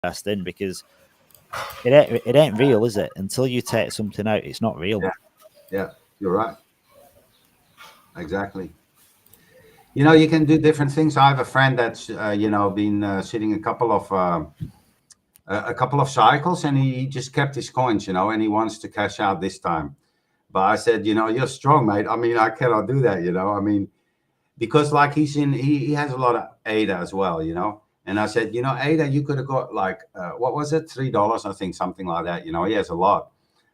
invest in, because it ain't real, is it? Until you take something out, it's not real. Yeah, you're right. Exactly. You can do different things. I have a friend that's been sitting a couple of cycles, and he just kept his coins, and he wants to cash out this time. But I said, you're strong, mate. I mean, I cannot do that, I mean, because like he has a lot of ADA as well, And I said, ADA, you could have got like, what was it? $3, I think, something like that. He has a lot.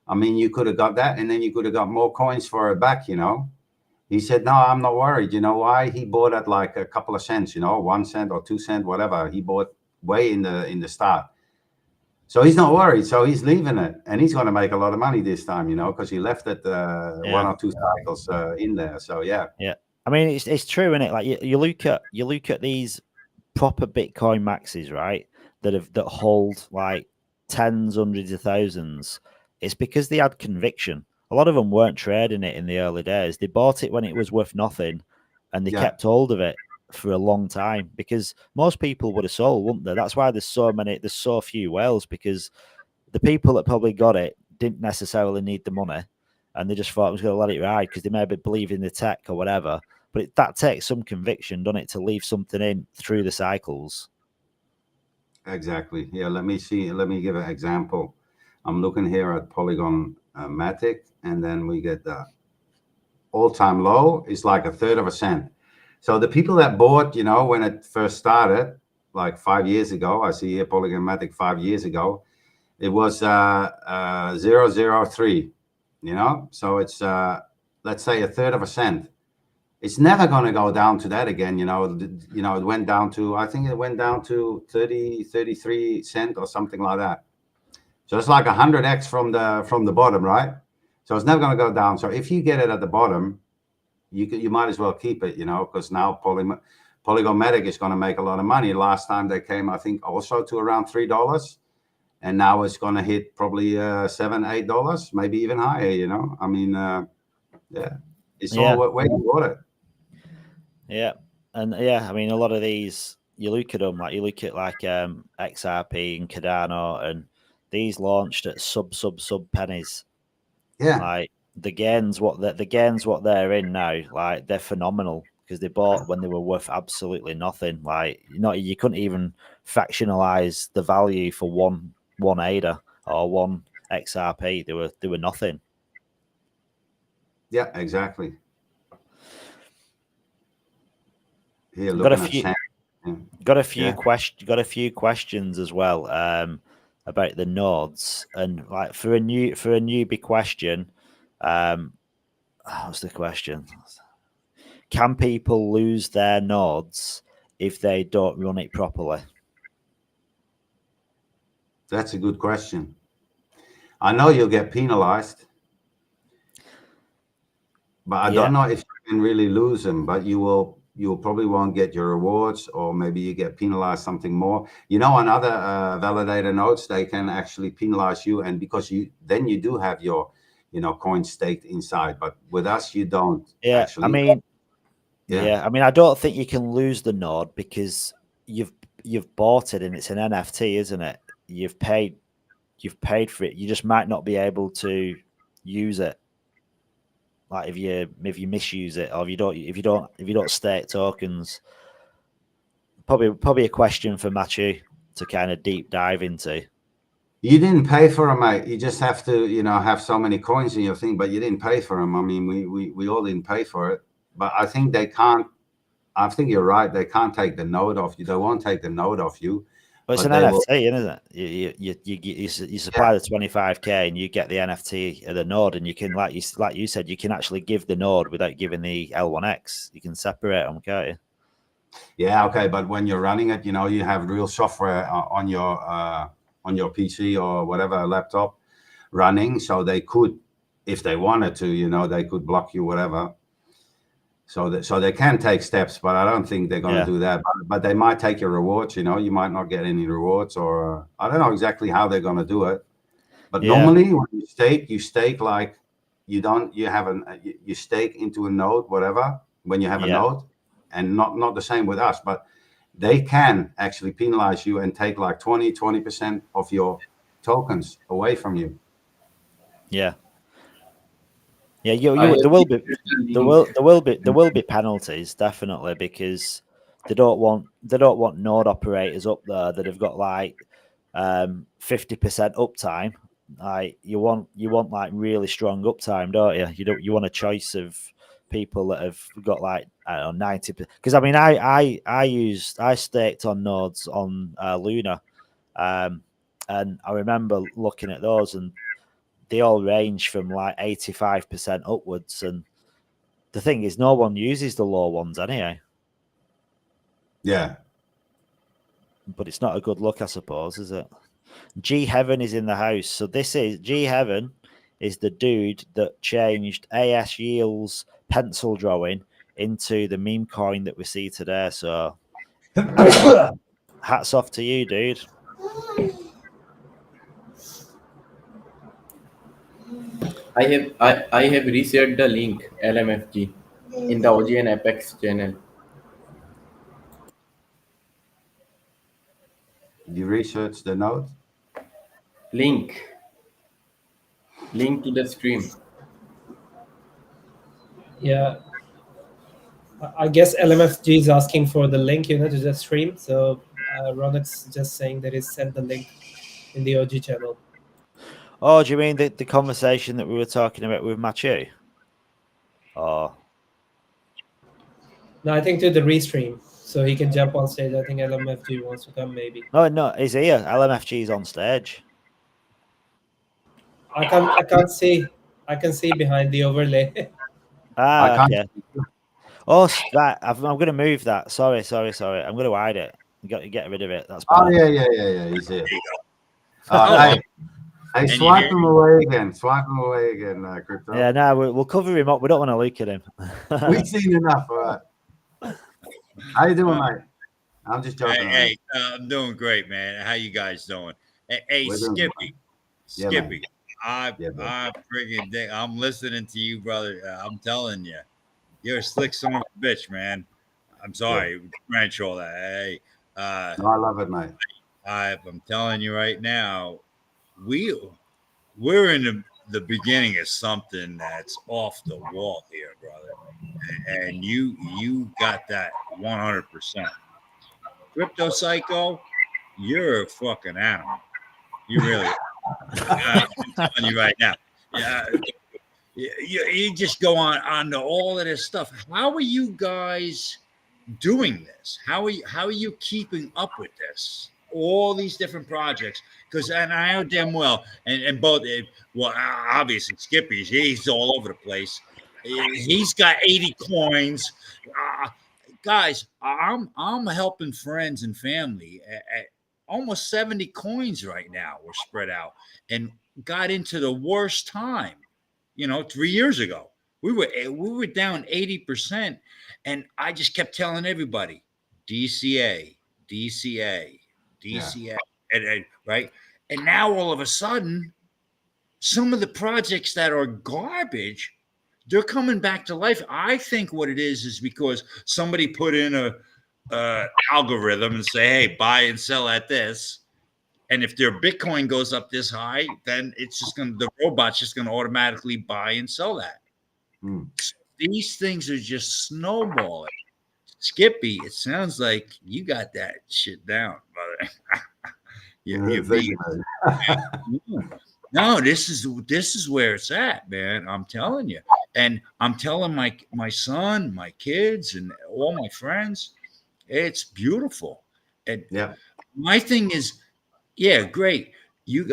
I mean, you could have got that, and then you could have got more coins for it back, He said, no, I'm not worried. You know why? He bought at like a couple of cents, 1 cent or 2 cents, whatever. He bought way in the start. So he's not worried. So he's leaving it, and he's going to make a lot of money this time, because he left it 1 or 2 cycles in there. So yeah. I mean, it's true, isn't it? Like you look at these proper Bitcoin maxes, right? That hold like tens, hundreds of thousands. It's because they had conviction. A lot of them weren't trading it in the early days. They bought it when it was worth nothing, and they kept hold of it for a long time, because most people would have sold, wouldn't they? That's why there's so few whales, because the people that probably got it didn't necessarily need the money, and they just thought it was going to let it ride because they maybe believe in the tech or whatever. But that takes some conviction, doesn't it, to leave something in through the cycles? Exactly. Yeah. Let me see. Let me give an example. I'm looking here at Polygon Matic, and then we get the all-time low is like 1/3 of a cent. So the people that bought, when it first started, like 5 years ago, I see here Polygon Matic 5 years ago, it was 0.003. So it's let's say 1/3 of a cent. It's never going to go down to that again. It went down to, I think it went down to 33 cents or something like that. So it's like 100x from the bottom, right? So it's never going to go down. So if you get it at the bottom, you might as well keep it, because now Polygon Matic is going to make a lot of money. Last time they came, I think, also to around $3, and now it's going to hit probably $7-8, maybe even higher. I mean, it's all where you bought it. Yeah, and I mean, a lot of these, you look at them, like you look at like XRP and Cardano, and these launched at sub pennies. Yeah, like the gains what they're in now, like they're phenomenal, because they bought when they were worth absolutely nothing. Like, you couldn't even fractionalize the value for one ADA or one XRP. They were nothing. Yeah, exactly. Here, got a few questions as well about the nodes, and like for a newbie question, what's the question? Can people lose their nodes if they don't run it properly? That's a good question. I know you'll get penalized, but I don't know if you can really lose them. But you probably won't get your rewards, or maybe you get penalized something more. On other validator nodes, they can actually penalize you, and because you do have your coins staked inside. But with us, you don't. Yeah, actually. I mean, I mean, I don't think you can lose the node, because you've bought it and it's an NFT, isn't it? You've paid for it. You just might not be able to use it. Like if you misuse it, or if you don't stake tokens. Probably a question for Matthew to kind of deep dive into. You didn't pay for them, mate. You just have to, have so many coins in your thing, but you didn't pay for them. I mean, we all didn't pay for it, but I think they can't. I think you're right. They can't take the node off you. They won't take the node off you. Well, it's an NFT, isn't it? You supply the 25K and you get the NFT of the node, and you can, like you said, you can actually give the node without giving the L1X. You can separate them, can't you? Yeah, okay, but when you're running it, you have real software on your PC or whatever laptop running, so they could, if they wanted to, they could block you, whatever. So they can take steps, but I don't think they're going to do that. But they might take your rewards. You might not get any rewards, or I don't know exactly how they're going to do it. But normally, when you stake like you stake into a node, whatever. When you have a node, and not the same with us. But they can actually penalize you and take like 20% of your tokens away from you. Yeah. Yeah, I have there will be the there link. will be penalties, definitely, because they don't want node operators up there that have got like 50% uptime. Like you want like really strong uptime, don't you? You want a choice of people that have got like, I don't know, 90%. Because I mean, I staked on nodes on Luna, and I remember looking at those, and they all range from like 85% upwards. And the thing is, no one uses the low ones anyway. Yeah. But it's not a good look, I suppose, is it? G Heaven is in the house. So this is G Heaven is the dude that changed AS Yield's pencil drawing into the meme coin that we see today. So hats off to you, dude. I have reshared the link LMFG in the OG and Apex channel. You research the node? Link to the stream. Yeah, I guess LMFG is asking for the link, to the stream. So Ronet's just saying that he sent the link in the OG channel. Oh, do you mean the conversation that we were talking about with Mathieu? Oh. No, I think to the restream, so he can jump on stage. I think LMFG wants to come, maybe. No, he's here. LMFG is on stage. I can't see. I can see behind the overlay. Okay. Oh, right. I'm going to move that. Sorry. I'm going to hide it. You got to get rid of it. That's Oh, better. yeah. He's here. Hey, swipe him away again. Crypto. Yeah, no, we'll cover him up. We don't want to look at him. We've seen enough. All right. How you doing, mate? I'm just joking. Hey, I'm doing great, man. How you guys doing? Hey, Skippy. Skippy. I friggin' I'm listening to you, brother. I'm telling you, you're a slick son of a bitch, man. I'm sorry, French, all that. Hey, no, I love it, mate. I'm telling you right now, we're in the beginning of something that's off the wall here, brother. And you got that 100%. Crypto Psycho, you're a fucking animal. You really are. I'm telling you right now. Yeah, you just go on to all of this stuff. How are you guys doing this? How are you keeping up with this? All these different projects, because and I know damn well, and both, well, obviously Skippy's, he's all over the place. He's got 80 coins. Guys, I'm helping friends and family at almost 70 coins right now. We're spread out and got into the worst time. 3 years ago, we were down 80%, and I just kept telling everybody, DCA, and right. And now all of a sudden, some of the projects that are garbage, they're coming back to life. I think what it is because somebody put in a algorithm and say, hey, buy and sell at this. And if their Bitcoin goes up this high, then the robot's just going to automatically buy and sell that. So these things are just snowballing. Skippy, it sounds like you got that shit down, brother. No, this is where it's at, man. I'm telling you. And I'm telling my son, my kids, and all my friends, it's beautiful. And my thing is, yeah, great. You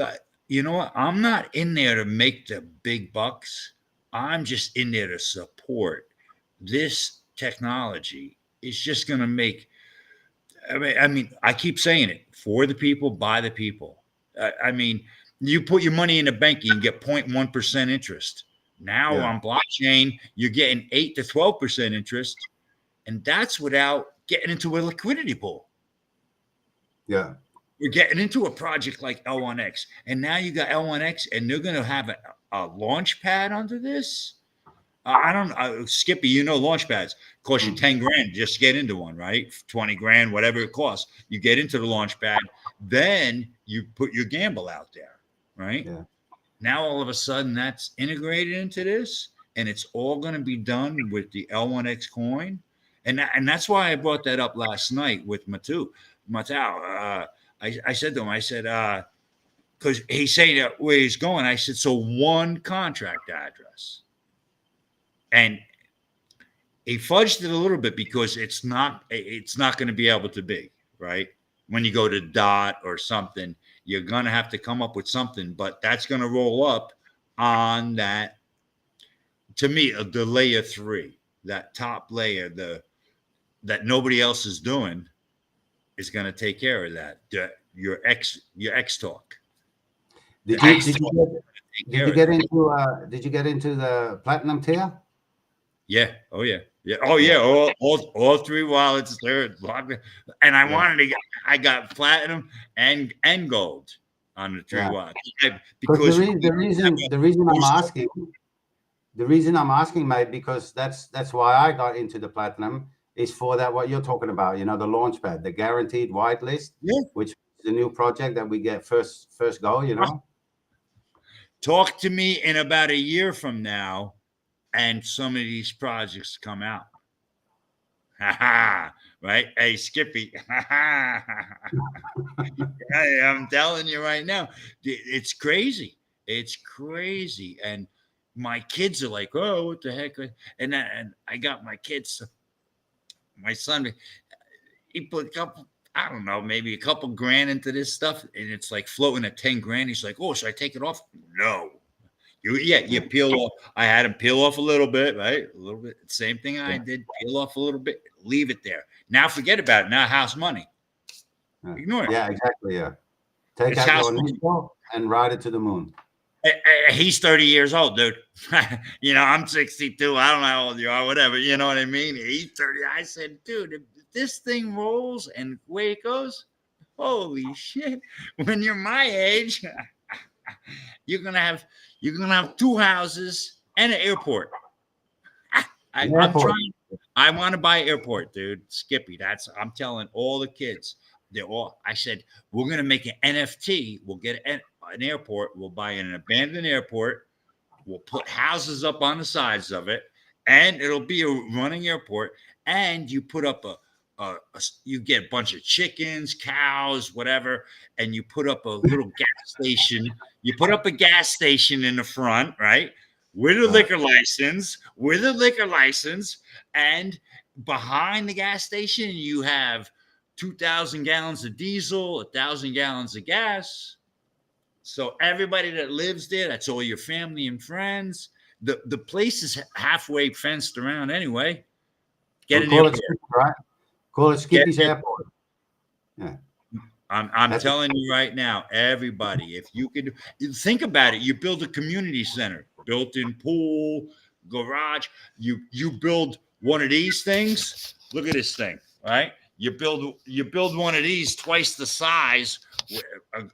know what? I'm not in there to make the big bucks. I'm just in there to support this technology. It's just going to make, I mean, I keep saying it, for the people, by the people. I mean, you put your money in the bank, you can get 0.1% interest. Now on blockchain, you're getting 8 to 12% interest. And that's without getting into a liquidity pool. Yeah. We're getting into a project like L1X. And now you got L1X, and they're going to have a launch pad under this. I don't Skippy, you know, launch pads cost you 10 grand just to get into one, right? 20 grand, whatever it costs. You get into the launch pad, then you put your gamble out there, right? Yeah. Now all of a sudden that's integrated into this, and it's all going to be done with the L1X coin. And that's why I brought that up last night with Matau. I said to him, I said, because he's saying where he's going. I said, so one contract address. And he fudged it a little bit because it's not going to be able to be, right? When you go to dot or something, you're going to have to come up with something, but that's going to roll up on that. To me, the layer 3, that top layer, that nobody else is doing, is going to take care of that. Your X talk. Did you get into the platinum tier? Yeah. Oh yeah. Yeah. Oh yeah. All 3 wallets there. And I got platinum and gold on the 3 wallets. Because the reason I'm asking, mate, because that's why I got into the platinum, is for that what you're talking about, you know, the launchpad, the guaranteed whitelist, which is the new project that we get first go, you know. Talk to me in about a year from now, and some of these projects come out. Right? Hey, Skippy. I'm telling you right now, it's crazy. It's crazy. And my kids are like, oh, what the heck? And I got my kids, my son, he put a couple, I don't know, maybe a couple grand into this stuff, and it's like floating at 10 grand. He's like, oh, should I take it off? No. You peel off. I had him peel off a little bit, right? A little bit. Same thing I did. Peel off a little bit. Leave it there. Now forget about it. Now house money. Ignore it. Yeah, exactly. Yeah. Take out your nickel and ride it to the moon. He's 30 years old, dude. You know, I'm 62. I don't know how old you are, whatever. You know what I mean? He's 30. I said, dude, if this thing rolls and away it goes, holy shit. When you're my age, you're gonna have 2 houses and an airport. I want to buy an airport, dude. Skippy. I'm telling all the kids. I said, we're gonna make an NFT. We'll get an airport. We'll buy an abandoned airport. We'll put houses up on the sides of it, and it'll be a running airport. And you put up you get a bunch of chickens, cows, whatever, and you put up a little gas station. You put up a gas station in the front, right? With a liquor license, and behind the gas station, you have 2,000 gallons of diesel, 1,000 gallons of gas. So everybody that lives there, that's all your family and friends. The place is halfway fenced around anyway. Call it Skippy's Airport. Yeah. I'm telling you right now, everybody, if you could think about it, you build a community center, built-in pool, garage. You build one of these things. Look at this thing, right? You build one of these twice the size,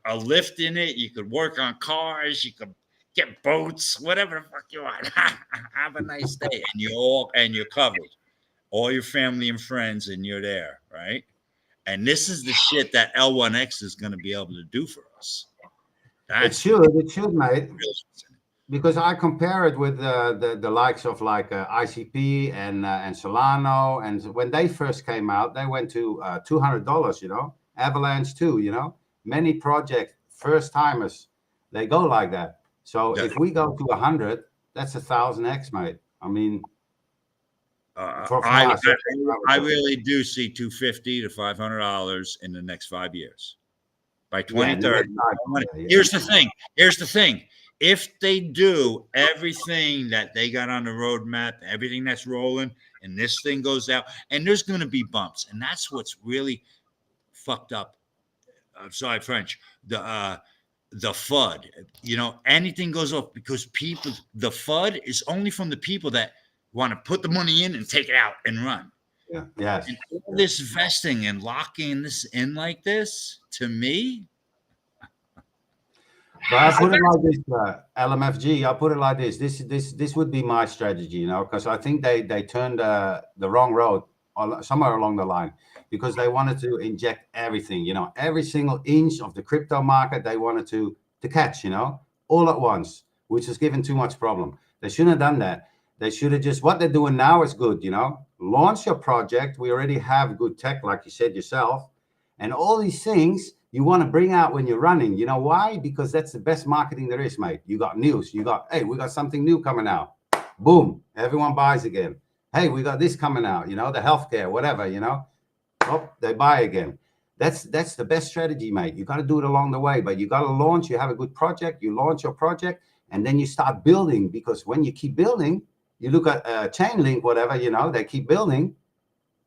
a lift in it. You could work on cars. You could get boats, whatever the fuck you want. Have a nice day, and you're covered. All your family and friends, and you're there, right? And this is the shit that L1X is going to be able to do for us. It should, mate. Because I compare it with the likes of like ICP and Solana, and when they first came out, they went to $200. You know, Avalanche too. You know, many project first timers, they go like that. So if we go to 100, that's 1,000x, mate. I mean. I really do see $250 to $500 in the next 5 years. By 2030. Here's the thing. If they do everything that they got on the roadmap, everything that's rolling, and this thing goes out, and there's going to be bumps, and that's what's really fucked up. I'm sorry, French. The FUD. You know, anything goes off because the FUD is only from the people that want to put the money in and take it out and run. Yeah. Yes. And all this vesting and locking this in like this, to me. But I put it like this, LMFG. I put it like this. This would be my strategy, you know, because I think they turned the wrong road somewhere along the line, because they wanted to inject everything, you know, every single inch of the crypto market they wanted to catch, you know, all at once, which has given too much problem. They shouldn't have done that. They should have just, what they're doing now is good, you know, launch your project. We already have good tech, like you said yourself, and all these things you want to bring out when you're running. You know why? Because that's the best marketing there is, mate. You got news. You got, hey, we got something new coming out. Boom. Everyone buys again. Hey, we got this coming out, you know, the healthcare, whatever, you know. Oh, they buy again. That's the best strategy, mate. You got to do it along the way, but you got to launch. You have a good project. You launch your project, and then you start building, because when you keep building, you look at Chainlink, whatever, you know, they keep building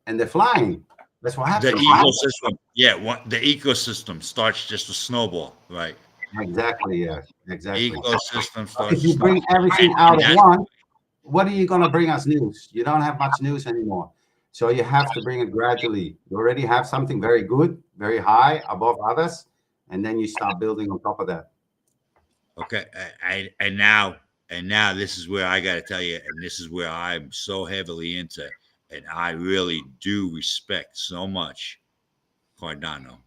and they're flying. That's what happens. The ecosystem, yeah. The ecosystem starts just to snowball, right? Exactly. Yeah. Exactly. Ecosystem starts. If you bring everything out at once, what are you going to bring us news? You don't have much news anymore. So you have to bring it gradually. You already have something very good, very high above others, and then you start building on top of that. Okay, and now this is where I got to tell you, and this is where I'm so heavily into, and I really do respect so much Cardano.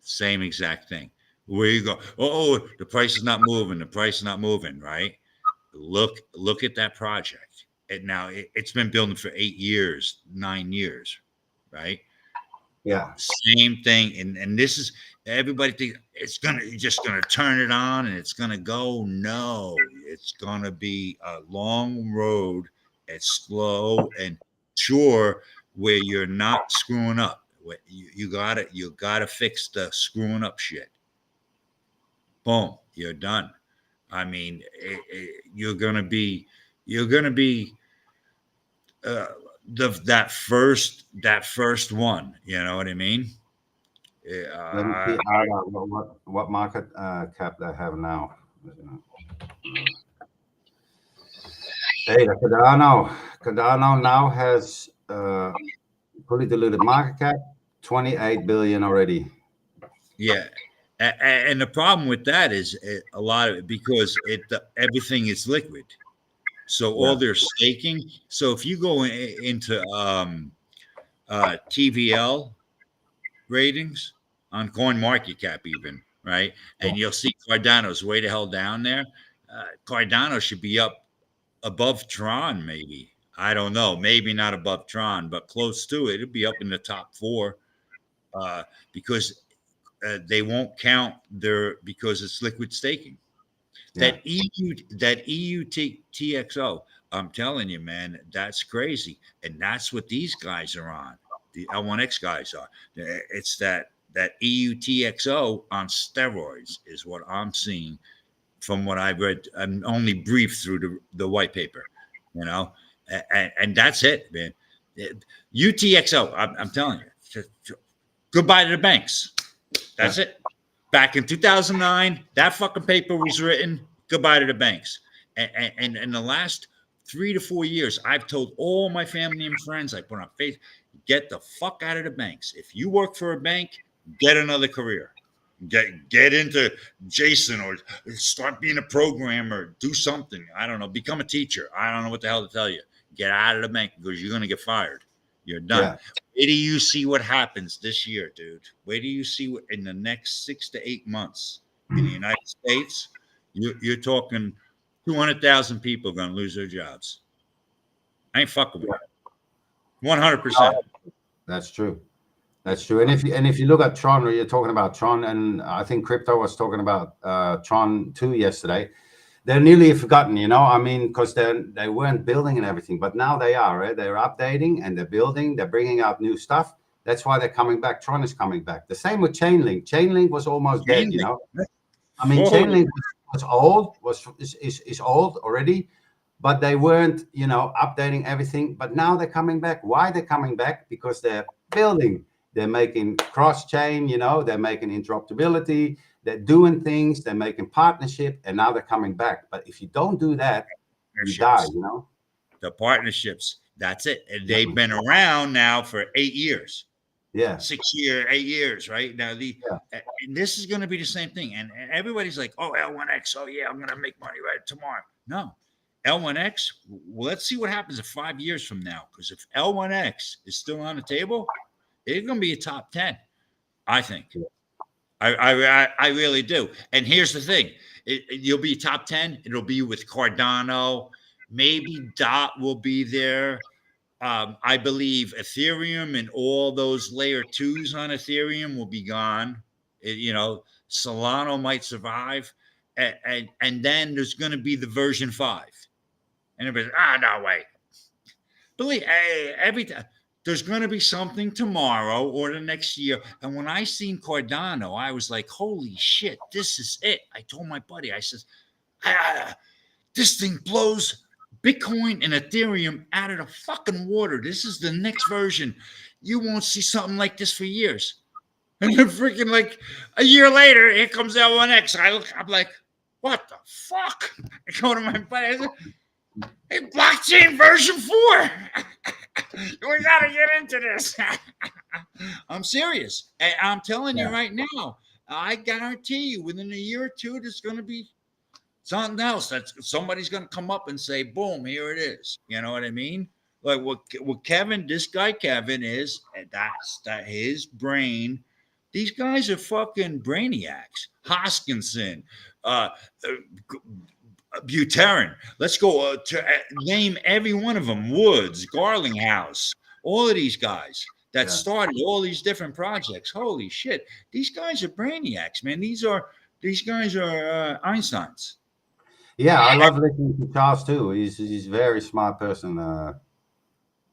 Same exact thing. Where you go, oh, the price is not moving. The price is not moving, right? Look at that project. And now it's been building for 8 years, 9 years, right? Yeah. Same thing. And this is, everybody thinks you're just gonna turn it on and it's gonna go. No, it's gonna be a long road. It's slow and sure, where you're not screwing up. You gotta fix the screwing up shit. Boom, you're done. I mean, you're gonna be that first one. You know what I mean? Let me see what market cap they have now. Hey, the Cardano now has fully diluted market cap 28 billion already. Yeah. And the problem with that is a lot of it, because everything is liquid. So all their staking. So if you go into TVL ratings on CoinMarketCap even, right? And you'll see Cardano's way the hell down there. Cardano should be up above Tron, maybe. I don't know. Maybe not above Tron, but close to it. It'll be up in the top 4 because they won't count because it's liquid staking. Yeah. That TXO, I'm telling you, man, that's crazy. And that's what these guys are on. The L1X guys are. It's that EUTXO on steroids is what I'm seeing from what I've read. I'm only briefed through the white paper, you know, and that's it, man. UTXO, I'm telling you, goodbye to the banks. That's it. Back in 2009, that fucking paper was written. Goodbye to the banks. And in the last 3 to 4 years, I've told all my family and friends, I put on Facebook, get the fuck out of the banks. If you work for a bank, get another career. Get into Jason, or start being a programmer, do something. I don't know, become a teacher. I don't know what the hell to tell you. Get out of the bank, because you're going to get fired. You're done. Yeah. Wait till you see what happens this year, dude. Wait till you see what in the next 6 to 8 months in the United States, you're talking 200,000 people are going to lose their jobs. I ain't fucking with it. 100%. That's true. That's true. And if you look at Tron, or you're talking about Tron, and I think Crypto was talking about Tron 2 yesterday, they're nearly forgotten, you know. I mean, because they weren't building and everything, but now they are, right? They're updating and they're building. They're bringing out new stuff. That's why they're coming back. Tron is coming back. The same with Chainlink. Chainlink was almost dead, you know. I mean, Chainlink was old, is old already, but they weren't, you know, updating everything. But now they're coming back. Why they're coming back? Because they're building. They're making cross-chain, you know. They're making interoperability. They're doing things, they're making partnership, and now they're coming back. But if you don't do that, you die, you know? The partnerships, that's it. And they've been around now for 8 years. Yeah. 6 year, 8 years, right? Now and this is going to be the same thing. And everybody's like, oh, L1X. Oh yeah, I'm going to make money right tomorrow. No, L1X. Well, let's see what happens in 5 years from now. Because if L1X is still on the table, it's going to be a top 10. I think. I really do. And here's the thing: you'll be top 10. It'll be with Cardano. Maybe Dot will be there. I believe Ethereum and all those layer 2s on Ethereum will be gone. Solana might survive, and then there's going to be the version 5. And everybody's no way. Believe every time there's going to be something tomorrow or the next year. And when I seen Cardano, I was like, holy shit, this is it. I told my buddy, I says, this thing blows Bitcoin and Ethereum out of the fucking water. This is the next version. You won't see something like this for years. And then freaking like a year later, here comes L1X. I'm like, what the fuck? I go to my buddy, I said, hey, blockchain version 4. We got to get into this. I'm serious. I'm telling you right now, I guarantee you within a year or two, there's going to be something else that somebody's going to come up and say, boom, here it is. You know what I mean? Like what Kevin, this guy Kevin is, and that's his brain. These guys are fucking brainiacs. Hoskinson, Buterin. Let's go to name every one of them. Woods, Garlinghouse, all of these guys that started all these different projects. Holy shit. These guys are brainiacs, man. These guys are Einsteins. Yeah, I love listening to Charles too. He's a very smart person.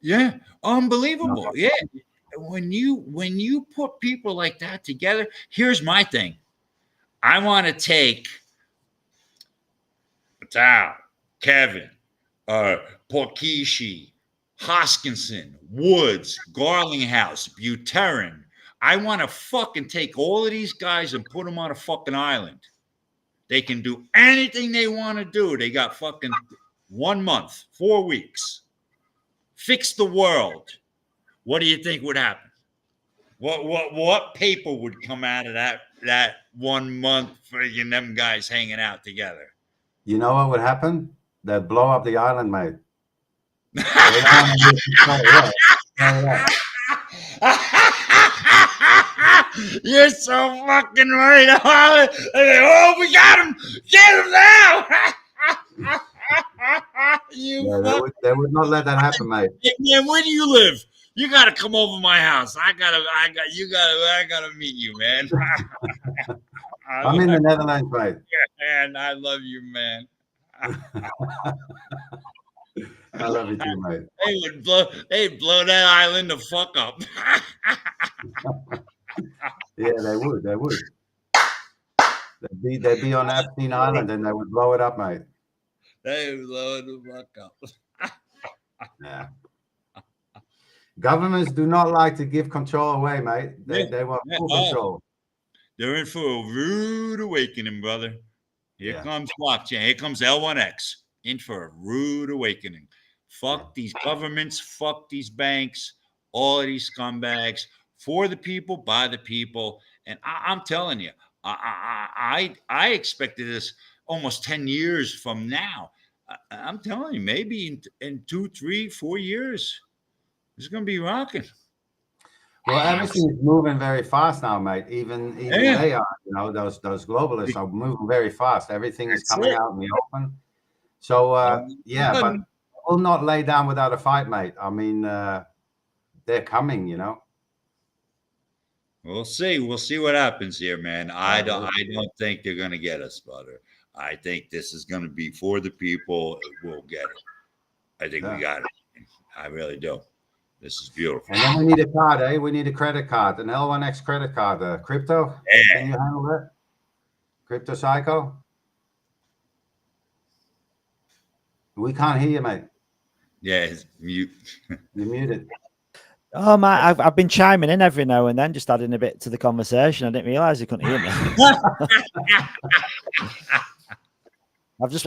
Yeah, unbelievable. Yeah. When you put people like that together, here's my thing. I want to take Tal, Kevin, Porkishi, Hoskinson, Woods, Garlinghouse, Buterin. I want to fucking take all of these guys and put them on a fucking island. They can do anything they want to do. They got fucking 1 month, 4 weeks. Fix the world. What do you think would happen? What paper would come out of that 1 month for them guys hanging out together? You know what would happen? They'd blow up the island, mate. You're so fucking right. Oh, we got him. Get him now. They would not let that happen, mate. Man, where do you live? You got to come over my house. I gotta meet you, man. I'm in the Netherlands, mate. Man, I love you, man. I love you too, mate. They'd blow that island the fuck up. Yeah, they would. They'd be on Epstein Island and they would blow it up, mate. They would blow it the fuck up. Yeah. Governments do not like to give control away, mate. They want full control. They're in for a rude awakening, brother. Here comes blockchain. Here comes L1X. In for a rude awakening. Fuck these governments. Fuck these banks. All of these scumbags. For the people, by the people. And I'm telling you, I expected this almost 10 years from now. I'm telling you, maybe in 2, 3, 4 years, it's going to be rocking. Well, everything is moving very fast now, mate. Even they are, those globalists are moving very fast. Everything is coming out in the open. So, but we'll not lay down without a fight, mate. I mean, they're coming, We'll see. We'll see what happens here, man. I don't think they're going to get us, brother. I think this is going to be for the people. We'll get it. I think we got it. I really do. This is beautiful. And then we need a card, eh? We need a credit card, an L1X credit card. Crypto? Yeah. Can you handle that? Crypto Psycho? We can't hear you, mate. Yeah, it's mute. You're muted. Oh man, I've been chiming in every now and then, just adding a bit to the conversation. I didn't realize you couldn't hear me.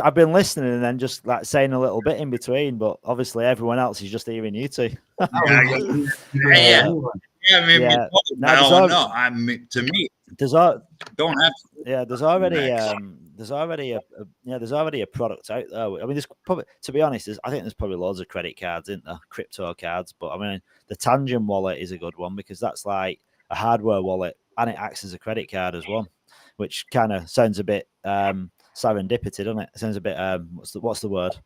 I've been listening and then just like saying a little bit in between, but obviously everyone else is just hearing you two. Yeah, maybe Yeah. No, I there's don't al- know. I mean, to me, there's al- don't have to. yeah, there's already Next. there's already there's already a product out there. I mean, there's probably, to be honest, I think there's probably loads of credit cards, isn't there? Crypto cards, but I mean, the Tangent wallet is a good one because that's like a hardware wallet and it acts as a credit card as well, which kind of sounds a bit serendipity, doesn't it? It sounds a bit what's the word?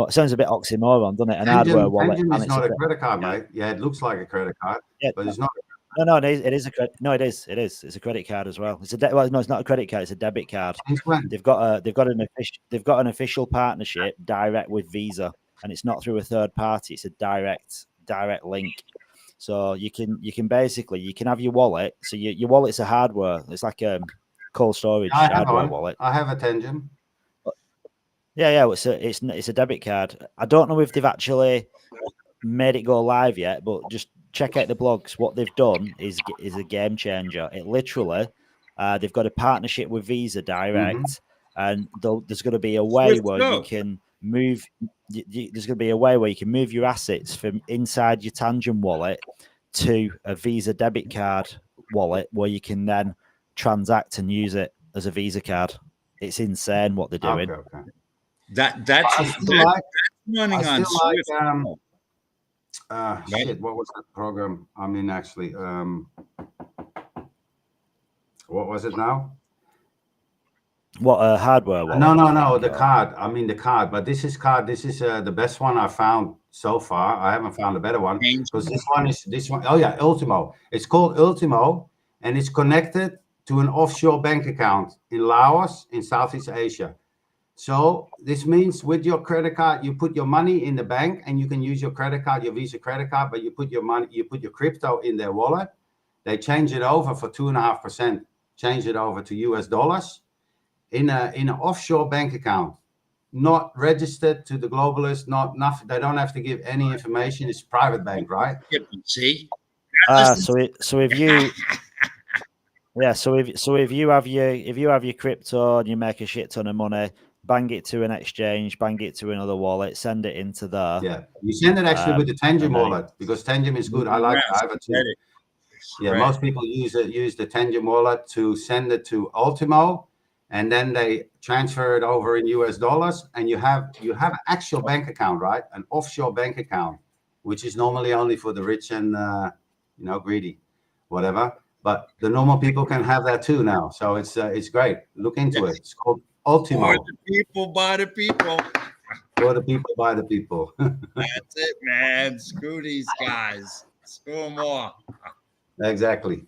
Sounds a bit oxymoron, doesn't it? An hardware wallet. Tangent And is it's not a credit card, yeah. mate. Yeah, it looks like a credit card, Yeah, but it's not. no, it is a credit. No, it is. It's a credit card as well. It's well, no, it's not a credit card. It's a debit card. Since when? They've got an official partnership direct with Visa, and it's not through a third party. It's a direct link. So you can basically you can have your wallet. So your wallet's a hardware. It's like a cold storage hardware wallet. I have a Tangent. Yeah. It's a debit card. I don't know if they've actually made it go live yet, but just check out the blogs. What they've done is a game changer. It literally, they've got a partnership with Visa Direct, and there's going to be a way where you can move. There's going to be a way where you can move your assets from inside your Tangent wallet to a Visa debit card wallet, where you can then transact and use it as a Visa card. It's insane what they're doing. Okay. That's running on Swift. Shit, what was that program? I mean, actually, what was it now? What a hardware wallet? No, the card. I mean, the card. But this is the best one I found so far. I haven't found a better one because this one. Oh yeah, Ultimo. It's called Ultimo, and it's connected to an offshore bank account in Laos in Southeast Asia. So this means with your credit card, you put your money in the bank and you can use your credit card, your Visa credit card, but you put your crypto in their wallet. They change it over for 2.5%, change it over to US dollars in an offshore bank account, not registered to the globalists, nothing. They don't have to give any information. It's private bank, right? See? So if you if you have your crypto and you make a shit ton of money, bang it to an exchange, bang it to another wallet, send it into there. Yeah, you send it actually with the Tangent wallet because Tangent is good. I have it too. Yeah, most people use the Tangent wallet to send it to Ultimo, and then they transfer it over in US dollars, and you have an actual bank account, right? An offshore bank account, which is normally only for the rich and greedy, whatever. But the normal people can have that too now, so it's great. Look into it. It's called Ultimo. For the people, by the people. For the people, by the people. That's it, man. Screw these guys. Screw them all. Exactly.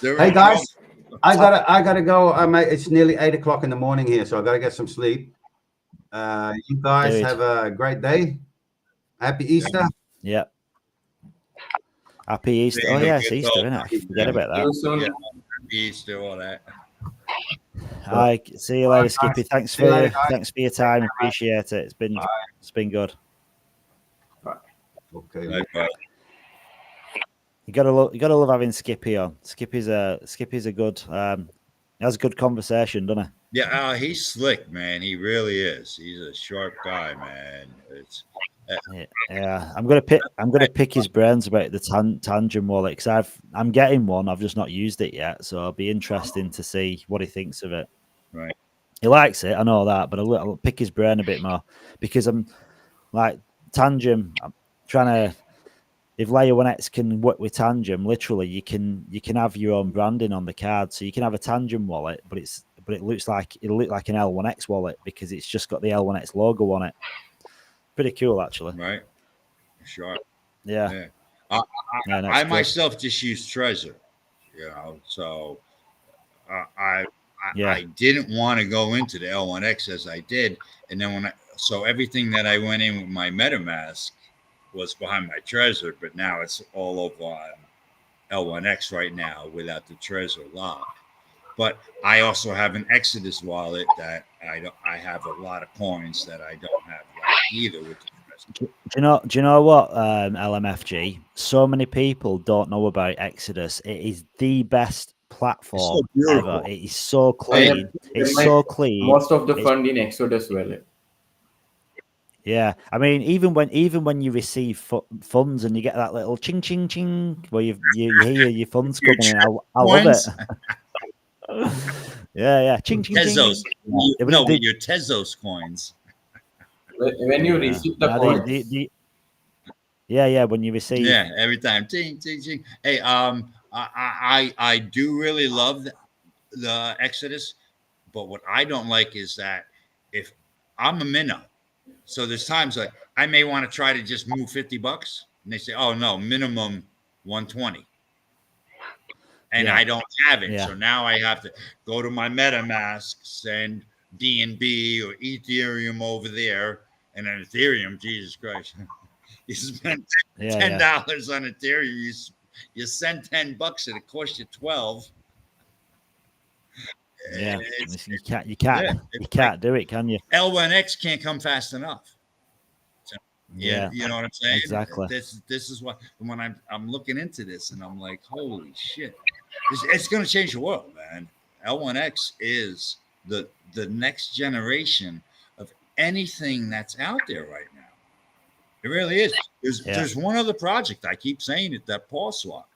Hey guys, I gotta go. It's nearly 8 o'clock in the morning here, so I gotta get some sleep. You guys have a great day. Happy Easter. Yeah. Happy Easter. Oh yeah, it's Easter, isn't it? I forget about that. Yeah. Happy Easter, all that. Hi, see you later, Skippy. Thanks for your time. Appreciate it. It's been good. Okay. You gotta love having Skippy on. Skippy's a good he has a good conversation, doesn't he? Yeah, he's slick, man. He really is. He's a sharp guy, man. Yeah, I'm gonna pick his brains about the Tangent wallet because I'm getting one. I've just not used it yet, so it'll be interesting to see what he thinks of it. Right. He likes it, I know that, but I'll pick his brain a bit more because I'm like Tangent. I'm trying to. If Layer 1X can work with Tangent, literally you can have your own branding on the card, so you can have a Tangent wallet, but it'll look like an L1X wallet because it's just got the L1X logo on it. Pretty cool, actually. Right. Sure. Yeah. I myself just use Trezor, so I didn't want to go into the L1X as I did, and then so everything that I went in with my MetaMask was behind my Trezor, but now it's all over on L1X right now without the Trezor lock. But I also have an Exodus wallet that I have a lot of coins that I don't have either. Do you know what, LMFG? So many people don't know about Exodus. It is the best platform ever. It is so clean. It's so clean. Most of the fund in Exodus wallet. Yeah, I mean, even when you receive funds and you get that little ching ching ching where you hear your funds Your coming in, I love it. coins? Yeah, ching ching ching. Tezos. Yeah, No, with your Tezos coins. When you receive the no, coins. yeah, when you receive. Yeah, every time. Ting, ting, ting. Hey, I do really love the Exodus, but what I don't like is that if I'm a minnow, so there's times like I may want to try to just move $50, and they say, "Oh no, minimum 120," and Yeah. I don't have it. Yeah. So now I have to go to my MetaMask, send BNB or Ethereum over there, and then Ethereum. Jesus Christ, you spend Yeah. $10 on Ethereum, you send $10 and it costs you 12. Yeah. It's, You can't yeah, you it's can't do it, can you? L1X can't come fast enough. So, Yeah. you know what I'm saying? Exactly. This is what when I'm looking into this and I'm like, holy shit, it's going to change the world, man. L1X is the next generation of anything that's out there right now. It really is. There's one other project I keep saying it, that Paul Swap.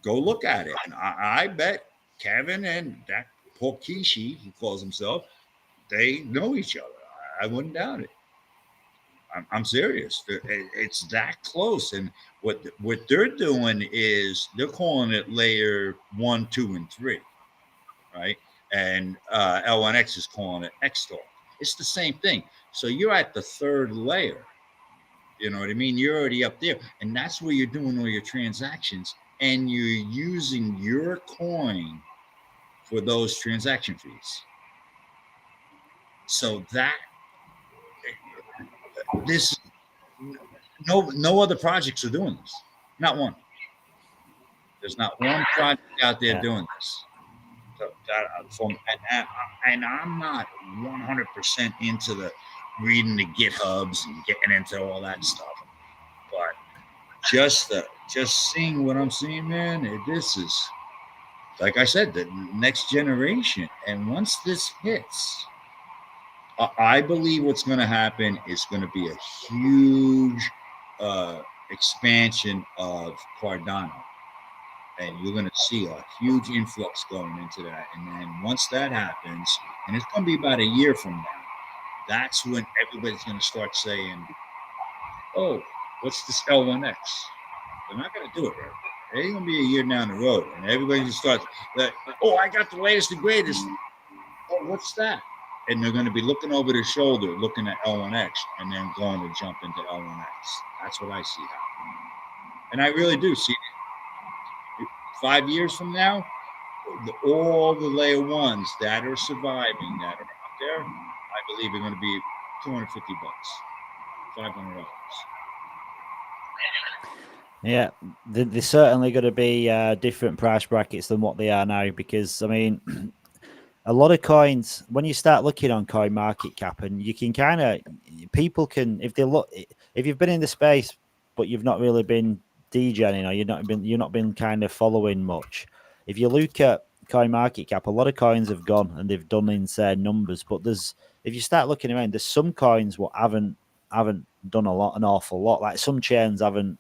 Go look at it, and I bet Kevin and that Porkishi, he calls himself, they know each other. I wouldn't doubt it. I'm serious. It's that close, and what they're doing is they're calling it layer 1, 2, and 3, right? And L1X is calling it X-Talk. It's the same thing. So you're at the third layer. You know what I mean? You're already up there, and that's where you're doing all your transactions, and you're using your coin for those transaction fees. So that this no other projects are doing this. Not one. There's not one project out there doing this. So and I'm not 100% into the reading the GitHubs and getting into all that stuff, but just seeing what I'm seeing, man, this is, like I said, the next generation. And once this hits, I believe what's going to happen is going to be a huge expansion of Cardano. And you're going to see a huge influx going into that. And then once that happens, and it's going to be about a year from now, that's when everybody's going to start saying, oh, what's this L1X? They're not going to do it right. It ain't going to be a year down the road. And everybody's going to start, like, oh, I got the latest and greatest. Oh, what's that? And they're going to be looking over their shoulder, looking at L1X, and then going to jump into L1X. That's what I see happening. And I really do see it. 5 years from now, all the layer ones that are surviving, that are out there, I believe are going to be $250, $500. Yeah, they're certainly going to be different price brackets than what they are now, because I mean, a lot of coins, when you start looking on coin market cap, and you can kind of, people can, if you've been in the space but you've not really been degening, or you're not been kind of following much, if you look at coin market cap, a lot of coins have gone and they've done insane numbers. But if you start looking around, there's some coins what haven't done an awful lot. Like some chains haven't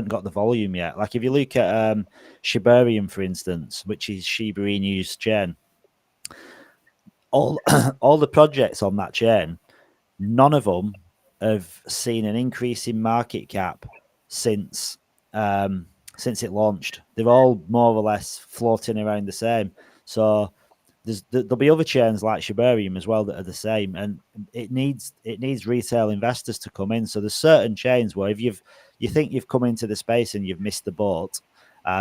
got the volume yet. Like if you look at Shibarium, for instance, which is Shiba Inu's chain, all the projects on that chain, none of them have seen an increase in market cap since it launched. They're all more or less floating around the same. So there'll be other chains like Shibarium as well that are the same, and it needs retail investors to come in. So there's certain chains where if you think you've come into the space and you've missed the boat,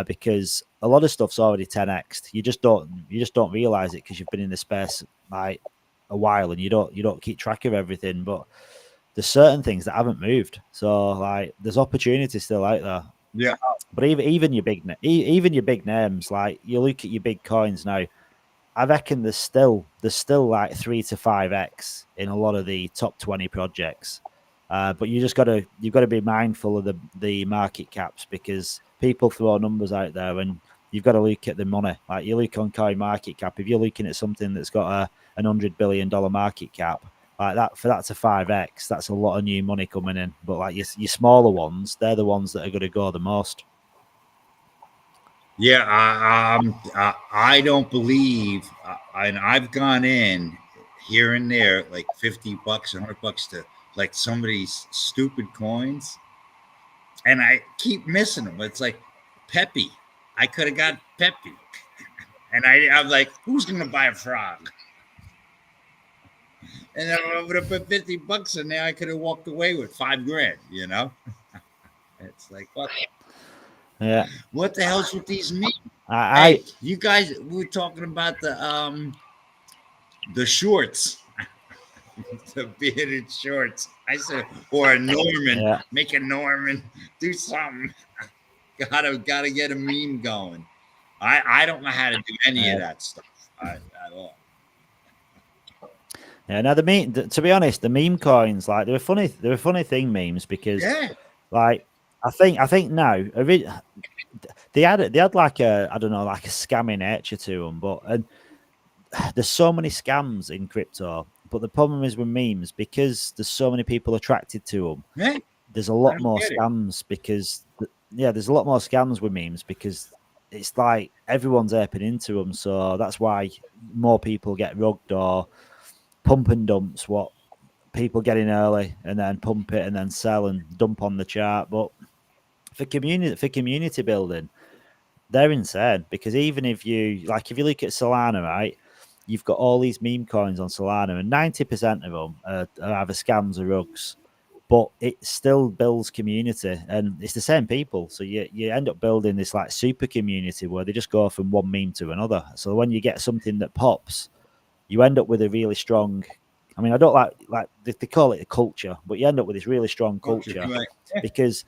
because a lot of stuff's already 10x'd. You just don't realize it because you've been in the space like a while and you don't keep track of everything. But there's certain things that haven't moved. So like there's opportunity still out there. Yeah. But even your big names, like you look at your big coins now, I reckon there's still like 3 to 5x in a lot of the top 20 projects. But you've got to be mindful of the market caps, because people throw numbers out there and you've got to look at the money. Like you look on coin market cap, if you're looking at something that's got an $100 billion market cap, like that for that to 5x, that's a lot of new money coming in. But like your smaller ones, they're the ones that are going to go the most. Yeah, I don't believe, and I've gone in here and there, like $50, $100 to like some of these stupid coins, and I keep missing them. It's like Peppy. I could have got Peppy, and I'm like, who's gonna buy a frog? And then I would have put $50 in there. I could have walked away with $5,000. You know, it's like what? Yeah. What the hell's with these memes? Hey, you guys, we were talking about the shorts, the bearded shorts. I said, or a Norman, make a Norman, do something. Gotta get a meme going. I don't know how to do any of that stuff at all. Yeah, now to be honest, the meme coins, like they're a funny thing, memes, because like I think now they had like a, I don't know, like a scammy nature to them, but and there's so many scams in crypto. But the problem is with memes, because there's so many people attracted to them. There's a lot more scams because there's a lot more scams with memes because it's like everyone's aping into them. So that's why more people get rugged or pump and dumps what people get in early and then pump it and then sell and dump on the chart. But for community building, they're insane, because even if you look at Solana, right, you've got all these meme coins on Solana, and 90% of them are either scams or rugs, but it still builds community, and it's the same people. So you end up building this like super community where they just go from one meme to another. So when you get something that pops, you end up with a really strong, I mean, I don't like they call it a culture, but you end up with this really strong culture because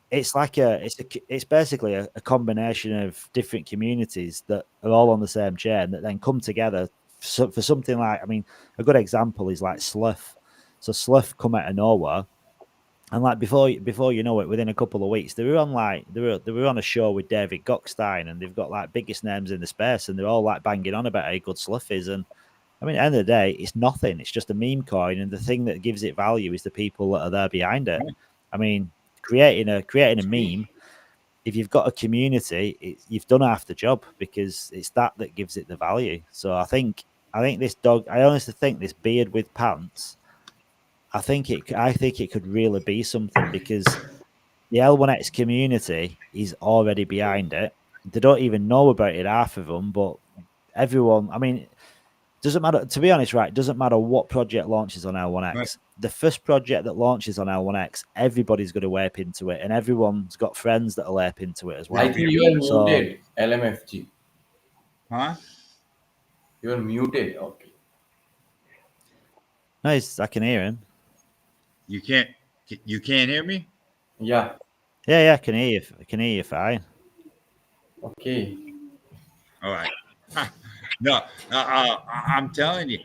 it's like it's basically a combination of different communities that are all on the same chain that then come together for something like, I mean, a good example is like Sluff. So Sluff come out of nowhere, and like before you know it, within a couple of weeks, they were on a show with David Gockstein, and they've got like biggest names in the space, and they're all like banging on about how good Sluff is. And I mean, at the end of the day, it's nothing. It's just a meme coin, and the thing that gives it value is the people that are there behind it. I mean, creating a meme, if you've got a community, you've done half the job, because it's that gives it the value. So I think this dog, I honestly think this beard with pants, I think it could really be something, because the L1X community is already behind it. They don't even know about it, half of them, but everyone, I mean, doesn't matter, to be honest, right? Doesn't matter what project launches on L1X. Right. The first project that launches on L1X, everybody's going to ape into it, and everyone's got friends that will ape into it as well. I think you are muted, LMFG. Huh? You are muted. Okay. Nice, I can hear him. You can't hear me? Yeah. Yeah, I can hear you. I can hear you fine. Okay. All right. No, I'm telling you,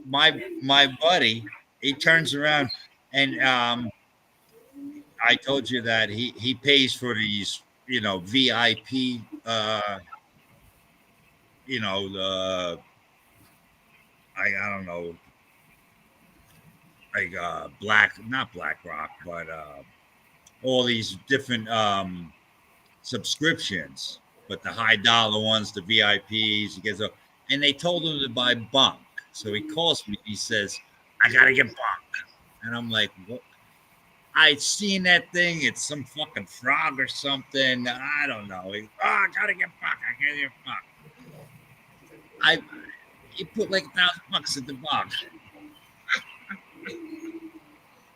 my buddy, he turns around, and I told you that he pays for these, VIP, I don't know, like not BlackRock, but all these different subscriptions. But the high dollar ones, the VIPs, he gets up, and they told him to buy bunk. So he calls me. He says, "I gotta get bunk," and I'm like, "What?" I seen that thing. It's some fucking frog or something. I don't know. I gotta get bunk. I gotta get bunk. He put like $1,000 at the bunk.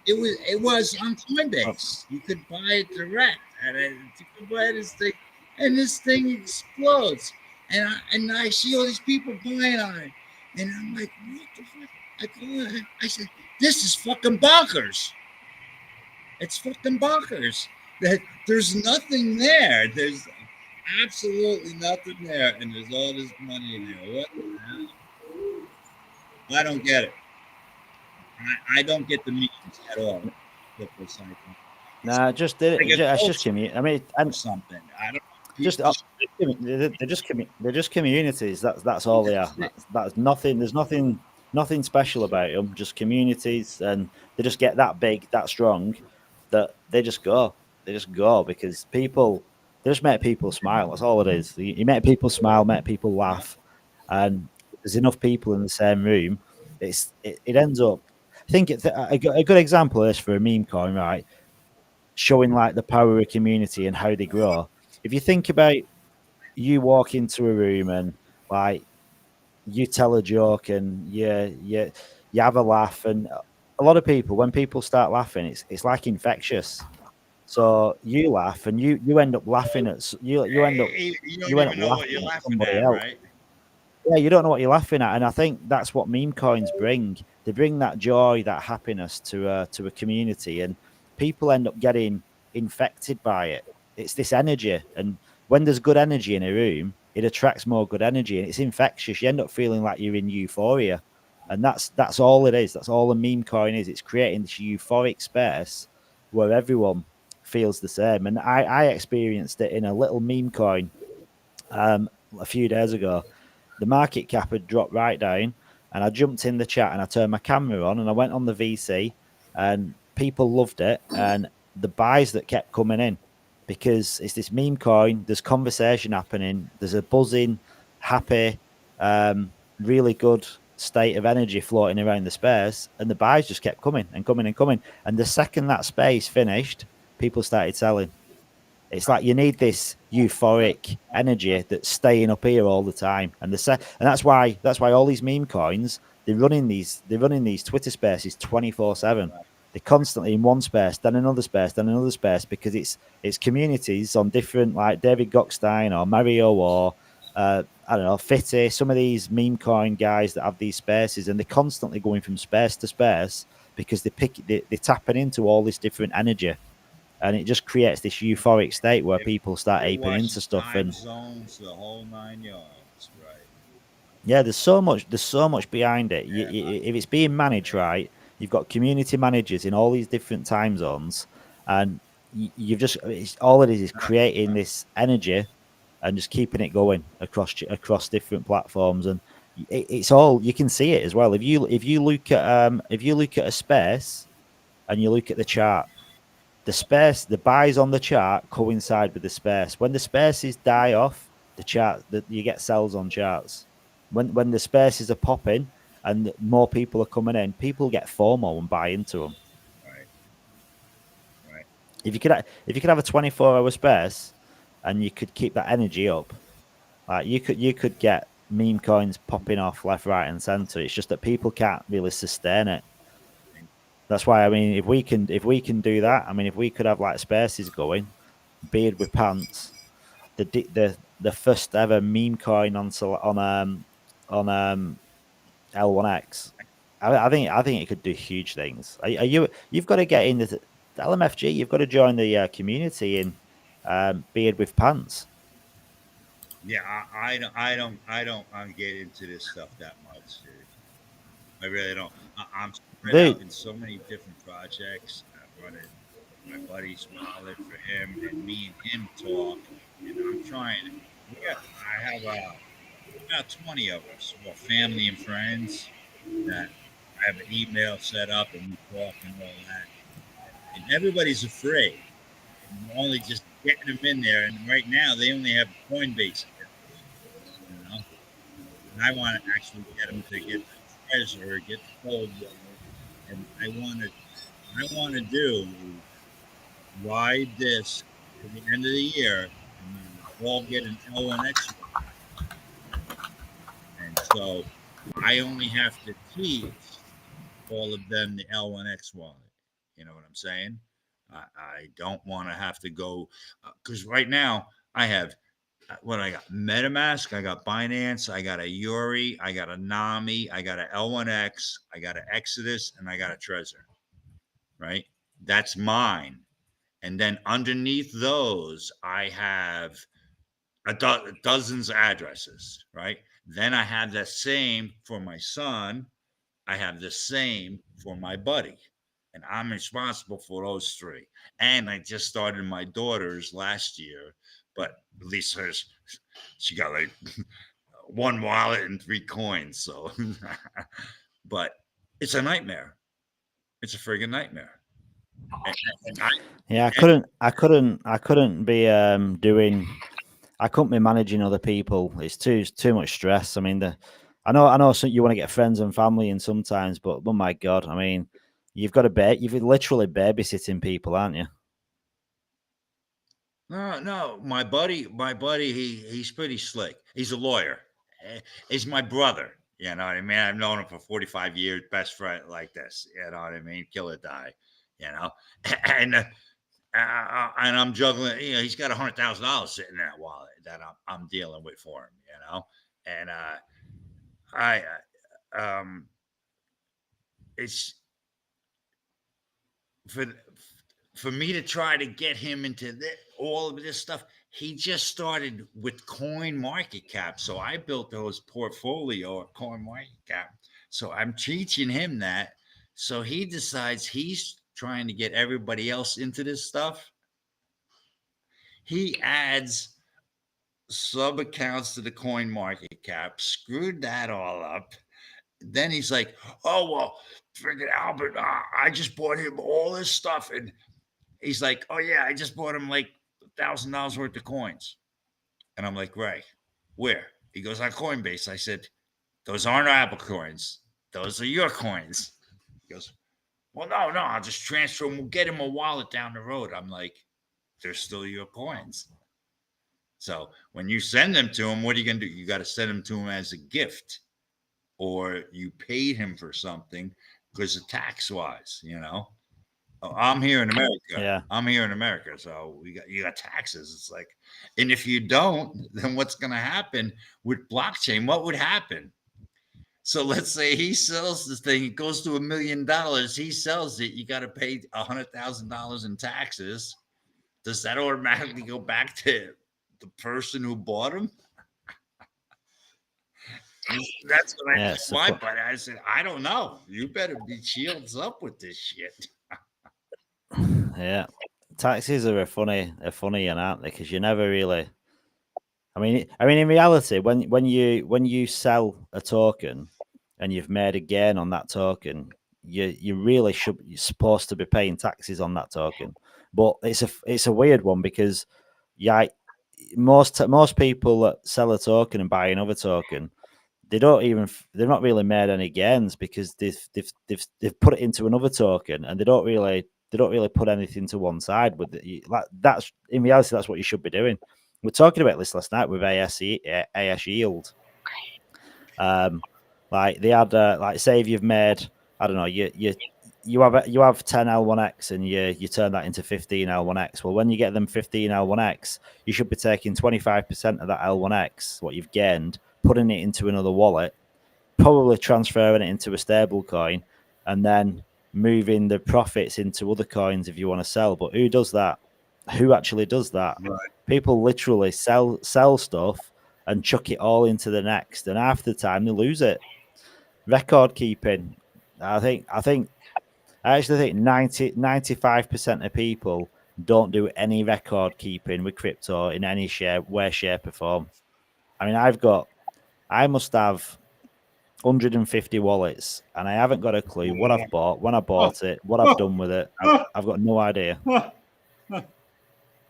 It was on Coinbase. You could buy it direct, and you could buy this thing. And this thing explodes, and I see all these people buying on it, and I'm like, what the fuck? I call it. I said, this is fucking bonkers. It's fucking bonkers. That there's nothing there. There's absolutely nothing there, and there's all this money in there. What the hell? I don't get it. I don't get the memes at all. Nah, just community. I mean, and something. I don't. They're just communities. That's all they are. That's nothing. There's nothing Nothing special about them, just communities, and they just get that big, that strong, that they just go. They just go because people, they just make people smile. That's all it is. You make people smile, make people laugh, and there's enough people in the same room. It ends up. I think a good example of this for a meme coin, right? Showing like the power of community and how they grow. If you think about, you walk into a room and like you tell a joke and you have a laugh, and a lot of people, when people start laughing, it's like infectious. So you laugh and you end up laughing at you end up You don't even know what you're laughing at laughing somebody at, else. right? Yeah, you don't know what you're laughing at, and I think that's what meme coins bring. They bring that joy, that happiness to a community, and people end up getting infected by it. It's this energy, and when there's good energy in a room, it attracts more good energy, and it's infectious. You end up feeling like you're in euphoria, and that's all it is. That's all a meme coin is. It's creating this euphoric space where everyone feels the same. And I experienced it in a little meme coin a few days ago. The market cap had dropped right down, and I jumped in the chat and I turned my camera on and I went on the VC, and people loved it, and the buys that kept coming in because it's this meme coin. There's conversation happening. There's a buzzing, happy, really good state of energy floating around the space, and the buys just kept coming and coming and coming. And the second that space finished, people started selling. It's like you need this euphoric energy that's staying up here all the time, and and that's why all these meme coins, they're running these Twitter spaces 24/7. They're constantly in one space, then another space, then another space, because it's communities on different, like David Gockstein or Mario or I don't know, Fitty, some of these meme coin guys that have these spaces, and they're constantly going from space to space because they're tapping into all this different energy, and it just creates this euphoric state where people start You're aping watching into stuff. time And zones, the whole 9 yards, right? yeah, there's so much behind it. If it's being managed right, you've got community managers in all these different time zones, and you've just, all it is creating this energy and just keeping it going across different platforms. And it's all, you can see it as well. If you look at a space and you look at the chart, the buys on the chart coincide with the space. When the spaces die off, you get sells on charts. When the spaces are popping and more people are coming in, people get FOMO and buy into them. Right. Right. If you could have a 24-hour space and you could keep that energy up, like you could get meme coins popping off left, right, and center. It's just that people can't really sustain it. That's why, I mean, if we can do that, I mean, if we could have like spaces going, beard with pants, the first ever meme coin on L1X, I think it could do huge things. You've got to get in the LMFG. You've got to join the community in beard with pants. Yeah, I don't get into this stuff that much, dude. I really don't. I'm spread out in so many different projects. I run it, my buddy's wallet for him, and me and him talk. And I'm trying. I have about 20 of us, well, family and friends, that I have an email set up and we talk and all that. And everybody's afraid. And we're only just getting them in there. And right now, they only have Coinbase accounts, you know. And I want to actually get them to get the treasure, get the cold water, and I want to do ride this to the end of the year, and then all get an L1X. And so I only have to teach all of them the L1X wallet. You know what I'm saying? I don't want to have to go, because right now I have what I got: MetaMask, I got Binance, I got a Yuri, I got a Nami, I got a L1X, I got an Exodus, and I got a Trezor. Right? That's mine. And then underneath those, I have dozens of addresses. Right? Then I have the same for my son. I have the same for my buddy. And I'm responsible for those three. And I just started my daughter's last year, but at least hers, she got like one wallet and 3 coins. So but it's a nightmare. It's a friggin' nightmare. And Yeah, I couldn't be I couldn't be managing other people. It's too much stress. I mean, I know so you want to get friends and family in sometimes, but oh my God, I mean, you've literally babysitting people, aren't you? No, my buddy, he's pretty slick. He's a lawyer. He's my brother. You know what I mean? I've known him for 45 years, best friend like this. You know what I mean? Kill or die. You know, and I'm juggling. You know, he's got $100,000 sitting in that wallet that I'm dealing with for him. You know, and it's for me to try to get him into all of this stuff. He just started with coin market cap. So I built those portfolio of coin market cap. So I'm teaching him that. So he decides he's trying to get everybody else into this stuff. He adds sub accounts to the coin market cap, screwed that all up. Then he's like, oh, well, friggin' Albert, I just bought him all this stuff. And he's like, oh, yeah, I just bought him like $1,000 worth of coins. And I'm like, right, where? He goes, on Coinbase. I said, those aren't Apple coins. Those are your coins. He goes, well, no, I'll just transfer them. We'll get him a wallet down the road. I'm like, they're still your coins. So when you send them to him, what are you going to do? You got to send them to him as a gift, or you paid him for something because of tax-wise, you know. I'm here in America. Yeah. I'm here in America, so you got taxes. It's like, and if you don't, then what's going to happen with blockchain? What would happen? So let's say he sells this thing, it goes to $1 million. He sells it. You got to pay $100,000 in taxes. Does that automatically go back to the person who bought him? That's what I asked my buddy. I said, I don't know. You better be shields up with this shit. Yeah, taxes are a funny one, aren't they? Because you never really. I mean, in reality, when you sell a token and you've made a gain on that token, you really you're supposed to be paying taxes on that token. But it's a weird one because most people that sell a token and buy another token, they've not really made any gains because they've put it into another token and they don't really put anything to one side with it. That's in reality, that's what you should be doing. We're talking about this last night with AS Yield. Like they had like say if you've made, I don't know, you have 10 L1X and you turn that into 15 L1X. Well, when you get them 15 L1X, you should be taking 25% of that L1X, what you've gained, putting it into another wallet, probably transferring it into a stable coin, and then moving the profits into other coins if you want to sell. But who does that? Who actually does that? Right. People literally sell stuff and chuck it all into the next, and half the time they lose it. Record keeping, I actually think 95% of people don't do any record keeping with crypto in any way, shape, or form. I mean, I must have 150 wallets, and I haven't got a clue what I've bought, when I bought it, what I've done with it. I've got no idea.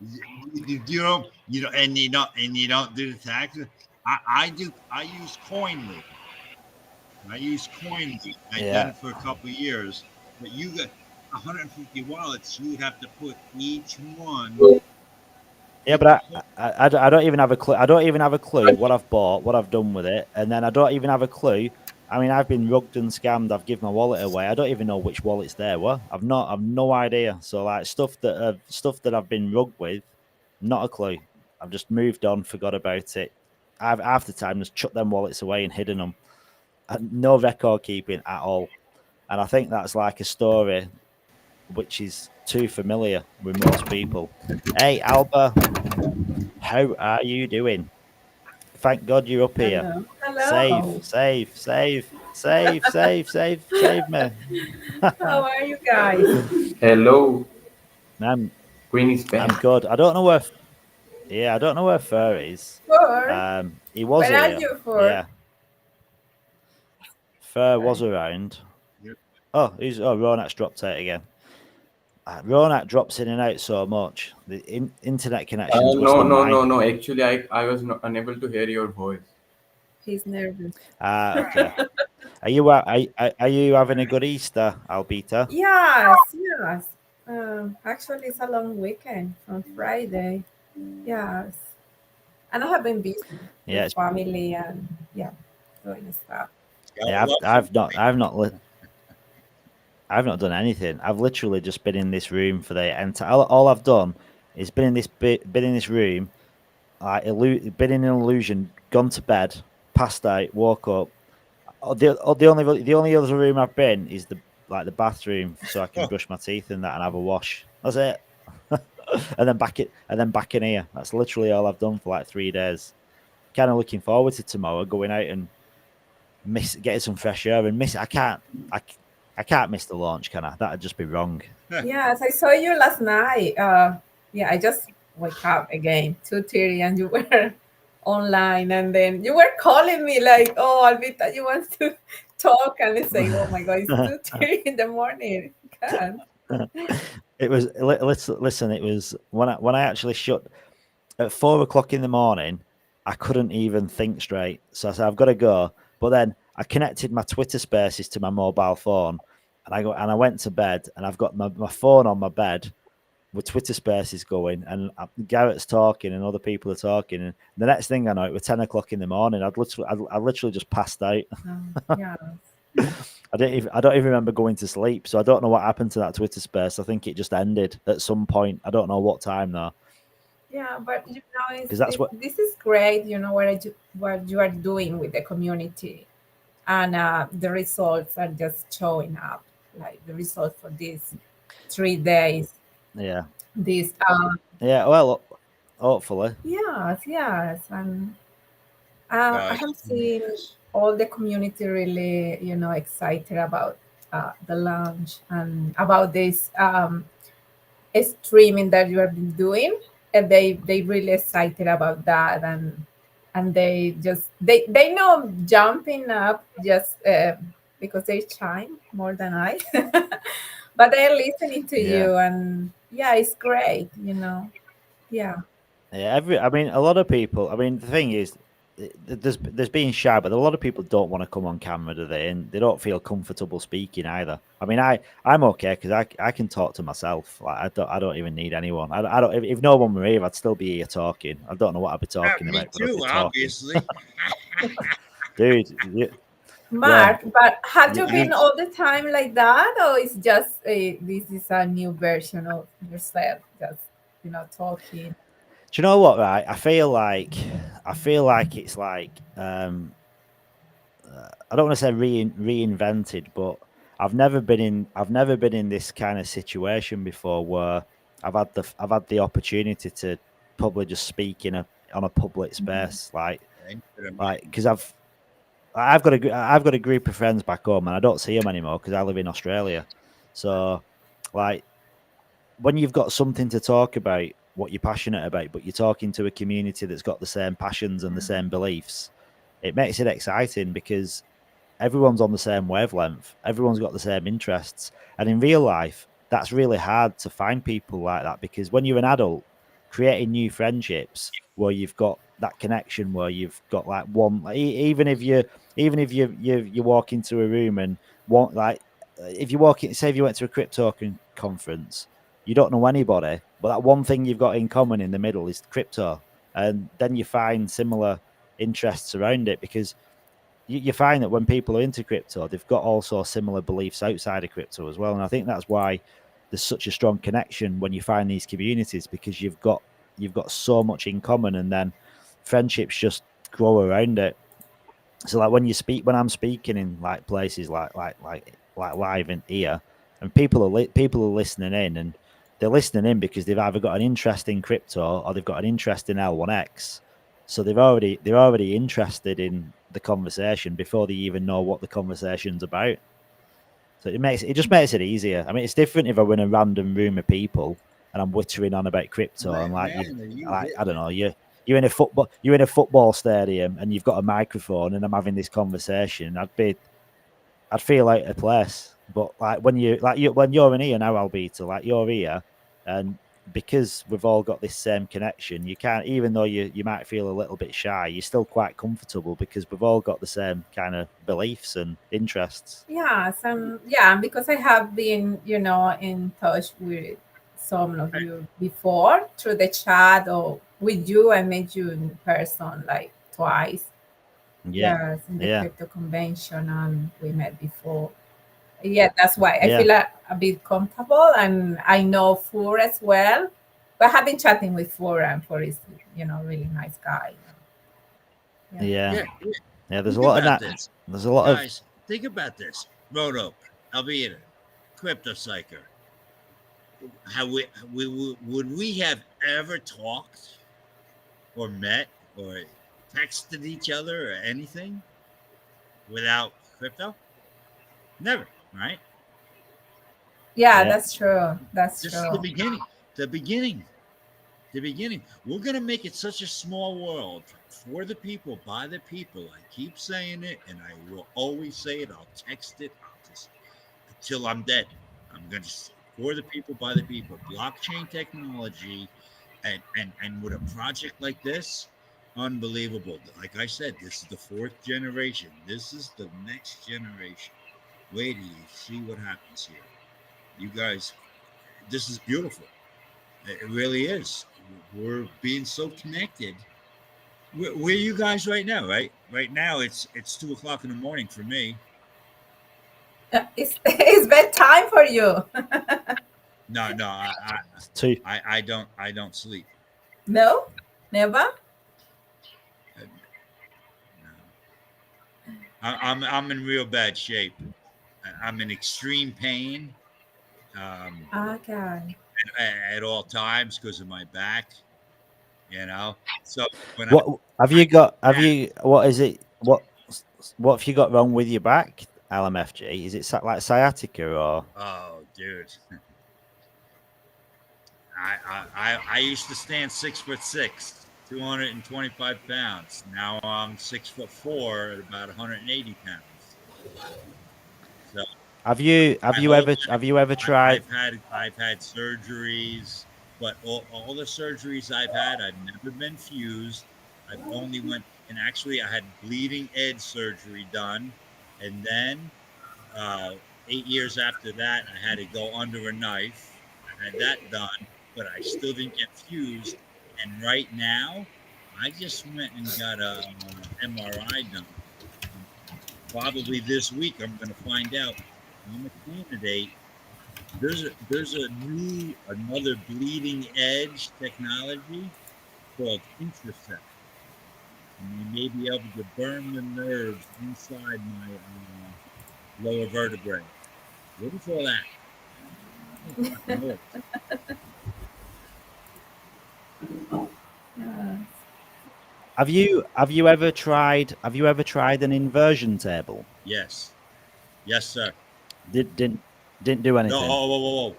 You don't, and you don't do the taxes. I use Coinly. I've done it for a couple of years. But you got 150 wallets. You have to put each one. Yeah, but I don't even have a clue. I don't even have a clue what I've bought, what I've done with it, and then I don't even have a clue. I mean, I've been rugged and scammed. I've given my wallet away. I don't even know which wallet's there. What? I've no idea. So like stuff that I've been rugged with, not a clue. I've just moved on, forgot about it. I've half the time just chucked them wallets away and hidden them. No record keeping at all. And I think that's like a story which is too familiar with most people. Hey, Alba, how are you doing? Thank God you're up here. Hello. Save me. How are you guys? Hello. I'm Green is back. I'm good. I don't know where Fur is. Fur? He was Where here. are you, Fur? Yeah. Fair was around. Yep. Oh, Ronak's dropped out again. Ronak drops in and out so much. The internet connection's worse than mine. No. Actually, I was not unable to hear your voice. He's nervous. Okay. Are you having a good Easter, Albita? Yes. Actually, it's a long weekend on Friday. Yes. And I have been busy Yeah, with family and doing stuff. Yeah, I've not done anything. I've literally just been in this room for the entire. All I've done is been in this room, been in an illusion, gone to bed, passed out, woke up. The only other room I've been is the bathroom, so I can brush my teeth in that and have a wash. That's it. and then back in here. That's literally all I've done for like 3 days. Kind of looking forward to tomorrow, going out and getting some fresh air and miss. I can't miss the launch, can I? That'd just be wrong. Yes, I saw you last night. I just woke up again 2:30 and you were online, and then you were calling me like, "Oh, Albita, you want to talk?" And I say, "Oh my God, it's 2:30 in the morning." God. It was listen. It was when I actually shut at 4 o'clock in the morning. I couldn't even think straight, so I said, "I've got to go." But then I connected my Twitter Spaces to my mobile phone, and I went to bed, and I've got my phone on my bed with Twitter Spaces going, and Garrett's talking, and other people are talking, and the next thing I know, it was 10 o'clock in the morning. I literally just passed out. Yeah. I don't even remember going to sleep, so I don't know what happened to that Twitter Space. I think it just ended at some point. I don't know what time though. Yeah, but this is great. You know what you are doing with the community, and the results are just showing up. Like the results for these 3 days. Yeah. This. Yeah. Well, hopefully. Yes, and I have seen all the community really, excited about the launch and about this streaming that you have been doing, and they really excited about that, and they know jumping up just because they chime more than I, but they're listening to you, and it's great, yeah. Yeah, a lot of people. I mean, the thing is, there's being shy, but a lot of people don't want to come on camera, do they? And they don't feel comfortable speaking either. I mean, I'm okay because I can talk to myself. Like I don't even need anyone. I don't. If no one were here, I'd still be here talking. I don't know what I'd be talking about. Me too, obviously. Dude. Mark, but have you been all the time like that, or it's just this is a new version of yourself, just talking? Do you know what? Right, I feel like it's like I don't want to say reinvented, but I've never been in this kind of situation before where I've had the opportunity to probably just speak on a public space, like because I've got a group of friends back home, and I don't see them anymore because I live in Australia. So, like, when you've got something to talk about, what you're passionate about, but you're talking to a community that's got the same passions and the same beliefs, it makes it exciting because everyone's on the same wavelength. Everyone's got the same interests. And in real life, that's really hard to find people like that, because when you're an adult, creating new friendships where you've got that connection, where you've got like one, even if you walk into a room and want, like, if you walk in, say if you went to a crypto conference, you don't know anybody, but that one thing you've got in common in the middle is crypto, and then you find similar interests around it, because you find that when people are into crypto, they've got also similar beliefs outside of crypto as well. And I think that's why there's such a strong connection when you find these communities, because you've got so much in common, and then friendships just grow around it. So like when I'm speaking in like places like live in here, and people are listening in, and they're listening in because they've either got an interest in crypto or they've got an interest in L1X. So they're already interested in the conversation before they even know what the conversation's about. So it just makes it easier. I mean, it's different if I win a random room of people and I'm wittering on about crypto, and I don't know, you're in a football stadium and you've got a microphone and I'm having this conversation. I'd feel out of place. But like when you're in here now, Albita, like you're here, and because we've all got this same connection, you can't, even though you might feel a little bit shy, you're still quite comfortable because we've all got the same kind of beliefs and interests. Yeah, yeah, because I have been, in touch with some of you before through the chat, or with you. I met you in person like twice. Yeah. Yes, in the Yeah. crypto convention, and we met before. Yeah, that's why I Yeah. feel a bit comfortable, and I know Fur as well. But I have been chatting with Fur, and Fur is, really nice guy. Yeah. There's a Think lot of about that. this. There's a lot Guys, think about this. Roto, Albita, Crypto Psycho. How would we have ever talked or met or texted each other or anything without crypto? Never, right? Yeah, Yeah. that's true. That's This is true. the beginning. The beginning. The beginning. We're gonna make it such a small world for the people, by the people. I keep saying it, and I will always say it. I'll text it. I'll just until I'm dead. I'm gonna for the people, by the people. Blockchain technology, and with a project like this, unbelievable. Like I said, this is the fourth generation. This is the next generation. Wait till you see what happens here. You guys, this is beautiful. It really is. We're being so connected. Where are you guys right now? Right now, it's 2:00 in the morning for me. It's bedtime for you. No, It's too. I don't sleep. No, never. No. I'm in real bad shape. I'm in extreme pain. Okay. At all times because of my back. So when What have you got? What is it? What have you got wrong with your back, LMFG? Is it like sciatica or? Oh, dude. I used to stand 6'6", 225 pounds. Now I'm 6'4" at about 180 pounds. So Have you ever tried? I've had surgeries, but all the surgeries I've had, I've never been fused. I've only went, and actually I had bleeding edge surgery done, and then 8 years after that, I had to go under a knife. I had that done, but I still didn't get fused. And right now, I just went and got a MRI done. Probably this week, I'm going to find out. I'm a candidate. There's another bleeding edge technology called intercept. And they may be able to burn the nerves inside my lower vertebrae. What do you call that? Have you ever tried an inversion table? Yes, sir. Didn't do anything. No, whoa.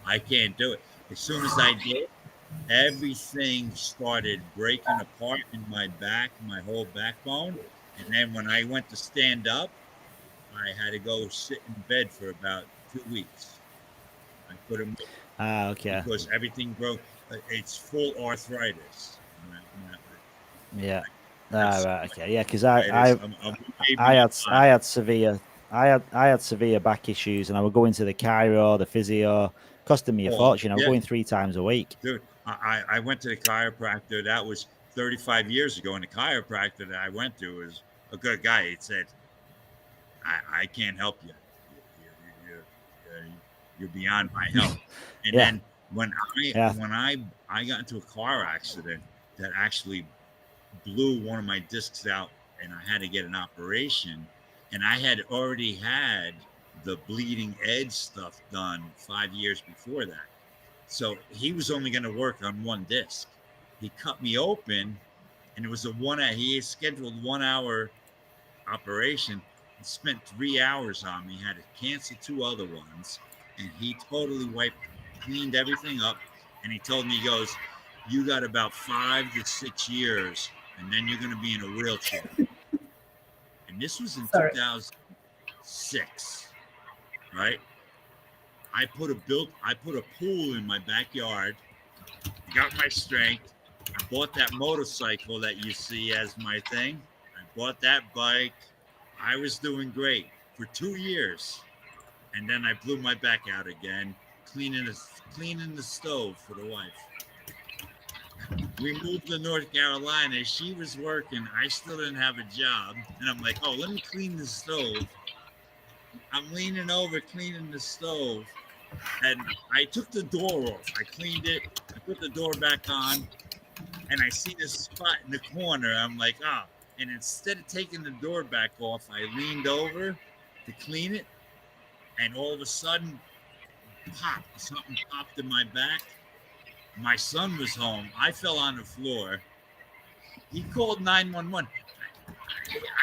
I can't do it. As soon as I did, everything started breaking apart in my back, my whole backbone. And then when I went to stand up, I had to go sit in bed for about 2 weeks. I couldn't move. Okay. Because everything broke. It's full arthritis. Yeah. Right. Okay. Yeah. Because I had severe back issues, and I would go into the chiro, the physio, costing me a fortune. I was going 3 times a week. Dude, I went to the chiropractor. That was 35 years ago, and the chiropractor that I went to was a good guy. He said, I can't help you. You're beyond my help. And then when I got into a car accident that actually blew one of my discs out, and I had to get an operation, and I had already had the bleeding edge stuff done 5 years before that. So he was only going to work on one disc. He cut me open, and it was he scheduled 1 hour operation and spent 3 hours on me. Had to cancel 2 other ones, and he totally cleaned everything up. And he told me, he goes, you got about 5 to 6 years, and then you're going to be in a wheelchair. And this was in 6, right? I put a pool in my backyard, got my strength. I bought that motorcycle that you see as my thing. I bought that bike. I was doing great for 2 years. And then I blew my back out again, cleaning the stove for the wife. We moved to North Carolina. She was working. I still didn't have a job. And I'm like, oh, let me clean the stove. I'm leaning over, cleaning the stove. And I took the door off. I cleaned it. I put the door back on. And I see this spot in the corner. I'm like, ah. And instead of taking the door back off, I leaned over to clean it. And all of a sudden, something popped in my back. My son was home. I fell on the floor. He called 911.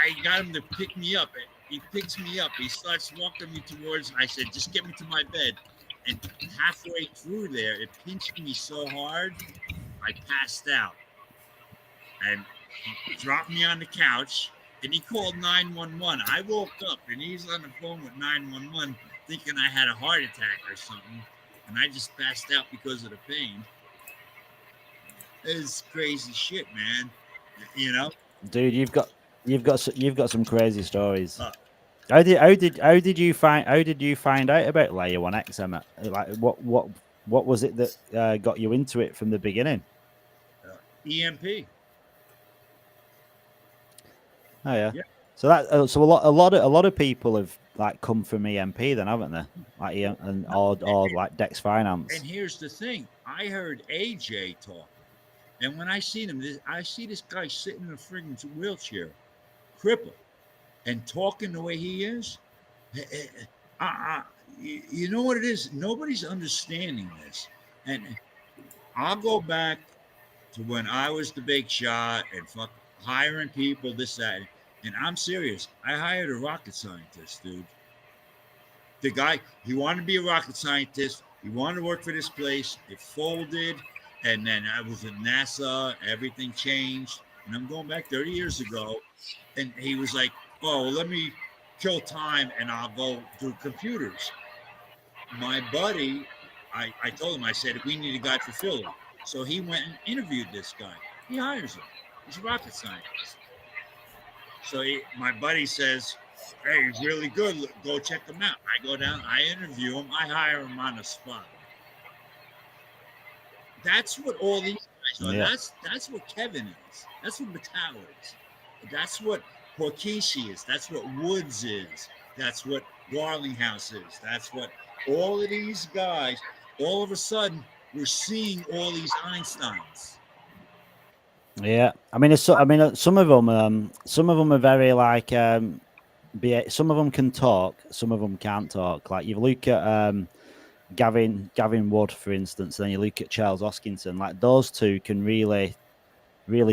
I got him to pick me up. He picks me up. He starts walking me towards. I said, just get me to my bed. And halfway through there, it pinched me so hard, I passed out. And he dropped me on the couch. And he called 911. I woke up, and he's on the phone with 911, thinking I had a heart attack or something. And I just passed out because of the pain. It's crazy shit, man. You know, dude, you've got some crazy stories. How did you find out about Layer 1X, Emma? Like, what was it that got you into it from the beginning? EMP. Oh yeah. Yeah. So that so a lot of people have like come from EMP then, haven't they? Like or like Dex Finance. And here's the thing: I heard AJ talk, and when I seen him, I see this guy sitting in a friggin' wheelchair, crippled, and talking the way he is. You know what it is? Nobody's understanding this, and I'll go back to when I was the big shot and hiring people, this, that. And I'm serious. I hired a rocket scientist, dude. The guy, he wanted to be a rocket scientist. He wanted to work for this place. It folded. And then I was at NASA. Everything changed. And I'm going back 30 years ago. And he was like, oh, let me kill time and I'll go do computers. My buddy, I told him, I said, we need a guy for Philly. So he went and interviewed this guy. He hires him. He's a rocket scientist. So my buddy says, hey, he's really good. Go check him out. I go down, I interview him. I hire him on the spot. That's what all these guys are. Yeah. That's what Kevin is. That's what Mattel is. That's what Porkishi is. That's what Woods is. That's what Garlinghouse is. That's what all of these guys, all of a sudden, we're seeing all these Einsteins. Yeah, I mean, some of them are very like, some of them can talk, some of them can't talk. Like you look at Gavin Wood, for instance, and then you look at Charles Hoskinson. Like those two can really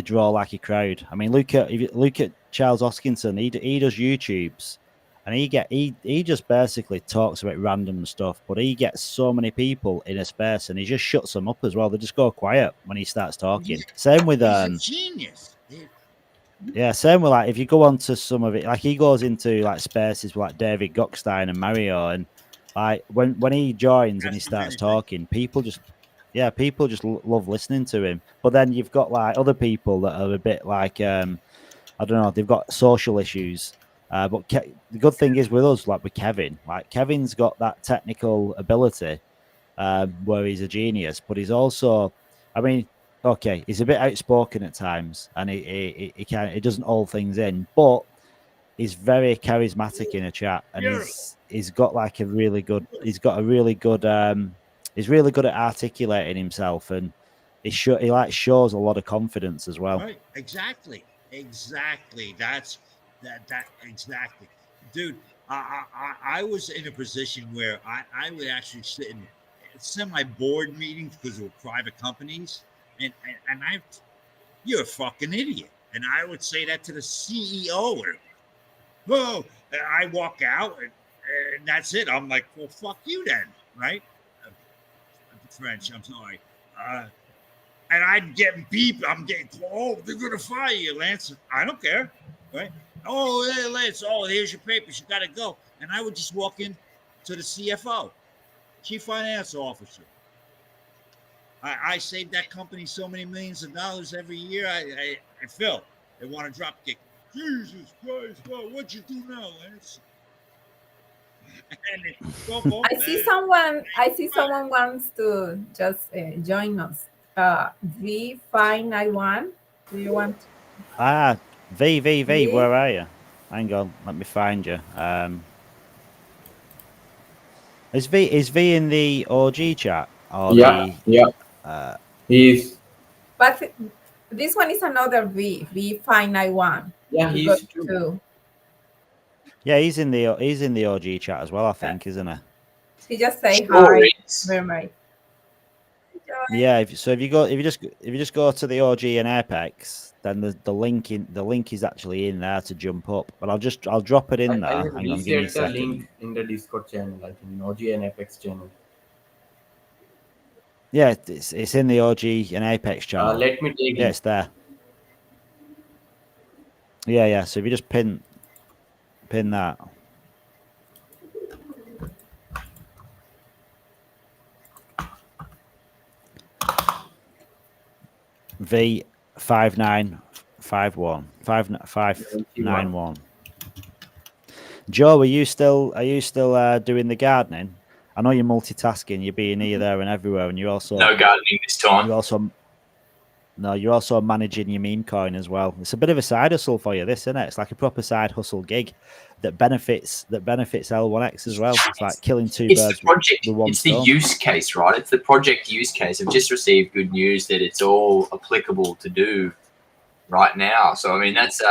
draw like a crowd. I mean, if you look at Charles Hoskinson, he does YouTubes, and he just basically talks about random stuff, but he gets so many people in a space, and he just shuts them up as well. They just go quiet when he starts talking. Same with he's a genius. Yeah, same with like if you go on to some of it, like he goes into like spaces with like David Gockstein and Mario, and like when he joins and he starts talking, people just love listening to him. But then you've got like other people that are a bit like I don't know, they've got social issues. But the good thing is with us, like with Kevin, like Kevin's got that technical ability where he's a genius, but he's also, I mean, okay, he's a bit outspoken at times, and he doesn't hold things in, but he's very charismatic in a chat, and he's got like he's really good at articulating himself, and he shows a lot of confidence as well. Right, exactly. That's exactly, dude. I was in a position where I would actually sit in semi-board meetings because they were private companies, and you're a fucking idiot. And I would say that to the CEO. Whoa! And I walk out, and that's it. I'm like, well, fuck you then, right? French, I'm sorry. And I'm getting beep. I'm getting, oh, they're gonna fire you, Lance. I don't care, right? Oh, hey, Lance, here's your papers. You got to go. And I would just walk in to the CFO, Chief Finance Officer. I saved that company so many millions of dollars every year. I Phil, they want to drop kick. Jesus Christ, what'd you do now, Lance? I see someone wants to just join us. V591. Do you want? V, where are you? Hang on, let me find you. Is V in the OG chat? Or He's But this one is another V591. he's two. Yeah, he's in the OG chat as well, I think, isn't he? He just say Sure hi, is. Mermaid. Yeah, if you just go to the OG and Apex, then the link is actually in there to jump up. But I'll drop it in I there. will Hang on, give me a reset the second. link in the Discord channel, like in OG and Apex channel. Yeah, it's in the OG and Apex channel. Let me take Yeah, it. it's there. Yeah. So if you just pin that. V5951591. Joe, are you still doing the gardening? I know you're multitasking. You're being here, there, and everywhere, and you're also no gardening this time. You're also managing your meme coin as well. It's a bit of a side hustle for you, this, isn't it? It's like a proper side hustle gig that benefits L1X as well. It's like killing two birds with one it's stone. the use case, right? It's the project use case. I've just received good news that it's all applicable to do right now. So I mean, that's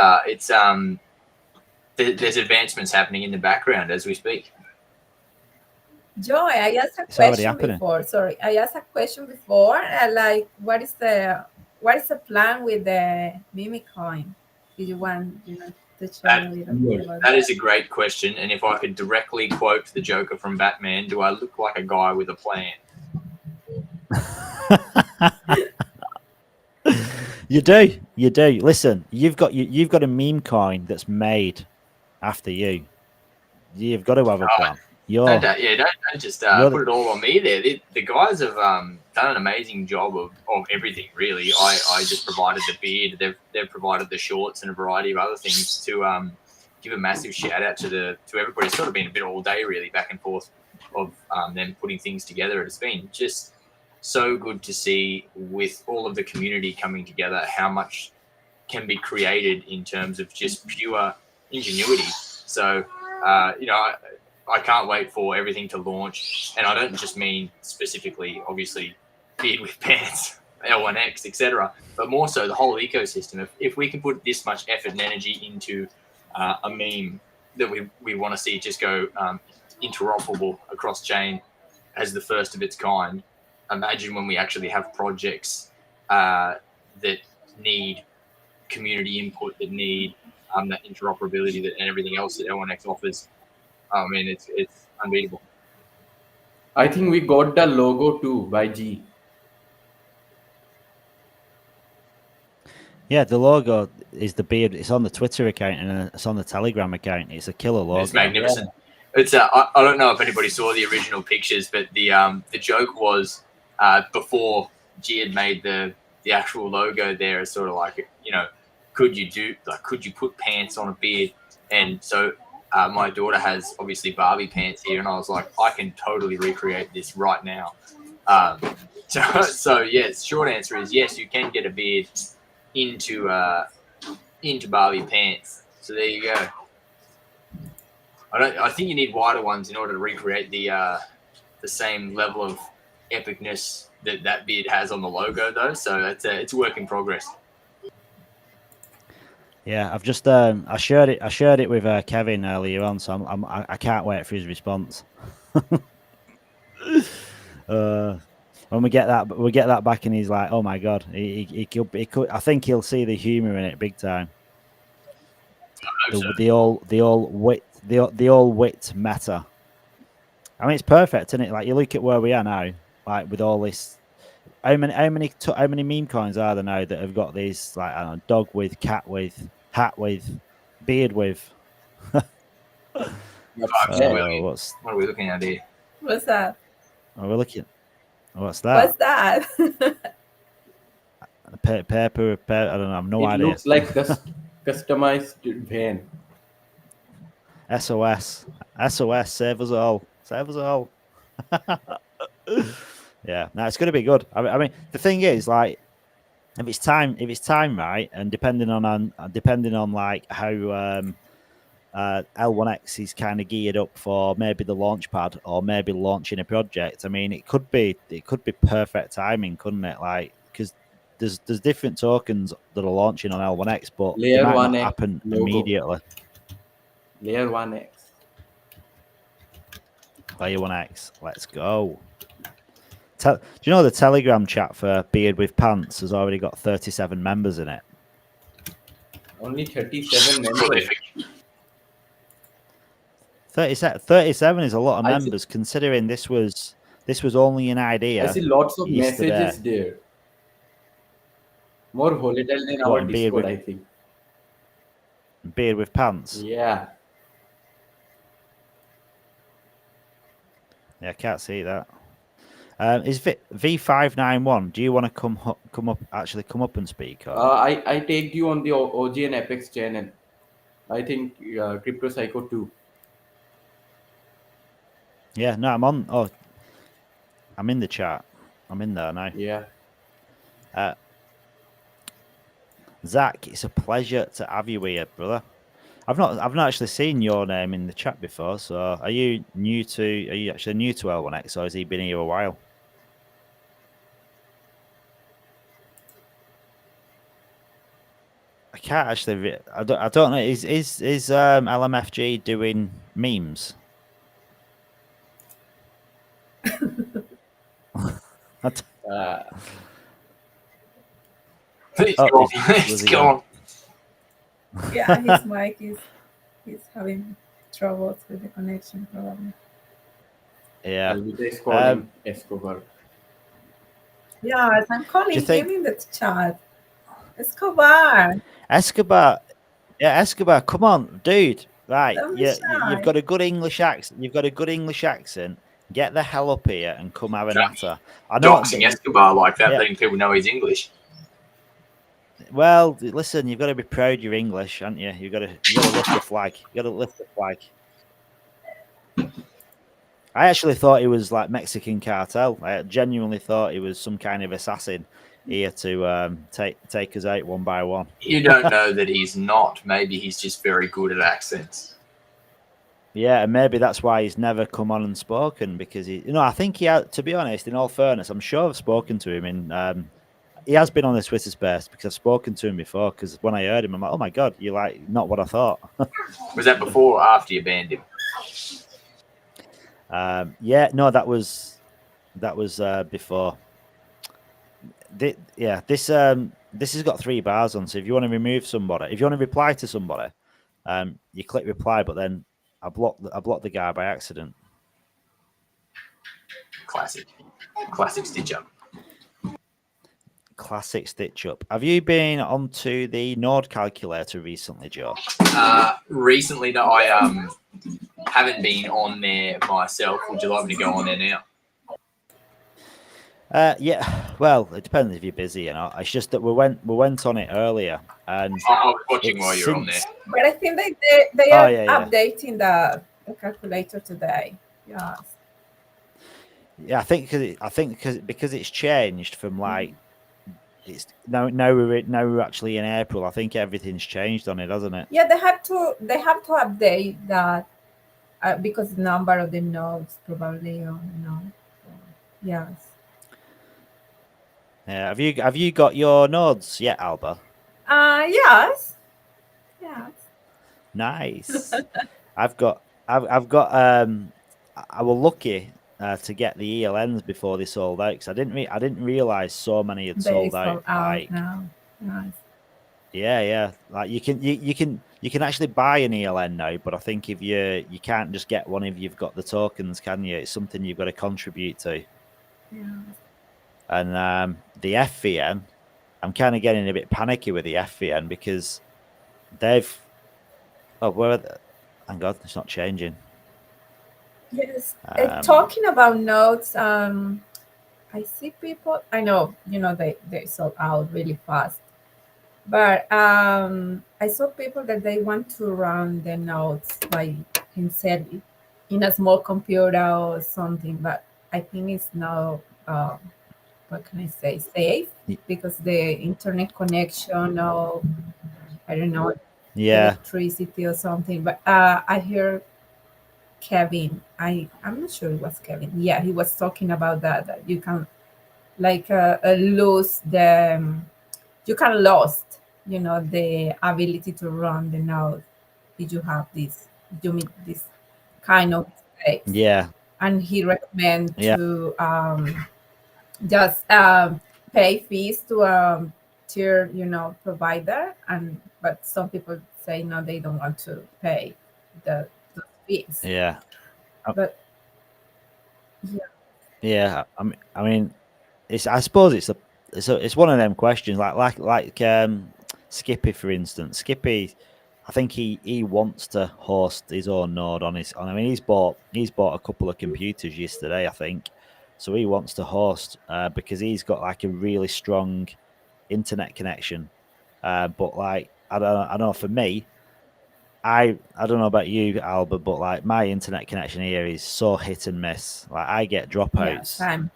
there's advancements happening in the background as we speak. Joy, I asked a question before. Sorry, I asked a question before. Like, what is the plan with the meme coin? Do you want to share a little bit about That is a great question. And if I could directly quote the Joker from Batman, do I look like a guy with a plan? You do. Listen, you've got a meme coin that's made after you. You've got to have a plan. Don't just put it all on me there. The guys have done an amazing job of everything, really. I just provided the beard. They've provided the shorts and a variety of other things to give a massive shout out to everybody. It's sort of been a bit all day, really, back and forth of them putting things together. It's been just so good to see, with all of the community coming together, how much can be created in terms of just pure ingenuity. So, I can't wait for everything to launch. And I don't just mean specifically, obviously, beard with pants, L1X, etc., but more so the whole ecosystem. If we can put this much effort and energy into a meme that we want to see just go interoperable across chain as the first of its kind, imagine when we actually have projects that need community input, that need that interoperability and everything else that L1X offers. I mean, it's unbeatable. I think we got the logo too by G. Yeah, the logo is the beard. It's on the Twitter account and it's on the Telegram account. It's a killer logo. It's magnificent. Yeah. It's I don't know if anybody saw the original pictures, but the joke was before G had made the actual logo there. It's sort of like, could you put pants on a beard? And so my daughter has obviously Barbie pants here, and I was like, I can totally recreate this right now. So yes, short answer is yes, you can get a beard into Barbie pants. So there you go. I think you need wider ones in order to recreate the same level of epicness that beard has on the logo, though. So it's a work in progress. Yeah, I've just I shared it with Kevin earlier on, so I can't wait for his response. When we get that back, and he's like, "Oh my god, he could." I think he'll see the humor in it big time. The all wit meta. I mean, it's perfect, isn't it? Like, you look at where we are now, like with all this. How many meme coins are there now that have got these, like, I don't know, dog with, cat with, hat with, Beard with. What are we looking at here? What's that? Oh, we're looking. What's that? What's that? Paper. I don't know. I've no It idea. looks like customized van. SOS. Save us all. Save us all. Yeah, no, it's going to be good. I mean, the thing is, like, if it's time right, and depending on like how L1X is kind of geared up for maybe the launch pad or maybe launching a project. I mean, it could be perfect timing, couldn't it? Like, because there's different tokens that are launching on L1X, but Layer it might 1X not happen logo. immediately. Layer 1X. Layer 1X. Let's go. Do you know the Telegram chat for Beard with Pants has already got 37 members in it? Only 37 members. 37 is a lot of I see- members, considering this was only an idea. I see lots of yesterday. messages there. More volatile than What, our Beard Discord, with- I think. Beard with Pants. Yeah. Yeah, I can't see that. Is V591? Do you want to come up and speak? Or? I tagged you on the OG and Apex channel. I think Crypto Psycho too. Yeah, no, I'm on. Oh, I'm in the chat. I'm in there now. Yeah. Zach, it's a pleasure to have you here, brother. I've not actually seen your name in the chat before. So, are you actually new to L1X, or has he been here a while? I can't actually. I don't know. Is LMFG doing memes? It's Oh, gone. was It's he gone. Yeah, his mic is having troubles with the connection probably. Yeah. Alvita is calling Escobar. Yes, I'm calling you think- him in the chat. Escobar. Escobar. Yeah, Escobar. Come on, dude. Right. Don't be shy. You've got a good English accent. Get the hell up here and come have a natter. I know. Doxing Escobar like that, Yeah. letting people know he's English. Well, listen, you've got to be proud you're English, haven't you? You've got to lift the flag. You got to lift the flag. I actually thought he was like Mexican cartel. I genuinely thought he was some kind of assassin here to take us out one by one. You don't know that he's not. Maybe he's just very good at accents. Yeah, and maybe that's why he's never come on and spoken, because I think he had, to be honest, in all fairness, I'm sure I've spoken to him in he has been on the Twitter space because I've spoken to him before, because when I heard him, I'm like, oh my God, you're like not what I thought. Was that before or after you banned him? Yeah, no, that was before. This has got 3 bars on, so if you want to remove somebody, if you want to reply to somebody, you click reply, but then I blocked the guy by accident. Classic stitch up. Classic stitch up. Have you been onto the Node calculator recently, Joe? Recently, no, I haven't been on there myself. Would you like me to go on there now? Yeah. Well, it depends if you're busy. It's just that we went on it earlier, and I was watching while you were on there. But I think they are yeah. updating the calculator today. Yes. Yeah, I think because it's changed from like it's now we're actually in April. I think everything's changed on it, hasn't it? Yeah, they have to update that because the number of the nodes probably yes. Yeah. Have you got your nodes yet, Alba? Yes. Nice. I was lucky to get the ELNs before they sold out, because I didn't realize so many had sold out. Like, now. Nice. yeah. Like you can actually buy an ELN now, but I think if you can't just get one if you've got the tokens, can you? It's something you've got to contribute to. Yeah. And the FVN, I'm kind of getting a bit panicky with the FVN because they've Oh, where? Thank God, it's not changing. Yes. Talking about nodes, I see people. I know, they sold out really fast, but I saw people that they want to run the nodes by himself in a small computer or something. But I think it's now, what can I say, safe because the internet connection or I don't know, Yeah, electricity or something. But I hear Kevin. I'm not sure it was Kevin. Yeah, he was talking about that you can like lose you can lost the ability to run the node if you have you meet this kind of mistakes. yeah, And he recommend yeah, to just pay fees to tier provider, but some people say no, they don't want to pay the fees. yeah. But Yeah, I mean, I suppose it's one of them questions like Skippy, for instance. Skippy, I think he wants to host his own node on his. I mean, he's bought a couple of computers yesterday, I think. So he wants to host because he's got like a really strong internet connection. But like I don't know, for me, I don't know about you, Albert, but like my internet connection here is so hit and miss. Like I get yeah, dropouts same.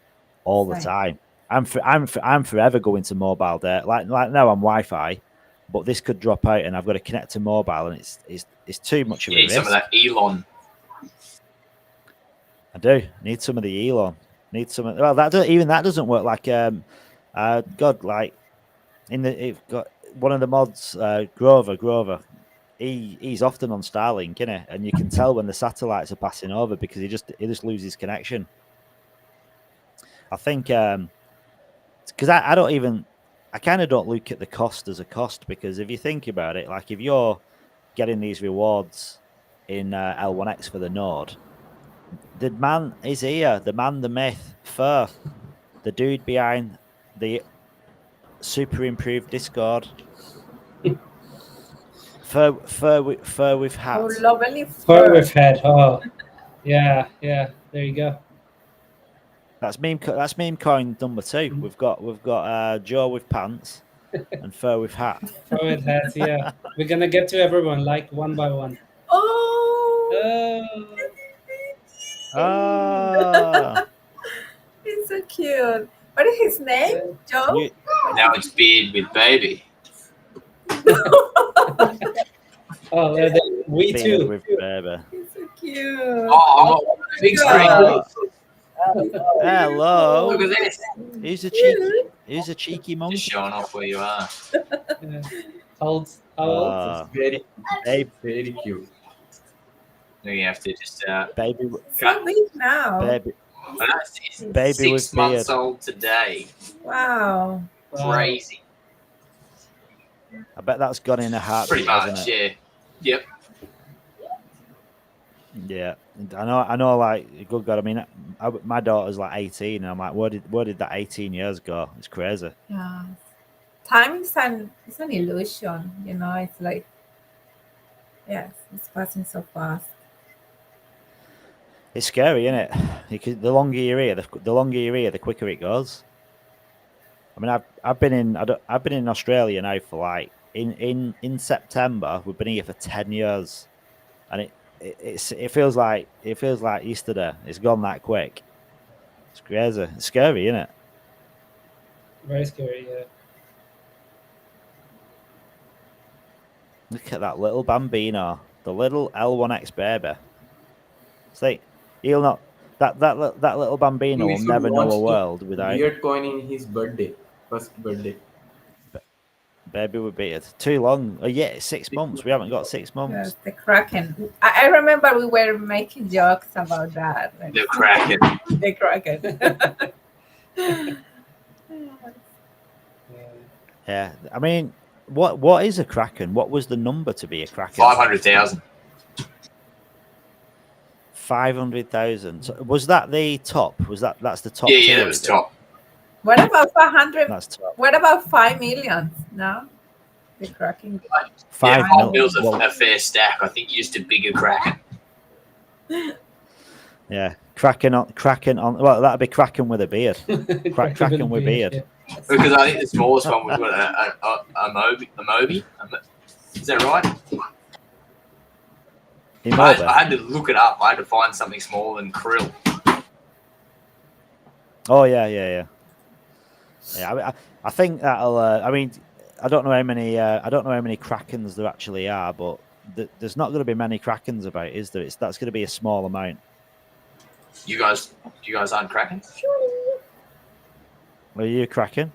all the time. I'm forever going to mobile there. Like now I'm Wi-Fi, but this could drop out and I've got to connect to mobile, and it's too much of You a need risk. some of that Elon. I do need some of the Elon. Need some. Well, that doesn't work. Like God, like it got one of the mods, Grover. He's often on Starlink, innit? And you can tell when the satellites are passing over because he just loses connection. I think because I kind of don't look at the cost as a cost, because if you think about it, like if you're getting these rewards in L1X for the node, the man is here, the man, the myth, Fur, the dude behind the super improved Discord. Fur with hat. Oh, lovely Fur with head. Oh, yeah. There you go. That's meme coin number 2. We've got Joe with pants and Fur with hat. Fur with hat. Yeah, we're gonna get to everyone like one by one. Oh, Ah, he's so cute. What is his name, Joe? Now it's Beard with Baby. Oh, we Beard too. with baby. He's so cute. Oh, big screen. Hello. Look at this. Who's a cheeky monkey? Just showing off where you are. Yeah. How old? Very, Baby, very cute. You have to just baby, So big now. baby, it's baby 6 with months beard. old today. Wow. Crazy. I bet that's gone in a heartbeat, Pretty much, hasn't it? yeah. Yep. Yeah, I know. Like, good God, I mean, my daughter's like 18, and I'm like, where did that 18 years go? It's crazy. Yeah. Time is an illusion, It's like, yes, it's passing so fast. It's scary, isn't it? Because the longer you're here, the quicker it goes. I mean, I've been in Australia now for like in September. We've been here for 10 years, and it feels like yesterday. It's gone that quick. It's crazy. It's scary, isn't it? Very scary. Yeah. Look at that little bambino, the little L1X baby. See, he'll not. That little bambino We will should never know launch a the world without Weird coin in his first birthday. baby with beard. Too long. Oh yeah, 6 months. We haven't got 6 months. Yes, the Kraken. I remember we were making jokes about that. Like, The Kraken. the Kraken. Yeah, I mean, what is a Kraken? What was the number to be a Kraken? 500,000. 500,000. So was that the top? That's the top? Yeah, tier, that was is it? top. What about 500? That's top. What about 5 million? No. The Kraken. 5 Yeah, mil. 5 mils Well, a fair stack. I think used a bigger Kraken. yeah, Kraken on. Well, that'd be Kraken with a beard. Kraken with beard. Yeah. Because I think the smallest one was what, a Moby. Is that right? Immobile. I had to look it up. I had to find something smaller than krill. Oh yeah. I think that'll. I mean, I don't know how many. I don't know how many Krakens there actually are, but there's not going to be many Krakens about, is there? That's going to be a small amount. You guys aren't Kraken? Are you a Kraken?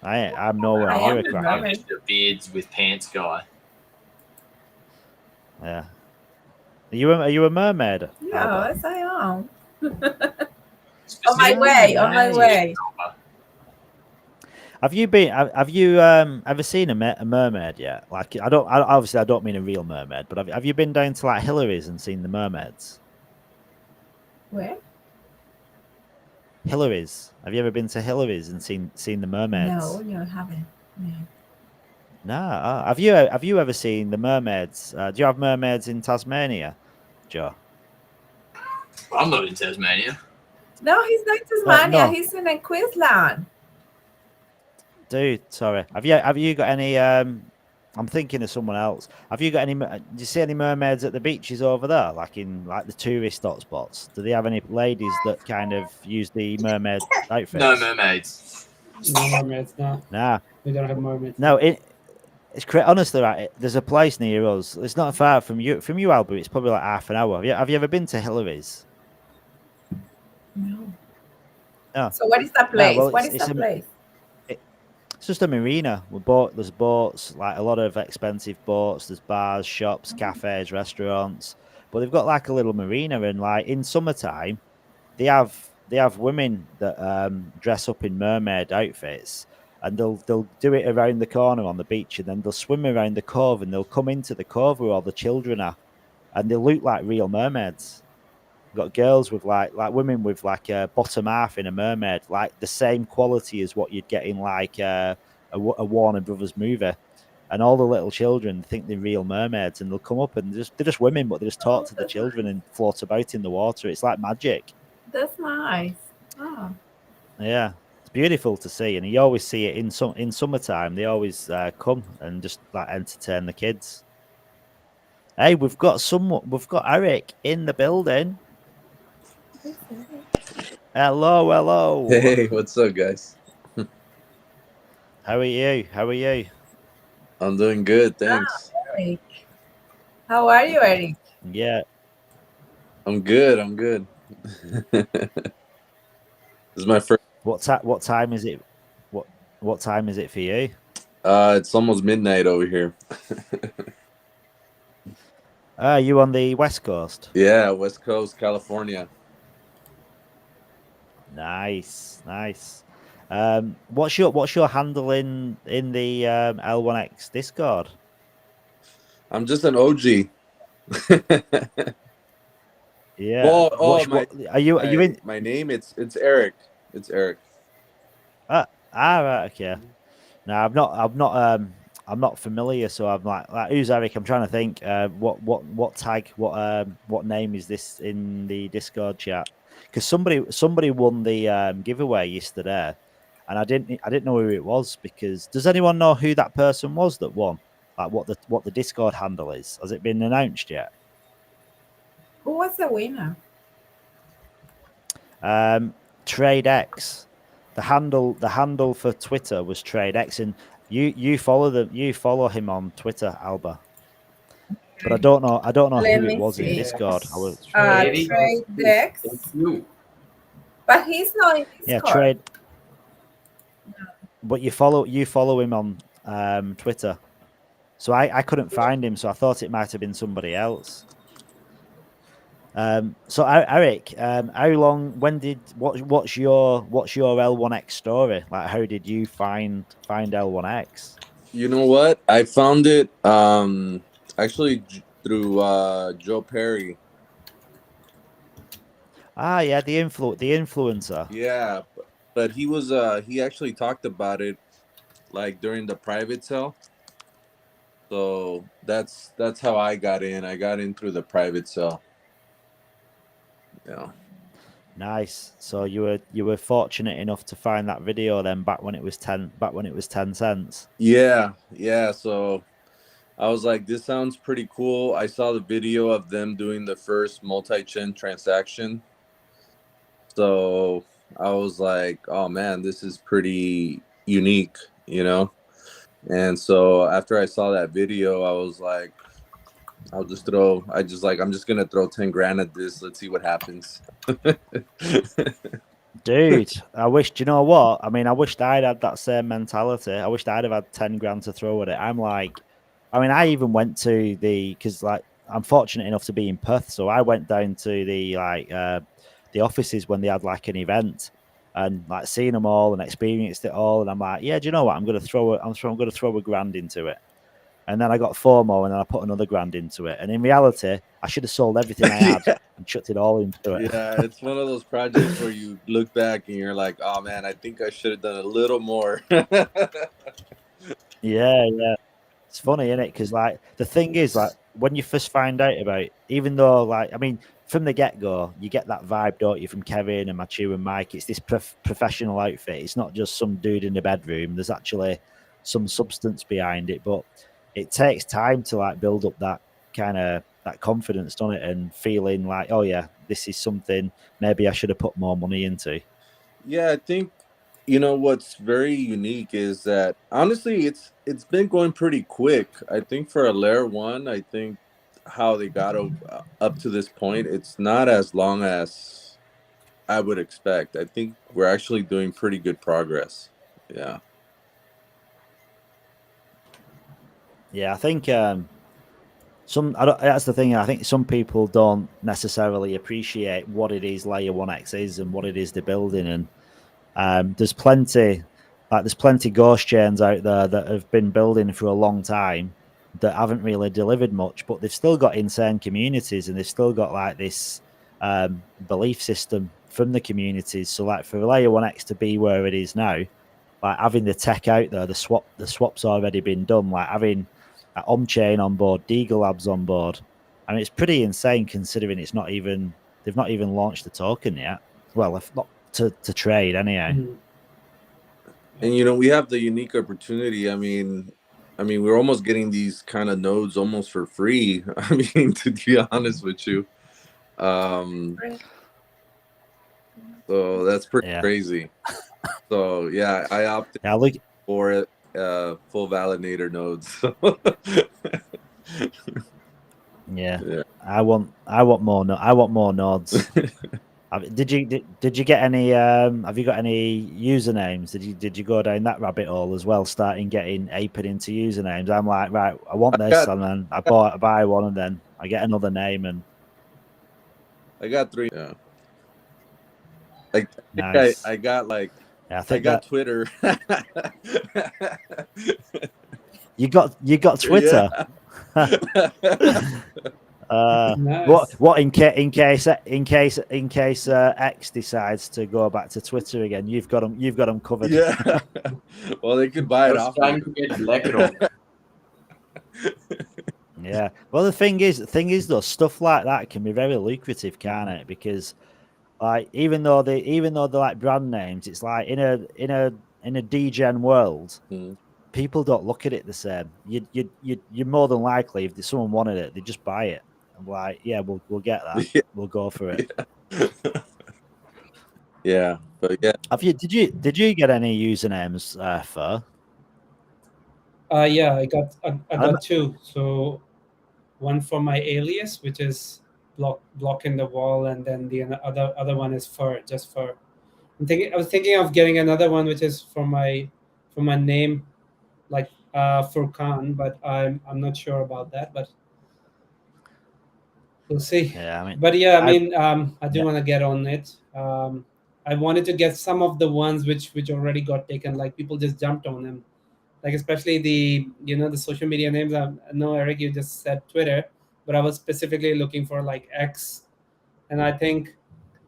I'm nowhere I near am a a Kraken. mermaid. I'm just a beards with pants guy. Yeah. Are you a mermaid? Alba? Yes, I am. On my Specifically, way. On my nice. way. Have you been? Have you ever seen a mermaid yet? Like obviously I don't mean a real mermaid, but have you been down to like Hillary's and seen the mermaids? Where? Hillary's. Have you ever been to Hillary's and seen the mermaids? No, I haven't. No. No. Have you ever seen the mermaids? Do you have mermaids in Tasmania, Joe? I'm not in Tasmania. No, he's not in Tasmania. no. He's in Queensland. Dude, sorry. Have you got any? I'm thinking of someone else. Have you got any? Do you see any mermaids at the beaches over there, like in like the tourist hotspots? Do they have any ladies that kind of use the mermaid outfits? No mermaids. No mermaids, no. Nah. We don't have mermaids. No, it's honestly right. There's a place near us. It's not far from you, Albert. It's probably like half an hour. Have you ever been to Hillary's? No. No. So what is that place? well, what it's- is it's that a- place? It's just a marina. There's boats, like a lot of expensive boats. There's bars, shops, cafes, restaurants. But they've got like a little marina, and like in summertime, they have women that dress up in mermaid outfits, and they'll do it around the corner on the beach, and then they'll swim around the cove, and they'll come into the cove where all the children are, and they look like real mermaids. You've got girls with like women with like a bottom half in a mermaid, like the same quality as what you'd get in like a Warner Brothers movie, and all the little children think they're real mermaids, and they'll come up and they're just women, but they just talk to the children and float about in the water. It's like magic. That's nice. Oh. Yeah, it's beautiful to see, and you always see it in summertime. They always come and just like entertain the kids. Hey, we've got Eric in the building. Hello. Hey, what's up, guys? How are you? I'm doing good, thanks. Eric. How are you, Eric? Yeah. I'm good. This is my first. What time is it? What time is it for you? It's almost midnight over here. Are you on the West Coast? Yeah, West Coast, California. Nice. What's your handle in the L1X Discord? I'm just an OG. Yeah. Are you in? My name? It's Eric. It's Eric. Right, okay. No, I'm not familiar, so I'm like who's Eric? I'm trying to think. What tag? What name is this in the Discord chat? Because somebody won the giveaway yesterday, and I didn't know who it was. Because does anyone know who that person was that won? Like what the Discord handle is? Has it been announced yet? Who was the winner? TradeX. The handle for Twitter was TradeX, and you follow him on Twitter, Alba. But I don't know Let who me it was in see. Discord. TradeX. But he's not in Discord. Yeah, Trade. But you follow him on Twitter. So I couldn't find him, so I thought it might have been somebody else. So Eric, how long? What's your L1X story? Like, how did you find L1X? You know what? I found it actually through Joe Perry. Ah, yeah, the influencer. Yeah, but he was he actually talked about it like during the private sale. So that's how I got in. I got in through the private sale. Yeah. Nice. So you were fortunate enough to find that video then back when it was 10 cents. Yeah. So I was like, this sounds pretty cool. I saw the video of them doing the first multi-chain transaction. So I was like, oh man, this is pretty unique, you know? And so after I saw that video, I was like, I'm just gonna throw 10 grand at this. Let's see what happens. Dude, I wished, you know what? I mean, I wished I'd had that same mentality. I wished I'd have had 10 grand to throw at it. I'm like, I mean, I even went to because like I'm fortunate enough to be in Perth, so I went down to the offices when they had like an event and like seeing them all and experienced it all. And I'm like, yeah, do you know what? I'm gonna throw a grand into it. And then I got FOMO and then I put another grand into it. And in reality, I should have sold everything I had and chucked it all into it. Yeah, it's one of those projects where you look back and you're like, oh man, I think I should have done a little more. Yeah. It's funny, isn't it? Because like the thing is, like when you first find out about it, even though like I mean, from the get go, you get that vibe, don't you, from Kevin and Matthew and Mike? It's this professional outfit. It's not just some dude in the bedroom. There's actually some substance behind it, but it takes time to like build up that kind of that confidence, doesn't it? And feeling like, oh yeah, this is something maybe I should have put more money into. Yeah, I think what's very unique is that honestly it's been going pretty quick. I think for a layer 1, I think how they got up to this point, it's not as long as I would expect. I think we're actually doing pretty good progress. Yeah. Yeah, I think that's the thing. I think some people don't necessarily appreciate what it is Layer 1X is and what it is they're building. And there's plenty ghost chains out there that have been building for a long time that haven't really delivered much, but they've still got insane communities and they've still got like this belief system from the communities. So like for Layer 1X to be where it is now, like having the tech out there, the swap's already been done, like having on-chain on board, Deagle Labs on board. I mean, it's pretty insane considering they've not even launched the token yet. Well, if not to trade anyhow. Mhm. And we have the unique opportunity. I mean, we're almost getting these kind of nodes almost for free. I mean, to be honest with you. So that's pretty crazy. So yeah, I opted for it, full validator nodes. Yeah. I want more nodes. Did you get any? Have you got any usernames? Did you go down that rabbit hole as well? Starting getting aping into usernames. I'm like, right, I want this, and then I buy one, and then I get another name, and I got 3. Yeah. Like nice. I got like. Yeah, I got Twitter. You got Twitter. Nice. What in case X decides to go back to Twitter again, you've got them covered. Yeah. Well, they could buy it off. Trying to get BlackRock. Yeah. Well, the thing is though, stuff like that can be very lucrative, can't it? Because like even though they're like brand names, it's like in a degen world, people don't look at it the same. You're more than likely, if someone wanted it, they just buy it. I'm like, yeah, we'll get that. Yeah. We'll go for it. Yeah, but yeah. Did you get any usernames for? Yeah, I got 2. So one for my alias, which is block in the wall, and then the other one is just for. I was thinking of getting another one, which is for my name, like Furkan, but I'm not sure about that, but we'll see. Yeah, I do want to get on it. I wanted to get some of the ones which already got taken, like people just jumped on them, like especially the social media names. I know, Eric, you just said Twitter, but I was specifically looking for like X, and I think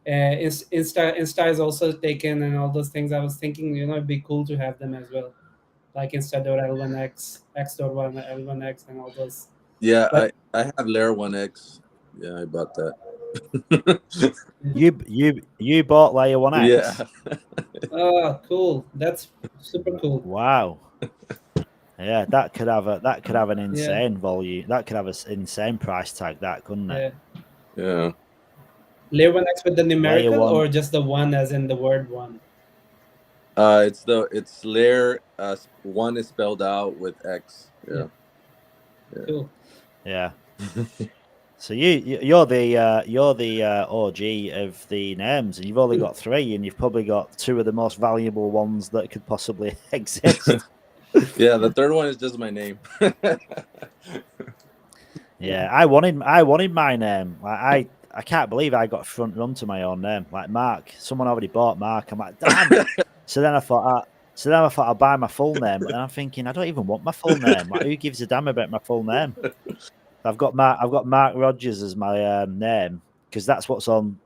Insta is also taken, and all those things. I was thinking, it'd be cool to have them as well. like instead.l1x, x.1, l1x, and all those. Yeah, But- I have Layer 1X. Yeah, I bought that. You bought Layer 1X? Yeah. Oh, cool. That's super cool. Wow. Yeah, that could have an insane volume. That could have an insane price tag. That couldn't it? Yeah. Layer 1x with the numerical one. or just the one as in the word one? It's Layer 1 is spelled out with X. Yeah. Cool. Yeah. So you're the OG of the names, and you've only got 3, and you've probably got 2 of the most valuable ones that could possibly exist. Yeah, the third one is just my name. Yeah, I wanted my name. Like I can't believe I got front run to my own name. Like Mark, someone already bought Mark. I'm like, damn. So then I thought I'll buy my full name, and I'm thinking I don't even want my full name. Like, who gives a damn about my full name? I've got Mark Rogers as my name because that's what's on.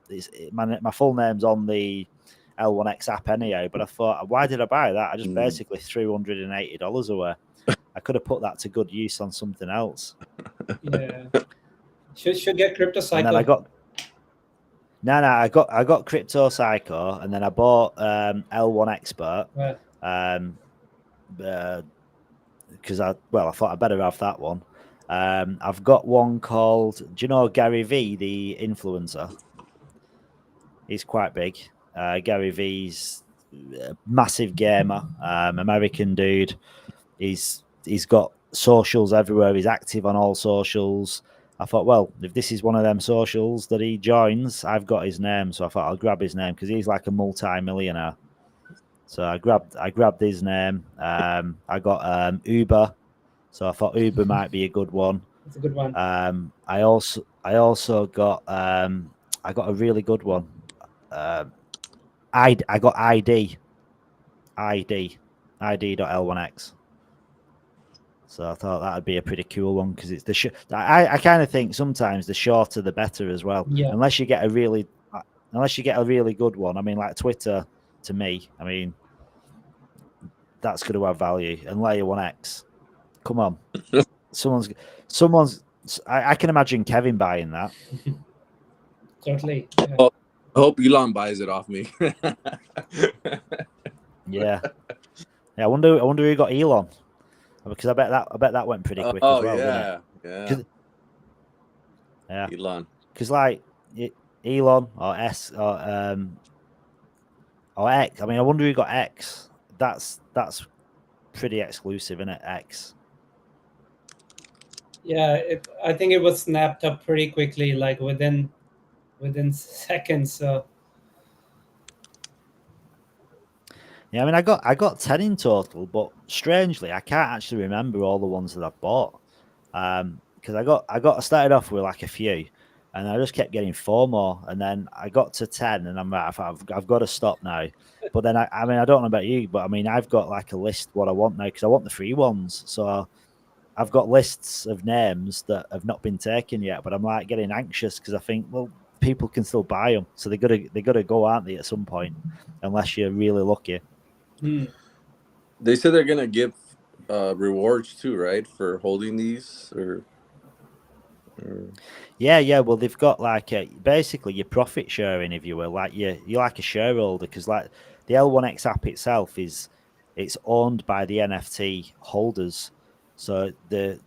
My full name's on the L1X app anyhow. But I thought, why did I buy that? I just basically threw $180 away. I could have put that to good use on something else. Yeah. Should get Crypto Psycho. And then I got Crypto Psycho, and then I bought L1 Expert. Because I thought I'd better have that one. I've got one called, do you know Gary V, the influencer? He's quite big. Gary V's a massive gamer, American dude. He's got socials everywhere. He's active on all socials. I thought, well, if this is one of them socials that he joins, I've got his name. So I thought I'll grab his name because he's like a multi-millionaire. So I grabbed his name. I got Uber. So I thought Uber might be a good one. It's a good one. I also got I got a really good one. I got ID.L1X. So I thought that would be a pretty cool one because it's I kind of think sometimes the shorter the better as well. Yeah. Unless you get a really good one. I mean, like Twitter to me. I mean, that's going to have value. And Layer 1X. Come on, someone's. I can imagine Kevin buying that. Totally. Yeah. Oh, I hope Elon buys it off me. Yeah. I wonder who got Elon, because I bet that went pretty quick as well. Yeah, didn't it? Yeah. Elon. Because like Elon or S or X. I mean, I wonder who got X. That's pretty exclusive, isn't it? X. Yeah, I think it was snapped up pretty quickly, like within seconds. So yeah, I mean, I got 10 in total, but strangely, I can't actually remember all the ones that I've bought. Because I started off with like a few, and I just kept getting 4 more, and then I got to 10, and I'm like, I've got to stop now. But then I mean, I don't know about you, but I mean, I've got like a list what I want now because I want the free ones. So I've got lists of names that have not been taken yet, but I'm like getting anxious because I think, well, people can still buy them, so they gotta go, aren't they, at some point, unless you're really lucky. They said they're gonna give rewards too, right, for holding these, or... Yeah. Well, they've got like basically your profit sharing, if you will, like you're like a shareholder, because like the L1X app itself it's owned by the NFT holders. So the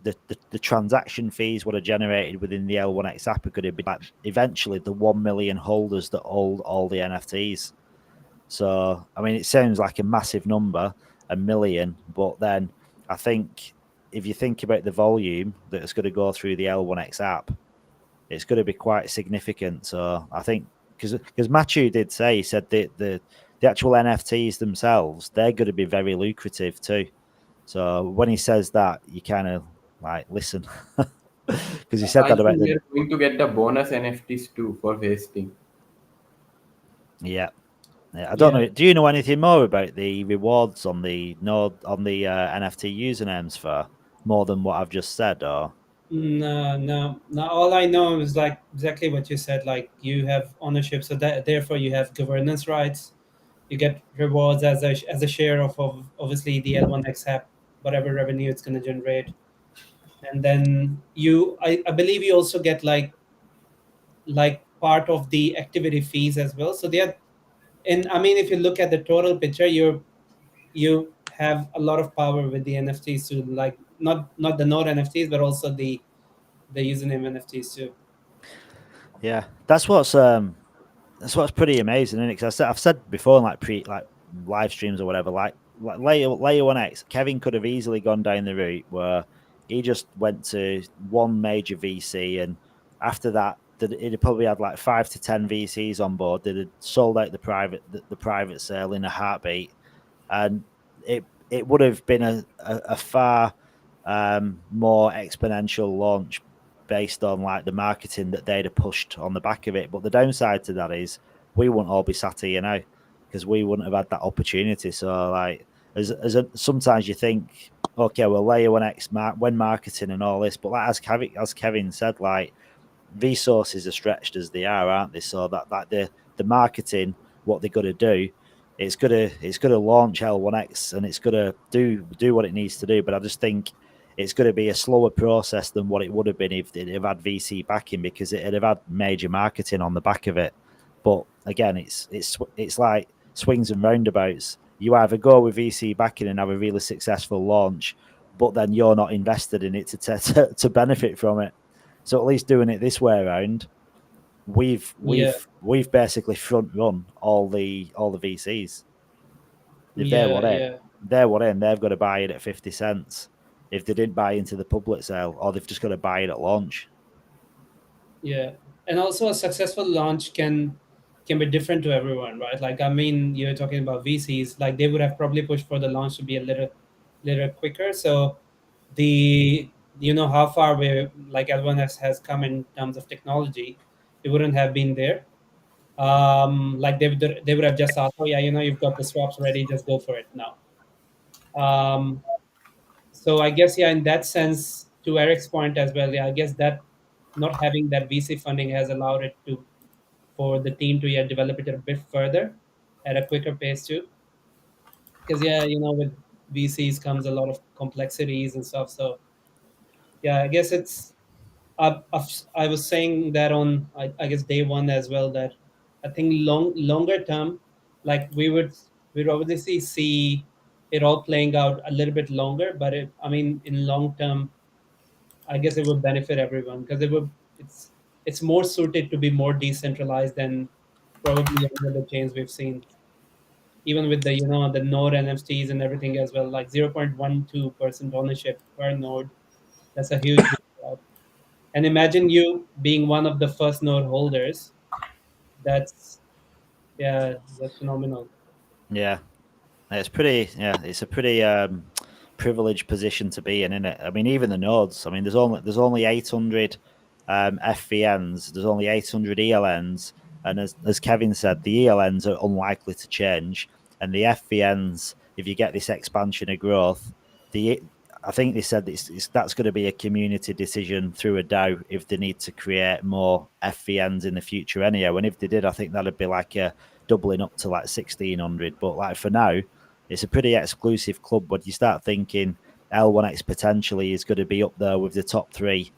transaction fees what are generated within the L1X app are going to be like eventually the 1 million holders that hold all the NFTs. So I mean, it sounds like a massive number, 1 million, but then I think if you think about the volume that's going to go through the L1X app, it's going to be quite significant. So I think because Matthew did say, he said the actual NFTs themselves, they're going to be very lucrative too. So when he says that, you kind of like listen, because he said that about we're going to get the bonus NFTs too for vesting. Yeah, I don't know. Do you know anything more about the rewards on the NFT usernames for more than what I've just said, or? No. All I know is like exactly what you said. Like you have ownership, so that therefore you have governance rights. you get rewards as a share of obviously the L1X app, whatever revenue it's going to generate. And then I believe you also get like part of the activity fees as well. So they are, and I mean, if you look at the total picture, you have a lot of power with the NFTs too, like not the node NFTs, but also the username NFTs too. Yeah, that's what's pretty amazing, isn't it? Because I've said before in like live streams or whatever, like layer 1x, Kevin could have easily gone down the route where he just went to one major VC, and after that, it probably had like 5 to 10 VCs on board that had sold out the private sale in a heartbeat, and it would have been a far more exponential launch based on like the marketing that they'd have pushed on the back of it. But the downside to that is we wouldn't all be sat here now because we wouldn't have had that opportunity. So like sometimes you think, okay, well layer 1x when marketing and all this, but like as Kevin said, like resources are stretched as they are, aren't they? So that the marketing, what they're gonna do, it's gonna launch L1X and it's gonna do what it needs to do. But I just think it's going to be a slower process than what it would have been if they'd have had VC backing, because it'd have had major marketing on the back of it. But again, it's like swings and roundabouts. You either go with VC backing and have a really successful launch, but then you're not invested in it to benefit from it. So at least doing it this way around, we've basically front run all the VCs. If they're what in, they've got to buy it at 50 cents. If they didn't buy into the public sale, or they've just got to buy it at launch. Yeah, and also a successful launch can be different to everyone, right? Like, I mean, you're talking about VCs, like they would have probably pushed for the launch to be a little quicker. So how far we like L1X has come in terms of technology, it wouldn't have been there. Like they would have just asked, oh yeah, you've got the swaps ready, just go for it now. So I guess, in that sense, to Eric's point as well, I guess that not having that VC funding has allowed it for the team to develop it a bit further at a quicker pace too. Because with VCs comes a lot of complexities and stuff. So I guess it's I was saying that on I guess day one as well, that I think longer term, like we'd obviously see it all playing out a little bit longer, but in long term, I guess it would benefit everyone, because it's more suited to be more decentralized than probably any other chains we've seen. Even with the the node NFTs and everything as well, like 0.12% ownership per node, that's a huge deal. And imagine you being one of the first node holders. That's phenomenal. Yeah, it's a pretty privileged position to be in, isn't it? I mean, even the nodes. I mean, there's only 800 FVNs. There's only 800 ELNs, and as Kevin said, the ELNs are unlikely to change, and the FVNs, if you get this expansion of growth, I think they said that's going to be a community decision through a DAO if they need to create more FVNs in the future anyhow. And if they did, I think that'd be like a doubling up to like 1,600. But like for now, it's a pretty exclusive club. But you start thinking L1X potentially is going to be up there with the top three.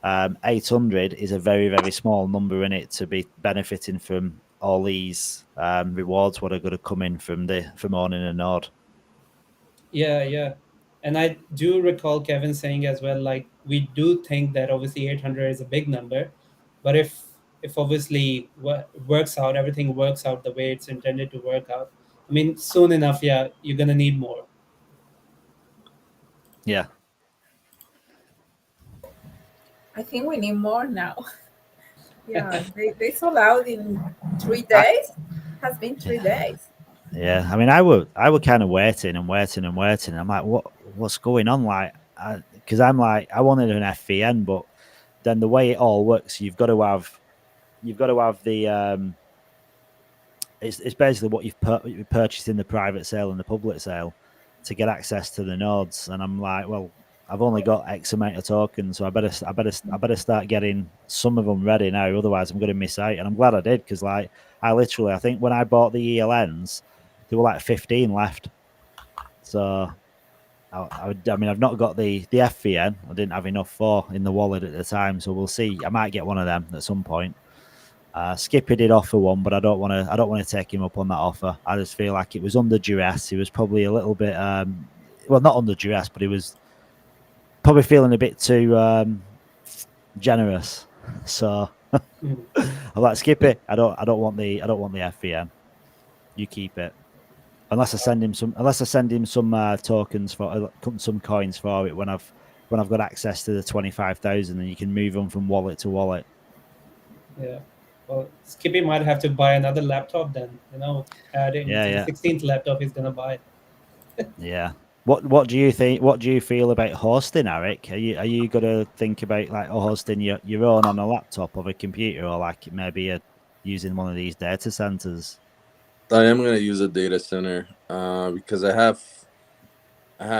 800 is a very, very small number in it to be benefiting from all these rewards what are going to come in from owning a node. Yeah. And I do recall Kevin saying as well, like, we do think that obviously 800 is a big number, but if obviously everything works out the way it's intended to work out, I mean, soon enough, you're going to need more. Yeah. I think we need more now. Yeah, they sold out in 3 days. Has been 3 days. Yeah, I mean, I were kind of waiting. I'm like, what's going on? Like, because I'm like, I wanted an FVN, but then the way it all works, you've got to have the it's basically what you've purchased in the private sale and the public sale to get access to the nodes. And I'm like, well, I've only got X amount of tokens, so I better start getting some of them ready now. Otherwise, I'm going to miss out. And I'm glad I did, because like I think when I bought the ELNs, there were like 15 left. So I mean, I've not got the FVN. I didn't have enough for in the wallet at the time, so we'll see. I might get one of them at some point. Skippy did offer one, but I don't want to take him up on that offer. I just feel like it was under duress. He was probably a little bit, well, not under duress, but he was probably feeling a bit too generous. So I'm like, Skippy, I don't want the FVN. You keep it. Unless I send him some tokens for some coins for it when I've got access to the 25,000, and you can move them from wallet to wallet. Yeah. Well, Skippy might have to buy another laptop then. Adding to the 16th laptop he's gonna buy. Yeah. What do you think? What do you feel about hosting, Eric? Are you gonna think about like hosting your own on a laptop or a computer, or like maybe using one of these data centers? I am gonna use a data center because I have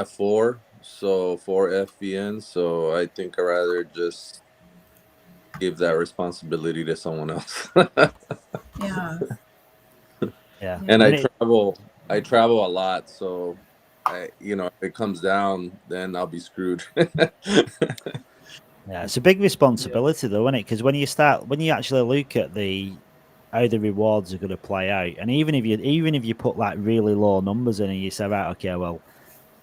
4 FVNs, so I think I'd rather just give that responsibility to someone else. Yeah. Yeah. And I travel a lot, so if it comes down, then I'll be screwed. Yeah, it's a big responsibility though, isn't it? Because when you actually look at how the rewards are going to play out, and even if you put like really low numbers in and you say, right, okay, well,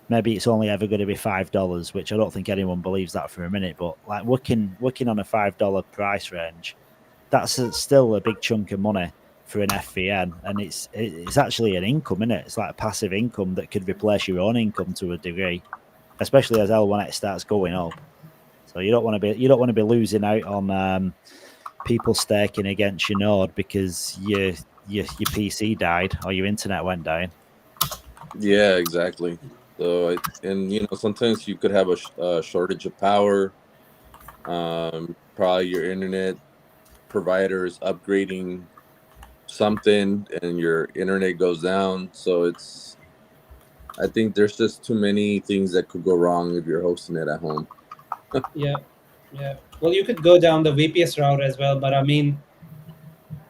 maybe it's only ever going to be $5, which I don't think anyone believes that for a minute, but like working on a $5 price range, that's still a big chunk of money for an FVN, and it's actually an income, isn't it? It's like a passive income that could replace your own income to a degree, especially as L1X starts going up. So you don't want to be losing out on people staking against your node because your PC died or your internet went down. Yeah, exactly. So sometimes you could have a shortage of power. Probably your internet provider is upgrading something and your internet goes down. So I think there's just too many things that could go wrong if you're hosting it at home. Yeah. Well, you could go down the VPS route as well, but I mean,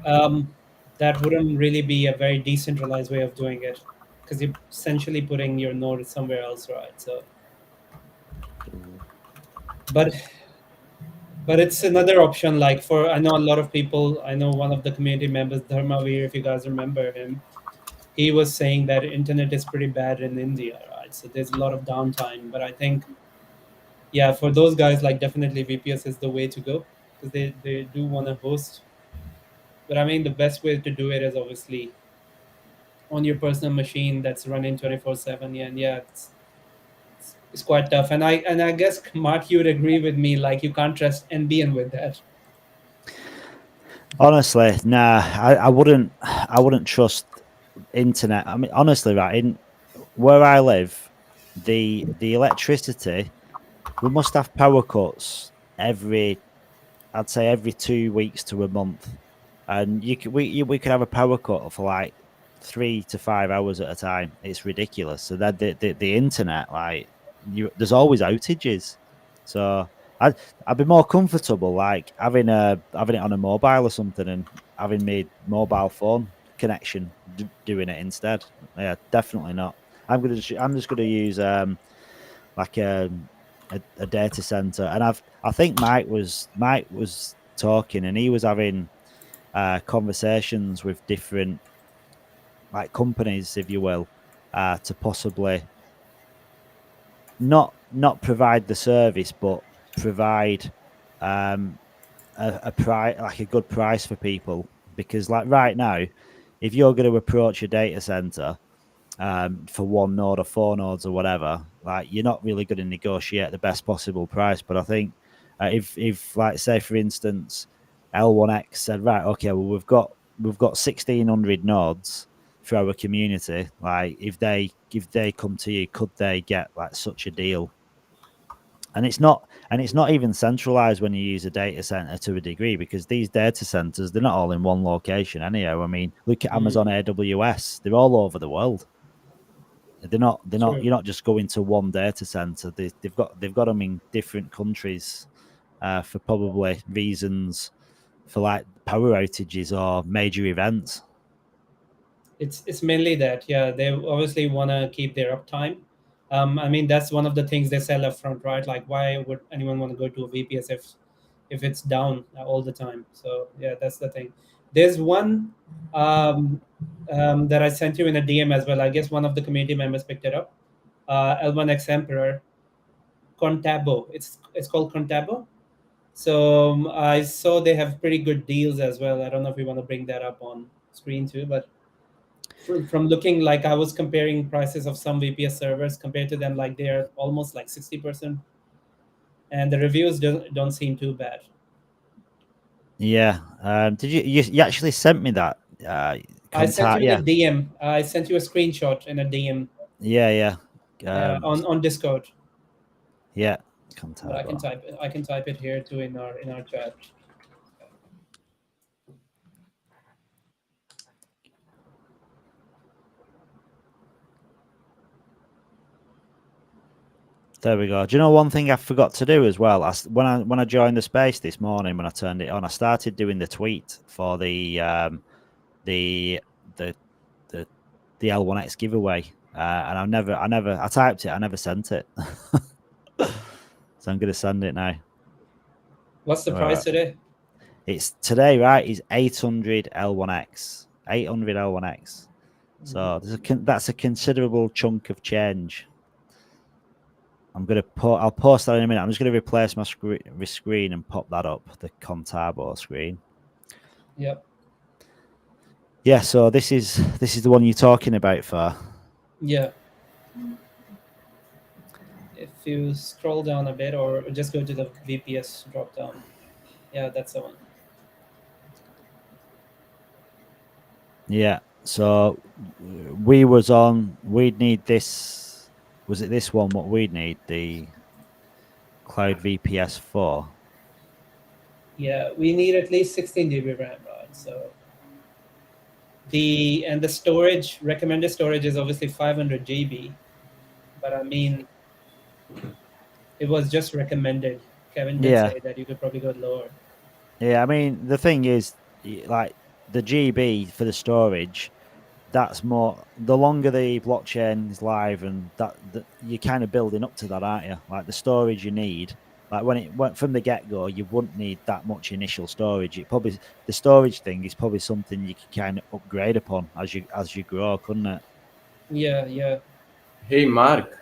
that wouldn't really be a very decentralized way of doing it, because you're essentially putting your node somewhere else, right? So, but it's another option. Like I know a lot of people. I know one of the community members, Dharmavir, if you guys remember him, he was saying that internet is pretty bad in India, right? So there's a lot of downtime. But I think, yeah, for those guys, like definitely VPS is the way to go, because they do want to host. But I mean, the best way to do it is obviously on your personal machine that's running 24/7. Yeah, and yeah, it's quite tough. And I guess, Mark, you would agree with me, like you can't trust NBN with that. Honestly, nah, I wouldn't trust internet. I mean, honestly, right, in where I live, the electricity, we must have power cuts I'd say every 2 weeks to a month, and we could have a power cut for like 3 to 5 hours at a time. It's ridiculous. So that the internet, like, there's always outages. So I'd be more comfortable like having it on a mobile or something, and having my mobile phone connection doing it instead. Yeah, definitely not. I'm just gonna use like a data center, and I think Mike was talking, and he was having conversations with different like companies, if you will, to possibly not provide the service, but provide a price, like a good price for people. Because like right now, if you're going to approach a data center for one node or 4 nodes or whatever, like you're not really going to negotiate the best possible price. But I think if like say for instance L1X said, right, okay, well we've got 1,600 nodes for our community, like if they come to you, could they get like such a deal? And it's not even centralized when you use a data center to a degree, because these data centers, they're not all in one location anyhow. I mean, look at Amazon AWS, they're all over the world. They're not Sure. You're not just going to one data center. They've got them in different countries for probably reasons for like power outages or major events. It's mainly that. Yeah, they obviously want to keep their uptime. I mean, that's one of the things they sell up front, right? Like, why would anyone want to go to a VPS if it's down all the time? So yeah, that's the thing. There's one that I sent you in a DM as well. I guess one of the community members picked it up. L1X Emperor Contabo. It's called Contabo. So I saw they have pretty good deals as well. I don't know if we want to bring that up on screen too, but from looking, like, I was comparing prices of some VPS servers compared to them, like they're almost like 60%, and the reviews don't seem too bad. Yeah. Did you actually sent me that? I sent you yeah. a DM. I sent you a screenshot in a DM. Yeah. On Discord. Yeah. But I can type it here too in our chat. There we go. Do you know one thing I forgot to do as well? When I joined the space this morning, when I turned it on, I started doing the tweet for the L1X giveaway, and I typed it, I never sent it. So I'm gonna send it now. What's the price today? It's today, right? Is 800 L1X. 800 L1X. So that's a considerable chunk of change. I'll post that in a minute. I'm just gonna replace my screen and pop that up, the Contabo screen. Yep. Yeah, so this is the one you're talking about, Far. Yeah. If you scroll down a bit, or just go to the VPS drop down. Yeah, that's the one. Yeah. So we'd need this. Was it this one? What we'd need? The Cloud VPS 4. Yeah, we need at least 16 GB RAM, right? So the storage, recommended storage is obviously 500 GB, but I mean, it was just recommended. Kevin did say that you could probably go lower. Yeah, I mean, the thing is, like, the GB for the storage, that's more, the longer the blockchain is live, and that you're kind of building up to that, aren't you? Like, the storage you need, like, when it went from the get-go, you wouldn't need that much initial storage. The storage thing is probably something you can kind of upgrade upon as you grow, couldn't it? Yeah. Hey, Mark.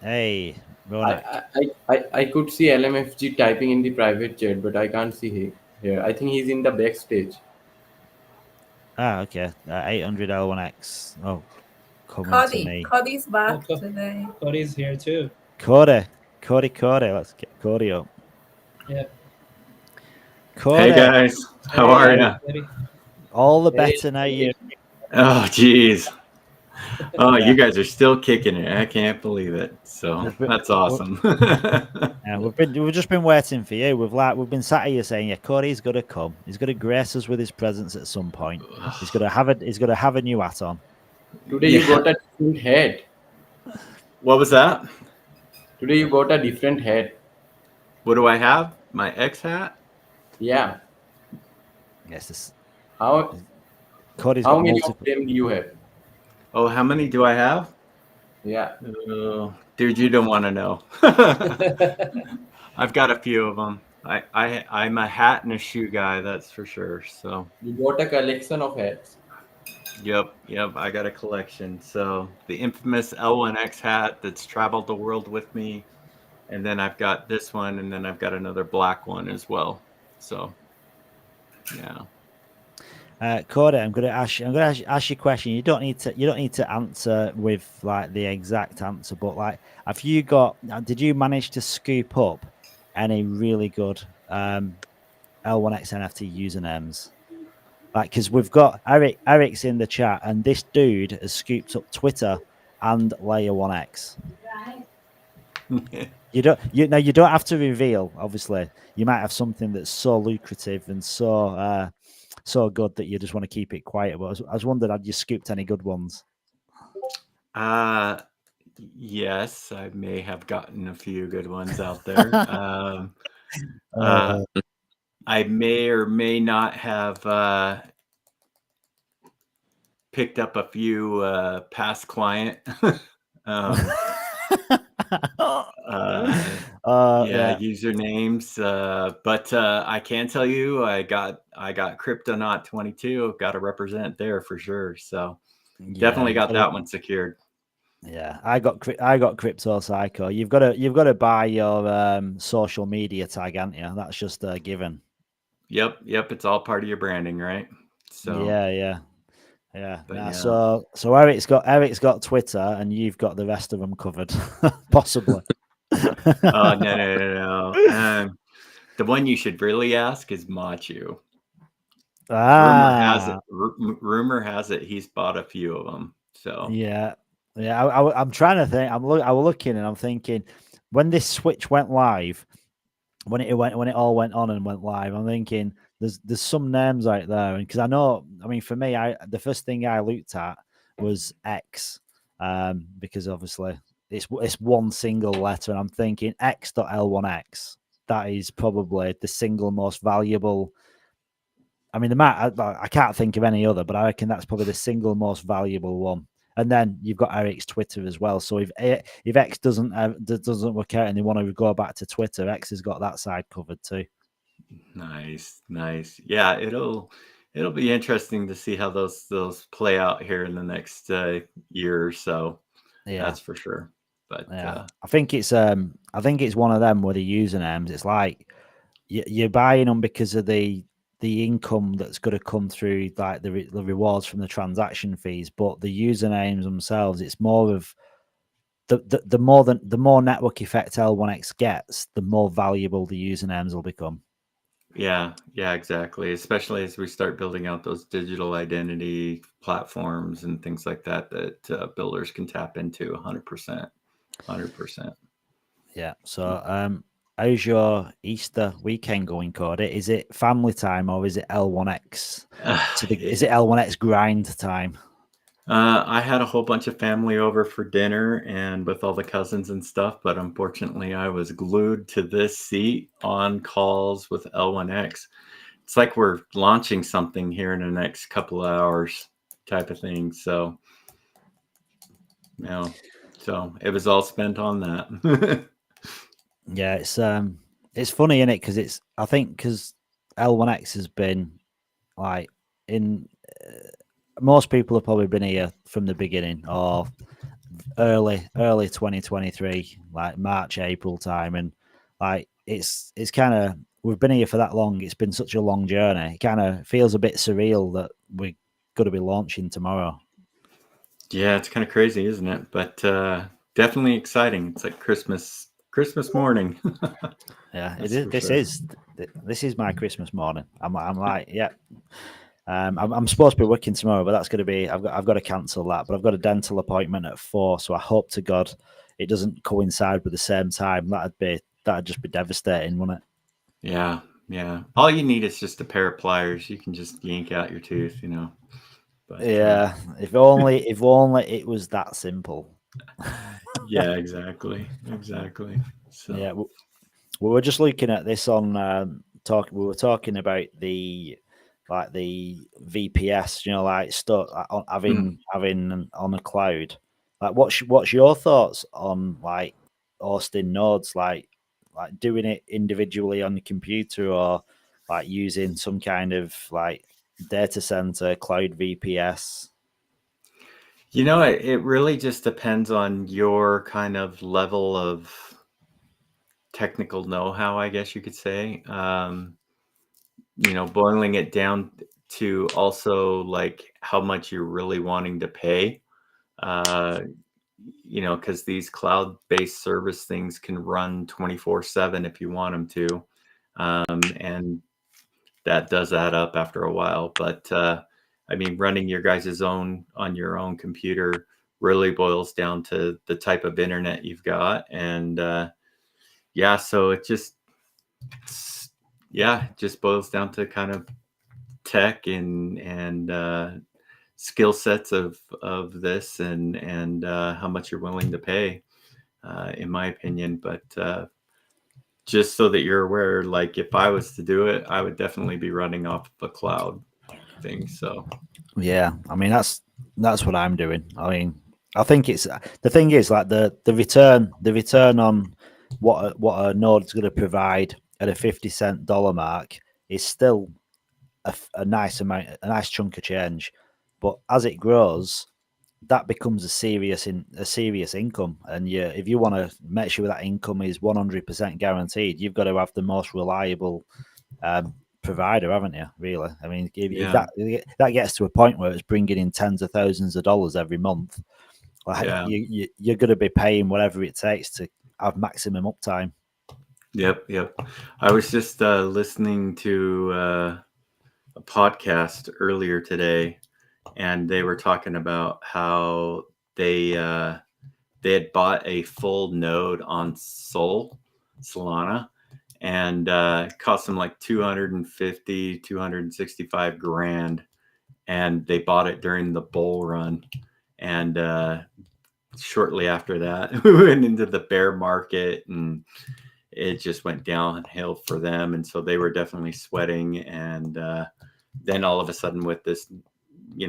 Hey, Ronak. I could see LMFG typing in the private chat, but I can't see him here. I think he's in the backstage. Okay. 800 L1X. Oh, coming to me. Cody's back today. Cody's here too. Cody. Let's get Cody up. Yeah. Cody. Hey guys, how are you? All the better now. Oh, geez. Oh, you guys are still kicking it. I can't believe it. So that's awesome. Yeah, we've just been waiting for you. We've been sat here saying, yeah, Cody's got to come. He's got to grace us with his presence at some point. He's got to have a new hat on. Today you got a different hat. What was that? Today you got a different hat. What do I have? My X hat? Yeah. Yes. Cody's how many of them do you have? Oh, how many do I have? Yeah. Dude, you don't want to know. I've got a few of them. I'm a hat and a shoe guy, that's for sure. So you got a collection of hats. Yep. I got a collection. So the infamous L1X hat that's traveled the world with me, and then I've got this one, and then I've got another black one as well. So yeah. Cody, I'm going to ask you a question. You don't need to answer with like the exact answer, but like, did you manage to scoop up any really good L1X NFT usernames? Like, because we've got Eric's in the chat, and this dude has scooped up Twitter and Layer 1X. You don't have to reveal. Obviously, you might have something that's so lucrative and so good that you just want to keep it quiet. But I was wondering, had you scooped any good ones? Yes, I may have gotten a few good ones out there. I may or may not have picked up a few past client usernames, but I can tell you I got Cryptonaut 22. Got to represent there for sure. So definitely got that one secured. Yeah, I got Crypto Psycho. You've got to buy your social media tag, haven't you? That's just a given. Yep. It's all part of your branding, right? So yeah. But Nah, yeah. So Eric's got Twitter, and you've got the rest of them covered, possibly. Oh no. The one you should really ask is Machu. Rumor has it he's bought a few of them. So yeah. I'm trying to think. I was looking and I'm thinking, when this switch went live, when it all went on and went live, I'm thinking there's some names out there, and because I know, I mean, for me, the first thing I looked at was X, because obviously it's one single letter, and I'm thinking X.L1X. That is probably the single most valuable. I mean, I can't think of any other, but I reckon that's probably the single most valuable one. And then you've got Eric's Twitter as well. So if X doesn't work out and they want to go back to Twitter, X has got that side covered too. Nice. Yeah, it'll be interesting to see how those play out here in the next year or so. Yeah, that's for sure. But yeah, I think it's one of them with the usernames. It's like you're buying them because of the income that's going to come through, like the rewards from the transaction fees, but the usernames themselves, it's more of the more network effect L1X gets, the more valuable the usernames will become. Yeah, exactly. Especially as we start building out those digital identity platforms and things like that builders can tap into 100%. Yeah. So, how's your Easter weekend going, Cody? Is it family time or is it L1X? Is it L1X grind time? I had a whole bunch of family over for dinner and with all the cousins and stuff, but unfortunately I was glued to this seat on calls with L1X. It's like we're launching something here in the next couple of hours type of thing. So, so it was all spent on that. Yeah, it's funny, isn't it? Because I think because L1X has been like most people have probably been here from the beginning or early 2023, like March, April time, and like it's kind of, we've been here for that long. It's been such a long journey. It kind of feels a bit surreal that we're going to be launching tomorrow. Yeah, it's kind of crazy, isn't it? But definitely exciting. It's like Christmas morning. Yeah, it is. This is my Christmas morning. I'm like, yeah. I'm supposed to be working tomorrow, but that's going to be, I've got to cancel that. But I've got a dental appointment at 4, so I hope to God it doesn't coincide with the same time. That'd just be devastating, wouldn't it? Yeah. All you need is just a pair of pliers. You can just yank out your tooth, But, yeah, if only it was that simple. Yeah, exactly. So yeah, we were just looking at this on we were talking about the VPS, like stuff having on a cloud. Like, what's your thoughts on like hosting nodes, like doing it individually on the computer or like using some kind of like data center cloud VPS? it really just depends on your kind of level of technical know-how, I guess you could say. Boiling it down to also like how much you're really wanting to pay. Because these cloud-based service things can run 24/7 if you want them to. And that does add up after a while. But running your guys' on your own computer really boils down to the type of internet you've got. And so it just boils down to kind of tech and skill sets of this and how much you're willing to pay, in my opinion. But just so that you're aware, like if I was to do it, I would definitely be running off the cloud. thing. So yeah, I mean that's what I'm doing. I mean, I think it's the thing is like the return on what a node's going to provide at a 50-cent dollar mark is still a nice amount, a nice chunk of change, but as it grows, that becomes a serious income, and if you want to make sure that income is 100% guaranteed, you've got to have the most reliable provider, haven't you? Really, I mean, if that gets to a point where it's bringing in tens of thousands of dollars every month, like you're going to be paying whatever it takes to have maximum uptime. Yep. I was just listening to a podcast earlier today, and they were talking about how they had bought a full node on Solana, and it cost them like 265 grand, and they bought it during the bull run, and shortly after that we went into the bear market, and it just went downhill for them, and so they were definitely sweating. And then all of a sudden, with this,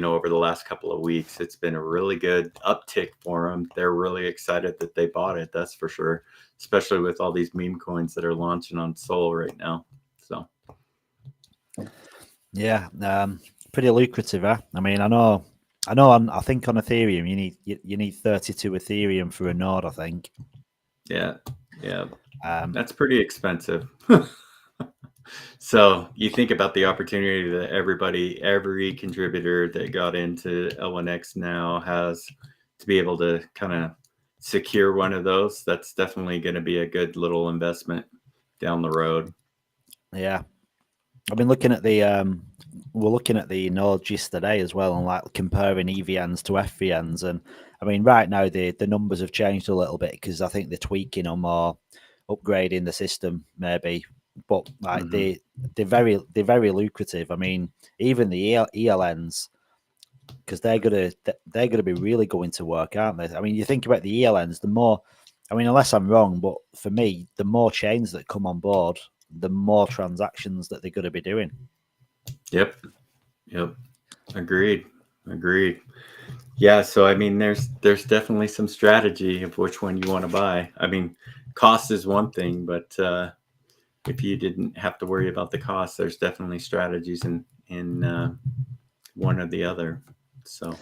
over the last couple of weeks, it's been a really good uptick for them. They're really excited that they bought it, that's for sure, especially with all these meme coins that are launching on Sol right now. So yeah, pretty lucrative, huh? I mean, I think on Ethereum you need 32 Ethereum for a node, I think. Yeah, that's pretty expensive. So you think about the opportunity that every contributor that got into L1X now has to be able to kind of secure one of those. That's definitely going to be a good little investment down the road. Yeah, I've been looking at we're looking at the nodes yesterday as well, and like comparing EVNs to FVNs, and I mean right now the numbers have changed a little bit because I think they're tweaking them or upgrading the system maybe. But like they're very lucrative. I mean, even the ELNs, because they're gonna be really going to work, aren't they? I mean, you think about the ELNs, the more, I mean, unless I'm wrong, but for me, the more chains that come on board, the more transactions that they're going to be doing. Yep. Agreed. Yeah. So I mean, there's definitely some strategy of which one you want to buy. I mean, cost is one thing, but if you didn't have to worry about the cost, there's definitely strategies in one or the other. So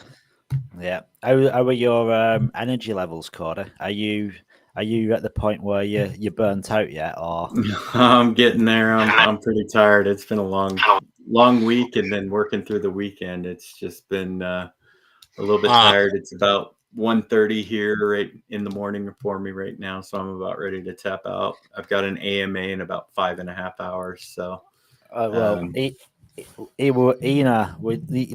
yeah, how are your energy levels, Corda? Are you at the point where you're burnt out yet, or? I'm getting there. I'm pretty tired. It's been a long week, and then working through the weekend, it's just been a little bit tired. It's about 1:30 here right in the morning for me right now, so I'm about ready to tap out. I've got an AMA in about 5.5 hours. So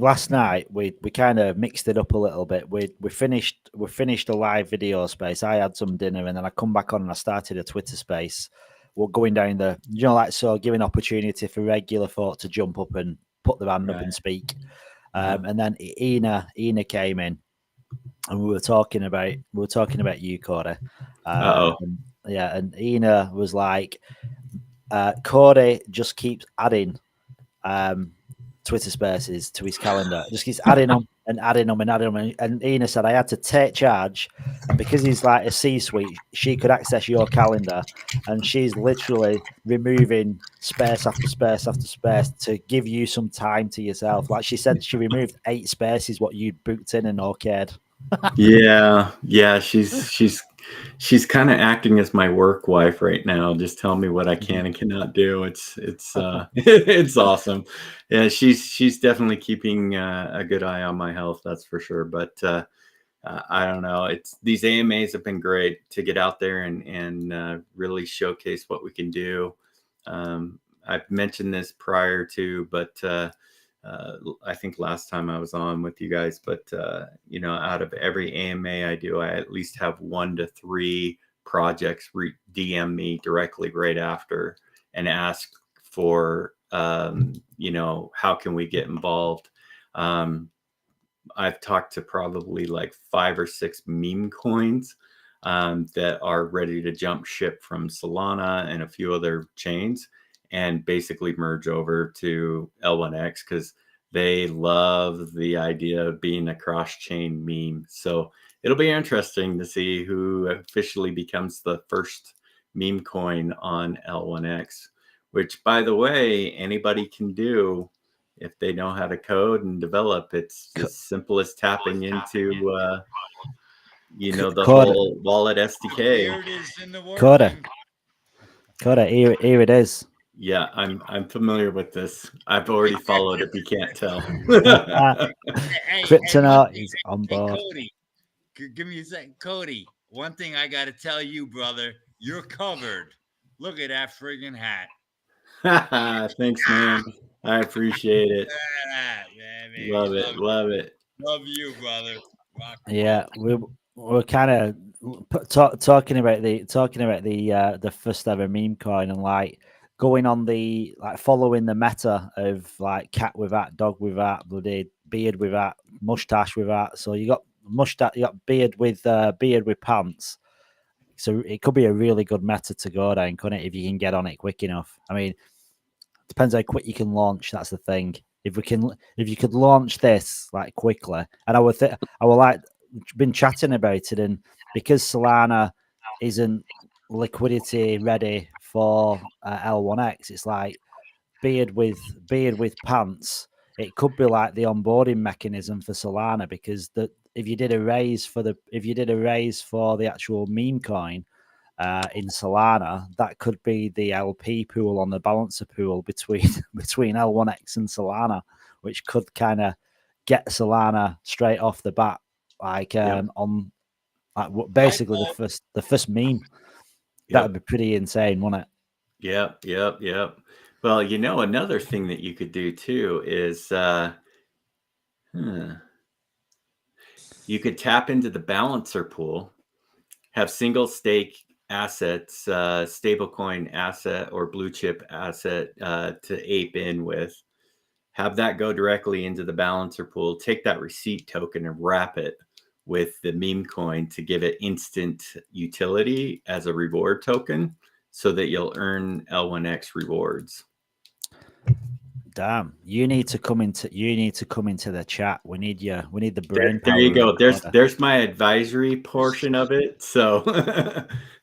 last night we kind of mixed it up a little bit. We finished a live video space. I had some dinner, and then I come back on and I started a Twitter space. We're going down giving opportunity for regular folk to jump up and put their hand up and speak. And then Ina came in, and we were talking about you, Corey. And Ina was like, Corey just keeps adding Twitter Spaces to his calendar. Just keeps adding them and adding them and adding them. And Ina said, I had to take charge, and because he's like a C-suite, she could access your calendar, and she's literally removing space after space after space to give you some time to yourself. Like she said, she removed 8 spaces what you'd booked in and okayed. Yeah. She's kind of acting as my work wife right now. Just tell me what I can and cannot do. It's it's awesome. Yeah, she's definitely keeping a good eye on my health. That's for sure. But I don't know. These AMAs have been great to get out there and really showcase what we can do. I've mentioned this prior to, but I think last time I was on with you guys, but out of every AMA I do, I at least have 1 to 3 projects DM me directly right after and ask for, how can we get involved? I've talked to probably like 5 or 6 meme coins that are ready to jump ship from Solana and a few other chains and basically merge over to L1X, because they love the idea of being a cross-chain meme. So it'll be interesting to see who officially becomes the first meme coin on L1X, which, by the way, anybody can do if they know how to code and develop. It's as simple as tapping into, the whole wallet SDK. Here it is in the Coda, working. here it is. Yeah, I'm familiar with this. I've already followed if you can't tell. Kryptonaut is on board. Cody, give me a second. Cody, one thing I got to tell you, brother, you're covered. Look at that friggin' hat. Thanks, man. I appreciate it. Love it. Love it. Love you, brother. Rock Yeah, we're kind of talking about the first ever meme coin and like going on the like following the meta of like cat with that, dog with that, bloody beard with that, mustache with that. So you got mustache, you got beard with pants. So it could be a really good meta to go down, couldn't it? If you can get on it quick enough. I mean, depends how quick you can launch. That's the thing. If you could launch this like quickly, and I would like been chatting about it, and because Solana isn't liquidity ready for L1X, it's like beard with pants. It could be like the onboarding mechanism for Solana, because if you did a raise for the actual meme coin in Solana, that could be the LP pool on the balancer pool between L1X and Solana, which could kind of get Solana straight off the bat, like on like basically the first meme. That would be pretty insane, wouldn't it? Yep. Well, another thing that you could do too is you could tap into the balancer pool, have single stake assets, stablecoin asset or blue chip asset to ape in with, have that go directly into the balancer pool, take that receipt token and wrap it with the meme coin to give it instant utility as a reward token so that you'll earn L1X rewards. Damn, you need to come into the chat. We need the brain there power. You go. There's my advisory portion of it. So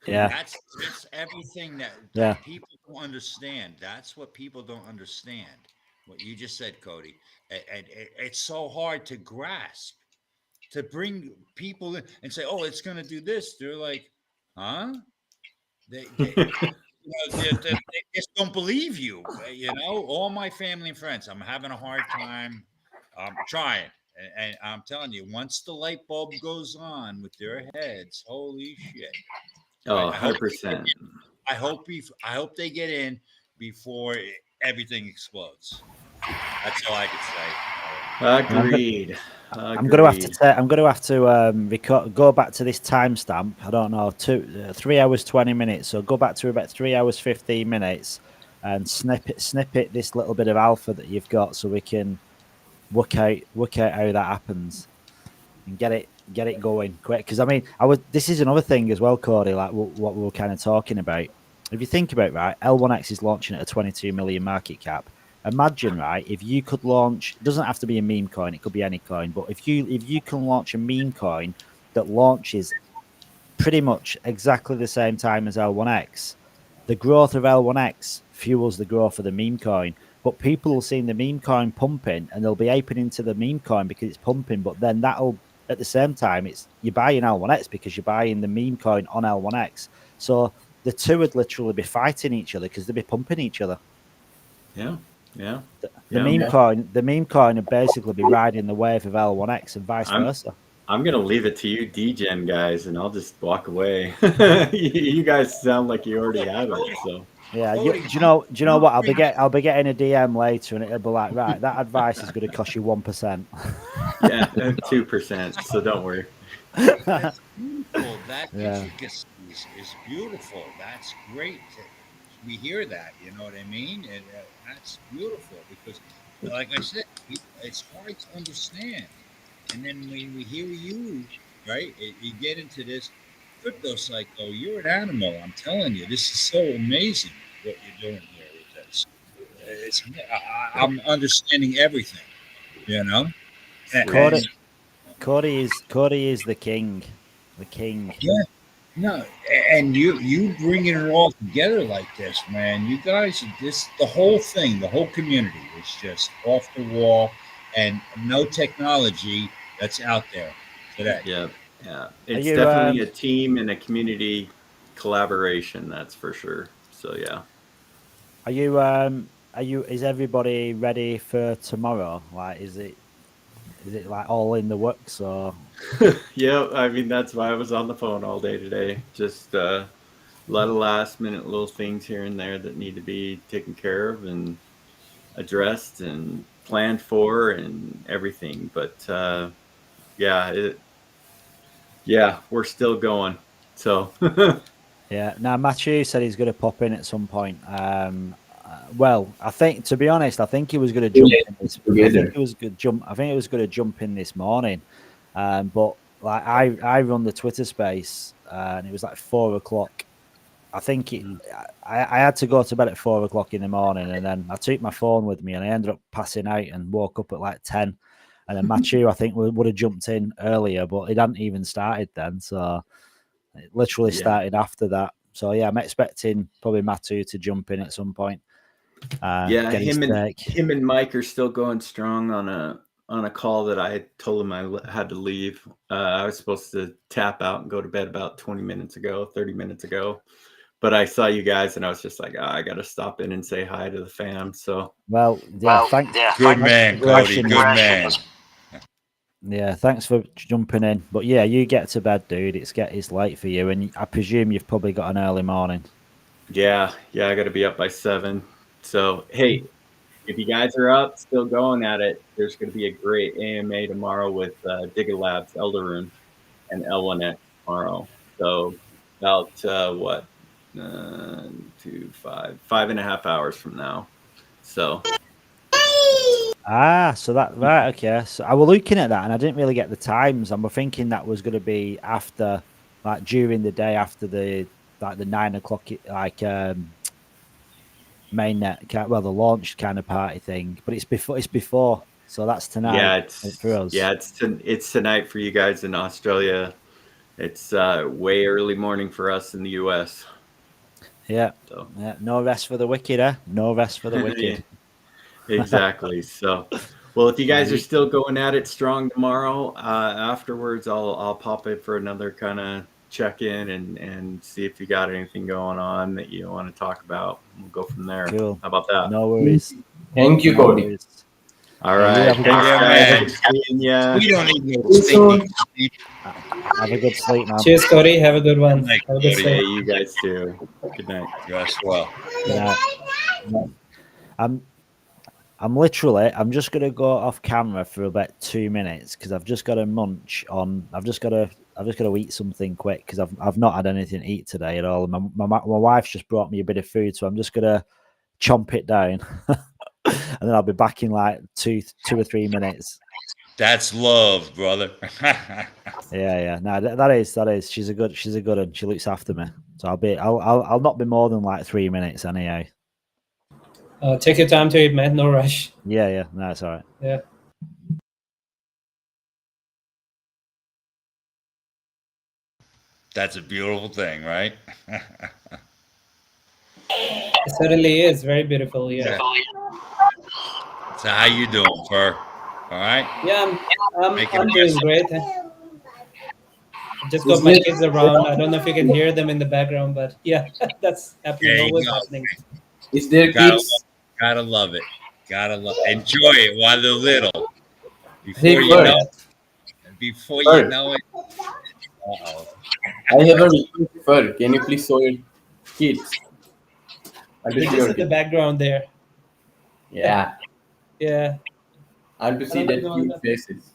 yeah, that's everything that people don't understand. That's what people don't understand. What you just said, Cody. And it's so hard to grasp, to bring people in and say, "Oh, it's going to do this." They're like, "Huh?" They just don't believe you. All my family and friends. I'm having a hard time. I'm trying, and I'm telling you, once the light bulb goes on with their heads, holy shit! Oh, 100%. I hope they get in before everything explodes. That's all I can say. Agreed. I'm going to have to go back to this timestamp. I don't know, 3 hours 20 minutes. So go back to about 3 hours 15 minutes and snippet this little bit of alpha that you've got, so we can work out how that happens and get it going quick. Because I mean, this is another thing as well, Cody. Like what we were kind of talking about. If you think about it, right, L1X is launching at a 22 million market cap. Imagine, right, if you could launch, it doesn't have to be a meme coin, it could be any coin, but if you can launch a meme coin that launches pretty much exactly the same time as L1X, the growth of L1X fuels the growth of the meme coin. But people will see the meme coin pumping and they'll be aping into the meme coin because it's pumping, but then that'll, at the same time, you're buying L1X because you're buying the meme coin on L1X. So the two would literally be fighting each other because they'd be pumping each other. Yeah. The meme coin would basically be riding the wave of L1X and vice versa. I'm gonna leave it to you, DGen guys, and I'll just walk away. You guys sound like you already have it. So yeah, do you know what? I'll be getting a DM later, and it'll be like, right, that advice is going to cost you 1%. Yeah, 2%. So don't worry. That's beautiful. That intricacy is beautiful. That's great. We hear that, you know what I mean? And that's beautiful because, like I said, it's hard to understand. And then when we hear you, right, you get into this crypto cycle, you're an animal. I'm telling you, this is so amazing what you're doing here with this. I'm understanding everything. You know, And- Cody is the king. The king. yeah, no, and you bringing it all together like this, man. You guys, the whole thing, the whole community is just off the wall, and no technology that's out there today. Yeah. It's you, definitely a team and a community collaboration, that's for sure. So yeah. Is everybody ready for tomorrow? Like, is it like all in the works or? Yeah, I mean that's why I was on the phone all day today. Just a lot of last minute little things here and there that need to be taken care of and addressed and planned for and everything. But yeah, we're still going. So Yeah. Now Matthew said he's going to pop in at some point. Well, I think, to be honest, I think he was going to jump in this. I think it was good jump. I think it was going to jump in this morning. But like I run the Twitter space, and it was like 4:00. I think I had to go to bed at 4:00 in the morning, and then I took my phone with me, and I ended up passing out and woke up at like 10. And then Matthew, I think, would have jumped in earlier, but it hadn't even started then. So it literally started after that. So yeah, I'm expecting probably Matthew to jump in at some point. yeah, him and Mike are still going strong on a call that I told him I had to leave. I was supposed to tap out and go to bed about 30 minutes ago. But I saw you guys and I was just like, I got to stop in and say hi to the fam. So, thanks. Good man, Cody. Good man. Yeah, thanks for jumping in. But yeah, you get to bed, dude. It's late for you, and I presume you've probably got an early morning. Yeah, I got to be up by 7. So, hey, if you guys are up, still going at it, there's going to be a great AMA tomorrow with Digga Labs, Elderun, and L1X tomorrow. So, about what? 2, 5.5 hours from now. So. So that right, okay. So I was looking at that and I didn't really get the times. And we're thinking that was going to be after, like during the day after the 9:00, like mainnet, well, the launch kind of party thing. But it's before. So that's tonight. Yeah, for us. Yeah, it's tonight for you guys in Australia. It's way early morning for us in the US. Yeah. So. Yeah. No rest for the wicked, eh? No rest for the wicked. Exactly. So, well, if you guys are still going at it strong tomorrow, afterwards, I'll pop in for another kind of check in and see if you got anything going on that you want to talk about. We'll go from there. Cool. How about that? No worries. Thank you, Cody. All right. Thanks, guys. We don't need no sleep. Have a good sleep, man. Cheers, Cody. Have a good one. Have a good sleep. You guys too. Good night. You as well. Good night. I'm just gonna go off camera for about 2 minutes because I've just got to munch on. I've just got to eat something quick because I've not had anything to eat today at all. My wife's just brought me a bit of food, so I'm just gonna chomp it down, and then I'll be back in like two or 3 minutes. That's love, brother. Yeah. No, that is. She's a good one. She looks after me, so I'll not be more than like 3 minutes anyhow. Take your time to eat, man. No rush. Yeah. No, it's all right. Yeah. That's a beautiful thing, right? It certainly is very beautiful. Yeah. So how you doing, Fur? All right. Yeah, I'm doing great. I just got my kids around. I don't know if you can hear them in the background, but yeah, that's happening. Always happening. Is there kids? Gotta love it. Enjoy it while they're little. Before you know it. Uh-oh. I have a request, Fur. Can you please show your kids? They're just in the background there. Yeah. Yeah. I want to see their cute faces.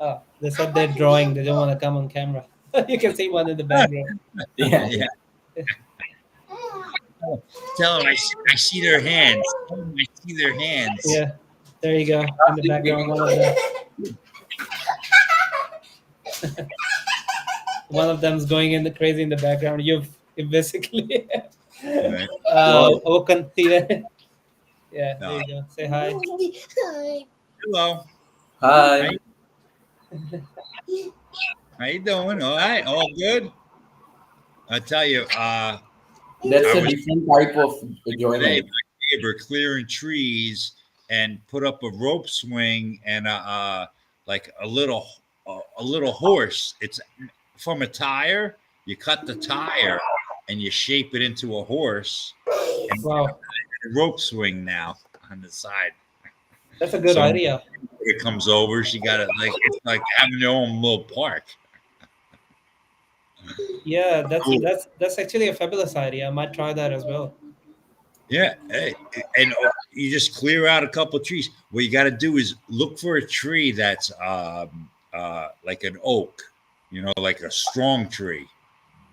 Oh, they said they're drawing. They don't want to come on camera. You can see one in the background. Yeah. Tell them I see their hands. Yeah. There you go. In the background, one of them. One of them's going in the crazy in the background. You've basically woken. Yeah, No. there you go. Say hi. Hello. Hi. How you doing? All right. All good. I tell you, That's I a was different type of today enjoyment. my neighbor clearing trees and put up a rope swing and like a little horse. It's from a tire. You cut the tire and you shape it into a horse, and Wow, a rope swing now on the side. that's a good So idea. when it comes over, she got it like it's like having their own little park. Yeah, Cool. that's actually a fabulous idea. I might try that as well. Yeah, and you just clear out a couple of trees. What you got to do is look for a tree that's like an oak, like a strong tree.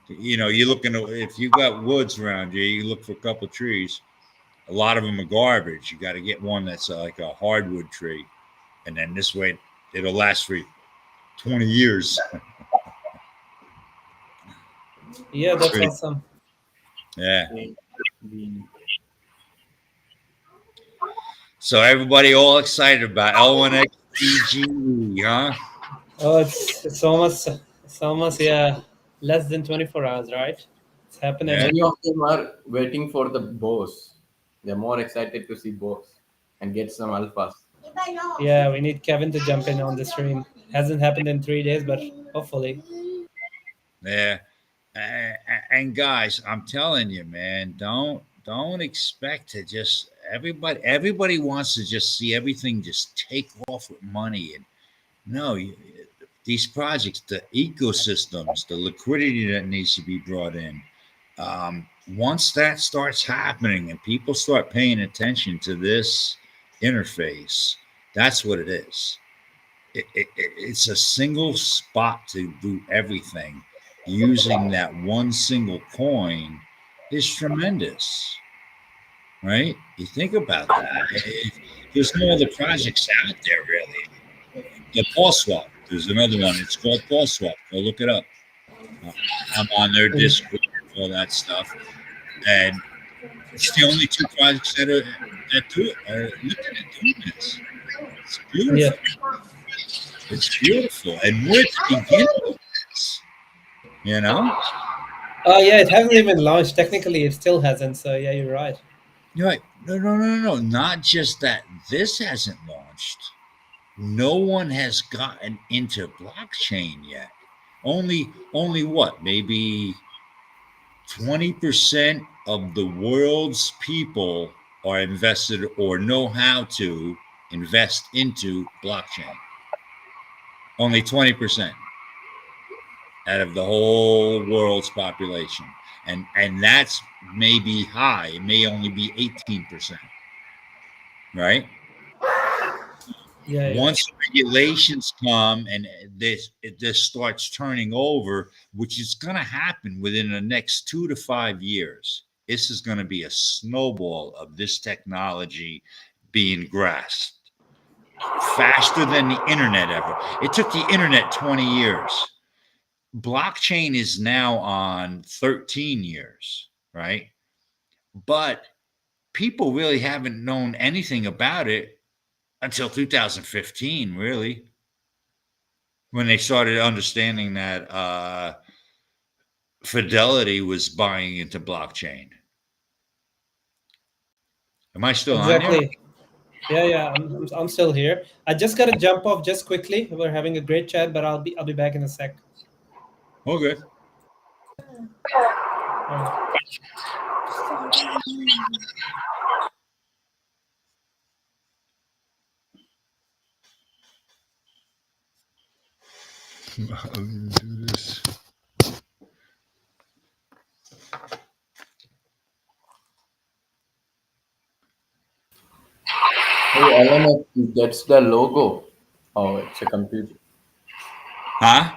You're looking if you got woods around you, you look for a couple of trees. A lot of them are garbage. You got to get one that's like a hardwood tree, and then this way it'll last for 20 years. Yeah, that's Good. awesome. Yeah. So everybody all excited about L1XDG, huh? Oh, it's almost yeah, less than 24 hours, right? It's happening. Yeah. Many of them are waiting for the boss. They're more excited to see boss and get some alphas. Yeah, we need Kevin to jump in on the stream. Hasn't happened in 3 days, but hopefully. Yeah. And guys, I'm telling you, man, don't expect to just everybody wants to just see everything just take off with money. And no, these projects, the ecosystems, the liquidity that needs to be brought in. Once that starts happening and people start paying attention to this interface, that's what it is. It's a single spot to do everything. Using that one single coin is tremendous, right? You think about that. There's no other projects out there really. The Pulse Swap, there's another one. It's called Pulse Swap. Go look it up. I'm on their Discord and all that stuff, and it's the only two projects that do it. Are looking at doing this. It's beautiful. Yeah. It's beautiful, and we're at the beginning of this. Yeah, it hasn't even launched. Technically, it still hasn't. So yeah, you're right. You're right. No. Not just that. This hasn't launched. No one has gotten into blockchain yet. Only what? Maybe 20% of the world's people are invested or know how to invest into blockchain. Only 20% out of the whole world's population. And that's maybe high. It may only be 18%. Right? Yeah. Once regulations come and this starts turning over, which is going to happen within the next 2 to 5 years, this is going to be a snowball of this technology being grasped faster than the internet ever. It took the internet 20 years. Blockchain is now on 13 years, right? But people really haven't known anything about it until 2015, really, when they started understanding that Fidelity was buying into blockchain. Am I still on there? Exactly. Yeah. I'm still here. I just got to jump off just quickly. We're having a great chat, but I'll be back in a sec. Okay. I'll do this. Hey, Alan, that's the logo. Oh, it's a computer. Huh?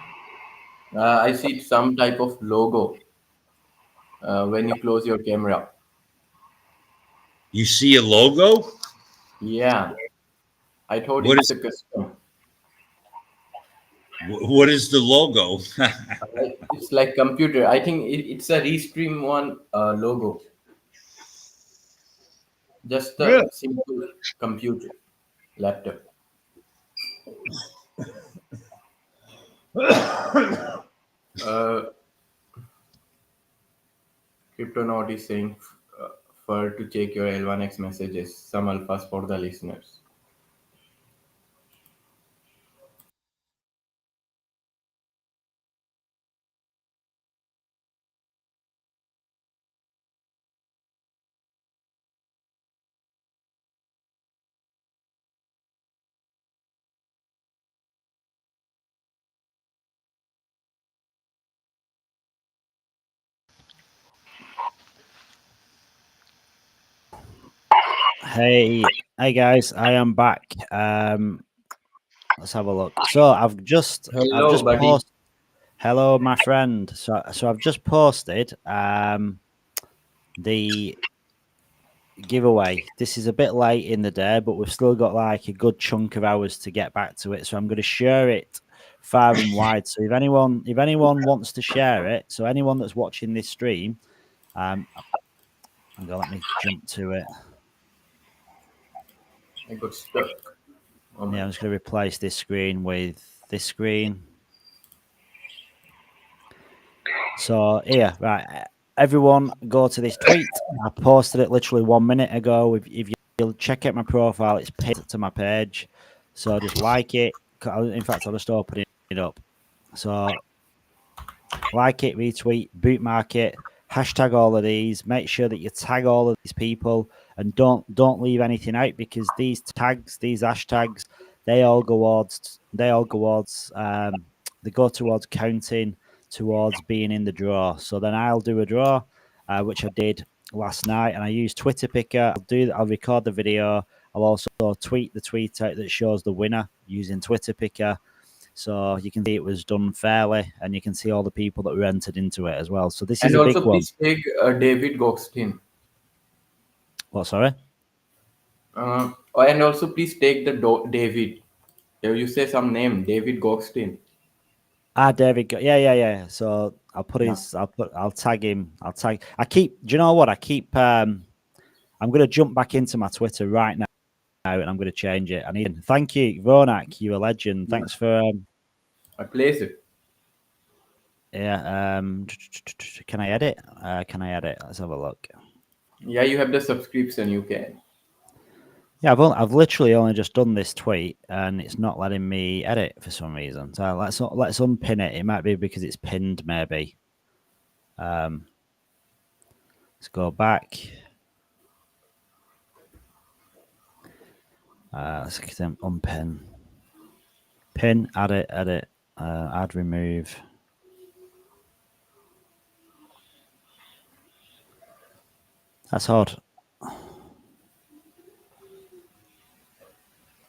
I see some type of logo when you close your camera. You see a logo? Yeah. I thought What it's is- a custom. What is the logo? It's like computer. I think it's a Restream one logo. Just Yeah. a simple computer, laptop. Cryptonaut is saying for to check your L1X messages. Some alphas for the listeners. Hey guys, I am back. Let's have a look. So I've just Hello, buddy. posted. Hello, my friend. So I've just posted the giveaway. This is a bit late in the day, but we've still got like a good chunk of hours to get back to it. So I'm going to share it far and wide. So if anyone wants to share it, so anyone that's watching this stream, hang on, let me jump to it. I got stuck. Oh my Yeah, I'm just going to replace this screen with this screen. So here, right, everyone go to this tweet. I posted it literally 1 minute ago. If you'll check out my profile, it's pinned to my page. So just like it. In fact, I'll just open it up. So like it, retweet, bootmark it, hashtag all of these. Make sure that you tag all of these people and don't leave anything out, because these tags, these hashtags, they go towards counting towards being in the draw. So then I'll do a draw, which I did last night, and I use Twitter Picker. I'll record the video. I'll also tweet the tweet out that shows the winner using Twitter Picker. So you can see it was done fairly, and you can see all the people that were entered into it as well. So this is And a big also, one. please take David Goxtin. What, sorry? And also, please take the David. You say some name, David Goxtin. David. Yeah. So I'll put I'll tag him. Do you know what? I'm going to jump back into my Twitter right now, and I'm going to change it. Thank you, Ronak. You're a legend. Thanks for. A pleasure. Yeah. Can I edit? Let's have a look. Yeah, you have the subscription. You can. Yeah, I've literally only just done this tweet, and it's not letting me edit for some reason. So let's unpin it. It might be because it's pinned, maybe. Let's go back. Let's unpin. Pin, edit, add, remove. That's odd.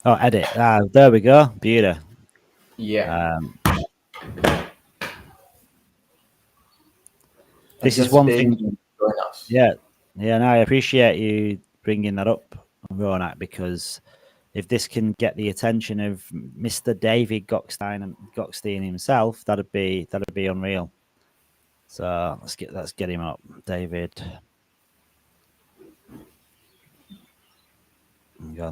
Oh, edit. There we go. Beauty. Yeah. This is one thing. Yeah. No, I appreciate you bringing that up, Ronak, because if this can get the attention of Mr. David Goxstein himself, that'd be unreal. So let's get him up, David. And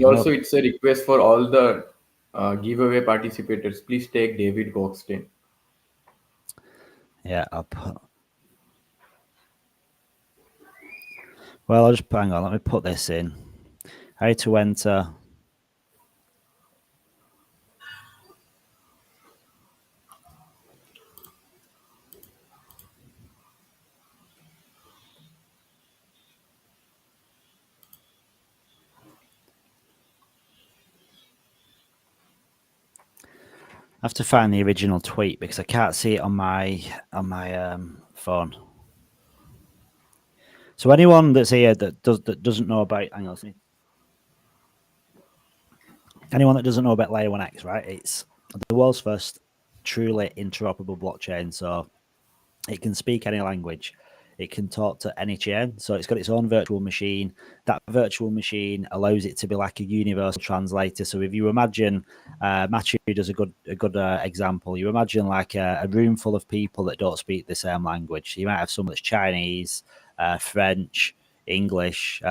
also, it's a request for all the giveaway participators. Please take David Goxtin. Yeah, I'll put. Well, I'll just hang on. Let me put this in. How to enter. I have to find the original tweet because I can't see it on my phone. So anyone that's here that doesn't know about, hang on, anyone that doesn't know about Layer 1X, right? It's the world's first truly interoperable blockchain. So it can speak any language. It can talk to any chain. So it's got its own virtual machine. That virtual machine allows it to be like a universal translator. So if you imagine, Matthew does a good example. You imagine like a room full of people that don't speak the same language. You might have someone that's Chinese, French, English,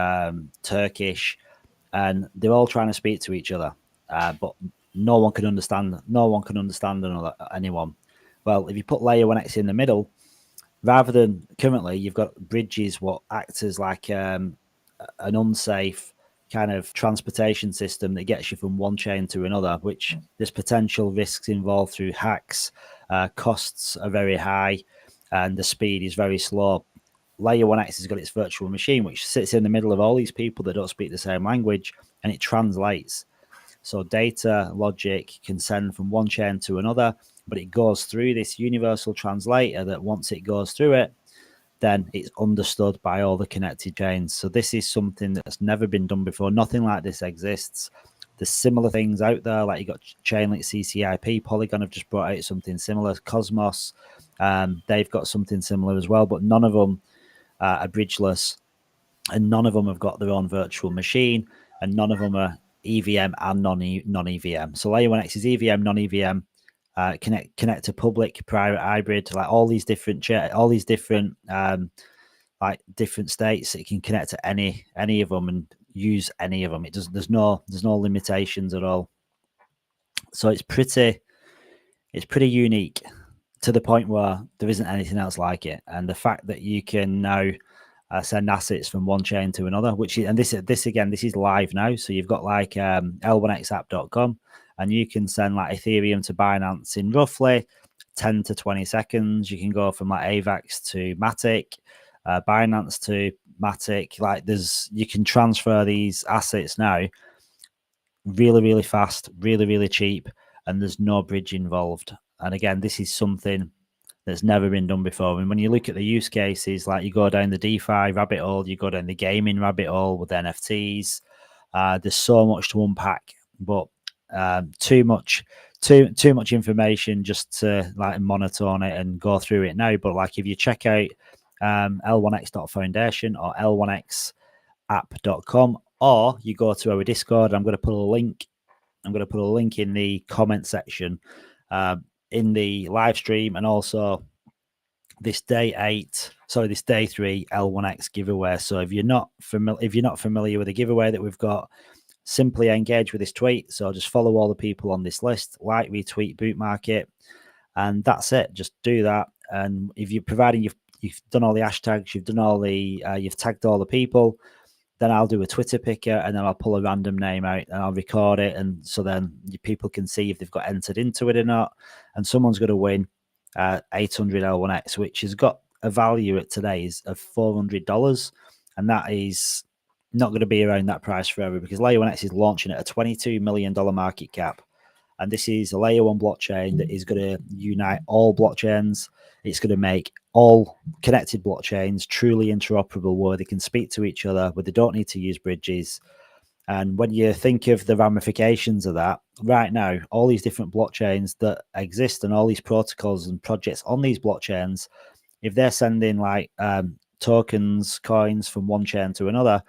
Turkish, and they're all trying to speak to each other, but no one can understand. No one can understand anyone. Well, if you put layer 1x in the middle, rather than currently, you've got bridges what act as like an unsafe kind of transportation system that gets you from one chain to another, which there's potential risks involved through hacks. Costs are very high, and the speed is very slow. Layer 1x has got its virtual machine, which sits in the middle of all these people that don't speak the same language, and it translates. So data logic can send from one chain to another, but it goes through this universal translator that once it goes through it, then it's understood by all the connected chains. So this is something that's never been done before. Nothing like this exists. There's similar things out there, like you got Chainlink CCIP, Polygon have just brought out something similar, Cosmos, they've got something similar as well, but none of them are bridgeless, and none of them have got their own virtual machine, and none of them are EVM and non-EVM. So layer 1x is EVM, non-EVM, connect to public, private, hybrid, like all these different like different states. It can connect to any of them and use any of them. It does. There's no limitations at all. So it's pretty unique to the point where there isn't anything else like it. And the fact that you can now send assets from one chain to another, which is, and this is live now. So you've got like l1xapp.com, and you can send like Ethereum to Binance in roughly 10 to 20 seconds. You can go from like AVAX to Matic, Binance to Matic. Like you can transfer these assets now really, really fast, really, really cheap, and there's no bridge involved. And again, this is something that's never been done before. And when you look at the use cases, like you go down the DeFi rabbit hole, you go down the gaming rabbit hole with NFTs. There's so much to unpack, but too much information just to like monotone it and go through it now. But like if you check out l1x.foundation or l1xapp.com, or you go to our Discord, I'm going to put a link in the comment section in the live stream, and also this day 3 L1X giveaway. So if you're not familiar with the giveaway that we've got, simply engage with this tweet. So just follow all the people on this list, like, retweet, boot market, and that's it. Just do that. And if you're providing you've done all the hashtags, you've done all the you've tagged all the people, then I'll do a Twitter picker, and then I'll pull a random name out and I'll record it. And so then people can see if they've got entered into it or not. And someone's going to win 800 L1X, which has got a value at today's of $400. And that is not going to be around that price forever, because Layer 1X is launching at a $22 million market cap. And this is a Layer 1 blockchain that is going to unite all blockchains. It's going to make all connected blockchains truly interoperable, where they can speak to each other, where they don't need to use bridges. And when you think of the ramifications of that, right now, all these different blockchains that exist and all these protocols and projects on these blockchains, if they're sending like tokens, coins from one chain to another,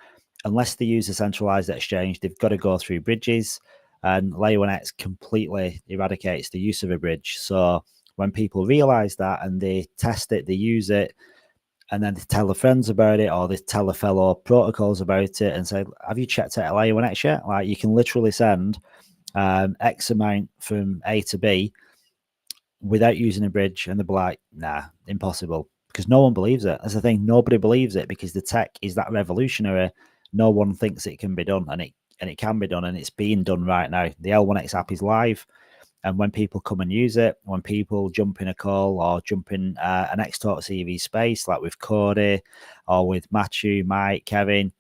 unless they use a centralized exchange, they've got to go through bridges. And Layer 1X completely eradicates the use of a bridge. So when people realize that and they test it, they use it, and then they tell their friends about it, or they tell their fellow protocols about it and say, have you checked out Layer 1X yet? Like, you can literally send X amount from A to B without using a bridge. And they'll be like, nah, impossible. Because no one believes it. That's the thing. Nobody believes it, because the tech is that revolutionary. No one thinks it can be done, and it can be done, and it's being done right now. The L1X app is live. And when people come and use it, when people jump in a call or jump in an X-Talk CV space, like with Cody or with Matthew, Mike, Kevin,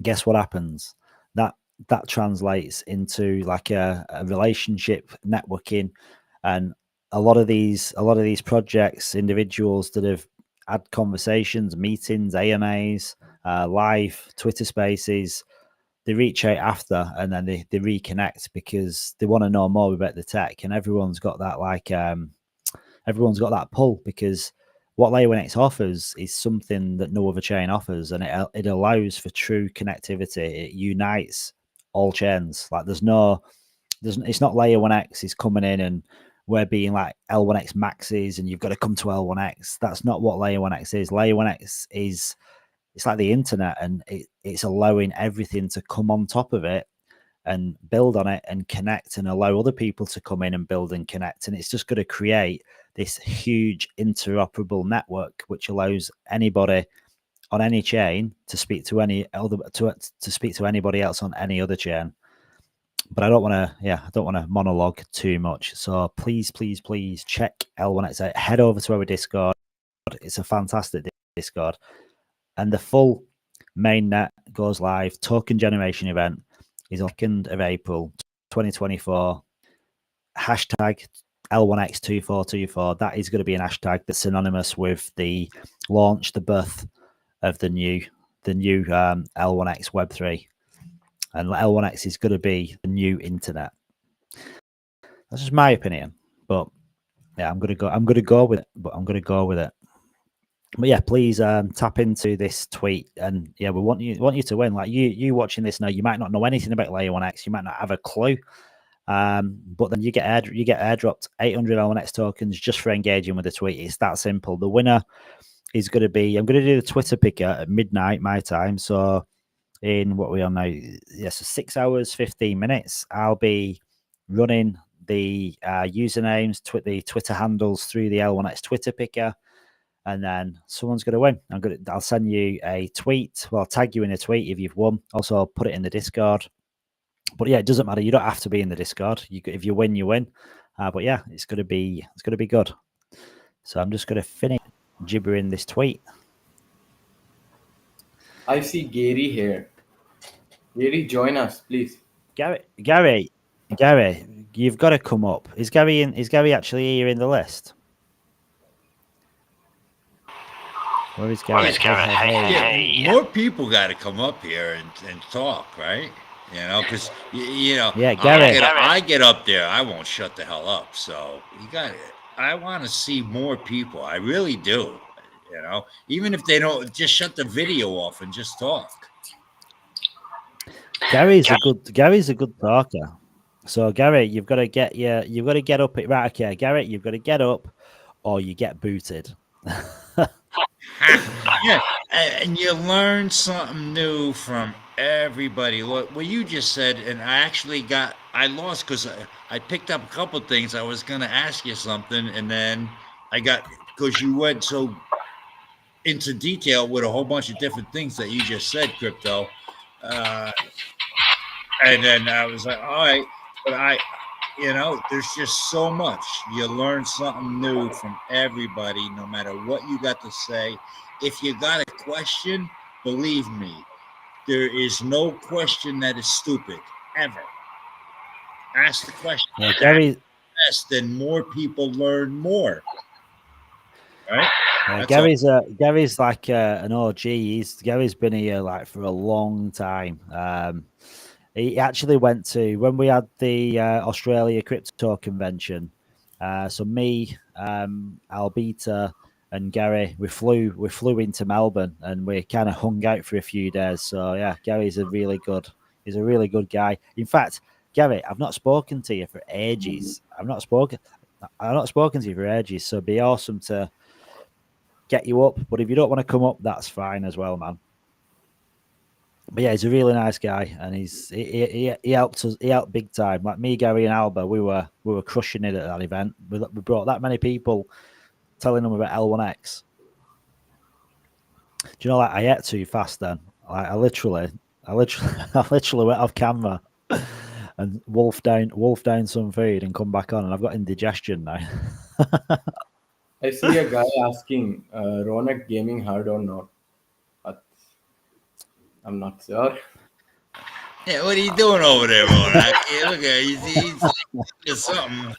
guess what happens? That translates into like a relationship networking. And a lot of these projects, individuals that have had conversations, meetings, AMAs, live Twitter spaces, they reach out after, and then they reconnect, because they want to know more about the tech. And everyone's got that pull, because what Layer 1X offers is something that no other chain offers, and it allows for true connectivity. It unites all chains. Like it's not Layer 1X is coming in and we're being like L1X maxes and you've got to come to L1X. That's not what Layer 1X is. Layer 1X is the internet, and it's allowing everything to come on top of it and build on it and connect and allow other people to come in and build and connect. And it's just going to create this huge interoperable network, which allows anybody on any chain to speak to any other to speak to anybody else on any other chain. But I don't want to monologue too much. So please check L1X out. Head over to our Discord. It's a fantastic Discord. And the full mainnet goes live. Token generation event is on 2nd of April 2024. Hashtag L1X2424. That is going to be an hashtag that's synonymous with the launch, the birth of the new L1X Web3. And L1X is going to be the new internet. That's just my opinion. But yeah, I'm going to go with it. But yeah, please tap into this tweet, and yeah, we want you to win. Like you watching this now, you might not know anything about Layer 1X, you might not have a clue, but then you get airdropped 800 L1X tokens just for engaging with the tweet. It's that simple. The winner is going to be, I'm going to do the Twitter picker at midnight my time. So in what we are now, yes, 6 hours 15 minutes. I'll be running the usernames, the Twitter handles through the L1X Twitter picker. And then someone's going to win. I'll send you a tweet. Well, I'll tag you in a tweet if you've won. Also, I'll put it in the Discord. But yeah, it doesn't matter. You don't have to be in the Discord. If you win, you win. But yeah, it's going to be good. So I'm just going to finish gibbering this tweet. I see Gary here. Gary, join us, please. Gary, you've got to come up. Is Gary actually here in the list? Where is Gary? Hey. More people got to come up here and talk, right? You know, because yeah, Gary. I get up there, I won't shut the hell up. So I want to see more people. I really do. You know, even if they don't, just shut the video off and just talk. Gary's a good talker. So Gary, you've got to get up. Right, okay, Gary, you've got to get up, or you get booted. Yeah, and you learn something new from everybody. Look, what you just said, and I lost because I picked up a couple of things. I was going to ask you something, and then because you went so into detail with a whole bunch of different things that you just said, Crypto. And then I was like, all right, but there's just so much. You learn something new from everybody, no matter what you got to say. If you got a question, believe me, there is no question that is stupid, ever. Ask the question. Yeah, Gary, then more people learn more. Right? Gary's like an OG. Gary's been here like for a long time. He actually went to when we had the Australia Crypto Convention. So me, Albita, and Gary, we flew into Melbourne, and we kind of hung out for a few days. So yeah, Gary's a really good guy. In fact, Gary, I've not spoken to you for ages. I've not spoken to you for ages. So it'd be awesome to get you up. But if you don't want to come up, that's fine as well, man. But yeah, he's a really nice guy, and he helped us. He helped big time. Like me, Gary, and Alba, we were crushing it at that event. We brought that many people, telling them about L1X. Do you know, like, I ate too fast then. Like, I literally went off camera and wolf down some food and come back on, and I've got indigestion now. I see a guy asking, Ronak gaming hard or not? I'm not sure. Yeah, what are you doing over there, Ronak? Yeah, look at he's something.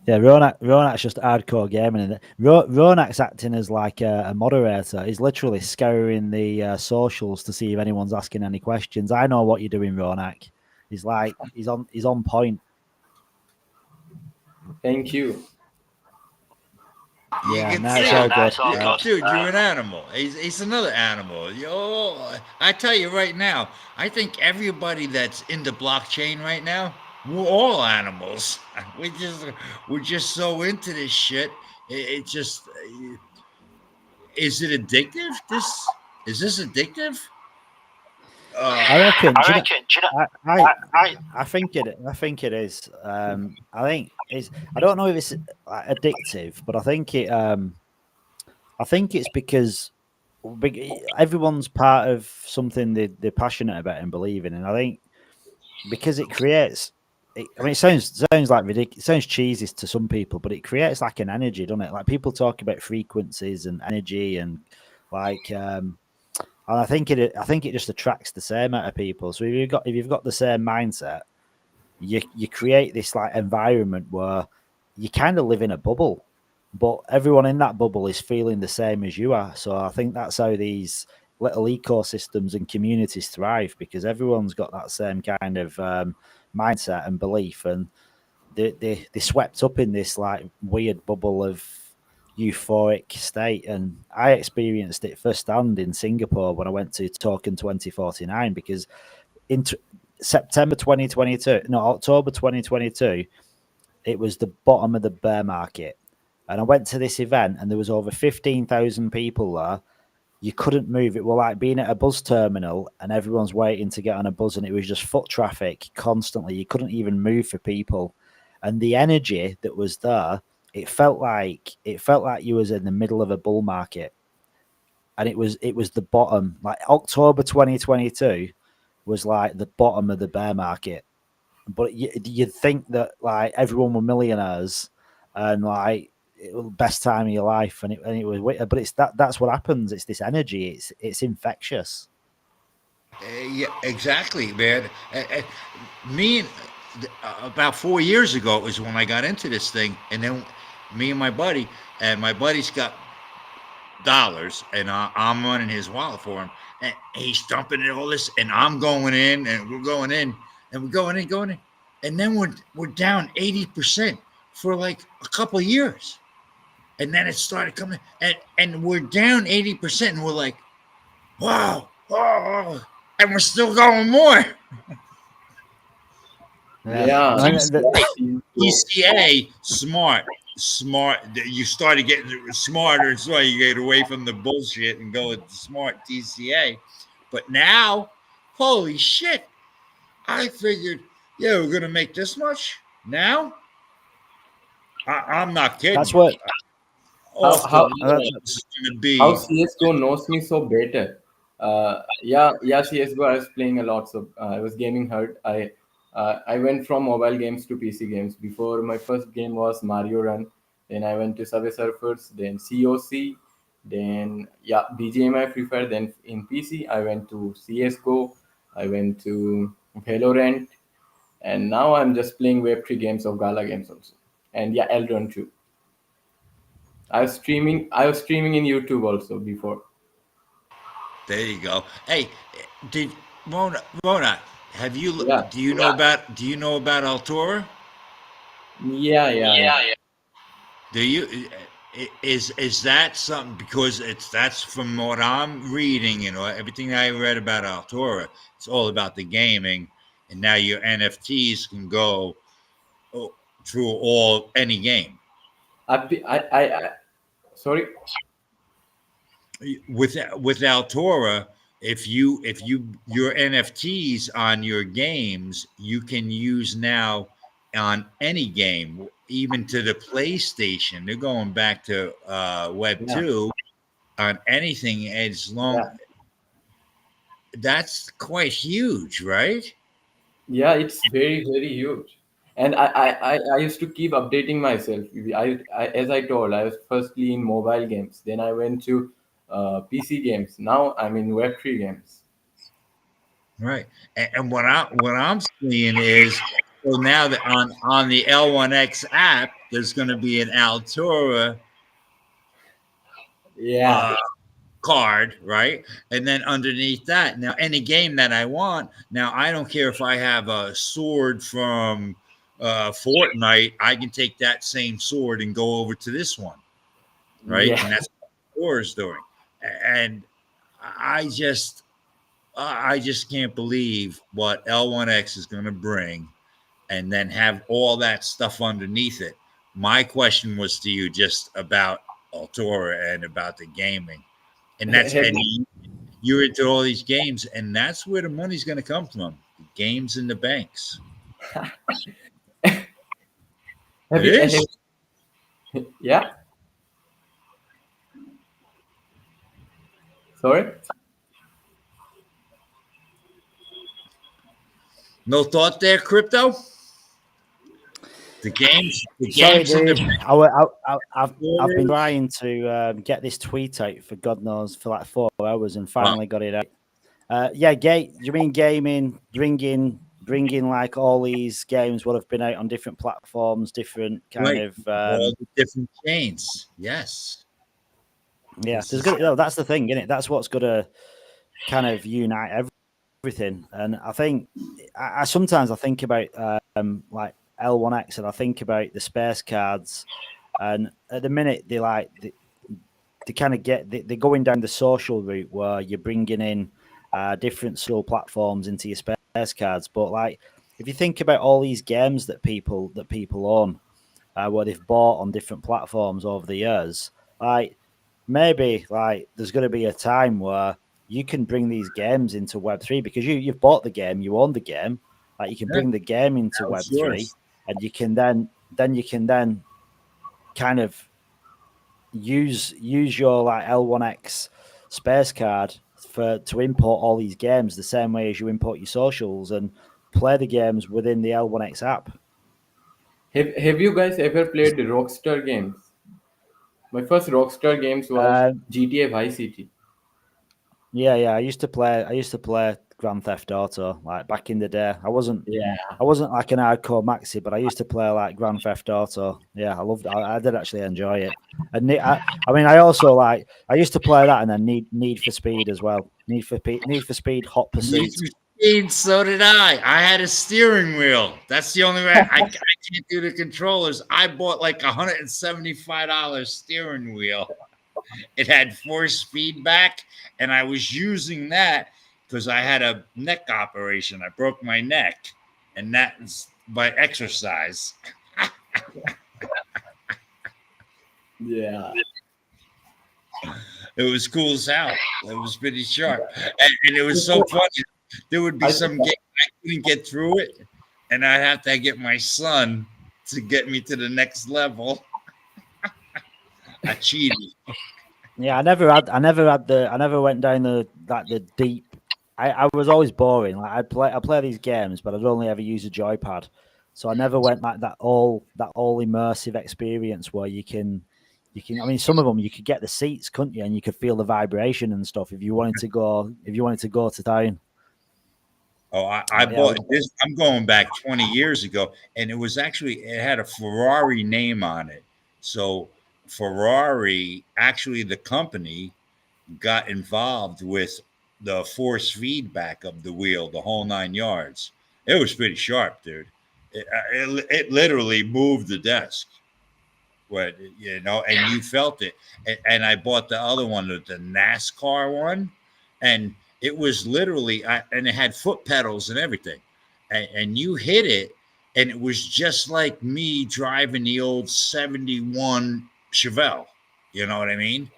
Yeah, Ronak's just hardcore gaming. Ronak's acting as like a moderator. He's literally scouring the socials to see if anyone's asking any questions. I know what you're doing, Ronak. He's on point. Thank you. Yeah, that's all good. Dude, you're an animal. He's another animal. I tell you right now, I think everybody that's in the blockchain right now, we're all animals. We're just so into this shit. It just is it addictive? Is this addictive? I reckon. I think it. I think it is. I think it's. I don't know if it's like, addictive, but I think it. I think it's because everyone's part of something they're passionate about and believe in, and I think because it creates. I mean, it sounds like ridiculous. It sounds cheesy to some people, but it creates like an energy, doesn't it? Like people talk about frequencies and energy, and like, and I think it just attracts the same out of people. So if you've got the same mindset, you create this like environment where you kind of live in a bubble, but everyone in that bubble is feeling the same as you are. So I think that's how these little ecosystems and communities thrive, because everyone's got that same kind of mindset and belief, and they swept up in this like weird bubble of euphoric state. And I experienced it firsthand in Singapore when I went to Token 2049, because in September 2022, no, October 2022, it was the bottom of the bear market. And I went to this event and there was over 15,000 people there. You couldn't move. It was like being at a bus terminal and everyone's waiting to get on a bus, and it was just foot traffic constantly. You couldn't even move for people. And the energy that was there, it felt like you was in the middle of a bull market. And it was the bottom. Like October 2022 was like the bottom of the bear market. But you'd think that like everyone were millionaires and like it was the best time of your life, and it was. But it's that's what happens. It's this energy. It's infectious. Yeah, exactly, man. Me, about 4 years ago, it was when I got into this thing, and then me and my buddy's got dollars, and I'm running his wallet for him, and he's dumping in all this, and I'm going in, and we're going in, and we're going in, and then we're down 80% for like a couple of years, and then it started coming, and we're down 80%, and we're like, wow, oh, and we're still going more. Yeah. DCA, smart. You started getting smarter, so you get away from the bullshit and go with the smart DCA. But now, holy shit! I figured, yeah, we're gonna make this much now. I'm not kidding. That's what. How be. CSGO knows me so better. Yeah, CSGO I was playing a lot, so I was gaming hard. I went from mobile games to PC games. Before, my first game was Mario Run. Then I went to Subway Surfers, then COC, then BGMI Free Fire. Then in PC, I went to CSGO, I went to Valorant, and now I'm just playing Web3 games of Gala games also. And Eldron too. I was streaming in YouTube also before. There you go. Hey, did Rona, have you do you know about Altura? Yeah. Do you is that something, because that's from what I'm reading, everything I read about Altura, it's all about the gaming, and now your NFTs can go through any game. I sorry. With Altura, if your NFTs on your games, you can use now on any game, even to the PlayStation. They're going back to Web 2 on anything as long. That's quite huge, right? Yeah, it's very, very huge. And I used to keep updating myself. As I told, I was firstly in mobile games. Then I went to PC games. Now I'm in Web3 games. Right. And what I'm seeing is, so now that on the L1X app, there's going to be an Altura card, right? And then underneath that, now any game that I want, now I don't care if I have a sword from Fortnite, I can take that same sword and go over to this one, right? Yeah. And that's what Altura is doing. And I just can't believe what L1X is going to bring, and then have all that stuff underneath it. My question was to you just about Altura and about the gaming. And that's you're into all these games, and that's where the money's going to come from. The games and the banks. It is. Yeah. Sorry. No thought there, crypto. The games. Sorry, dude. I've been trying to get this tweet out for God knows for like 4 hours and finally got it out. Yeah, you mean gaming, bringing like all these games would have been out on different platforms, different kind of all the different chains. Yes. Yeah, that's the thing, isn't it? That's what's going to kind of unite everything. And I think I sometimes I think about like L1X, and I think about the space cards, and at the minute they kind of they're going down the social route where you're bringing in different social platforms into your space cards. But like if you think about all these games that people own, what they've bought on different platforms over the years, like maybe like there's going to be a time where you can bring these games into Web3 because you've bought the game, you own the game. Like you can bring the game into Web3, and you can then kind of use your like L1X space card to import all these games the same way as you import your socials and play the games within the L1X app. Have you guys ever played the Rockstar games? My first Rockstar games was GTA Vice City. Yeah, I used to play Grand Theft Auto like back in the day. I wasn't like an hardcore maxi, but I used to play like Grand Theft Auto. Yeah, I loved it. I did actually enjoy it. And I also like I used to play that, and then Need for Speed as well. Need for Speed Hot Pursuit. So did I. I had a steering wheel. That's the only way I can't do the controllers. I bought like $175 steering wheel. It had force feedback, and I was using that because I had a neck operation. I broke my neck, and that's by exercise. Yeah. It was cool as hell. It was pretty sharp. And it was so funny. There would be some game I couldn't get through it, and I'd have to get my son to get me to the next level. I cheated. Yeah, I never went down the deep. I was always boring. Like I play these games, but I'd only ever use a joypad. So I never went like that all immersive experience where you can I mean some of them you could get the seats, couldn't you? And you could feel the vibration and stuff if you wanted to go to town. Oh, I bought this. I'm going back 20 years ago, and it had a Ferrari name on it. So Ferrari, actually the company, got involved with the force feedback of the wheel, the whole 9 yards. It was pretty sharp, dude. It literally moved the desk. What, and you felt it. And I bought the other one, the NASCAR one, and it was literally, and it had foot pedals and everything. And you hit it, and it was just like me driving the old 71 Chevelle. You know what I mean?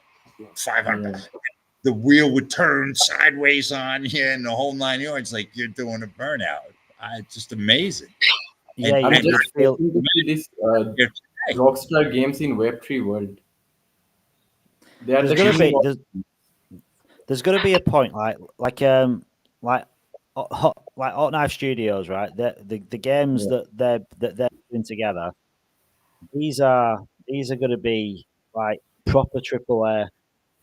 500. The wheel would turn sideways on you and the whole 9 yards like you're doing a burnout. It's just amazing. Yeah, I'm just feel this Rockstar games in Web3 world. There's going to be a point like Hot Knife Studios, right? The games that they're doing together. These are going to be like proper AAA,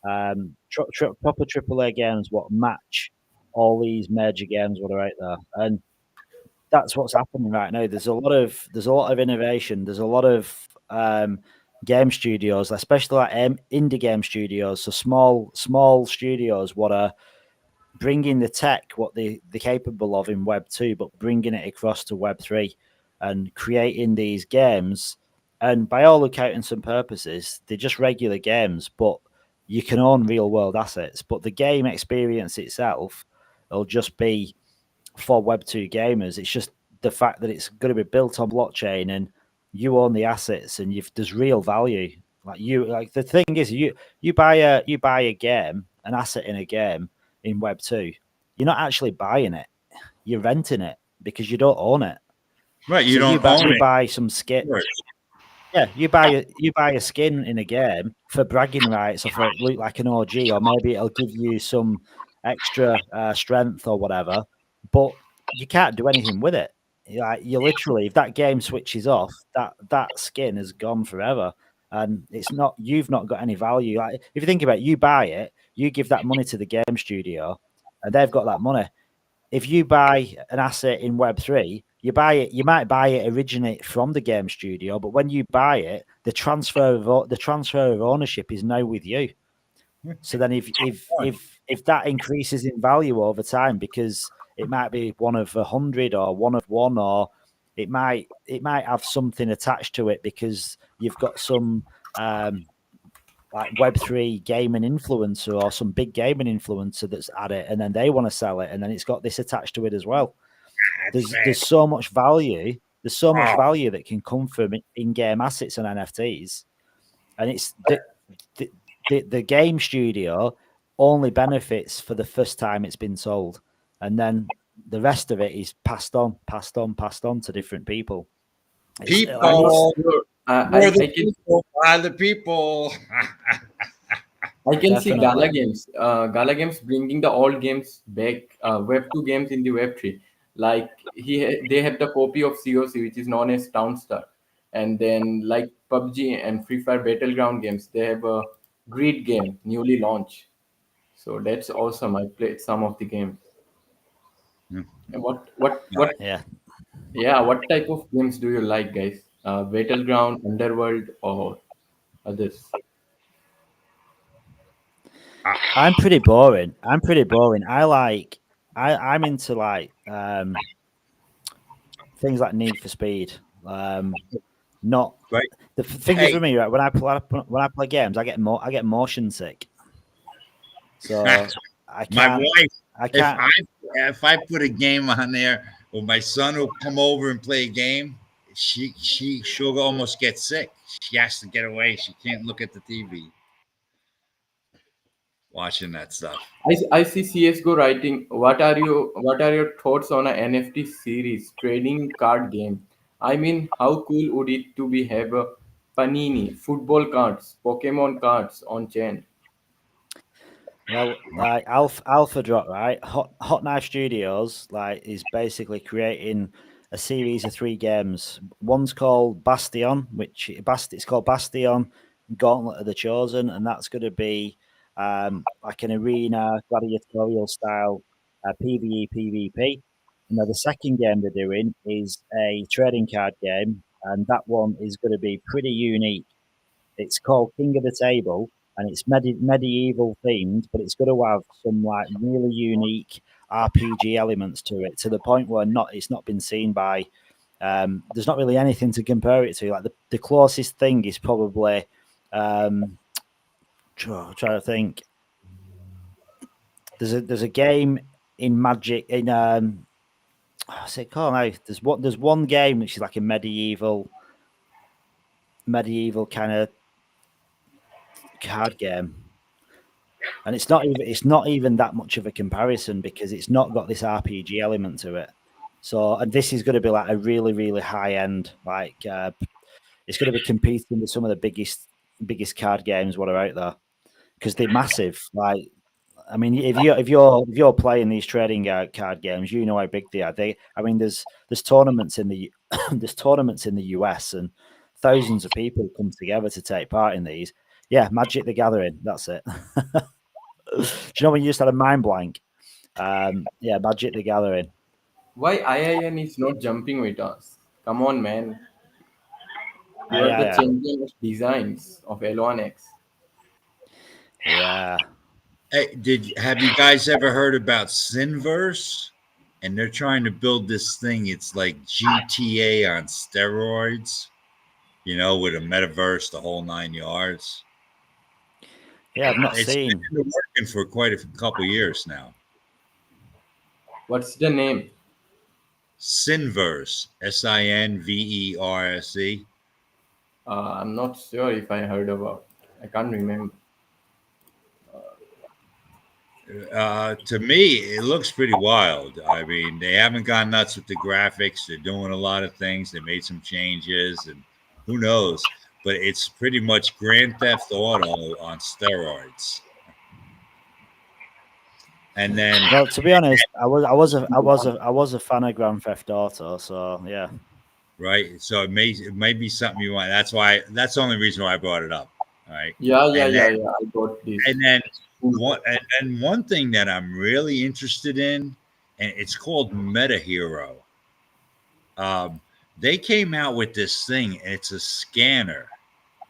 proper AAA games. What match all these major games that are out there, and that's what's happening right now. There's a lot of innovation. There's a lot of game studios, especially like indie game studios, so small studios what are bringing the tech, what they're capable of in Web 2, but bringing it across to Web 3 and creating these games. And by all accountants and purposes, they're just regular games, but you can own real world assets. But the game experience itself will just be for Web 2 gamers. It's just the fact that it's going to be built on blockchain and you own the assets and there's real value. Like the thing is you buy a game, an asset in a game, in Web 2, you're not actually buying it. You're renting it because you don't own it. Right. You So don't own you it. buy some skin. Right. Yeah, you buy a skin in a game for bragging rights or for it look like an OG, or maybe it'll give you some extra strength or whatever. But you can't do anything with it. You literally, if that game switches off, that skin is gone forever, and you've not got any value. Like if you think about it, you buy it, you give that money to the game studio, and they've got that money. If you buy an asset in Web3, you might buy it originate from the game studio, but when you buy it, the transfer of ownership is now with you. So then if that increases in value over time, because it might be one of 100 or one of one, or it might have something attached to it because you've got some like Web3 gaming influencer or some big gaming influencer that's at it, and then they want to sell it, and then it's got this attached to it as well. There's so much value. There's so much value that can come from in-game assets and NFTs, and it's the game studio only benefits for the first time it's been sold, and then the rest of it is passed on to different people. People, I can people by the people. I can see Definitely. Gala Games bringing the old games back, Web 2 games in the Web 3. Like they have the copy of COC, which is known as Townstar, and then like PUBG and Free Fire Battleground games, they have a Grid game newly launched. So that's awesome. I played some of the games. Hmm. And what? Yeah. Yeah, what type of games do you like, guys? Battleground, Underworld, or others? I'm pretty boring. I'm into like things like Need for Speed. Not Right. the thing is for me, right? When I play games, I get motion sick. So I My can't. wife, I can't. if I put a game on there, or my son will come over and play a game, she'll almost get sick. She has to get away. She can't look at the TV watching that stuff. I see CS:GO writing. What are your thoughts on a NFT series trading card game? I mean, how cool would it to be have a Panini football cards, Pokemon cards on chain? Well, like Alpha Drop, right? Hot Knife Studios, like, is basically creating a series of 3 games. One's called Bastion, it's called Bastion Gauntlet of the Chosen, and that's going to be like an arena gladiatorial style PvE PvP. Now the second game they're doing is a trading card game, and that one is going to be pretty unique. It's called King of the Table, and it's medieval themed, but it's going to have some like really unique RPG elements to it, to the point where it's not been seen by. There's not really anything to compare it to. Like the closest thing is probably. Trying to think. There's a game in Magic in what's it called now? There's one game which is like a medieval kind of card game, and it's not even that much of a comparison because it's not got this RPG element to it. So, and this is going to be like a really, really high end, like it's going to be competing with some of the biggest card games what are out there, because they're massive. Like, I mean, if you're playing these trading card games, you know how big they are. There's tournaments in the there's tournaments in the US, and thousands of people come together to take part in these. Yeah, Magic the Gathering. That's it. Do you know when you just had a mind blank? Yeah, Magic the Gathering. Why IIN is not jumping with us? Come on, man. You are the Yeah. champion of designs of L1X. Yeah. Hey, have you guys ever heard about Sinverse? And they're trying to build this thing. It's like GTA on steroids, with a metaverse, the whole 9 yards. Yeah, I've not It's seen. been working for quite a couple years now. What's the name? Sinverse, Sinverse. I'm not sure if I heard about. I can't remember. To me, it looks pretty wild. I mean, they haven't gone nuts with the graphics. They're doing a lot of things. They made some changes, and who knows? But it's pretty much Grand Theft Auto on steroids. And then, well, to be honest, I was a fan of Grand Theft Auto, so yeah. right. So it may be something you want. That's the only reason why I brought it up. All right. Yeah. I got this. And then one thing that I'm really interested in, and it's called Meta Hero. They came out with this thing, and it's a scanner.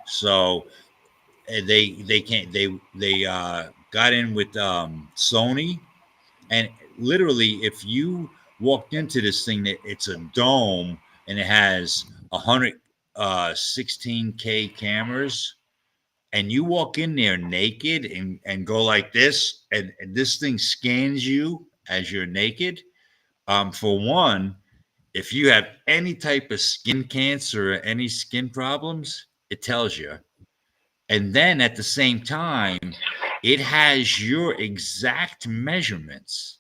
So they got in with Sony, and literally, if you walked into this thing, that it's a dome, and it has 116K cameras, and you walk in there naked and go like this, and this thing scans you as you're naked. For one, if you have any type of skin cancer or any skin problems, it tells you. And then at the same time, it has your exact measurements.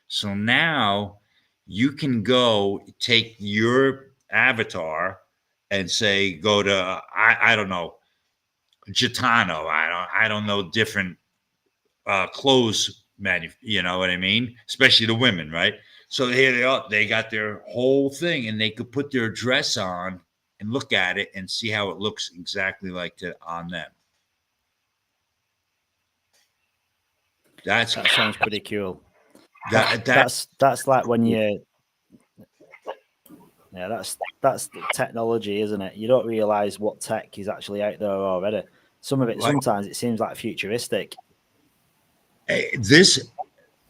So now you can go take your avatar and say, go to, I don't know, Gitano. I don't know, different clothes you know what I mean? Especially the women, right? So here they are. They got their whole thing, and they could put their dress on and look at it and see how it looks exactly like on them. That sounds pretty cool. That's like when you, yeah, that's the technology, isn't it? You don't realize what tech is actually out there already. Some of it, sometimes it seems like futuristic. This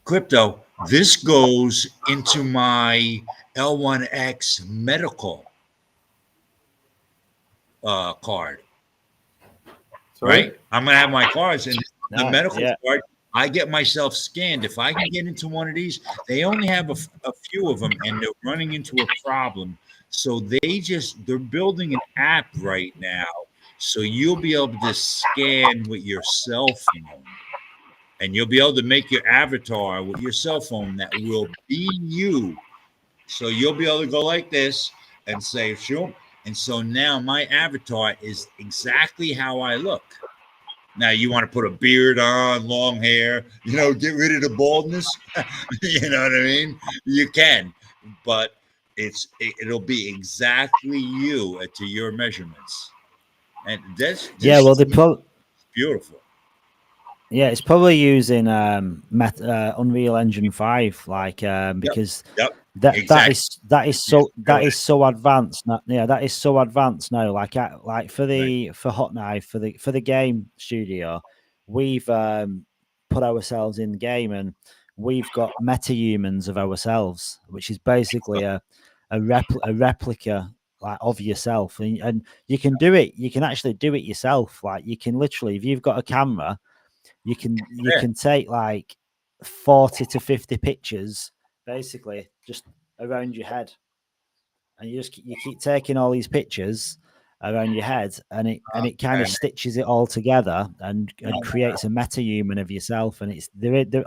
crypto, this goes into my L1X medical card. Sorry? Right? I'm gonna have my cards, and the medical card, I get myself scanned. If I can get into one of these, they only have a few of them, and they're running into a problem. So they're building an app right now, so you'll be able to scan with your cell phone, and you'll be able to make your avatar with your cell phone that will be you. So you'll be able to go like this and say, sure. And so now my avatar is exactly how I look. Now you want to put a beard on, long hair, get rid of the baldness. You know what I mean? You can, but it'll be exactly you to your measurements. And this beautiful. Yeah, it's probably using Unreal Engine 5, because that is so advanced. Yeah, that is so advanced now. For Hot Knife, for the game studio, we've put ourselves in the game, and we've got metahumans of ourselves, which is basically a replica of yourself, and you can do it. You can actually do it yourself. Like, you can literally, if you've got a camera, you can take like 40 to 50 pictures basically just around your head, and you keep taking all these pictures around your head, and it kind of stitches it all together and creates a metahuman of yourself. And it's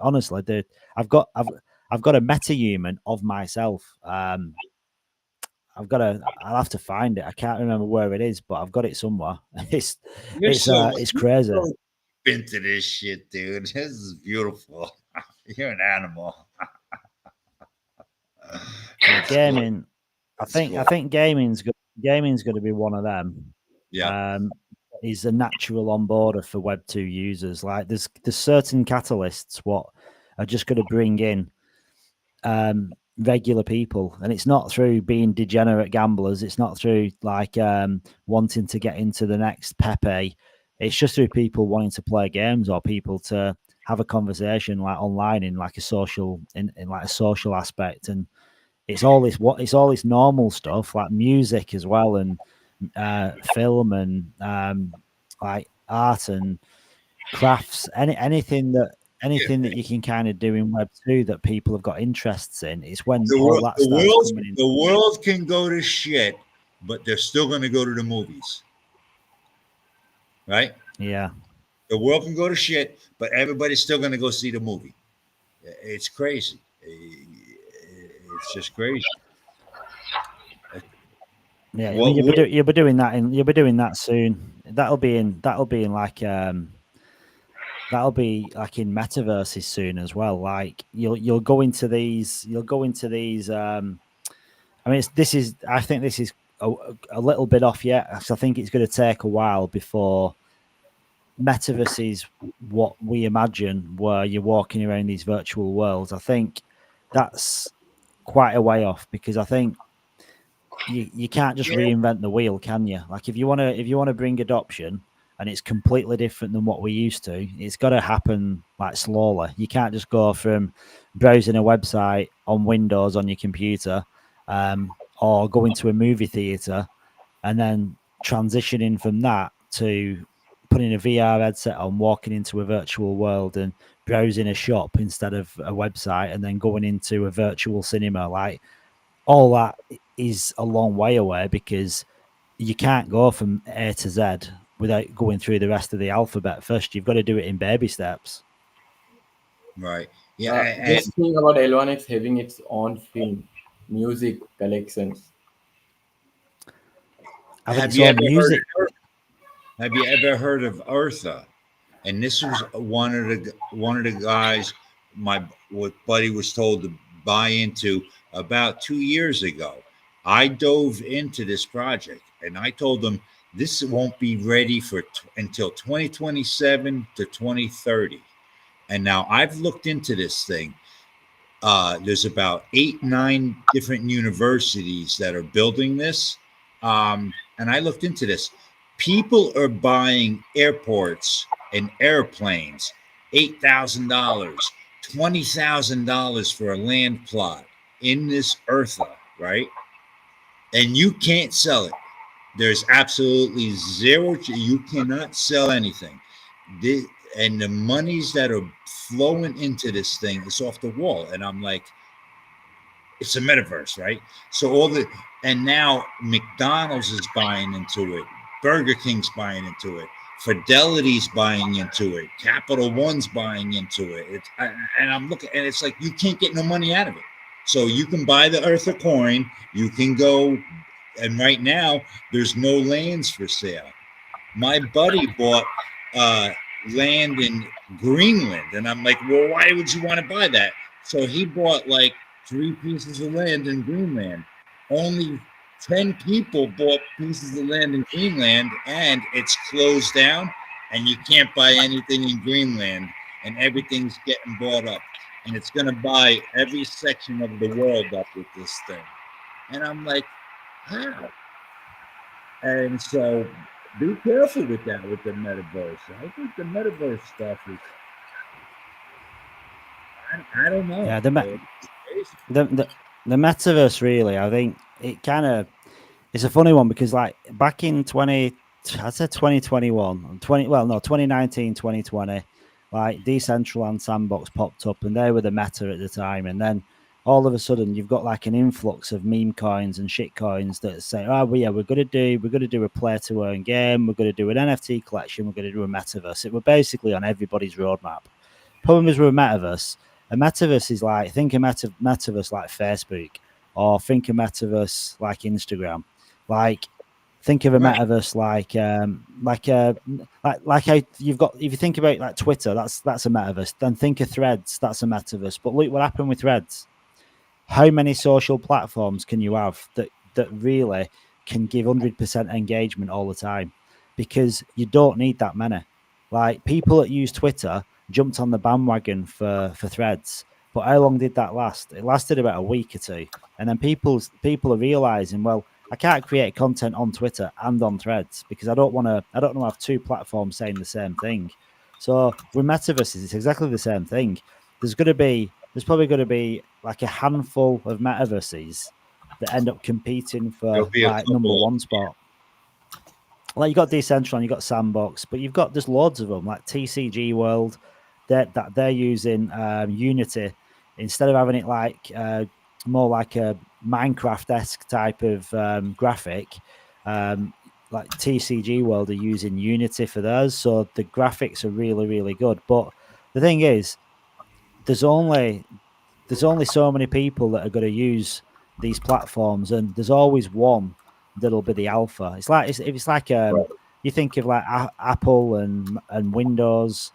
honestly, I've got a metahuman of myself. I'll have to find it. I can't remember where it is, but I've got it somewhere. It's crazy. Into this shit, dude. This is beautiful. You're an animal. Gaming, I think gaming's going to be one of them. Yeah. Is a natural onboarder for Web 2 users. Like, there's certain catalysts what are just going to bring in regular people, and it's not through being degenerate gamblers. It's not through wanting to get into the next Pepe. It's just through people wanting to play games, or people to have a conversation online in a social aspect. And it's all this normal stuff, like music as well, and film, and art and crafts, anything that you can kind of do in Web 2 that people have got interests in. It's when the world can go to shit, but they're still going to go to the movies. Right? Yeah. The world can go to shit, but everybody's still going to go see the movie. It's crazy. It's just crazy. Yeah, I Well, mean you'll be doing that soon. That'll be in like that'll be like in metaverses soon as well. Like you'll go into these I mean I think this is a little bit off yet. So I think it's going to take a while before metaverse is what we imagine, where you're walking around these virtual worlds. I think that's quite a way off, because I think you can't just reinvent the wheel, can you? Like if you want to bring adoption and it's completely different than what we used to, it's got to happen like slowly. You can't just go from browsing a website on Windows on your computer, or going to a movie theater and then transitioning from that to putting a VR headset on, walking into a virtual world and browsing a shop instead of a website, and then going into a virtual cinema. Like all that is a long way away, because you can't go from A to Z without going through the rest of the alphabet first. You've got to do it in baby steps. Right. Yeah. Just think about L1X having its own film, music collections. Have you ever heard of Eartha? And this was one of the guys what buddy was told to buy into about 2 years ago. I dove into this project and I told them this won't be ready for until 2027 to 2030. And now I've looked into this thing. There's about 8-9 different universities that are building this. And I looked into this. People are buying airports and airplanes, $8,000, $20,000 for a land plot in this Eartha, right? And you can't sell it. There's absolutely zero. You cannot sell anything. And the monies that are flowing into this thing is off the wall. And I'm like, it's a metaverse, right? So and now McDonald's is buying into it. Burger King's buying into it. Fidelity's buying into it. Capital One's buying into it. And I'm looking, and it's like, you can't get no money out of it. So you can buy the Eartha coin. You can go, and right now there's no lands for sale. My buddy bought land in Greenland, and I'm like, well, why would you want to buy that? So he bought like 3 pieces of land in Greenland. Only 10 people bought pieces of land in Greenland, and it's closed down, and you can't buy anything in Greenland, and everything's getting bought up, and it's going to buy every section of the world up with this thing. And I'm like, how? And so be careful with that, with the metaverse. I think the metaverse stuff is, I don't know. Yeah, the metaverse, really, I think it kind of, it's a funny one, because like back in 2019, 2020, like Decentraland Sandbox popped up, and they were the meta at the time. And then all of a sudden you've got like an influx of meme coins and shit coins that say, oh well, yeah, we're gonna do a play to earn game, we're gonna do an NFT collection, we're gonna do a metaverse. It were basically on everybody's roadmap. Problem is with a metaverse is like, think a metaverse like Facebook, or think a metaverse like Instagram. Like think of a metaverse like how you've got, if you think about like Twitter, that's a metaverse. Then think of Threads, that's a metaverse. But look what happened with Threads. How many social platforms can you have that really can give 100% engagement all the time? Because you don't need that many. Like people that use Twitter jumped on the bandwagon for Threads, but how long did that last? It lasted about a week or two, and then people are realizing, well, I can't create content on Twitter and on Threads, because I don't want to have 2 platforms saying the same thing. So with metaverses, it's exactly the same thing. There's probably going to be like a handful of metaverses that end up competing for like number 1 spot. Like you got Decentraland, you got Sandbox, but you've got there's loads of them, like TCG World. They're using Unity instead of having it like more like a Minecraft-esque type of graphic. Like TCG World are using Unity for theirs, so the graphics are really, really good. But the thing is, there's only so many people that are going to use these platforms, and there's always one that'll be the alpha. It's like you think of like Apple and Windows.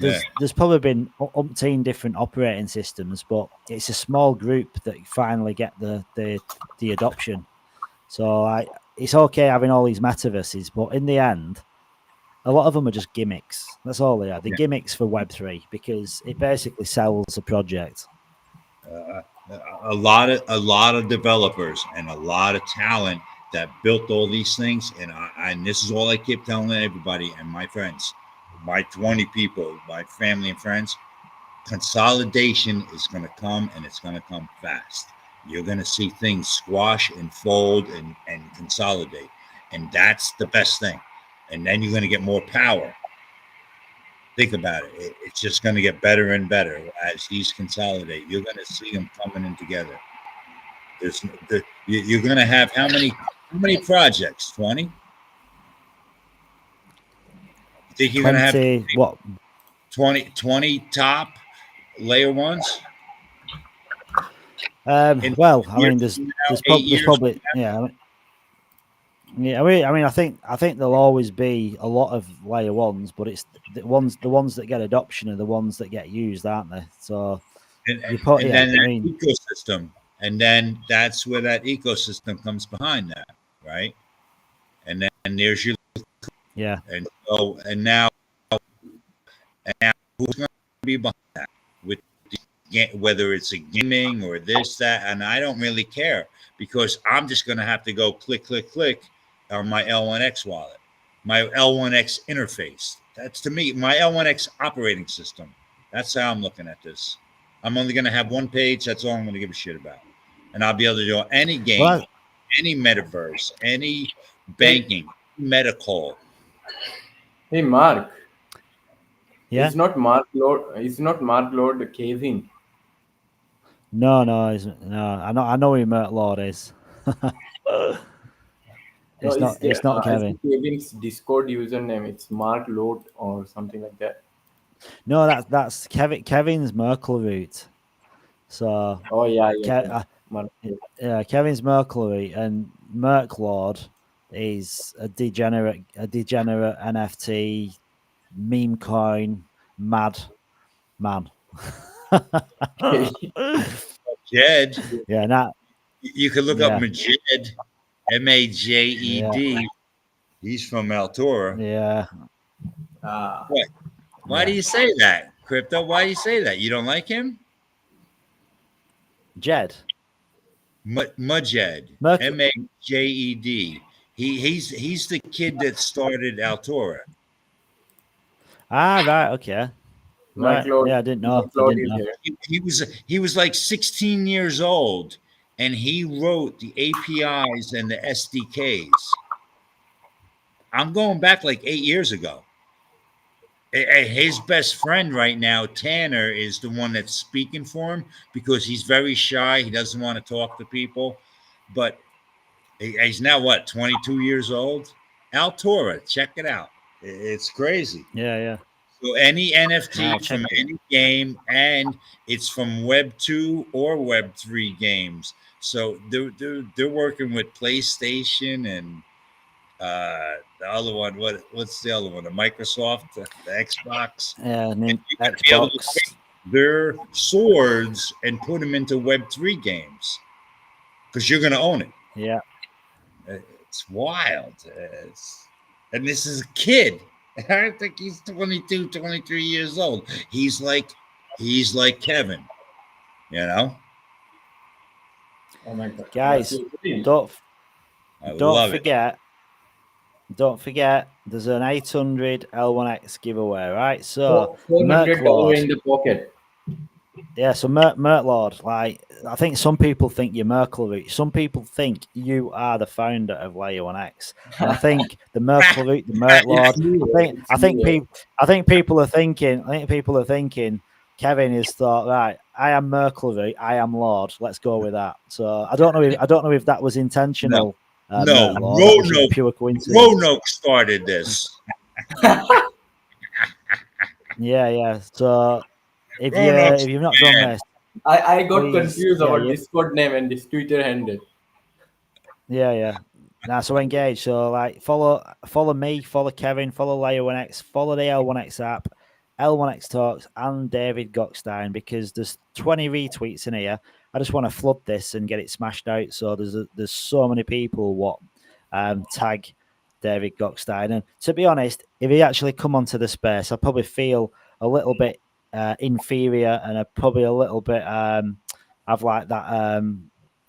There's probably been umpteen different operating systems, but it's a small group that finally get the adoption. So it's okay having all these metaverses, but in the end, a lot of them are just gimmicks. That's all they are. They're gimmicks for Web3 because it basically sells a project. A lot of developers and a lot of talent that built all these things, and this is all I keep telling everybody and my friends, my 20 people, my family and friends. Consolidation is going to come, and it's going to come fast. You're going to see things squash and fold and consolidate, and that's the best thing. And then you're going to get more power. Think about it. It's just going to get better and better as these consolidate. You're going to see them coming in together. You're going to have how many projects? 20? You think you're going to have what? 20 top layer ones? Well, I mean, there's probably yeah. I mean, I think there'll always be a lot of layer ones, but it's the ones that get adoption are the ones that get used, aren't they? So then ecosystem, and then that's where that ecosystem comes behind that, right? And then there's your and so now who's going to be behind that with whether it's a gaming or this that, and I don't really care because I'm just going to have to go click on my L1X wallet, my L1X interface. That's to me my L1X operating system. That's how I'm looking at this. I'm only going to have one page. That's all I'm going to give a shit about, and I'll be able to do any game, any metaverse, any banking, medical. Hey, Mark. Yeah. It's not Mark Lord Kevin. No. I know who Mert Lord is. It's not Kevin. Kevin's Discord username. It's Mark Lord or something like that. No, that's Kevin. Kevin's Merkleroot. So. Oh yeah. Kevin's Merkleroot, and Merklord is a degenerate NFT meme coin mad man. Jed. Yeah, you could look up Majed, Majed. He's from Altura. Yeah. What? Why do you say that, Crypto? Why do you say that? You don't like him? Jed. Majed. Majed. He's the kid that started Altura. Ah, right, okay. Right. Yeah, I didn't know. He was like 16 years old, and he wrote the APIs and the SDKs. I'm going back like 8 years ago. His best friend right now, Tanner, is the one that's speaking for him because he's very shy. He doesn't want to talk to people. But he's now, 22 years old? Altura, check it out. It's crazy. Yeah. So any NFT from any game, and it's from Web 2 or Web 3 games. So they're working with PlayStation and the other one. What's the other one? The Microsoft, the Xbox. Yeah, Xbox. Be able to take their swords and put them into Web 3 games because you're going to own it. Yeah, it's wild. And this is a kid. I think he's 22, 23 years old. He's like Kevin, you know. Oh my God, guys! Don't forget. There's an 800 L1X giveaway, right? So $400 in the pocket. Yeah, so Mert Lord, like I think some people think you're Merkleroot. Some people think you are the founder of Layer 1X. And I think the Merkleroot, the Mert Lord. I think people are thinking. Kevin has thought, right, I am Merkleroot, I am Lord. Let's go with that. So I don't know if that was intentional. No, Roanoke, pure coincidence. Roanoke started this. Yeah. So if Grown-ups, you've not done man. this, I got please, confused yeah, about Discord name and this Twitter handle. yeah. Now, so engage. So like follow me, follow Kevin, follow Layer1X, follow the L1X app, L1X Talks, and David Gockstein, because there's 20 retweets in here. I just want to flood this and get it smashed out. So there's so many people what tag David Gockstein. And to be honest, if he actually come onto the space, I probably feel a little bit inferior, and I probably a little bit have like that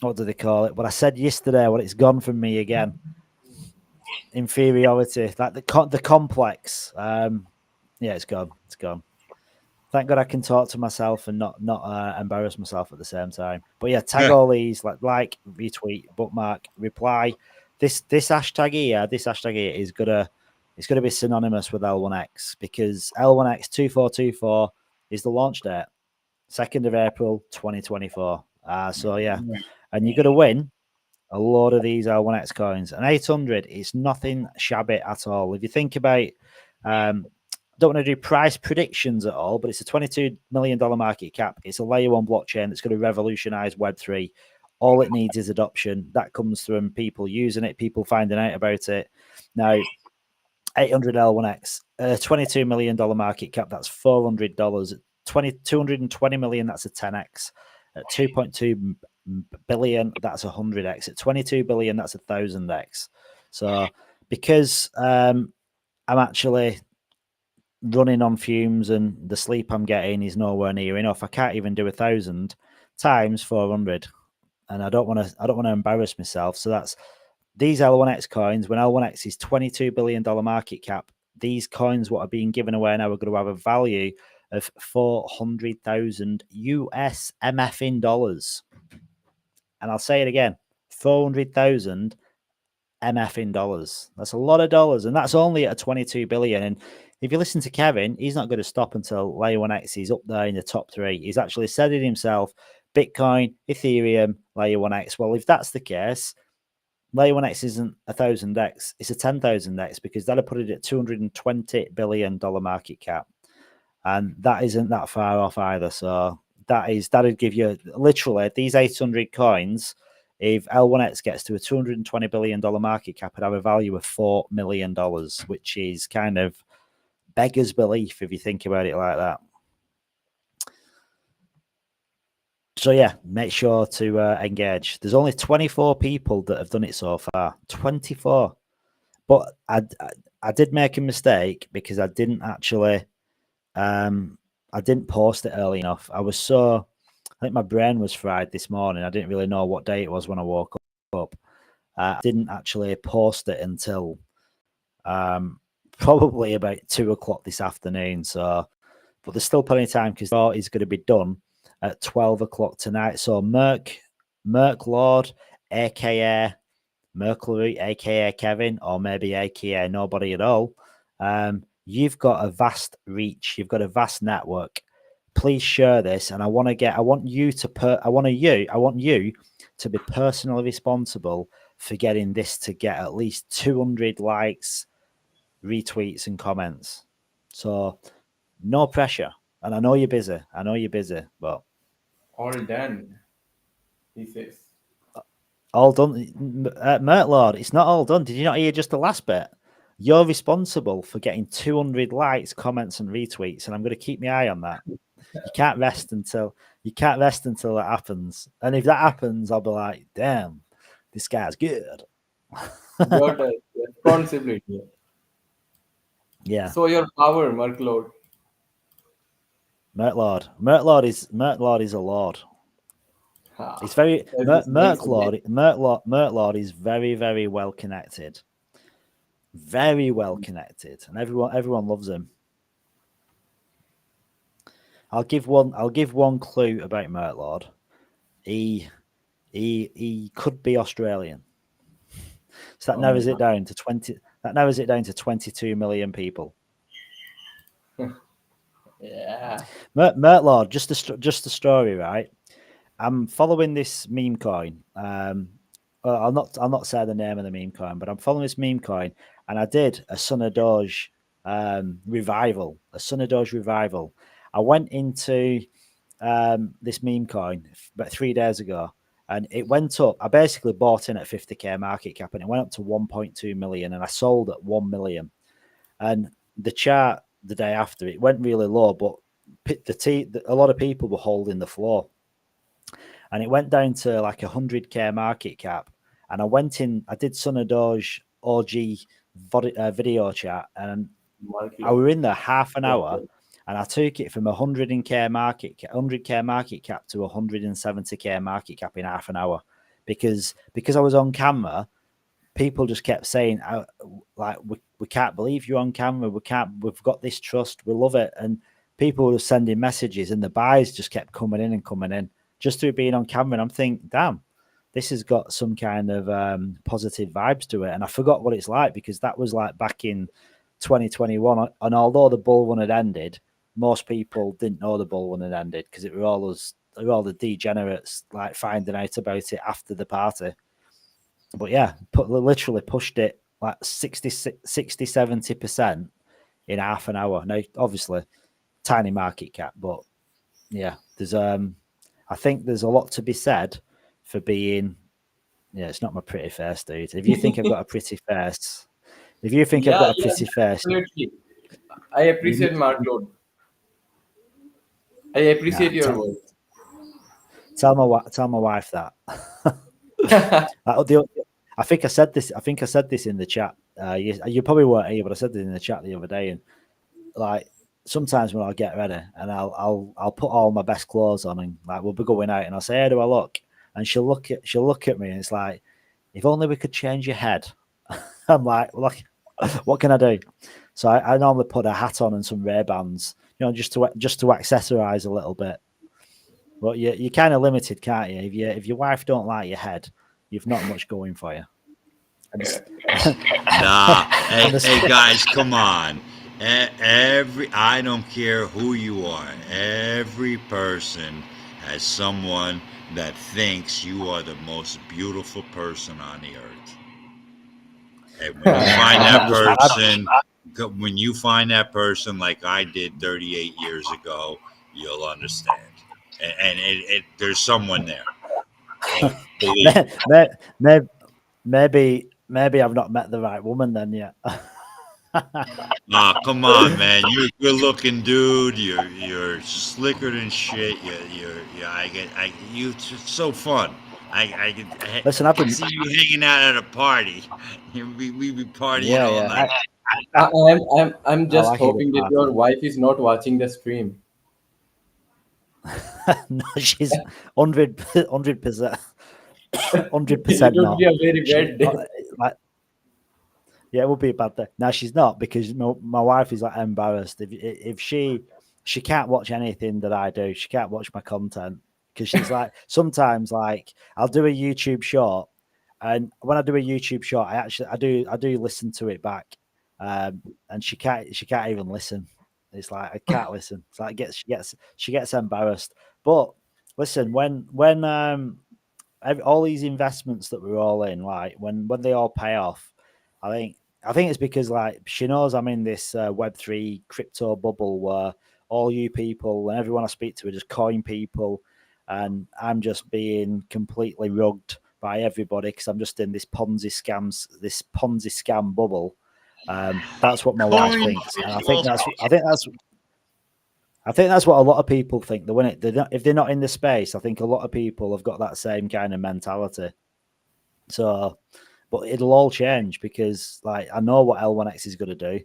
what do they call it? But I said yesterday, well, it's gone from me again. Inferiority, like the complex. Yeah, it's gone. It's gone. Thank God I can talk to myself and not embarrass myself at the same time. But yeah, tag all these, like, retweet, bookmark, reply. This hashtag here is gonna be synonymous with L1X, because L1X 2424 is the launch date, 2nd of April 2024. So yeah, and you're gonna win a lot of these L1X coins. And 800 is nothing shabby at all. If you think about, don't want to do price predictions at all, but it's a $22 million market cap. It's a layer 1 blockchain that's going to revolutionize Web3. All it needs is adoption. That comes from people using it, people finding out about it. Now, 800 L1X, $22 million market cap, that's $400. 220 million, that's a 10x. At 2.2 billion, that's 100x. At 22 billion, that's 1000x. So because I'm actually running on fumes and the sleep I'm getting is nowhere near enough, I can't even do 1,000 times 400, and I don't want to embarrass myself. So that's these L1X coins. When L1X is $22 billion market cap, these coins what are being given away now are going to have a value of 400,000 US MF in dollars. And I'll say it again, 400,000 MF in dollars. That's a lot of dollars, and that's only at a 22 billion. And if you listen to Kevin, he's not going to stop until Layer 1X is up there in the top 3. He's actually said it himself: Bitcoin, Ethereum, Layer 1X. Well, if that's the case, Layer 1X isn't 1,000x, it's a 10,000x, because that'll put it at $220 billion market cap. And that isn't that far off either. So that'd give you literally these 800 coins. If L1X gets to a $220 billion market cap, it'd have a value of $4 million, which is kind of beggars belief if you think about it like that. So yeah, make sure to engage. There's only 24 people that have done it so far. 24. But I did make a mistake, because I didn't actually I didn't post it early enough. I think my brain was fried this morning. I didn't really know what day it was when I woke up. I didn't actually post it until probably about 2 o'clock this afternoon. So, but there's still plenty of time, because it's going to be done at 12 o'clock tonight. So Merc Lord, aka Mercury, aka Kevin, or maybe aka nobody at all. You've got a vast reach. You've got a vast network. Please share this, and I want you to be personally responsible for getting this to get at least 200 likes, retweets, and comments. So no pressure. And I know you're busy. But All done, he says. All done, Mert Lord. It's not all done. Did you not hear just the last bit? You're responsible for getting 200 likes, comments, and retweets, and I'm going to keep my eye on that. You can't rest until that happens. And if that happens, I'll be like, damn, this guy's good. Got a responsibility. Yeah. So your power, Merc Lord. Mert Lord is a lord. It's very Mert Lord is very, very well connected. Very well connected, and everyone loves him. I'll give one clue about Mert Lord. He could be Australian. So that narrows it down to 20. That narrows it down to 22 million people. Yeah. Mert Lord, just a story, right? I'm following this meme coin. I'll not say the name of the meme coin, but I'm following this meme coin, and I did a Son of Doge revival. I went into this meme coin about 3 days ago, and it went up. I basically bought in at 50k market cap, and it went up to 1.2 million, and I sold at 1 million. And the chart the day after, it went really low, but a lot of people were holding the floor, and it went down to like 100k market cap. And I went in, I did Sunadoj OG video chat, and I were in there half an hour, and I took it from 100k market cap to 170k market cap in half an hour, because I was on camera. People just kept saying, like, we can't believe you're on camera. We've got this trust. We love it. And people were sending messages, and the buys just kept coming in just through being on camera. And I'm thinking, damn, this has got some kind of positive vibes to it. And I forgot what it's like, because that was like back in 2021. And although the bull run had ended, most people didn't know the bull run had ended, because it were all the degenerates like finding out about it after the party. But yeah, literally pushed it like 60-70% in half an hour. Now, obviously, tiny market cap, but yeah, there's I think there's a lot to be said for being. Yeah, it's not my pretty face, dude. If you think I've got a pretty face, I've got a pretty face, absolutely. I appreciate Mark Lord. I appreciate your work. Tell my wife that. I think I said this in the chat. You probably weren't here, but I said this in the chat the other day. And like, sometimes when I get ready and I'll put all my best clothes on, and like we'll be going out, and I'll say, "How do I look?" And she'll look at me, and it's like, if only we could change your head. I'm like, look, what can I do? So I normally put a hat on and some Ray-Bans, just to accessorize a little bit. But you're kind of limited, can't you? If your wife don't like your head, you've not much going for you. Nah, hey guys, come on. I don't care who you are. Every person has someone that thinks you are the most beautiful person on the earth. And when you find that person, like I did 38 years ago, you'll understand. And there's someone there. Maybe I've not met the right woman then yet. Come on, man! You're a good-looking dude. You're slicker than shit. You're so fun. Listen, I've been see you hanging out at a party. We be partying all night. I'm just like hoping that your wife is not watching the stream. No, she's 100%. 100% It would not. be a very bad day. Yeah, it would be a bad day. No, she's not, because my wife is like embarrassed if she can't watch anything that I do. She can't watch my content, because she's like, sometimes like I'll do a YouTube short, and when I do a YouTube short, I do listen to it back, and she can't even listen. It's like, I can't listen. It's like she gets embarrassed. But listen, when all these investments that we're all in, like when they all pay off, I think it's because like she knows I'm in this Web3 crypto bubble where all you people and everyone I speak to are just coin people, and I'm just being completely rugged by everybody because I'm just in this Ponzi scam bubble. That's what my wife thinks, and I think that's what a lot of people think. If they're not in the space, I think a lot of people have got that same kind of mentality. So, but it'll all change, because like I know what L1X is going to do,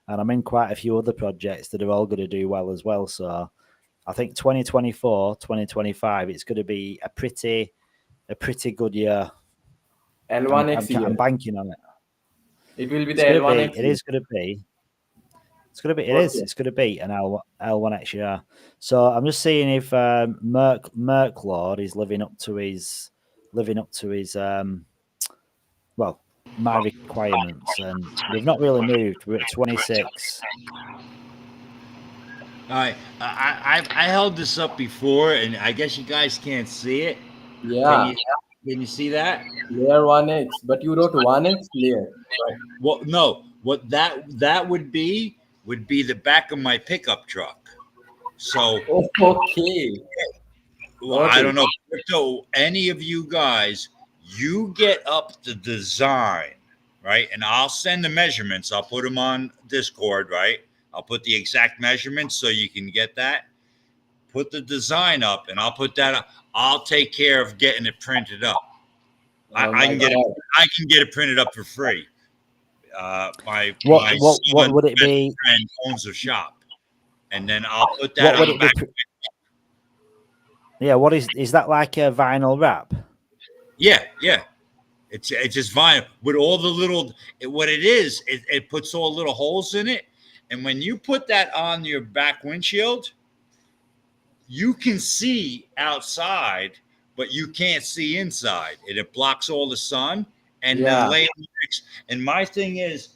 and I'm in quite a few other projects that are all going to do well as well. So I think 2024, 2025, it's going to be a pretty good year. L1X year. I'm banking on it. It will be the L1X. It is going to be. It's going to be. It's going to be an L1X year. So I'm just seeing if Merc Lord is living up to his my requirements, and we've not really moved. We're at 26. All right, I held this up before, and I guess you guys can't see it. Yeah. Can you see that? Layer 1x, but you wrote 1x layer. Right. Well, no. What that would be the back of my pickup truck. So Okay. well, I don't know, Crypto, any of you guys, you get up the design, right? And I'll send the measurements. I'll put them on Discord, right? I'll put the exact measurements so you can get that. Put the design up, and I'll put that up. I'll take care of getting it printed up. I can get it. I can get it printed up for free. My what would it be? Friend owns a shop, and then I'll put that What would on it back. be? Yeah, what is that like a vinyl wrap? Yeah. It's just vinyl with all the little. What it is, it puts all little holes in it, and when you put that on your back windshield, you can see outside, but you can't see inside. It blocks all the sun, and then later. And my thing is,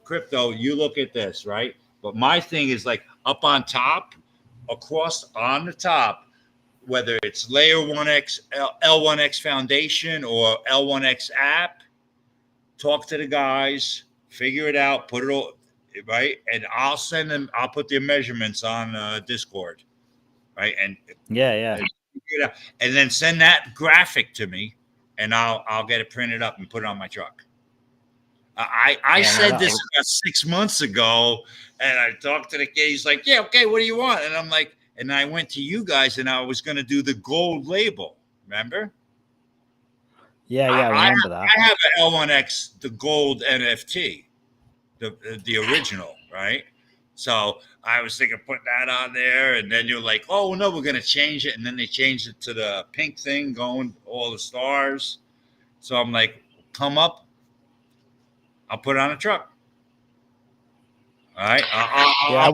Crypto, you look at this, right? But my thing is like up on top, across on the top, whether it's layer 1X, L1X foundation or L1X app, talk to the guys, figure it out, put it all right. And I'll send them, I'll put their measurements on Discord. Right. And and then send that graphic to me and I'll get it printed up and put it on my truck. I said this about 6 months ago, and I talked to the kid. He's like, "Yeah, okay. What do you want?" And I'm like, and I went to you guys, and I was going to do the gold label. Remember? Yeah, I remember that. I have an L1X, the gold NFT, the original, right? So I was thinking putting that on there, and then you're like, "Oh no, we're going to change it," and then they changed it to the pink thing, going all the stars. So I'm like, "Come up." I'll put it on a truck. All right. I'll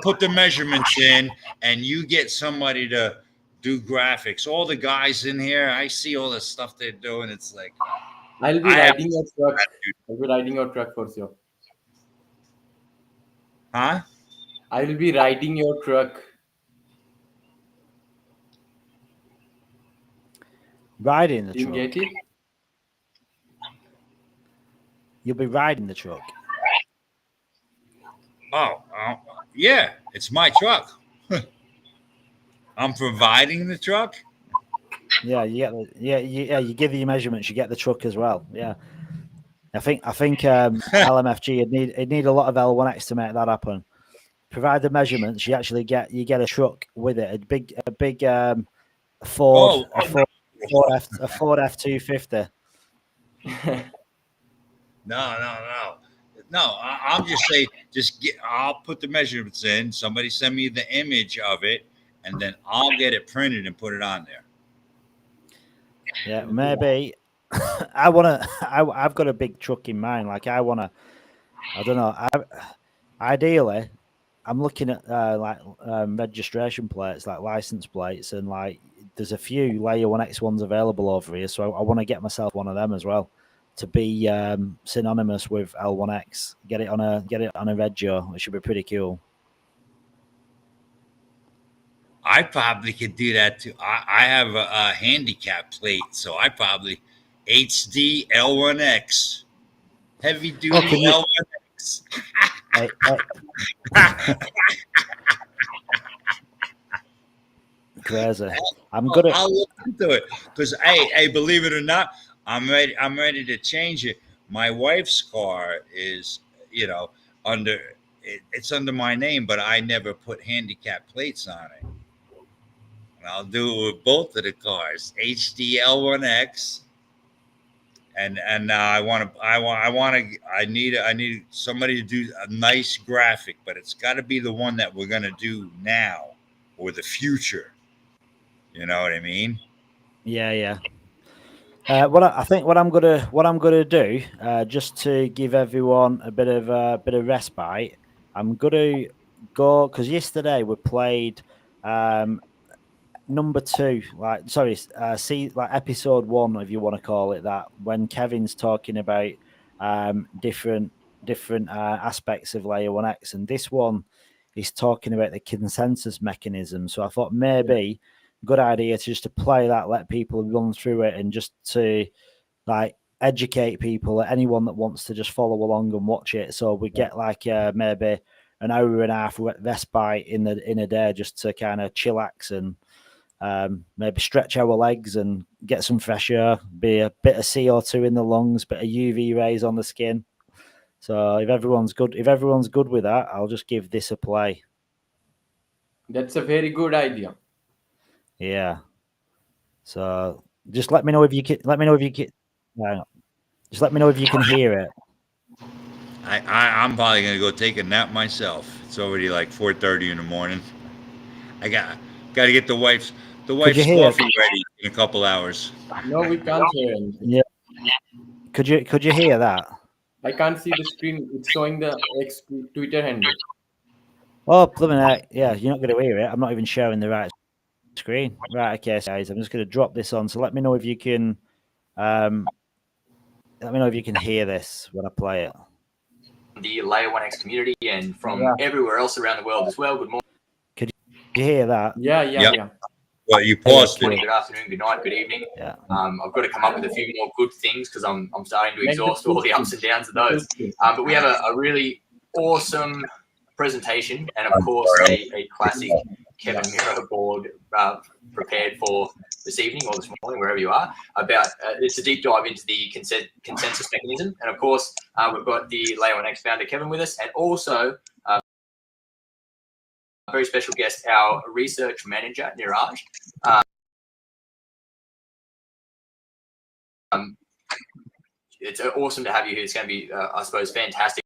put the measurements in, and you get somebody to do graphics. All the guys in here, I see all the stuff they're doing. It's like I'll be riding your truck. I'll be riding your truck for sure. Huh? I will be riding your truck. Riding the truck. You get it? You'll be riding the truck. Oh, yeah, it's my truck. I'm providing the truck. Yeah, you give your measurements, you get the truck as well. Yeah, I think LMFG it'd need a lot of L1X to make that happen. Provide the measurements, you actually get a truck with it, a big Ford F-250. No. I'm just saying, I'll put the measurements in. Somebody send me the image of it, and then I'll get it printed and put it on there. Yeah, maybe. I've got a big truck in mind. Like I don't know. Ideally, I'm looking at registration plates, like license plates, and like there's a few layer 1X ones available over here. So I want to get myself one of them as well, to be synonymous with L1X. Get it on a Regio. It should be pretty cool. I probably could do that too. I have a handicap plate, so I probably HD L1X, heavy duty L1X. Crazy. I'll look into it because hey, believe it or not, I'm ready to change it. My wife's car is, it's under my name, but I never put handicap plates on it. And I'll do it with both of the cars, HD L1X, and I need somebody to do a nice graphic, but it's got to be the one that we're gonna do now or the future. You know what I mean? Yeah. What I'm gonna do, just to give everyone a bit of respite, I'm gonna go, because yesterday we played number 2, episode 1, if you want to call it that, when Kevin's talking about different aspects of layer 1X, and this one is talking about the consensus mechanism. So I thought maybe good idea to play that, let people run through it, and just to educate people, anyone that wants to just follow along and watch it. So we get maybe an hour and a half respite in a day just to kind of chillax and maybe stretch our legs and get some fresh air, be a bit of CO2 in the lungs, bit of UV rays on the skin. So if everyone's good with that, I'll just give this a play. That's a very good idea. Yeah. So just let me know if you can. Just let me know if you can hear it. I'm probably gonna go take a nap myself. It's already like 4:30 in the morning. I got to get the wife's coffee ready in a couple hours. No, we can't hear anything. Yeah. Could you hear that? I can't see the screen. It's showing the X Twitter handle. Oh, blooming yeah, you're not going to hear it. I'm not even sharing the right screen. Right, okay, guys, I'm just going to drop this on. So let me know if you can. Let me know if you can hear this when I play it. The Layer 1X community and from everywhere else around the world as well. Good morning. Could you hear that? Yeah. Well, you paused Good morning, good afternoon, good night, good evening. Yeah. I've got to come up with a few more good things because I'm starting to exhaust all the ups and downs of those. But we have a really awesome presentation and, of course, a classic Kevin Miro board prepared for this evening or this morning, wherever you are. It's a deep dive into the consensus mechanism. And, of course, we've got the Layer 1X founder, Kevin, with us, and also a very special guest, our research manager, Niraj. It's awesome to have you here. It's going to be, I suppose, fantastic.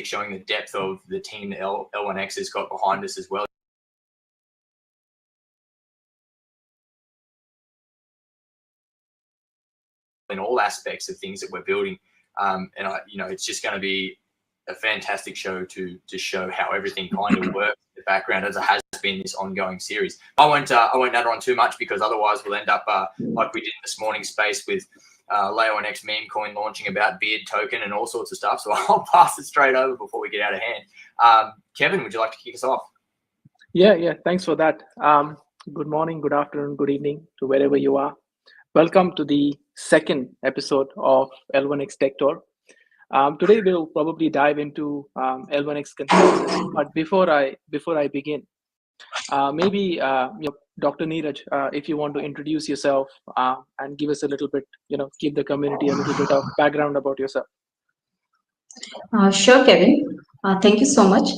Showing the depth of the team that L1X has got behind us as well. In all aspects of things that we're building. It's just going to be a fantastic show to show how everything kind of works in the background, as it has been this ongoing series. I won't natter on too much because otherwise we'll end up like we did in this morning's space with Layer 1X meme coin launching about beard token and all sorts of stuff. So I'll pass it straight over before we get out of hand. Kevin, would you like to kick us off? Yeah. Thanks for that. Good morning, good afternoon, good evening to wherever you are. Welcome to the second episode of L1X Tech Tour. Today we'll probably dive into L1X consensus. But before I begin, maybe Dr. Neeraj, if you want to introduce yourself and give us a little bit, give the community a little bit of background about yourself. Sure, Kevin. Thank you so much.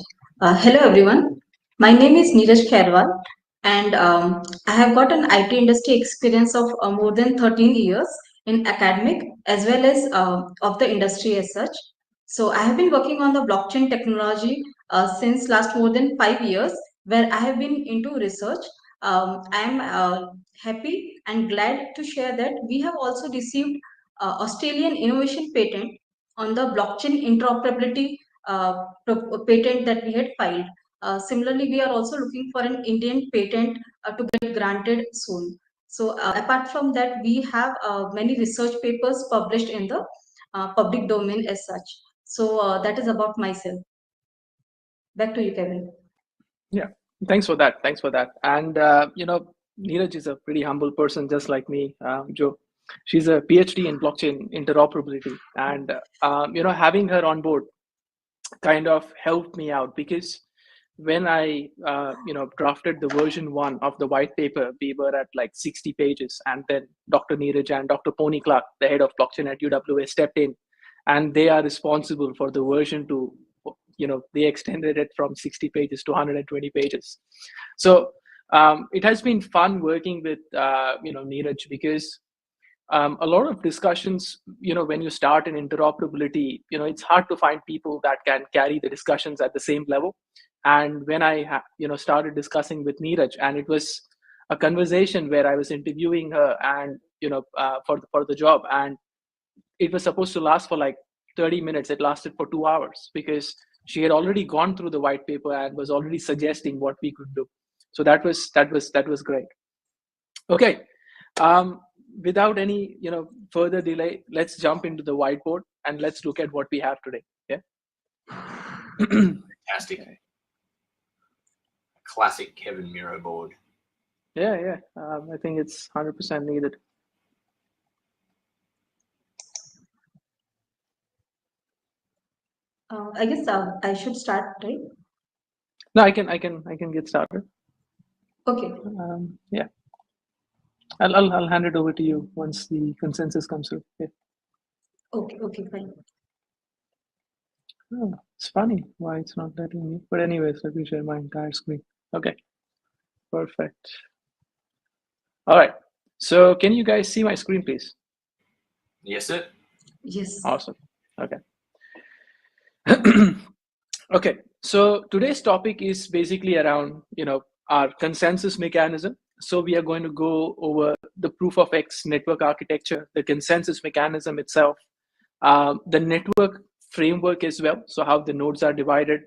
Hello, everyone. My name is Neeraj Khairwal, and I have got an IT industry experience of more than 13 years in academic as well as of the industry as such. So I have been working on the blockchain technology since last more than 5 years, where I have been into research. I am happy and glad to share that we have also received Australian innovation patent on the blockchain interoperability patent that we had filed. Similarly, we are also looking for an Indian patent to get granted soon. So apart from that, we have many research papers published in the public domain as such. So that is about myself. Back to you, Kevin. Yeah, thanks for that. And, Neeraj is a pretty humble person, just like me, Joe. She's a PhD in blockchain interoperability. And, having her on board kind of helped me out because when I, drafted the version 1 of the white paper, we were at like 60 pages. And then Dr. Neeraj and Dr. Pony Clark, the head of blockchain at UWA, stepped in. And they are responsible for the version 2. They extended it from 60 pages to 120 pages. So it has been fun working with, Neeraj, because a lot of discussions, when you start in interoperability, it's hard to find people that can carry the discussions at the same level. And when I, started discussing with Neeraj, and it was a conversation where I was interviewing her and, for the job, and it was supposed to last for like 30 minutes. It lasted for 2 hours because she had already gone through the white paper and was already suggesting what we could do. So that was great. Okay. Without any further delay, let's jump into the whiteboard and let's look at what we have today. Yeah. Fantastic. Classic Kevin Miro board. Yeah. I think it's 100% needed. I guess I should start, right? No, I can get started. Okay. Yeah, I'll hand it over to you once the consensus comes through. Yeah. Okay, fine. Oh, it's funny why it's not letting me. But anyways, let me share my entire screen. Okay, perfect. All right. So can you guys see my screen, please? Yes, sir. Yes. Awesome. Okay. Okay. So today's topic is basically around, our consensus mechanism. So we are going to go over the proof of X network architecture, the consensus mechanism itself, the network framework as well. So how the nodes are divided,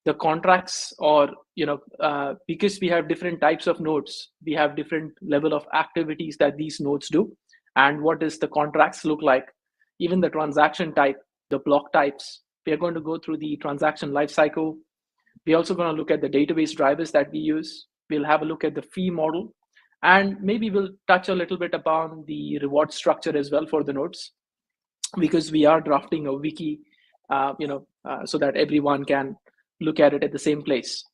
the contracts, or because we have different types of nodes, we have different level of activities that these nodes do, and what does the contracts look like, even the transaction type, the block types. We are going to go through the transaction lifecycle. We're also going to look at the database drivers that we use. We'll have a look at the fee model, and maybe we'll touch a little bit upon the reward structure as well for the nodes, because we are drafting a wiki, so that everyone can look at it at the same place.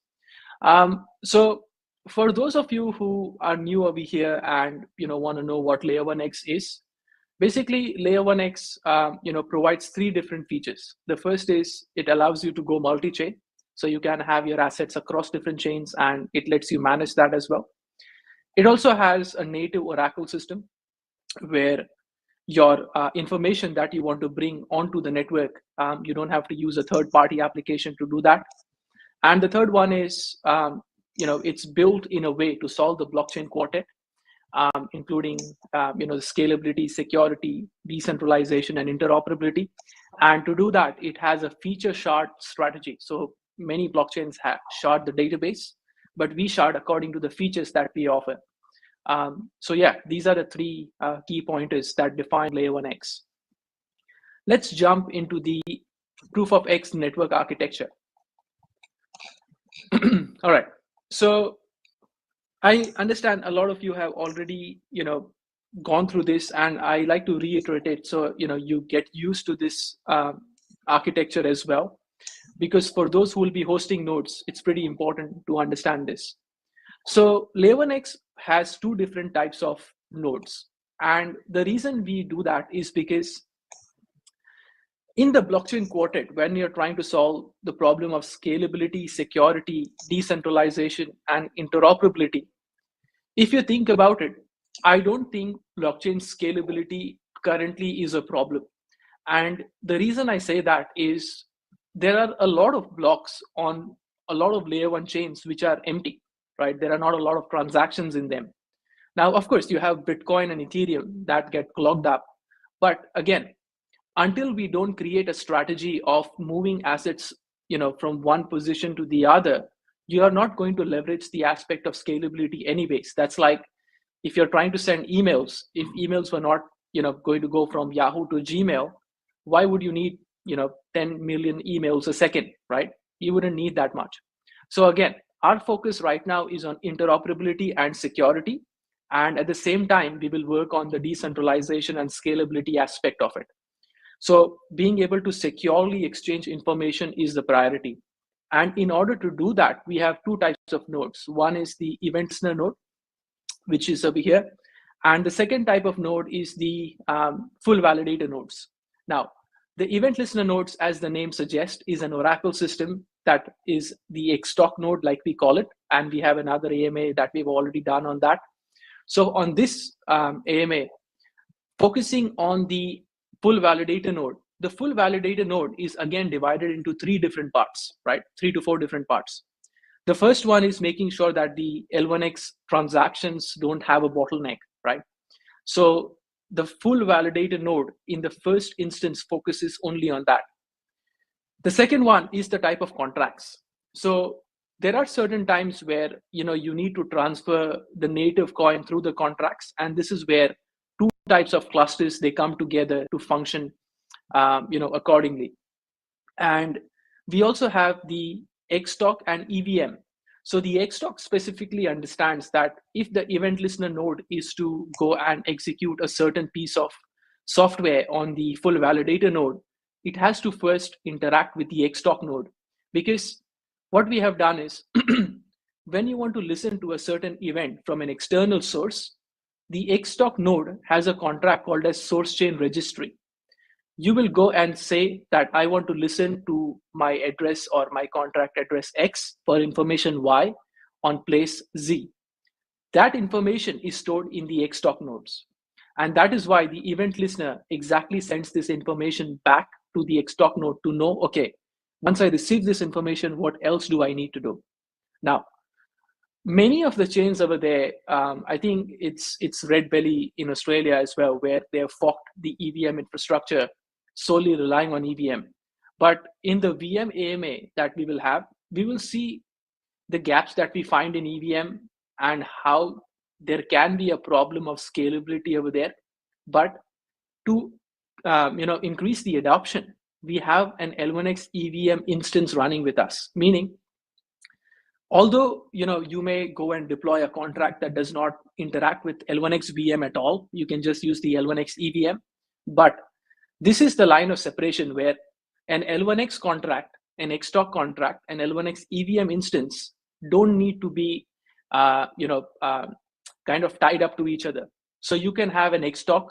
So for those of you who are new over here and want to know what Layer 1x is, basically Layer 1x provides three different features. The first is it allows you to go multi-chain, so you can have your assets across different chains, and it lets you manage that as well. It also has a native Oracle system where your information that you want to bring onto the network, you don't have to use a third-party application to do that. And the third one is, it's built in a way to solve the blockchain quartet, including, the scalability, security, decentralization, and interoperability. And to do that, it has a feature shard strategy. So many blockchains have shard the database, but we shard according to the features that we offer. So yeah, these are the three key pointers that define Layer 1x. Let's jump into the proof of X network architecture. All right. So I understand a lot of you have already, gone through this, and I like to reiterate it so you get used to this architecture as well, because for those who will be hosting nodes, it's pretty important to understand this. So Layer 1x has two different types of nodes, and the reason we do that is because in the blockchain quartet, when you're trying to solve the problem of scalability, security, decentralization, and interoperability, if you think about it, I don't think blockchain scalability currently is a problem. And the reason I say that is there are a lot of blocks on a lot of Layer 1 chains which are empty, right? There are not a lot of transactions in them. Now, of course, you have Bitcoin and Ethereum that get clogged up. But again, until we don't create a strategy of moving assets, from one position to the other, you are not going to leverage the aspect of scalability anyways. That's like if you're trying to send emails, if emails were not, going to go from Yahoo to Gmail, why would you need, 10 million emails a second, right? You wouldn't need that much. So again, our focus right now is on interoperability and security. And at the same time, we will work on the decentralization and scalability aspect of it. So being able to securely exchange information is the priority. And in order to do that, we have two types of nodes. One is the event listener node, which is over here. And the second type of node is the full validator nodes. Now, the event listener nodes, as the name suggests, is an Oracle system that is the Xtalk node, like we call it. And we have another AMA that we've already done on that. So on this AMA, focusing on the full validator node, the full validator node is again divided into three different parts, right? 3 to 4 different parts. The first one is making sure that the L1x transactions don't have a bottleneck, right? So the full validator node in the first instance focuses only on that. The second one is the type of contracts. So there are certain times where you need to transfer the native coin through the contracts, and this is where two types of clusters, they come together to function accordingly. And we also have the Xtalk and EVM. So the Xtalk specifically understands that if the event listener node is to go and execute a certain piece of software on the full validator node, it has to first interact with the xtalk node, because what we have done is when you want to listen to a certain event from an external source, the xtalk node has a contract called as source chain registry. You will go and say that I want to listen to my address or my contract address X for information Y on place Z. That information is stored in the xtalk nodes. And that is why the event listener exactly sends this information back to the xtalk node to know, okay, once I receive this information, what else do I need to do? Now, many of the chains over there, I think it's Red Belly in Australia as well, where they have forked the EVM infrastructure, solely relying on EVM. But in the VM AMA that we will have, we will see the gaps that we find in EVM and how there can be a problem of scalability over there. But to increase the adoption, we have an L1X EVM instance running with us, meaning although you may go and deploy a contract that does not interact with L1X VM at all, you can just use the L1X EVM. But this is the line of separation where an L1X contract, an xtalk contract, an L1X EVM instance don't need to be kind of tied up to each other. So you can have an xtalk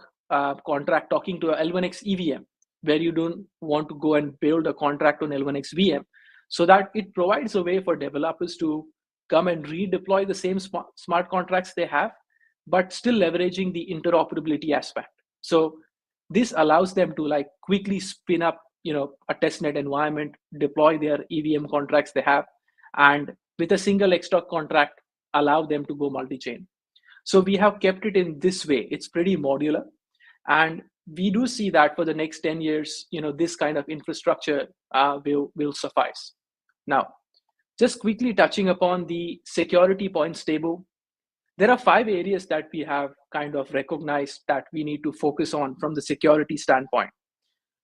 contract talking to a L1X EVM, where you don't want to go and build a contract on L1X VM, so that it provides a way for developers to come and redeploy the same smart contracts they have, but still leveraging the interoperability aspect. So this allows them to quickly spin up a testnet environment, deploy their EVM contracts they have, and with a single xtalk contract allow them to go multi-chain. So we have kept it in this way. It's pretty modular, and we do see that for the next 10 years, this kind of infrastructure will suffice. Now, just quickly touching upon the security points table, there are 5 areas that we have kind of recognized that we need to focus on from the security standpoint.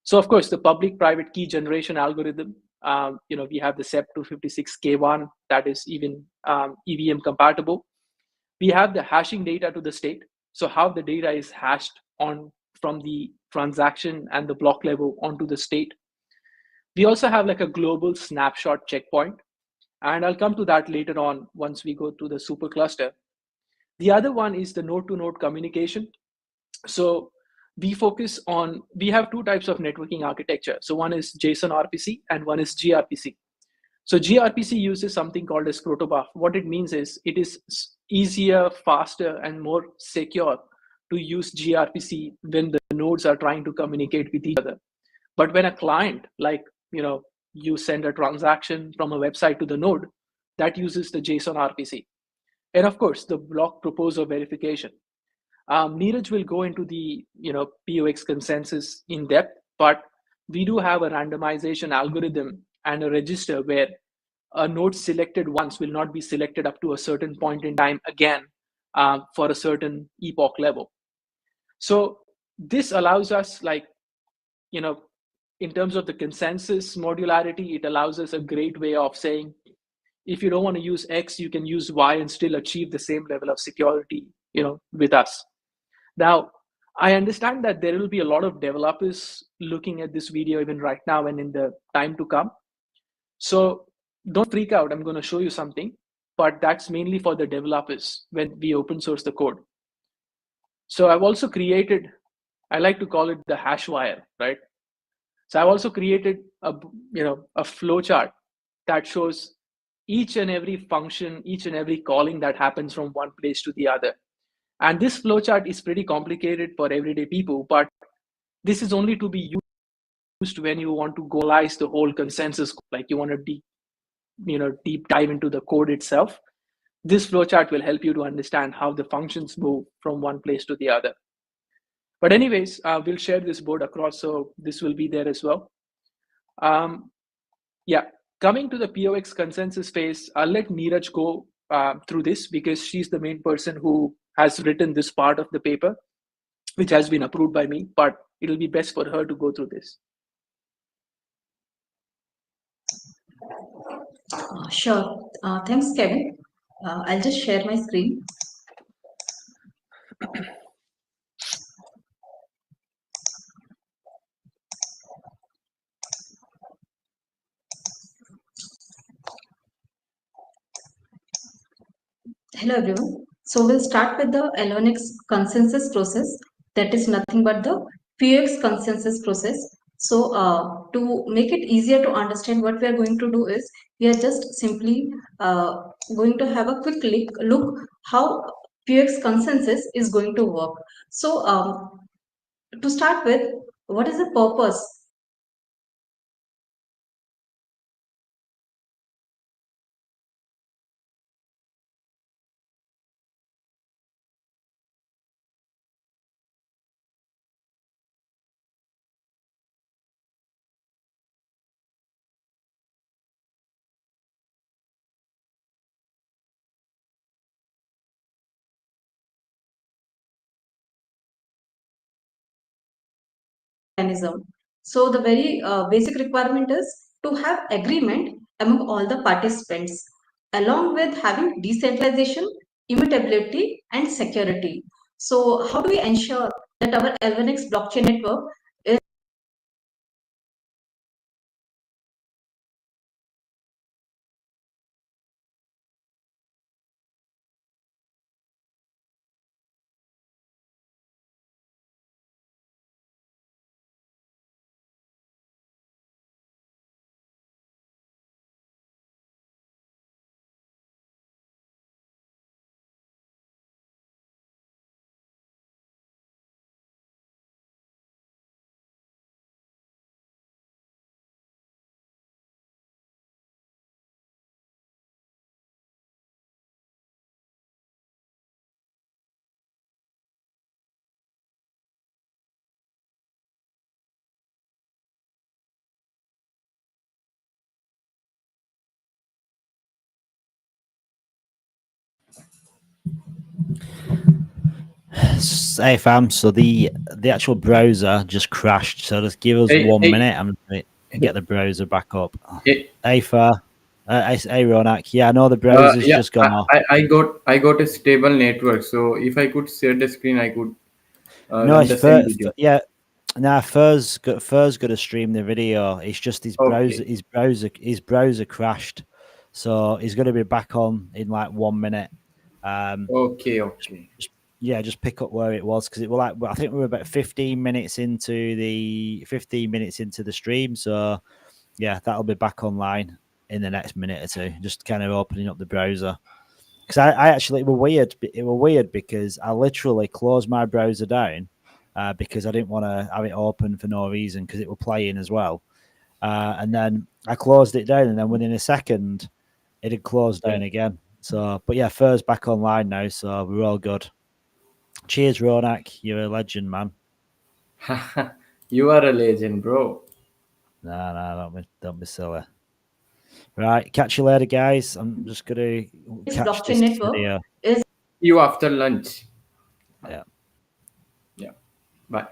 So of course, the public-private key generation algorithm, we have the SEP 256K1 that is even EVM compatible. We have the hashing data to the state. So how the data is hashed from the transaction and the block level onto the state. We also have a global snapshot checkpoint, and I'll come to that later on once we go to the supercluster. The other one is the node-to-node communication. So we have 2 types of networking architecture. So one is JSON RPC and one is gRPC. So gRPC uses something called as protobuf. What it means is it is easier, faster, and more secure to use gRPC when the nodes are trying to communicate with each other. But when a client, you send a transaction from a website to the node, that uses the JSON RPC. And of course, the block proposer verification. Neeraj will go into the POX consensus in depth, but we do have a randomization algorithm and a register where a node selected once will not be selected up to a certain point in time again for a certain epoch level. So this allows us, in terms of the consensus modularity, it allows us a great way of saying, if you don't want to use X, you can use Y and still achieve the same level of security, with us. Now, I understand that there will be a lot of developers looking at this video even right now and in the time to come. So don't freak out. I'm going to show you something, but that's mainly for the developers when we open source the code. So I've also created, I like to call it the hash wire, right? So I've also created a flowchart that shows each and every function, each and every calling that happens from one place to the other. And this flowchart is pretty complicated for everyday people, but this is only to be used when you want to goalize the whole consensus, like you want to deep dive into the code itself. This flowchart will help you to understand how the functions move from one place to the other. But anyways, we'll share this board across, so this will be there as well. Coming to the POX consensus phase, I'll let Neeraj go through this because she's the main person who has written this part of the paper, which has been approved by me, but it'll be best for her to go through this. Sure. Thanks, Kevin. I'll just share my screen. Hello everyone. So we'll start with the L1X consensus process. That is nothing but the PX consensus process. So to make it easier to understand, what we are going to do is we are just simply going to have a quick look how PX consensus is going to work. So to start with, what is the purpose? Mechanism. So the very basic requirement is to have agreement among all the participants, along with having decentralization, immutability, and security. So how do we ensure that our L1X blockchain network is Hey fam, so the actual browser just crashed. So just give us 1 minute. I'm going to get the browser back up. Hey Far, hey Ronak. Yeah, I know the browser's just gone off. I got a stable network, so if I could share the screen, I could No, run it's the same video. yeah. Nah, Fur's got to stream the video. It's just his browser crashed, so he's going to be back on in like 1 minute. Okay. Just pick up where it was, because it was like, I think we were about 15 minutes into the stream. So yeah, that'll be back online in the next minute or two. Just kind of opening up the browser, because I actually, it was weird because I literally closed my browser down because I didn't want to have it open for no reason, because it was playing as well. And then I closed it down, and then within a second, it had closed down again. So, but yeah, Fur's back online now, so we're all good. Cheers, Ronak. You're a legend, man. You are a legend, bro. No, don't be silly. Right, catch you later, guys. I'm just gonna catch this video. Is you after lunch. Yeah. Bye.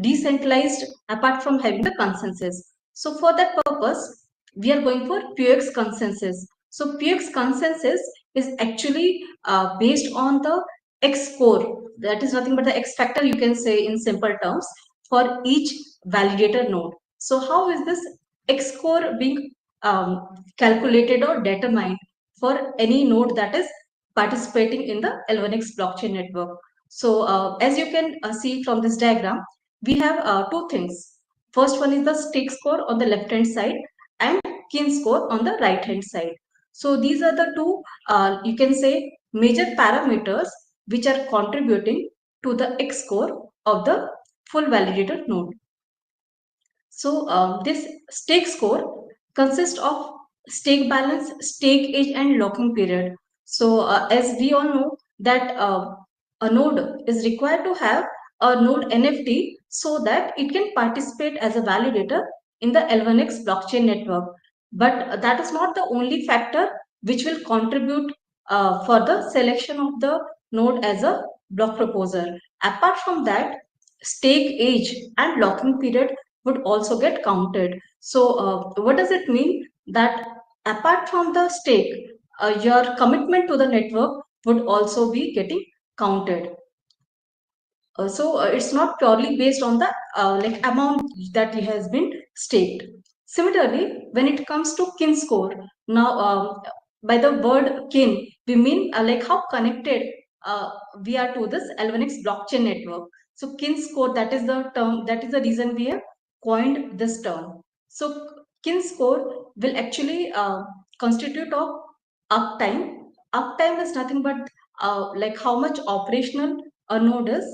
Decentralized apart from having the consensus. So for that purpose, we are going for PX consensus. So PX consensus is actually based on the X score. That is nothing but the X factor, you can say in simple terms, for each validator node. So how is this X score being calculated or determined for any node that is participating in the L1X blockchain network? So as you can see from this diagram, we have two things. First one is the stake score on the left hand side and kin score on the right hand side. So these are the two, you can say, major parameters which are contributing to the X score of the full validator node. So this stake score consists of stake balance, stake age, and locking period. So as we all know that a node is required to have a node NFT so that it can participate as a validator in the L1X blockchain network. But that is not the only factor which will contribute for the selection of the node as a block proposer. Apart from that, stake age and locking period would also get counted. So what does it mean? That apart from the stake, your commitment to the network would also be getting counted. It's not purely based on the like amount that has been staked. Similarly, when it comes to kin score, now by the word kin, we mean like how connected we are to this L1X blockchain network. So kin score, that is the term, that is the reason we have coined this term. So kin score will actually constitute of uptime. Uptime is nothing but like how much operational a node is.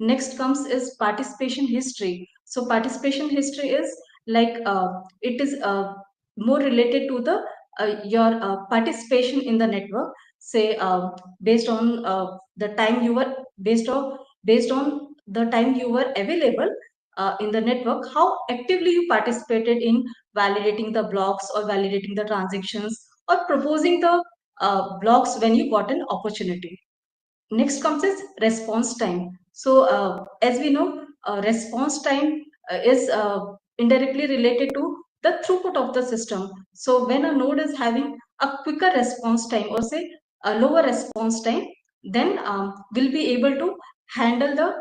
Next comes is participation history. So participation history is like it is more related to the your participation in the network. Say based on the time you were based on the time you were available in the network, how actively you participated in validating the blocks or validating the transactions or proposing the blocks when you got an opportunity. Next comes is response time. So as we know, response time is indirectly related to the throughput of the system. So when a node is having a quicker response time or say a lower response time, then we'll be able to handle the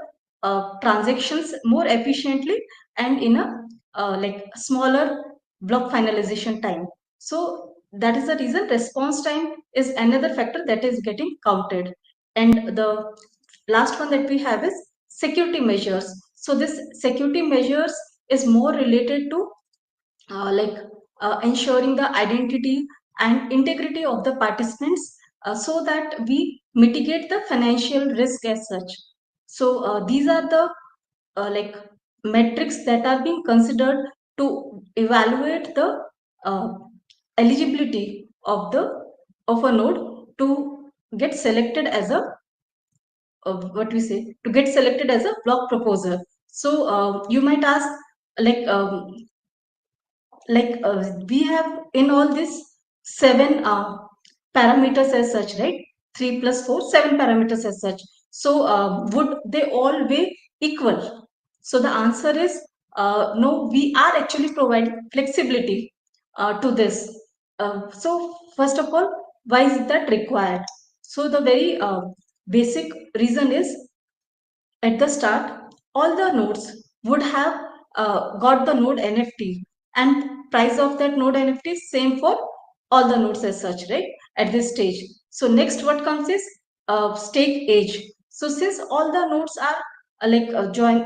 transactions more efficiently and in a like smaller block finalization time. So that is the reason response time is another factor that is getting counted. And the last one that we have is security measures. So this security measures is more related to like ensuring the identity and integrity of the participants so that we mitigate the financial risk as such. So these are the like metrics that are being considered to evaluate the uh, eligibility of the of a node to get selected as a what we say, to get selected as a block proposer. So you might ask like we have in all this seven parameters as such, right? 3 plus 4, 7 parameters as such. So would they all be equal? So the answer is no. We are actually providing flexibility to this. So first of all, why is that required? So the very basic reason is at the start, all the nodes would have got the node NFT, and price of that node NFT is same for all the nodes as such, right? At this stage. So next, what comes is stake age. So since all the nodes are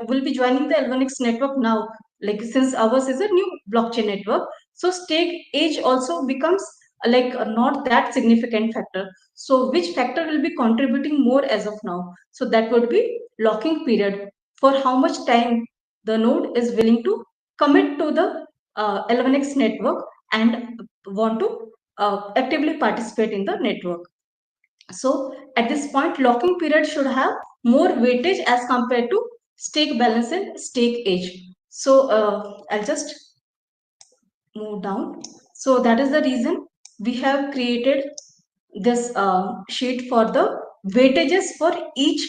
will be joining the L1X network now, like since ours is a new blockchain network, so stake age also becomes not that significant factor. So which factor will be contributing more as of now? So that would be locking period, for how much time the node is willing to commit to the L1X network and want to actively participate in the network. So at this point, locking period should have more weightage as compared to stake balance and stake age. So I'll just move down. So that is the reason we have created this sheet for the weightages for each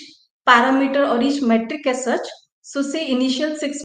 parameter or each metric as such. So say initial 6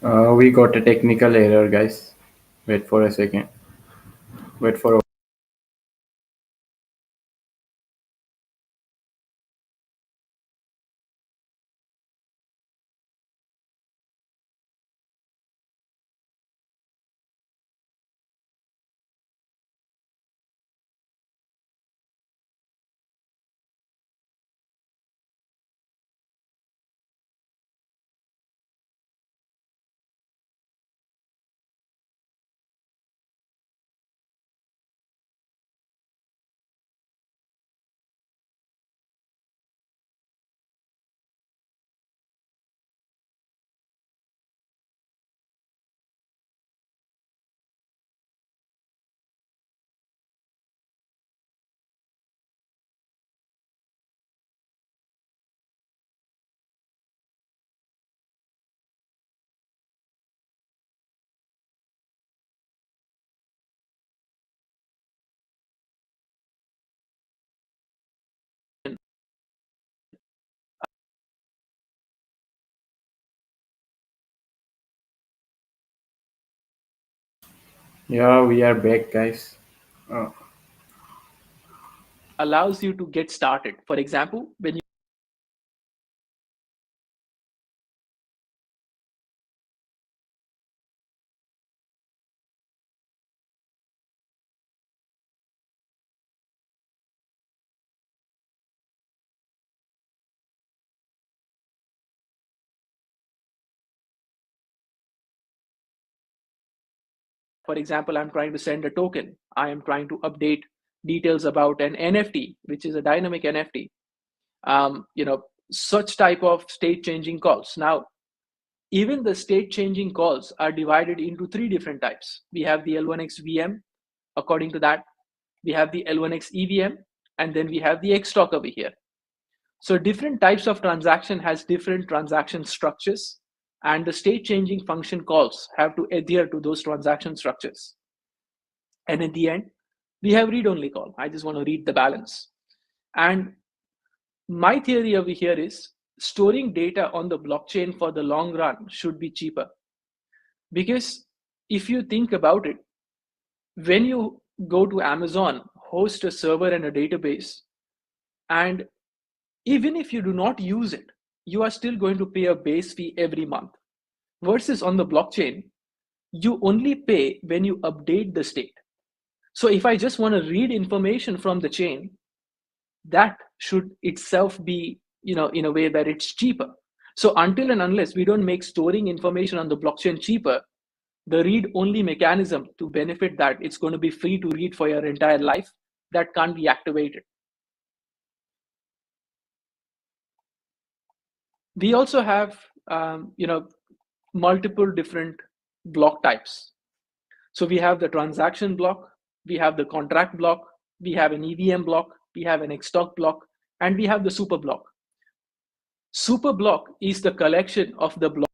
We got a technical error, guys. Wait for a second. Wait for a Yeah, we are back, guys. Allows you to get started. For example, when you for example, I'm trying to send a token, I am trying to update details about an NFT, which is a dynamic NFT. Such type of state changing calls. Now, even the state changing calls are divided into three different types. We have the L1x VM, according to that, we have the L1x EVM, and then we have the Xtalk over here. So different types of transaction has different transaction structures, and the state changing function calls have to adhere to those transaction structures. And in the end, we have read only call. I just want to read the balance. And my theory over here is storing data on the blockchain for the long run should be cheaper. Because if you think about it, when you go to Amazon, host a server and a database, and even if you do not use it, you are still going to pay a base fee every month. Versus on the blockchain, you only pay when you update the state. So if I just want to read information from the chain, that should itself be, in a way that it's cheaper. So until and unless we don't make storing information on the blockchain cheaper, the read only mechanism to benefit that it's going to be free to read for your entire life, that can't be activated. We also have multiple different block types. So we have the transaction block, we have the contract block, we have an EVM block, we have an Xtalk block, and we have the super block. Super block is the collection of the block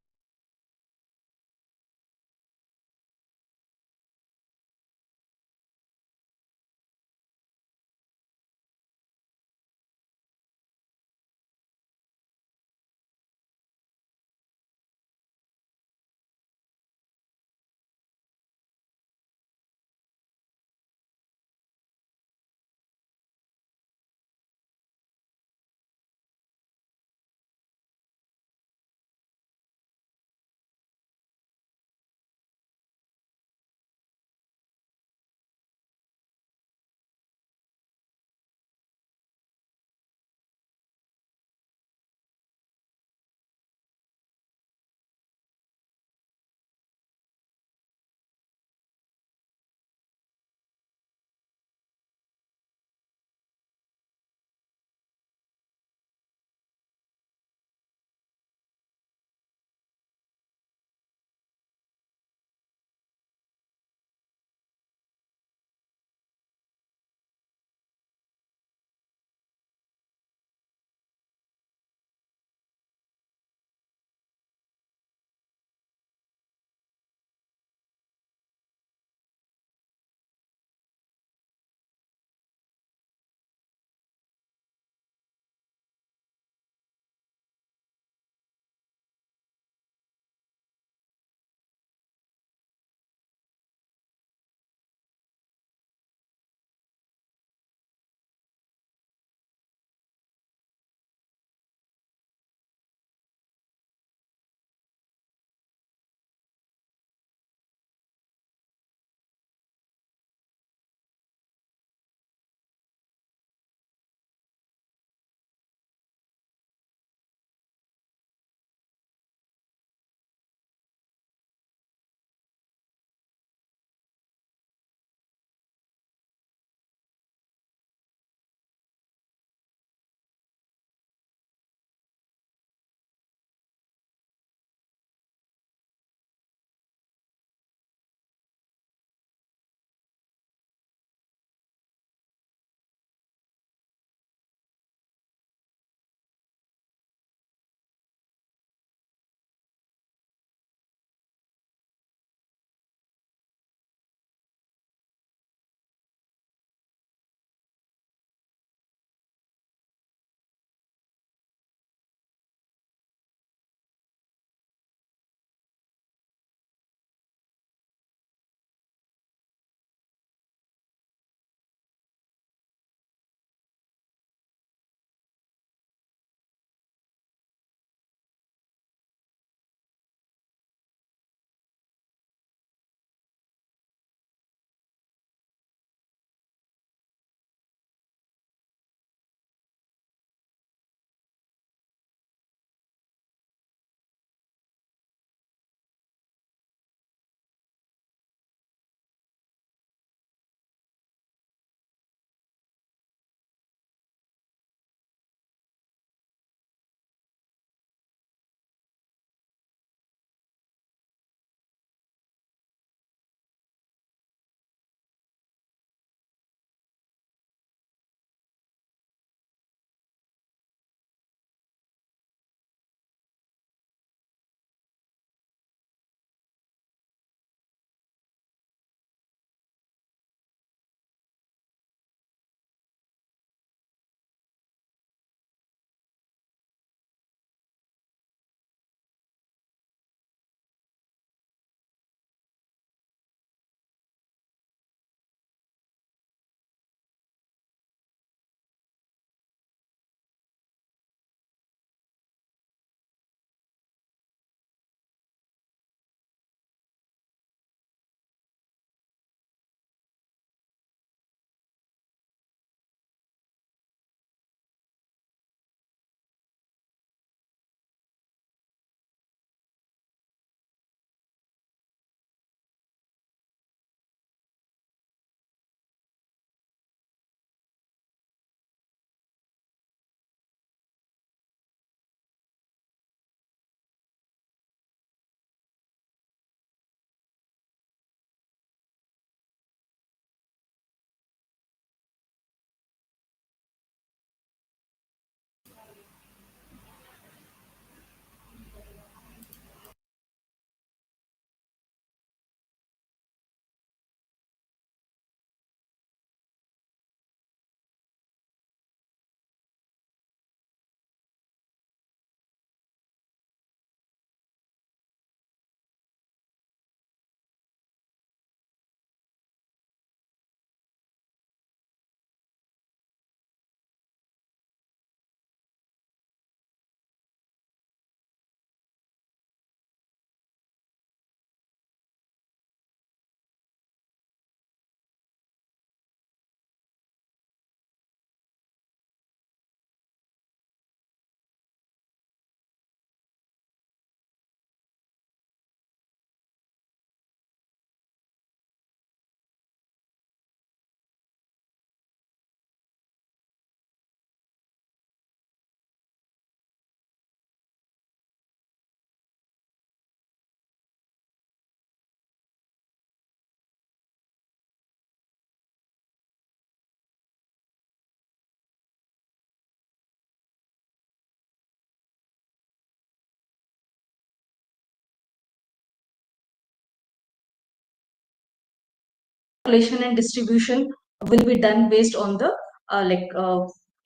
calculation and distribution will be done based on the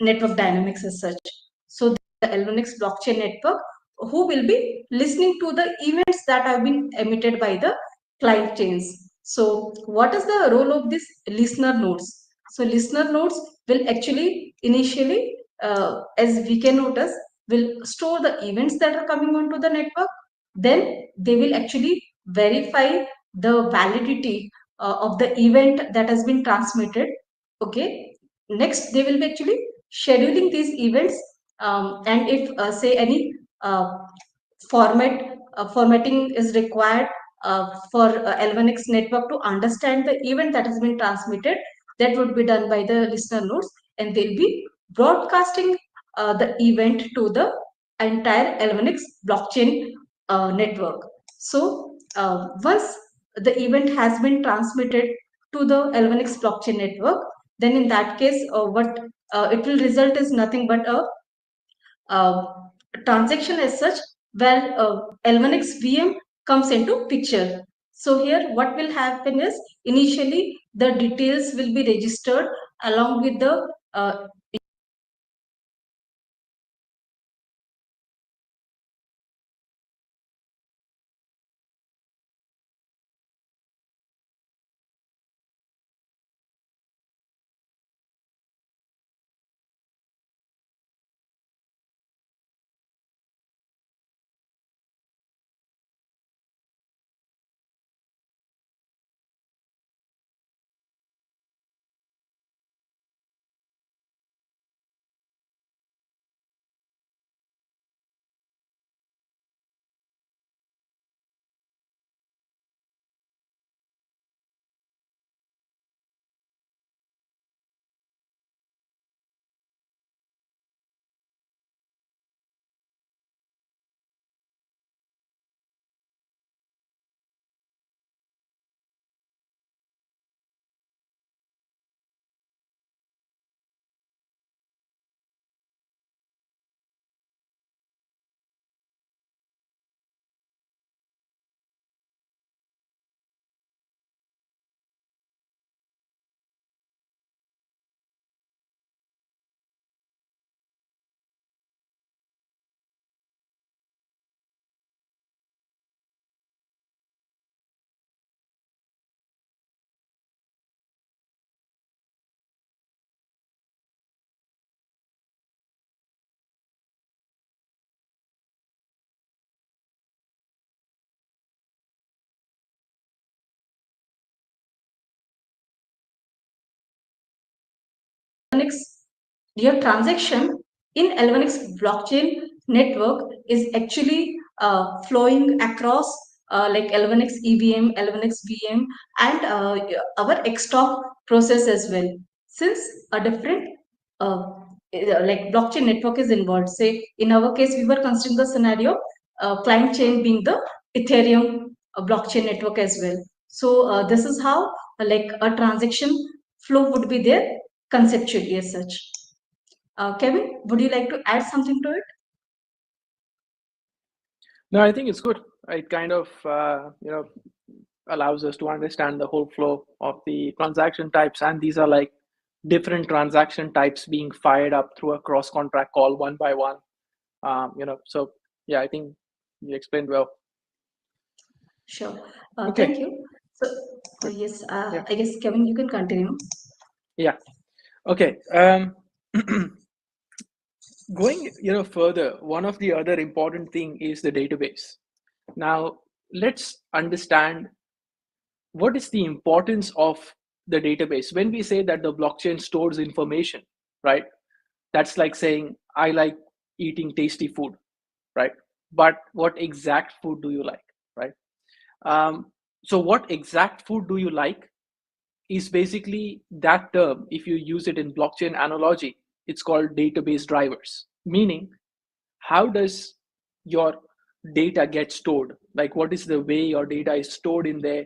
network dynamics as such. So the L1X blockchain network, who will be listening to the events that have been emitted by the client chains. So what is the role of this listener nodes? So listener nodes will actually initially, as we can notice, will store the events that are coming onto the network. Then they will actually verify the validity of the event that has been transmitted. Okay. Next, they will be actually scheduling these events, and if say any formatting is required for L1X network to understand the event that has been transmitted, that would be done by the listener nodes, and they'll be broadcasting the event to the entire L1X blockchain network. So once the event has been transmitted to the L1X blockchain network, then in that case, what it will result is nothing but a transaction as such, where L1X VM comes into picture. So here what will happen is, initially the details will be registered along with the L1X, your transaction in L1X blockchain network is actually flowing across like L1X EVM, L1X VM, and our XTOP process as well. Since a different like blockchain network is involved, say in our case, we were considering the scenario client chain being the Ethereum blockchain network as well. So this is how like a transaction flow would be there conceptually as such. Kevin, would you like to add something to it? No, I think it's good. It kind of allows us to understand the whole flow of the transaction types, and these are like different transaction types being fired up through a cross contract call one by one. So yeah, I think you explained well. Sure. Okay. Thank you. So yes, Yeah. I guess Kevin, you can continue. Yeah. Okay. Going further, one of the other important thing is the database. Now let's understand what is the importance of the database. When we say that the blockchain stores information, right? That's like saying I like eating tasty food, right? But what exact food do you like, right? So what exact food do you like is basically that term. If you use it in blockchain analogy, it's called database drivers, meaning how does your data get stored? Like what is the way your data is stored in there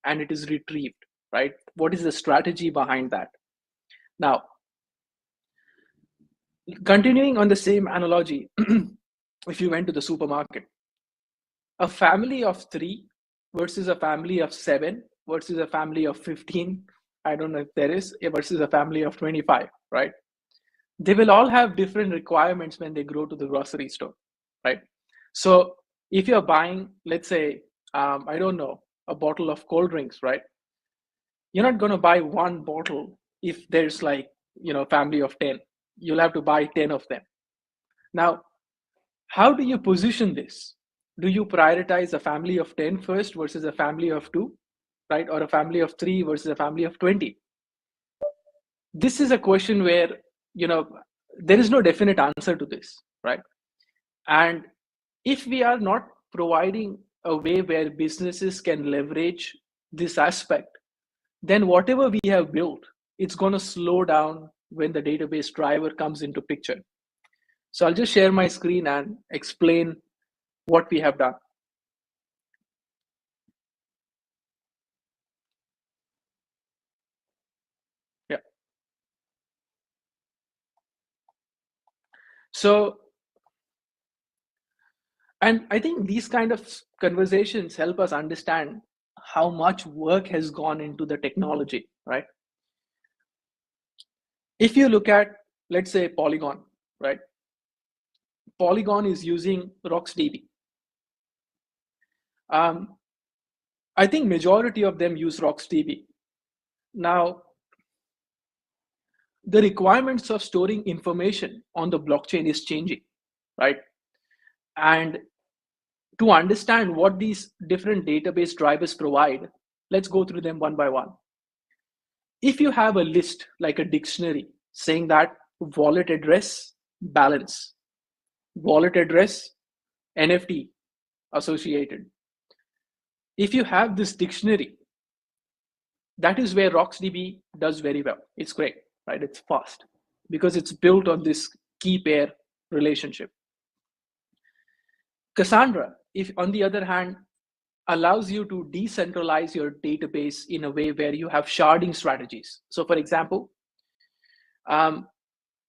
and it is retrieved, right? What is the strategy behind that? Now, continuing on the same analogy, if you went to the supermarket, a family of 3 versus a family of 7 versus a family of 15 I don't know if there is, versus a family of 25, right? They will all have different requirements when they go to the grocery store, right? So if you're buying, let's say, I don't know, a bottle of cold drinks, right? You're not going to buy one bottle if there's like, family of 10. You'll have to buy 10 of them. Now, how do you position this? Do you prioritize a family of 10 first versus a family of 2, right? Or a family of 3 versus a family of 20? This is a question where, there is no definite answer to this, right? And if we are not providing a way where businesses can leverage this aspect, then whatever we have built, it's going to slow down when the database driver comes into picture. So I'll just share my screen and explain what we have done. Yeah. So, and I think these kind of conversations help us understand how much work has gone into the technology, right? If you look at, let's say, Polygon, right? Polygon is using RocksDB. I think majority of them use RocksDB. Now, the requirements of storing information on the blockchain is changing, right? And to understand what these different database drivers provide, let's go through them one by one. If you have a list like a dictionary saying that wallet address, balance, wallet address, NFT associated. If you have this dictionary, that is where RocksDB does very well. It's great, right? It's fast because it's built on this key pair relationship. Cassandra, if on the other hand, allows you to decentralize your database in a way where you have sharding strategies. So for example,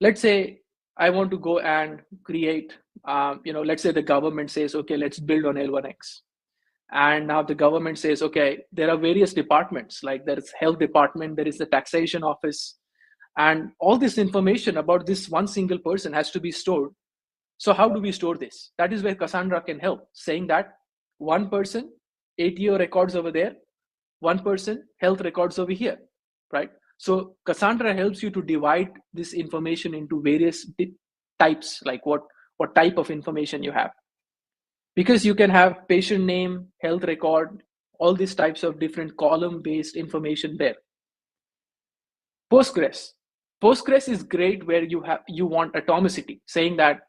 let's say I want to go and create, let's say the government says, okay, let's build on L1X. And now the government says, okay, there are various departments, like there is health department, there is the taxation office, and all this information about this one single person has to be stored. So how do we store this? That is where Cassandra can help, saying that one person, ATO records over there, one person, health records over here, right? So Cassandra helps you to divide this information into various types, like what type of information you have. Because you can have patient name, health record, all these types of different column-based information there. Postgres. Postgres is great where you want atomicity, saying that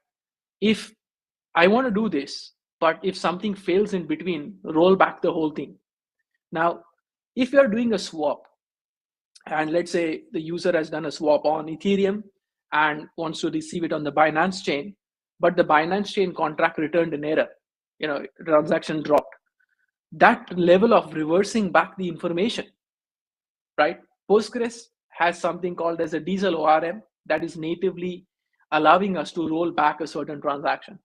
if I want to do this, but if something fails in between, roll back the whole thing. Now, if you're doing a swap, and let's say the user has done a swap on Ethereum and wants to receive it on the Binance chain, but the Binance chain contract returned an error, transaction dropped. That level of reversing back the information, right? Postgres has something called as a diesel ORM that is natively allowing us to roll back a certain transaction.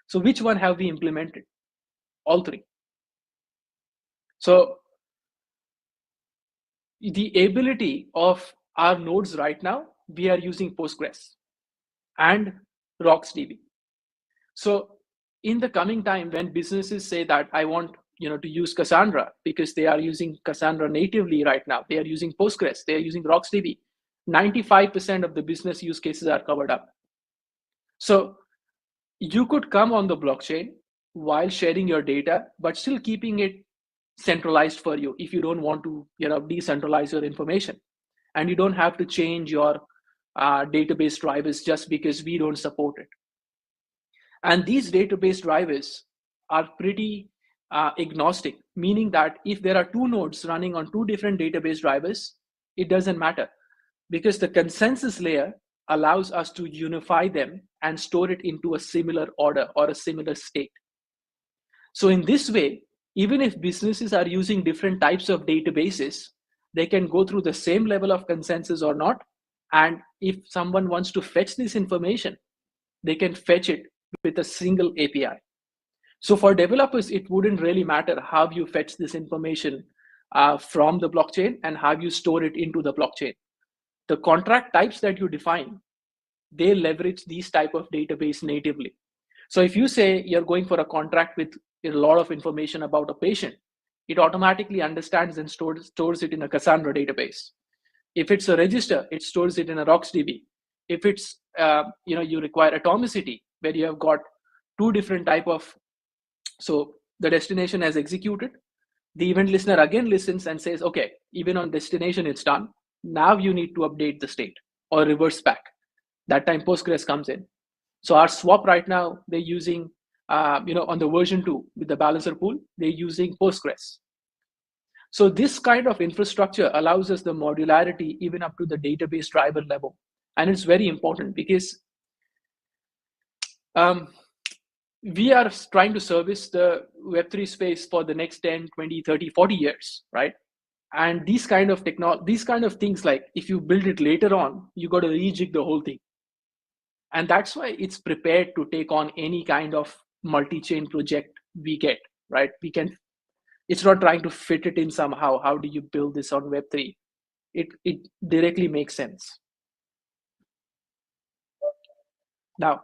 So which one have we implemented? All three. So the ability of our nodes right now, we are using Postgres and RocksDB. So in the coming time, when businesses say that I want to use Cassandra because they are using Cassandra natively right now, they are using Postgres, they are using RocksDB, 95% of the business use cases are covered up. So you could come on the blockchain while sharing your data, but still keeping it centralized for you if you don't want to decentralize your information. And you don't have to change your database drivers just because we don't support it. And these database drivers are pretty agnostic, meaning that if there are two nodes running on two different database drivers, it doesn't matter because the consensus layer allows us to unify them and store it into a similar order or a similar state. So in this way, even if businesses are using different types of databases, they can go through the same level of consensus or not. And if someone wants to fetch this information, they can fetch it with a single API. So for developers, it wouldn't really matter how you fetch this information, from the blockchain and how you store it into the blockchain. The contract types that you define, they leverage these type of database natively. So if you say you're going for a contract with a lot of information about a patient, it automatically understands and stores it in a Cassandra database. If it's a register, it stores it in a RocksDB. If it's you require atomicity, where you have got two different type of, so the destination has executed, the event listener again listens and says, okay, even on destination it's done. Now you need to update the state or reverse back. That time Postgres comes in. So our swap right now, they're using, on the version 2 with the balancer pool, they're using Postgres. So this kind of infrastructure allows us the modularity even up to the database driver level. And it's very important because we are trying to service the Web3 space for the next 10, 20, 30, 40 years, right? And these kind of things, like if you build it later on, you got to rejig the whole thing. And that's why it's prepared to take on any kind of multi-chain project we get, right? It's not trying to fit it in somehow. How do you build this on Web3? It directly makes sense. Now,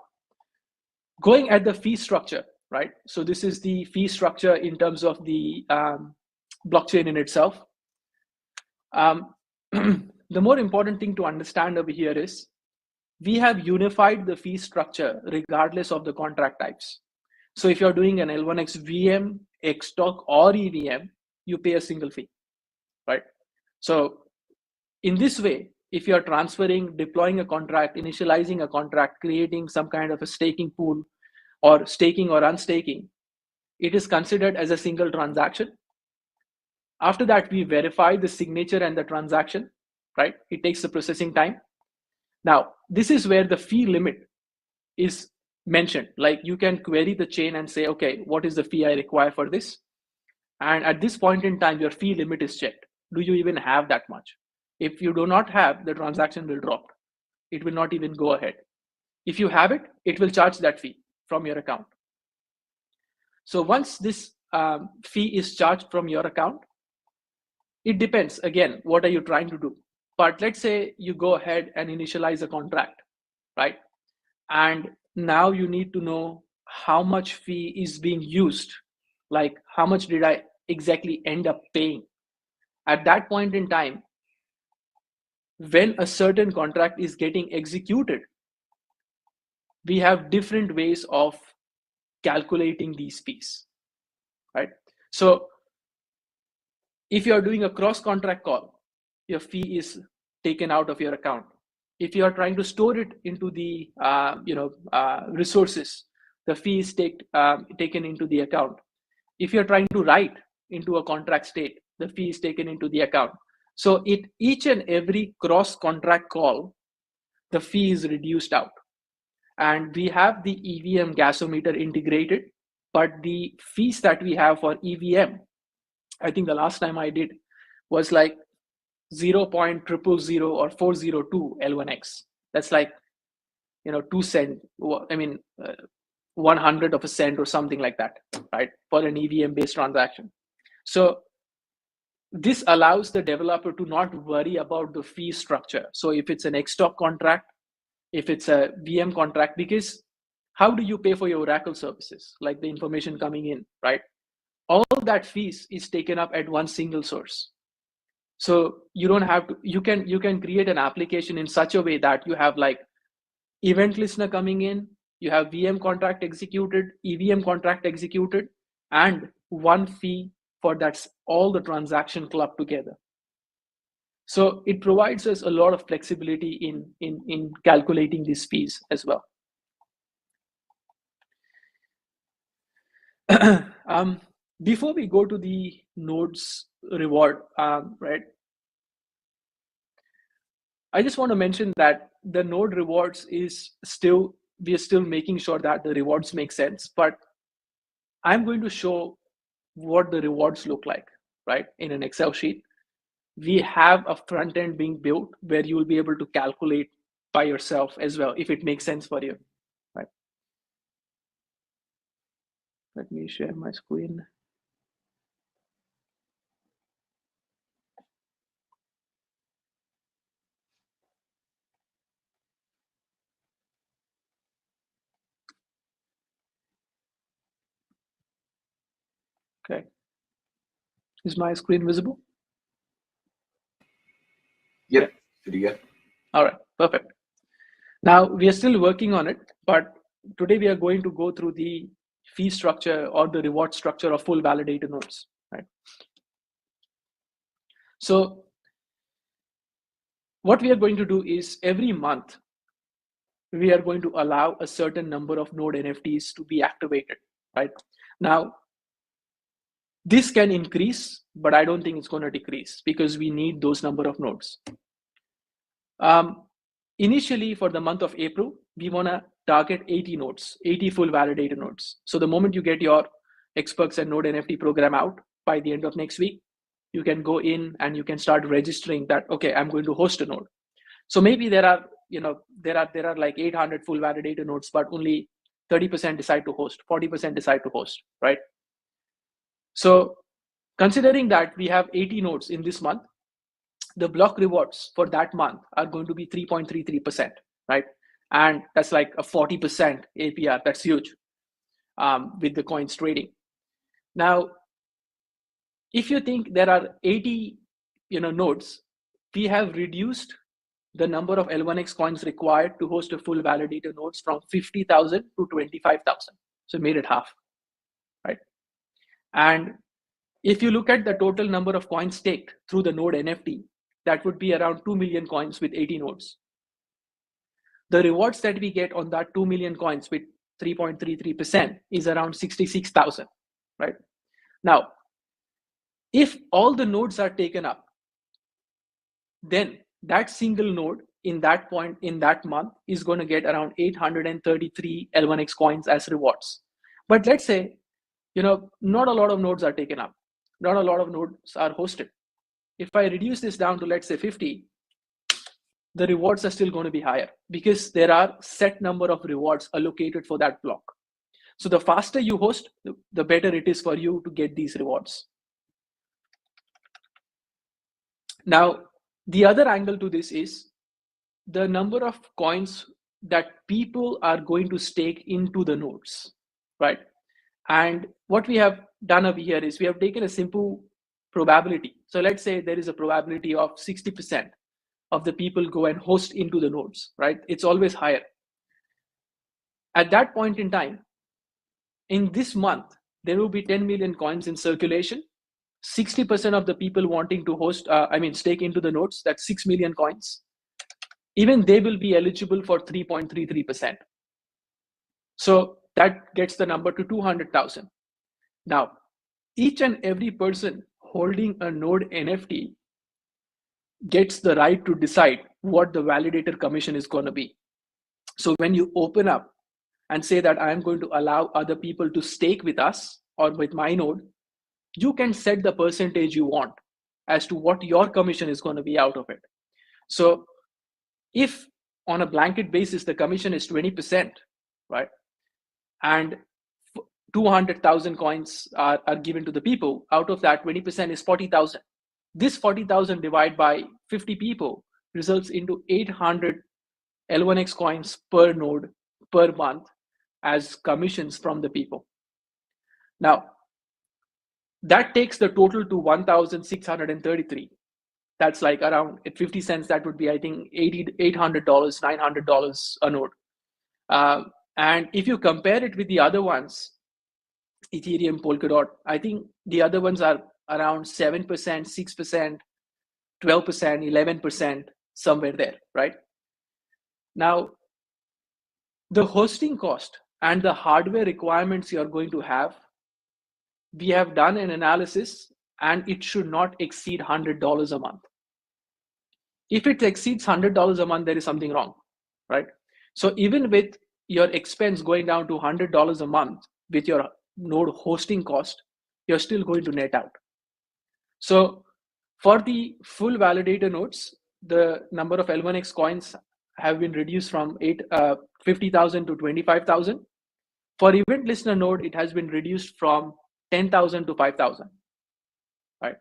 going at the fee structure, right? So this is the fee structure in terms of the blockchain in itself. The more important thing to understand over here is we have unified the fee structure regardless of the contract types. So if you're doing an L1X VM, Xtalk, or EVM, you pay a single fee, right? So in this way, if you're transferring, deploying a contract, initializing a contract, creating some kind of a staking pool, or staking or unstaking, it is considered as a single transaction. After that, we verify the signature and the transaction, right? It takes the processing time. Now, this is where the fee limit is mentioned. Like you can query the chain and say, okay, what is the fee I require for this? And at this point in time, your fee limit is checked. Do you even have that much? If you do not have, the transaction will drop. It will not even go ahead. If you have it, it will charge that fee from your account. So once this fee is charged from your account, it depends, again, what are you trying to do? But let's say you go ahead and initialize a contract, right? And now you need to know how much fee is being used. Like how much did I exactly end up paying? At that point in time, when a certain contract is getting executed, we have different ways of calculating these fees, right? So if you're doing a cross-contract call, your fee is taken out of your account. If you are trying to store it into the resources, the fee is taken into the account. If you're trying to write into a contract state, the fee is taken into the account. So each and every cross-contract call, the fee is reduced out. And we have the EVM gasometer integrated, but the fees that we have for EVM, I think the last time I did was like 0.000 or 402 L1X. That's like 2 cent. I mean, 100 of a cent or something like that, right? For an EVM based transaction. So this allows the developer to not worry about the fee structure. So if it's an Xtalk contract, if it's a VM contract, because how do you pay for your Oracle services, like the information coming in, right? All that fees is taken up at one single source. So you don't have to, you can create an application in such a way that you have like event listener coming in, you have VM contract executed, EVM contract executed, and one fee for that's all the transaction club together. So it provides us a lot of flexibility in calculating these fees as well. Before we go to the nodes reward, right? I just want to mention that the node rewards is still, we are still making sure that the rewards make sense, but I'm going to show what the rewards look like, right? In an Excel sheet. We have a front end being built where you will be able to calculate by yourself as well, if it makes sense for you, right? Let me share my screen. Okay. Is my screen visible? Yep. Pretty good. All right, perfect. Now we are still working on it, but today we are going to go through the fee structure or the reward structure of full validator nodes, right? So what we are going to do is every month, we are going to allow a certain number of node NFTs to be activated, right? Now, this can increase, but I don't think it's going to decrease because we need those number of nodes. Initially, for the month of April, we want to target 80 nodes, 80 full validator nodes. So the moment you get your Experts and Node NFT program out by the end of next week, you can go in and you can start registering that, okay, I'm going to host a node. So maybe there are like 800 full validator nodes, but only 30% decide to host, 40% decide to host, right? So considering that we have 80 nodes in this month, the block rewards for that month are going to be 3.33%, right? And that's like a 40% APR. That's huge with the coins trading. Now, if you think there are 80 nodes, we have reduced the number of L1X coins required to host a full validator nodes from 50,000 to 25,000. So made it half, right? And if you look at the total number of coins staked through the node NFT, that would be around 2 million coins with 80 nodes. The rewards that we get on that 2 million coins with 3.33% is around 66,000, right? Now, if all the nodes are taken up, then that single node in that point in that month is going to get around 833 L1X coins as rewards. But let's say, not a lot of nodes are taken up. Not a lot of nodes are hosted. If I reduce this down to, let's say, 50, the rewards are still going to be higher because there are set number of rewards allocated for that block. So the faster you host, the better it is for you to get these rewards. Now, the other angle to this is the number of coins that people are going to stake into the nodes, right? And what we have done over here is we have taken a simple probability. So let's say there is a probability of 60% of the people go and host into the nodes, right? It's always higher. At that point in time, in this month, there will be 10 million coins in circulation. 60% of the people wanting to host, stake into the nodes, that's 6 million coins. Even they will be eligible for 3.33%. So that gets the number to 200,000. Now, each and every person holding a node NFT gets the right to decide what the validator commission is going to be. So when you open up and say that I am going to allow other people to stake with us or with my node, you can set the percentage you want as to what your commission is going to be out of it. So if on a blanket basis, the commission is 20%, right? And 200,000 coins are given to the people, out of that 20% is 40,000. This 40,000 divided by 50 people results into 800 L1X coins per node per month as commissions from the people. Now, that takes the total to 1,633. That's like around at 50 cents. That would be, I think, $800, $900 a node. And if you compare it with the other ones, Ethereum, Polkadot, I think the other ones are around 7%, 6%, 12%, 11%, somewhere there, right? Now, the hosting cost and the hardware requirements you're going to have, we have done an analysis and it should not exceed $100 a month. If it exceeds $100 a month, there is something wrong, right? So even with your expense going down to $100 a month with your node hosting cost, you're still going to net out. So for the full validator nodes, the number of L1X coins have been reduced from 50,000 to 25,000. For event listener node, it has been reduced from 10,000 to 5,000, right?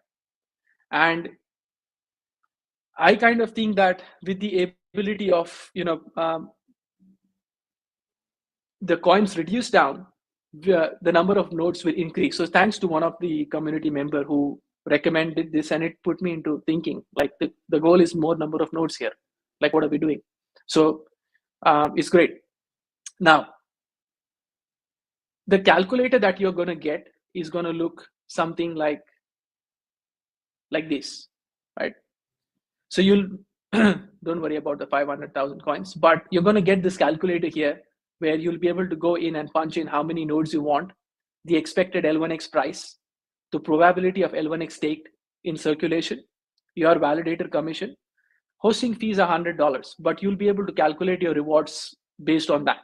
And I kind of think that with the ability of the coins reduced down, the number of nodes will increase. So thanks to one of the community member who recommended this, and it put me into thinking, like the goal is more number of nodes here. Like, what are we doing? So it's great. Now, the calculator that you're going to get is going to look something like this, right? So you'll don't worry about the 500,000 coins, but you're going to get this calculator here where you'll be able to go in and punch in how many nodes you want, the expected L1x price, the probability of L1x staked in circulation, your validator commission. Hosting fees are $100, but you'll be able to calculate your rewards based on that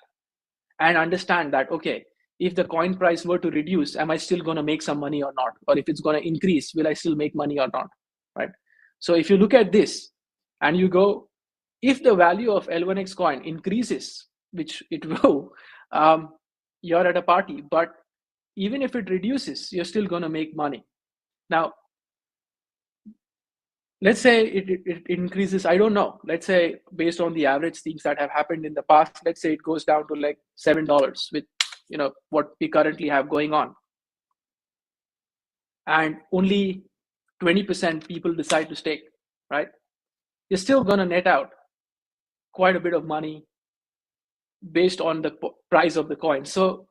and understand that, okay, if the coin price were to reduce, am I still going to make some money or not? Or if it's going to increase, will I still make money or not, right? So if you look at this and you go, if the value of L1x coin increases, which it will, you're at a party. But even if it reduces, you're still going to make money. Now, let's say it increases, I don't know. Let's say based on the average things that have happened in the past, let's say it goes down to like $7 with what we currently have going on. And only 20% people decide to stake, right? You're still going to net out quite a bit of money based on the price of the coin. So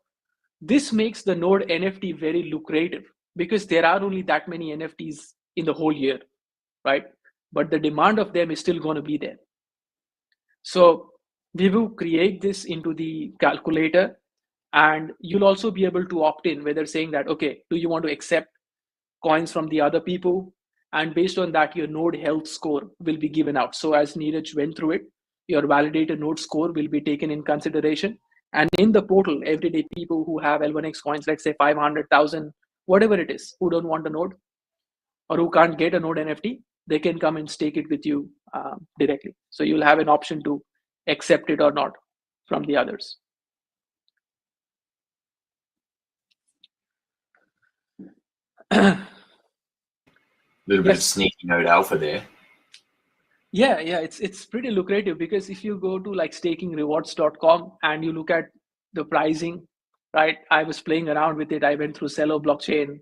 this makes the node NFT very lucrative because there are only that many NFTs in the whole year, right? But the demand of them is still going to be there. So we will create this into the calculator, and you'll also be able to opt in, whether saying that, okay, do you want to accept coins from the other people? And based on that, your node health score will be given out. So as Neeraj went through it, your validator node score will be taken in consideration. And in the portal, everyday people who have L1x coins, let's say 500,000, whatever it is, who don't want a node or who can't get a node NFT, they can come and stake it with you directly. So you'll have an option to accept it or not from the others. Little bit of sneaky node alpha there. Yeah, it's pretty lucrative because if you go to like stakingrewards.com and you look at the pricing, right? I was playing around with it. I went through Celo blockchain.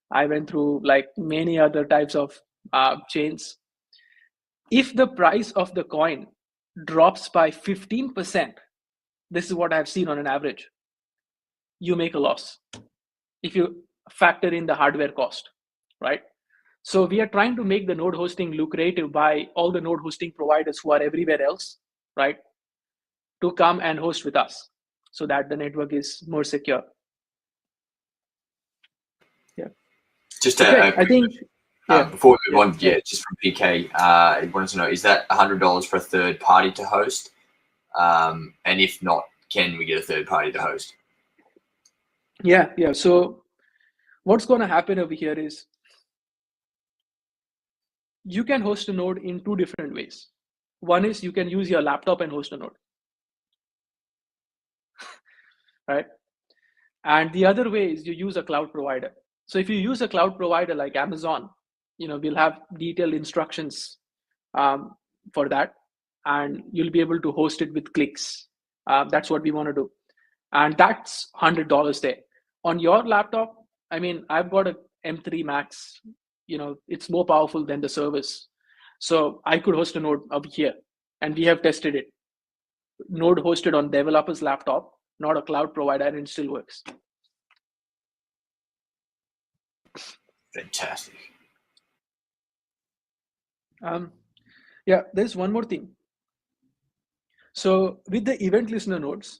I went through like many other types of chains. If the price of the coin drops by 15%, this is what I've seen on an average, you make a loss if you factor in the hardware cost, right? So we are trying to make the node hosting lucrative by all the node hosting providers who are everywhere else, right, to come and host with us so that the network is more secure. Yeah. Just I think before we move on, just from PK, he wanted to know, is that $100 for a third party to host? And if not, can we get a third party to host? Yeah. So what's going to happen over here is you can host a node in two different ways. One is you can use your laptop and host a node, right? And the other way is you use a cloud provider. So if you use a cloud provider like Amazon, we'll have detailed instructions for that, and you'll be able to host it with clicks. That's what we want to do. And that's $100 there. On your laptop, I mean, I've got a M3 Max, it's more powerful than the servers. So I could host a node up here, and we have tested it. Node hosted on developer's laptop, not a cloud provider, and it still works. Fantastic. There's one more thing. So with the event listener nodes,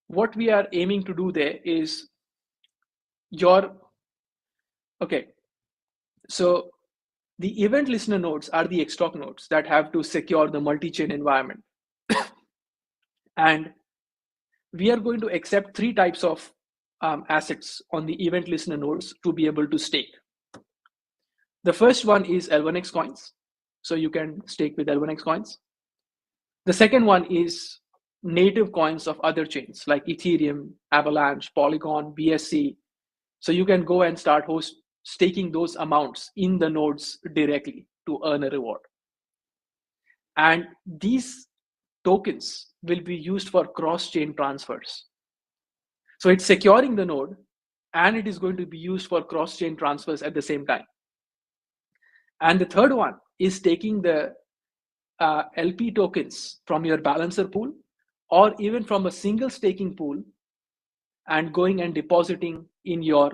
what we are aiming to do there is so the event listener nodes are the Xtalk nodes that have to secure the multi-chain environment. And we are going to accept three types of assets on the event listener nodes to be able to stake. The first one is L1x coins. So you can stake with L1x coins. The second one is native coins of other chains like Ethereum, Avalanche, Polygon, BSC. So you can go and start staking those amounts in the nodes directly to earn a reward. And these tokens will be used for cross-chain transfers. So it's securing the node, and it is going to be used for cross-chain transfers at the same time. And the third one is taking the LP tokens from your balancer pool, or even from a single staking pool, and going and depositing in your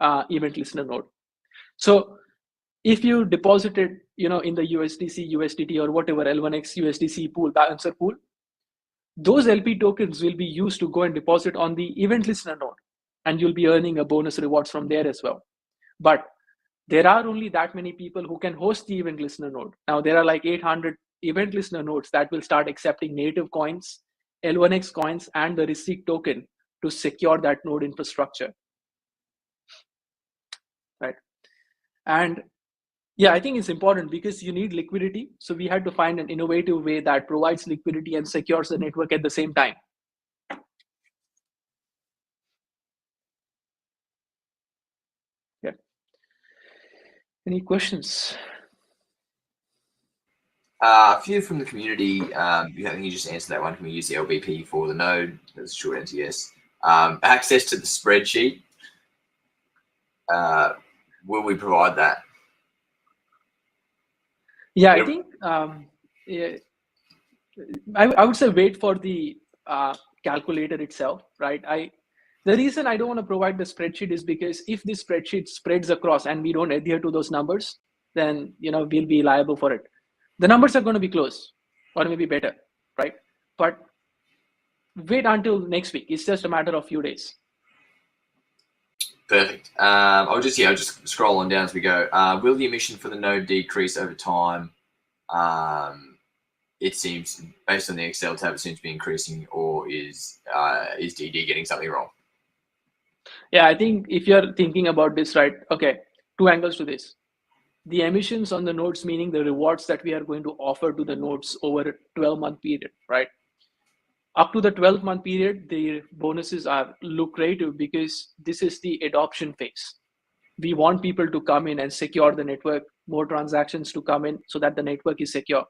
event listener node. So if you deposited, in the USDC, USDT, or whatever L1X USDC pool, balancer pool, those LP tokens will be used to go and deposit on the event listener node, and you'll be earning a bonus rewards from there as well. But there are only that many people who can host the event listener node. Now there are like 800 event listener nodes that will start accepting native coins, L1X coins, and the receipt token to secure that node infrastructure. Right. And yeah, I think it's important because you need liquidity. So we had to find an innovative way that provides liquidity and secures the network at the same time. Yeah. Any questions? A few from the community. I think you just answered that one. Can we use the LBP for the node? That's a short answer, yes. Access to the spreadsheet. Will we provide that? Yeah, I think I would say wait for the calculator itself, right? The reason I don't want to provide the spreadsheet is because if this spreadsheet spreads across and we don't adhere to those numbers, then we'll be liable for it. The numbers are going to be close, or maybe better, right? But wait until next week. It's just a matter of few days. Perfect. I'll just scroll on down as we go. Will the emission for the node decrease over time? It seems, based on the Excel tab, it seems to be increasing, or is DD getting something wrong? Yeah, I think if you're thinking about this, right, okay, two angles to this. The emissions on the nodes, meaning the rewards that we are going to offer to the nodes over a 12-month period, right? Up to the 12-month period, the bonuses are lucrative because this is the adoption phase. We want people to come in and secure the network, more transactions to come in so that the network is secure.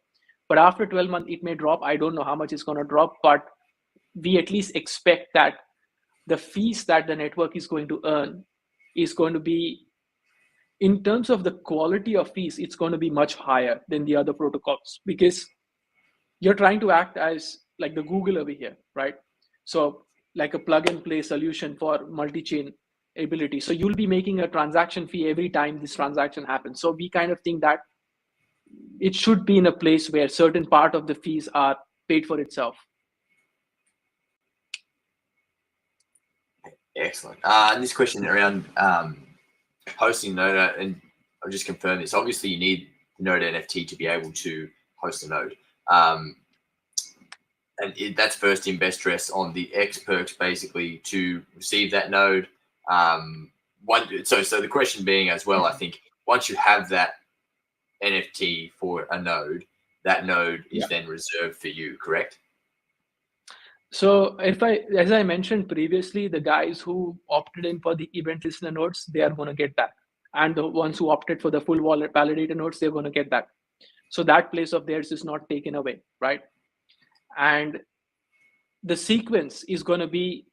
But after 12 months, it may drop. I don't know how much it's going to drop, but we at least expect that the fees that the network is going to earn is going to be, in terms of the quality of fees, it's going to be much higher than the other protocols, because you're trying to act as like the Google over here, right? So like a plug and play solution for multi-chain ability. So you'll be making a transaction fee every time this transaction happens. So we kind of think that it should be in a place where certain part of the fees are paid for itself. Excellent. And this question around hosting node, and I'll just confirm this. Obviously, you need the node NFT to be able to host a node. And that's first in, best dress on the X perks, basically, to receive that node. So the question being as well, I think, once you have that NFT for a node, that node is then reserved for you, correct? So as I mentioned previously, the guys who opted in for the event listener nodes, they are going to get that. And the ones who opted for the full wallet validator nodes, they're going to get that. So that place of theirs is not taken away, right? And the sequence is going to be,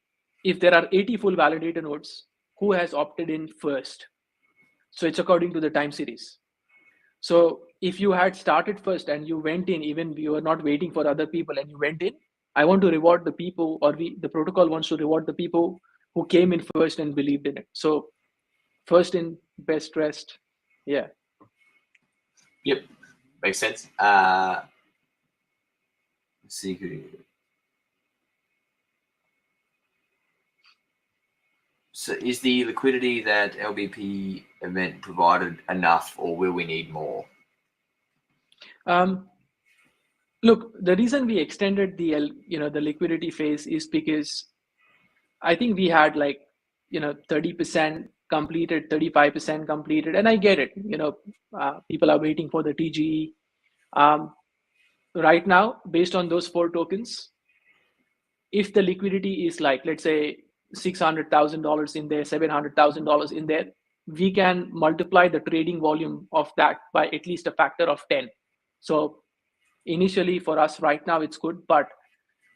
if there are 80 full validator nodes, who has opted in first? So it's according to the time series. So if you had started first and you went in, even you were not waiting for other people and you went in, I want to reward the people, or the protocol wants to reward the people who came in first and believed in it. So first in, best dressed. Yeah. Yep. Makes sense. Let's see who. So is the liquidity that LBP event provided enough, or will we need more? Look, the reason we extended the liquidity phase is because I think we had 30% completed, 35% completed, and I get it. People are waiting for the TGE. Right now, based on those 4 tokens, if the liquidity is let's say $600,000 in there, $700,000 in there, we can multiply the trading volume of that by at least a factor of 10. So initially for us right now, it's good, but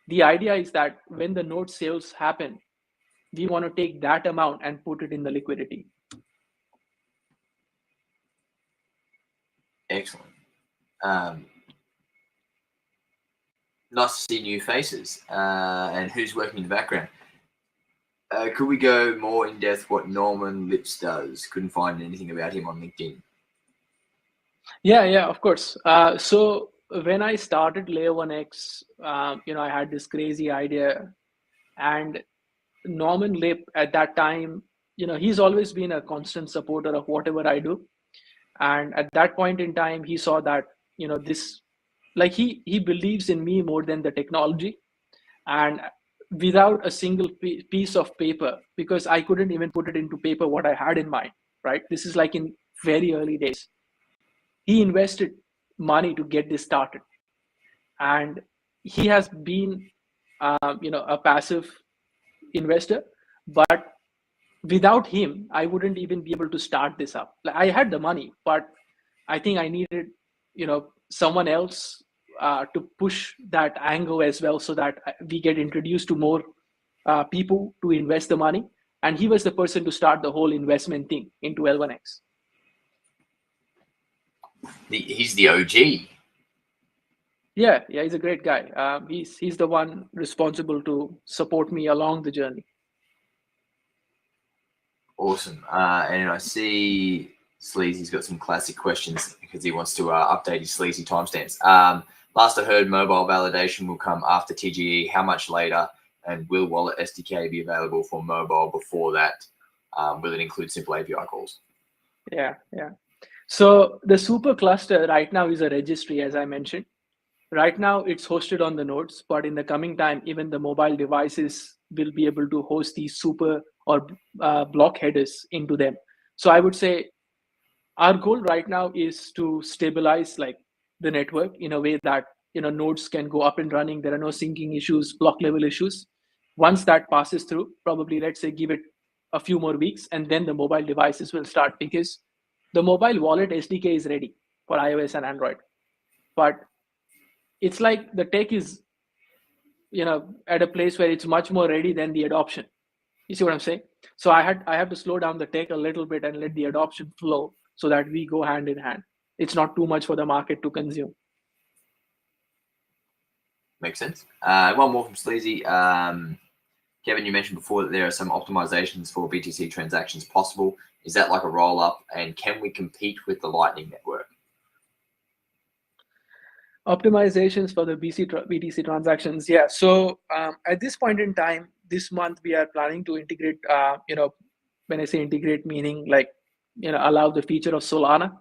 the idea is that when the node sales happen, we want to take that amount and put it in the liquidity. Excellent. Nice to see new faces and who's working in the background. Could we go more in depth what Norman Lips does? Couldn't find anything about him on LinkedIn. Yeah, of course. So when I started Layer 1x, I had this crazy idea, and Norman Lip at that time, he's always been a constant supporter of whatever I do. And at that point in time, he saw that, this, like he believes in me more than the technology. And without a single piece of paper, because I couldn't even put it into paper what I had in mind, right? This is like in very early days. He invested money to get this started. And he has been, a passive investor, but without him, I wouldn't even be able to start this up. Like, I had the money, but I think I needed, someone else to push that angle as well, so that we get introduced to more people to invest the money. And he was the person to start the whole investment thing into L1X. He's the OG. Yeah, he's a great guy. He's the one responsible to support me along the journey. Awesome. And I see Sleazy's got some classic questions because he wants to update his Sleazy timestamps. Last I heard, mobile validation will come after TGE. How much later? And will Wallet SDK be available for mobile before that? Will it include simple API calls? Yeah. So the super cluster right now is a registry, as I mentioned. Right now it's hosted on the nodes, but in the coming time, even the mobile devices will be able to host these super or block headers into them. So I would say our goal right now is to stabilize like the network in a way that nodes can go up and running. There are no syncing issues, block level issues. Once that passes through, probably let's say give it a few more weeks, and then the mobile devices will start, because the mobile wallet SDK is ready for iOS and Android. But it's like the tech is, at a place where it's much more ready than the adoption. You see what I'm saying? So I have to slow down the tech a little bit and let the adoption flow so that we go hand in hand. It's not too much for the market to consume. Makes sense. One more from Sleazy. Kevin, you mentioned before that there are some optimizations for BTC transactions possible. Is that like a roll up? And can we compete with the Lightning Network? Optimizations for the BTC transactions. Yeah. So at this point in time, this month, we are planning to integrate, when I say integrate, meaning like, allow the feature of Solana.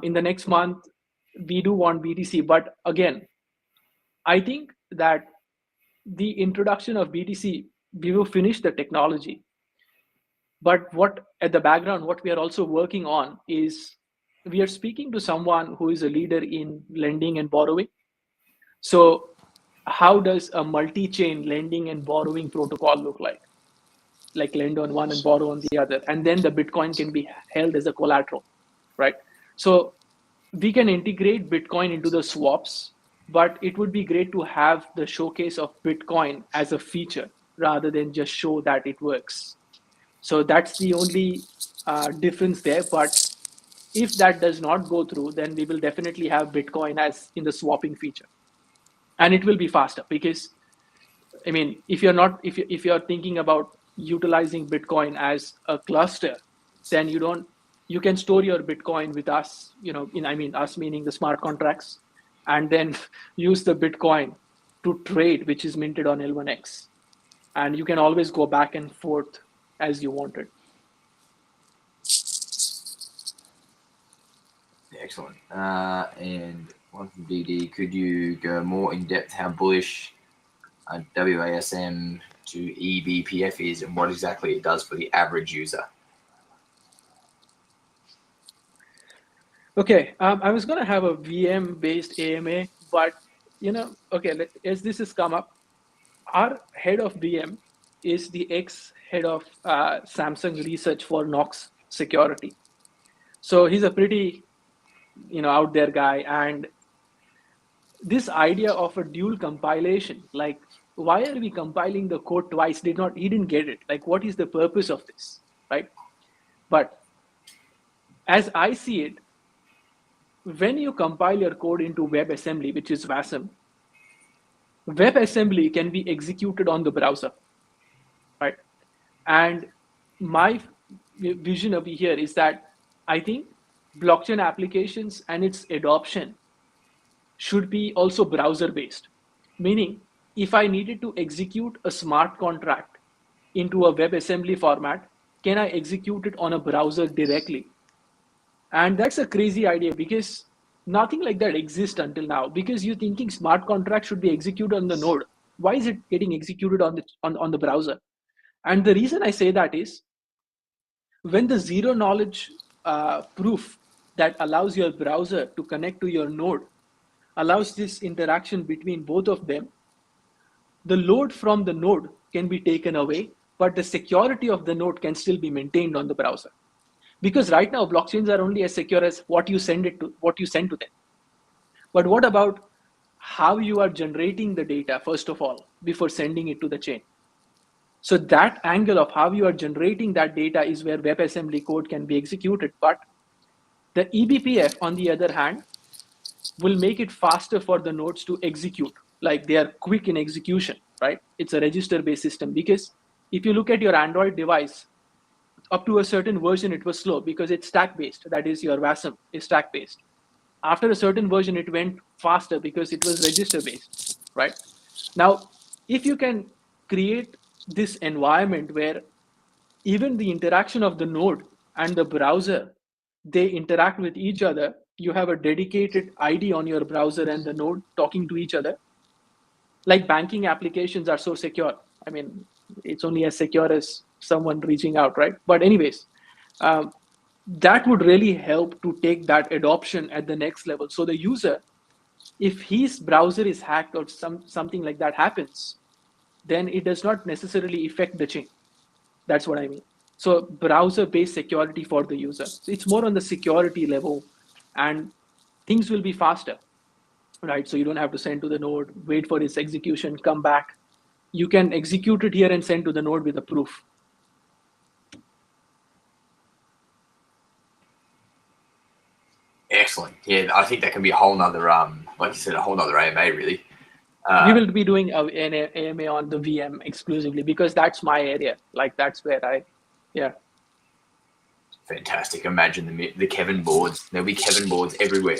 In the next month, we do want BTC. But again, I think that the introduction of BTC, we will finish the technology. But what at the background, what we are also working on is we are speaking to someone who is a leader in lending and borrowing. So how does a multi-chain lending and borrowing protocol look like? Like lend on one and borrow on the other. And then the Bitcoin can be held as a collateral, right? So we can integrate Bitcoin into the swaps, but it would be great to have the showcase of Bitcoin as a feature rather than just show that it works. So that's the only difference there. But if that does not go through, then we will definitely have Bitcoin as in the swapping feature, and it will be faster. Because I mean, if you're thinking about utilizing Bitcoin as a cluster, then you can store your Bitcoin with us, us meaning the smart contracts, and then use the Bitcoin to trade, which is minted on L1X, and you can always go back and forth as you wanted. Excellent. And one from DD, could you go more in depth how bullish WASM to eBPF is and what exactly it does for the average user? Okay, I was going to have a VM-based AMA, but, as this has come up, our head of VM is the ex-head of Samsung research for Knox security. So he's a pretty, out there guy. And this idea of a dual compilation, like why are we compiling the code twice? He didn't get it. Like, what is the purpose of this, right? But as I see it, when you compile your code into WebAssembly, which is WASM, WebAssembly can be executed on the browser, right? And my vision over here is that I think blockchain applications and its adoption should be also browser-based. Meaning, if I needed to execute a smart contract into a WebAssembly format, can I execute it on a browser directly? And that's a crazy idea because nothing like that exists until now. Because you're thinking smart contract should be executed on the node. Why is it getting executed on the browser? And the reason I say that is when the zero knowledge proof that allows your browser to connect to your node allows this interaction between both of them, the load from the node can be taken away, but the security of the node can still be maintained on the browser. Because right now blockchains are only as secure as what you send to them. But what about how you are generating the data, first of all, before sending it to the chain? So that angle of how you are generating that data is where WebAssembly code can be executed. But the eBPF, on the other hand, will make it faster for the nodes to execute. Like, they are quick in execution, right? It's a register-based system. Because if you look at your Android device, up to a certain version, it was slow because it's stack-based. That is, your WASM is stack-based. After a certain version, it went faster because it was register-based, right? Now, if you can create this environment where even the interaction of the node and the browser, they interact with each other, you have a dedicated ID on your browser and the node talking to each other. Like, banking applications are so secure. I mean, it's only as secure as someone reaching out, right? But anyways, that would really help to take that adoption at the next level. So the user, if his browser is hacked or something like that happens, then it does not necessarily affect the chain. That's what I mean. So browser-based security for the user. So it's more on the security level, and things will be faster, right? So you don't have to send to the node, wait for its execution, come back. You can execute it here and send to the node with a proof. Excellent. Yeah, I think that can be a whole nother, like you said, a whole nother AMA, really. We will be doing an AMA on the VM exclusively because that's my area. Like, that's where yeah. Fantastic. Imagine the Kevin boards. There'll be Kevin boards everywhere.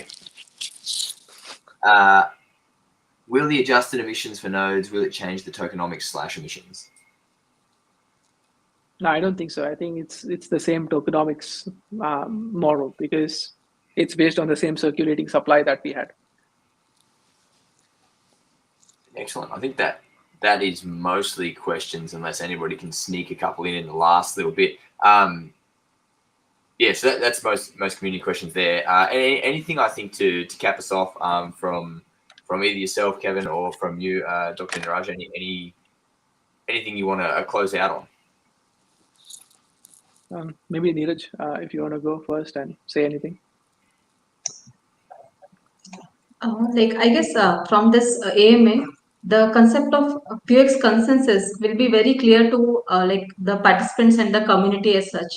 Will the adjusted emissions for nodes, will it change the tokenomics / emissions? No, I don't think so. I think it's the same tokenomics model because it's based on the same circulating supply that we had. Excellent. I think that is mostly questions, unless anybody can sneak a couple in the last little bit. Yeah, so that's most community questions there. Anything I think to cap us off from either yourself, Kevin, or from you, Dr. Niraj, anything you want to close out on? Maybe Neeraj, if you want to go first and say anything. Like, I guess from this AMA, the concept of PX consensus will be very clear to like the participants and the community as such.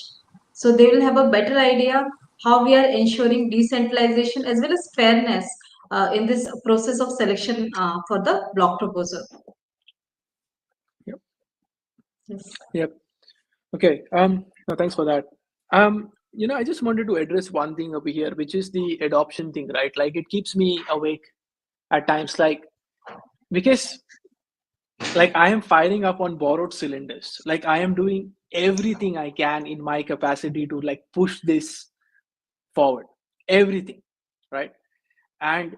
So they will have a better idea how we are ensuring decentralization as well as fairness in this process of selection for the block proposer. Yep. Yes. Yep. Okay. No, thanks for that. I just wanted to address one thing over here, which is the adoption thing, right? Like, it keeps me awake at times, because I am firing up on borrowed cylinders. Like, I am doing everything I can in my capacity to push this forward, everything, right? And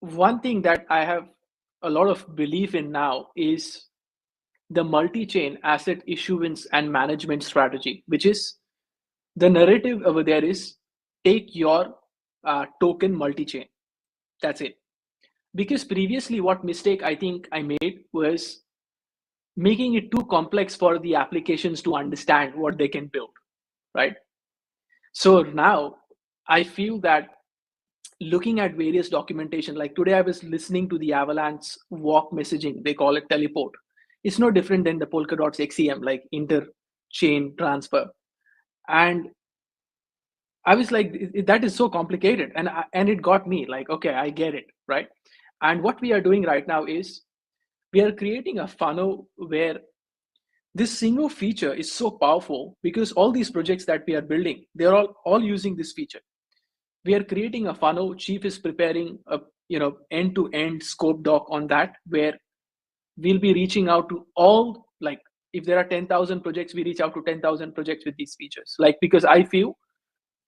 one thing that I have a lot of belief in now is the multi-chain asset issuance and management strategy, which is the narrative over there is take your token multi-chain. That's it. Because previously what mistake I think I made was making it too complex for the applications to understand what they can build, right? So now I feel that looking at various documentation. Like today I was listening to the Avalanche walk messaging, they call it teleport. It's no different than the Polkadot's XCM, like inter-chain transfer. And I was like, that is so complicated. And it got me like, okay, I get it, right? And what we are doing right now is we are creating a funnel where this single feature is so powerful because all these projects that we are building, they're all using this feature. We are creating a funnel. Chief is preparing a end-to-end scope doc on that, where we'll be reaching out to all, like if there are 10,000 projects, we reach out to 10,000 projects with these features. Like, because I feel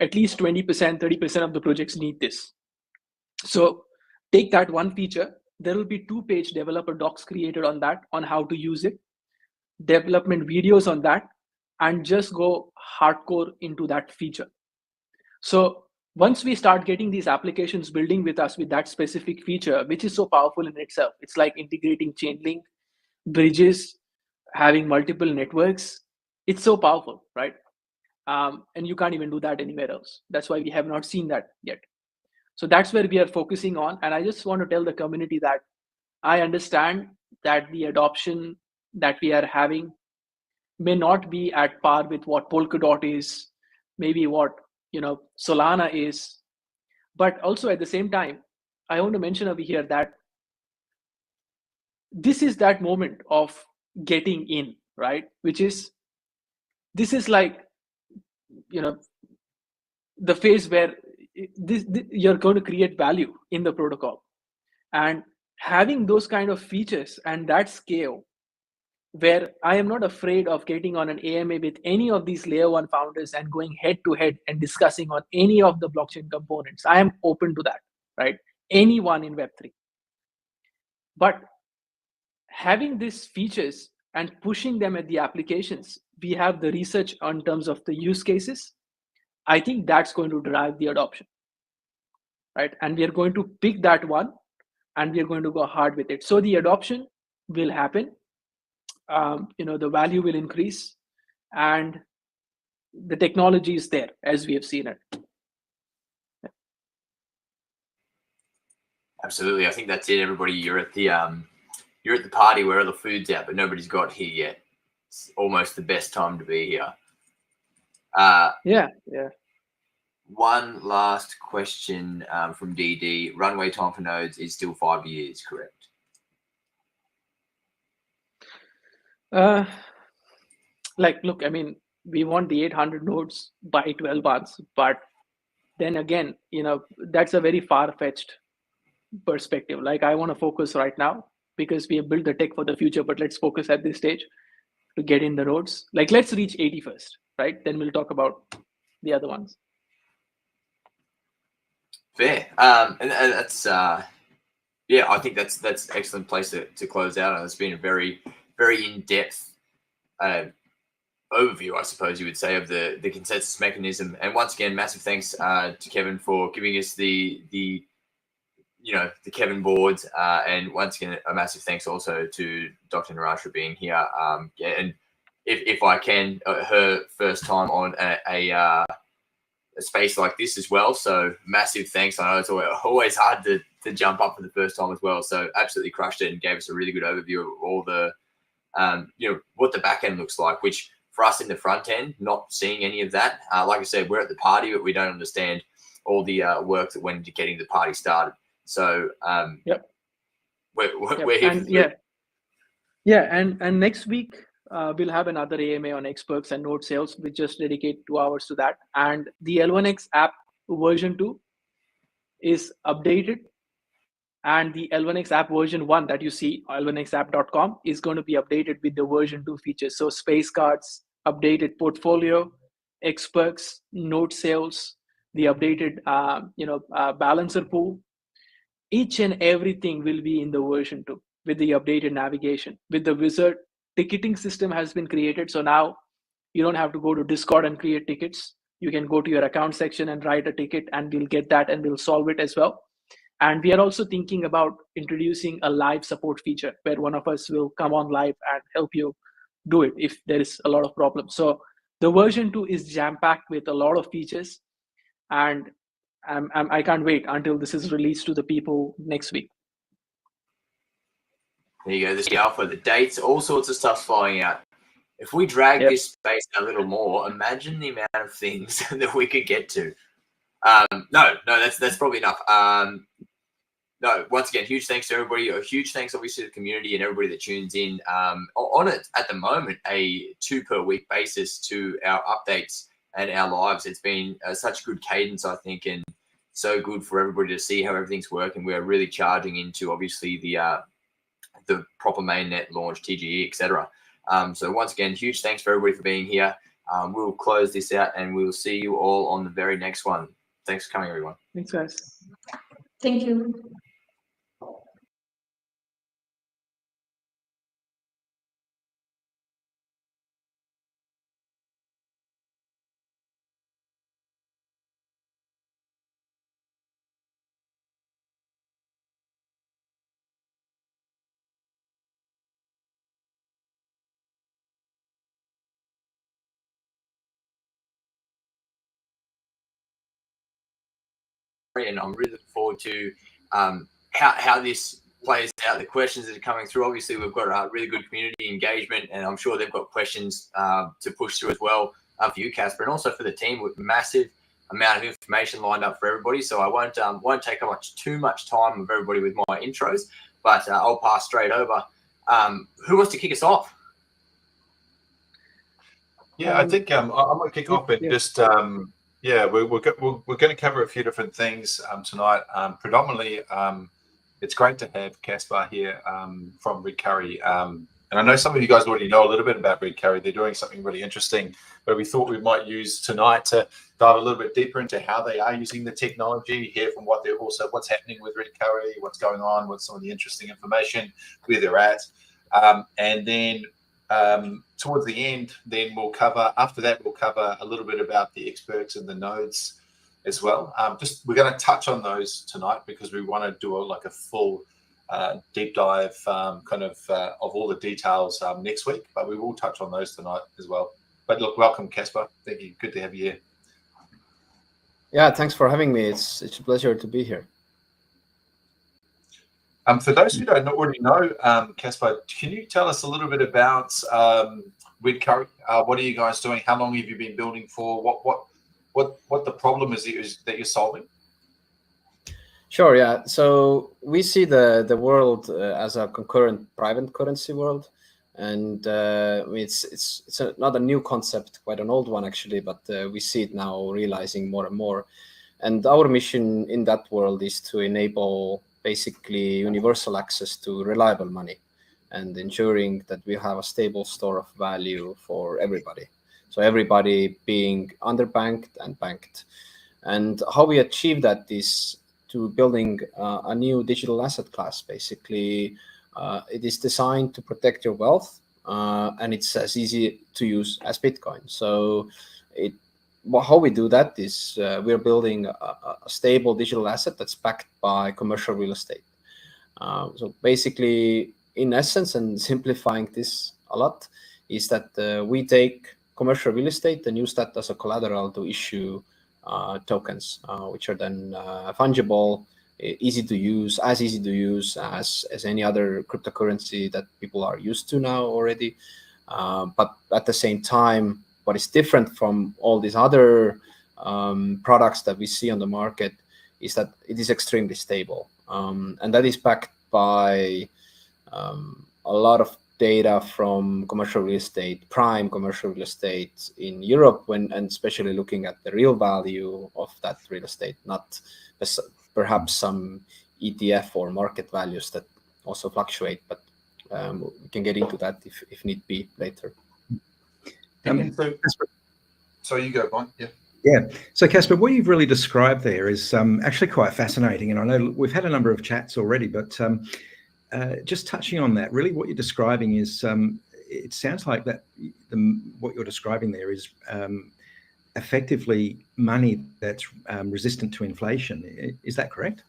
at least 20%, 30% of the projects need this. So take that one feature, there will be 2-page developer docs created on that, on how to use it, development videos on that, and just go hardcore into that feature. So once we start getting these applications building with us with that specific feature, which is so powerful in itself, it's like integrating Chainlink, bridges, having multiple networks. It's so powerful, right? And you can't even do that anywhere else. That's why we have not seen that yet. So that's where we are focusing on. And I just want to tell the community that I understand that the adoption that we are having may not be at par with what Polkadot is, maybe what Solana is. But also at the same time, I want to mention over here that this is that moment of getting in, right? Which is, this is like, the phase where you're going to create value in the protocol. And having those kind of features and that scale, where I am not afraid of getting on an AMA with any of these layer 1 founders and going head to head and discussing on any of the blockchain components. I am open to that, right? Anyone in Web3. But having these features and pushing them at the applications, we have the research in terms of the use cases. I think that's going to drive the adoption, right? And we are going to pick that one and we are going to go hard with it. So the adoption will happen. The value will increase, and the technology is there as we have seen it. Absolutely, I think that's it. Everybody, you're at the party where all the food's out, but nobody's got here yet. It's almost the best time to be here. Yeah. One last question from DD. Runway time for nodes is still 5 years, correct? Look, I mean, we want the 800 nodes by 12 months, but then again, that's a very far-fetched perspective. Like, I want to focus right now because we have built the tech for the future, but let's focus at this stage to get in the nodes. Like, let's reach 80 first, right? Then we'll talk about the other ones. Fair. And that's I think that's an excellent place to close out. And it's been a very, very in-depth overview, I suppose you would say, of the consensus mechanism. And once again, massive thanks to Kevin for giving us the Kevin boards. And once again, a massive thanks also to Dr. Niraj for being here. And if I can, her first time on a space like this as well. So massive thanks. I know it's always hard to jump up for the first time as well. So absolutely crushed it and gave us a really good overview of all the, what the back end looks like, which for us in the front end, not seeing any of that. Like I said, we're at the party, but we don't understand all the work that went into getting the party started. So we're here. And next week, we'll have another AMA on Xperts and node sales. We just dedicate 2 hours to that. And the L1X app version 2 is updated. And the L1X app version 1 that you see, l1xapp.com, is going to be updated with the version 2 features. So space cards, updated portfolio, Xperts, node sales, the updated balancer pool. Each and everything will be in the version 2 with the updated navigation. With the wizard, ticketing system has been created. So now you don't have to go to Discord and create tickets. You can go to your account section and write a ticket, and we'll get that and we'll solve it as well. And we are also thinking about introducing a live support feature where one of us will come on live and help you do it if there is a lot of problems. So the version 2 is jam-packed with a lot of features. And I can't wait until this is released to the people next week. There you go. This is the alpha, the dates, all sorts of stuff flying out. If we drag this space a little more, imagine the amount of things that we could get to. No, that's probably enough. No, once again, huge thanks to everybody. A huge thanks, obviously, to the community and everybody that tunes in. On it at the moment, a 2 per week basis to our updates and our lives. It's been such a good cadence, I think, and so good for everybody to see how everything's working. We're really charging into, obviously, the proper mainnet launch, TGE, etc. So once again, huge thanks for everybody for being here. We'll close this out and we'll see you all on the very next one. Thanks for coming, everyone. Thanks, guys. Thank you. And I'm really looking forward to how this plays out, the questions that are coming through. Obviously, we've got a really good community engagement, and I'm sure they've got questions to push through as well for you, Casper, and also for the team with massive amount of information lined up for everybody. So I won't take too much time of everybody with my intros, but I'll pass straight over. Who wants to kick us off? Yeah, I think I'm going to kick off and just yeah, we're going to cover a few different things tonight. Predominantly, it's great to have Caspar here from Red Curry. And I know some of you guys already know a little bit about Red Curry. They're doing something really interesting, but we thought we might use tonight to dive a little bit deeper into how they are using the technology, hear from what's happening with Red Curry, what's going on, what's some of the interesting information, where they're at. And then towards the end, then we'll cover a little bit about the experts and the nodes as well. We're going to touch on those tonight because we want to do a full deep dive of all the details next week, but we will touch on those tonight as well. But look, welcome, Caspar. Thank you. Good to have you here. Yeah, thanks for having me. It's a pleasure to be here. For those who don't already know, Caspar, can you tell us a little bit about Red Curry? What are you guys doing? How long have you been building for? What the problem is that you're solving? Sure. Yeah. So we see the world as a concurrent private currency world, and it's not a new concept, quite an old one actually, but we see it now realizing more and more. And our mission in that world is to enable basically universal access to reliable money and ensuring that we have a stable store of value for everybody. So everybody being underbanked and banked. And how we achieve that is to building a new digital asset class. Basically, it is designed to protect your wealth, and it's as easy to use as Bitcoin. So how we do that is we're building a stable digital asset that's backed by commercial real estate. So basically, in essence, and simplifying this a lot, is that we take commercial real estate and use that as a collateral to issue tokens, which are then fungible, easy to use as any other cryptocurrency that people are used to now already. But at the same time, what is different from all these other products that we see on the market is that it is extremely stable. And that is backed by a lot of data from commercial real estate, prime commercial real estate in Europe, and especially looking at the real value of that real estate, not perhaps some ETF or market values that also fluctuate, but we can get into that if need be later. So you go, Bon. Yeah. Yeah. So, Caspar, what you've really described there is actually quite fascinating. And I know we've had a number of chats already, but just touching on that, really what you're describing is, it sounds like that what you're describing there is effectively money that's resistant to inflation. Is that correct?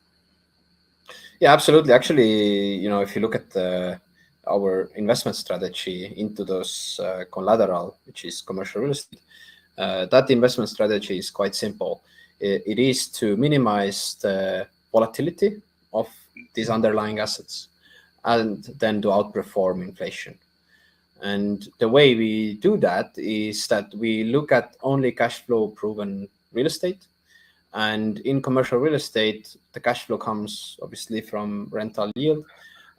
Yeah, absolutely. Actually, if you look at our investment strategy into those collateral, which is commercial real estate, that investment strategy is quite simple. it is to minimize the volatility of these underlying assets and then to outperform inflation. And the way we do that is that we look at only cash flow proven real estate. And in commercial real estate, the cash flow comes obviously from rental yield,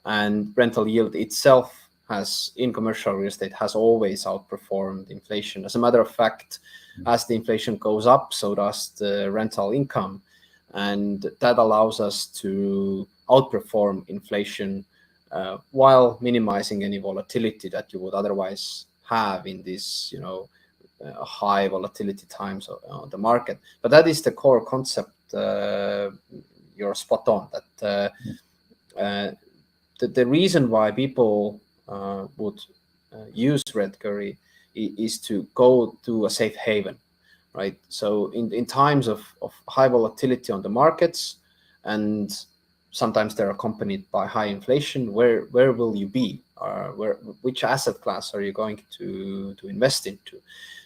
and rental yield itself has, in commercial real estate, has always outperformed inflation. As a matter of fact, as the inflation goes up, so does the rental income. And that allows us to outperform inflation while minimizing any volatility that you would otherwise have in these, high volatility times on the market. But that is the core concept. You're spot on that the reason why people would use Redcurry is to go to a safe haven, right? So in times of high volatility on the markets, and sometimes they're accompanied by high inflation, where will you be? Which asset class are you going to invest into?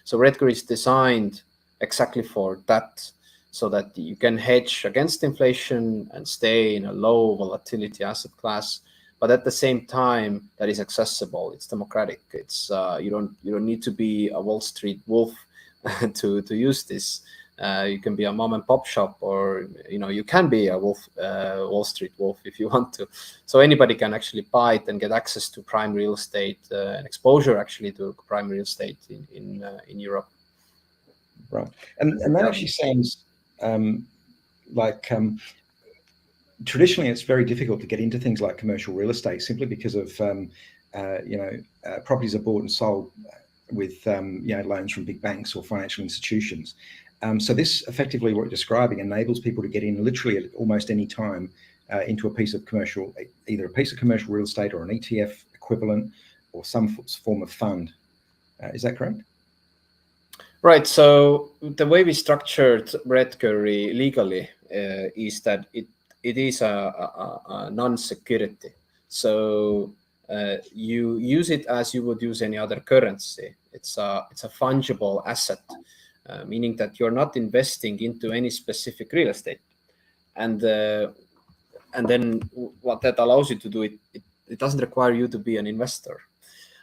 So Redcurry is designed exactly for that, so that you can hedge against inflation and stay in a low volatility asset class, but at the same time that is accessible. It's democratic. It's you don't need to be a Wall Street wolf to use this. You can be a mom and pop shop, or you can be a Wall Street wolf if you want to. So anybody can actually buy it and get access to prime real estate and exposure actually to prime real estate in Europe. Right, and that actually sounds like traditionally it's very difficult to get into things like commercial real estate simply because of properties are bought and sold with loans from big banks or financial institutions. So this effectively, what you're describing, enables people to get in literally at almost any time into a piece of commercial, either a piece of commercial real estate or an ETF equivalent or some form of fund. Is that correct? Right. So the way we structured Redcurry legally is that it is a non-security. So you use it as you would use any other currency. It's a fungible asset, meaning that you're not investing into any specific real estate. And then what that allows you to do, it doesn't require you to be an investor.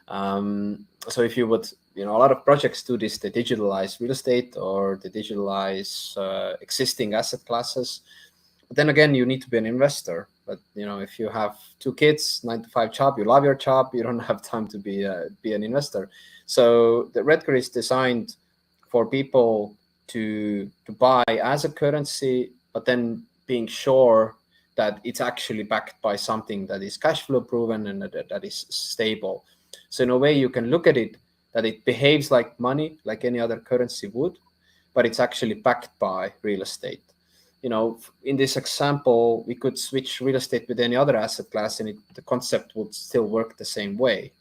So if you would, a lot of projects do this, they digitalize real estate or they digitalize existing asset classes. But then again, you need to be an investor. But if you have 2 kids, 9-to-5 job, you love your job, you don't have time to be an investor. So the Redcurry is designed for people to buy as a currency, but then being sure that it's actually backed by something that is cash flow proven and that is stable. So in a way, you can look at it that it behaves like money, like any other currency would, but it's actually backed by real estate. In this example, we could switch real estate with any other asset class and the concept would still work the same way.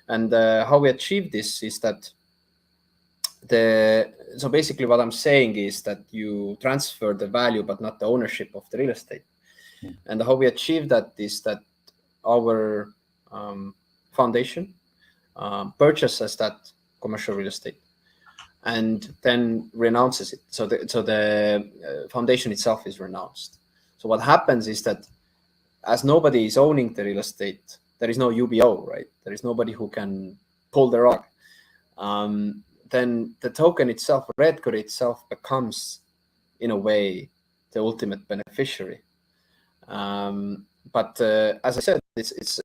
And how we achieve this is that so basically what I'm saying is that you transfer the value, but not the ownership of the real estate. And how we achieve that is that our foundation purchases that commercial real estate and then renounces it. So the foundation itself is renounced. So what happens is that as nobody is owning the real estate, there is no UBO, right? There is nobody who can pull the rug. Then the token itself, Redcurry itself, becomes, in a way, the ultimate beneficiary. But as I said, it's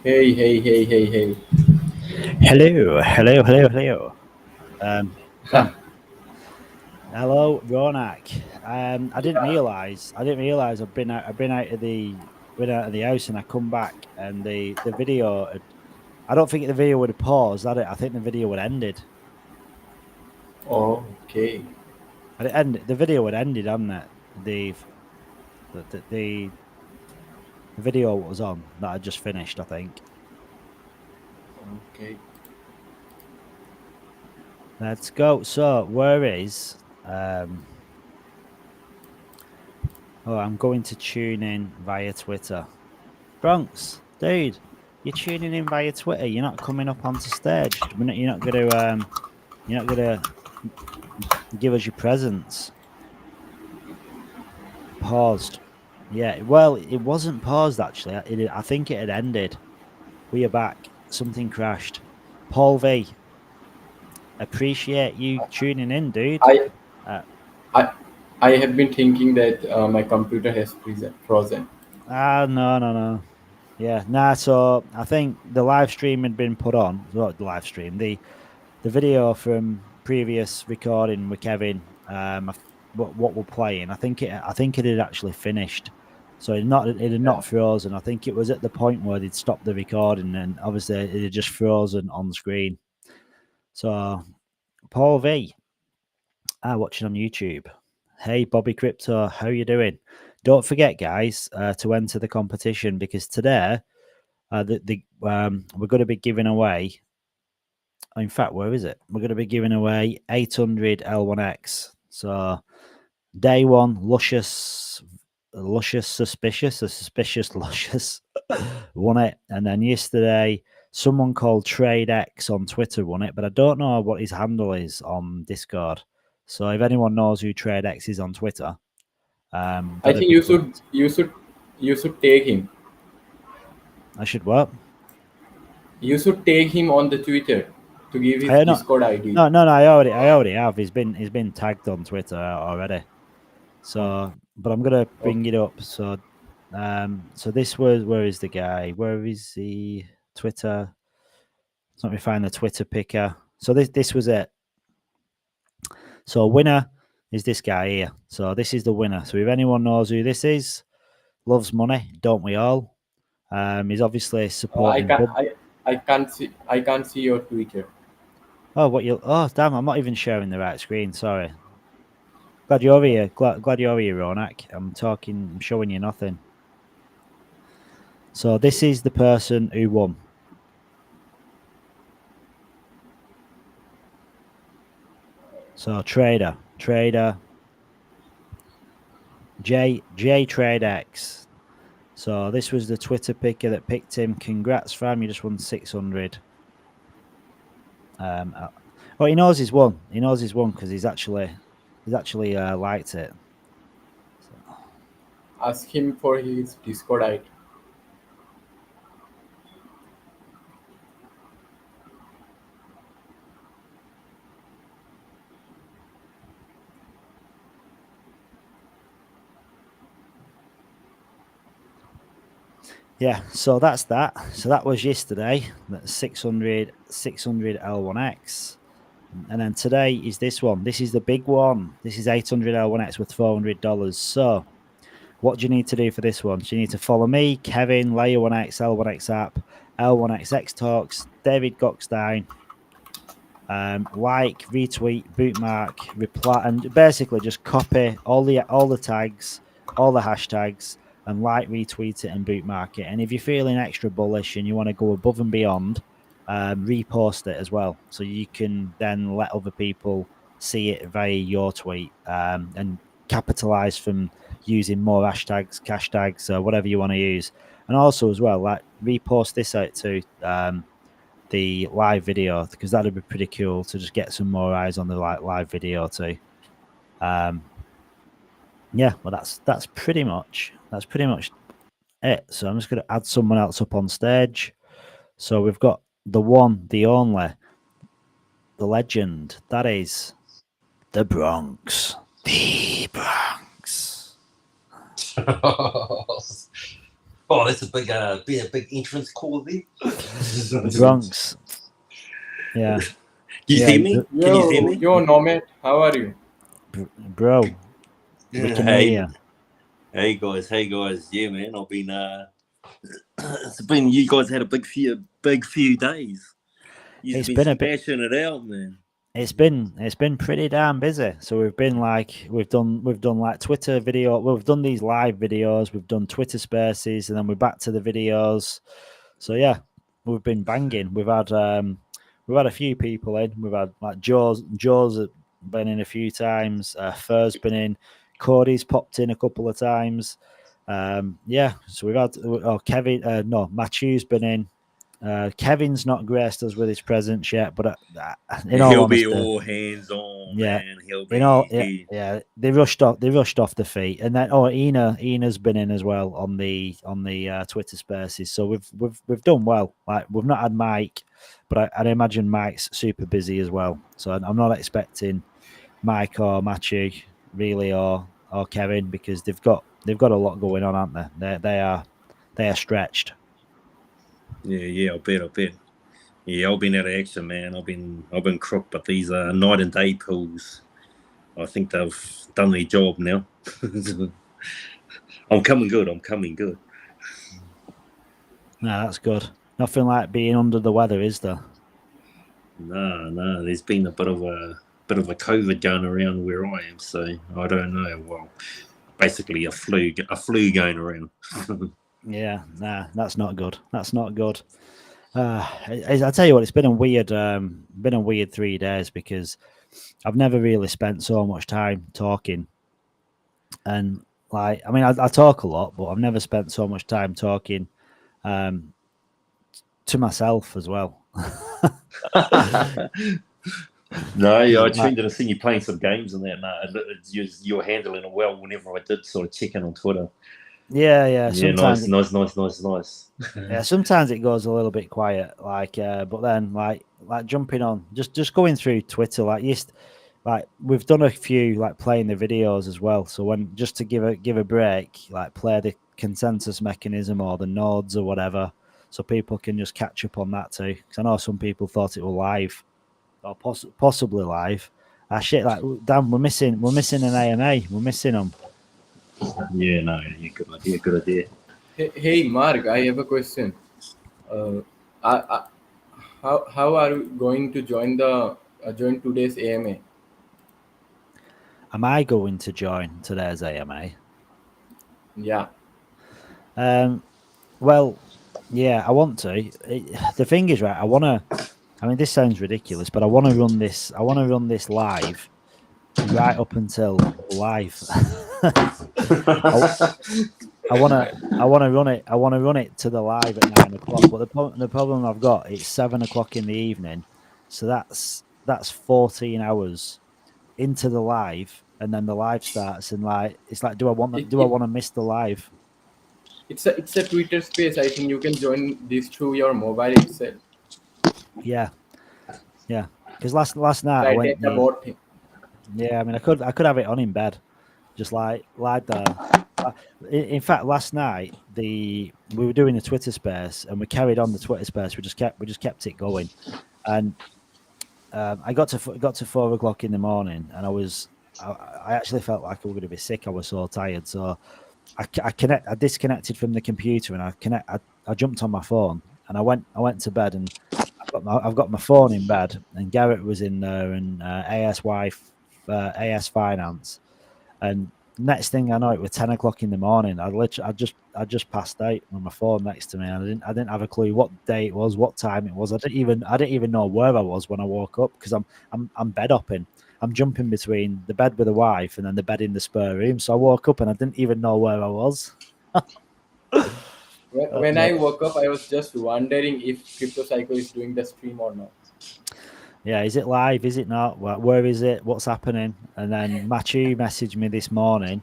Hey, hey, hey, hey, hey. Hello, hello, hello, hello. Hello, Ronak. I didn't realize I've been out of the house, and I come back and the video I don't think the video would have paused. I think the video would have ended. Oh, okay. The video would have ended, hadn't it? The video was on that I just finished, I think. Okay. Let's go. So where is I'm going to tune in via Twitter. Bronx, dude, you're tuning in via Twitter. You're not coming up onto stage. You're not gonna give us your presents. Paused. Yeah, well, it wasn't paused actually. I think it had ended. We are back. Something crashed. Paul V, appreciate you tuning in, dude. I have been thinking that my computer has frozen. No. Yeah, nah. So I think the live stream had been put on. Not the live stream. The video from previous recording with Kevin. What we're playing. I think it had actually finished. So it had not frozen. I think it was at the point where they'd stopped the recording, and obviously it had just frozen on the screen. So Paul V, watching on YouTube. Hey Bobby Crypto, how you doing? Don't forget, guys, to enter the competition, because today we're going to be giving away. In fact, where is it? We're going to be giving away 800 L1X. So day one, luscious, suspicious won it, and then yesterday someone called TradeX on Twitter won it, but I don't know what his handle is on Discord. So if anyone knows who TradeX is on Twitter, I think you should take him. I should what? You should take him on the Twitter to give his Discord ID. No. I already have. He's been tagged on Twitter already. So, but I'm gonna bring it up. So, so this was, where is the guy? Where is the Twitter? Let me find the Twitter picker. So this was it. So winner is this guy here. So this is the winner. So if anyone knows who this is, loves money, don't we all? He's obviously supporting. I can't see your Twitter. Oh damn! I'm not even sharing the right screen. Sorry. Glad you're here. Glad you're here, Ronak. I'm showing you nothing. So this is the person who won. So trader J TradeX. So this was the Twitter picker that picked him. Congrats, fam! You just won 600. Oh, he knows he's won. He knows he's won because he's actually liked it. So. Ask him for his Discord ID. Yeah, so that's that. So that was yesterday. That's 600 L1X. And then today is this one. This is the big one. This is 800 L1X with $400. So what do you need to do for this one? So you need to follow me, Kevin, Layer1X, L1X app, L1XX Talks, David Gockstein. Like, retweet, bootmark, reply, and basically just copy all the tags, all the hashtags, and like, retweet it, and bootmark it. And if you're feeling extra bullish and you want to go above and beyond, repost it as well, so you can then let other people see it via your tweet, and capitalize from using more hashtags, cash tags, whatever you want to use. And also as well, like, repost this out to the live video, because that'd be pretty cool to just get some more eyes on the live video too. Yeah, well, that's pretty much it. So I'm just going to add someone else up on stage. So we've got the one, the only, the legend. That is the Bronx. The Bronx. Oh, that's a big, big entrance call there. Bronx. Yeah. You Yeah, see me? Can you see me? Yo, Nomad, how are you? Bro, we can hear you. Hey guys, yeah, man. I've been it's been, you guys had a big few days. You've been smashing it out, man. It's been pretty damn busy. So we've done like Twitter video. We've done these live videos. We've done Twitter Spaces, and then we're back to the videos. So yeah, we've been banging. We've had a few people in. We've had like Joe's been in a few times. Fur's been in. Cody's popped in a couple of times. Yeah. So we've had Matthew's been in. Kevin's not graced us with his presence yet, but he'll be all hands on. Yeah, man. He'll be. They rushed off the feet, and then Ina's been in as well on the Twitter Spaces. So we've done well. Like we've not had Mike, but I'd imagine Mike's super busy as well. So I'm not expecting Mike or Matthew really or Kevin, because they've got a lot going on, aren't they? They are stretched. Yeah, I bet. Yeah, I've been out of action, man. I've been crooked, but these night and day pools, I think they've done their job now. I'm coming good. No, that's good. Nothing like being under the weather, is there? No. There's been a bit of a COVID going around where I am, so I don't know. Well, basically a flu going around. Yeah, nah, that's not good. I tell you what, it's been a weird 3 days, because I've never really spent so much time talking. And like, I mean, I talk a lot, but I've never spent so much time talking to myself as well. No, I tuned in and seen you playing some games and that. No, you're handling it well. Whenever I did sort of check in on Twitter. Yeah. Nice. Yeah, sometimes it goes a little bit quiet, but then like jumping on, just going through Twitter, like we've done a few like playing the videos as well. So when just to give a break, like play the consensus mechanism or the nodes or whatever, so people can just catch up on that too. Because I know some people thought it was live or possibly live. Shit, like damn, we're missing an AMA. We're missing them. Yeah, no, good idea. Hey, Mark, I have a question. How are you going to join today's AMA? Am I going to join today's AMA? Yeah. Well, yeah, I want to. The thing is, right, I mean, this sounds ridiculous, but I want to run this live right up until live. I want to run it. I want to run it to the live at 9 o'clock. But the problem I've got, it's 7 o'clock in the evening, so that's 14 hours into the live, and then the live starts, and like it's like, do I want to miss the live? It's a Twitter space. I think you can join this through your mobile itself. Yeah. Because last night I went. Yeah, I mean, I could have it on in bed, just like there. In fact, last night we were doing a Twitter space, and we carried on the Twitter space. We just kept it going, and I got to 4 o'clock in the morning, and I actually felt like I was going to be sick. I was so tired, so I disconnected from the computer, and I jumped on my phone, and I went to bed, and I've got my phone in bed, and Garrett was in there, and AS Finance, and next thing I know, it was 10 o'clock in the morning. I just passed out with my phone next to me. And I didn't have a clue what day it was, what time it was. I didn't even know where I was when I woke up, because I'm bed hopping. I'm jumping between the bed with the wife and then the bed in the spare room. So I woke up and I didn't even know where I was. When I woke up, I was just wondering if Crypto Psycho is doing the stream or not. Yeah, is it live? Is it not? Where is it? What's happening? And then Matthew messaged me this morning,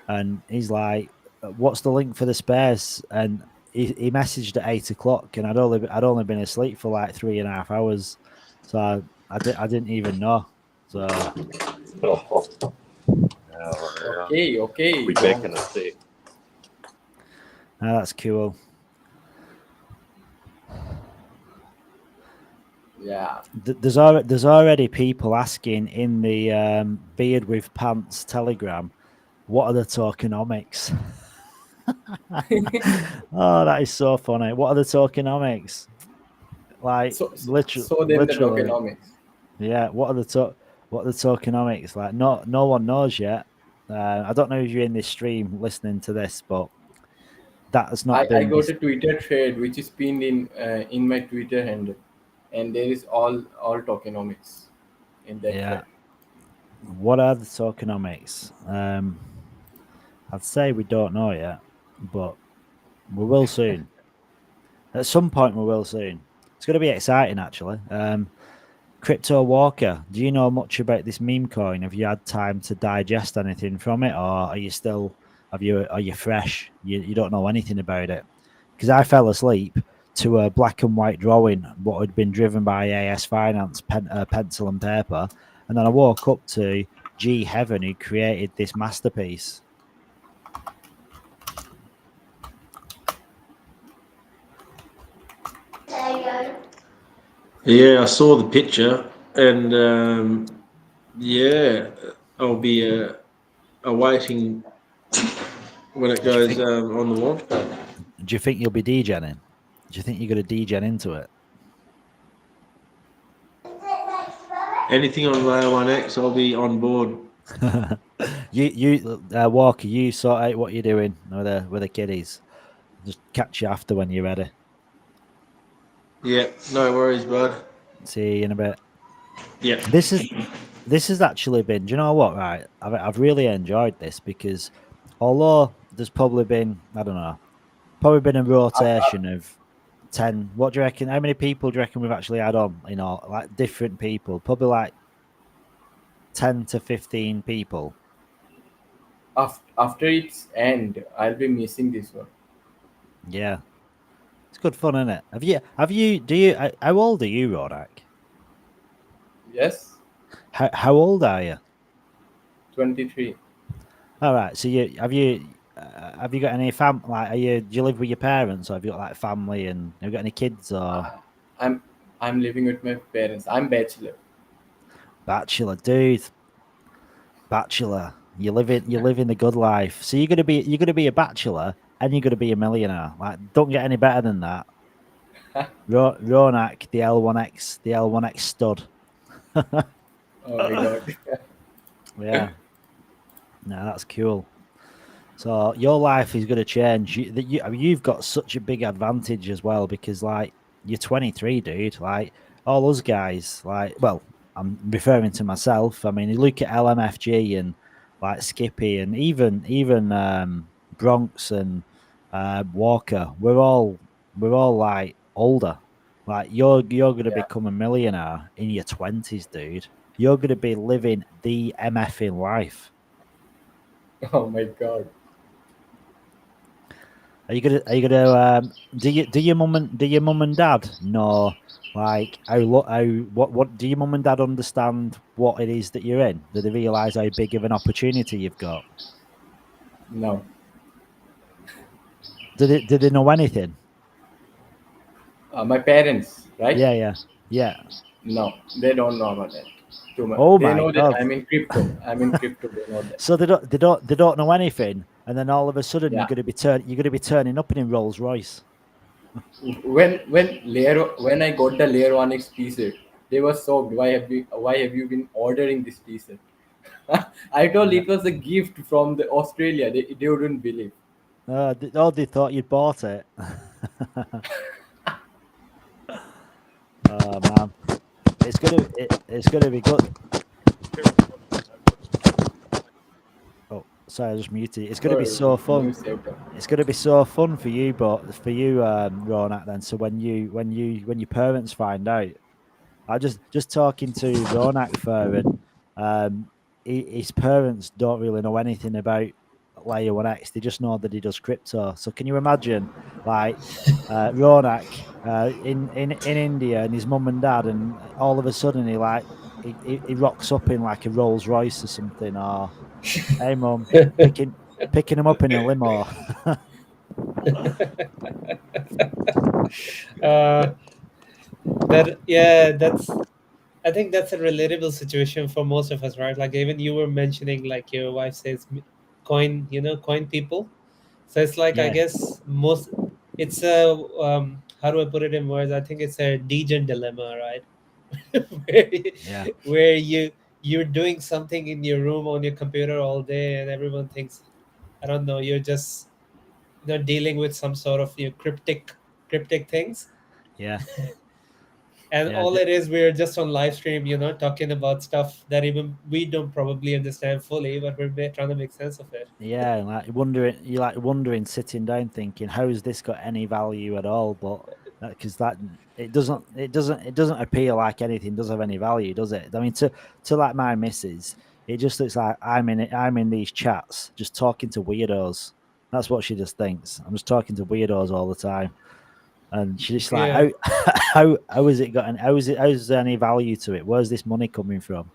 and he's like, "What's the link for the space?" And he messaged at 8 o'clock, and I'd only been asleep for like 3.5 hours, so I didn't even know. So okay, we back in a sec. Oh, that's cool. Yeah. There's already people asking in the Beard with Pants Telegram, what are the tokenomics? Oh, that is so funny. What are the tokenomics? Like literally, them the tokenomics. Yeah. What are the tokenomics? Like no one knows yet. I don't know if you're in this stream listening to this, but that has not been. I got a Twitter thread which is pinned in my Twitter handle, and there is all tokenomics in that thread. What are the tokenomics? I'd say we don't know yet, but we will soon. At some point, we will soon. It's going to be exciting, actually. Crypto Walker, do you know much about this meme coin? Have you had time to digest anything from it, or are you still? Are you fresh? You don't know anything about it? Because I fell asleep to a black and white drawing, what had been driven by AS Finance, pencil and paper, and then I woke up to G Heaven, who created this masterpiece. Yeah, I saw the picture, and yeah, I'll be awaiting when it goes on the launch pad. Do you think you'll be degenning? Do you think you're going to degen into it? Anything on Layer 1X, I'll be on board. you Walker, you sort out what you're doing with the kiddies. Just catch you after when you're ready. Yeah, no worries, bud. See you in a bit. Yeah. This has actually been. Do you know what? Right, I've really enjoyed this because although there's probably been, I don't know, a rotation of 10. What do you reckon? How many people do you reckon we've actually had on? You know, like different people. Probably like 10 to 15 people. After its end, I'll be missing this one. Yeah, it's good fun, isn't it? How old are you, Rodak? Yes. How old are you? 23. All right. So have you got any do you live with your parents, or have you got like family, and have you got any kids, or? I'm living with my parents. I'm bachelor. Bachelor, dude. Bachelor. You're living the good life. So you're gonna be a bachelor and you're gonna be a millionaire. Like, don't get any better than that. Ronak, the L1X stud. Oh my god. Yeah. No, that's cool. So your life is going to change. You've got such a big advantage as well, because like you're 23, dude. Like all those guys, like, well, I'm referring to myself. I mean, you look at LMFG and like Skippy and even Bronx and Walker. We're all like older. Like you're going to become a millionaire in your 20s, dude. You're going to be living the MFing life. Oh my god. Are you gonna do your mum and dad know, like, what do your mum and dad understand what it is that you're in? Do they realise how big of an opportunity you've got? No. Did they know anything? My parents, right? Yeah. No, they don't know about that. Too much. Oh they my know god! That I'm in crypto. They know that. So they don't know anything, and then all of a sudden you're going to be turning up in Rolls Royce. When I got the Layer 1X T-shirt, they were shocked. Why have you been ordering this T-shirt? I told it was a gift from Australia. They wouldn't believe. They thought you'd bought it. Oh man, it's gonna be good. Oh, sorry, I just muted. It's gonna be so fun. It's gonna be so fun for you, Ronak. Then, so when your parents find out, I just talking to Ronak for, and his parents don't really know anything about Layer 1X. They just know that he does crypto. So can you imagine, like, Ronak in India and his mum and dad, and all of a sudden he rocks up in like a Rolls Royce or something, or hey mum, picking him up in a limo. That's I think that's a relatable situation for most of us, right? Like even you were mentioning, like your wife says, coin, coin people. So it's like I Yeah. guess it's a how do I put it in words? I think it's a degen dilemma, right? where, Yeah. where you're doing something in your room on your computer all day, and everyone thinks, I don't know, you're just dealing with some sort of cryptic things. Yeah. And Yeah. all it is, we're just on live stream, talking about stuff that even we don't probably understand fully, but we're trying to make sense of it. Yeah, and you're like wondering, sitting down, thinking, how has this got any value at all? But because that it doesn't appear like anything does have any value, does it? I mean, to like my missus, it just looks like I'm in these chats just talking to weirdos. That's what she just thinks. I'm just talking to weirdos all the time, and she's just like, Yeah. how is it got? And how's there any value to it? Where's this money coming from?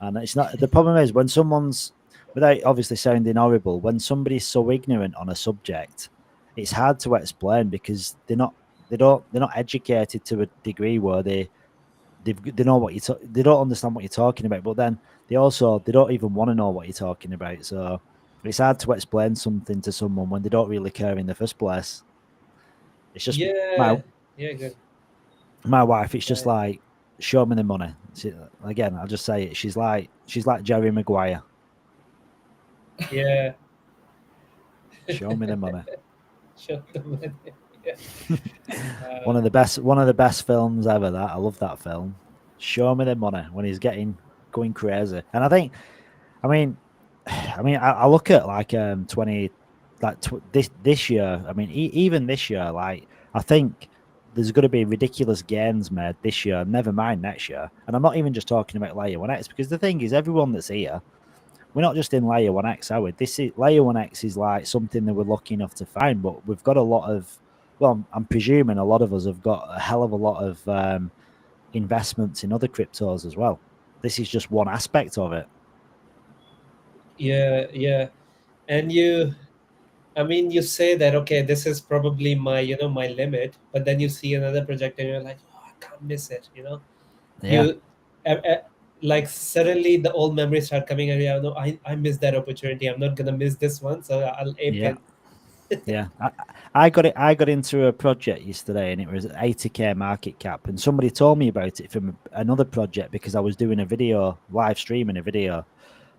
And it's not, the problem is when someone's, without obviously sounding horrible, when somebody's so ignorant on a subject, it's hard to explain because they're not educated to a degree where they know what they don't understand what you're talking about, but then they don't even want to know what you're talking about. So it's hard to explain something to someone when they don't really care in the first place. It's just Yeah, good. my wife. It's just Right. like, show me the money. Again, I'll just say it. She's like Jerry Maguire. Yeah. Show me the money. Show the money. Yeah. One of the best films ever. That I love that film. Show me the money when he's going crazy. And I think, I mean, I look at like 20 like this year. I mean, even this year, like I think there's going to be ridiculous gains made this year. Never mind next year. And I'm not even just talking about Layer 1X, because the thing is, everyone that's here, we're not just in Layer 1X, are we? Layer 1X is like something that we're lucky enough to find, but we've got a lot of, well, I'm presuming a lot of us have got a hell of a lot of investments in other cryptos as well. This is just one aspect of it. Yeah. And I mean, you say that, okay, this is probably my, my limit, but then you see another project and you're like, oh, I can't miss it, Yeah. Like suddenly the old memories start coming and no, I missed that opportunity. I'm not going to miss this one. So I'll ape Yeah. in. Yeah. I got into a project yesterday and it was 80k market cap, and somebody told me about it from another project because I was doing a video, live streaming a video.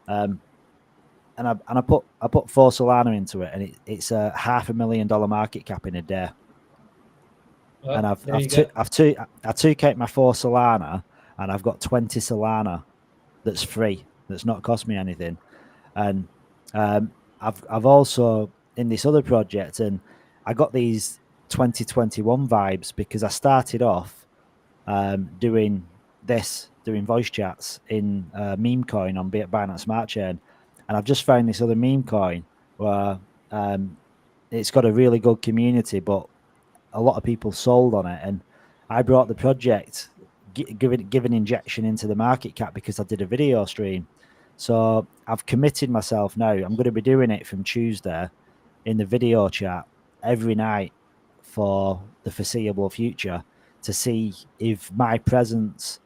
And I put 4 Solana into it, and it's a $500,000 market cap in a day. Well, And there you go. I took out my 4 Solana, and I've got 20 Solana that's free, that's not cost me anything. And I've also in this other project, and I got these 2021 vibes because I started off doing voice chats in meme coin on Binance Smart Chain, and I've just found this other meme coin where it's got a really good community, but a lot of people sold on it, and I brought the project, give an injection into the market cap because I did a video stream. So I've committed myself now. I'm going to be doing it from Tuesday in the video chat every night for the foreseeable future to see if my presence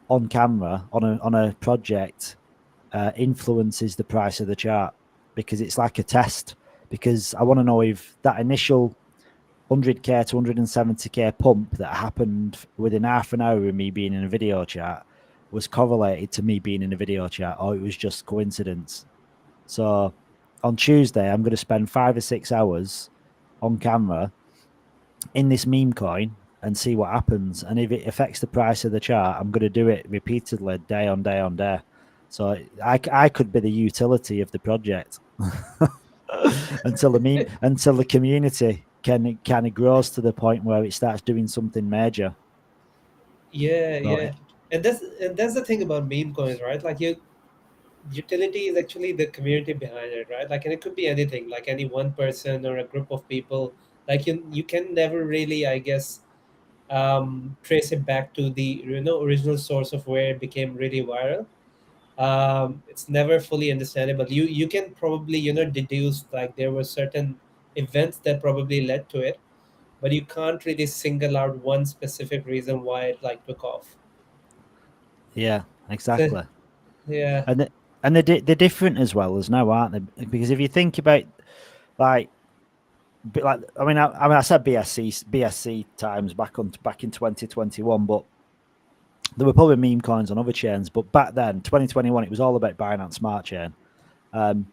on camera on a project influences the price of the chart, because it's like a test. Because I want to know if that initial 100k to 170k pump that happened within half an hour of me being in a video chat was correlated to me being in a video chat, or it was just coincidence. So on Tuesday, I'm going to spend 5 or 6 hours on camera in this meme coin and see what happens. And if it affects the price of the chart, I'm going to do it repeatedly, day on day on day. So I could be the utility of the project until the community kind of grows to the point where it starts doing something major. Yeah. And that's the thing about meme coins, right? Like utility is actually the community behind it, right? Like, and it could be anything, like any one person or a group of people. Like you can never really, I guess, trace it back to the original source of where it became really viral. It's never fully understandable. You can probably deduce like there were certain events that probably led to it, but you can't really single out one specific reason why it like took off. Yeah, exactly. Yeah. And they're different as well as now, aren't they? Because if you think about like I said BSC times back in 2021, but there were probably meme coins on other chains. But back then, 2021, it was all about Binance Smart Chain, and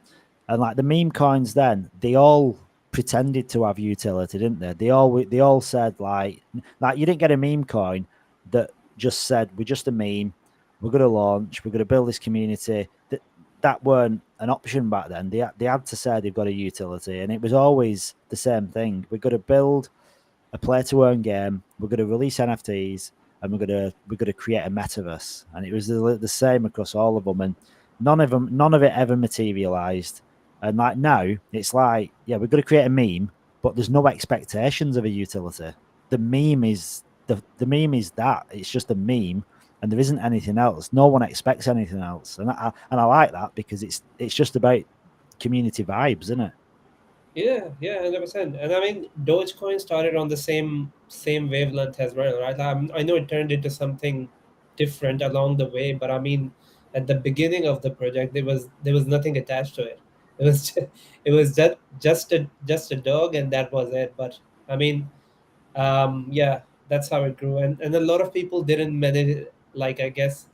like the meme coins then, they all pretended to have utility, didn't they? They all said like you didn't get a meme coin that just said we're just a meme, we're going to launch, we're going to build this community. That weren't an option back then. They had to say they've got a utility, and it was always the same thing. We're going to build a play to earn game. We're going to release NFTs, and we're going to create a metaverse. And it was the same across all of them, and none of it ever materialized. And like now, it's like, yeah, we're going to create a meme, but there's no expectations of a utility. The meme is the meme is that it's just a meme, and there isn't anything else. No one expects anything else, and I like that because it's just about community vibes, isn't it? Yeah, 100%. And I mean, Dogecoin started on the same wavelength as well, right? I know it turned into something different along the way, but I mean, at the beginning of the project, there was nothing attached to it. It was it was just a dog, and that was it. But I mean, yeah, that's how it grew, and a lot of people didn't manage, like I guess,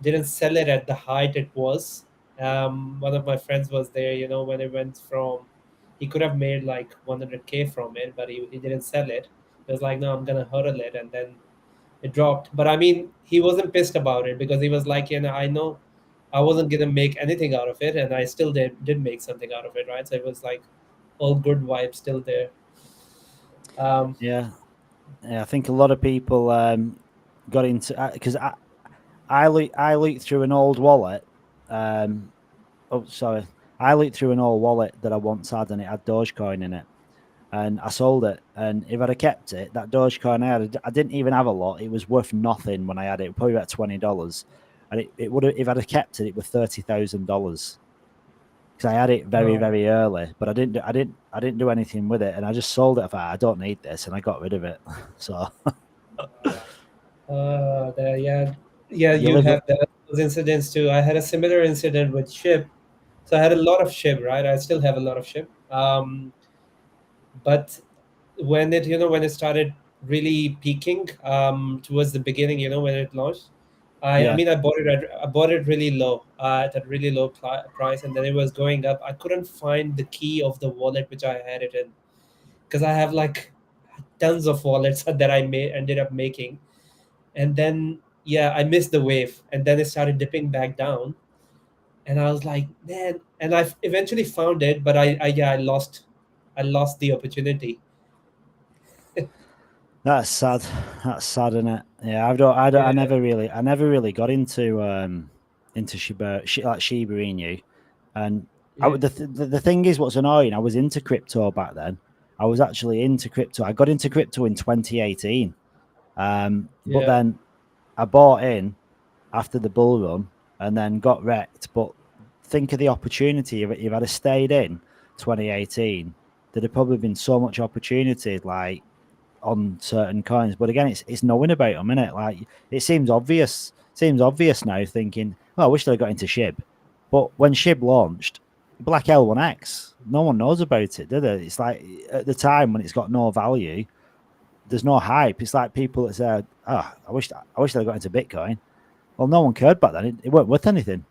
didn't sell it at the height it was. One of my friends was there, when it went from, he could have made like 100K from it, but he didn't sell it. He was like, no, I'm gonna hodl it, and then it dropped. But I mean, he wasn't pissed about it because he was like, I know I wasn't gonna make anything out of it, and I still did make something out of it, right? So it was like all good vibes still there. Yeah, I think a lot of people got into because I looked through an old wallet. I looked through an old wallet that I once had, and it had Dogecoin in it, and I sold it. And if I'd have kept it, that Dogecoin I didn't even have a lot. It was worth nothing when I had it, probably about $20, and it would have, if I'd have kept it, it was $30,000 because I had it very very early, but I didn't do anything with it, and I just sold it. I thought I don't need this, and I got rid of it. So. You have those incidents too. I had a similar incident with SHIB. So I had a lot of SHIB, right? I still have a lot of SHIB. But when it started really peaking towards the beginning, when it launched, I mean, I bought it really low at a really low price, and then it was going up. I couldn't find the key of the wallet which I had it in, because I have like tons of wallets that I ended up making. And then I missed the wave, and then it started dipping back down, and I was like, man. And I eventually found it, but I lost the opportunity. That's sad. That's sad, isn't it? Yeah, I never really got into Shiba Inu, and the thing is, what's annoying, I was into crypto back then. I was actually into crypto. I got into crypto in 2018, but then I bought in after the bull run and then got wrecked. But think of the opportunity. If I'd have stayed in 2018, there'd have probably been so much opportunity, like on certain coins. But again, it's knowing about them, isn't it? Like, it seems obvious now, thinking, I wish they'd got into SHIB. But when SHIB launched, Black L1X, no one knows about it, did it? It's like, at the time when it's got no value, there's no hype. It's like people that say, I wish they'd got into Bitcoin. Well, no one cared back then. It weren't worth anything.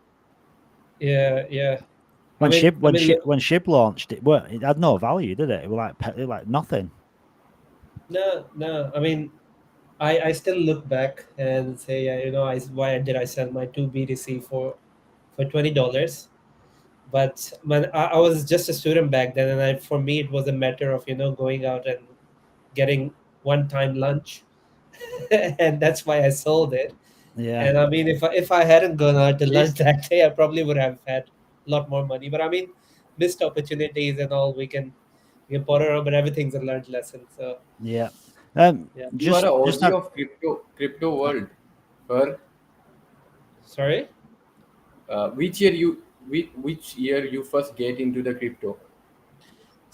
Yeah. When SHIB launched, it had no value, did it? It was like nothing. No. I mean, I still look back and say, why did I sell my 2 BTC for $20? But when I was just a student back then, and for me it was a matter of going out and getting one-time lunch, and that's why I sold it. Yeah. And I mean, if I hadn't gone out to lunch that day, I probably would have had a lot more money. But I mean, missed opportunities and all, we can ponder on, but everything's a learned lesson. So yeah. You are an OG of crypto world. Sorry. Which year you first get into the crypto?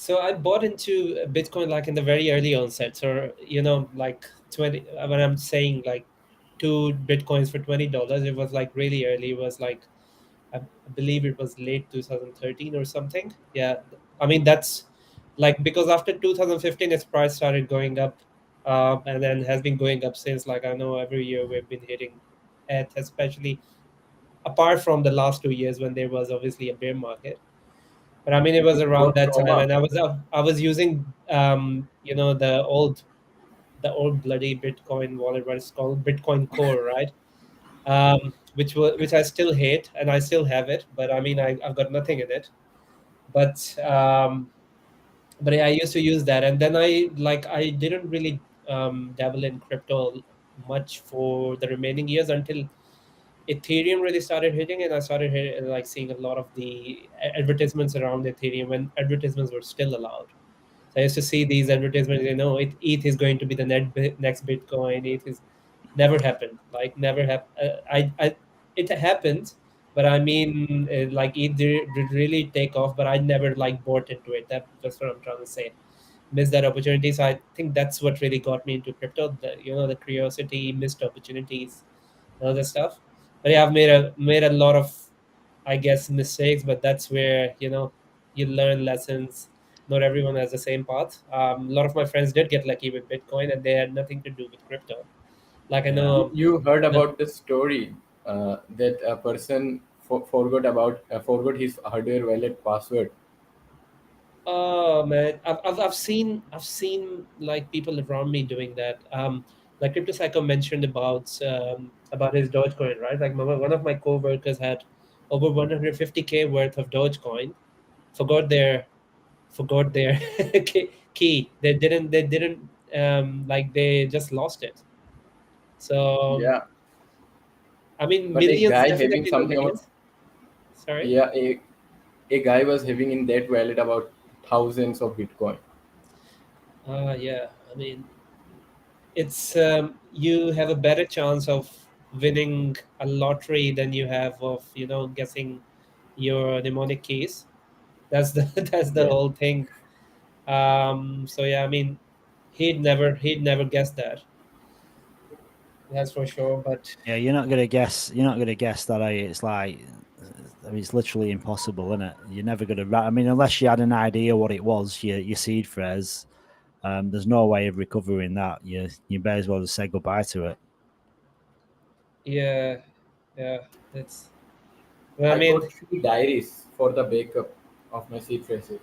So I bought into Bitcoin like in the very early onset. So like 20. When I'm saying like 2 Bitcoins for $20, it was like really early. It was like I believe it was late 2013 or something. Yeah, I mean that's like because after 2015 its price started going up, and then has been going up since. Like I know every year we've been hitting at, especially apart from the last 2 years when there was obviously a bear market. But I mean it was around that time, and I was using the old bloody Bitcoin wallet, what it's called, Bitcoin Core, right? Which I still hate, and I still have it, but I mean I've got nothing in it. But yeah, I used to use that, and then I didn't really dabble in crypto much for the remaining years until Ethereum really started hitting, and I started like seeing a lot of the advertisements around Ethereum when advertisements were still allowed. So I used to see these advertisements. ETH is going to be the next Bitcoin. ETH is never happened. Like never it happened, but I mean, like it did really take off. But I never like bought into it. That's what I'm trying to say. Missed that opportunity. So I think that's what really got me into crypto. The curiosity, missed opportunities, and other stuff. But yeah, I've made a lot of, I guess, mistakes. But that's where you learn lessons. Not everyone has the same path. A lot of my friends did get lucky with Bitcoin, and they had nothing to do with crypto. Like I know You heard about the story that a person forgot his hardware wallet password. Oh man, I've seen like people around me doing that. Like Crypto Psycho mentioned about his Dogecoin, right? Like one of my coworkers had over 150K worth of Dogecoin, forgot their key. They didn't like they just lost it. So Yeah, I mean, but a millions, guy having definitely not something about millions. Sorry. yeah a guy was having in that wallet about thousands of Bitcoin. Yeah. I mean, it's you have a better chance of winning a lottery than you have of guessing your mnemonic keys. That's the that's the Yeah. whole thing. So yeah, I mean, he'd never guess that. That's for sure. But Yeah, you're not gonna guess. You're not gonna guess that. It's like, I mean, it's literally impossible, isn't it? You're never gonna. I mean, unless you had an idea what it was, your seed phrase. There's no way of recovering that. You may as well just say goodbye to it. yeah, yeah, it's. Well, I I mean, got 3 diaries for the backup of my seed phrases.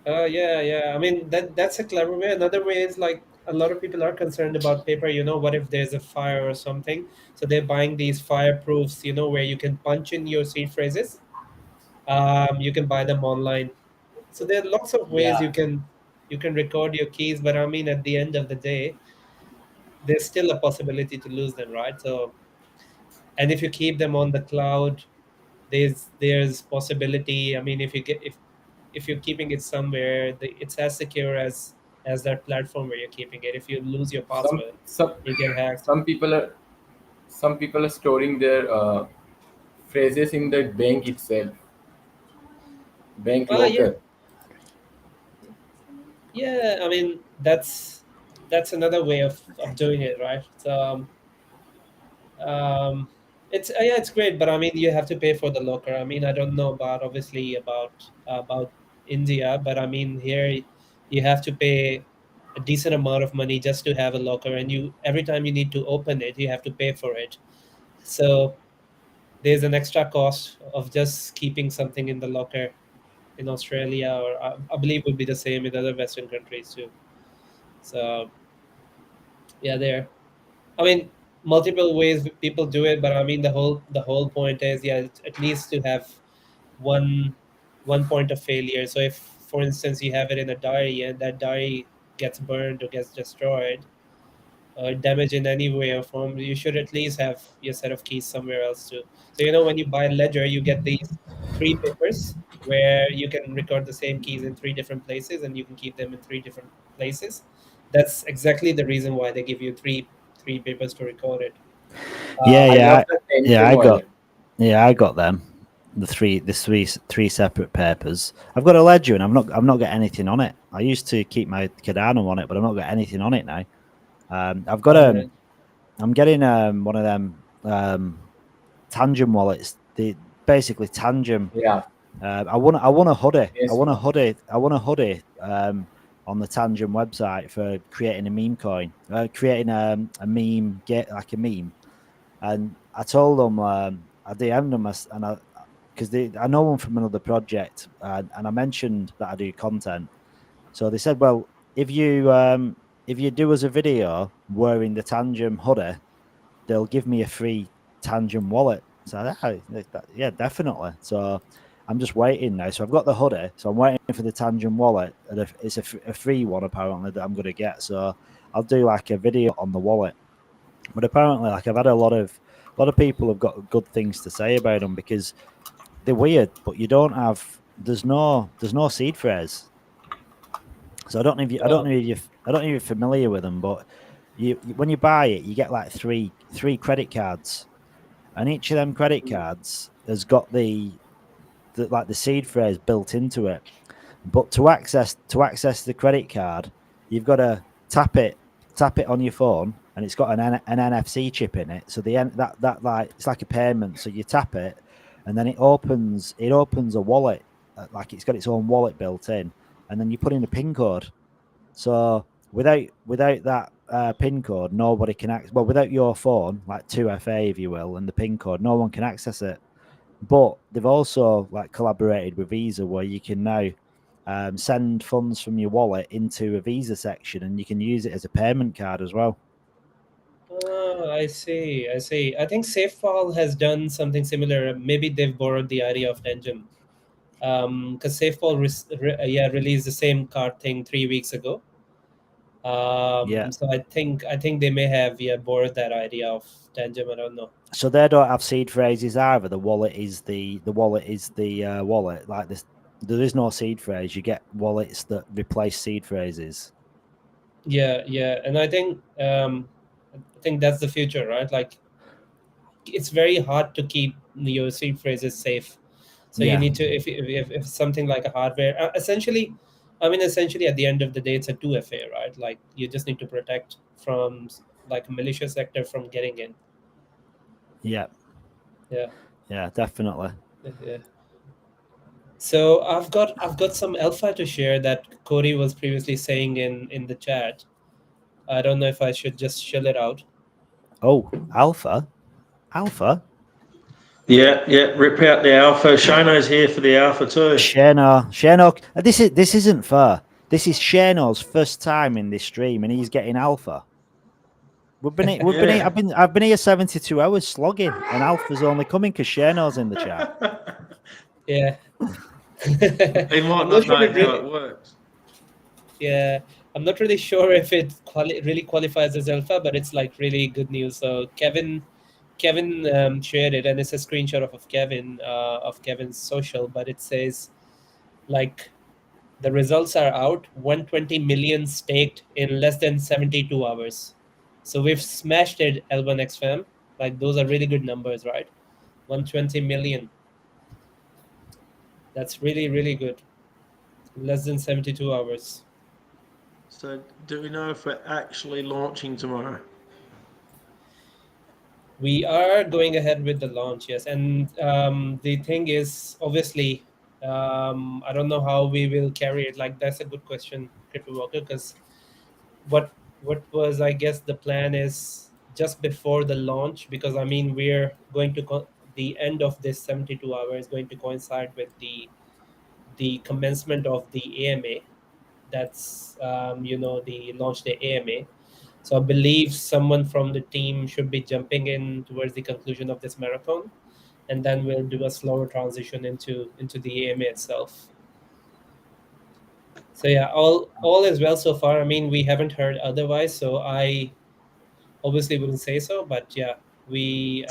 yeah. I mean, that's a clever way. Another way is like a lot of people are concerned about paper. What if there's a fire or something? So they're buying these fireproofs. Where you can punch in your seed phrases. You can buy them online. So there are lots of ways Yeah. you can record your keys. But I mean, at the end of the day, there's still a possibility to lose them, right? So, and if you keep them on the cloud, there's possibility. I mean, if you're keeping it somewhere, it's as secure as that platform where you're keeping it. If you lose your Some password, some you get hacked. some people are storing their phrases in the bank itself, bank Yeah, locker. yeah. I mean, that's another way of doing it, right? So it's yeah, it's great, but I mean, you have to pay for the locker. I mean, I don't know obviously about India, but I mean, here you have to pay a decent amount of money just to have a locker, and you every time you need to open it, you have to pay for it. So there's an extra cost of just keeping something in the locker in Australia, or I believe would be the same in other Western countries too. So yeah, there. I mean, multiple ways people do it, but I mean, the whole point is, yeah, at least to have one one point of failure. So if, for instance, you have it in a diary and that diary gets burned or gets destroyed or damaged in any way or form, you should at least have your set of keys somewhere else too. So when you buy a ledger, you get these 3 papers where you can record the same keys in 3 different places, and you can keep them in 3 different places. That's exactly the reason why they give you three papers to record it. Yeah, I yeah, love the yeah. Fantom wallet. I got them. three separate papers. I've got a ledger, and I've not got anything on it. I used to keep my Cardano on it, but I've not got anything on it now. I've got I'm getting one of them Tangent wallets. Basically Tangent. Yeah. I want a hoodie. Yes, I want a hoodie on the Tangent website for creating a meme coin, creating a meme, like a meme. And I told them, I DM'd them, and because I know them from another project, and I mentioned that I do content. So they said, well, if you do us a video wearing the Tangent hoodie, they'll give me a free Tangent wallet. So yeah, definitely. So I'm just waiting now. So I've got the hoodie. So I'm waiting for the Tangent wallet. And it's a free one apparently that I'm going to get. So I'll do like a video on the wallet. But apparently, like I've had a lot of people have got good things to say about them because they're weird. But you don't have there's no seed phrase. So I don't know if you're familiar with them, but when you buy it, you get like three credit cards, and each of them credit cards has got the seed phrase built into it. But to access the credit card, you've got to tap it on your phone, and it's got an NFC chip in it. So that like it's like a payment. So you tap it, and then it opens a wallet, like it's got its own wallet built in, and then you put in a PIN code. So without that PIN code, nobody can access. Well, without your phone, like 2FA, if you will, and the PIN code, no one can access it. But they've also like collaborated with Visa, where you can now send funds from your wallet into a Visa section, and you can use it as a payment card as well. Oh, I see. I think SafeFall has done something similar. Maybe they've borrowed the idea of Tangent. Because SafeFall released the same card thing 3 weeks ago. So I think they may have borrowed that idea of Tangent. I don't know. So they don't have seed phrases either. The wallet is the wallet. Like this, there is no seed phrase. You get wallets that replace seed phrases. Yeah, and I think that's the future, right? Like, it's very hard to keep your seed phrases safe. So you need to, if something like a hardware, essentially at the end of the day, it's a 2FA, right? Like you just need to protect from like a malicious actor from getting in. Yeah, definitely. Yeah. So I've got some alpha to share that Cody was previously saying in the chat. I don't know if I should just shell it out. Oh, alpha. Yeah, rip out the alpha. Shano's here for the alpha too. Shano. This isn't fair. This is Shano's first time in this stream, and he's getting alpha. I've been here 72 hours slogging, and alpha's only coming because Shano's in the chat. Yeah. He might not know how it works. Yeah, I'm not really sure if it really qualifies as alpha, but it's like really good news. So Kevin shared it, and it's a screenshot of Kevin's social, but it says like the results are out, 120 million staked in less than 72 hours. So we've smashed it, L1X fam. Like those are really good numbers, right? 120 million. That's really, really good. Less than 72 hours. So do we know if we're actually launching tomorrow? We are going ahead with the launch, yes. And the thing is, obviously, I don't know how we will carry it. Like, that's a good question, Crypto Walker, because what was, I guess, the plan is just before the launch, because, I mean, we're going to, the end of this 72 hours is going to coincide with the commencement of the AMA. That's, the launch day AMA. So I believe someone from the team should be jumping in towards the conclusion of this marathon, and then we'll do a slower transition into the AMA itself. So yeah, all is well so far. I mean, we haven't heard otherwise, so I obviously wouldn't say so, but yeah, we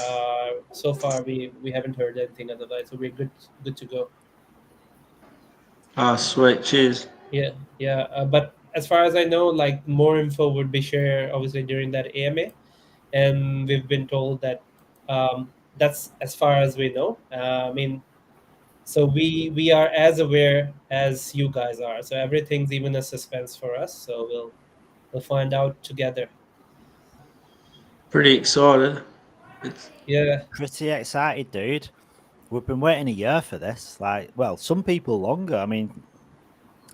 so far we haven't heard anything otherwise, so we're good to go. Ah, sweet. Cheers. Yeah. But as far as I know, like more info would be shared obviously during that AMA, and we've been told that that's as far as we know. I mean, So we are as aware as you guys are. So everything's even a suspense for us. So we'll find out together. Pretty excited. Yeah. Pretty excited, dude. We've been waiting a year for this. Like, well, some people longer. I mean,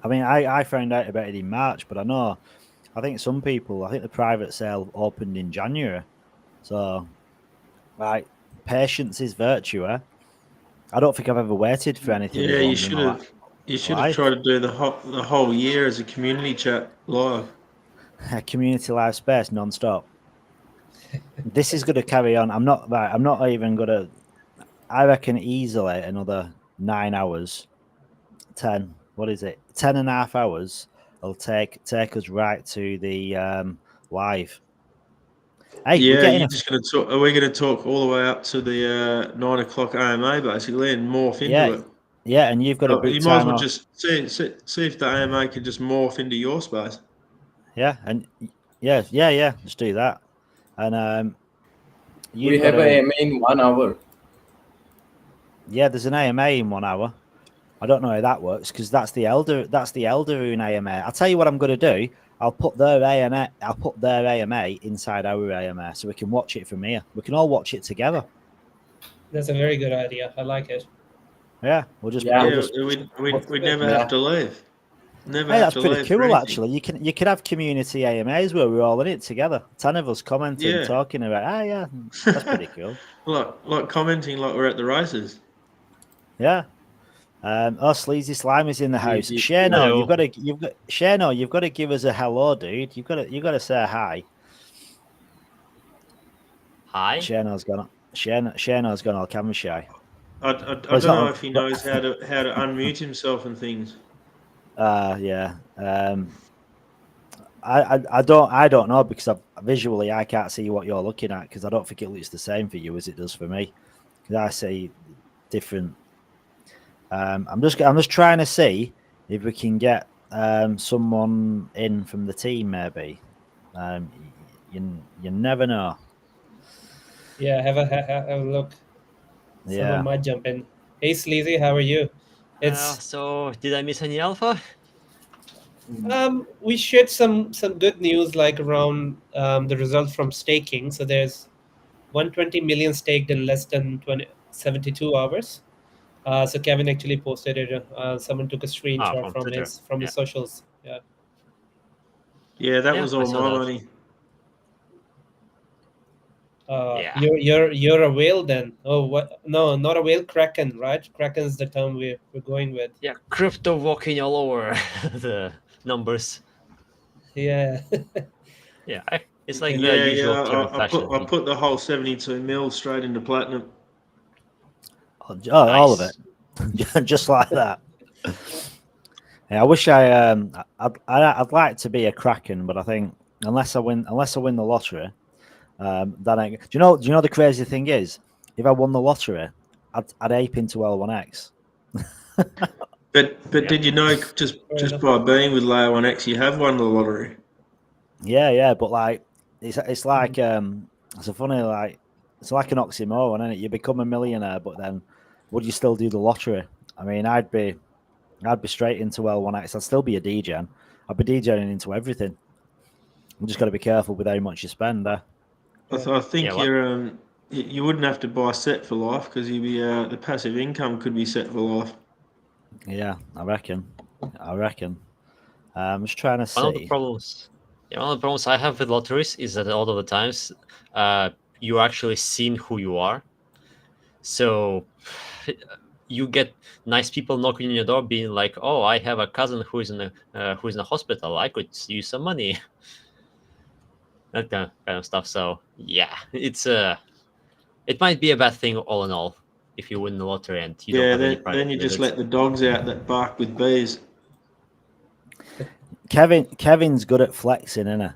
I found out about it in March, but I think some people. I think the private sale opened in January. So, like, patience is virtue. Eh? I don't think I've ever waited for anything Yeah, as you long in should my have. You should have life. tried to do the whole year as a community chat live. Community live space non-stop. This is going to carry on. I'm not even going to. I reckon easily another 9 hours. 10. What is it? 10 and a half hours. Will take us right to the live. Hey, we're Yeah, getting you're just going to talk. Are we going to talk all the way up to the 9 o'clock AMA basically and morph into it? Yeah, and you've got a book You might as time well off. just see if the AMA can just morph into your space. Yeah, and yeah. Let's do that. And we have an AMA in 1 hour. Yeah, there's an AMA in 1 hour. I don't know how that works because that's the elder rune AMA. I'll tell you what I'm going to do. I'll put their AMA inside our AMA so we can watch it from here. We can all watch it together. That's a very good idea. I like it. Yeah, we'll just we'd never have to leave. Never Hey, have that's to pretty leave for cool, anything. actually. You could have community AMAs where we're all in it together. 10 of us commenting, Yeah. talking about. Yeah, that's pretty cool. like commenting like we're at the races. Yeah. Sleazy Slime is in the house. Sleazy Shano, Slime. you've got to give us a hello, dude. You've got to say hi. Hi. Shano's gone all camera shy. I don't know if he knows how to unmute himself and things. Yeah. I don't know because visually I can't see what you're looking at because I don't think it looks the same for you as it does for me. Because I see different. I'm just trying to see if we can get someone in from the team maybe. You never know. Yeah, have a look. Yeah. Someone might jump in. Hey, Sleazy, how are you? So did I miss any alpha? We shared some good news like around the results from staking. So there's 120 million staked in less than 72 hours. So Kevin actually posted it. Someone took a screenshot from Twitter. his socials. Yeah. Yeah, that was all my money. You're a whale then. Oh, what? No, not a whale. Kraken, right? Kraken is the term we're going with. Yeah, crypto walking all over the numbers. Yeah. Yeah, it's like the usual. I put the whole 72 mil straight into platinum. All of it, just like that. Yeah, I wish I'd like to be a Kraken, but I think unless I win the lottery, do you know the crazy thing is, if I won the lottery, I'd ape into L1X. But did you know just by being with Layer 1X you have won the lottery? Yeah, but like it's like it's a funny it's like an oxymoron, isn't it? You become a millionaire, but then would you still do the lottery? I mean, I'd be straight into L1X. I'd still be a DJ. I'd be DJing into everything. You just got to be careful with how much you spend. I think you wouldn't have to buy set for life because you'd be the passive income could be set for life. Yeah, I reckon. I'm just trying to see. One of the problems I have with lotteries is that a lot of the times you actually seen who you are. So you get nice people knocking on your door being like, oh, I have a cousin who is in a hospital. I could use some money. That kind of stuff. So yeah, it might be a bad thing all in all if you win the lottery and you don't have any private then you just limits. let the dogs out that bark with bees. Kevin's good at flexing, isn't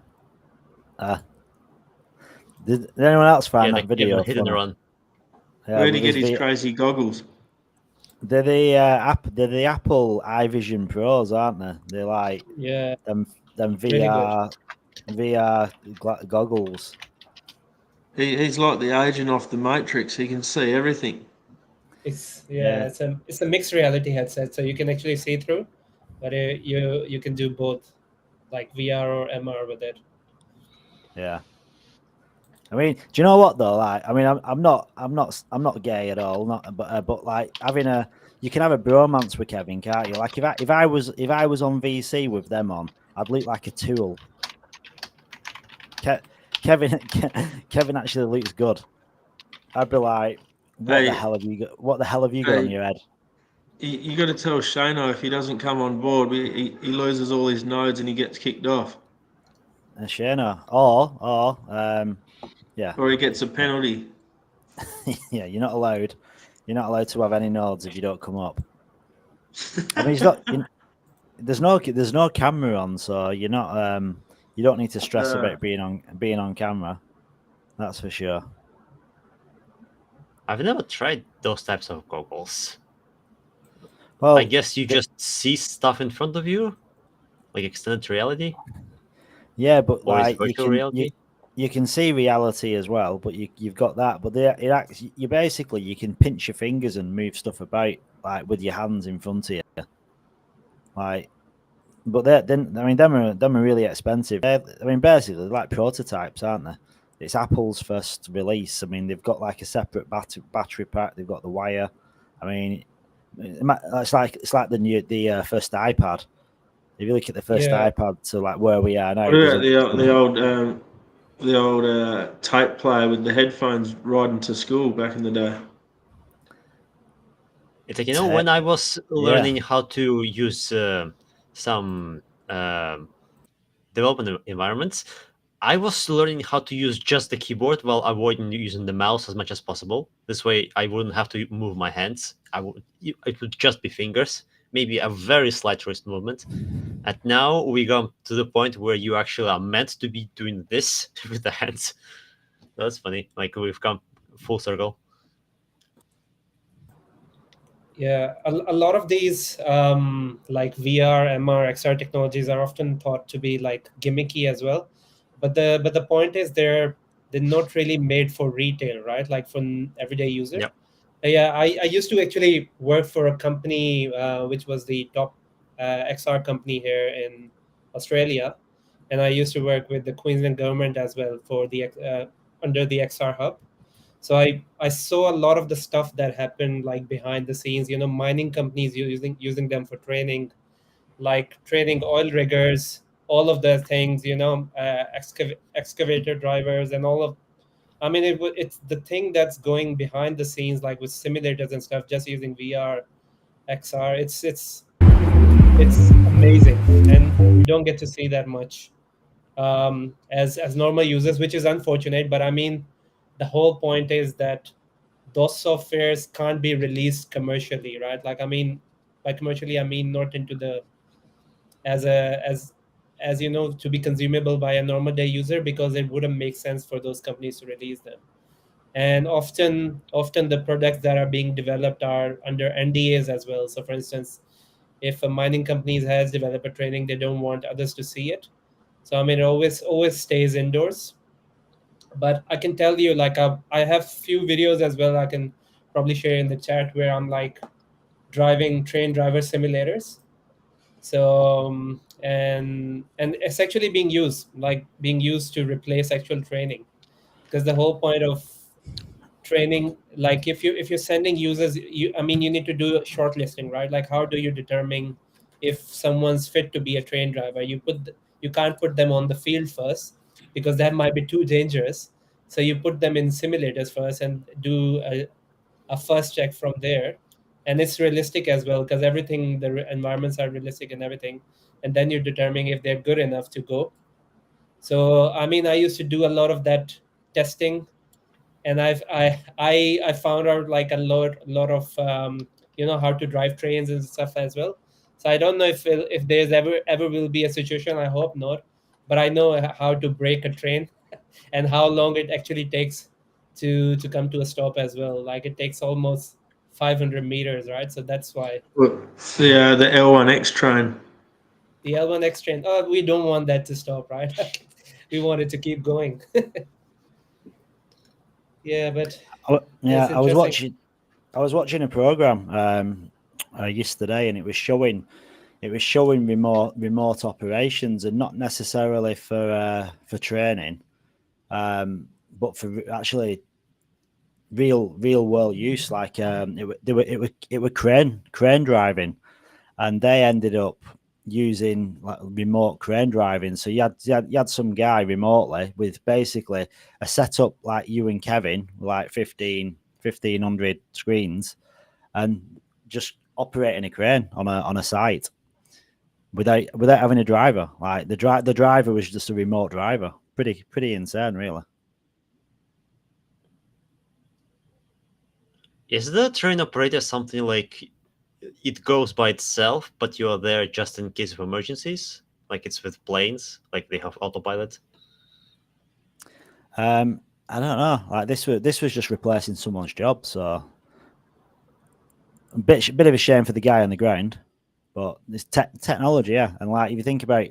he? Did anyone else find that video? Hit and run. Yeah, where'd he get his crazy goggles? They're the Apple iVision Pros, aren't they? They're like them VR goggles. He's like the agent off the Matrix. He can see everything. It's it's a mixed reality headset, so you can actually see through, but you can do both, like VR or MR with it. Yeah. I mean, do you know what though? Like, I mean, I'm not gay at all. Not, but like you can have a bromance with Kevin, can't you? Like if I was on VC with them on, I'd look like a tool. Kevin actually looks good. I'd be like, what the hell have you got? What the hell have you got on your head? You got to tell Shano if he doesn't come on board, he loses all his nodes and he gets kicked off. Shano, yeah, or he gets a penalty. Yeah, you're not allowed to have any nodes if you don't come up. I mean, there's no camera on, so you're not you don't need to stress about being on camera. That's for sure. I've never tried those types of goggles. Well, I guess you just see stuff in front of you, like extended reality. Yeah, but or like virtual reality. You can see reality as well, but you've got that. But you basically you can pinch your fingers and move stuff about like with your hands in front of you. Like, but them are really expensive. I mean, basically they're like prototypes, aren't they? It's Apple's first release. I mean, they've got like a separate battery pack. They've got the wire. I mean, it's like the first iPad. If you look at the first iPad to like where we are now, What about the old tape player with the headphones riding to school back in the day? It's like, when I was learning how to use some development environments, I was learning how to use just the keyboard while avoiding using the mouse as much as possible. This way, I wouldn't have to move my hands. It would just be fingers, maybe a very slight wrist movement. And now we go to the point where you actually are meant to be doing this with the hands. That's funny. Like we've come full circle. Yeah, a lot of these like VR, MR, XR technologies are often thought to be like gimmicky as well, but the point is they're not really made for retail, right? Like for everyday user. Yep. Yeah, I used to actually work for a company which was the top XR company here in Australia, and I used to work with the Queensland government as well for the under the XR hub. So I saw a lot of the stuff that happened like behind the scenes, mining companies using them for training, like training oil riggers, all of the things, excavator drivers and all of, I mean, it's the thing that's going behind the scenes, like with simulators and stuff, just using VR, XR. It's amazing, and we don't get to see that much as normal users, which is unfortunate. But I mean, the whole point is that those softwares can't be released commercially, right? Like, I mean, by commercially, I mean not into the as to be consumable by a normal day user, because it wouldn't make sense for those companies to release them. And often the products that are being developed are under NDAs as well. So for instance, if a mining company has developer training, they don't want others to see it. So I mean, it always stays indoors. But I can tell you, like, I have few videos as well I can probably share in the chat where I'm like driving train driver simulators. So and it's actually being used to replace actual training, because the whole point of training, like if you're sending users, you need to do shortlisting, right? Like, how do you determine if someone's fit to be a train driver? You can't put them on the field first, because that might be too dangerous. So you put them in simulators first and do a first check from there. And it's realistic as well, because everything, the environments are realistic and everything. And then you're determining if they're good enough to go. So I mean, I used to do a lot of that testing, and I found out like a lot of how to drive trains and stuff as well. So I don't know if there's ever will be a situation. I hope not, but I know how to brake a train and how long it actually takes to come to a stop as well. Like, it takes almost 500 meters, right? So that's why The L1X train. the L1X train. Oh, we don't want that to stop, right? We want it to keep going. Yeah, but I was watching watching a program yesterday, and it was showing remote operations, and not necessarily for training, but for actually real world use. Like it were crane driving, and they ended up using like remote crane driving. So you had some guy remotely with basically a setup like you and Kevin, like 1,500 screens, and just operating a crane on a site without having a driver. Like the driver was just a remote driver. Pretty insane, really. Is the train operator something like it goes by itself, but you are there just in case of emergencies, like it's with planes, like they have autopilot? I don't know. Like this was just replacing someone's job, so a bit of a shame for the guy on the ground. But it's technology, yeah. And like if you think about,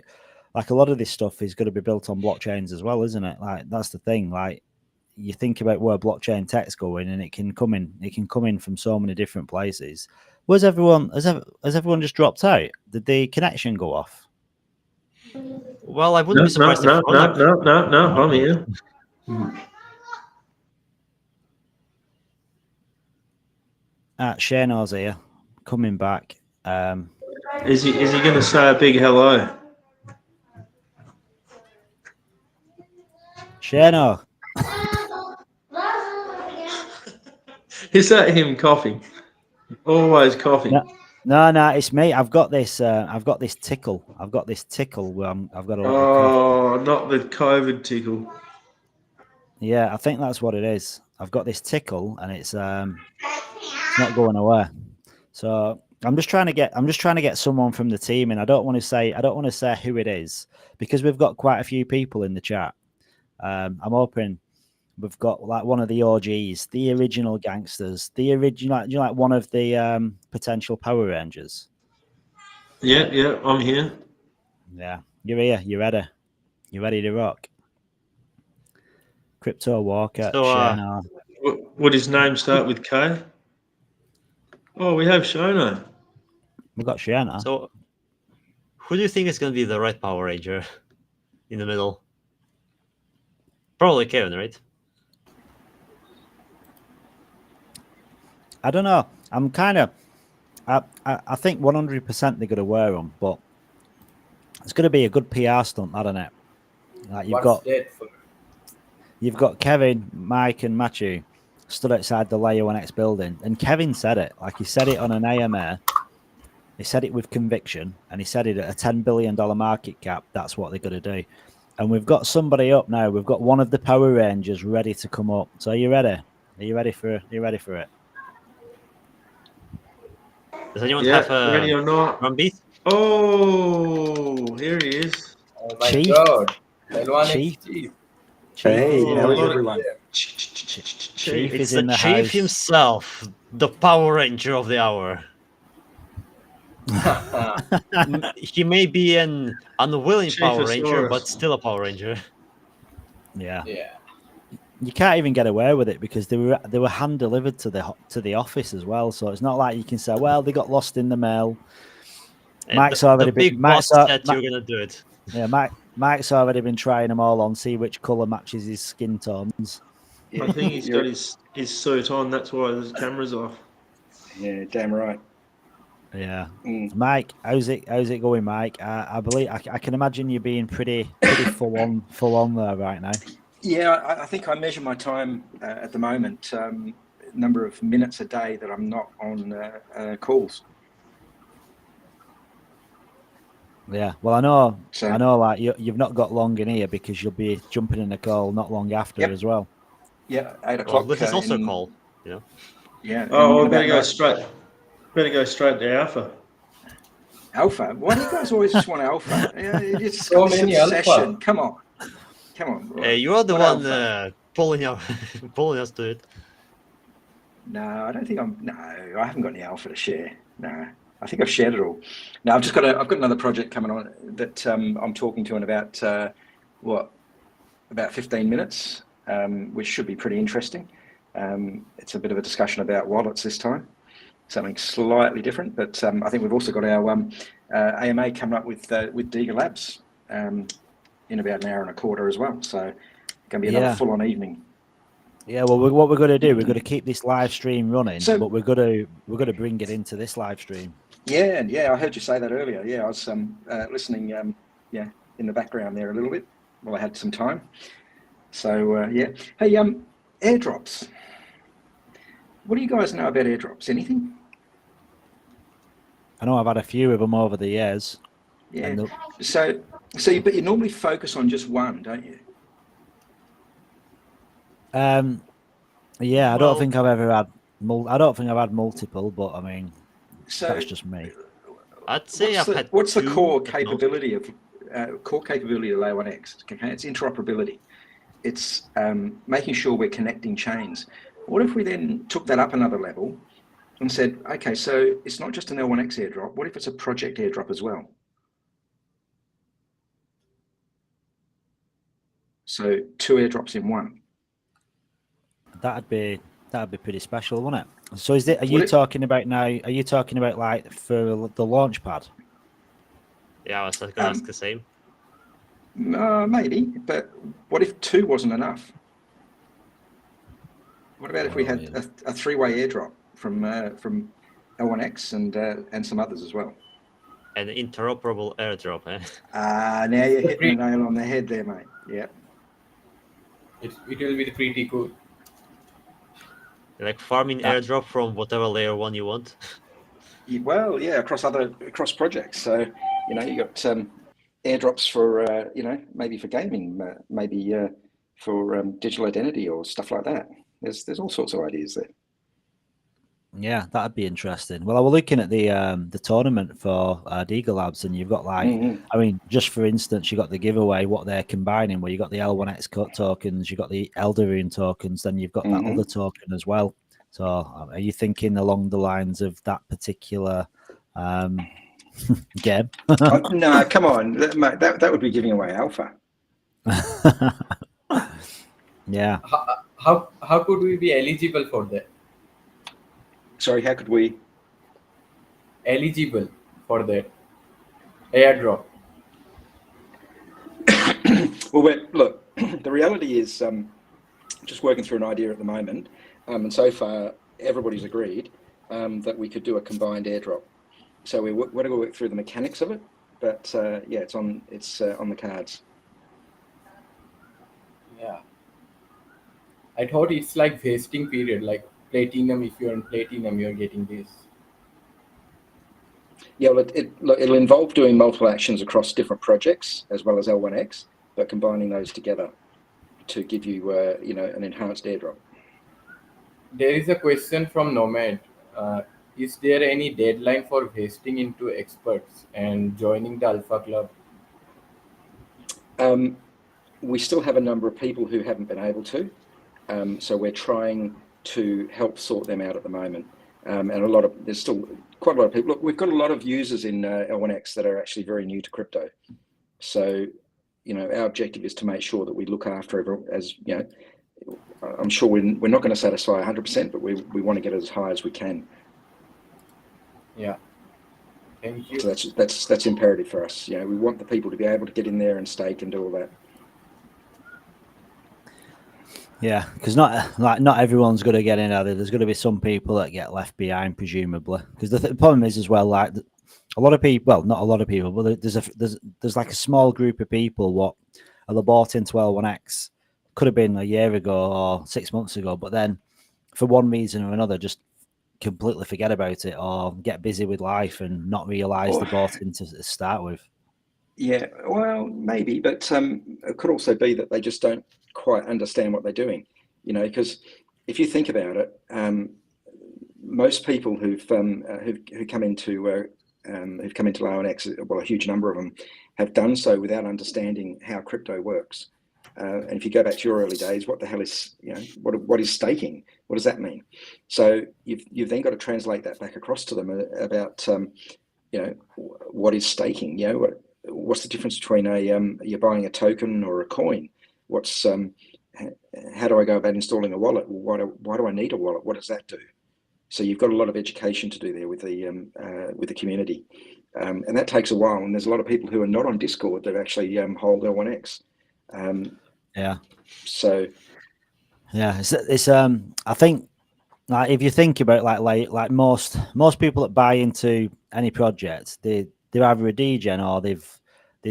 like a lot of this stuff is going to be built on blockchains as well, isn't it? Like that's the thing. Like you think about where blockchain tech's going, and it can come in from so many different places. Has everyone just dropped out? Did the connection go off? Well, I wouldn't be surprised. No, I'm here. Shano's here, coming back. Is he going to say a big hello? Shano. Is that him coughing? Always coughing. No, it's me. I've got this tickle. I've got this tickle where I've got a lot of cough. Oh, not the COVID tickle. Yeah, I think that's what it is. I've got this tickle, and it's not going away. So I'm just trying to get someone from the team, and I don't want to say who it is, because we've got quite a few people in the chat. I'm hoping we've got like one of the OGs, the original gangsters, the original, like one of the potential Power Rangers. Yeah, I'm here. Yeah, you're here. You ready? You ready to rock? Crypto Walker. So, would his name start with K? Oh, we have Shona. We've got Shona. So, who do you think is going to be the right Power Ranger in the middle? Probably Kevin, right? I don't know. I'm kind of. I think 100% they're going to wear them, but it's going to be a good PR stunt, isn't it? Like you've got Kevin, Mike, and Matthew stood outside the Layer 1X building, and Kevin said it. Like he said it on an AMA. He said it with conviction, and he said it at a $10 billion market cap. That's what they're going to do. And we've got somebody up now. We've got one of the Power Rangers ready to come up. So are you ready? Are you ready for it? Does anyone have a ready or not? drum beat? Oh, here he is. Oh my Chief. God. Chief. Hey, how's everyone? Chief It's is in the the Chief house. himself, the Power Ranger of the hour. He may be an unwilling Power Ranger, but still a Power Ranger. Yeah. You can't even get away with it because they were hand delivered to the office as well. So it's not like you can say, well, they got lost in the mail. Mike's already been. Mike's said you're gonna do it. Yeah, Mike's already been trying them all on, see which colour matches his skin tones. I think he's got his suit on. That's why the camera's off. Yeah, damn right. Yeah, Mike, how's it going, Mike? I believe I can imagine you being pretty full on there right now. Yeah, I think I measure my time at the moment, number of minutes a day that I'm not on calls. Yeah, well, I know, like you've not got long in here because you'll be jumping in a call not long after as well. Yeah, 8 o'clock. Well, this is also a call, you know. Yeah. Oh, better go straight to Alpha. Alpha? Why do you guys always just want Alpha? It's So many obsession. Alpha. Come on. Hey, you are the What one pulling us to it. No, I don't think No, I haven't got any Alpha to share. No, I think I've shared it all. No, I've got another project coming on that I'm talking to in about 15 minutes, which should be pretty interesting. It's a bit of a discussion about wallets this time, something slightly different. But I think we've also got our AMA coming up with Diga Labs in about an hour and a quarter as well. So it's going to be another full-on evening. Yeah, well, what we're going to do, we're going to keep this live stream running, but we're going to bring it into this live stream. Yeah, I heard you say that earlier. Yeah, I was listening. In the background there a little bit while I had some time. So yeah, hey, airdrops. What do you guys know about airdrops? Anything? I know I've had a few of them over the years. Yeah. But you normally focus on just one, don't you? Yeah, I don't think I've ever had. I don't think I've had multiple, but I mean, that's just me. I'd say what's the core capability of Layer1X? Okay, it's interoperability. It's making sure we're connecting chains. What if we then took that up another level and said, okay, so it's not just an L1X airdrop. What if it's a project airdrop as well? So 2 airdrops in one. That'd be pretty special, wouldn't it? So are you talking about now? Are you talking about like for the launch pad? Yeah, I was going to ask the same. Maybe, but what if 2 wasn't enough? What about if we had a 3-way airdrop from L1X and some others as well? An interoperable airdrop, eh? Now you're hitting the nail on the head there, mate. Yeah. It will be pretty cool. Like farming airdrop from whatever layer 1 you want. Well, yeah, across projects. So you got airdrops for maybe for gaming, maybe for digital identity or stuff like that. There's all sorts of ideas there. Yeah, that'd be interesting. Well, I was looking at the tournament for Diga Labs, and you've got like, I mean, just for instance, you got the giveaway, what they're combining, where you got the L1X tokens, you got the Elderine tokens, then you've got that other token as well. So, are you thinking along the lines of that particular game? No, come on, that would be giving away alpha. Yeah. How could we be eligible for that? Sorry, how could we? Eligible for that airdrop. Well, look, the reality is just working through an idea at the moment, and so far everybody's agreed that we could do a combined airdrop. So we're going to work through the mechanics of it, but yeah, it's on the cards. Yeah, I thought it's like vesting period, like platinum. If you're in platinum, you're getting this. Yeah, well, it'll involve doing multiple actions across different projects as well as L1X, but combining those together to give you, an enhanced airdrop. There is a question from Nomad. Is there any deadline for vesting into experts and joining the Alpha Club? We still have a number of people who haven't been able to, so we're trying to help sort them out at the moment. And there's still quite a lot of people. Look, we've got a lot of users in L1X that are actually very new to crypto. So, our objective is to make sure that we look after everyone. As I'm sure we're not going to satisfy 100%, but we want to get as high as we can. Yeah. Thank you. So that's imperative for us. We want the people to be able to get in there and stake and do all that. Yeah, because not everyone's going to get in. There's going to be some people that get left behind, presumably. Because the problem is as well, like a lot of people. Well, not a lot of people, but there's like a small group of people what are bought into L1X. Could have been a year ago or 6 months ago, but then for one reason or another, just completely forget about it or get busy with life and not realise they bought into to start with. Yeah, well, maybe, but it could also be that they just don't quite understand what they're doing, because if you think about it, most people who've come into L1X, well, a huge number of them have done so without understanding how crypto works. And if you go back to your early days, what the hell is, what is staking? What does that mean? So you've then got to translate that back across to them about, what is staking? What's the difference between you're buying a token or a coin? how do I go about installing a wallet? Why do I need a wallet? What does that do? So you've got a lot of education to do there with the community, and that takes a while. And there's a lot of people who are not on Discord that actually hold L1X. Yeah. So. Yeah, it's I think, like, if you think about like most people that buy into any project, they're either a degen or they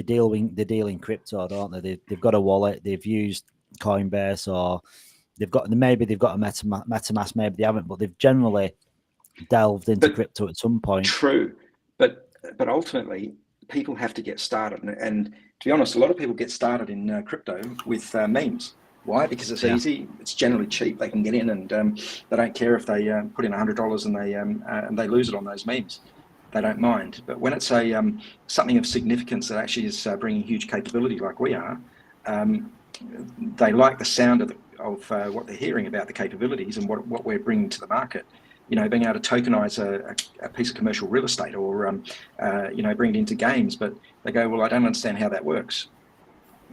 deal in crypto, don't they? They've got a wallet, they've used Coinbase, or they've got a MetaMask, maybe they haven't, but they've generally delved into crypto at some point. True, but ultimately people have to get started, and to be honest, a lot of people get started in crypto with memes. Why? Because it's easy. It's generally cheap. They can get in, and they don't care if they put in $100 and they lose it on those memes. They don't mind. But when it's something of significance that actually is bringing huge capability, like we are, they like the sound of what they're hearing about the capabilities and what we're bringing to the market. You know, being able to tokenize a piece of commercial real estate, or you know, bring it into games. But they go, well, I don't understand how that works.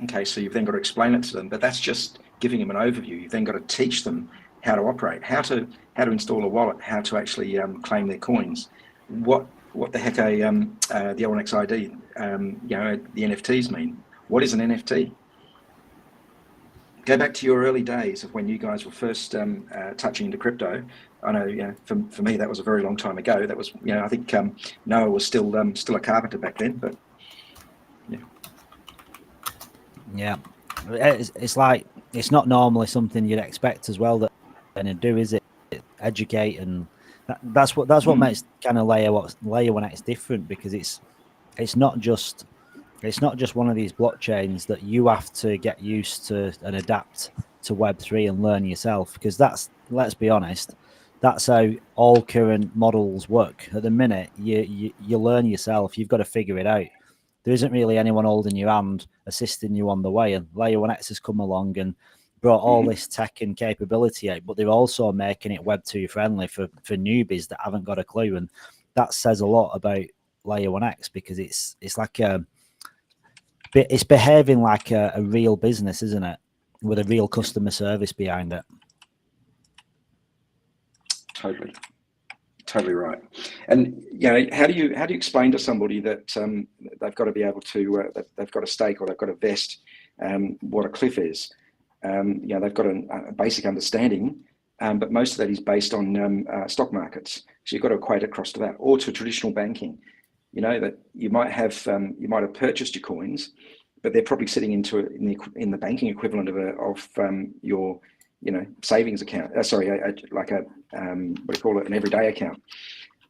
Okay, so you've then got to explain it to them, but that's just giving them an overview. You've then got to teach them how to operate, how to install a wallet, how to actually claim their coins, what the heck the L1X ID, you know, the NFTs mean. What is an NFT? Go back to your early days of when you guys were first touching into crypto. I know, you know, for me that was a very long time ago. That was, you know, I think Noah was still a carpenter back then, but yeah. Yeah, it's like, it's not normally something you'd expect as well that to do, is it? Educate, and that's what makes kind of layer 1X different, because it's not just one of these blockchains that you have to get used to and adapt to Web3 and learn yourself, because that's, let's be honest, that's how all current models work. At the minute, you learn yourself. You've got to figure it out. There isn't really anyone holding your hand, assisting you on the way. And Layer 1X has come along and brought all this tech and capability out, but they're also making it Web 2 friendly for newbies that haven't got a clue. And that says a lot about Layer 1X, because it's like it's behaving like a real business, isn't it? With a real customer service behind it. Totally right. And you know, how do you explain to somebody that they've got to be able to that they've got a stake, or they've got to vest what a cliff is? You know, they've got a basic understanding, but most of that is based on stock markets. So you've got to equate it across to that, or to traditional banking. You know, that you might have purchased your coins, but they're probably sitting in the banking equivalent of your, you know, savings account. Like a what do you call it, an everyday account.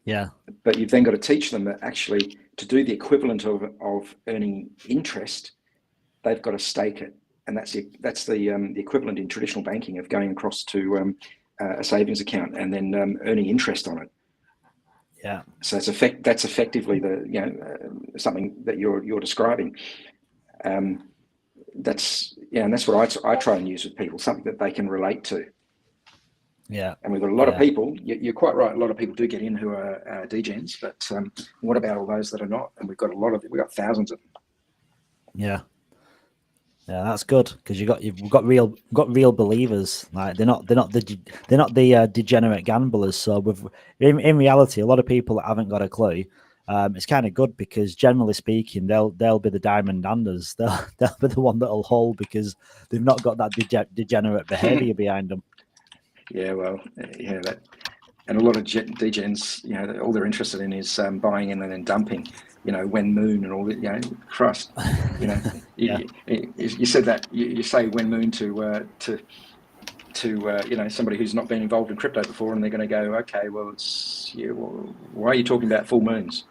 Yeah. But you've then got to teach them that actually to do the equivalent of earning interest, they've got to stake it, and that's the equivalent in traditional banking of going across to a savings account and then earning interest on it. Yeah. So that's effectively something that you're describing. And that's what I try and use with people, something that they can relate to. Yeah. And we've got a lot of people, you're quite right, a lot of people do get in who are degens, but what about all those that are not? And we've got thousands of them. Yeah. Yeah, that's good, because we've got real believers. Like they're not the degenerate gamblers. So in reality, a lot of people that haven't got a clue, it's kind of good, because generally speaking, they'll be the diamond handers. They'll be the one that'll hold, because they've not got that degenerate behavior behind them. Yeah, well, yeah, and a lot of degens, you know, all they're interested in is buying in and then dumping, you know, when moon and all that, you know, Christ, you know, you said that, you say when moon to you know, somebody who's not been involved in crypto before, and they're going to go, okay, well, why are you talking about full moons?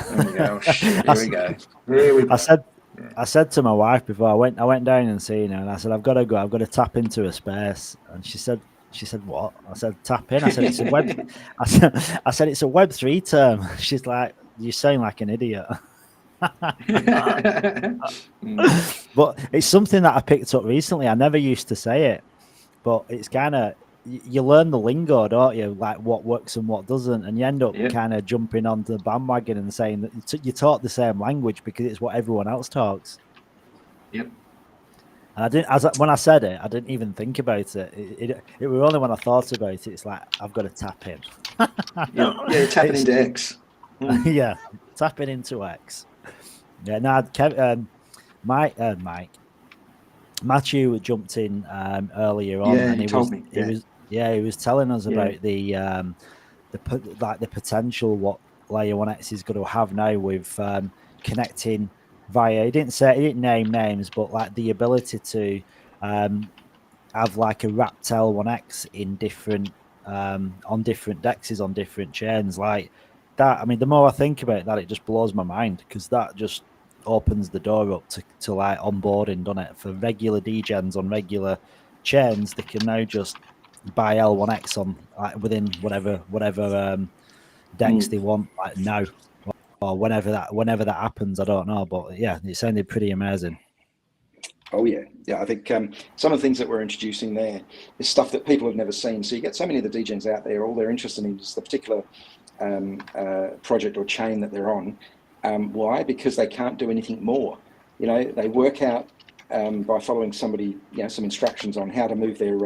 And we go, oh, shit, here we go. I said to my wife before I went down and seen her, and I said, I've got to go, I've got to tap into a space. And she said, what? I said, tap in. I said, it's a web. I said, it's a Web3 term. She's like, you sound like an idiot. But it's something that I picked up recently. I never used to say it, but it's kind of, you learn the lingo, don't you? Like what works and what doesn't, and you end up kind of jumping onto the bandwagon and saying that you talk the same language because it's what everyone else talks. Yep. And I didn't. When I said it, I didn't even think about it. It was only when I thought about it. It's like I've got to tap in. Yeah, tapping into X. Yeah, tapping into X. Yeah, no, Mike, Matthew jumped in earlier on, Yeah, and he told me. he was telling us Yeah. about the potential what Layer 1X is going to have now with connecting via. He didn't name names, but like the ability to have like a wrapped L1X in different on different dexes on different chains like that. I mean, the more I think about that, it just blows my mind because that just opens the door up to like onboarding, doesn't it? For regular degens on regular chains, they can now just buy L1X on like within whatever dex they want, like now or whenever that happens. I don't know, but yeah, it sounded pretty amazing. Oh yeah, I think some of the things that we're introducing there is stuff that people have never seen. So you get so many of the degens out there, all they're interested in is the particular project or chain that they're on. Why? Because they can't do anything more. You know, they work out by following somebody, some instructions on how to move their,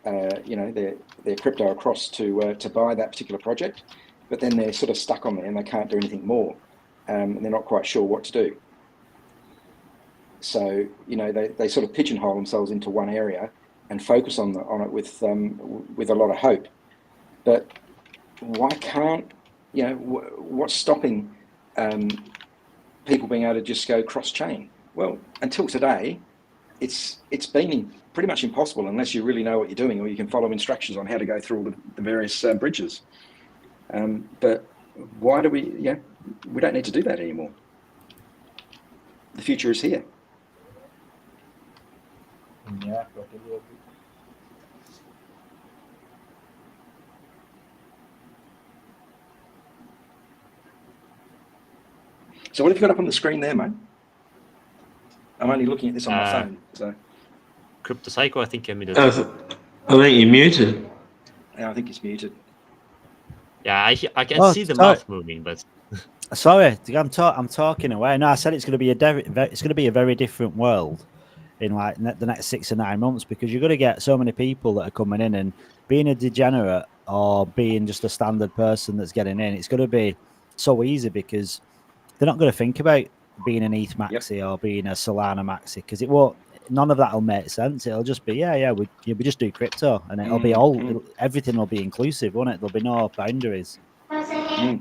their crypto across to buy that particular project. But then they're sort of stuck on there and they can't do anything more, and they're not quite sure what to do. So they sort of pigeonhole themselves into one area and focus on it with a lot of hope. But why can't what's stopping people being able to just go cross chain? Well, until today, it's been pretty much impossible unless you really know what you're doing or you can follow instructions on how to go through all the various bridges. But why do we don't need to do that anymore. The future is here. Yeah, totally agree. So what have you got up on the screen there, mate? I'm only looking at this on my phone. So Crypto Psycho, I think I muted. I think you're muted. Yeah, I think it's muted. Yeah, I can see the mouth moving, but sorry, I'm talking away. No, I said it's going to be a very different world in like the next 6 or 9 months because you're going to get so many people that are coming in and being a degenerate or being just a standard person that's getting in. It's going to be so easy because they're not going to think about being an ETH maxi or being a Solana maxi because it won't. None of that will make sense. It'll just be we just do crypto and it'll be everything will be inclusive, won't it? There'll be no boundaries. Yep.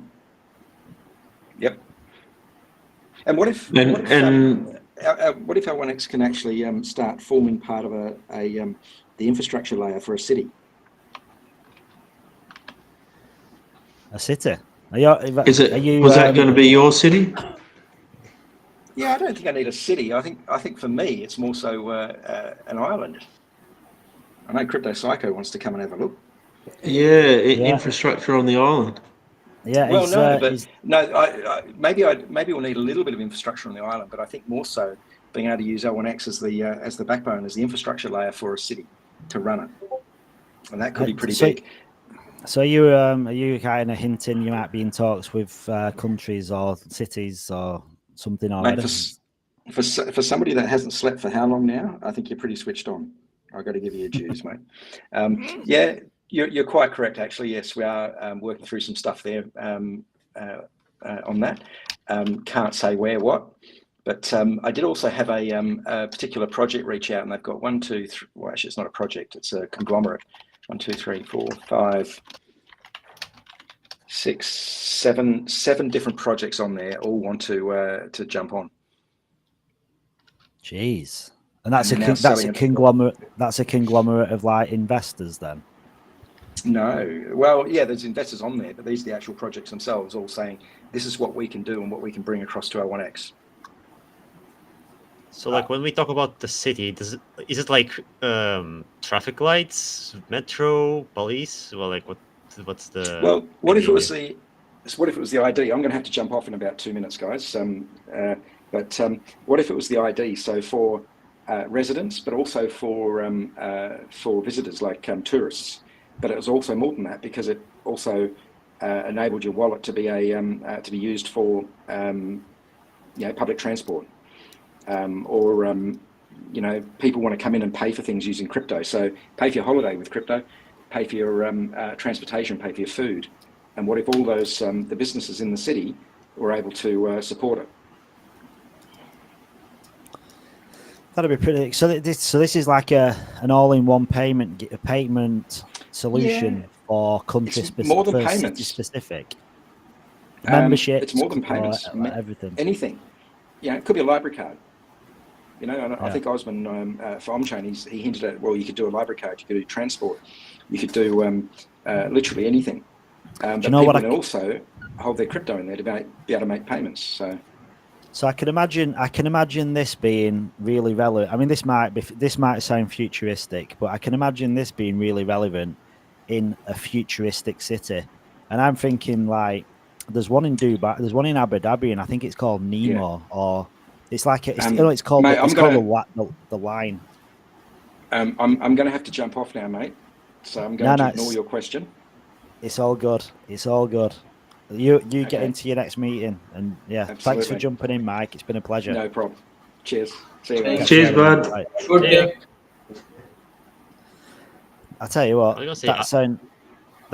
And what if L1X can actually start forming part of the infrastructure layer for a city? A city? Was that going to be your city? Yeah, I don't think I need a city. I think for me, it's more so an island. I know Crypto Psycho wants to come and have a look. Yeah, infrastructure on the island. Yeah. Well, maybe we'll need a little bit of infrastructure on the island, but I think more so being able to use L1X as the backbone, as the infrastructure layer for a city to run it, and that could be pretty big. So are you kind of hinting you might be in talks with countries or cities or something already? Mate, for somebody that hasn't slept for how long now, I think you're pretty switched on. I've got to give you your dues, mate. Yeah, you're quite correct, actually. Yes, we are working through some stuff there on that. Can't say where, what, but I did also have a particular project reach out, and they've got 1, 2, 3. Well, actually, it's not a project; it's a conglomerate. 1, 2, 3, 4, 5, 6, 7 different projects on there. All want to jump on. Jeez, and that's a conglomerate. That's a conglomerate of like investors, then. No, well, yeah, there's investors on there, but these are the actual projects themselves, all saying this is what we can do and what we can bring across to L1X. So, like, when we talk about the city, is it like traffic lights, metro, police? Well, like, what's the? Well, what if it was the ID? I'm going to have to jump off in about 2 minutes, guys. But what if it was the ID? So for residents, but also for visitors like tourists. But it was also more than that because it also enabled your wallet to be to be used for public transport. Or you know, people want to come in and pay for things using crypto. So pay for your holiday with crypto, pay for your transportation, pay for your food. And what if all those the businesses in the city were able to support it? That'd be pretty. So this is like an all-in-one payment solution for country specific, more than for payments. city specific. Memberships, It's more than payments. Everything. Anything. You know, it could be a library card. You know, and I Yeah. think Osman for OnChain, he hinted at, well, you could do a library card, you could do transport, you could do literally anything. But you know people what can also hold their crypto in there to be able to make payments. So I can imagine this being really relevant. I mean, this might sound futuristic, but I can imagine this being really relevant in a futuristic city. And I'm thinking like, there's one in Dubai, there's one in Abu Dhabi, and I think it's called Nemo, or it's like it's called mate, the line. I'm going to have to jump off now, mate. So I'm going to ignore your question. It's all good. It's all good. You get Okay. into your next meeting, and yeah, thanks for Absolutely. jumping in, Mike. It's been a pleasure. No problem. Cheers. See you later. Cheers, bud. Right. Good day. I tell you what, I was that gonna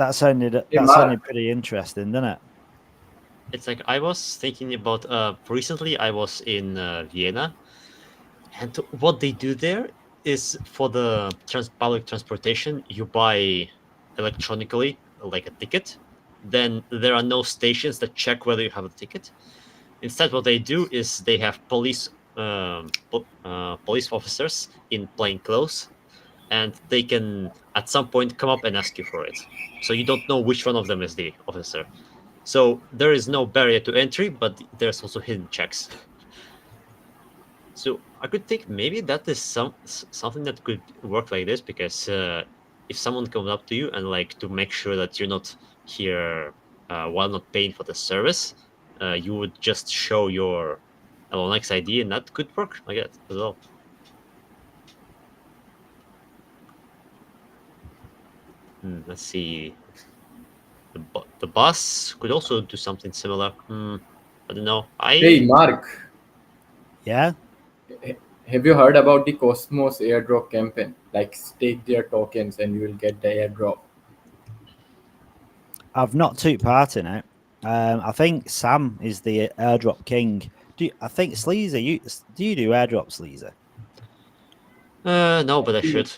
say, sounded pretty interesting, didn't it? it's like I was thinking about recently I was in Vienna, and what they do there is for the public transportation, you buy electronically like a ticket. Then there are no stations that check whether you have a ticket. Instead, what they do is they have police officers in plain clothes, and they can at some point come up and ask you for it. So you don't know which one of them is the officer. So there is no barrier to entry, but there's also hidden checks. So I could think maybe that is something that could work like this, because if someone comes up to you and like to make sure that you're not here while not paying for the service, you would just show your LNX ID, and that could work, I guess, as well. Let's see. The bus could also do something similar. I don't know. Hey, Mark. Yeah? Have you heard about the Cosmos airdrop campaign? Like, stake their tokens and you will get the airdrop. I've not took part in it. I think Sam is the airdrop king. I think Sleazer, do you do airdrops, Sleazer? No, but I should.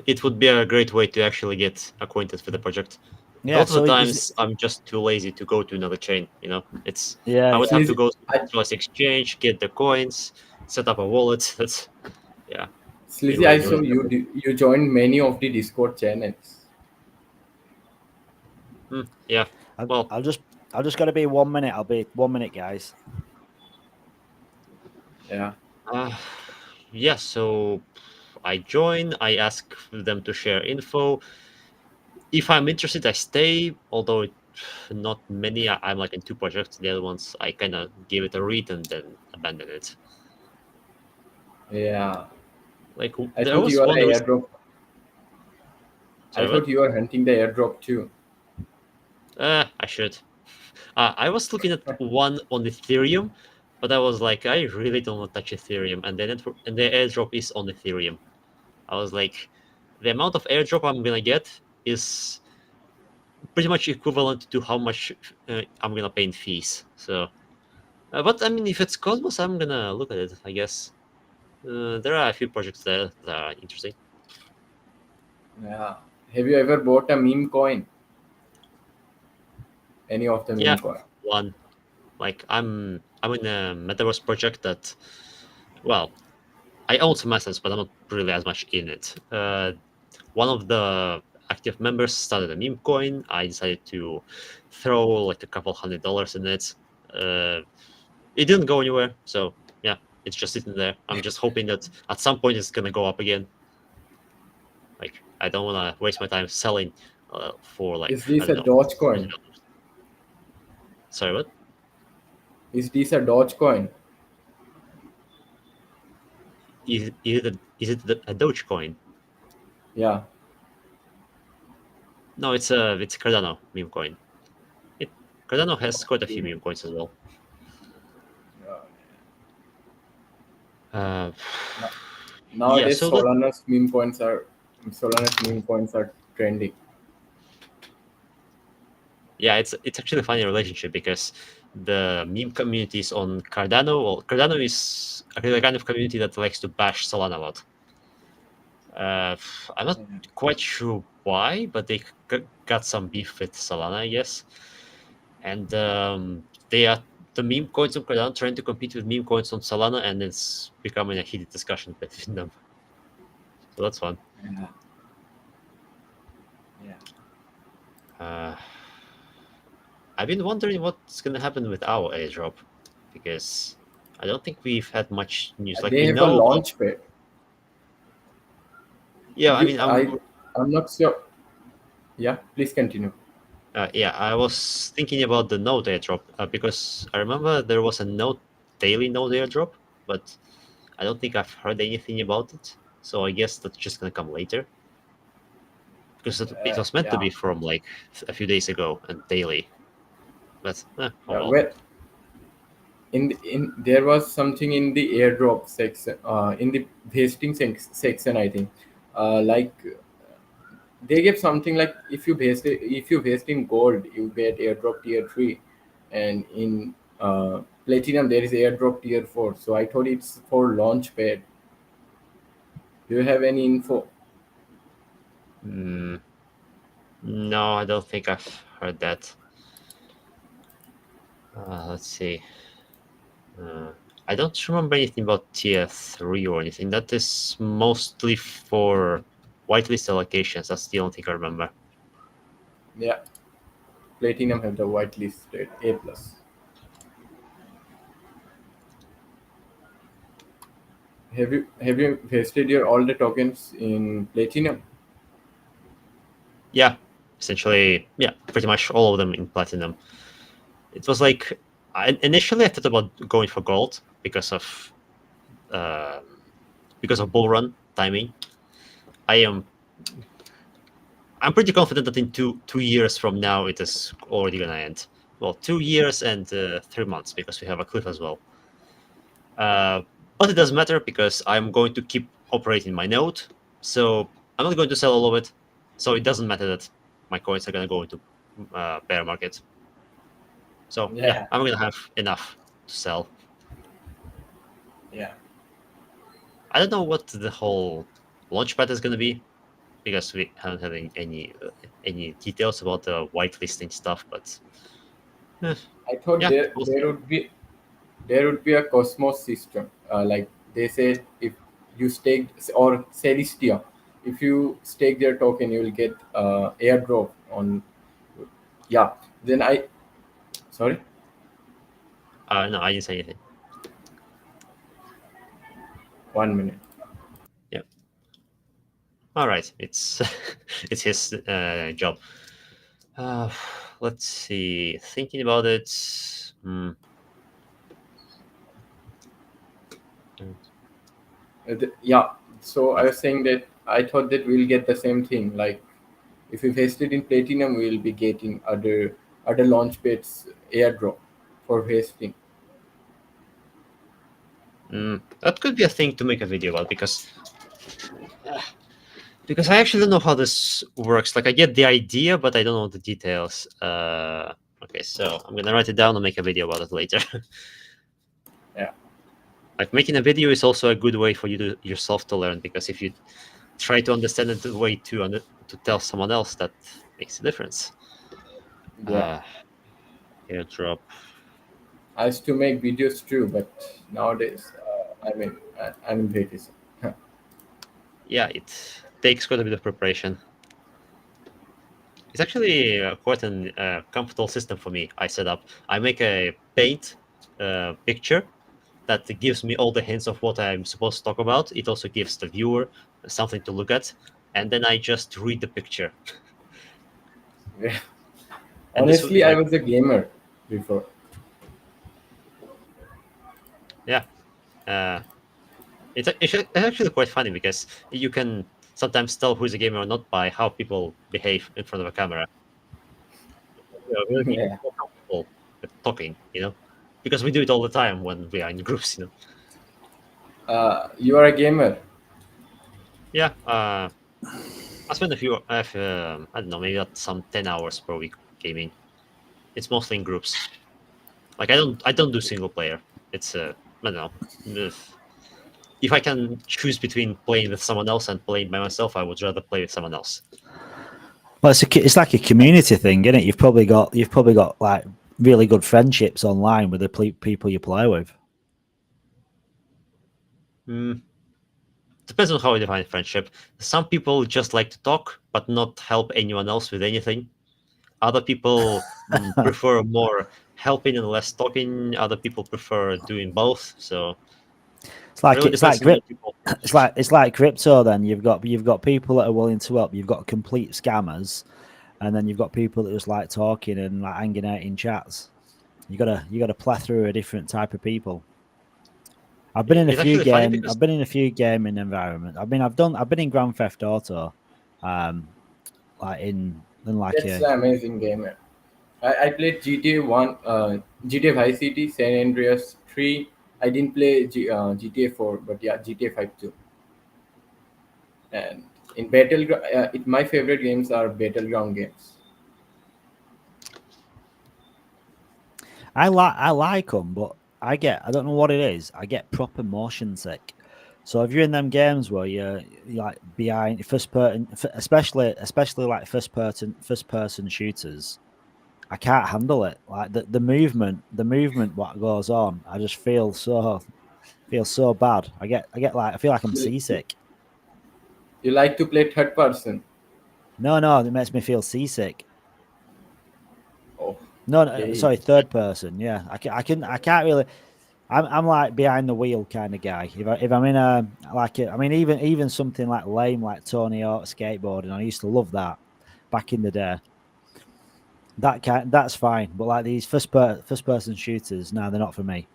It would be a great way to actually get acquainted with the project. Yeah, a lot so of the times I'm just too lazy to go to another chain. You know, I would have to go to the exchange, get the coins, set up a wallet. That's yeah. Sleazy, I saw you joined many of the Discord channels. Yeah. Well, I'll just gotta be 1 minute. I'll be 1 minute, guys. Yeah. Yeah. So I join. I ask them to share info. If I'm interested, I stay. Although not many. I'm like in 2 projects. The other ones I kind of give it a read and then abandon it. Yeah. Like I there thought was you were one. airdrop. Sorry, I thought you were hunting the airdrop too. I should. I was looking at one on Ethereum, but I was like, I really don't want to touch Ethereum, and the airdrop is on Ethereum. I was like, the amount of airdrop I'm gonna get is pretty much equivalent to how much I'm gonna pay in fees. So, but I mean, if it's Cosmos, I'm gonna look at it, I guess. There are a few projects there that are interesting. Yeah. Have you ever bought a meme coin? Any of the meme coin? One. Like I'm in a metaverse project that, well, I own some assets, but I'm not really as much in it. One of the active members started a meme coin. I decided to throw like a couple $100 in it. It didn't go anywhere, so yeah, it's just sitting there. I'm just hoping that at some point it's gonna go up again. Like I don't want to waste my time selling for like. Is this a Dogecoin? Sorry, what? Is this a Dogecoin? Is it a Dogecoin? Yeah. No, it's Cardano meme coin. Cardano has quite a few meme coins as well. Nowadays, so Solana's meme coins are trending. Yeah, it's actually a funny relationship because the meme communities on Cardano, well, Cardano is actually the kind of community that likes to bash Solana a lot. I'm not quite sure why, but they got some beef with Solana, I guess. And they are the meme coins on Cardano trying to compete with meme coins on Solana, and it's becoming a heated discussion between them. So that's fun. I've been wondering what's going to happen with our airdrop, because I don't think we've had much news. Like, They we have a know about- launch pad. Yeah, I mean, I'm not sure. Yeah, please continue. Yeah, I was thinking about the node airdrop because I remember there was a daily node airdrop, but I don't think I've heard anything about it. So I guess that's just gonna come later, because it was meant to be from like a few days ago and daily. But well. Well, there was something in the airdrop section, in the vesting section, I think, like they give something like if you vest in gold, you get airdrop tier 3, and in platinum there is airdrop tier 4. So I thought it's for launch pad. Do you have any info? No, I don't think I've heard that. Let's see. I don't remember anything about tier 3 or anything. That is mostly for whitelist allocations. That's the only thing I remember. Yeah, platinum have the whitelisted A+. Have you vested all the tokens in platinum? Yeah, essentially, yeah, pretty much all of them in platinum. It was like initially I thought about going for gold because of bull run timing. I'm pretty confident that in two years from now it is already gonna end. Well, 2 years and 3 months, because we have a cliff as well. But it doesn't matter because I'm going to keep operating my node, so I'm not going to sell all of it. So it doesn't matter that my coins are gonna go into bear market. So yeah, I'm gonna have enough to sell. Yeah. I don't know what the whole launchpad is gonna be, because we haven't had any details about the whitelisting stuff. But I thought yeah, there would be a Cosmos system. Like they said, if you stake, or Celestia, if you stake their token, you will get airdrop on. Yeah. Then sorry. No, I didn't say anything. 1 minute. Yeah. All right. It's it's his job. Let's see. Thinking about it. Yeah. So I was saying that I thought that we'll get the same thing. Like if we vested in platinum, we'll be getting other launch pads airdrop for vesting. That could be a thing to make a video about, because I actually don't know how this works. Like, I get the idea, but I don't know the details. Okay, so I'm gonna write it down and make a video about it later. Yeah. Like, making a video is also a good way for you yourself to learn, because if you try to understand it the way to tell someone else, that makes a difference. Yeah. Airdrop. I used to make videos too, but nowadays, I'm in Vegas. Yeah, it takes quite a bit of preparation. It's actually quite a comfortable system for me. I set up. I make a paint picture that gives me all the hints of what I'm supposed to talk about. It also gives the viewer something to look at, and then I just read the picture. Yeah. Honestly, I was a gamer before. Yeah. It's actually quite funny, because you can sometimes tell who's a gamer or not by how people behave in front of a camera. Really Yeah. comfortable with talking, because we do it all the time when we are in groups. You are a gamer. Yeah, I spend a few. I don't know, maybe some 10 hours per week gaming. It's mostly in groups. Like I don't do single player. It's I don't know. If I can choose between playing with someone else and playing by myself, I would rather play with someone else. Well, it's like a community thing, isn't it? You've probably got like really good friendships online with the people you play with. Depends on how you define friendship. Some people just like to talk, but not help anyone else with anything. Other people prefer more helping and less talking. Other people prefer doing both. So it's like really depends on people. it's like crypto. Then you've got people that are willing to help. You've got complete scammers, and then you've got people that just like talking and like hanging out in chats. You got a plethora of different type of people. I've been in a few games. I've been in a few gaming environments. I've been in Grand Theft Auto, like in like That's an amazing game. I played GTA 1, GTA Vice City, San Andreas 3. I didn't play GTA 4, but yeah, GTA 5 too. And in Battleground, my favorite games are Battleground games. I like them, but I don't know what it is. I get proper motion sick. So if you're in them games where you're like behind first person, especially like first person shooters, I can't handle it. Like the movement what goes on, I just feel so bad. I get like I feel like I'm seasick. You like to play third person? No, it makes me feel seasick. Oh. No, Okay. sorry, third person. Yeah, I can't really. I'm like behind the wheel kind of guy. If I'm in a I mean even something like lame like Tony Hawk skateboarding, I used to love that back in the day. That's fine, but like these first person shooters, no, they're not for me.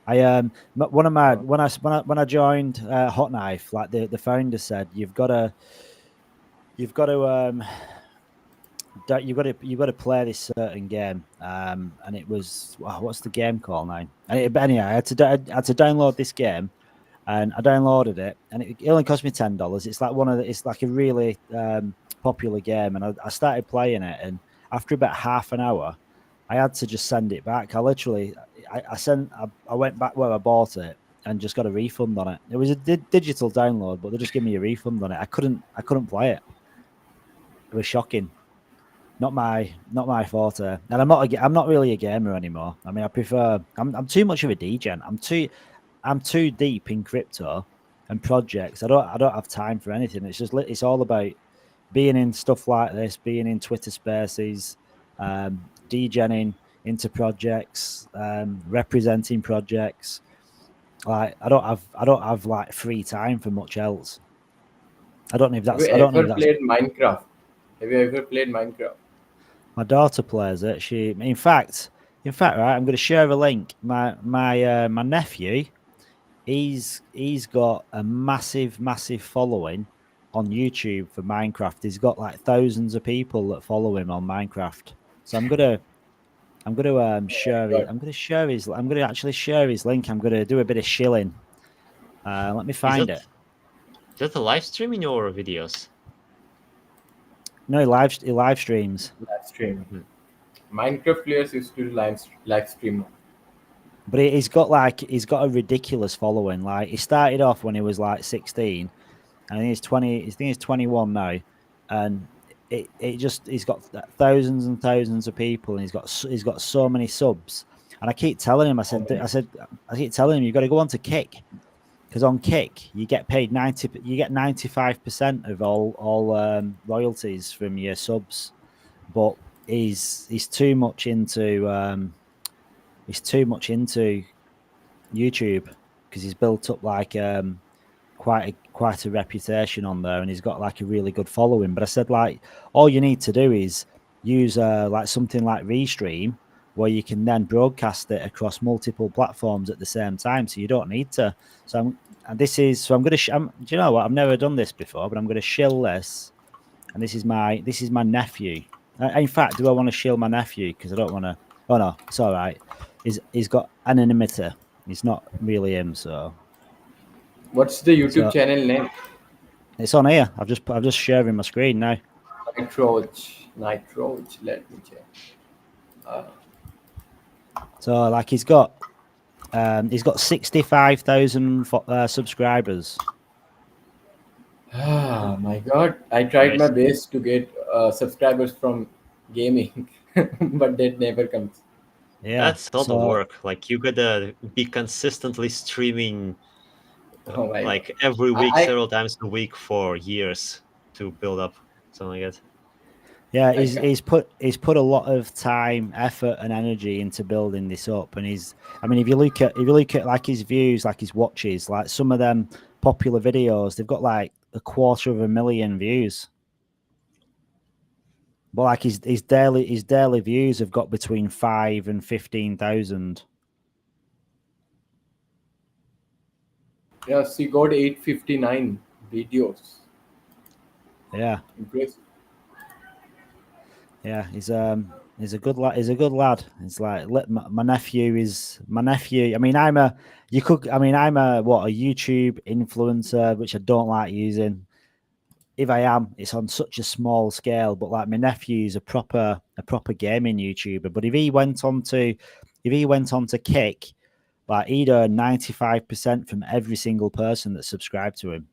One of my when I joined Hot Knife, like the founder said, you've got to play this certain game, and it was what's the game called now? But anyway, I had to download this game, and I downloaded it, and it only cost me $10. It's like it's like a really popular game, and I started playing it, and after about half an hour, I had to just send it back. I went back where I bought it and just got a refund on it. It was a digital download, but they just gave me a refund on it. I couldn't play it. It was shocking. Not my forte. And I'm not really a gamer anymore. I mean, I prefer. I'm too much of a degen. I'm too deep in crypto and projects. I don't have time for anything. It's all about being in stuff like this, being in Twitter Spaces, degenning into projects, representing projects. Like I don't have like free time for much else. I don't know if that's. Have you ever played Minecraft? Have you ever played Minecraft? My daughter plays it. In fact, right. I'm going to share a link. My nephew, he's got a massive following on YouTube for Minecraft. He's got like thousands of people that follow him on Minecraft. So I'm gonna share it. I'm gonna actually share his link. I'm gonna do a bit of shilling. Let me find it. Is that a live stream in your videos? No, he live streams. Live stream. Minecraft players used to live stream. But he's got a ridiculous following. Like he started off when he was like 16, and he's 20. I think he's 21 now, and he's got thousands and thousands of people, and he's got so many subs. And I keep telling him, I keep telling him, you've got to go on to Kick, because on Kick you get paid 95% of all royalties from your subs, but he's too much into YouTube because he's built up like quite a reputation on there, and he's got like a really good following. But I said, like, all you need to do is use like something like Restream, where you can then broadcast it across multiple platforms at the same time, so you don't need to. So I'm going to. Do you know what? I've never done this before, but I'm going to shill this, and this is my nephew. In fact, do I want to shill my nephew? Because I don't want to. Oh no, it's all right. He's got anonymity. He's not really him. So what's the YouTube channel name? It's on here. I'm just sharing my screen now. Nitroach. Let me check. So like he's got 65,000 subscribers. Ah, my God. I tried my best to get subscribers from gaming, but that never comes. Yeah, that's a lot of work. Like you gotta be consistently streaming, Oh my like God. every week, I- several times a week for years to build up something like that. Yeah, he's put a lot of time, effort, and energy into building this up. And I mean, if you look at like his views, like his watches, like some of them popular videos, they've got like 250,000 views. But like his daily views have got between 5 and 15,000. Yes, he got 859 videos. Yeah. Impressive. Yeah, he's a good lad. He's a good lad. It's like my nephew. I mean, I'm a YouTube influencer, which I don't like using. If I am, it's on such a small scale. But like my nephew's a proper gaming YouTuber. But if he went on to Kick, like he'd earn 95% from every single person that subscribed to him.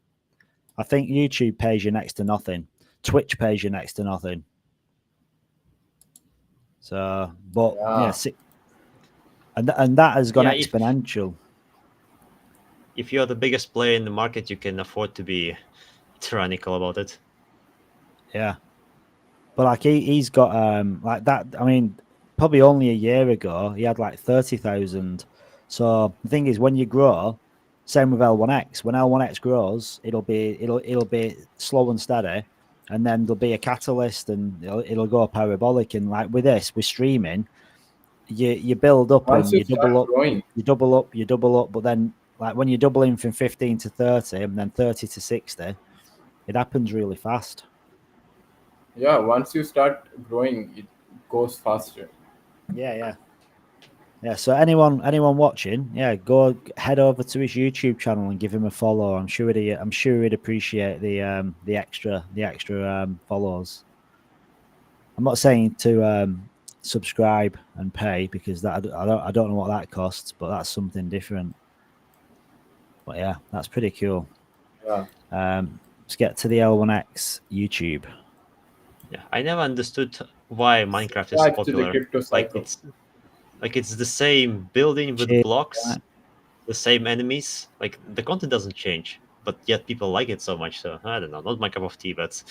I think YouTube pays you next to nothing. Twitch pays you next to nothing. So, but yeah, and that has gone exponential. If you're the biggest player in the market, you can afford to be tyrannical about it. Yeah, but like he's got like that. I mean, probably only a year ago he had like 30,000. So the thing is, when you grow, same with L1X. When L1X grows, it'll be slow and steady, and then there'll be a catalyst, and it'll go parabolic. And like with this, with streaming, you build up Once and you start growing. you double up, but then like when you're doubling from 15 to 30 and then 30 to 60, it happens really fast. Yeah, once you start growing, it goes faster. Yeah. So anyone watching, go head over to his YouTube channel and give him a follow. I'm sure he'd appreciate the extra follows. I'm not saying to subscribe and pay, because that I don't know what that costs, but that's something different. But yeah, that's pretty cool. Yeah. Let's get to the L1X YouTube. Yeah, I never understood why Minecraft is so popular. Like it's the same building with blocks, the same enemies. Like the content doesn't change, but yet people like it so much. So I don't know, not my cup of tea, but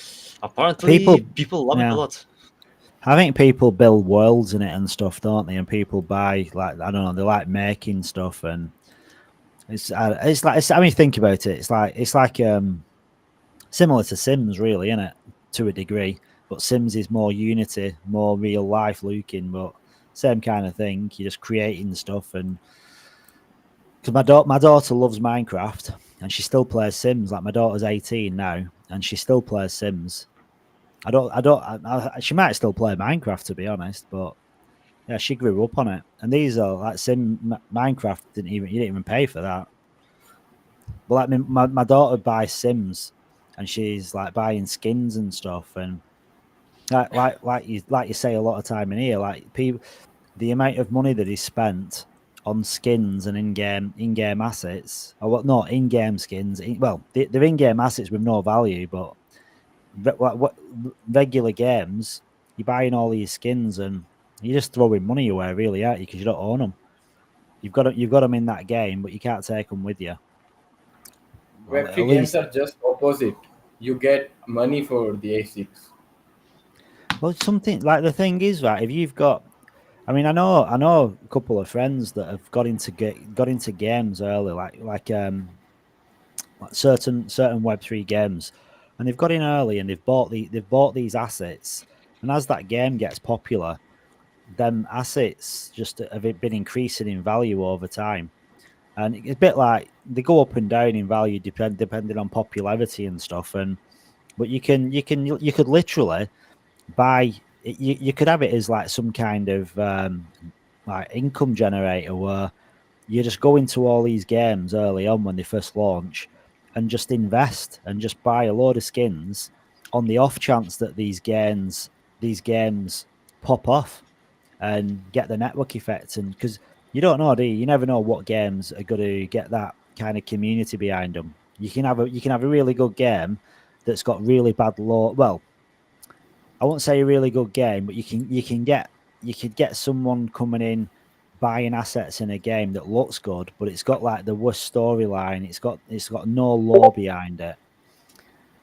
apparently people love it a lot. I think people build worlds in it and stuff, don't they? And people buy, like, I don't know, they like making stuff, and it's like I mean, think about it. It's like similar to Sims, really, isn't it? To a degree, but Sims is more Unity, more real life looking, but same kind of thing. You're just creating stuff, and because my daughter loves Minecraft and she still plays Sims. Like my daughter's 18 now, and she still plays Sims. She might still play Minecraft, to be honest, but yeah, she grew up on it. And these are like Minecraft. You didn't even pay for that. But like my daughter buys Sims, and she's like buying skins and stuff, and like you say a lot of time in here, like people, the amount of money that is spent on skins and in-game assets, or what? Not in-game skins. They're in-game assets with no value, but what regular games, you're buying all these skins and you're just throwing money away, really, aren't you? Because you don't own them. You've got them in that game, but you can't take them with you. Web3 games are just opposite. You get money for the ASICs. Well, something like the thing is, right, if you've got, I mean, I know a couple of friends that have got into games early, like certain Web3 games, and they've got in early and they've bought these assets, and as that game gets popular, them assets just have been increasing in value over time, and it's a bit like they go up and down in value depending on popularity and stuff, but you could literally buy. You could have it as like some kind of like income generator, where you just go into all these games early on when they first launch, and just invest and just buy a load of skins on the off chance that these games pop off and get the network effect. And because you don't know, do you? You never know what games are going to get that kind of community behind them. You can have a really good game that's got really bad law. Well, I won't say a really good game, but you could get someone coming in buying assets in a game that looks good, but it's got like the worst storyline. It's got no lore behind it.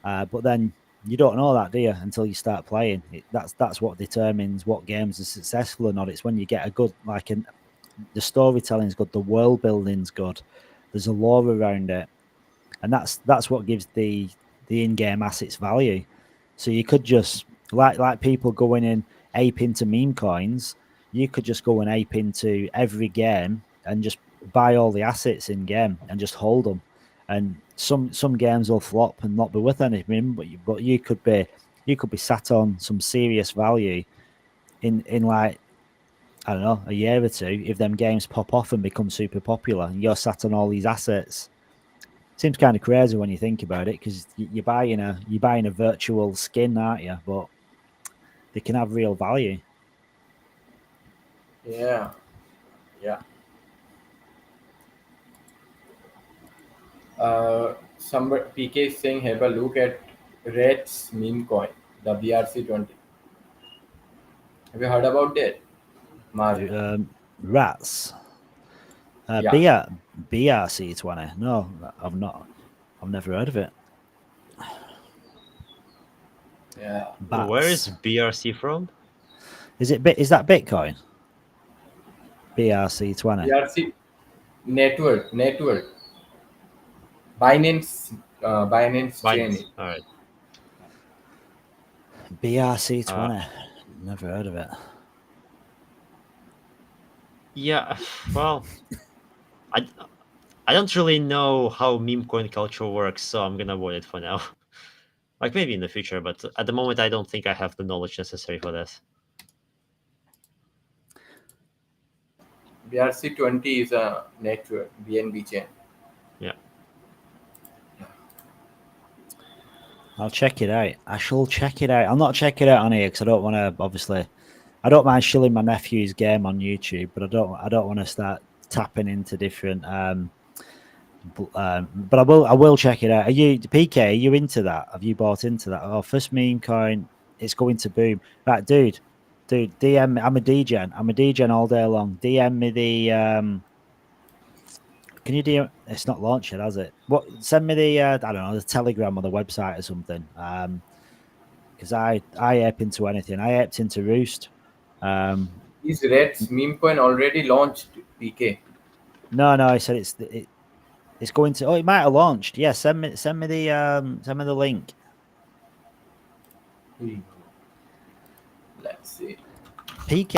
But then you don't know that, do you, until you start playing. That's what determines what games are successful or not. It's when you get a good the storytelling's good, the world building's good, there's a lore around it, and that's what gives the in-game assets value. So you could just like people going in ape into meme coins. You could just go and ape into every game and just buy all the assets in game and just hold them. And some games will flop and not be worth anything, but you could be sat on some serious value in like, I don't know, a year or two if them games pop off and become super popular and you're sat on all these assets. Seems kind of crazy when you think about it, because you're buying a virtual skin, aren't you? But they can have real value. Yeah. Somebody PK is saying, have a look at Reds meme coin, the BRC20. Have you heard about that, Mario? Rats. Yeah. BRC20. No, I've not. I've never heard of it. Yeah. Bats. Where is BRC from? Is that Bitcoin? BRC20. BRC network. Binance chain. All right. BRC20. Never heard of it. Yeah, well, I don't really know how meme coin culture works, so I'm gonna avoid it for now. Like maybe in the future, but at the moment I don't think I have the knowledge necessary for this. BRC20 is a network, BNB chain. Yeah. I'll check it out. I shall check it out. I'll not check it out on here because I don't want to. Obviously, I don't mind shilling my nephew's game on YouTube, but I don't want to start tapping into different. But I will check it out. Are you PK? Are you into that? Have you bought into that? Oh, first meme coin, it's going to boom. Right, dude, DM. I'm a DGen. I'm a DGen all day long. DM me the. Can you DM? It's not launched yet, has it? What? Send me the I don't know, the Telegram or the website or something. Because I ape into anything. I aped into Roost. Is Reds meme coin already launched, PK? No, I said it's going to. Oh, it might have launched. Yeah, send me the link. Let's see. PK,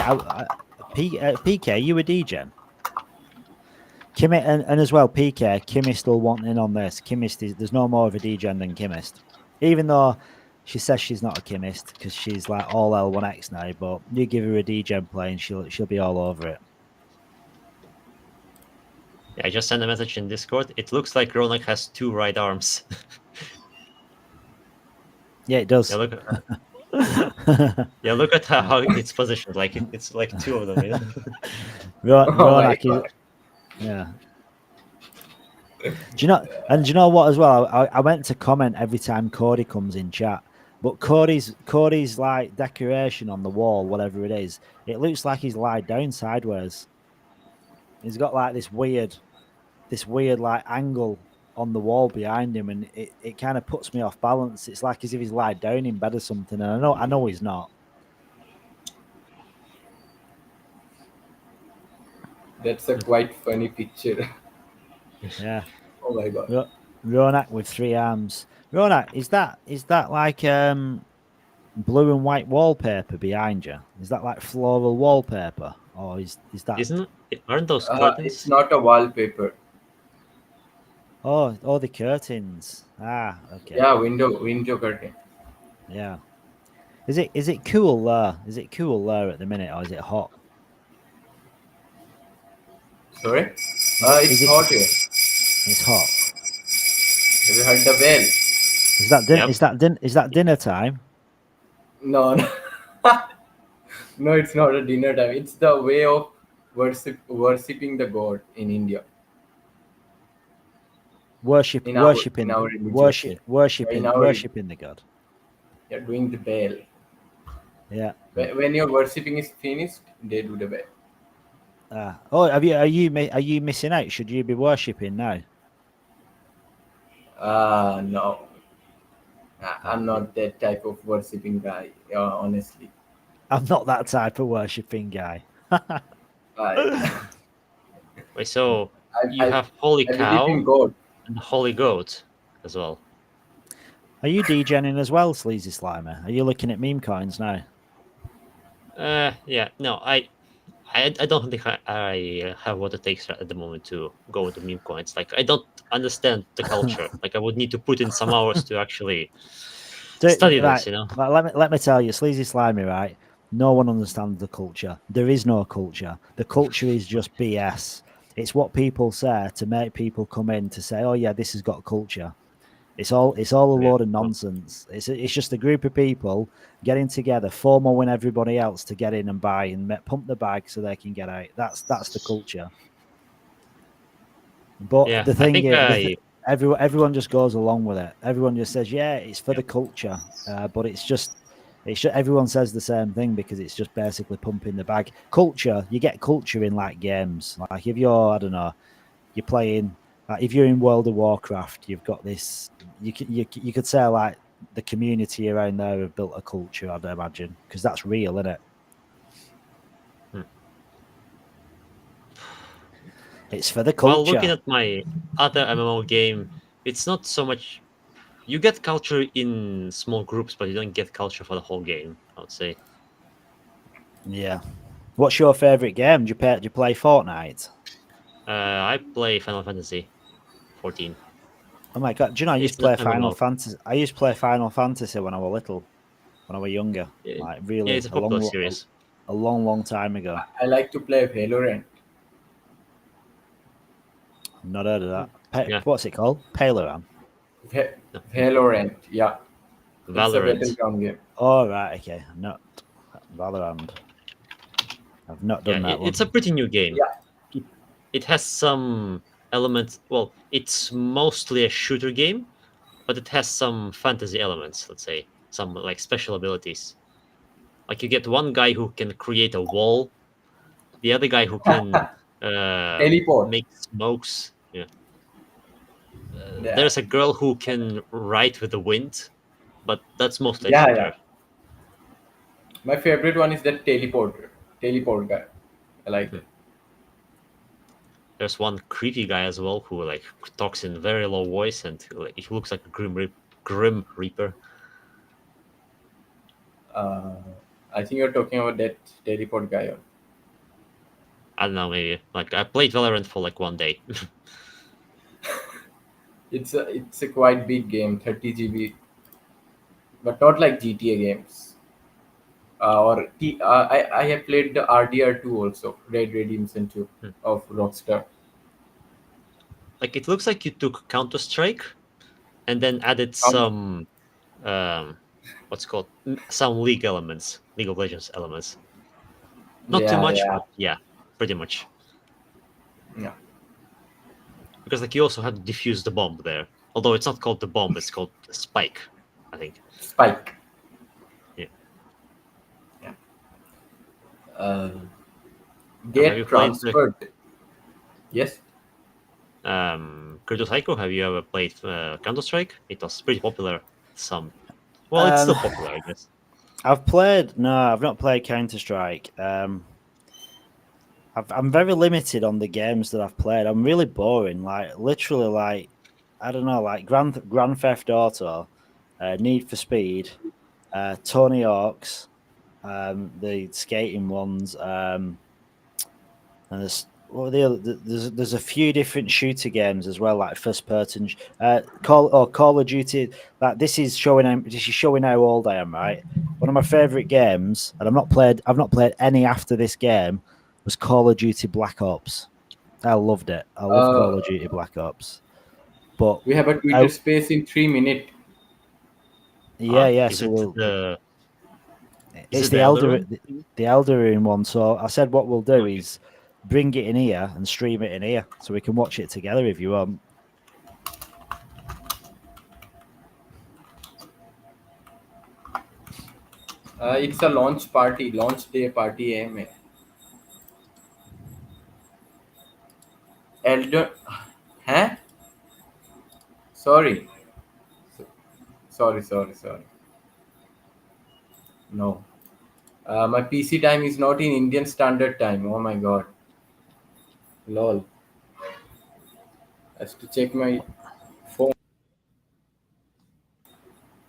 you a DGen? Kimmy and as well, PK, Kimmy still wanting in on this. There's no more of a DGen than Kimmist. Even though she says she's not a Kimmist because she's like all L1X now, but you give her a DGen play and she'll be all over it. Yeah, I just sent a message in Discord. It looks like Ronak has 2 right arms. Yeah, it does. Yeah, look at how it's positioned. Like it's like 2 of them. You know? Ronak is. Yeah. Do you know what as well? I went to comment every time Cody comes in chat, but Cody's like decoration on the wall, whatever it is, it looks like he's lied down sideways. He's got like this weird like angle on the wall behind him, and it kind of puts me off balance. It's like as if he's lied down in bed or something, and I know he's not. That's a quite funny picture. Yeah. Oh my god. Ronak with 3 arms. Ronak, is that like blue and white wallpaper behind you? Is that like floral wallpaper, or is that? Aren't those curtains? It's not a wallpaper. Oh, the curtains. Okay. Yeah, window curtain. Yeah. Is it cool there? Is it cool there at the minute, or is it hot? Sorry? It's hot here. It's hot. Have you heard the bell? Is that dinner time? No, no. No, it's not a dinner time. It's the way of worshipping the god in India. Worshipping in our religion. worshipping the god. You're doing the bell. Yeah. When your worshipping is finished, they do the bell. Are you missing out? Should you be worshipping now? No. I'm not that type of worshipping guy, honestly. I'm not that type of worshipping guy. Wait, so you have I holy believe cow in God. and holy goat as well. Are you degenning as well, Sleazy Slimer? Are you looking at meme coins now? Yeah, no, I don't think I have what it takes at the moment to go into meme coins. Like, I don't understand the culture. Like, I would need to put in some hours to actually study this, you know? Let me tell you, Sleazy Slimy, right? No one understands the culture. There is no culture. The culture is just BS. It's what people say to make people come in to say, oh yeah, this has got culture. It's all a load of nonsense. It's just a group of people getting together, FOMOing everybody else to get in and buy and pump the bag so they can get out. That's the culture. But Yeah, the thing I is, everyone just goes along with it. Everyone just says, yeah, it's for the culture. But it's just everyone says the same thing because it's just basically pumping the bag. Culture, you get culture in like games. Like if you're, I don't know, you're playing. Like if you're in World of Warcraft, you've got this. You could say like the community around there have built a culture. I'd imagine because that's real, isn't it? It's for the culture. Well, looking at my other MMO game, it's not so much. You get culture in small groups, but you don't get culture for the whole game, I would say. Yeah. What's your favorite game? Do you play Fortnite? I play Final Fantasy 14. Oh my god! Do you know I used to play Final Fantasy? I used to play Final Fantasy when I was little, when I was younger. Like really, it's a popular series. A long time ago. I like to play Valorant. Not heard of that. What's it called? Paloran. Valorant, yeah. Valorant. It's a battleground game. Oh right, okay. Not Valorant. I've not done that one. It's a pretty new game. Yeah. It has some elements. Well, it's mostly a shooter game, but it has some fantasy elements. Let's say some like special abilities. Like you get one guy who can create a wall, the other guy who can teleport, make smokes. Yeah. There's a girl who can ride with the wind, but that's mostly a shooter. Yeah. My favorite one is the teleport guy. I like it. There's one creepy guy as well who like talks in very low voice and like, he looks like a grim reaper. I think you're talking about that teleport guy. I don't know, maybe. Like I played Valorant for like one day. It's a quite big game, 30 GB, but not like GTA games. I have played the RDR2 also, Red Redemption 2 of Rockstar. Like it looks like you took Counter-Strike and then added some what's called some League elements, League of Legends elements. Not too much, but yeah, pretty much. Yeah. Because like you also had to defuse the bomb there. Although it's not called the bomb, it's called the spike, I think. Spike. Get transferred. Yes. Crypto Psycho, have you ever played Counter-Strike? It was pretty popular. Well, it's still popular, I guess. I've not played Counter-Strike. I'm very limited on the games that I've played. I'm really boring. Like literally, like I don't know, like Grand Theft Auto, Need for Speed, Tony Hawk's. The skating ones, and there's a few different shooter games as well, like first person. Call of Duty. Like this is showing how old I am, right? One of my favorite games, and I've not played any after this game, was Call of Duty Black Ops. I loved it. I love Call of Duty Black Ops. But we have a Twitter space in 3 minutes. Yeah. Is So it we'll. the It's it the the Elder Elder Room? the Elder Room one. So I said what we'll do is bring it in here and stream it in here, so we can watch it together if you want. It's a launch day party, AMA. Elder, huh? Sorry. No. My PC time is not in Indian Standard Time. Oh my god. Lol. I have to check my phone.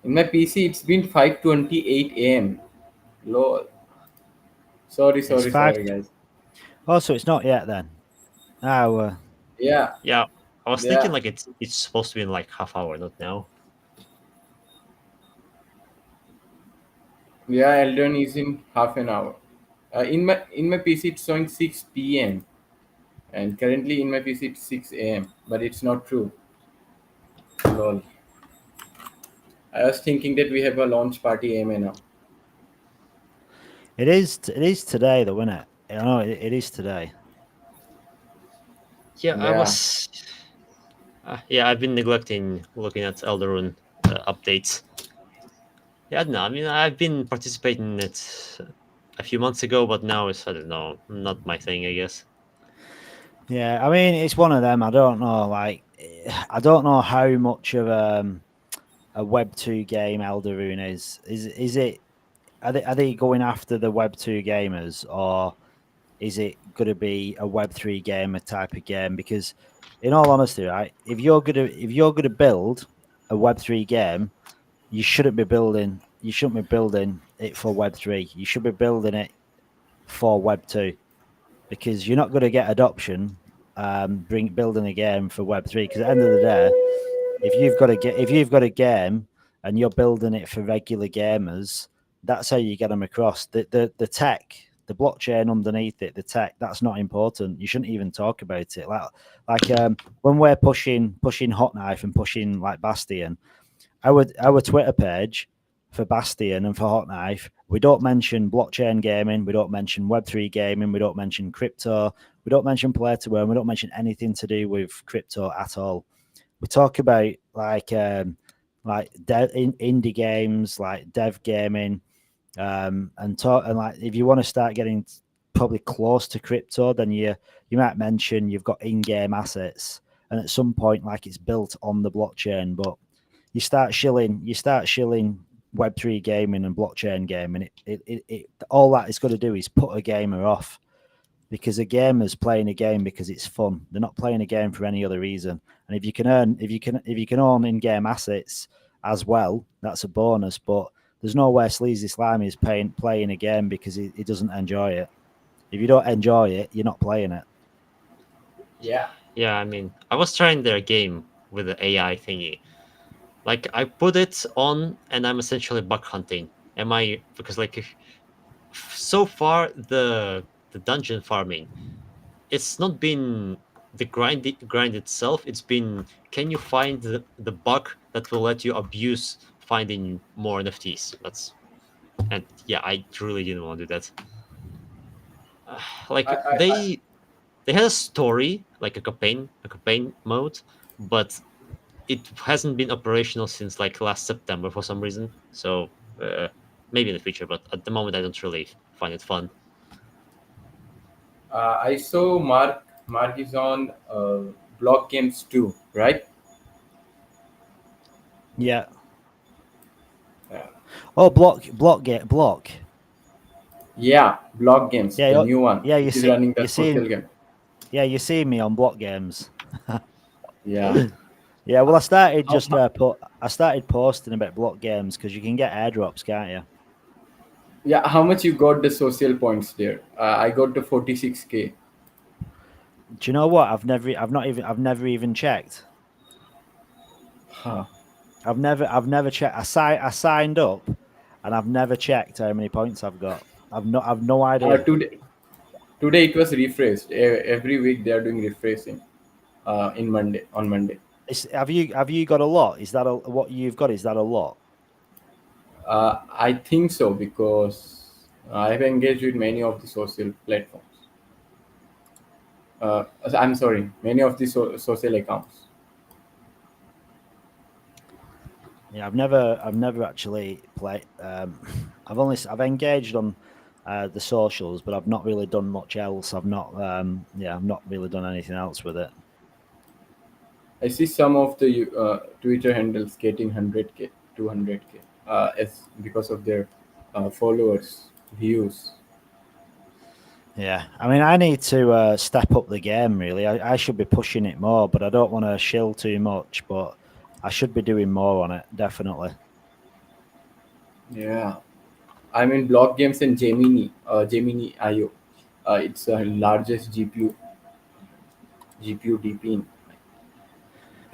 In my PC, it's been 5:28 a.m. Lol. Sorry, guys. Oh, so it's not yet then. Oh, Yeah. Yeah, I was thinking like it's supposed to be in like half hour, not now. Yeah, Elden is in half an hour. In my PC, it's showing 6 p.m. and currently in my PC it's 6 a.m. But it's not true. Lol. I was thinking that we have a launch party AMA now. It is today, though, isn't it? I know it is today. Yeah, I was. Yeah, I've been neglecting looking at Elderun updates. Yeah, no, I mean I've been participating in it a few months ago, but now it's, I don't know, not my thing, I guess. Yeah, I mean it's one of them. I don't know, like I don't know how much of a Web 2 game Elderun is. Is it? Are they going after the Web 2 gamers, or is it going to be a Web 3 gamer type of game? Because, in all honesty, right, if you're gonna build a Web 3 game, you shouldn't be building it for Web 3. You should be building it for Web 2, because you're not going to get adoption building a game for Web 3. Because at the end of the day, if you've got a game and you're building it for regular gamers, that's how you get them across. The tech, the blockchain underneath it, the tech, that's not important. You shouldn't even talk about it. Like when we're pushing Hot Knife and pushing like Bastion, our Twitter page for Bastion and for Hot Knife, we don't mention blockchain gaming, we don't mention Web3 gaming, we don't mention crypto, we don't mention play to earn, we don't mention anything to do with crypto at all. We talk about like indie games, like dev gaming, and like if you want to start getting probably close to crypto, then you might mention you've got in-game assets, and at some point like it's built on the blockchain, but you start shilling Web3 gaming and blockchain gaming. It all that is going to do is put a gamer off, because a gamer's playing a game because it's fun. They're not playing a game for any other reason. And if you can own in-game assets as well, that's a bonus. But there's nowhere Sleazy Slimy is playing a game because he doesn't enjoy it. If you don't enjoy it, you're not playing it. Yeah. Yeah, I mean, I was trying their game with the AI thingy. Like, I put it on, and I'm essentially bug hunting. Because like, so far the dungeon farming, it's not been the grind itself. It's been, can you find the bug that will let you abuse finding more NFTs? And yeah, I really didn't want to do that. Like they had a story, like a campaign mode, but it hasn't been operational since like last September for some reason. So maybe in the future, but at the moment I don't really find it fun. I saw Mark is on Block Games 2, right? Yeah. Yeah. Oh, block. Yeah, Block Games, Yeah, the new one. Yeah, Which is running the social game. Yeah, you see me on Block Games. Yeah. Yeah, well, I started posting about Block Games because you can get airdrops, can't you? Yeah, how much you got the social points there? I got the 46k. Do you know what? I've never even checked. Huh. I've never checked. I signed up, and I've never checked how many points I've got. I've no idea. Today it was refreshed. Every week they are doing refreshing. On Monday. Have you got a lot? Is that what you've got? Is that a lot? I think so because I've engaged with many of the social platforms. I'm sorry, many of the social accounts. Yeah, I've never actually played. I've engaged on the socials, but I've not really done much else. I've not really done anything else with it. I see some of the Twitter handles getting 100k, 200k, as because of their followers, views. Yeah, I mean, I need to step up the game. Really, I should be pushing it more, but I don't want to shill too much. But I should be doing more on it, definitely. Yeah, I mean, block games in Gemini IO. It's the largest GPU deep in.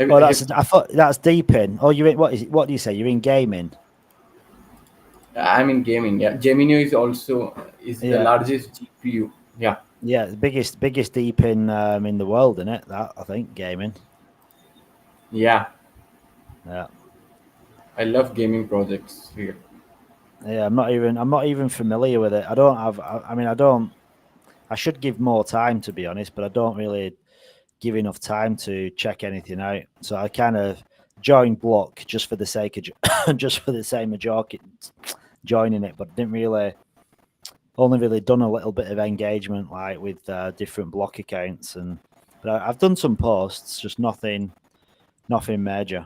I thought that's deep in. Oh, you're in, what is it? What do you say? You're in gaming. I'm in gaming. Yeah, Gemini is also the largest GPU. Yeah. Yeah, the biggest deep in the world, isn't it? That I think gaming. Yeah. Yeah. I love gaming projects here. Yeah, I'm not even familiar with it. I should give more time, to be honest, but I don't really give enough time to check anything out. So I kind of joined Block just for the sake of just for the same of joining it, but only really done a little bit of engagement like with different Block accounts, but I've done some posts, just nothing major.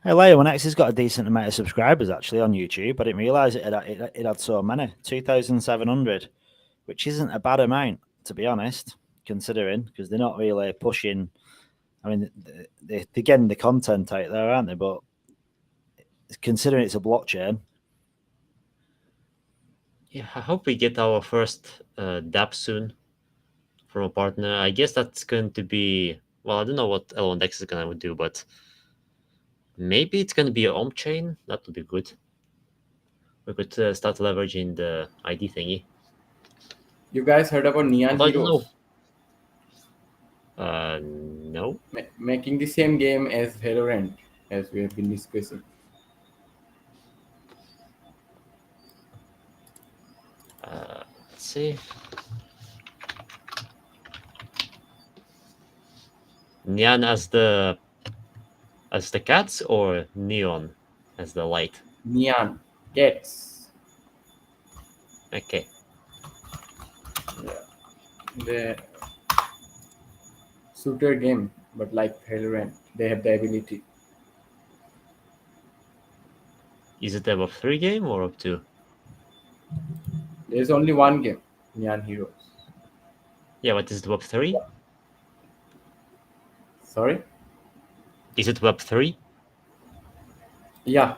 Hey, Leo1X has got a decent amount of subscribers actually on YouTube. I didn't realize it had so many, 2,700, which isn't a bad amount, to be honest, considering, because they're not really pushing. I mean, they're getting the content out there, aren't they? But considering it's a blockchain. Yeah, I hope we get our first dApp soon from a partner. I guess that's going to be, well, I don't know what L1X is going to do, but maybe it's going to be an on-chain. That would be good. We could start leveraging the ID thingy. You guys heard about Neon Heroes? No. Making the same game as Valorant, as we have been discussing. Let's see. Neon as the cats, or neon as the light? Neon cats. Okay. Yeah. The shooter game, but like Valorant, they have the ability. Is it a Web3 game or Web2? There's only one game, Neon Heroes. Yeah, but is it Web3? Sorry? Is it Web3? Yeah.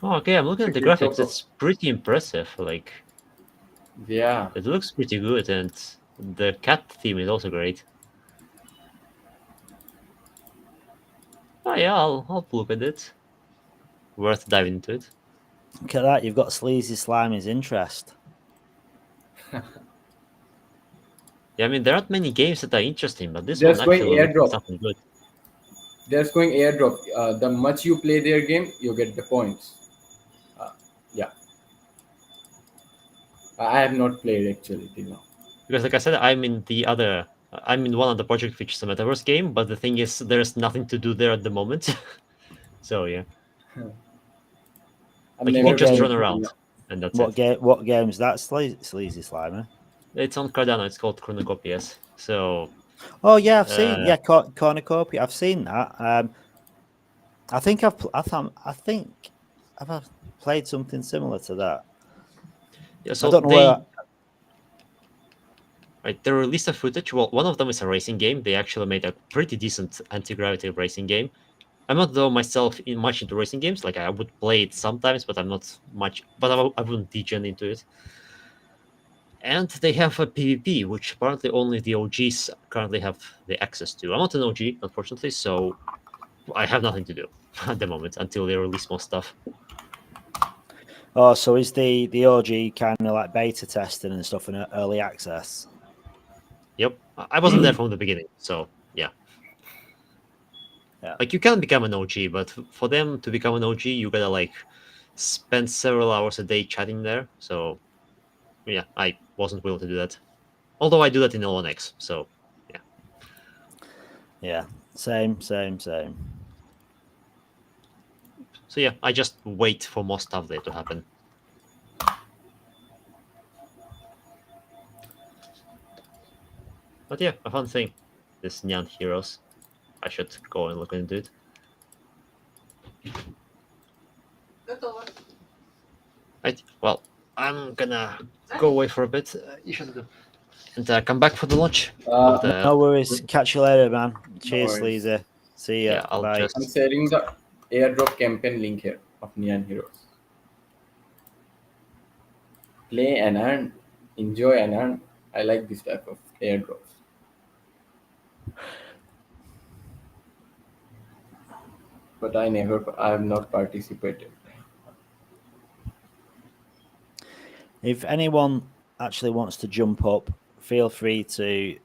Oh, okay, I'm looking at the graphics. It's pretty impressive. Like, yeah, it looks pretty good, and the cat theme is also great. Oh yeah, I'll look at it. Worth diving into it. Look at that, you've got Sleazy Slimy's interest. Yeah, I mean, there aren't many games that are interesting, but this There's one going actually looks airdrop. something good. There's going airdrop. The much you play their game, you get the points. Yeah. I have not played actually till now. Because like I said, I'm in one of the project which is a metaverse game, but the thing is there's nothing to do there at the moment. So yeah. Like you can just run around and that's it. What game is that, Sleazy Slimer? It's on Cardano, it's called Chronocopias. So oh yeah, I've seen Cornucopia. I've seen that. I think I've played something similar to that. Yeah, so I don't know right, they released a footage. Well, one of them is a racing game. They actually made a pretty decent anti-gravity racing game. I'm not though myself much into racing games. Like I would play it sometimes, but I'm not much. But I wouldn't degen into it. And they have a PvP, which apparently only the OGs currently have the access to. I'm not an OG, unfortunately, so I have nothing to do at the moment until they release more stuff. Oh, so is the OG kind of like beta testing and stuff in early access? Yep, I wasn't there from the beginning, so yeah. Like you can become an OG, but for them to become an OG, you gotta like spend several hours a day chatting there. So yeah, I wasn't willing to do that. Although I do that in L1X, so yeah. Yeah, same. So yeah, I just wait for more stuff there to happen. But yeah, a fun thing, this Nyan Heroes. I should go and look into it. Right, well, I'm gonna go away for a bit. You should do. And come back for the lunch. No worries. Catch you later, man. Cheers, worries. Lisa. See ya. Yeah, I'll Bye. just- I'm sharing the airdrop campaign link here of Neon Heroes. Play and earn, enjoy and earn. I like this type of airdrops. But I have not participated. If anyone actually wants to jump up, feel free to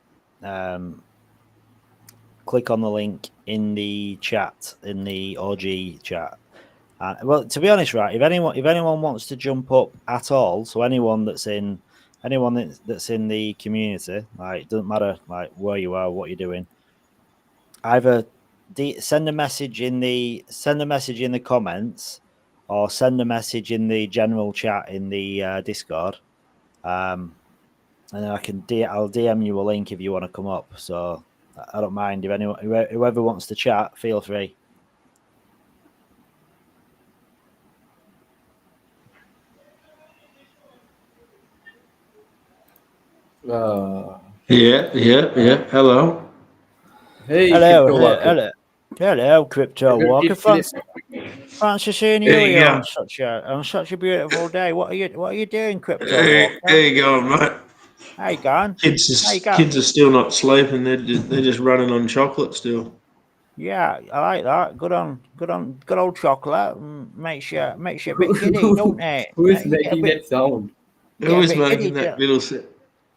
click on the link in the chat, in the OG chat. Well, to be honest, right, if anyone wants to jump up at all, so anyone that's in the community, like it doesn't matter like where you are, what you're doing, either send a message in the comments, or send a message in the general chat in the Discord, and then I'll DM you a link if you want to come up. So I don't mind if anyone, whoever wants to chat, feel free. Yeah. Hello. Hey, Hello, Crypto Walker. hello, Crypto Walker. Thanks for seeing you There you here go. on such a beautiful day. What are you doing, Crypto There Walker? you go, mate. How you going? Kids are still not sleeping. They're just running on chocolate still. Yeah, I like that. Good old chocolate. Makes you a bit giddy, don't it? Who is You get a making bit- that sound? you Who get a is bit making giddy, that don't- little set?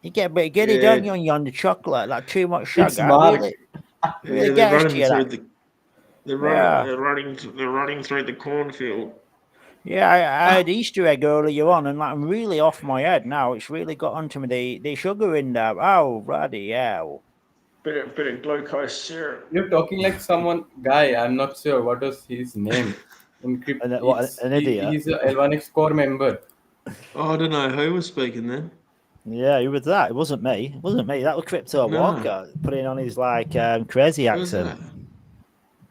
You get a bit giddy, Yeah. don't you, when you're on the chocolate? Like too much sugar. It's Mark. Really Yeah, they're gets running to you. through That. the. Yeah. They're running through the cornfield. Yeah, I had Easter egg earlier on, and like, I'm really off my head now. It's really got onto me. The sugar in there. Oh, bloody hell! Bit of glucose syrup. You're talking like someone guy. I'm not sure what was his name. In An idiot. He's a L1X core member. Oh, I don't know who was speaking then. Yeah, who was that? It wasn't me. It wasn't me. That was Crypto No. Walker putting on his like crazy Who was accent.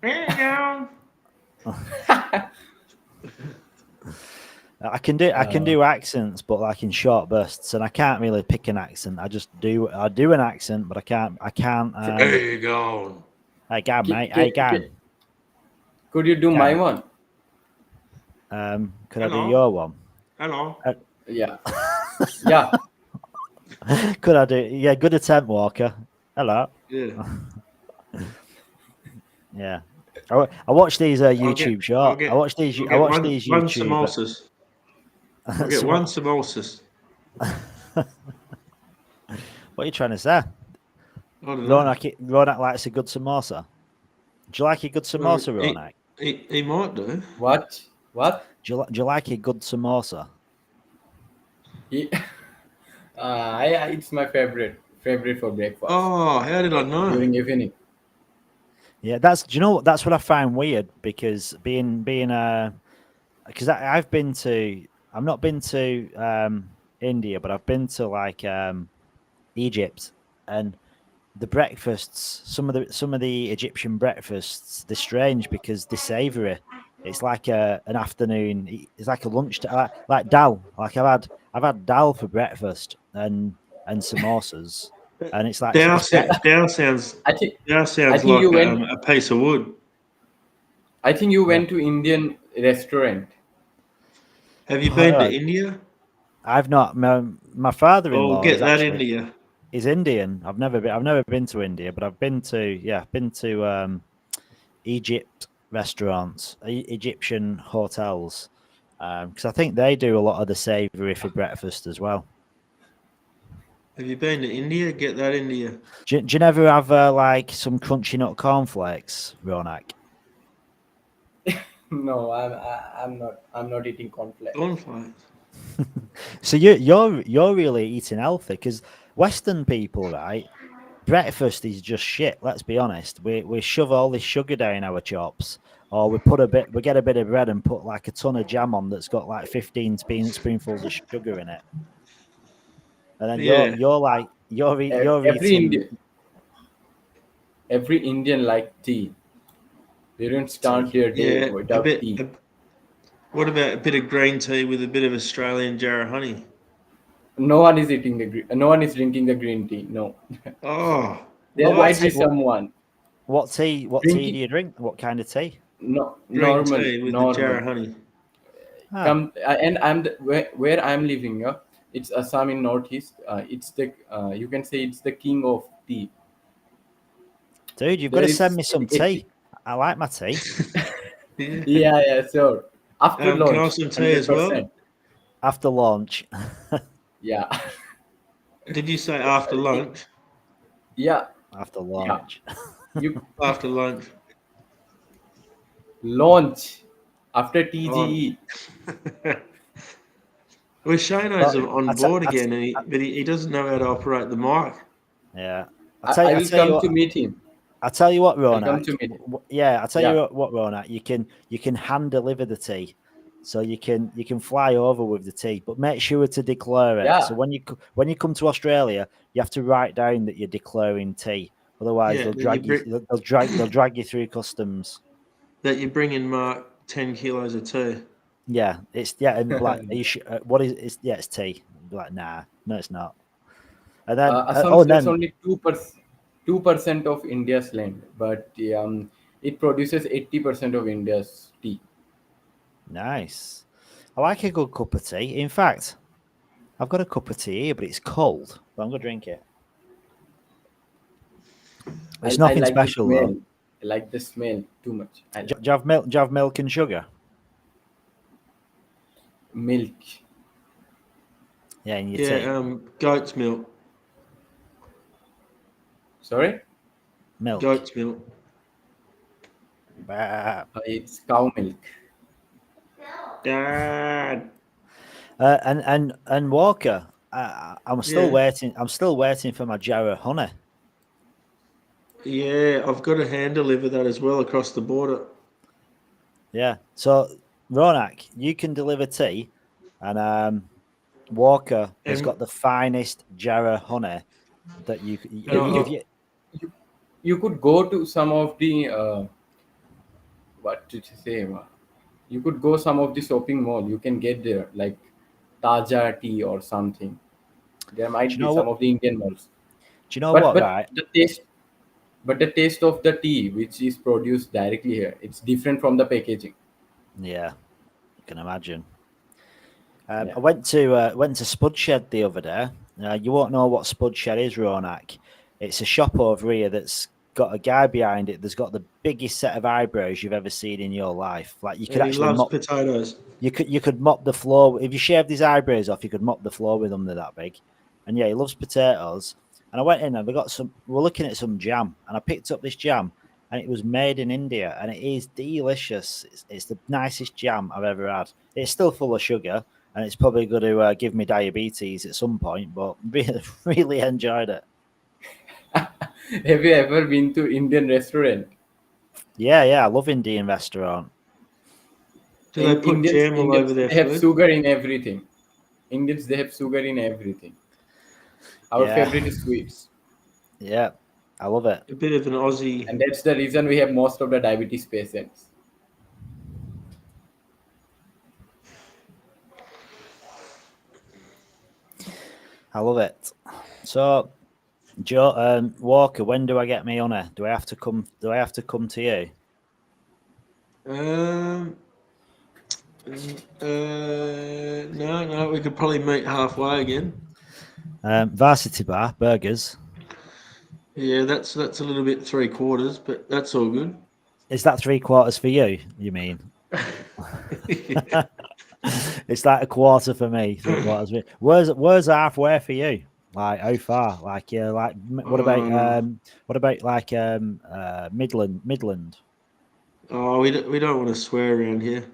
There you go. I can do accents, but like in short bursts, and I can't really pick an accent. I do an accent, but I can't. There you go. I can, mate. I can. Could you do my one? Could I do Hello. your one? Hello. Yeah. Yeah. Could I do? Yeah, good attempt, Walker. Hello. Yeah. Yeah. I watch these YouTube shorts. I watch these. I watch these one YouTube. samosas. I'll get one samosas. What are you trying to say? I don't know. Ronak likes a good samosa. Do you like a good samosa, Ronak? He might do. What? Do you like a good samosa? It's my favorite for breakfast. Oh, how did I know? During evening. Yeah, do you know what? That's what I find weird, because because I've been to, I've not been to India, but I've been to like Egypt, and the breakfasts, some of the Egyptian breakfasts, they're strange because they're savoury. It's like an afternoon. It's like a lunch, like dal. Like I've had dal for breakfast and samosas, and it's like Dal sounds like a piece of wood. I think you went to Indian restaurant. Have you been to India? I've not. My father-in-law. Oh, get that into you. He's Indian. I've never been to India, but I've been to Egypt restaurants, Egyptian hotels, because I think they do a lot of the savoury for breakfast as well. Have you been to India? Get that India. Do you never have like some crunchy nut cornflakes, Ronak? No, I'm not eating cornflakes. Cornflakes. So you're really eating healthy, because Western people, right? Breakfast is just shit. Let's be honest. We shove all this sugar down our chops, or we get a bit of bread and put like a ton of jam on that's got like 15 spoonfuls of sugar in it. And then you're eating. Every Indian like tea. They don't start their day without tea. What about a bit of green tea with a bit of Australian jar of honey? No one is drinking the green tea. No. Oh, there might be someone. What tea? What tea do you drink? What kind of tea? No, green tea with a jar of honey. Where I'm living. It's Assam in northeast. It's the you can say it's the king of tea. Dude, you've got to send me some tea. I like my tea. Yeah, sure. After lunch. Can I have some tea as well? After lunch. Yeah. Did you say after lunch? Yeah. After lunch. Yeah. After lunch. Launch. After TGE. Well, Shano's on board again, but he doesn't know how to operate the mic. Yeah. I will come to meet him. I'll tell you what, Ronak. Come to meet him. Yeah, I'll tell you what, Ronak. You can hand deliver the tea, so you can fly over with the tea, but make sure to declare it. Yeah. So when you come to Australia, you have to write down that you're declaring tea. Otherwise, they'll drag you through customs. That you bring in, Mark, 10 kilos of tea. Yeah, and like, are you what is it's it's tea? Like, nah, no, it's not. And then there's only 2% of India's land, but it produces 80% of India's tea. Nice. I like a good cup of tea. In fact, I've got a cup of tea here, but it's cold. But I'm gonna drink it. It's nothing special though. I like the smell too much. Do you have milk and sugar? Milk. Yeah, in your tea. Goat's milk. Sorry? Milk. Goat's milk. It's cow milk. Dad. And Walker, I'm still waiting. I'm still waiting for my jar of honey. Yeah, I've got a hand deliver that as well across the border. Yeah. So Ronak, you can deliver tea, and Walker has got the finest jar of honey that you could go to some of the what did you say? You could go some of the shopping mall. You can get there like Taja tea or something. There might be some of the Indian malls. Do you know what? Right. The taste of the tea, which is produced directly here, it's different from the packaging. Yeah, I can imagine. I went to Spudshed the other day. You won't know what Spudshed is, Ronak. It's a shop over here that's got a guy behind it that's got the biggest set of eyebrows you've ever seen in your life. Like you could actually loves mop potatoes. You could mop the floor if you shaved his eyebrows off. You could mop the floor with them. They're that big. And yeah, he loves potatoes. And I went in and we're looking at some jam, and I picked up this jam, and it was made in India, and it is delicious. It's the nicest jam I've ever had. It's still full of sugar, and it's probably going to give me diabetes at some point, but really enjoyed it. Have you ever been to Indian restaurant? Yeah, I love Indian restaurant. Do they put jam all over their food? They have sugar in everything. Indians, they have sugar in everything. Our favorite is sweets. Yeah, I love it. A bit of an Aussie. And that's the reason we have most of the diabetes patients. I love it. So, Joe, Walker, when do I get me honor? Do I have to come to you? No, we could probably meet halfway again. Varsity Bar, burgers. Yeah, that's a little bit 3/4, but that's all good. Is that 3/4 for you? You mean? It's like a quarter for me. 3/4 me. Where's halfway for you? Like how far? Like yeah, like what about like Midland? Oh, we don't want to swear around here.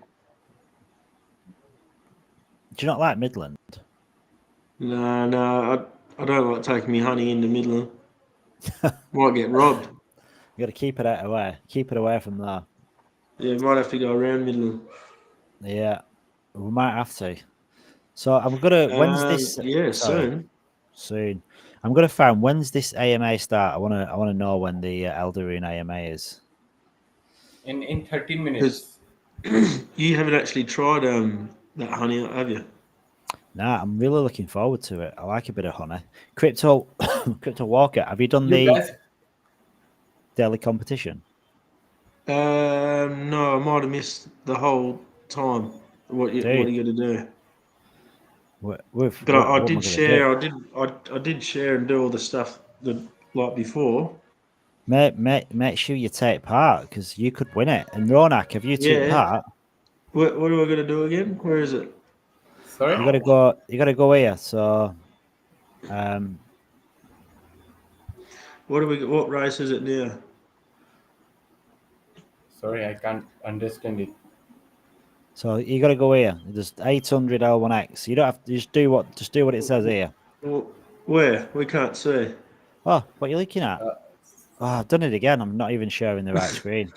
Do you not like Midland? No, I don't like taking me honey into Midland. Might get robbed. You got to keep it out away. Keep it away from there. Yeah, might have to go around Midland. Yeah, we might have to. So I'm gonna. When's this? Yeah, sorry, soon. I'm gonna find when's this AMA start. I wanna know when the Eldarine AMA is. In 13 minutes. You haven't actually tried that honey, have you? Nah, I'm really looking forward to it. I like a bit of honey. Crypto Walker, have you done You the guys- daily competition? No, I might have missed the whole time. What are you gonna do? I did share. I did share and do all the stuff that like before. Make sure you take part because you could win it. And Ronak, have you taken part? What am I going to do again? Where is it? Sorry, You gotta go here. So, what race is it now? Sorry, I can't understand it. So you gotta go here. There's 800 L1X. You don't have to just do what it says here. Where? We can't see. Oh, what are you looking at? Oh, I've done it again. I'm not even sharing the right screen.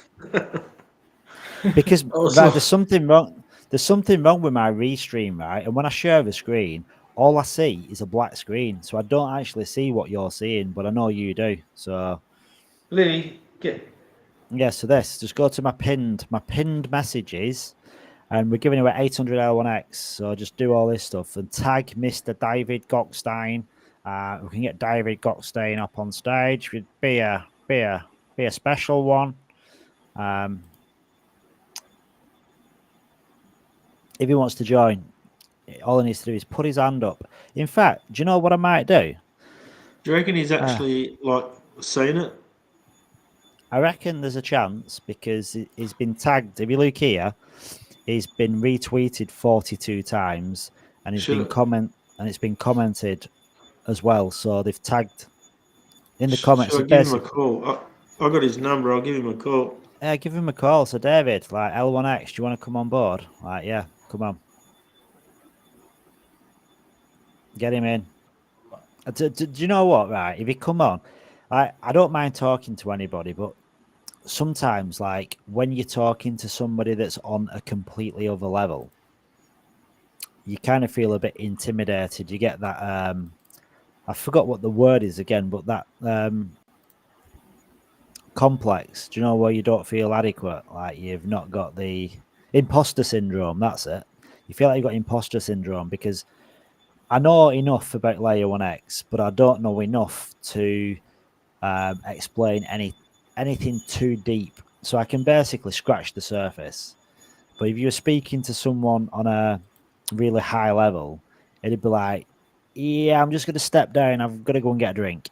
Because right, there's something wrong. There's something wrong with my restream, right? And when I share the screen, all I see is a black screen. So I don't actually see what you're seeing, but I know you do. So Lee, get. Yeah, so just go to my pinned messages, and we're giving away 800 L1X. So just do all this stuff and tag Mr. David Gockstein. We can get David Gockstein up on stage. It'd be a special one. If he wants to join, all he needs to do is put his hand up. In fact, do you know what I might do? Do you reckon he's actually seen it? I reckon there's a chance because he's been tagged. If you look here, he's been retweeted 42 times, and it's been commented as well. So they've tagged in the comments. Should I give him a call? I got his number. I'll give him a call. Yeah, give him a call. So David, like L1X, do you want to come on board? Like, yeah, come on. Get him in. Do you know what, right? If you come on, I don't mind talking to anybody, but sometimes, like, when you're talking to somebody that's on a completely other level, you kind of feel a bit intimidated. You get that, I forgot what the word is again, but that complex. Do you know where you don't feel adequate? Like you've not got the imposter syndrome. That's it. You feel like you've got imposter syndrome because I know enough about Layer 1X, but I don't know enough to explain anything too deep. So I can basically scratch the surface. But if you're speaking to someone on a really high level, it'd be like, yeah, I'm just going to step down. I've got to go and get a drink.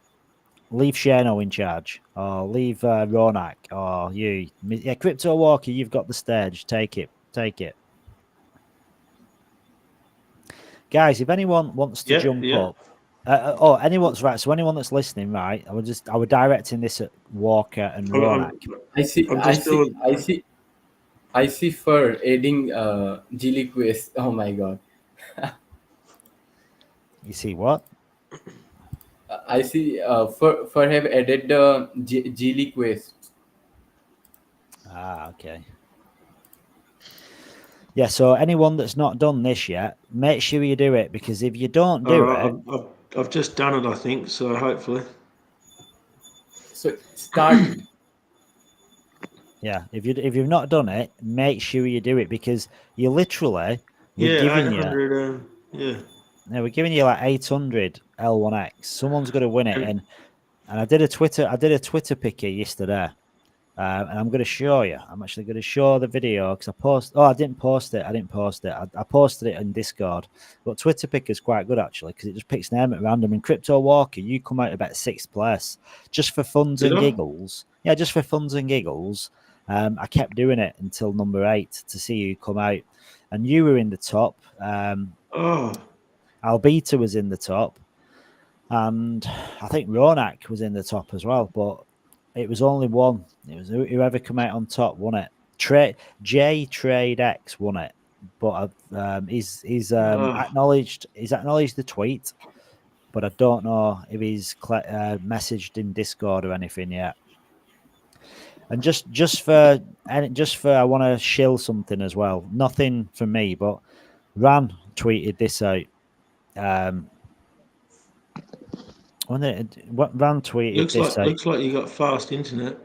Leave Shano in charge, or leave Ronak, or you. Yeah, Crypto Walker, you've got the stage. Take it. Guys, if anyone wants to jump up, anyone's right. So anyone that's listening, right? I would directing this at Walker and Ronak. I see Fur adding Gili Quest. Oh my god. You see what? I see Fur have added the Gili Quest. Ah, okay. Yeah, so anyone that's not done this yet, make sure you do it, because if you don't do it... I've just done it, I think, so hopefully. So start. Yeah, if you've not done it, make sure you do it, because you literally... Yeah, giving 800, yeah, we're giving you like 800 L1X. Someone's going to win it, and I did a Twitter picker yesterday. And I'm going to show you. I'm actually going to show the video because I didn't post it. I posted it in Discord. But Twitter picker is quite good actually because it just picks name at random. In Crypto Walker, you come out about 6th place just for funs and giggles. Yeah, just for funs and giggles. I kept doing it until number 8 to see who come out. and you were in the top. Albita was in the top, and I think Ronak was in the top as well. But it was only one. It was whoever came out on top won it. J Trade X won it, but he's acknowledged the tweet, but I don't know if he's messaged in Discord or anything yet. And just for I want to shill something as well. Nothing for me, but Ran tweeted this out. What Ran tweeted this out. Looks like you got fast internet.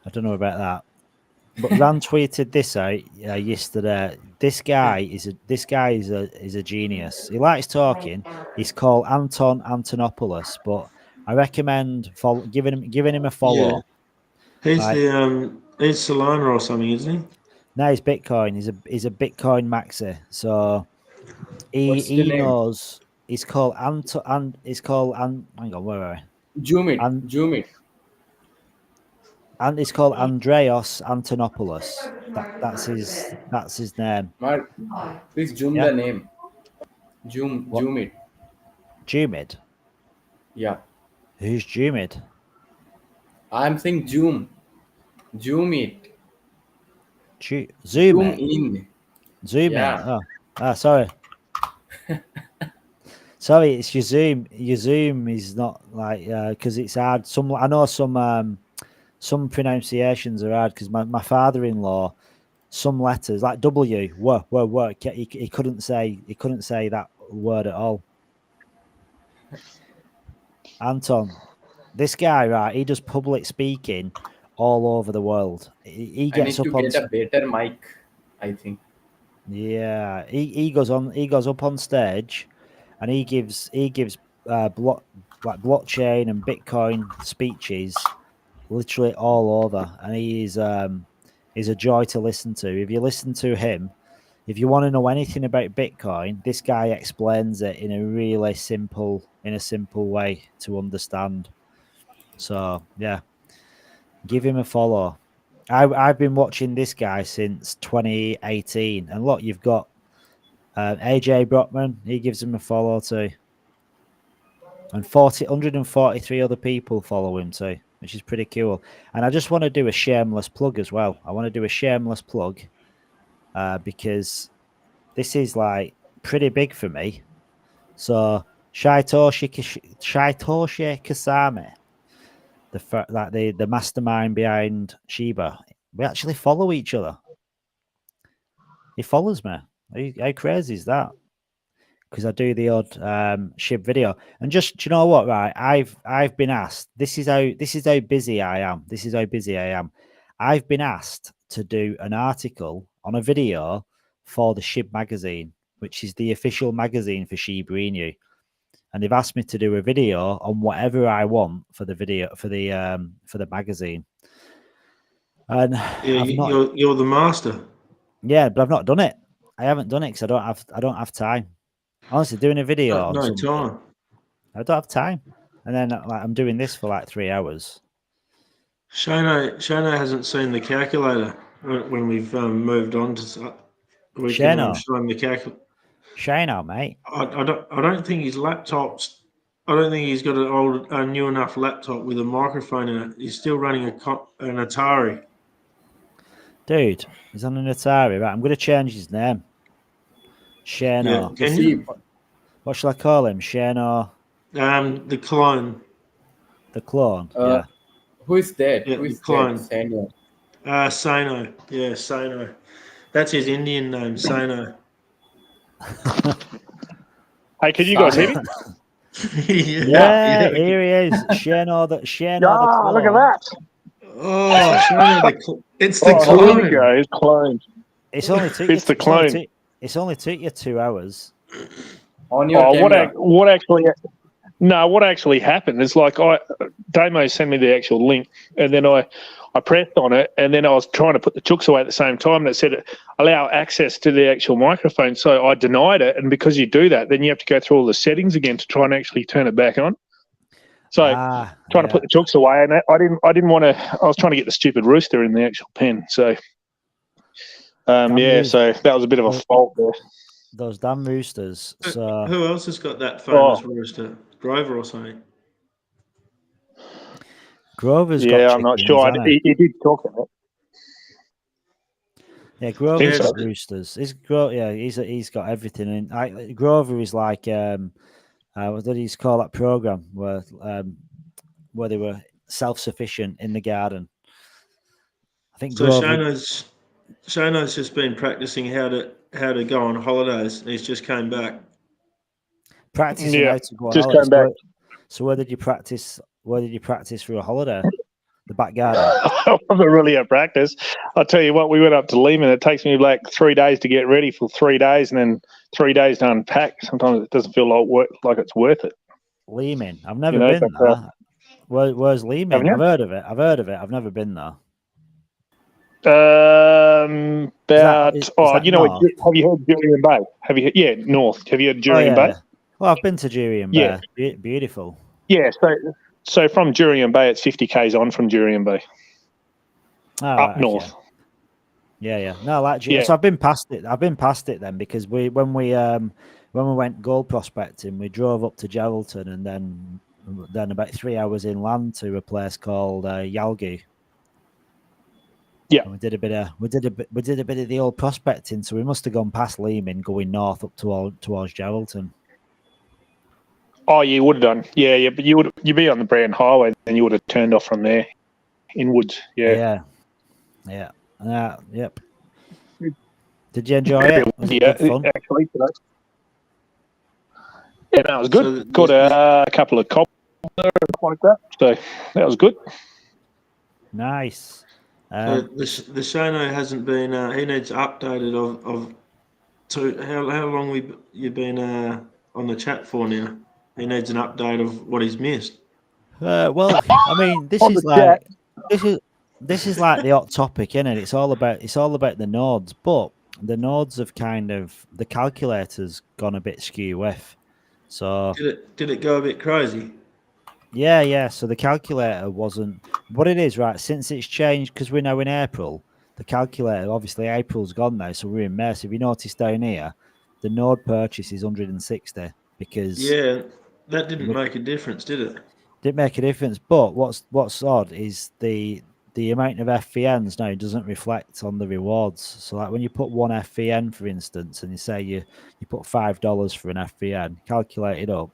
I don't know about that, but Ran tweeted this out yesterday. This guy is a genius. He likes talking. He's called Anton Antonopoulos, but I recommend giving him a follow. Yeah. He's Solana or something, isn't he? No, he's Bitcoin. He's a Bitcoin maxi. So he knows. He's called hang on, where are we? Jumit. And it's called Andreas Antonopoulos. That's his name. Mark, please zoom the name. Jumid. Jumid? Yeah. Who's Jumid? I'm saying zoom. Zoom it. Zoom in. Zoom Yeah. in. Oh, sorry. Sorry, it's your Zoom. Your Zoom is not like because it's hard. I know some pronunciations are hard because my father-in-law, some letters like W, he couldn't say that word at all. Anton, this guy, right? He does public speaking all over the world. He gets I need up to get a better mic, I think. Yeah, he goes up on stage, and he gives blockchain and Bitcoin speeches, literally all over, and he's a joy to listen to. If you listen to him, if you want to know anything about Bitcoin, this guy explains it in a simple way to understand. So yeah, give him a follow. I've been watching this guy since 2018, and look, you've got AJ Brockman. He gives him a follow too, and 143 other people follow him too, which is pretty cool. And I just want to do a shameless plug as well. I want to do a shameless plug because this is like pretty big for me. So Shaitoshi Kasame, the mastermind behind Shiba, we actually follow each other. He follows me. How crazy is that? Because I do the odd SHIB video, and do you know what? Right, I've been asked. This is how busy I am. I've been asked to do an article on a video for the SHIB magazine, which is the official magazine for Shiba Inu, and they've asked me to do a video on whatever I want for the video for the magazine. And you're the master. Yeah, but I've not done it. I haven't done it because I don't have time. Honestly, doing a video on something, time. I don't have time. And then I'm doing this for like 3 hours. Shano hasn't seen the calculator when we've moved on to. We can show him the calculator. Shano, mate. I don't think his laptop's. I don't think he's got a new enough laptop with a microphone in it. He's still running an Atari. Dude, he's on an Atari. Right, I'm going to change his name. Shano. Yeah, can you? What shall I call him? Shano. The clone. The clone. Yeah. Who is that? Yeah, Who is the clone. that? Sano. Yeah, Sano. That's his Indian name, Sano. Hey, can you guys hear me? Yeah, here he is. Shano the clone. Look at that. Oh, Shano it's the clone. There we go. It's clone. It's only took it's the clone. It's only took you 2 hours. On your camera. What actually happened is like Damo sent me the actual link, and then I pressed on it, and then I was trying to put the chooks away at the same time, and it said allow access to the actual microphone. So I denied it, and because you do that, then you have to go through all the settings again to try and actually turn it back on. So trying to put the chooks away, and I didn't want to. I was trying to get the stupid rooster in the actual pen. So Yeah, so that was a bit of a fault there. Those damn roosters. So Who else has got that famous rooster? Grover or something? Grover's Yeah, got I'm not chickens, sure. hasn't He did talk about Yeah, Grover's so. got roosters. He's got everything. And Grover is like what did he call that program where they were self-sufficient in the garden? I think So Grover. Shano's just been practicing how to go on holidays. And he's just came back. Practicing how to go on just holidays. came back. So where did you practice? Where did you practice for a holiday? The back garden. I wasn't really at practice. I'll tell you what, we went up to Lehman. It takes me like 3 days to get ready for 3 days and then 3 days to unpack. Sometimes it doesn't feel like it's worth it. Lehman. I've never been there. Where's Lehman? I've heard of it. I've never been there. Have you north? Have you heard Jurien Bay? North. Have you heard Jurien Bay? Well, I've been to Jurien Bay. Beautiful. Yeah, so from Jurien Bay, it's 50 k's on from Jurien Bay. Up north. Yeah. No, like so I've been past it. I've been past it then because when we went gold prospecting, we drove up to Geraldton and then about 3 hours inland to a place called Yalgi. Yeah, and we did a bit of the old prospecting. So we must have gone past Lehman, going north up towards Geraldton. Oh, you would have done. Yeah, but you'd be on the Brand Highway, and you would have turned off from there, inwards. Yeah. Yep. Did you enjoy it? Was it good fun? Actually, yeah, that was good. So Got a couple of cobbler and stuff like that. So that was good. Nice. So the Shano hasn't been. He needs updated how long you've been on the chat for now. He needs an update of what he's missed. Well, I mean, this is like the hot topic, isn't it? It's all about the nodes, but the nodes have the calculator's gone a bit skew with. So did it go a bit crazy? Yeah. So the calculator wasn't what it is, right? Since it's changed, because we're now in April, the calculator, obviously April's gone now, so we're in May. So if you notice down here, the node purchase is 160 because that didn't make a difference, did it? Didn't make a difference. But what's odd is the amount of FVNs now doesn't reflect on the rewards. So like when you put one FVN, for instance, and you say you put $5 for an FVN, calculate it up.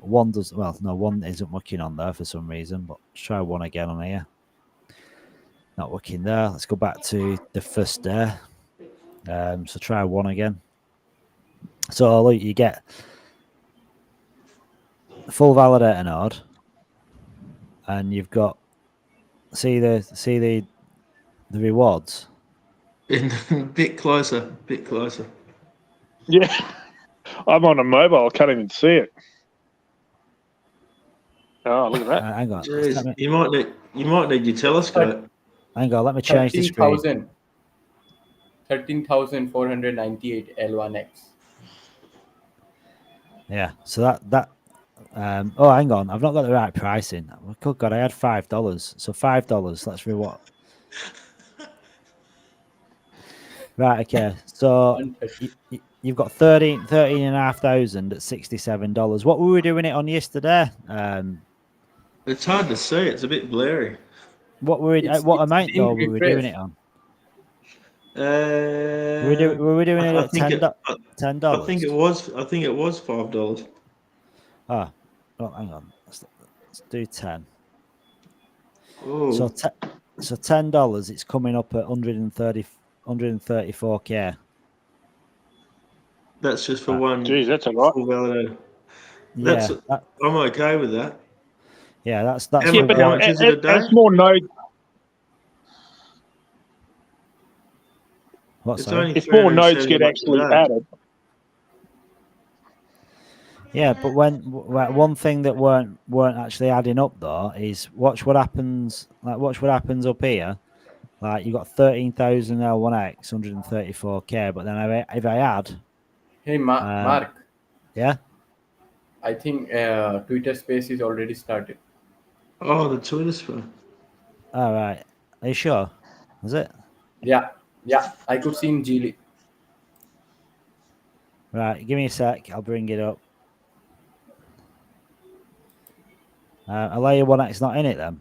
One isn't working on there for some reason, but let's try one again on here. Not working there. Let's go back to the first day. So try one again. So look, you get full validator node, and you've got see the rewards. Bit closer. Yeah, I'm on a mobile. I can't even see it. Oh, look at that! Hang on. Jeez, you might need your telescope. Hang on, let me change the screen. 13,498 L1X. Yeah, so that oh, hang on, I've not got the right pricing. Good God, I had $5. So $5. Let's reward. Right, okay. So you've got 13,500 at $67. What were we doing it on yesterday? It's hard to see. It's a bit blurry. What amount though were we doing it on? Were we doing it at $10? I think it was $5. Oh, hang on. Let's do 10. Ooh. So $10. It's coming up at 134K. That's just for one. Geez, that's a lot. Full validator. Yeah, I'm okay with that. Yeah, that's. How much is it a day? As more nodes. If more nodes get actually added. Yeah, but one thing that weren't actually adding up though is watch what happens. Watch what happens up here. Like you got 13,000 L1X, 134K, but then if I add. Hey, Mark. Yeah. I think Twitter Space is already started. Oh, the Twitter Space. All right. Are you sure? Is it? Yeah. Yeah, I could see in Geely. Right, give me a sec. I'll bring it up. Alaya 1X not in it then?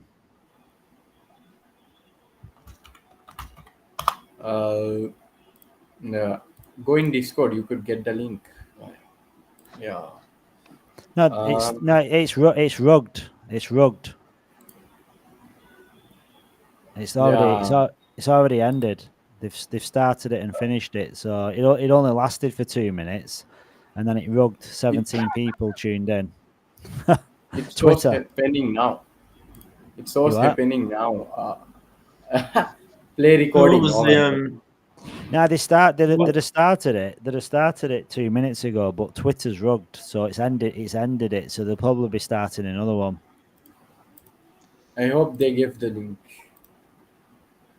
No. Go in Discord. You could get the link. Yeah. No, it's rugged. It's rugged. It's already ended. They've started it and finished it. So it only lasted for 2 minutes, and then it rugged. 17 people tuned in. It shows Twitter. pending now. It shows You what? happening now. Play recording. What was the No, they'd have started it. They'd have started it 2 minutes ago, but Twitter's rugged, so it's ended it. So they'll probably be starting another one. I hope they give the link.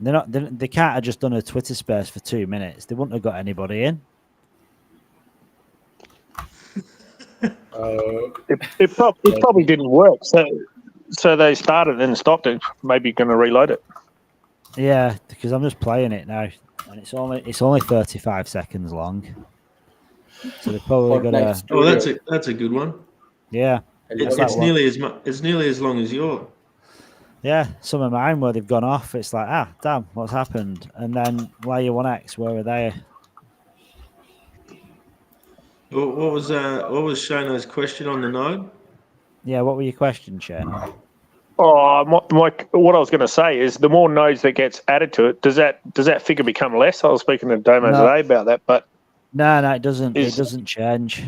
They can't have just done a Twitter space for 2 minutes. They wouldn't have got anybody in. It probably didn't work. So they started and stopped it. Maybe going to reload it. Yeah, because I'm just playing it now, and it's only 35 seconds long. So they're probably gonna. Oh, that's a good one. Yeah, It's nearly as long as yours. Yeah, some of mine where they've gone off. It's like, damn, what's happened? And then Layer 1X, where are they? What was Shano's question on the node? Yeah, what were your questions, Shane? Oh, what I was going to say is the more nodes that gets added to it, does that figure become less? I was speaking to Domo today about that, but no, it doesn't. It doesn't change.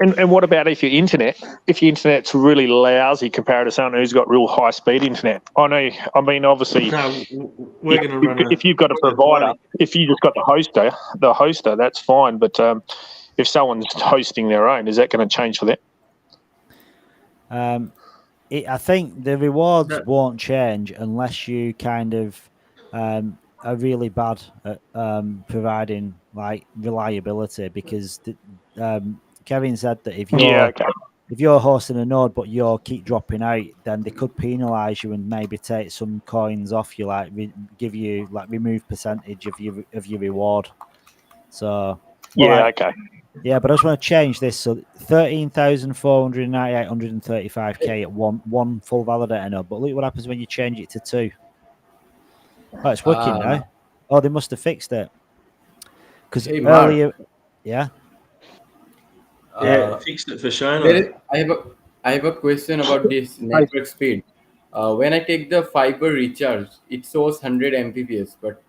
And what about if your internet's really lousy compared to someone who's got real high speed internet? I mean, obviously, we're going to run. If you've got a provider, if you just got the hoster, that's fine. But if someone's hosting their own, is that going to change for them? I think the rewards won't change unless you kind of are really bad at providing like reliability, because Kevin said that if you're hosting a node but you keep dropping out, then they could penalize you and maybe take some coins off you, like give you remove percentage of your reward. So yeah, but I just want to change this. So 13,498 135k at one full validator node. But look what happens when you change it to 2. Oh, it's working now. Oh, they must have fixed it. Because earlier, yeah. Fixed it for Shano. I have a question about this network speed. When I take the fiber recharge, it shows 100 Mbps, but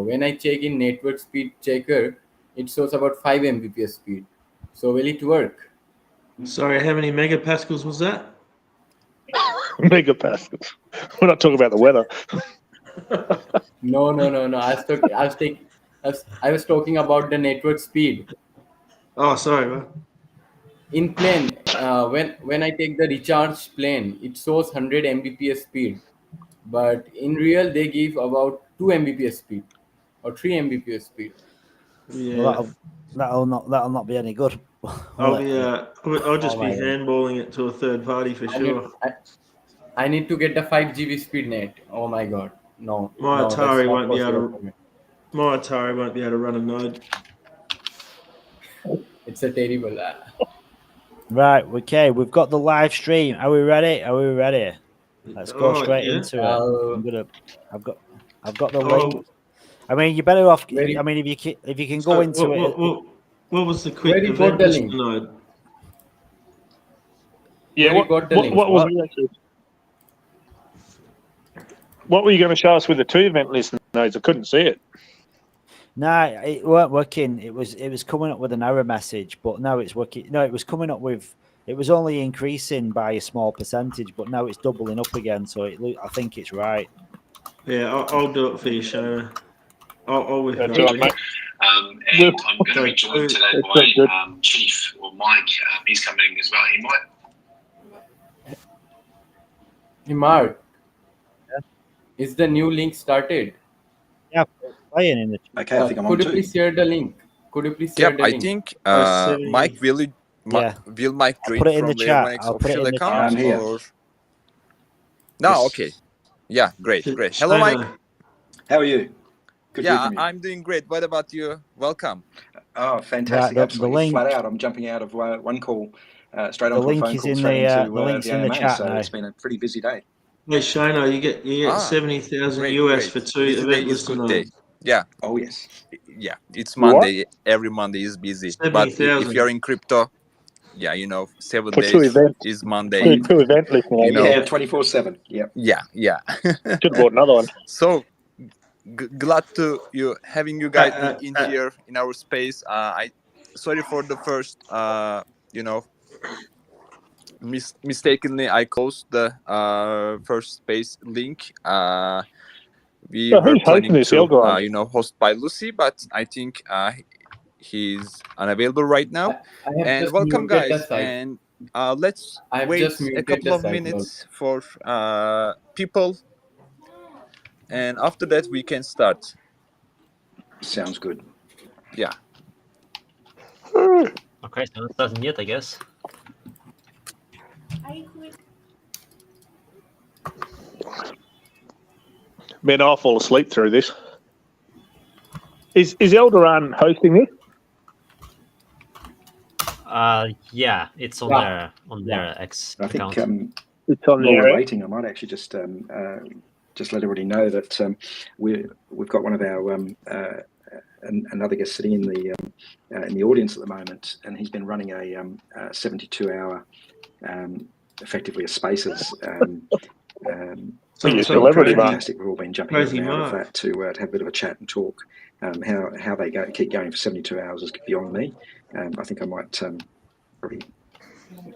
when I check in network speed checker, it shows about 5 Mbps speed. So will it work? Sorry, how many megapascals was that? Megapascals. We're not talking about the weather. No. I was talking about the network speed. Oh, sorry, man. In plane, when I take the recharge plane, it shows 100 Mbps speed, but in real they give about 2 Mbps speed or 3 Mbps speed. Yeah, well, that'll not be any good. I'll just be handballing it to a third party for sure. I need to get the 5 GB speed net. Oh my god, no. My Atari won't be able to run a node. It's a terrible. Right, okay, we've got the live stream. Are we ready? Let's go straight into it. I've got the link. I mean, you're better off. I mean, if you can go into it. What was the quick event node? Yeah, what was it actually? What were you going to show us with the 2 event list nodes? I couldn't see it. No, it weren't working. It was coming up with an error message, but now it's working. No, it was coming up with. It was only increasing by a small percentage, but now it's doubling up again. So I think it's right. Yeah, I'll do it for you, Shona. I'll with you. And I'm going to be joined today by Chief or Mike. He's coming in as well. Hey, Mark. Is the new link started? Yeah, playing in the chat. Okay, I think I'm on. Could you please share the link? I think Mike will Mike join put it in from the the chat. Avalanche I'll put it official in the account? chat. I'm here. No, Yes. okay. Yeah, great. Hello, Mike. How are you? Good to hear Yeah, from you. I'm doing great. What about you? Welcome. Oh, fantastic! Right, Absolutely link, flat out. I'm jumping out of one call straight the onto a link phone is call in straight the into link's the in the AMA. chat So now. it's been a pretty busy day. Hey Shano, you get 70,000 Great, US for great. 2 Busy day event is good day. listeners. Yeah. Oh yes. Yeah, it's What? Monday. Every Monday is busy. But if 70,000 you're in crypto, yeah, you know, 7 For 2 days events. is Monday. Two event listeners. You know. Yeah, 24/7. Yep. Yeah. Should have bought another one. So glad to having you guys in here in our space. I sorry for the first you know, mistakenly I closed the first space link. We So were who's hosting planning this, to Eldron? you know, host by Lucy, but I think he's unavailable right now. I have And just welcome, muted the guys, site. and let's I have wait just a muted couple the of site. minutes for people, and after that we can start. Sounds good. Yeah. Okay, so it doesn't yet, I guess. Man, I'll fall asleep through this. Is Eldoran hosting this? Yeah, it's on Yeah. their X I think account. It's on while there, we're eh? waiting, I might actually just let everybody know that we've got one of our another guest sitting in the audience at the moment, and he's been running a 72-hour effectively a Spaces. So you're a so celebrity, man. fantastic. We've all been jumping in Crazy and out of Mark. that to have a bit of a chat and talk. How they keep going for 72 hours is beyond me. I think I might probably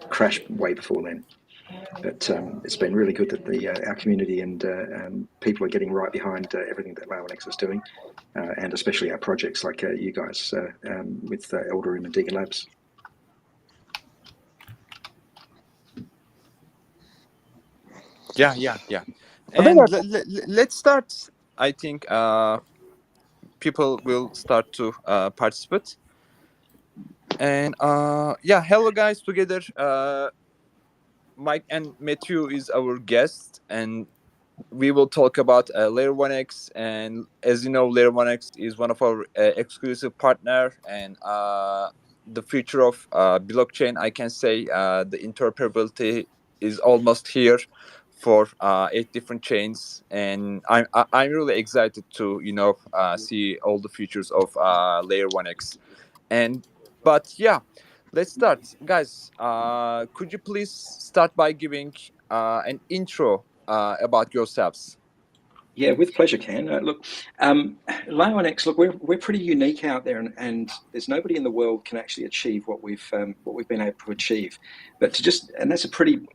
crash way before then. But it's been really good that our community and people are getting right behind everything that Laonex is doing, and especially our projects like you guys with Eldorium and Diga Labs. Yeah. And let's start. I think people will start to participate. And yeah, hello guys together. Mike and Matthew is our guest, and we will talk about Layer 1x. And as you know, Layer 1x is one of our exclusive partner, and the future of blockchain, I can say the interoperability is almost here for 8 different chains, and I'm really excited to see all the futures of Layer 1x. But yeah, let's start, guys. Could you please start by giving an intro about yourselves? Yeah, with pleasure, Ken. Look, Laonex, look, we're pretty unique out there, and there's nobody in the world can actually achieve what we've been able to achieve. But and that's a pretty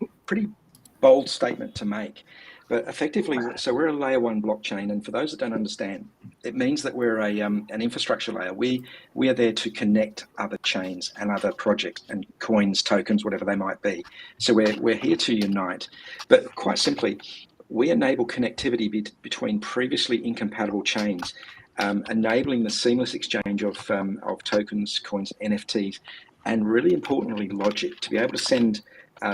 bold statement to make. But effectively, so we're a layer 1 blockchain, and for those that don't understand, it means that we're an infrastructure layer. We are there to connect other chains and other projects and coins, tokens, whatever they might be. So we're here to unite. But quite simply, we enable connectivity between previously incompatible chains, enabling the seamless exchange of tokens, coins, NFTs, and really importantly, logic, to be able to send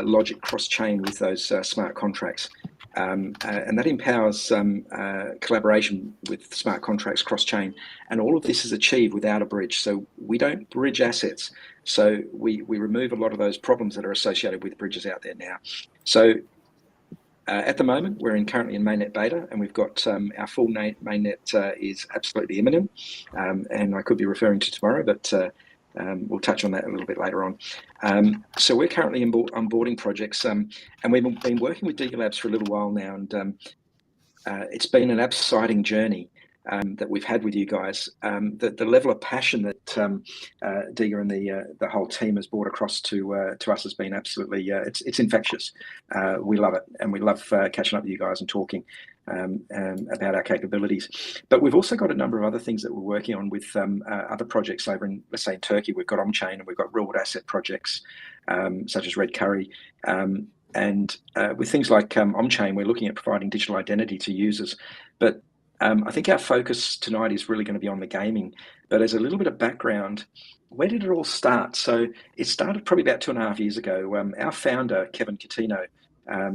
logic cross-chain with those smart contracts. And that empowers collaboration with smart contracts cross-chain. And all of this is achieved without a bridge. So we don't bridge assets. So we remove a lot of those problems that are associated with bridges out there now. So at the moment, we're currently in mainnet beta, and we've got our full mainnet is absolutely imminent. And I could be referring to tomorrow, but we'll touch on that a little bit later on. So we're currently onboarding projects, and we've been working with Diga Labs for a little while now, and it's been an exciting journey that we've had with you guys. The level of passion that Diga and the whole team has brought across to us has been absolutely it's infectious. We love it, and we love catching up with you guys and talking about our capabilities. But we've also got a number of other things that we're working on with other projects over in, let's say, in Turkey. We've got on-chain and we've got real-world asset projects such as Red Curry. And with things like on-chain, we're looking at providing digital identity to users. But I think our focus tonight is really going to be on the gaming. But as a little bit of background, where did it all start? So it started probably about 2.5 years ago. Our founder, Kevin Catino,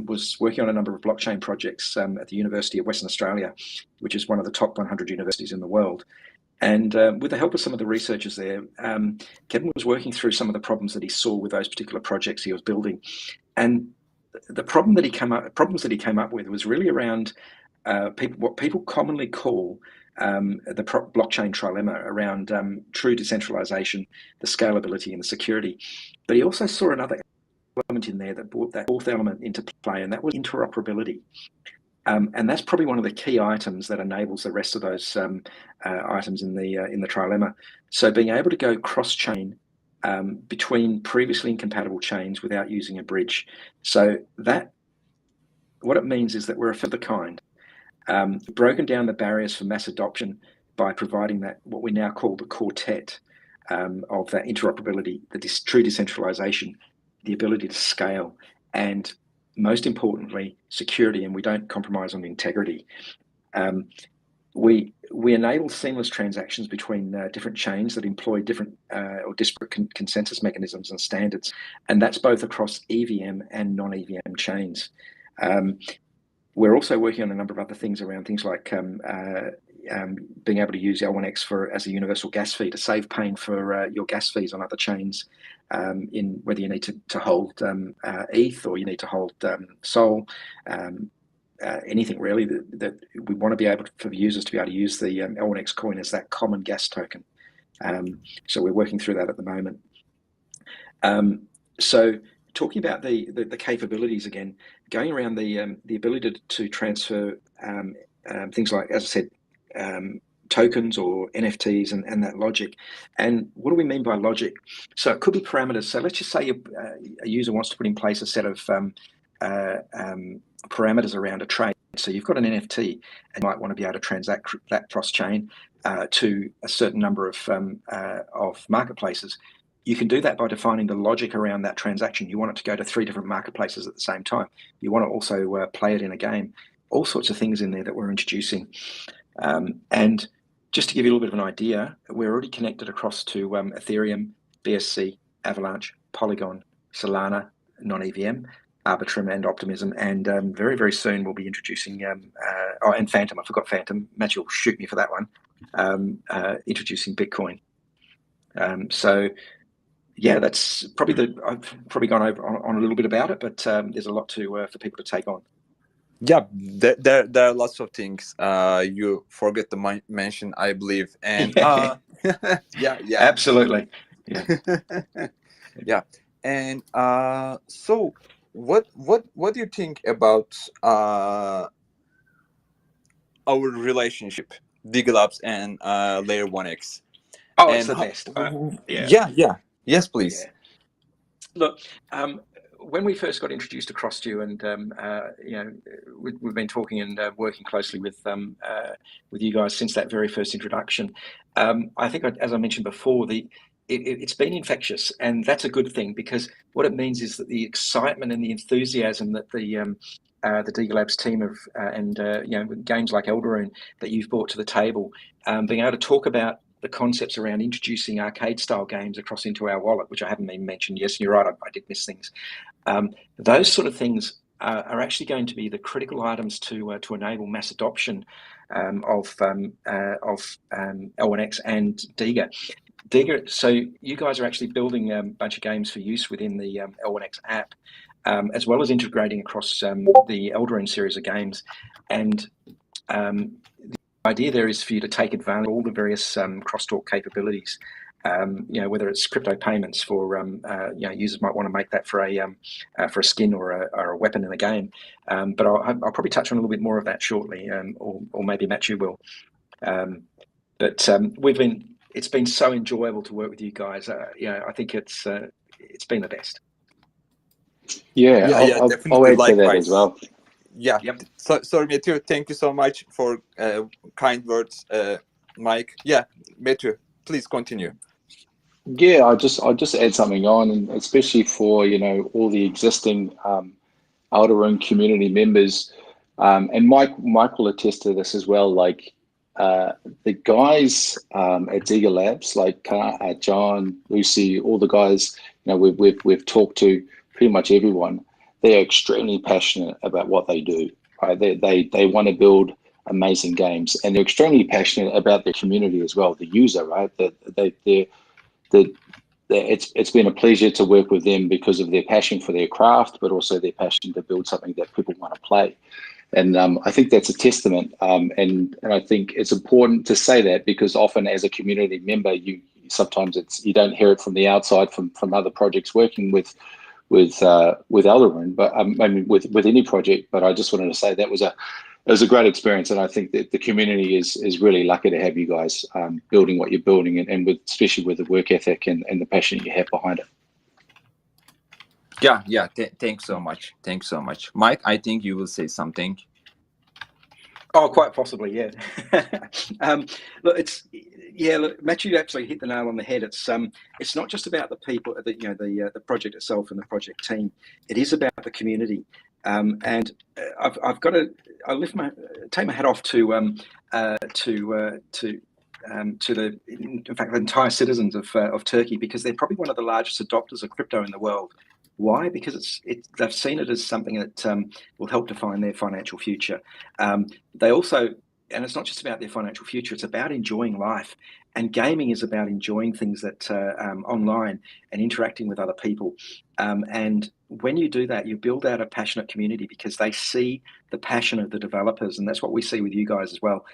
was working on a number of blockchain projects at the University of Western Australia, which is one of the top 100 universities in the world. And with the help of some of the researchers there, Kevin was working through some of the problems that he saw with those particular projects he was building. And the problems that he came up with was really around what people commonly call the blockchain trilemma around true decentralization, the scalability, and the security. But he also saw another element in there that brought that fourth element into play, and that was interoperability. And that's probably one of the key items that enables the rest of those items in the trilemma. So being able to go cross-chain between previously incompatible chains without using a bridge. So that, what it means is that we're a further kind. Broken down the barriers for mass adoption by providing that, what we now call the quartet of that interoperability, the true decentralization, the ability to scale, and most importantly, security, and we don't compromise on integrity. We enable seamless transactions between different chains that employ different or disparate consensus mechanisms and standards, and that's both across EVM and non-EVM chains. We're also working on a number of other things around things like being able to use L1X as a universal gas fee to save paying for your gas fees on other chains, in whether you need to hold ETH or you need to hold Sol, anything really that we want to be able for users to be able to use the L1X coin as that common gas token. So we're working through that at the moment. So talking about the capabilities again, going around the ability to transfer things like, as I said, tokens or NFTs and that logic. And what do we mean by logic? So it could be parameters. So let's just say a user wants to put in place a set of parameters around a trade. So you've got an NFT and you might want to be able to transact that cross-chain to a certain number of marketplaces. You can do that by defining the logic around that transaction. You want it to go to 3 different marketplaces at the same time. You want to also play it in a game. All sorts of things in there that we're introducing. And just to give you a little bit of an idea, we're already connected across to Ethereum, BSC, Avalanche, Polygon, Solana, non-EVM, Arbitrum, and Optimism. And very, very soon we'll be introducing, and Fantom. I forgot Fantom. Matthew will shoot me for that one. Introducing Bitcoin. So yeah, that's probably I've probably gone over on a little bit about it, but there's a lot for people to take on. Yeah, there are lots of things you forget to mention, I believe, and yeah, absolutely, yeah, yeah. And so, what do you think about our relationship, Diglabs and Layer 1X? Oh, and it's the best. Yeah. Yes, please. Yeah. Look, when we first got introduced to Cross2, and we've been talking and working closely with you guys since that very first introduction. I think, as I mentioned before, it's been infectious, and that's a good thing, because what it means is that the excitement and the enthusiasm that the Diglabs team of with games like Eldaroon that you've brought to the table, being able to talk about the concepts around introducing arcade style games across into our wallet, which I haven't even mentioned. Yes, you're right, I did miss things. Those sort of things are actually going to be the critical items to enable mass adoption of L1X and Diga. So you guys are actually building a bunch of games for use within the L1X app, as well as integrating across the Eldaroon series of games. And the idea there is for you to take advantage of all the various crosstalk capabilities. Whether it's crypto payments for users might want to make that for a skin or a weapon in a game. But I'll probably touch on a little bit more of that shortly, or maybe Matthew will. But it's been so enjoyable to work with you guys. I think it's been the best. Yeah, I'll add to that as well. Yeah. Yep. So, sorry, Matthew. Thank you so much for kind words, Mike. Yeah, Matthew, please continue. Yeah, I'll just add something on, and especially for all the existing Eldaroon community members, and Mike will attest to this as well. Like the guys at Diga Labs, like John, Lucy, all the guys, we've talked to pretty much everyone. they're extremely passionate about what they do. Right? They want to build amazing games, and they're extremely passionate about their community as well, the user. Right? It's been a pleasure to work with them because of their passion for their craft, but also their passion to build something that people want to play. And I think that's a testament. And I think it's important to say that, because often as a community member, sometimes you don't hear it from the outside from other projects working with Elderun, but I mean with any project. But I just wanted to say that it was a great experience, and I think that the community is really lucky to have you guys building what you're building, and especially with the work ethic and the passion you have behind it. Yeah. Thanks so much. Thanks so much, Mike. I think you will say something. Oh, quite possibly, yeah. Look, Matthew actually hit the nail on the head. It's not just about the people, the project itself and the project team. It is about the community. And I've got to take my hat off to the entire citizens of Turkey, because they're probably one of the largest adopters of crypto in the world. Why? Because they've seen it as something that will help define their financial future. They also, and it's not just about their financial future, it's about enjoying life. And gaming is about enjoying things that online and interacting with other people. And when you do that, you build out a passionate community, because they see the passion of the developers. And that's what we see with you guys as well.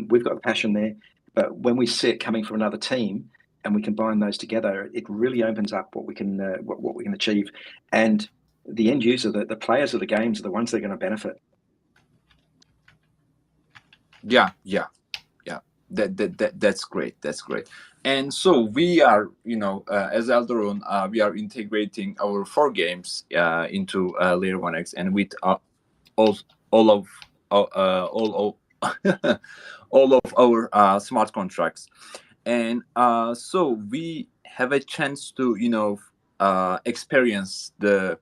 We've got the passion there, but when we see it coming from another team, and we combine those together, it really opens up what we can achieve. And the end user, the players of the games, are the ones that are going to benefit. Yeah. That's great. That's great. And so we are, as Elderun, we are integrating our 4 games into Layer 1x, and with all of our smart contracts. And so we have a chance to experience the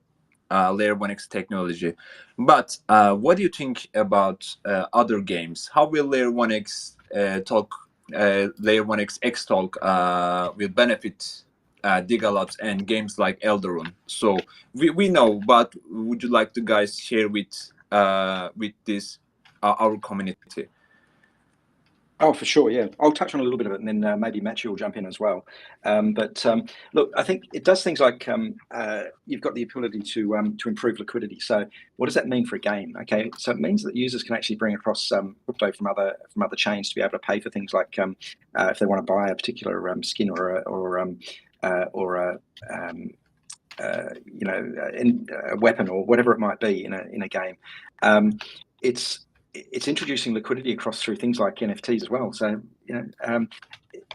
Layer 1x technology. But what do you think about other games? How will Layer 1x Layer 1x X-Talk will benefit Digalabs and games like Elderun? So we know, but would you like to guys share with this our community? Oh, for sure, yeah. I'll touch on a little bit of it, and then maybe Matthew will jump in as well. Look, I think it does things like you've got the ability to improve liquidity. So what does that mean for a game? Okay, so it means that users can actually bring across crypto from other chains to be able to pay for things like if they want to buy a particular skin or a weapon or whatever it might be in a game. It's introducing liquidity across through things like NFTs as well. So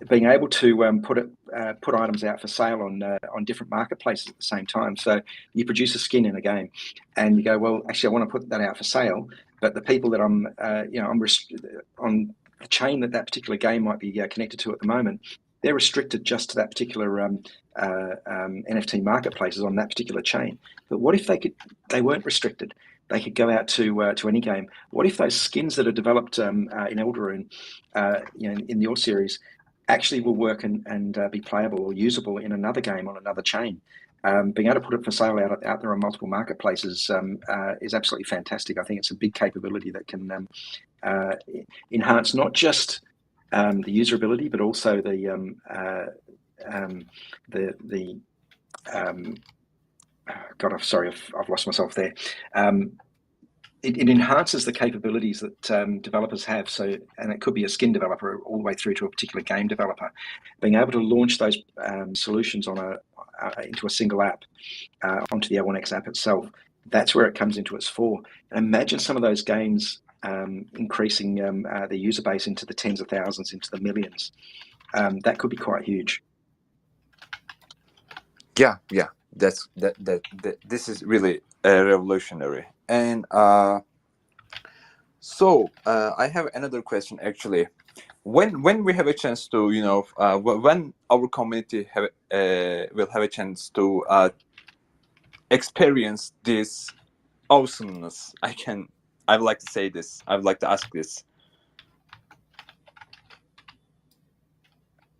being able to put items out for sale on different marketplaces at the same time. So you produce a skin in a game, and you go, well, actually, I want to put that out for sale, but the people that I'm on the chain that particular game might be connected to at the moment, they're restricted just to that particular NFT marketplaces on that particular chain. But what if they weren't restricted? They could go out to any game. What if those skins that are developed in Elderun, in your series, actually will work and be playable or usable in another game on another chain? Being able to put it for sale out there on multiple marketplaces is absolutely fantastic. I think it's a big capability that can enhance not just the usability, but also God, I'm sorry, I've lost myself there. It enhances the capabilities that developers have. So, and it could be a skin developer all the way through to a particular game developer. Being able to launch those solutions into a single app, onto the L1X app itself, that's where it comes into its fore. And imagine some of those games increasing the user base into the tens of thousands, into the millions. That could be quite huge. Yeah. This is really revolutionary. And so I have another question actually. When we have a chance to, when our community will have a chance to experience this awesomeness, I'd like to say this. I would like to ask this.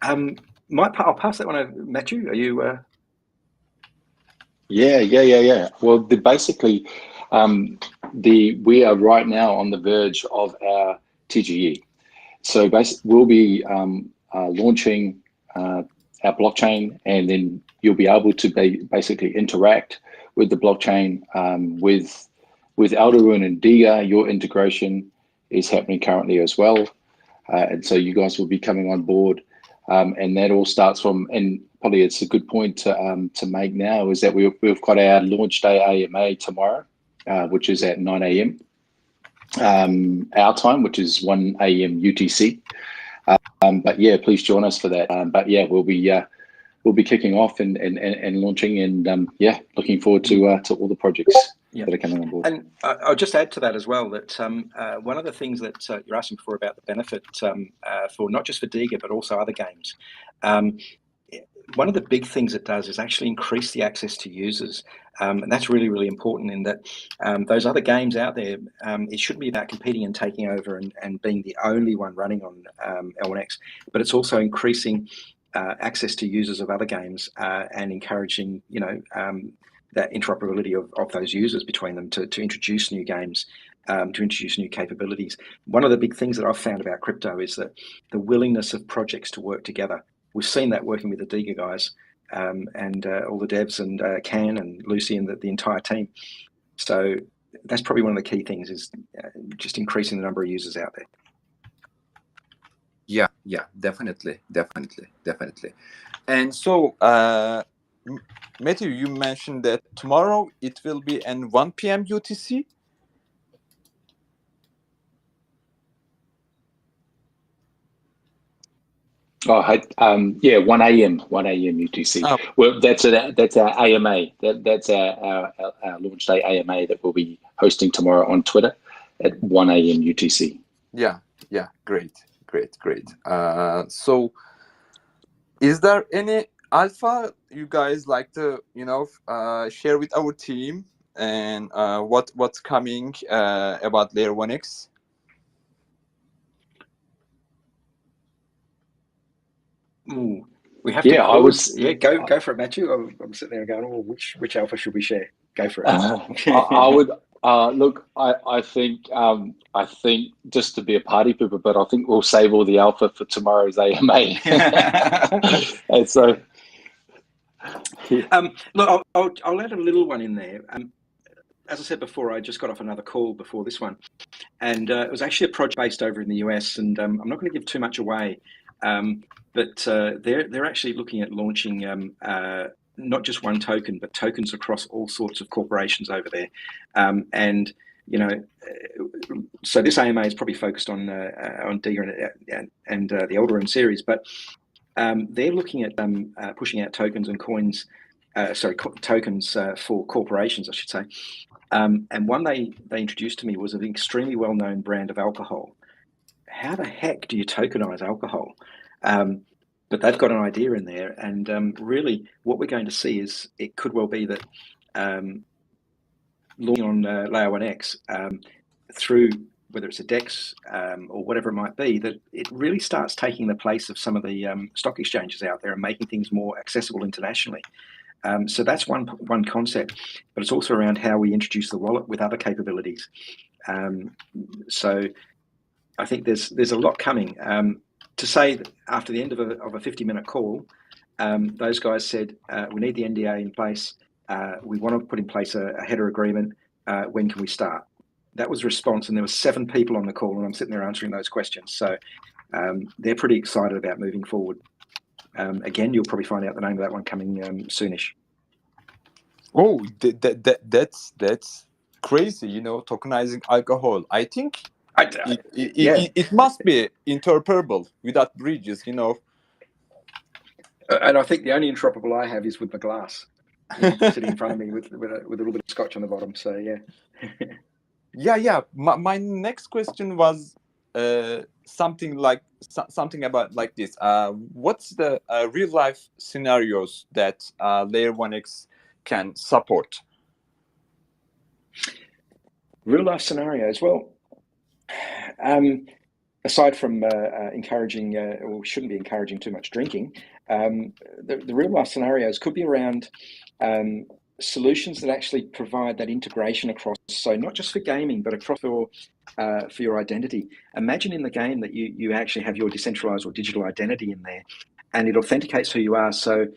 I'll pass that one over. Matthew, are you? Yeah. Well, basically, we are right now on the verge of our TGE. So basically, we'll be launching our blockchain, and then you'll be able to basically interact with the blockchain with Alderun and Diga. Your integration is happening currently as well, and so you guys will be coming on board, and that all starts from. And probably it's a good point to make now is that we've got our launch day AMA tomorrow, which is at 9 a.m. Our time, which is 1 a.m. UTC. But yeah, please join us for that. But yeah, we'll be kicking off and launching, and yeah, looking forward to all the projects that are coming on board. And I'll just add to that as well that one of the things that you're asking for about the benefit for not just for Diga but also other games. One of the big things it does is actually increase the access to users. And that's really, really important in that those other games out there, it shouldn't be about competing and taking over and being the only one running on L1X, but it's also increasing access to users of other games and encouraging, that interoperability of those users between them to introduce new games, to introduce new capabilities. One of the big things that I've found about crypto is that the willingness of projects to work together. We've seen that working with the Diga guys and all the devs and Can and Lucy and the entire team. So that's probably one of the key things is just increasing the number of users out there. Yeah, definitely. And so, Matthew, you mentioned that tomorrow it will be at 1 p.m. UTC. Oh, 1 a.m. UTC. Oh. Well, that's our AMA. That's our launch day AMA that we'll be hosting tomorrow on Twitter at 1 a.m. UTC. Yeah, great. So, is there any alpha you guys like to share with our team, and what's coming about Layer 1X? Ooh, we have to. Yeah, go for it, Matthew. I'm sitting there going, "Oh, which alpha should we share?" Go for it. I would look. I think just to be a party pooper, but I think we'll save all the alpha for tomorrow's AMA. And so, look, I'll add a little one in there. As I said before, I just got off another call before this one, and it was actually a project based over in the US. And I'm not going to give too much away, but they're actually looking at launching not just one token, but tokens across all sorts of corporations over there. And so this AMA is probably focused on Diga and the Alderun series, but they're looking at pushing out tokens and coins. Tokens for corporations, I should say. And one they introduced to me was an extremely well-known brand of alcohol. How the heck do you tokenize alcohol? But they've got an idea in there, and really what we're going to see is it could well be that launching on Layer 1X through whether it's a DEX or whatever it might be, that it really starts taking the place of some of the stock exchanges out there and making things more accessible internationally. So that's one concept, but it's also around how we introduce the wallet with other capabilities. So I think there's a lot coming. To say that after the end of a 50-minute call, those guys said, we need the NDA in place. We want to put in place a header agreement. When can we start? That was the response, and there were 7 people on the call, and I'm sitting there answering those questions. So they're pretty excited about moving forward. Again, you'll probably find out the name of that one coming soonish. Oh, that's crazy! Tokenizing alcohol. I think it must be interoperable without bridges. And I think the only interoperable I have is with the glass sitting in front of me with a little bit of scotch on the bottom. So yeah. My next question was something about like this. What's the real life scenarios that Layer 1X can support? Real life scenarios. Well, aside from encouraging, or shouldn't be encouraging too much drinking, the real life scenarios could be around solutions that actually provide that integration across, so not just for gaming, but across for your identity. Imagine in the game that you actually have your decentralized or digital identity in there, and it authenticates who you are. So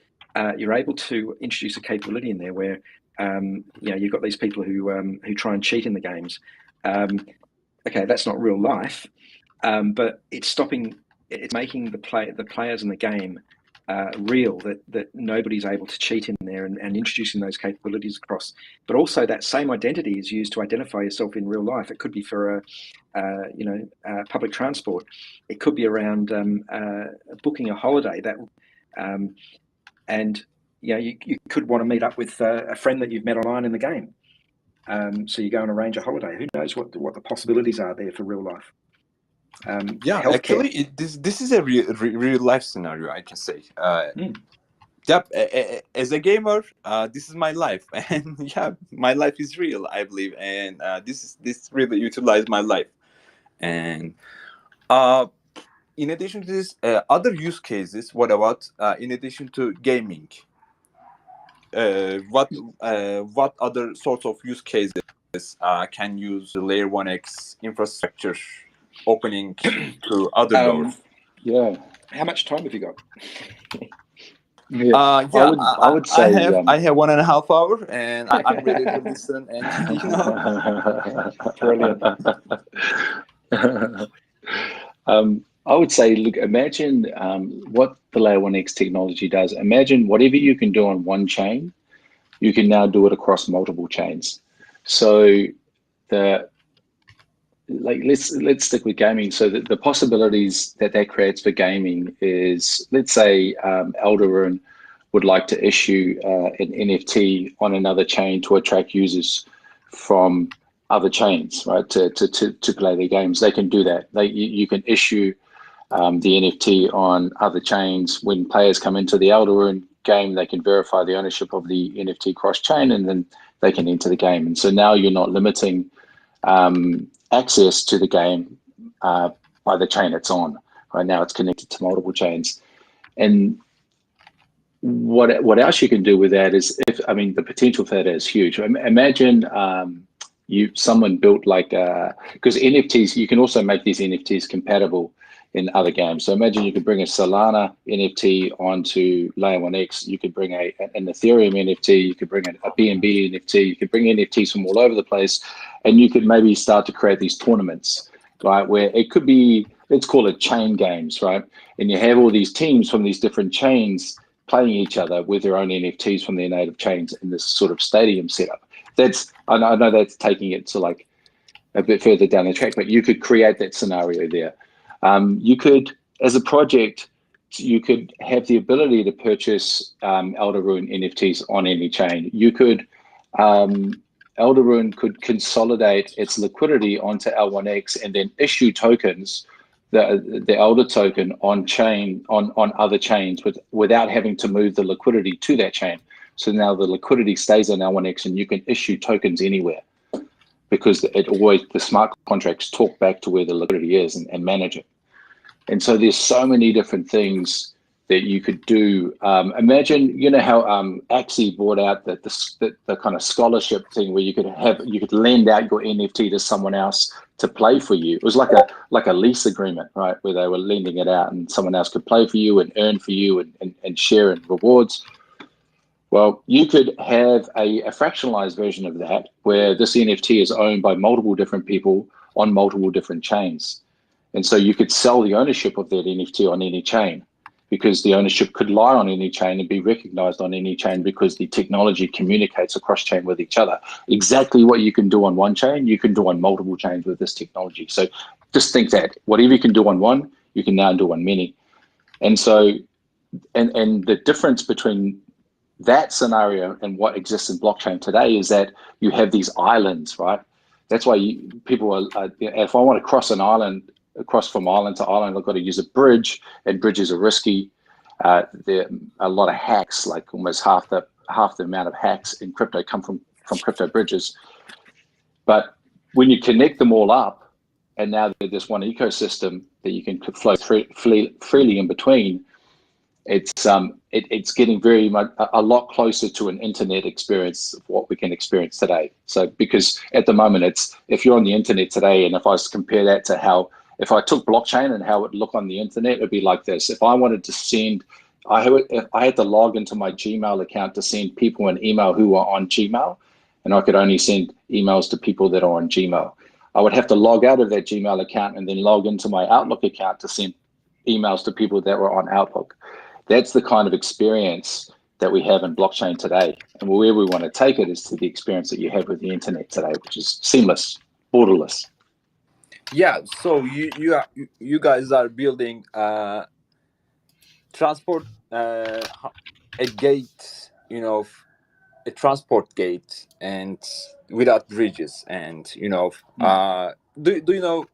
you're able to introduce a capability in there where you've got these people who try and cheat in the games. Okay, that's not real life, but it's making the players in the game real, that nobody's able to cheat in there, and introducing those capabilities across. But also that same identity is used to identify yourself in real life. It could be for public transport. It could be around booking a holiday. And you could want to meet up with a friend that you've met online in the game. So you go and arrange a holiday. Who knows what the possibilities are there for real life? Yeah, healthcare. actually, this is a real life scenario, I can say. Yep, as a gamer, this is my life, and yeah, my life is real, I believe, and this really utilized my life. And in addition to this, other use cases. What about in addition to gaming? What other sorts of use cases can use the Layer 1x infrastructure opening to other doors? Yeah. How much time have you got? I would say I have 1.5 hours, and I'm ready to listen. And Brilliant. I would say, look, imagine what the Layer 1x technology does. Imagine whatever you can do on one chain, you can now do it across multiple chains. So let's stick with gaming. So the possibilities that creates for gaming is, let's say Alderun would like to issue an NFT on another chain to attract users from other chains, right, to play their games. They can do that. You can issue the NFT on other chains. When players come into the Alderun game, they can verify the ownership of the NFT cross-chain, and then they can enter the game. And so now you're not limiting access to the game by the chain it's on. Right now it's connected to multiple chains. And what else you can do with that is, the potential for that is huge. Imagine someone built because NFTs, you can also make these NFTs compatible in other games. So imagine you could bring a Solana NFT onto Layer 1x, you could bring an Ethereum NFT, you could bring a BNB NFT, you could bring NFTs from all over the place, and you could maybe start to create these tournaments, right, where it could be, let's call it chain games, right? And you have all these teams from these different chains playing each other with their own NFTs from their native chains in this sort of stadium setup. I know that's taking it to a bit further down the track, but you could create that scenario there. You could, as a project, you could have the ability to purchase Alderun NFTs on any chain. You could, Alderun could consolidate its liquidity onto L1X and then issue tokens, the Elder token on chain, on other chains without having to move the liquidity to that chain. So now the liquidity stays on L1X and you can issue tokens anywhere, because the smart contracts talk back to where the liquidity is and manage it. And so there's so many different things that you could do. Imagine, how Axie brought out the kind of scholarship thing where you could lend out your NFT to someone else to play for you. It was like a lease agreement, right, where they were lending it out and someone else could play for you and earn for you and share in rewards. Well, you could have a fractionalized version of that where this NFT is owned by multiple different people on multiple different chains. And so you could sell the ownership of that NFT on any chain, because the ownership could lie on any chain and be recognized on any chain, because the technology communicates across chain with each other. Exactly what you can do on one chain, you can do on multiple chains with this technology. So just think that whatever you can do on one, you can now do on many. And so, and the difference between that scenario and what exists in blockchain today is that you have these islands, right? That's why people are, if I want to cross an island, across from island to island, I've got to use a bridge, and bridges are risky. There are a lot of hacks, like almost half the amount of hacks in crypto come from crypto bridges. But when you connect them all up, and now there's one ecosystem that you can flow freely in between, it's getting very much a lot closer to an internet experience of what we can experience today. So because at the moment if you're on the internet today, and if I compare that to how if I took blockchain and how it would look on the internet, it'd be like this. If I wanted to send, I had to log into my Gmail account to send people an email who are on Gmail, and I could only send emails to people that are on Gmail. I would have to log out of that Gmail account and then log into my Outlook account to send emails to people that were on Outlook. That's the kind of experience that we have in blockchain today. And where we want to take it is to the experience that you have with the internet today, which is seamless, borderless. Yeah, so you guys are building transport a gate, a transport gate, and without bridges, and do you know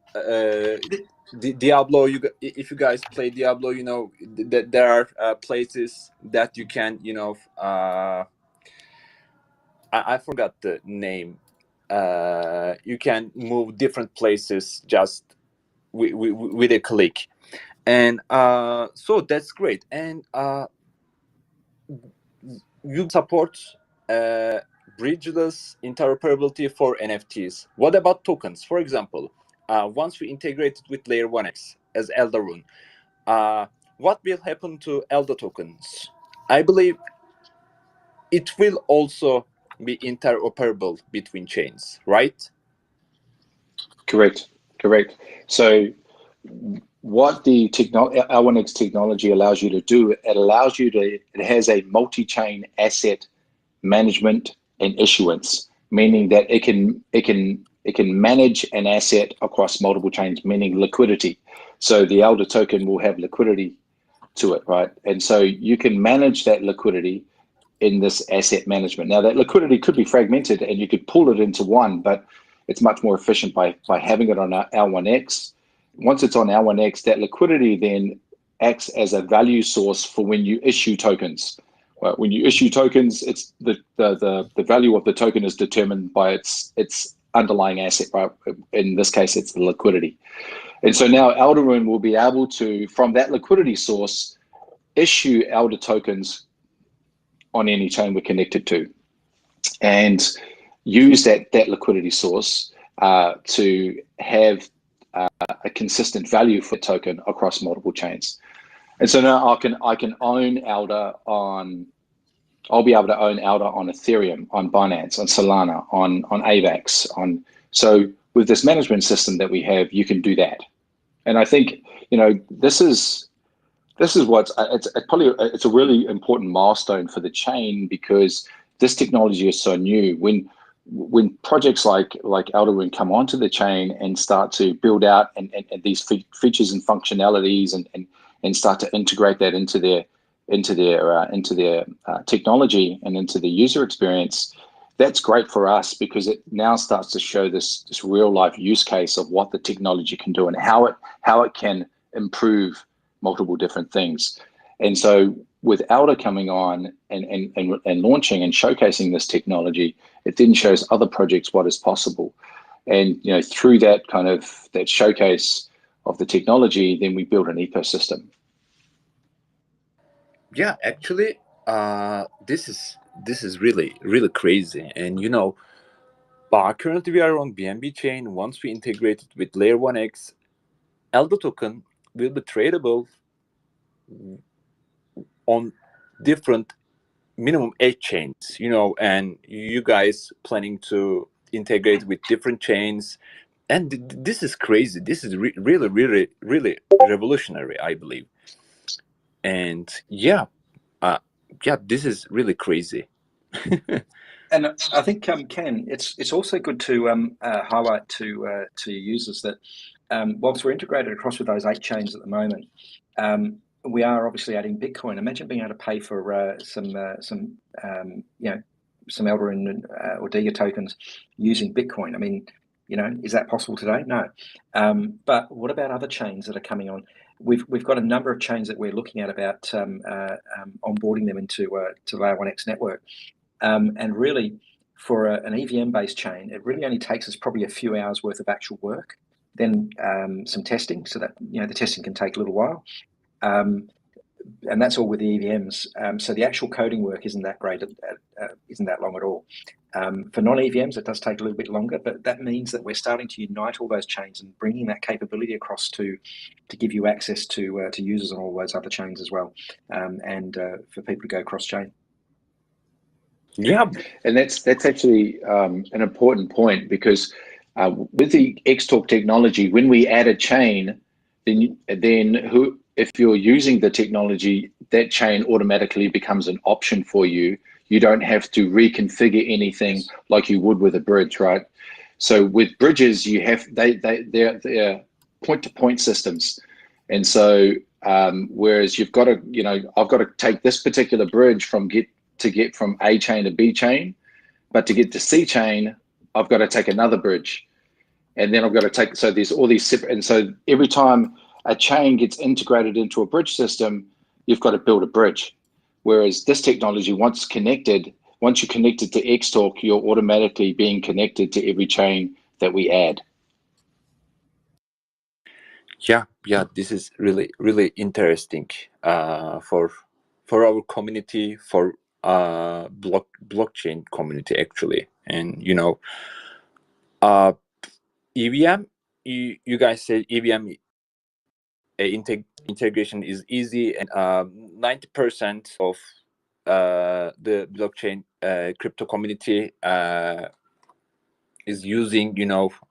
Diablo? If you guys play Diablo, that there are places that you can, I forgot the name. You can move different places just with a click, and so that's great. And you support bridgeless interoperability for NFTs. What about tokens? For example, once we integrate it with Layer 1x as Eldarune, what will happen to Elda tokens? I believe it will also be interoperable between chains, right? Correct. So what the L1x technology allows you to do, it has a multi-chain asset management and issuance, meaning that it can manage an asset across multiple chains, meaning liquidity. So the Elder token will have liquidity to it, right? And so you can manage that liquidity in this asset management. Now that liquidity could be fragmented and you could pull it into one, but it's much more efficient by having it on L1x. Once it's on L1x, that liquidity then acts as a value source for when you issue tokens. Well, when you issue tokens, it's the value of the token is determined by its underlying asset, right? In this case, it's the liquidity. And so now Eldarune will be able to, from that liquidity source, issue Elder tokens on any chain we're connected to, and use that liquidity source to have a consistent value for token across multiple chains. And so now I can own Elder on, I'll be able to own Elder on Ethereum, on Binance, on Solana, on Avax, so with this management system that we have, you can do that. And I think, this is what's, it's a really important milestone for the chain, because this technology is so new. When projects like Eldarune come onto the chain and start to build out and these features and functionalities and start to integrate that into their technology and into the user experience, that's great for us, because it now starts to show this real life use case of what the technology can do and how it can improve multiple different things. And so with Elder coming on and launching and showcasing this technology, it then shows other projects what is possible. And through that kind of that showcase of the technology, then we build an ecosystem. Yeah, actually, this is really, really crazy. And currently we are on BNB chain. Once we integrate it with Layer 1x, Elder token will be tradable on different minimum 8 chains, and you guys planning to integrate with different chains. And this is crazy. This is really, really, really revolutionary, I believe. And yeah, this is really crazy. And I think, Ken, it's also good to highlight to users that whilst we're integrated across with those 8 chains at the moment, we are obviously adding Bitcoin. Imagine being able to pay for some Eldarune or Diga tokens using Bitcoin. I mean, is that possible today? No. But what about other chains that are coming on? We've got a number of chains that we're looking at about onboarding them into Layer 1x network. And really, for an EVM-based chain, it really only takes us probably a few hours worth of actual work, then some testing, so that the testing can take a little while. and that's all with the EVMs. So the actual coding work isn't that great, isn't that long at all. For non-EVMs, it does take a little bit longer, but that means that we're starting to unite all those chains and bringing that capability across to give you access to users on all those other chains as well, and for people to go cross-chain. Yeah, and that's actually an important point, because with the Xtalk technology, when we add a chain, then if you're using the technology, that chain automatically becomes an option for you. You don't have to reconfigure anything like you would with a bridge, right? So with bridges, you have they're point-to-point systems, and so whereas you've got to, I've got to take this particular bridge to get from A chain to B chain, but to get to C chain, I've got to take another bridge, and then I've got to take. So there's all these separate, and so every time a chain gets integrated into a bridge system, you've got to build a bridge. Whereas this technology, once you're connected to Xtalk, you're automatically being connected to every chain that we add. Yeah, this is really interesting for our community, for blockchain community actually. And EVM, you guys said EVM integration is easy, and 90% of the blockchain crypto community is using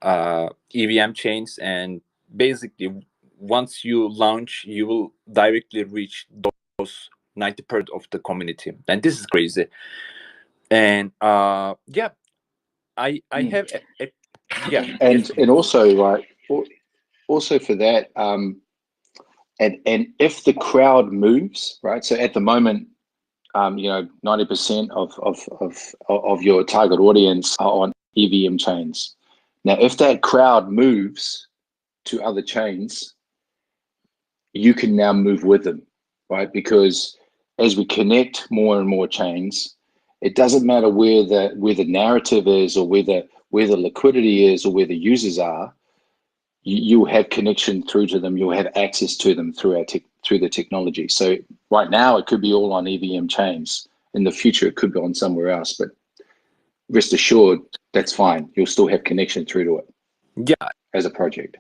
EVM chains, and basically once you launch, you will directly reach those 90% of the community, and this is crazy. And I have and also, right, also for that, and if the crowd moves, right, so at the moment 90% of your target audience are on EVM chains. Now if that crowd moves to other chains, you can now move with them, right? Because as we connect more and more chains, it doesn't matter where the narrative is, or where the liquidity is, or where the users are. You have connection through to them. You'll have access to them through the technology. So right now it could be all on EVM chains. In the future it could be on somewhere else, but rest assured that's fine. You'll still have connection through to it. Yeah, as a project.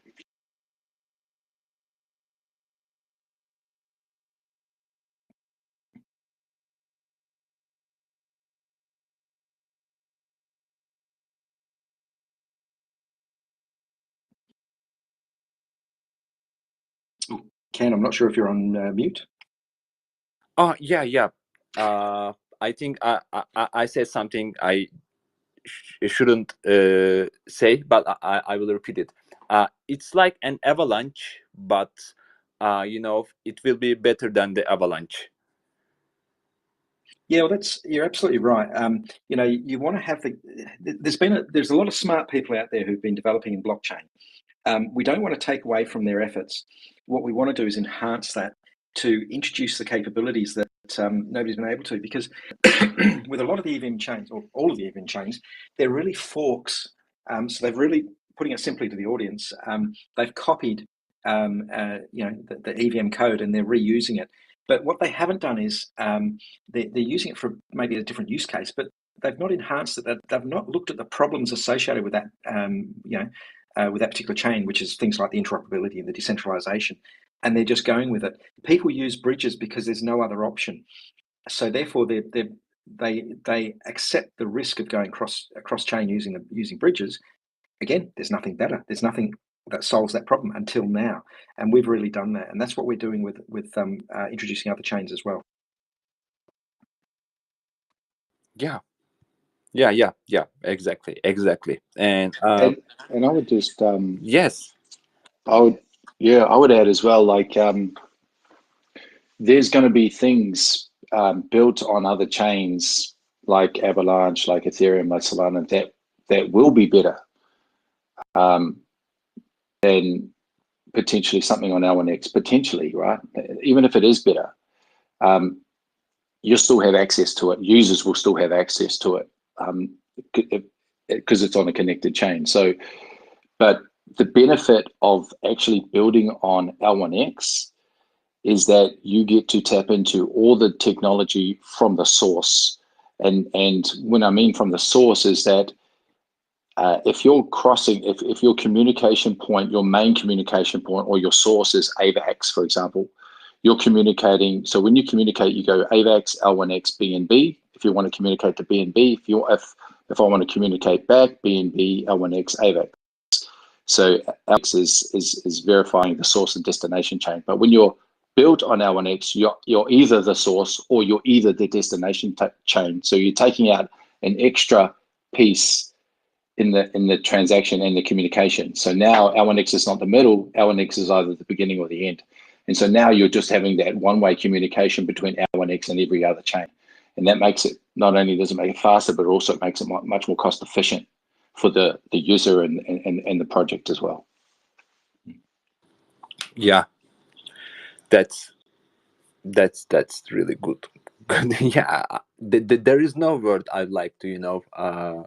Ken, I'm not sure if you're on mute. Oh yeah. I think I said something I shouldn't say, but I will repeat it. It's like an avalanche, but it will be better than the avalanche. Yeah, well, you're absolutely right. You want to have there's a lot of smart people out there who've been developing in blockchain. We don't want to take away from their efforts. What we want to do is enhance that to introduce the capabilities that nobody's been able to, because with a lot of the EVM chains, or all of the EVM chains, they're really forks. So they've really, putting it simply to the audience, they've copied the EVM code and they're reusing it. But what they haven't done is they're using it for maybe a different use case, but they've not enhanced it. They've not looked at the problems associated with that, with that particular chain, which is things like the interoperability and the decentralization, and they're just going with it. People use bridges because there's no other option, so therefore they accept the risk of going across chain using bridges. Again, there's nothing better. There's nothing that solves that problem until now, and we've really done that, and that's what we're doing with introducing other chains as well. Yeah, exactly. And I would just yes, I would add as well, like there's going to be things built on other chains like Avalanche, like Ethereum, like Solana, that will be better than potentially something on L1X, potentially, right? Even if it is better, you'll still have access to it. Users will still have access to it because it's on a connected chain. So, but the benefit of actually building on L1X is that you get to tap into all the technology from the source. And when I mean from the source is that if you're crossing, if your communication point, your main communication point or your source is AVAX, for example, you're communicating. So when you communicate, you go AVAX, L1X, BNB. If you want to communicate to BNB, if I want to communicate back, BNB, L1X, AVAX. So L1X is verifying the source and destination chain. But when you're built on L1X, you're either the source or you're either the destination chain. So you're taking out an extra piece in the transaction and the communication. So now L1X is not the middle, L1X is either the beginning or the end. And so now you're just having that one-way communication between L1X and every other chain. And that makes it, not only does it make it faster, but also it makes it much more cost efficient for the user and the project as well. Yeah, that's really good. Yeah, there is no word I'd like to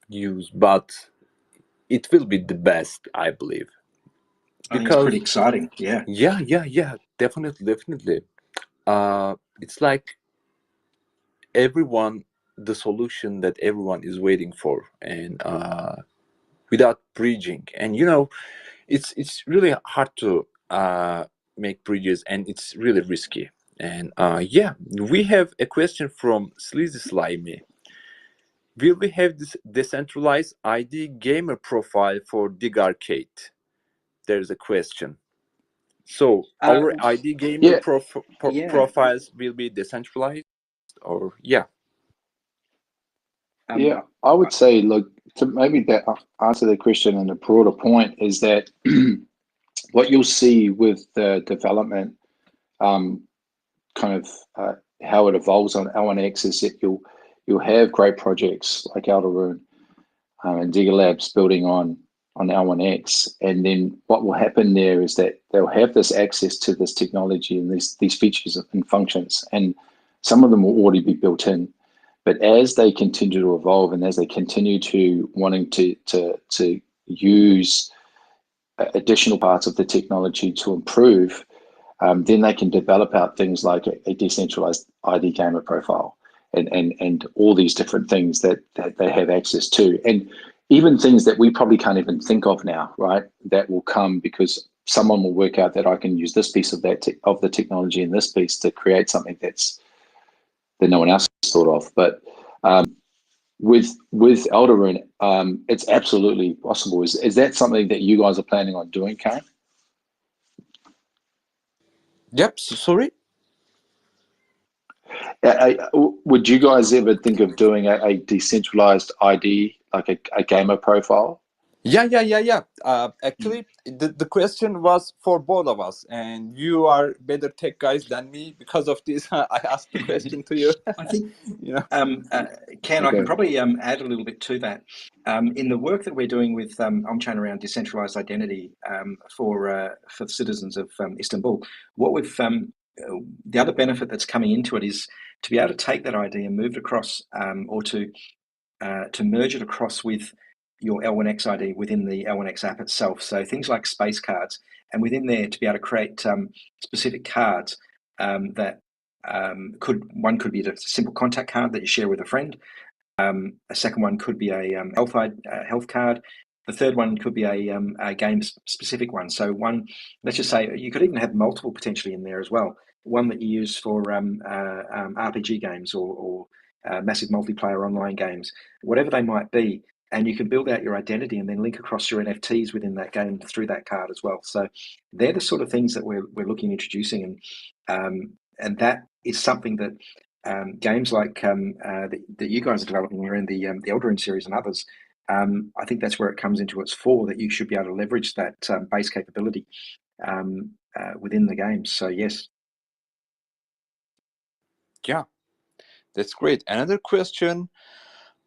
use, but it will be the best, I believe. I think it's pretty exciting. Yeah. Yeah, definitely. It's like the solution that everyone is waiting for, and without bridging. And it's really hard to make bridges, and it's really risky. And yeah, we have a question from Sleazy Slimy. Will we have this decentralized ID gamer profile for Dig Arcade? There's a question. So our ID gamer profiles will be decentralized, or yeah? Yeah, I would say, look, to maybe that answer the question in a broader point is that what you'll see with the development, kind of how it evolves on L1X is that you'll have great projects like Alderune and Digger Labs building on L1X, and then what will happen there is that they'll have this access to this technology and these features and functions, and some of them will already be built in. But as they continue to evolve and as they continue to wanting to use additional parts of the technology to improve, then they can develop out things like a decentralized ID gamer profile and all these different things that they have access to. And even things that we probably can't even think of now, right? That will come because someone will work out that I can use this piece of the technology and this piece to create something that no one else has thought of. But with Alderune, it's absolutely possible. Is that something that you guys are planning on doing, Karen? Yep. Sorry. Would you guys ever think of doing a decentralized ID, like a gamer profile? Yeah. Actually, the question was for both of us, and you are better tech guys than me. Because of this, I asked the question to you. I think, Ken, I can probably add a little bit to that. In the work that we're doing with on-chain around decentralized identity for the citizens of Istanbul, what we've the other benefit that's coming into it is to be able to take that ID and move it across, or to merge it across with your L1X ID within the L1X app itself. So things like space cards, and within there to be able to create specific cards that could be a simple contact card that you share with a friend. A second one could be a health card. The third one could be a game specific one. So one, let's just say you could even have multiple potentially in there as well. One that you use for RPG games or massive multiplayer online games, whatever they might be. And you can build out your identity and then link across your NFTs within that game through that card as well. So they're the sort of things that we're looking at introducing, and that is something that games like that you guys are developing here in the Alderune series and others. I think that's where it comes into its fore, that you should be able to leverage that base capability within the games. So yes. Yeah, that's great. Another question.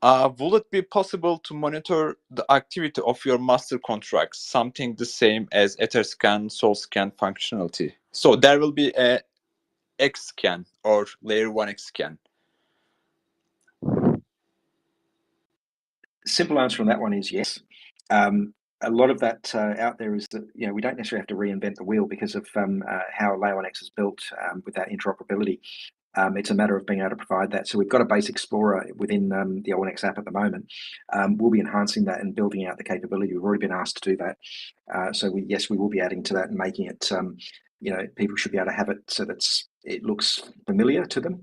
Will it be possible to monitor the activity of your master contracts, something the same as Etherscan, SolScan functionality? So there will be a Xscan or layer 1 Xscan. Simple answer on that one is yes. a lot of that out there is that we don't necessarily have to reinvent the wheel because of how Layer 1X is built with that interoperability. It's a matter of being able to provide that. So we've got a base explorer within the L1X app at the moment. We'll be enhancing that and building out the capability. We've already been asked to do that. So we will be adding to that and making it, people should be able to have it so that it looks familiar to them,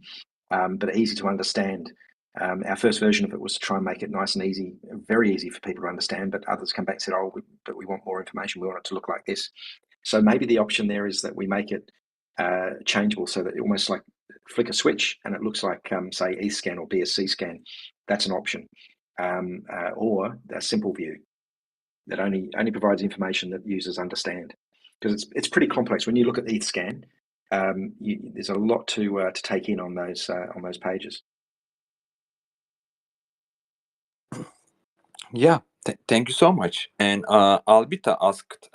but easy to understand. Our first version of it was to try and make it nice and easy, very easy for people to understand, but others come back and said, but we want more information. We want it to look like this. So maybe the option there is that we make it changeable so that it almost like flick a switch and it looks like, say, eScan or BSC scan. That's an option. Or a simple view that only provides information that users understand. Because it's pretty complex. When you look at eScan, there's a lot to take in on those pages. Yeah, thank you so much. And Albita asked,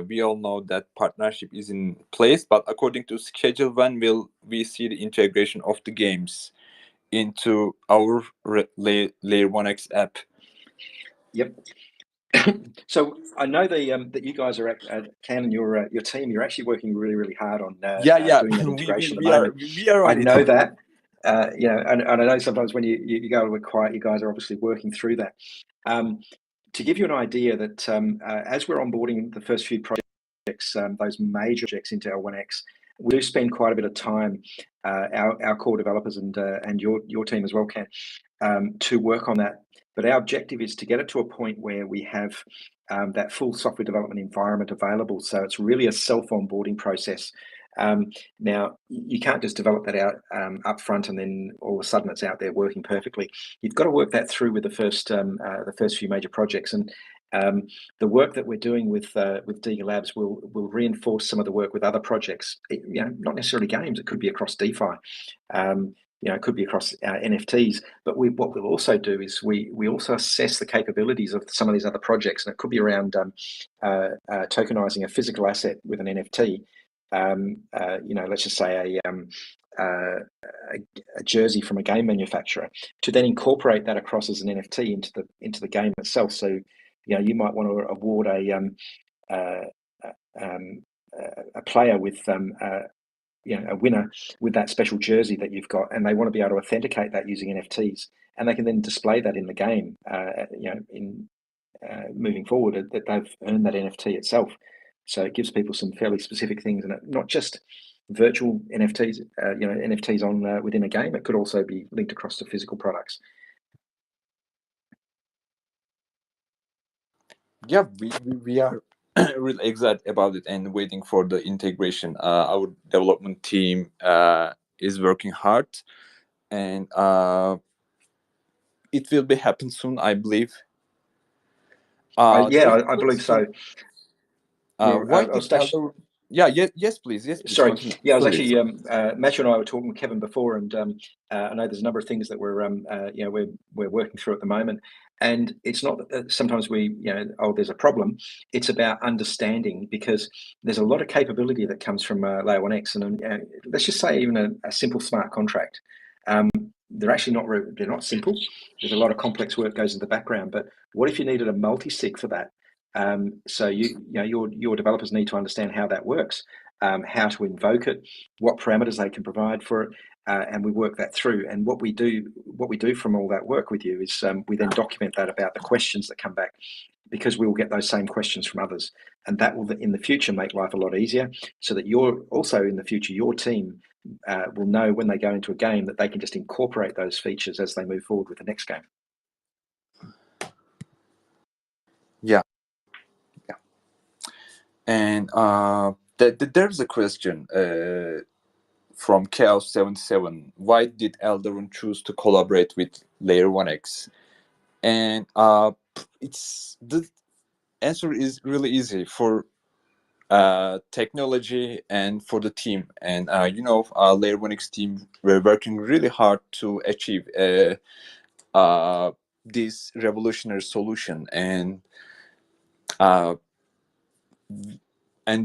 we all know that partnership is in place, but according to schedule, when will we see the integration of the games into our Layer 1X app? Yep. So I know that you guys are Ken and your team. You're actually working really, really hard on doing that integration at the moment. We are I know that. And I know sometimes when you go a little quiet, you guys are obviously working through that. To give you an idea that as we're onboarding the first few projects, those major projects into L1X, we do spend quite a bit of time, our core developers and your team as well, Ken, to work on that. But our objective is to get it to a point where we have that full software development environment available. So it's really a self-onboarding process. Now, you can't just develop that out up front and then all of a sudden it's out there working perfectly. You've got to work that through with the first few major projects. And the work that we're doing with Diga Labs will reinforce some of the work with other projects. Not necessarily games. It could be across DeFi. It could be across NFTs. But what we'll also do is we also assess the capabilities of some of these other projects, and it could be around tokenizing a physical asset with an NFT. Let's just say a jersey from a game manufacturer, to then incorporate that across as an NFT into the game itself. So, you might want to award a player with a winner with that special jersey that you've got, and they want to be able to authenticate that using NFTs, and they can then display that in the game. In moving forward, that they've earned that NFT itself. So it gives people some fairly specific things, and not just virtual NFTs. NFTs on within a game. It could also be linked across to physical products. Yeah, we are really excited about it and waiting for the integration. Our development team is working hard, and it will be happen soon, I believe. I believe so. Yes, please. Sorry. Continue. Yeah, I was actually Matthew and I were talking with Kevin before, and I know there's a number of things that we're working through at the moment. And it's not that sometimes there's a problem. It's about understanding, because there's a lot of capability that comes from Layer 1X, and let's just say even a simple smart contract. They're actually they're not simple. There's a lot of complex work goes in the background. But what if you needed a multi-sig for that? So your developers need to understand how that works, how to invoke it, what parameters they can provide for it, and we work that through. And what we do from all that work with you is we then document that about the questions that come back, because we will get those same questions from others, and that will in the future make life a lot easier, so that you're also in the future, your team will know when they go into a game that they can just incorporate those features as they move forward with the next game. Yeah. And there's a question from Chaos77. Why did Alderun choose to collaborate with Layer 1X? And the answer is really easy for technology and for the team. And Layer 1X team were working really hard to achieve this revolutionary solution, and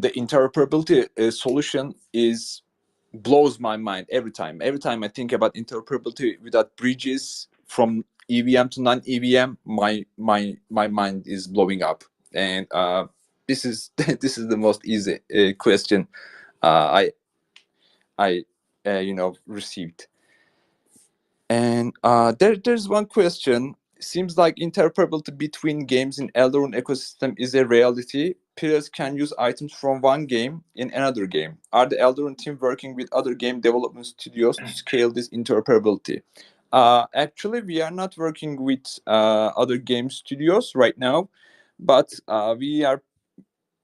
the interoperability solution blows my mind every time. Every time I think about interoperability without bridges from EVM to non-EVM, my mind is blowing up. And this is this is the most easy question I received. And there's one question. Seems like interoperability between games in Eldorun ecosystem is a reality. Players can use items from one game in another game. Are the Eldorun team working with other game development studios to scale this interoperability? Actually, we are not working with other game studios right now, but we are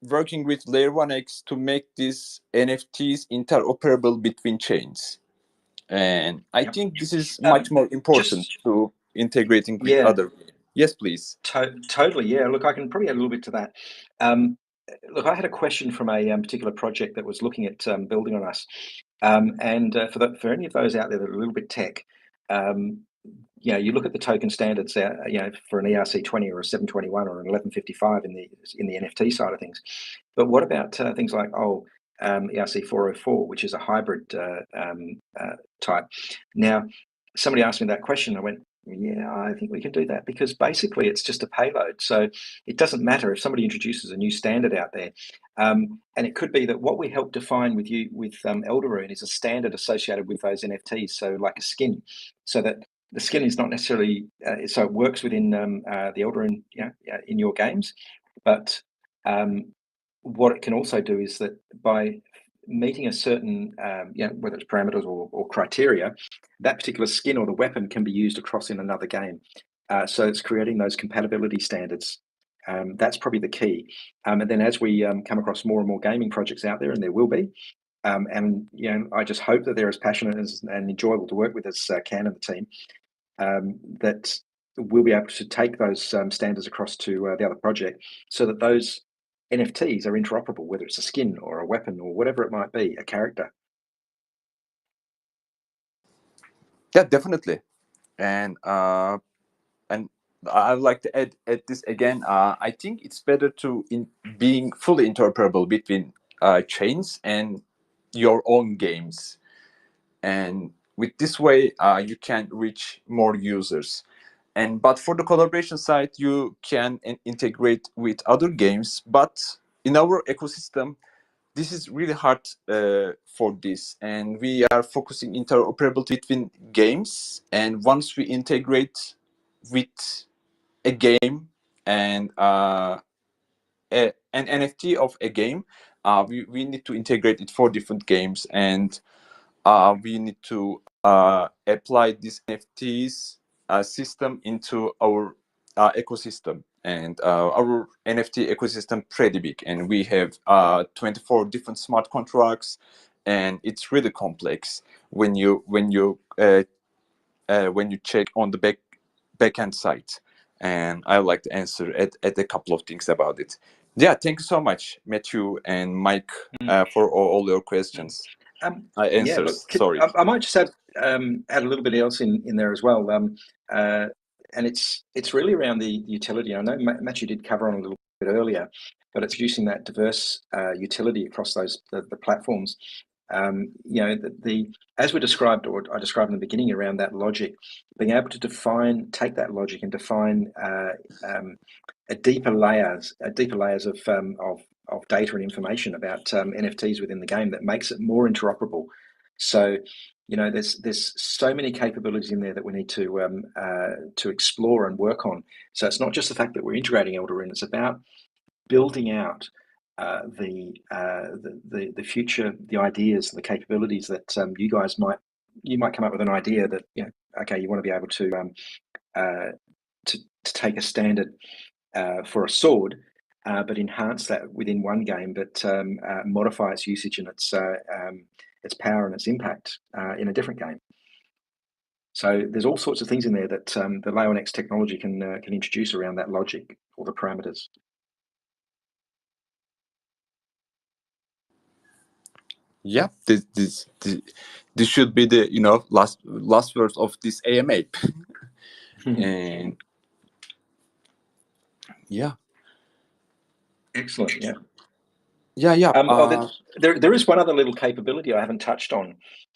working with Layer 1x to make these NFTs interoperable between chains. And I think this is much more important to integrating with other. Yes, please. Totally, yeah. Look, I can probably add a little bit to that. Look, I had a question from a particular project that was looking at building on us. And for any of those out there that are a little bit tech, you look at the token standards, for an ERC20 or a 721 or an 1155 in the NFT side of things. But what about things like ERC404, which is a hybrid type? Now, somebody asked me that question. I went, yeah, I think we can do that, because basically it's just a payload. So it doesn't matter if somebody introduces a new standard out there. And it could be that what we help define with Eldorun is a standard associated with those NFTs. So like a skin, so that the skin is not necessarily, so it works within the Eldorun, in your games. But what it can also do is that by meeting a certain, whether it's parameters or criteria, that particular skin or the weapon can be used across in another game. So it's creating those compatibility standards. That's probably the key. And then as we come across more and more gaming projects out there, and there will be, and I just hope that they're as passionate and enjoyable to work with as Can and the team, that we'll be able to take those standards across to the other project, so that those NFTs are interoperable, whether it's a skin or a weapon or whatever it might be, a character. Yeah, definitely. And I'd like to add this again. I think it's better to being fully interoperable between chains and your own games. And with this way, you can reach more users. But for the collaboration side, you can integrate with other games. But in our ecosystem, this is really hard for this, and we are focusing interoperability between games. And once we integrate with a game and an NFT of a game, we need to integrate it for different games, and we need to apply this NFTs system into our ecosystem. And our NFT ecosystem pretty big, and we have 24 different smart contracts, and it's really complex when you check on the backend side. And I like to answer at a couple of things about it. Yeah, thank you so much, Matthew and Mike, for all your questions. Answers. Sorry. I might just add a little bit else in there as well. And it's really around the utility. I know Matthew did cover on a little bit earlier, but it's using that diverse utility across the platforms. As we described, or I described in the beginning, around that logic, being able to take that logic and define a deeper layers of data and information about NFTs within the game that makes it more interoperable. So, there's so many capabilities in there that we need to explore and work on. So it's not just the fact that we're integrating Eldorun; it's about building out the future, the ideas, the capabilities that you guys might come up with an idea that okay, you want to be able to take a standard for a sword, but enhance that within one game, but modify its usage and its power and its impact in a different game. So there's all sorts of things in there that the Layer 1x technology can introduce around that logic or the parameters. Yeah, this should be the last words of this AMA. And yeah, excellent. Yeah. There is one other little capability I haven't touched on,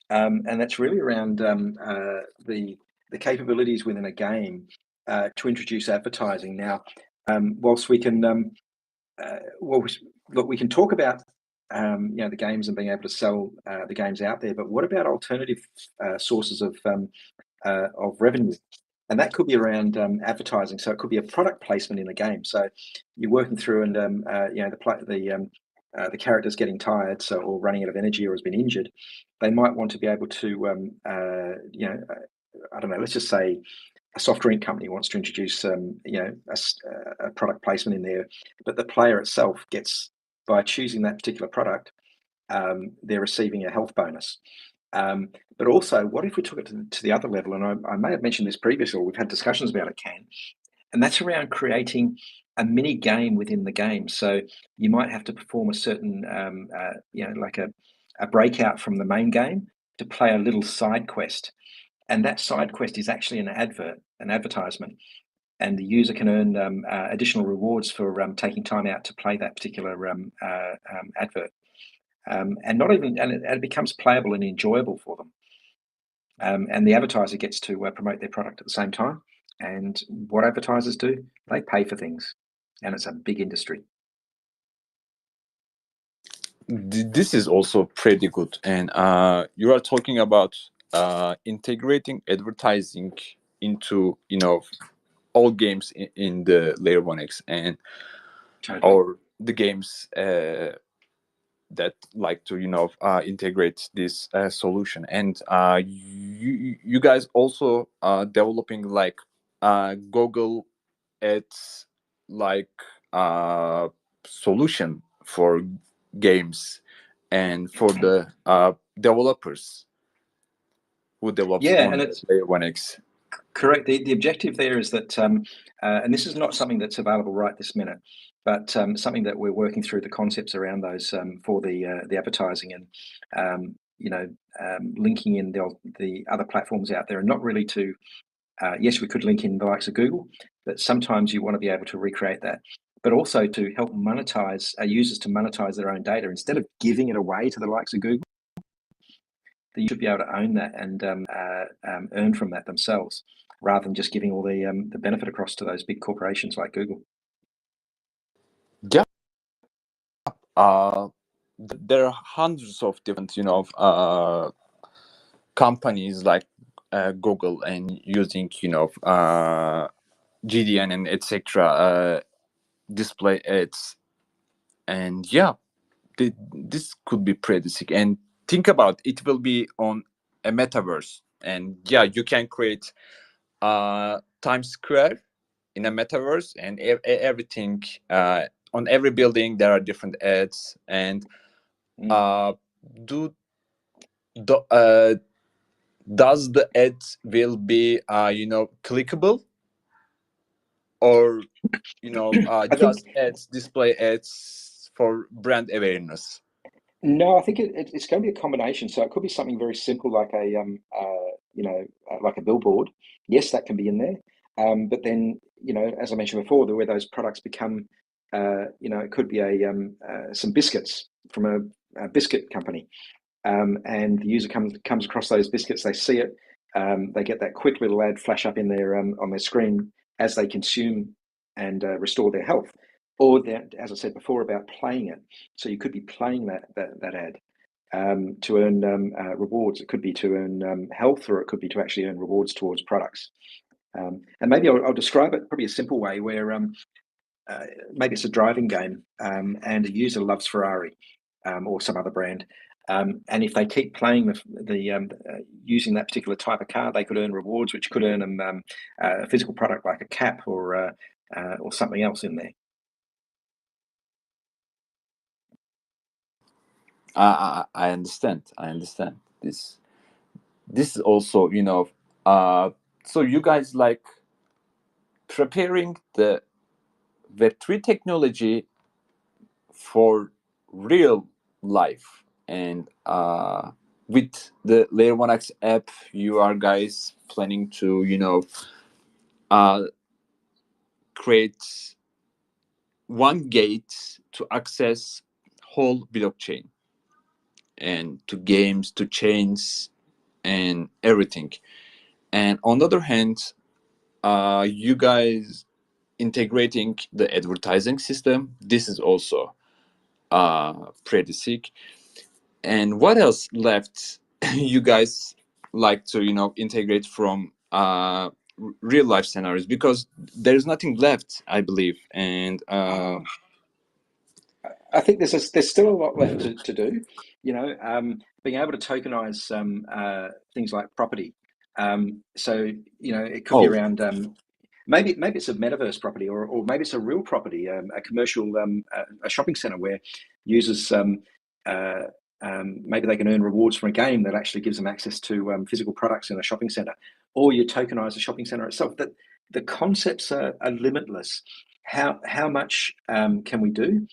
and that's really around the capabilities within a game to introduce advertising. Now, whilst we can well, look, we can talk about the games and being able to sell the games out there, but what about alternative sources of revenue? And that could be around advertising. So it could be a product placement in the game. So you're working through, and the character's getting tired, or running out of energy, or has been injured. They might want to be able to, I don't know. Let's just say a soft drink company wants to introduce, a product placement in there, but the player itself gets, by choosing that particular product, they're receiving a health bonus. But also, what if we took it to the other level? And I may have mentioned this previously, or we've had discussions about it, Ken, and that's around creating a mini game within the game. So you might have to perform a certain, like a breakout from the main game to play a little side quest. And that side quest is actually an advertisement. And the user can earn additional rewards for taking time out to play that particular advert. And it becomes playable and enjoyable for them. And the advertiser gets to promote their product at the same time. And what advertisers do, they pay for things, and it's a big industry. This is also pretty good, and you are talking about integrating advertising into all games in the layer 1x, and or the games that like to integrate this solution. And you guys also developing like Google Ads like solution for games and for the developers who develops Yeah, on and it's layer 1x. correct. The objective there is that, and this is not something that's available right this minute, but something that we're working through the concepts around those for the advertising, and linking in the other platforms out there, and not really to. Yes, we could link in the likes of Google, but sometimes you want to be able to recreate that, but also to help monetize users to monetize their own data instead of giving it away to the likes of Google. You should be able to own that and earn from that themselves, rather than just giving all the benefit across to those big corporations like Google. Yeah. There are hundreds of different, companies like Google, and using, GDN and etc. Display ads, and this could be pretty sick. And think about it, will be on a metaverse, and you can create Times Square in a metaverse, and everything on every building there are different ads, and does the ads will be clickable, or just ads, display ads for brand awareness? No, I think it's going to be a combination. So it could be something very simple like like a billboard. Yes, that can be in there. But then, as I mentioned before, where those products become, it could be some biscuits from a biscuit company, and the user comes across those biscuits. They see it. They get that quick little ad flash up in their on their screen as they consume and restore their health. Or that, as I said before, about playing it. So you could be playing that ad to earn rewards. It could be to earn health, or it could be to actually earn rewards towards products. And maybe I'll describe it probably a simple way, where maybe it's a driving game, and a user loves Ferrari or some other brand. And if they keep playing using that particular type of car, they could earn rewards, which could earn them a physical product like a cap or something else in there. I understand. This is also, so you guys like preparing the Web3 technology for real life, and with the Layer 1x app, you are guys planning to create one gate to access whole blockchain, and to games, to chains, and everything. And on the other hand, you guys integrating the advertising system. This is also pretty sick. And what else left you guys like to, you know, integrate from real life scenarios? Because there's nothing left, I believe. And I think there's still a lot left to do. You know, being able to tokenize things like property. So you know, it could be around maybe it's a metaverse property, or maybe it's a real property, a commercial a shopping center where users maybe they can earn rewards from a game that actually gives them access to physical products in a shopping center, or you tokenize the shopping center itself. That the concepts are limitless. How much can we do?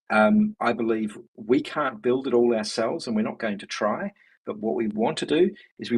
I believe we can't build it all ourselves, and we're not going to try. But what we want to do is we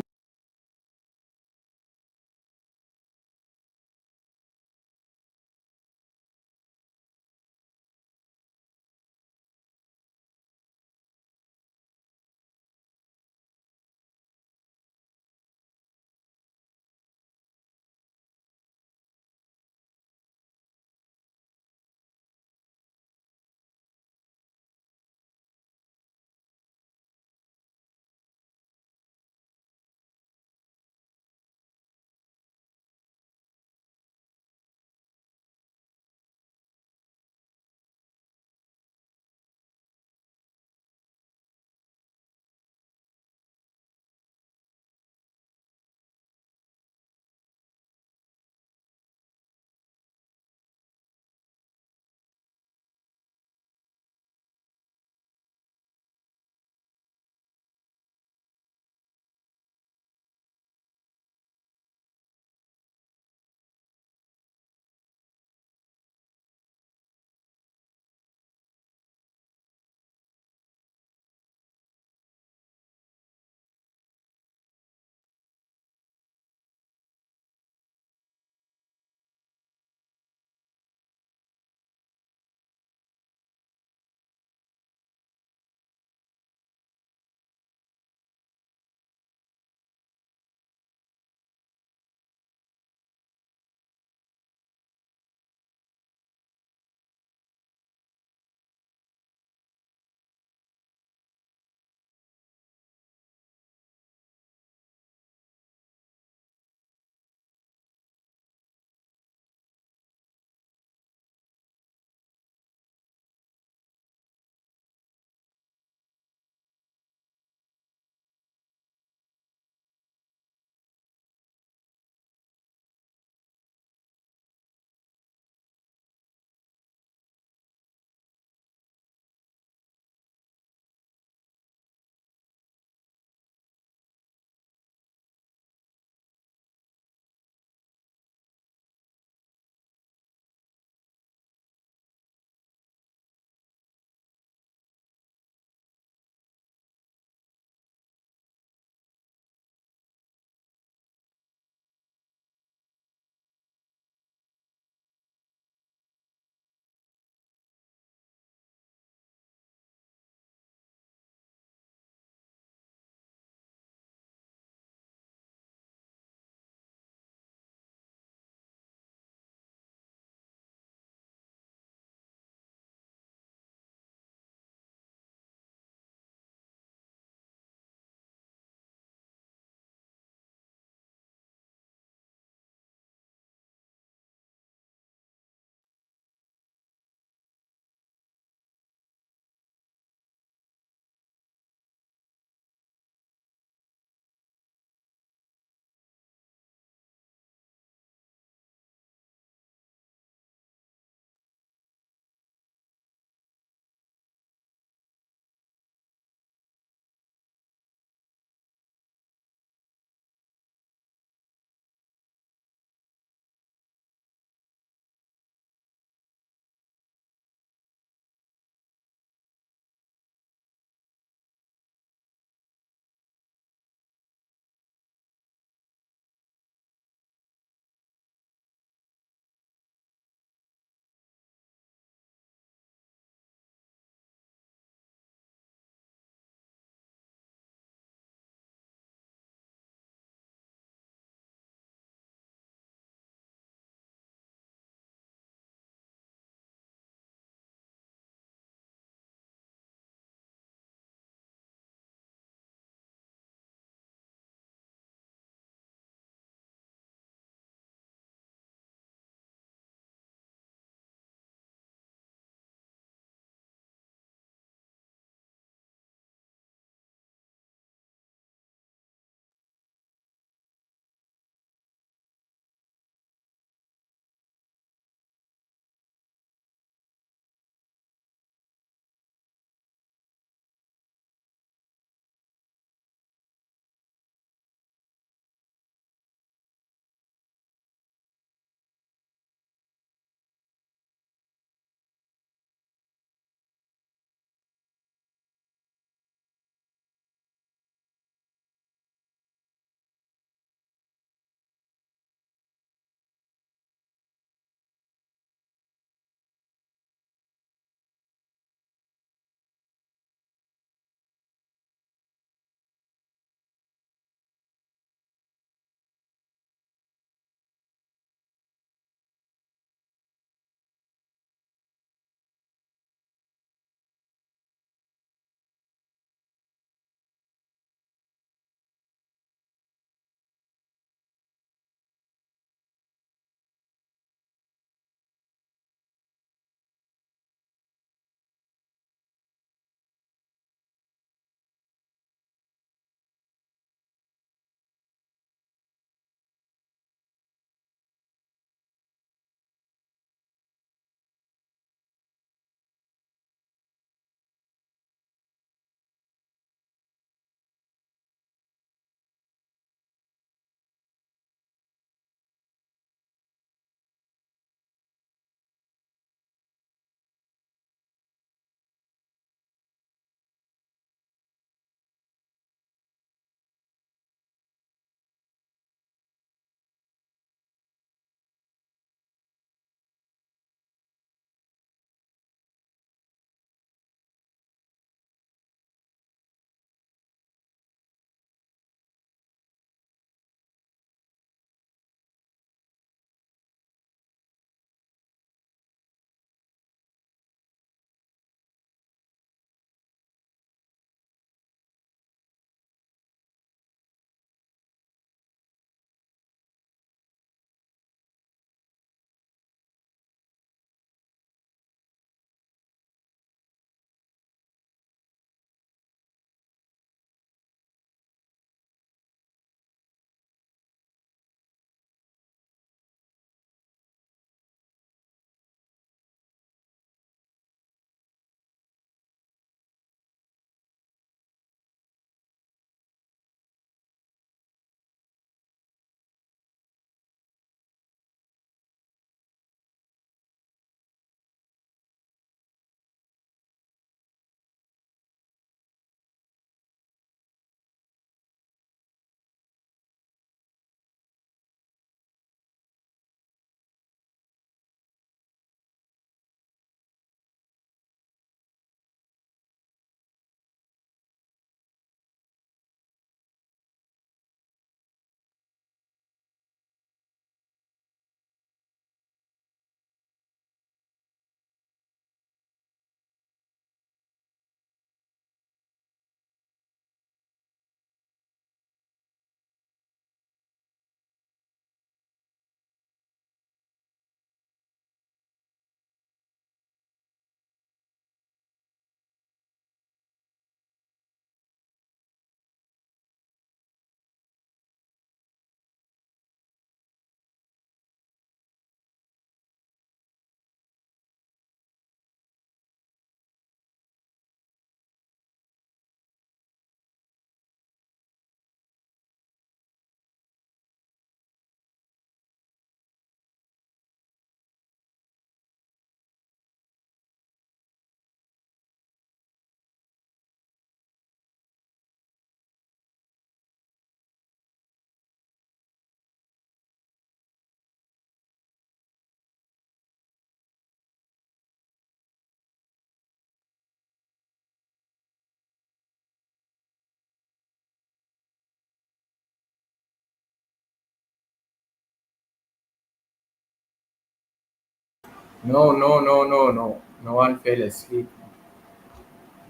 No, no, no, no, no. No one fell asleep.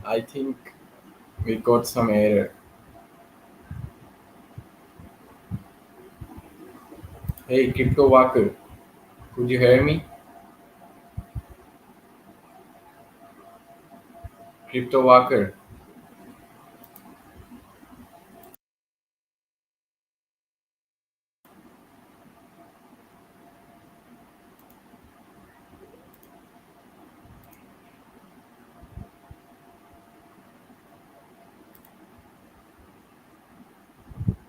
I think we got some error. Hey, Crypto Walker, could you hear me? Crypto Walker.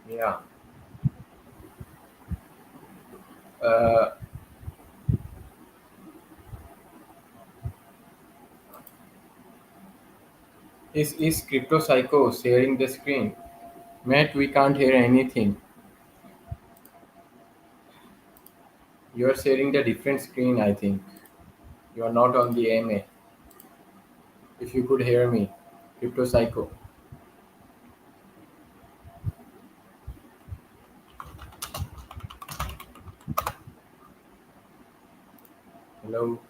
Yeah. Uh, is Crypto Psycho sharing the screen? Matt, we can't hear anything. You are sharing the different screen, I think. You are not on the AMA. If you could hear me, Crypto Psycho. Hello.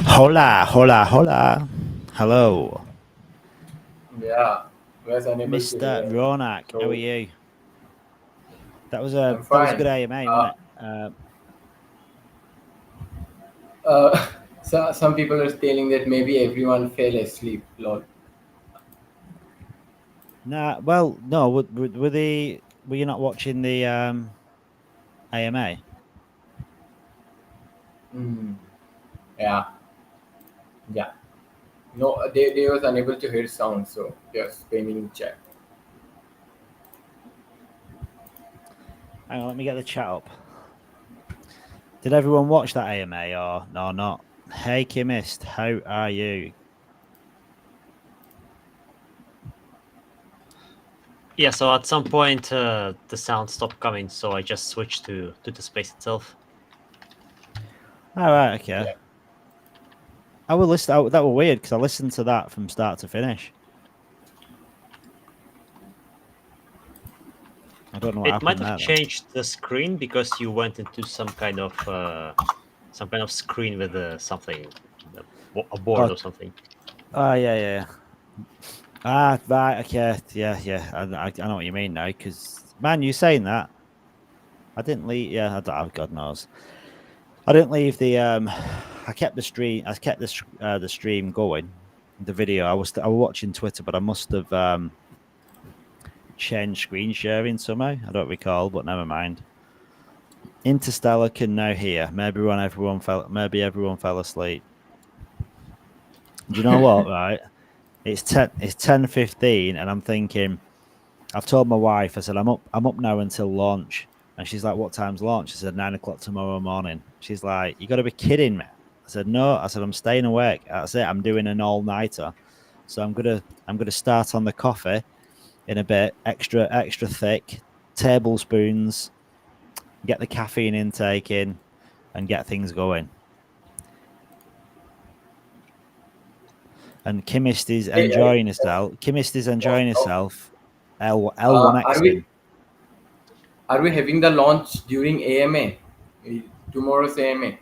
Hola, hola, hola. Hello. Yeah, was unable to Mr. hear. Ronak, how are So you? That was I'm a good fine. AMA, wasn't it? So some people are telling that maybe everyone fell asleep. Lol. Nah, well, no. Were you not watching the AMA? Mm, yeah, yeah. No, they was unable to hear sound, so they are spamming in chat. Hang on, let me get the chat up. Did everyone watch that AMA or no? Not. Hey, Chemist, how are you? Yeah, so at some point the sound stopped coming, so I just switched to the space itself. All right, okay. Yeah. I will listen. That was weird because I listened to that from start to finish. I don't know what It might happened have there. changed the screen because you went into some kind of screen with something, a board or something. Oh yeah. Ah, right. Okay. Yeah. I know what you mean now. Because man, you saying that? I didn't leave. Yeah, God knows. I didn't leave the. I kept the stream. I kept the stream going. The video. I was watching Twitter, but I must have changed screen sharing somehow. I don't recall, but never mind. Interstellar can now hear. Maybe everyone fell asleep. Do you know what? Right. It's 10:15, and I'm thinking. I've told my wife. I said I'm up now until launch, and she's like, "What time's launch?" I said 9 o'clock tomorrow morning. She's like, "You got to be kidding me!" I said, "No." I said, "I'm staying awake." That's it. I'm doing an all nighter, so I'm gonna start on the coffee in a bit, extra thick, tablespoons, get the caffeine intake in, and get things going. And Chemist is enjoying herself. Chemist is enjoying herself. L1Xing. Are we having the launch during AMA? Tomorrow's AMA.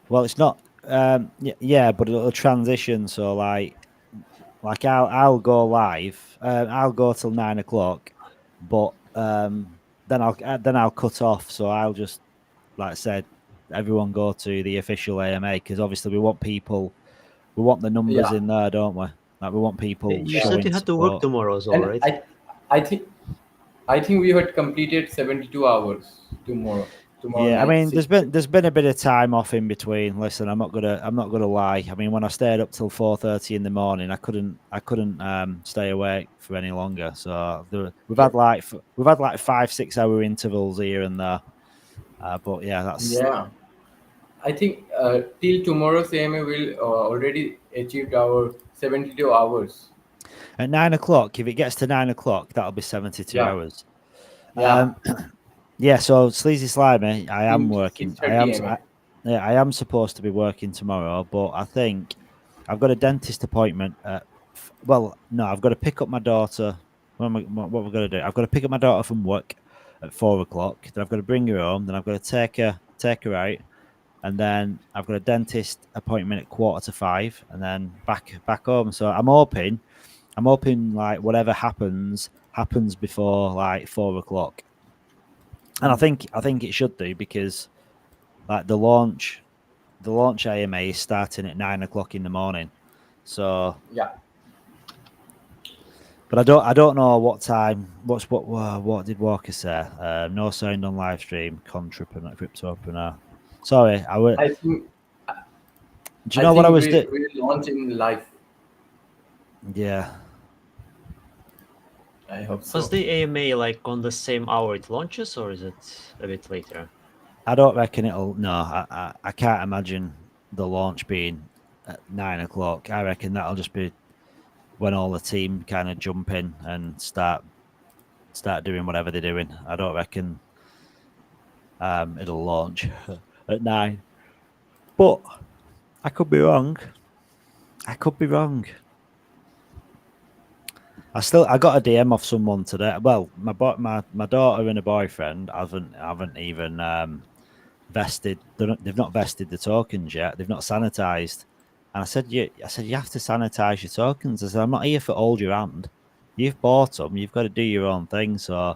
Well, it's not. Yeah, but it'll transition. So like I'll go live. I'll go till 9 o'clock, but then I'll cut off. So I'll just, like I said, everyone go to the official AMA because obviously we want the numbers Yeah. in there, don't we? Like we want people You said showing you had to work support. tomorrow, so And right? I think we had completed 72 hours tomorrow Yeah, I night. mean, there's been a bit of time off in between. Listen, I'm not gonna lie. I mean, when I stayed up till 4:30 in the morning, I couldn't stay awake for any longer. So we've had like 5-6 hour intervals here and there. But yeah, that's Yeah. I think till tomorrow's AMA will already achieved our 72 hours. at 9 o'clock. If it gets to 9 o'clock, that'll be 72 Yeah. hours. Yeah. Yeah. So Sleazy Slimy, I am Till working. 6:30 AM. I am supposed to be working tomorrow, but I think I've got a dentist appointment. Well, no, I've got to pick up my daughter. What we're going to do? I've got to pick up my daughter from work at 4 o'clock. Then I've got to bring her home. Then I've got to take her out. and then I've got a dentist appointment at 4:45, and then back home. So I'm hoping like whatever happens before like 4 o'clock, and I think it should do, because like the launch AMA is starting at 9 o'clock in the morning. So yeah. But I don't know what time. What did Walker say? No sound on live stream. Cryptopreneur. Sorry, I think. Do you know what I was doing? We'll launch in live. Yeah. I hope so. Was the AMA like on the same hour it launches, or is it a bit later? I don't reckon it'll. No, I can't imagine the launch being at 9 o'clock. I reckon that'll just be when all the team kind of jump in and start doing whatever they're doing. I don't reckon it'll launch at 9. But I could be wrong. I got a DM off someone today. Well, my daughter and a boyfriend haven't even vested. They've not vested the tokens yet. They've not sanitized. And I said, you have to sanitize your tokens. I said, I'm not here for hold your hand. You've bought them. You've got to do your own thing. So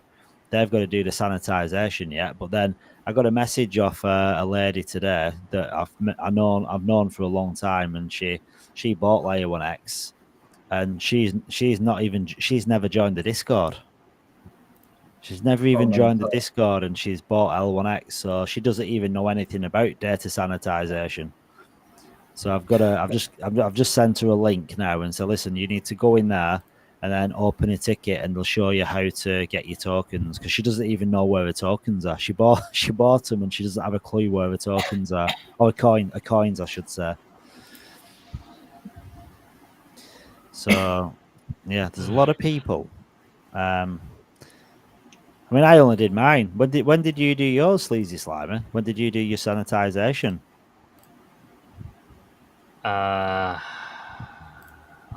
they've got to do the sanitization yet. But then I got a message off a lady today that I've known for a long time, and she bought Layer 1X, and she's never joined the Discord. She's never even joined the Discord, and she's bought L1X, so she doesn't even know anything about data sanitization. So I've just sent her a link now and said, listen, you need to go in there and then open a ticket, and they'll show you how to get your tokens, because she doesn't even know where her tokens are. She bought them, and she doesn't have a clue where her tokens are, or coins, I should say. So yeah, there's a lot of people. I mean, I only did mine. When did you do yours, Sleazy Slimer? When did you do your sanitization?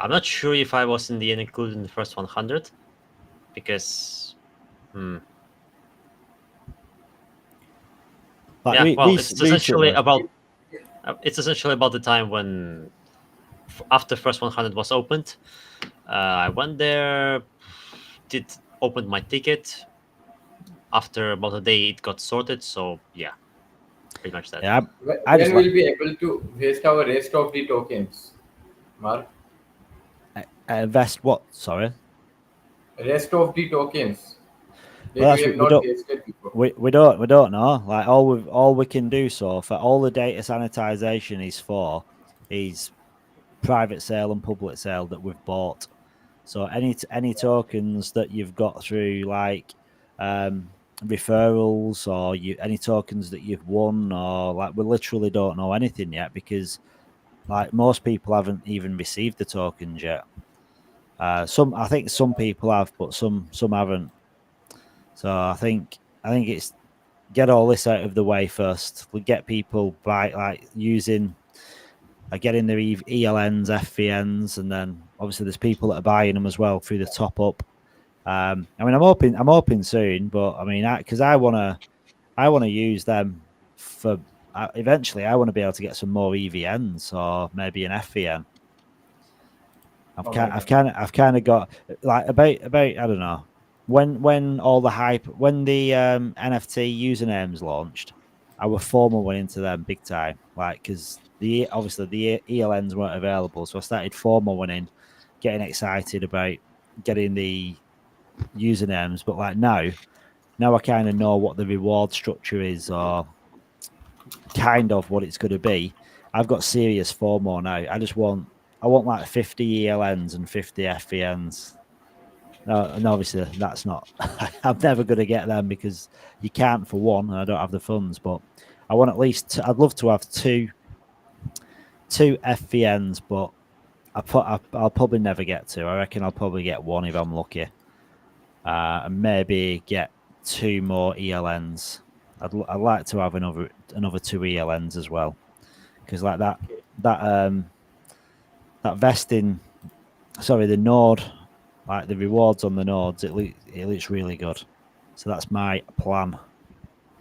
I'm not sure if I was in the end included in the first 100, because it's essentially about the time when after first 100 was opened. I went there, opened my ticket. After about a day, it got sorted. So yeah, pretty much that. Yeah, when we'll be able to waste our rest of the tokens, Mark? Invest what? Sorry. Rest of the tokens. Well, we don't know. Like all we can do so for all the data sanitization is private sale and public sale that we've bought. So any tokens that you've got through like referrals, or any tokens that you've won, or like, we literally don't know anything yet, because like most people haven't even received the tokens yet. I think some people have, but some haven't. So I think it's get all this out of the way first. We get people by like using, getting their ELNs, FVNs, and then obviously there's people that are buying them as well through the top up. I mean, I'm hoping soon, but I mean, because I want to use them for eventually. I want to be able to get some more EVNs, or maybe an FVN. I've kind of got like about I don't know when all the hype, when the NFT usernames launched, I was FOMO went into them big time, like, because obviously the ELNs weren't available, so I started FOMO went in, getting excited about getting the usernames. But like now I kind of know what the reward structure is, or kind of what it's going to be. I've got serious FOMO now. I want like 50 ELNs and 50 FVNs. And obviously that's not, I'm never going to get them, because you can't, for one, and I don't have the funds. But I want at least, I'd love to have two FVNs, but I'll probably never get two. I reckon I'll probably get one if I'm lucky, and maybe get 2 more ELNs. I'd like to have another 2 ELNs as well, because like that vesting, sorry, the node, like the rewards on the nodes, it looks really good. So that's my plan.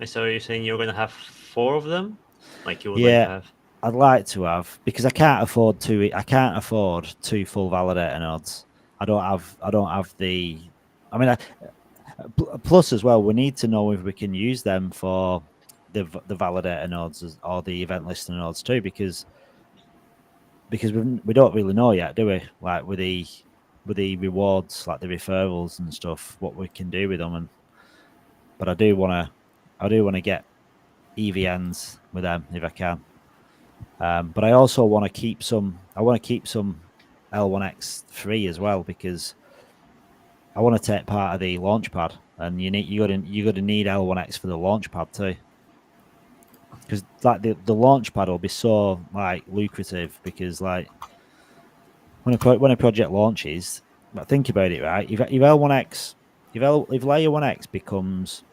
So you're saying you're going to have 4 of them? like you would like to have? I'd like to have, because I can't afford two full validator nodes. I don't have the. I mean, plus as well, we need to know if we can use them for the validator nodes or the event listener nodes too, because we don't really know yet, do we? Like with the rewards, like the referrals and stuff, what we can do with them. But I do want to get EVNs with them if I can. But I also want to keep some. I want to keep some L1X free as well, because I want to take part of the launchpad, and you're gonna need L1X for the launchpad too, because like the launchpad will be so like lucrative, because like when a project launches, but think about it, right? If L1X, if layer 1X becomes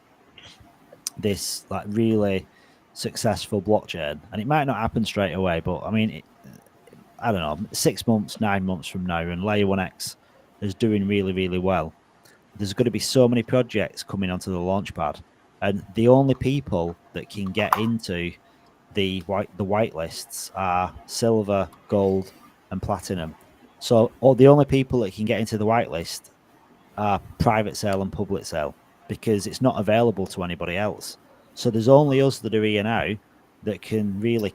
this like really successful blockchain, and it might not happen straight away, but I mean, I don't know, 6 months, 9 months from now, and layer 1X is doing really, really well, there's going to be so many projects coming onto the launchpad, and the only people that can get into the whitelists are silver, gold, and platinum. So the only people that can get into the whitelist are private sale and public sale, because it's not available to anybody else. So there's only us that are here now that can really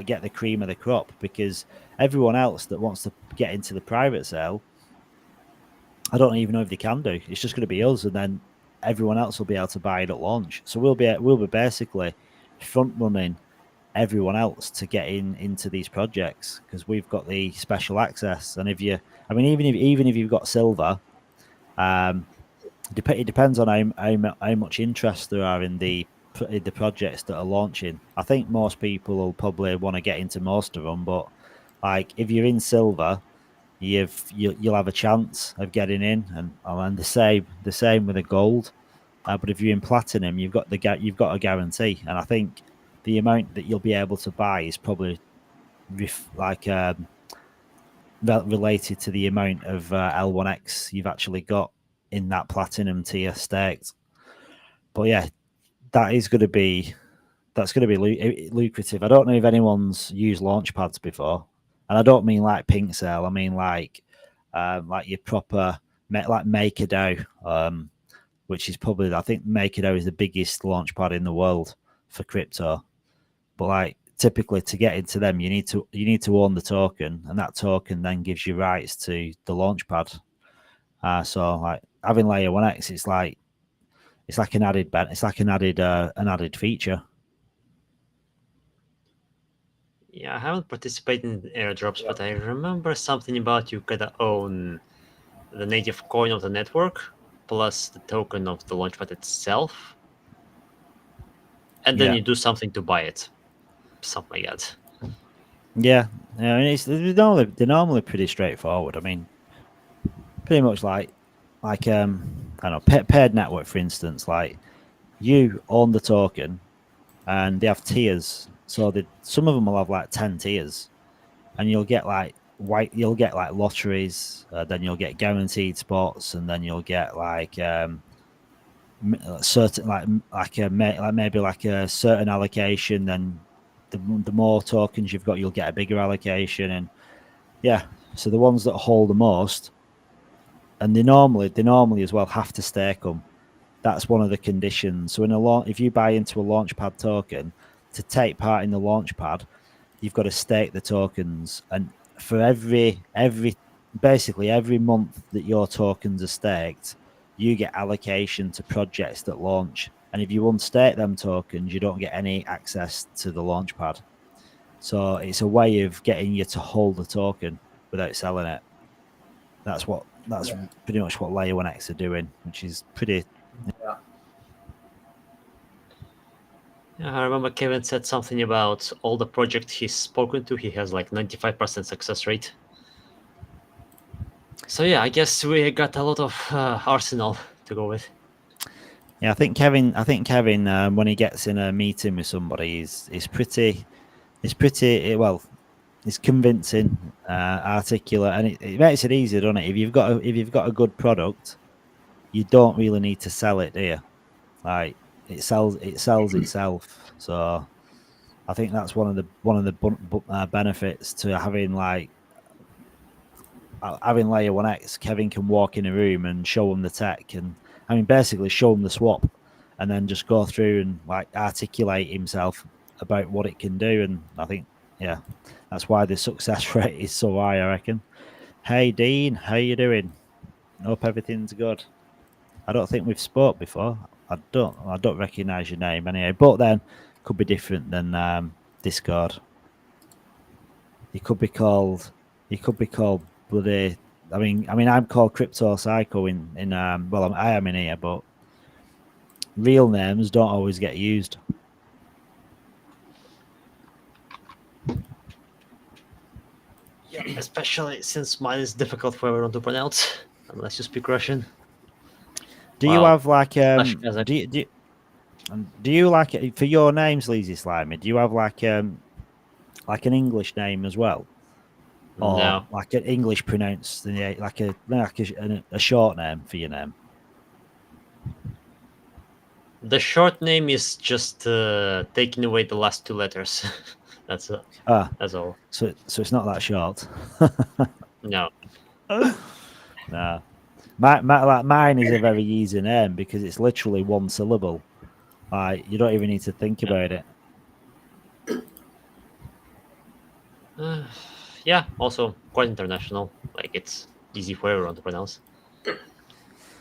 get the cream of the crop, because everyone else that wants to get into the private sale, I don't even know if they can do. It's just going to be us, and then everyone else will be able to buy it at launch. So we'll be basically front running everyone else to get into these projects, because we've got the special access. And even if you've got silver, it depends on how much interest there are in the projects that are launching. I think most people will probably want to get into most of them, but like if you're in silver, you'll have a chance of getting in, and the same with the gold. But if you're in platinum, you've got a guarantee, and I think the amount that you'll be able to buy is probably related to the amount of L1X you've actually got in that platinum tier staked. But yeah, that's going to be lucrative. I don't know if anyone's used launchpads before, and I don't mean like Pink Sale. I mean like your proper like MakerDAO, which is probably, I think MakerDAO is the biggest launchpad in the world for crypto. But like typically to get into them, you need to own the token, and that token then gives you rights to the launchpad. So like having layer 1X, it's like an added feature. Yeah, I haven't participated in airdrops, but I remember something about you gotta own the native coin of the network plus the token of the launchpad itself, and then you do something to buy it, something like that. Yeah, I mean, they're normally pretty straightforward. I mean, pretty much like I don't know, paired network, for instance. Like you own the token, and they have tiers. So some of them will have like 10 tiers, and you'll get like lotteries. Then you'll get guaranteed spots, and then you'll get like certain maybe like a certain allocation. Then the more tokens you've got, you'll get a bigger allocation, and yeah. So the ones that hold the most, and they normally as well have to stake them. That's one of the conditions. So if you buy into a launchpad token, to take part in the launchpad, you've got to stake the tokens, and for basically every month that your tokens are staked, you get allocation to projects that launch. And if you unstake them tokens, you don't get any access to the launchpad. So it's a way of getting you to hold the token without selling it. That's pretty much what layer 1X are doing, which is pretty. Yeah, I remember Kevin said something about all the projects he's spoken to, he has like 95% success rate. So yeah, I guess we got a lot of arsenal to go with. Yeah, I think Kevin, when he gets in a meeting with somebody, is pretty well. It's convincing, articulate, and it makes it easier, doesn't it? If you've got a good product, you don't really need to sell it, do you? Like it sells itself. So I think that's one of the benefits to having like having layer 1x. Kevin can walk in a room and show them the tech, and I mean basically show them the swap, and then just go through and like articulate himself about what it can do. And I think that's why the success rate is so high, I reckon. Hey Dean, how you doing? Hope everything's good. I don't think we've spoke before. I don't recognise your name anyway, but then could be different than Discord. You could be called bloody. I mean, I'm called Crypto Psycho in well, I am in here, but real names don't always get used. Yeah, especially since mine is difficult for everyone to pronounce, unless you speak Russian. Do you have like do you like it for your name, Sleazy Slimy? Do you have like an English name as well, or No. like an English pronounced like a short name for your name? The short name is just taking away the last two letters. That's all. So it's not that short. No. No. Mine is a very easy name because it's literally one syllable. You don't even need to think about it. Yeah, also quite international. Like it's easy for everyone to pronounce.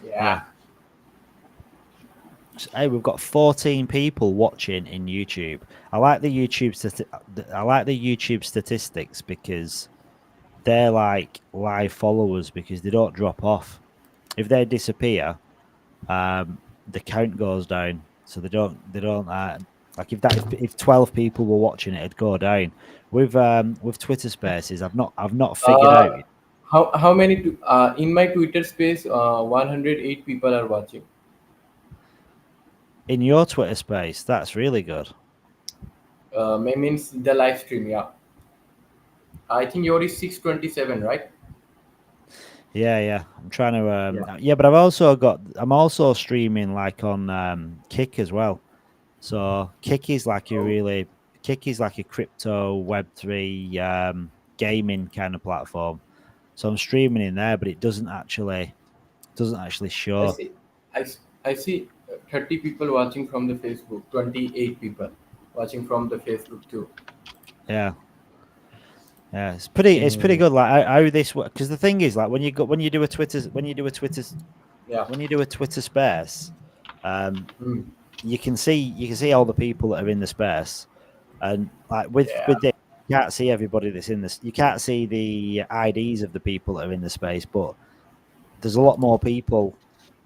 Yeah. So, hey, we've got 14 people watching in YouTube. I like the YouTube statistics because they're like live followers because they don't drop off. If they disappear, the count goes down. So they don't like if 12 people were watching it, it'd go down. With Twitter Spaces, I've not figured out. How many in my Twitter space 108 people are watching. In your Twitter Space, that's really good. Means the live stream, yeah. I think yours is 627, right? Yeah. I'm trying to but I'm also streaming like on Kick as well. So Kick is like a crypto Web3 gaming kind of platform. So I'm streaming in there, but it doesn't actually show. I see 30 people watching from the Facebook, 28 people watching from the Facebook too. Yeah, it's pretty good. Like how this works, because the thing is, like when you do a Twitter space, you can see all the people that are in the space, and like with this, you can't see everybody that's in this. You can't see the IDs of the people that are in the space, but there's a lot more people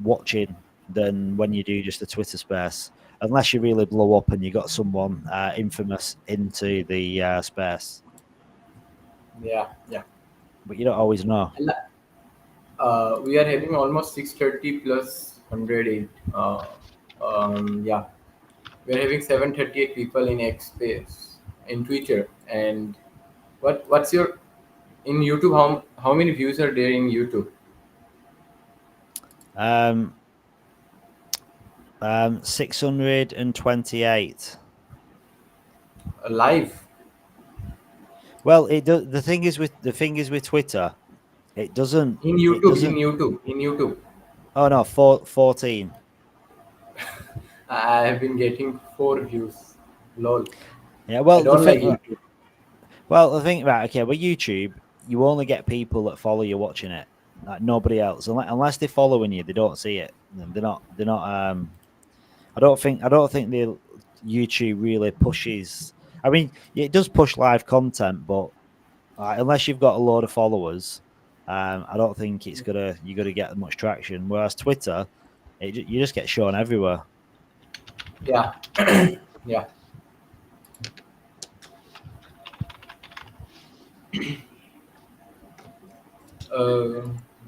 watching than when you do just a Twitter space, unless you really blow up and you got someone infamous into the space. Yeah. But you don't always know. We are having almost 630 plus 108. Yeah, we are having 738 people in X space in Twitter. And what's your in YouTube? How many views are there in YouTube? 628. Live. Well, it does. The thing is with Twitter, it doesn't. In YouTube. Oh no, 14. I have been getting 4 views. Lol. Yeah, well, I don't like YouTube. Well, the thing about with YouTube, you only get people that follow you watching it. Like nobody else, unless they're following you, they don't see it. They're not. I don't think the YouTube really pushes. I mean, it does push live content, but unless you've got a load of followers, I don't think you're gonna get much traction. Whereas Twitter, you just get shown everywhere. Yeah. Yeah.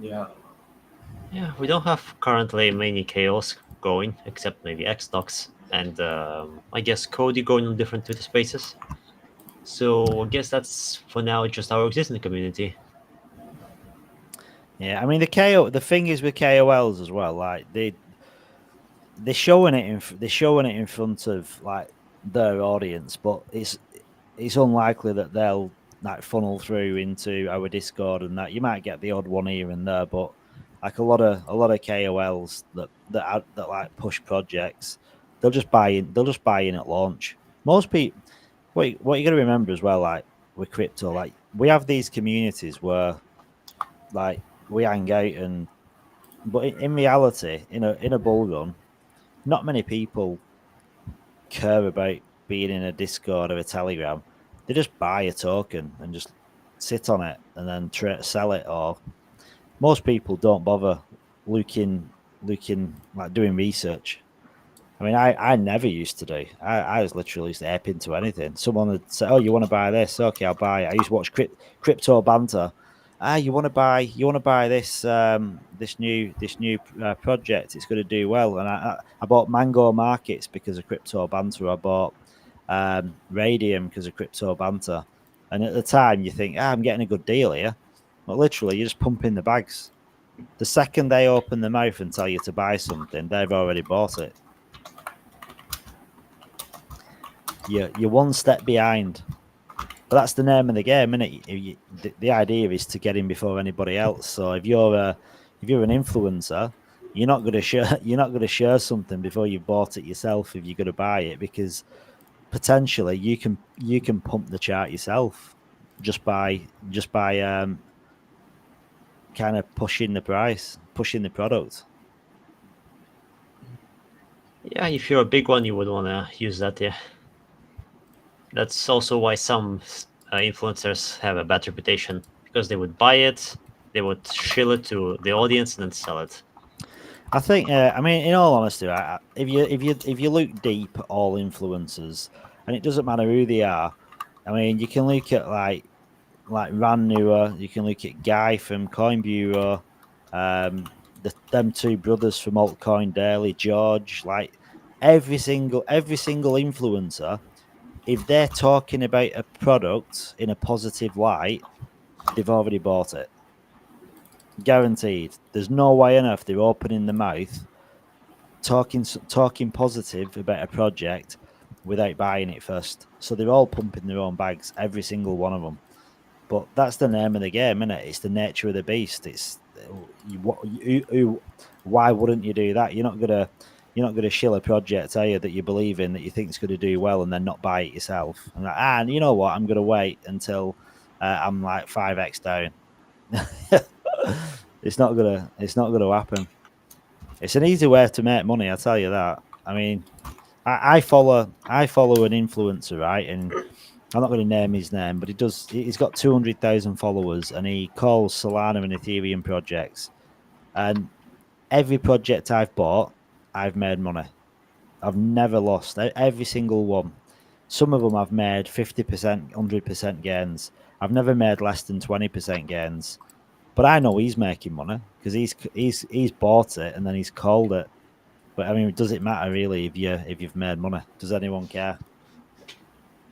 Yeah. Yeah, we don't have currently many chaos going, except maybe Xdocs and I guess Cody going on different Twitter spaces. So I guess that's for now just our existing community. Yeah, I mean the thing is with KOLs as well, like they're showing it in front of like their audience, but it's unlikely that they'll like funnel through into our Discord and that. You might get the odd one here and there, but like a lot of KOLs that like push projects, they'll just buy in at launch. Most people, what you got to remember as well, like with crypto, like we have these communities where like we hang out but in reality, in a bull run, not many people care about being in a Discord or a Telegram. They just buy a token and just sit on it and then sell it. Or most people don't bother looking like doing research. I mean, I never used to do. I was literally just ape into anything. Someone would say, "Oh, you want to buy this? Okay, I'll buy it." I used to watch crypto banter. You want to buy this this new project? It's going to do well. And I bought Mango Markets because of crypto banter. I bought Radium because of crypto banter. And at the time, you think, I'm getting a good deal here. But literally, you're just pumping the bags. The second they open their mouth and tell you to buy something, they've already bought it. You're one step behind. But that's the name of the game, isn't it? The idea is to get in before anybody else. So if you're an influencer, you're not going to share something before you've bought it yourself if you're going to buy it, because potentially you can pump the chart yourself just by kind of pushing the price, pushing the product. Yeah, if you're a big one, you would want to use that. Yeah, that's also why some influencers have a bad reputation, because they would buy it, they would shill it to the audience, and then sell it. I think. I mean, in all honesty, if you look deep at all influencers, and it doesn't matter who they are. I mean, you can look at like Ran Newer, you can look at Guy from Coin Bureau, them two brothers from Altcoin Daily, George, like every single influencer, if they're talking about a product in a positive light, they've already bought it. Guaranteed. There's no way on earth they're opening the mouth talking positive about a project without buying it first. So they're all pumping their own bags, every single one of them. But that's the name of the game, isn't it? It's the nature of the beast. It's why wouldn't you do that? You're not gonna shill a project, are you, that you believe in, that you think is going to do well, and then not buy it yourself. And you know what? I'm gonna wait until I'm like 5x down. It's not gonna happen. It's an easy way to make money, I tell you that. I mean, I follow an influencer, right? And I'm not going to name his name, but he's got 200,000 followers, and he calls Solana and Ethereum projects. And every project I've bought, I've made money. I've never lost every single one. Some of them I've made 50%, 100% gains. I've never made less than 20% gains. But I know he's making money because he's bought it and then he's called it. But I mean, does it matter really if you've made money? Does anyone care?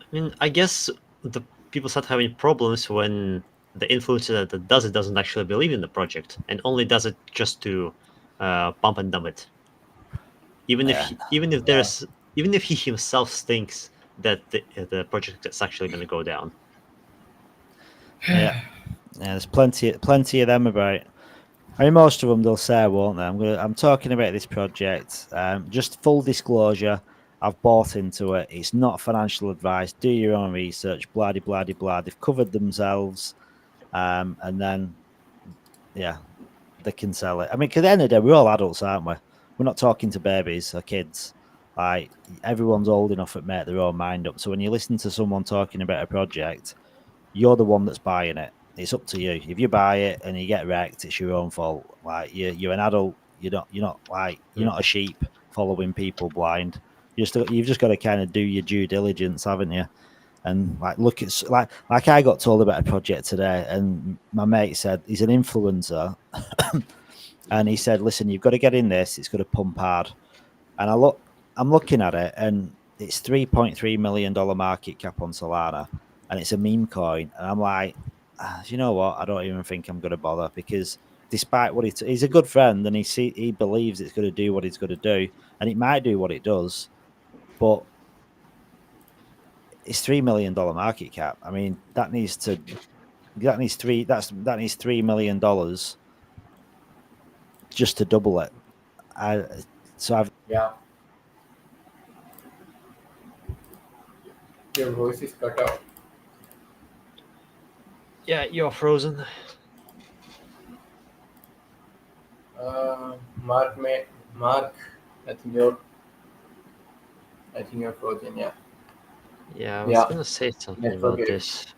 I mean, I guess the people start having problems when the influencer that does it doesn't actually believe in the project and only does it just to pump and dump it. Even if he himself thinks that the project is actually going to go down. Yeah, there's plenty of them about. I mean, most of them they'll say, won't they? I'm talking about this project. Just full disclosure, I've bought into it. It's not financial advice. Do your own research. Blah blah blah blah. They've covered themselves, and then they can sell it. I mean, 'cause at the end of the day, we're all adults, aren't we? We're not talking to babies or kids. Like everyone's old enough to make their own mind up. So when you listen to someone talking about a project, you're the one that's buying it. It's up to you. If you buy it and you get wrecked, it's your own fault. Like you're an adult. You're not a sheep following people blind. You've just got to kind of do your due diligence, haven't you? And like look at like I got told about a project today, and my mate said he's an influencer, and he said, "Listen, you've got to get in this. It's going to pump hard." And I'm looking at it, and it's $3.3 million market cap on Solana, and it's a meme coin, and I'm like, you know what? I don't even think I'm going to bother, because despite what he's a good friend, and he believes it's going to do what it's going to do, and it might do what it does, but it's $3 million market cap. I mean, that needs $3 million just to double it. Yeah. Your voice is cut out. Yeah, you're frozen. Mark, I think you're frozen. Yeah. Yeah, I was gonna say something about this.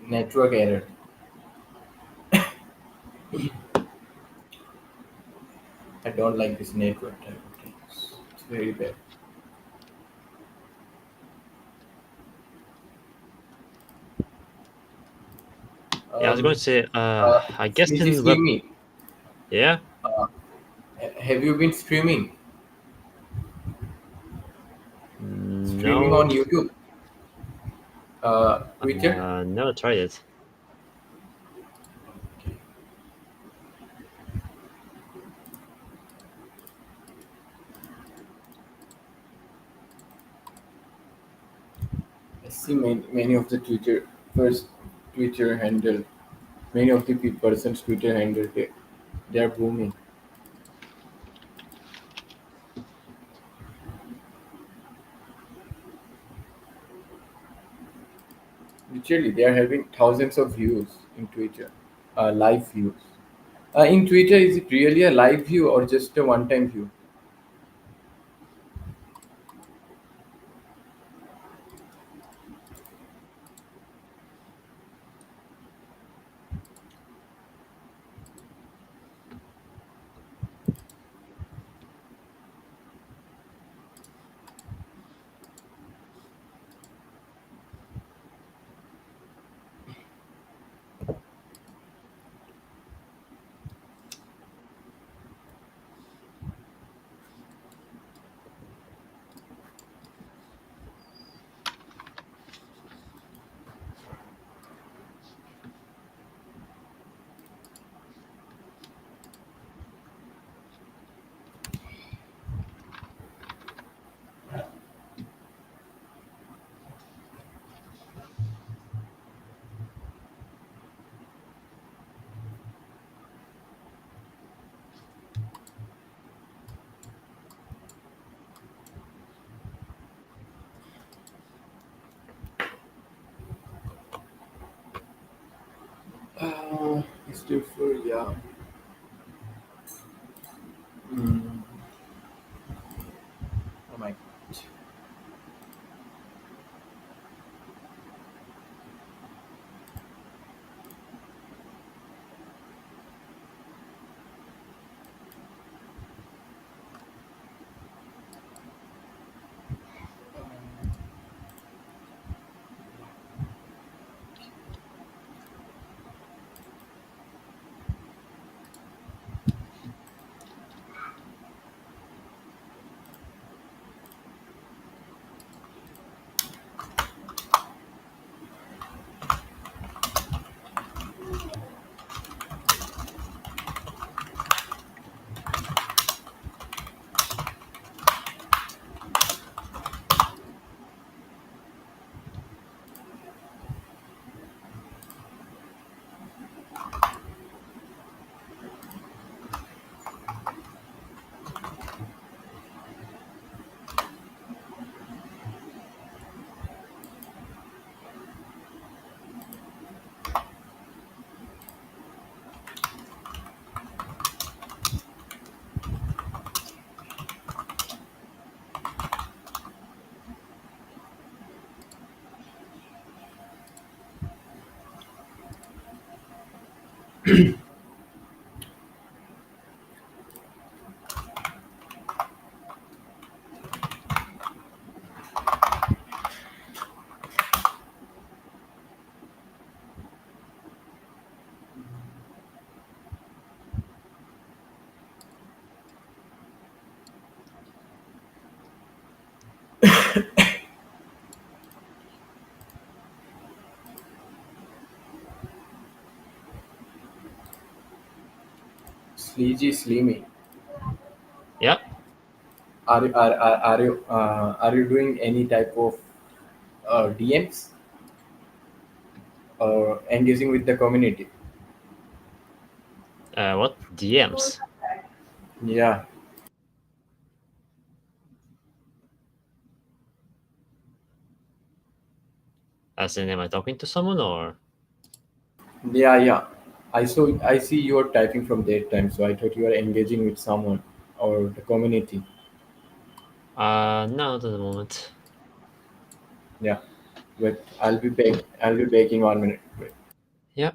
Network error. I don't like this network type of things. It's very bad. Yeah, I was going to say, I guess Is he in web. streaming? Yeah. Have you been streaming? Streaming No. on YouTube? Twitter? Never tried it. I see many of the Twitter handle, many of the person's Twitter handle, they are booming. Literally, they are having thousands of views in Twitter, live views. In Twitter, is it really a live view or just a one-time view? It's different, yeah. Oh my God. Sleezy Slimy. Yeah. Are you doing any type of DMs or engaging with the community? What? DMs? Yeah. As in, am I talking to someone or? Yeah. I see you are typing from that time, so I thought you were engaging with someone or the community. No, not at the moment. Yeah. But I'll be baking 1 minute. Wait. Yep.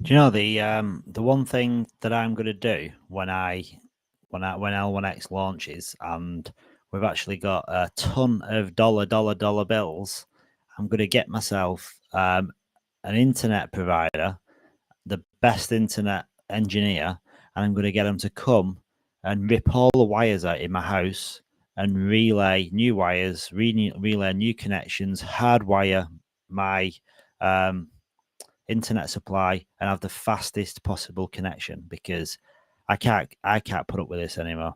Do you know the one thing that I'm going to do when L1X launches, and we've actually got a ton of dollar bills, I'm going to get myself an internet provider, the best internet engineer, and I'm going to get them to come and rip all the wires out in my house and relay new wires, relay new connections, hardwire my internet supply, and have the fastest possible connection, because I can't put up with this anymore.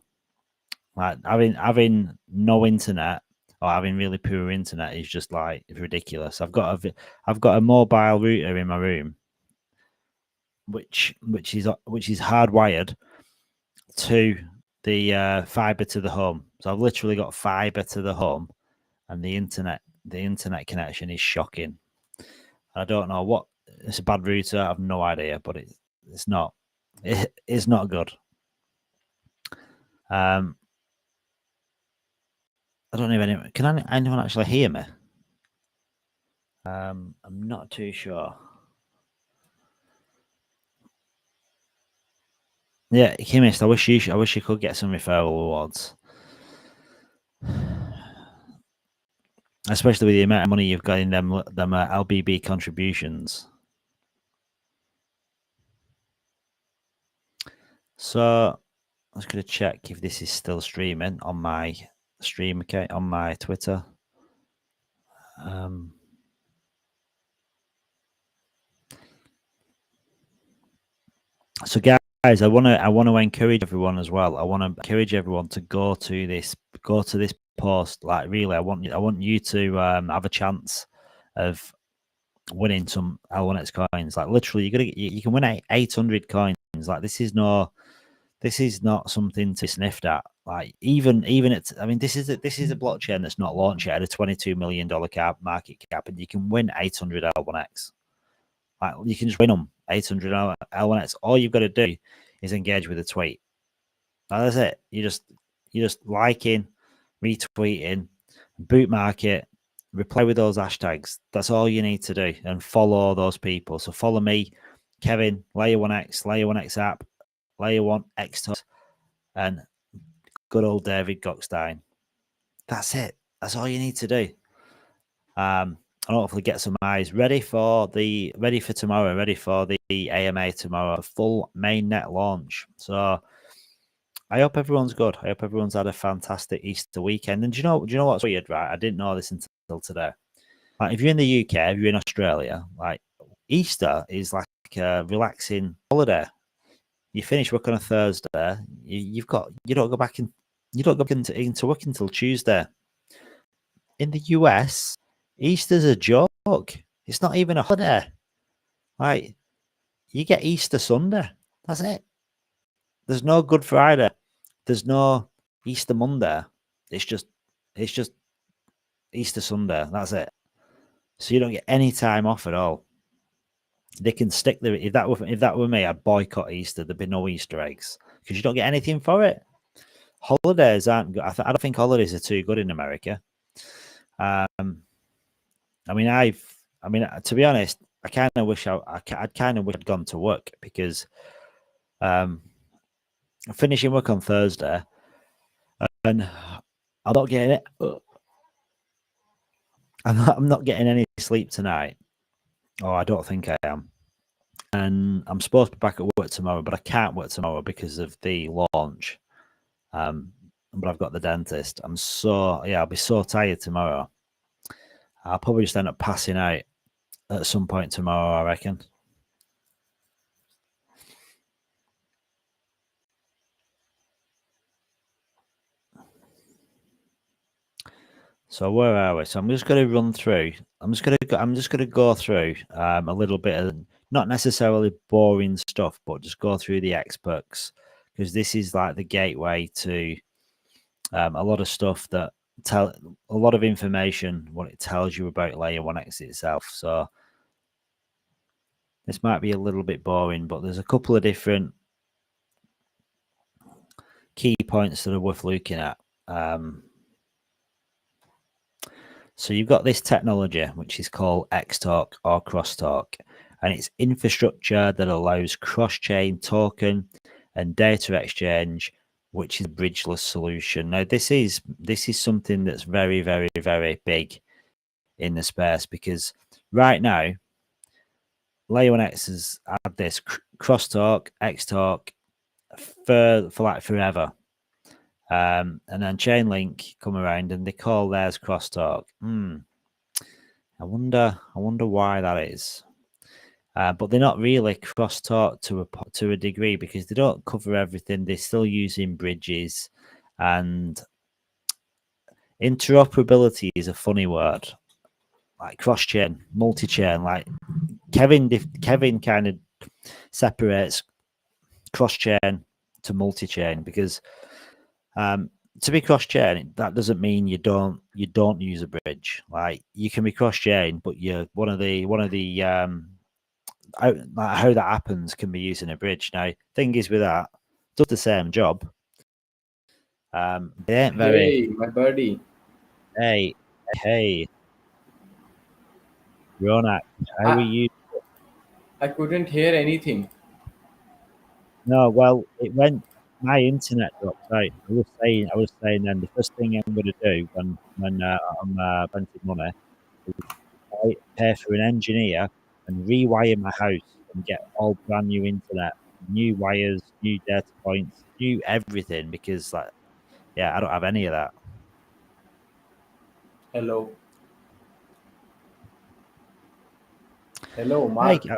Like having no internet or having really poor internet is just like ridiculous. I've got a mobile router in my room, which is hardwired to the fiber to the home. So I've literally got fiber to the home, and the internet connection is shocking. I don't know what. It's a bad router. I have no idea, but it's not good. I don't even. Can anyone actually hear me? I'm not too sure. Yeah, Chemist, I wish you could get some referral awards, especially with the amount of money you've got in them LBB contributions. So I'm just going to check if this is still streaming on my stream account on my Twitter. So guys, I want to encourage everyone as well. I want to encourage everyone to go to this post. Like, really, I want you to have a chance of winning some L1X coins. Like, literally, you can win 800 coins. Like, this is not something to be sniffed at. Like, even it's, I mean, this is a blockchain that's not launched yet at a $22 million market cap, and you can win 800 L1X. Like, you can just win them 800 L1X. All you've got to do is engage with a tweet. That's it. You just liking, retweeting, boot market, reply with those hashtags. That's all you need to do, and follow those people. So follow me, Kevin, Layer1X, Layer1X app, Layer1X, and good old David Gockstein. That's it. That's all you need to do. And hopefully get some eyes ready for tomorrow, ready for the AMA tomorrow, full mainnet launch. So I hope everyone's good. I hope everyone's had a fantastic Easter weekend. And do you know what's weird, right? I didn't know this until today. Like, if you're in the UK, if you're in Australia, like, Easter is like a relaxing holiday. You finish work on a Thursday. You don't go back into work until Tuesday. In the US, Easter's a joke. It's not even a holiday. Like, you get Easter Sunday. That's it. There's no Good Friday. There's no Easter Monday. It's just Easter Sunday. That's it. So you don't get any time off at all. They can stick there. If that were me, I'd boycott Easter. There'd be no Easter eggs because you don't get anything for it. Holidays aren't good. I don't think holidays are too good in America. I mean, to be honest, I kind of wish I'd gone to work, because finishing work on Thursday, and I'm not getting it. I'm not getting any sleep tonight. Oh, I don't think I am. And I'm supposed to be back at work tomorrow, but I can't work tomorrow because of the launch. But I've got the dentist. I'll be so tired tomorrow. I'll probably just end up passing out at some point tomorrow, I reckon. So where are we? So I'm just going to run through. I'm just going to go through a little bit of, not necessarily boring stuff, but just go through the experts, because this is like the gateway to a lot of stuff that a lot of information, what it tells you about Layer1X itself. So this might be a little bit boring, but there's a couple of different key points that are worth looking at. So you've got this technology, which is called Xtalk or Crosstalk. and it's infrastructure that allows cross-chain token and data exchange, which is a bridgeless solution. Now, this is something that's very, very, very big in the space, because right now, Layer 1x has had this crosstalk, Xtalk for like forever. And then Chainlink come around and they call theirs crosstalk. I wonder why that is. But they're not really crosstalk to a degree, because they don't cover everything. They're still using bridges, and interoperability is a funny word. Like cross-chain, multi-chain. Like Kevin kind of separates cross-chain to multi-chain, because to be cross-chain, that doesn't mean you don't use a bridge. Like you can be cross-chain, but you're one of the how that happens can be using a bridge. Now, thing is with that, does the same job. They ain't very. Hey, my buddy. Hey, Ronak, how are you? I couldn't hear anything. No, well, it went. My internet dropped out. I was saying then the first thing I'm going to do when I'm spending money is pay for an engineer and rewire my house and get all brand new internet, new wires, new data points, new everything, because I don't have any of that. Hello. Hello, Mark. Hey,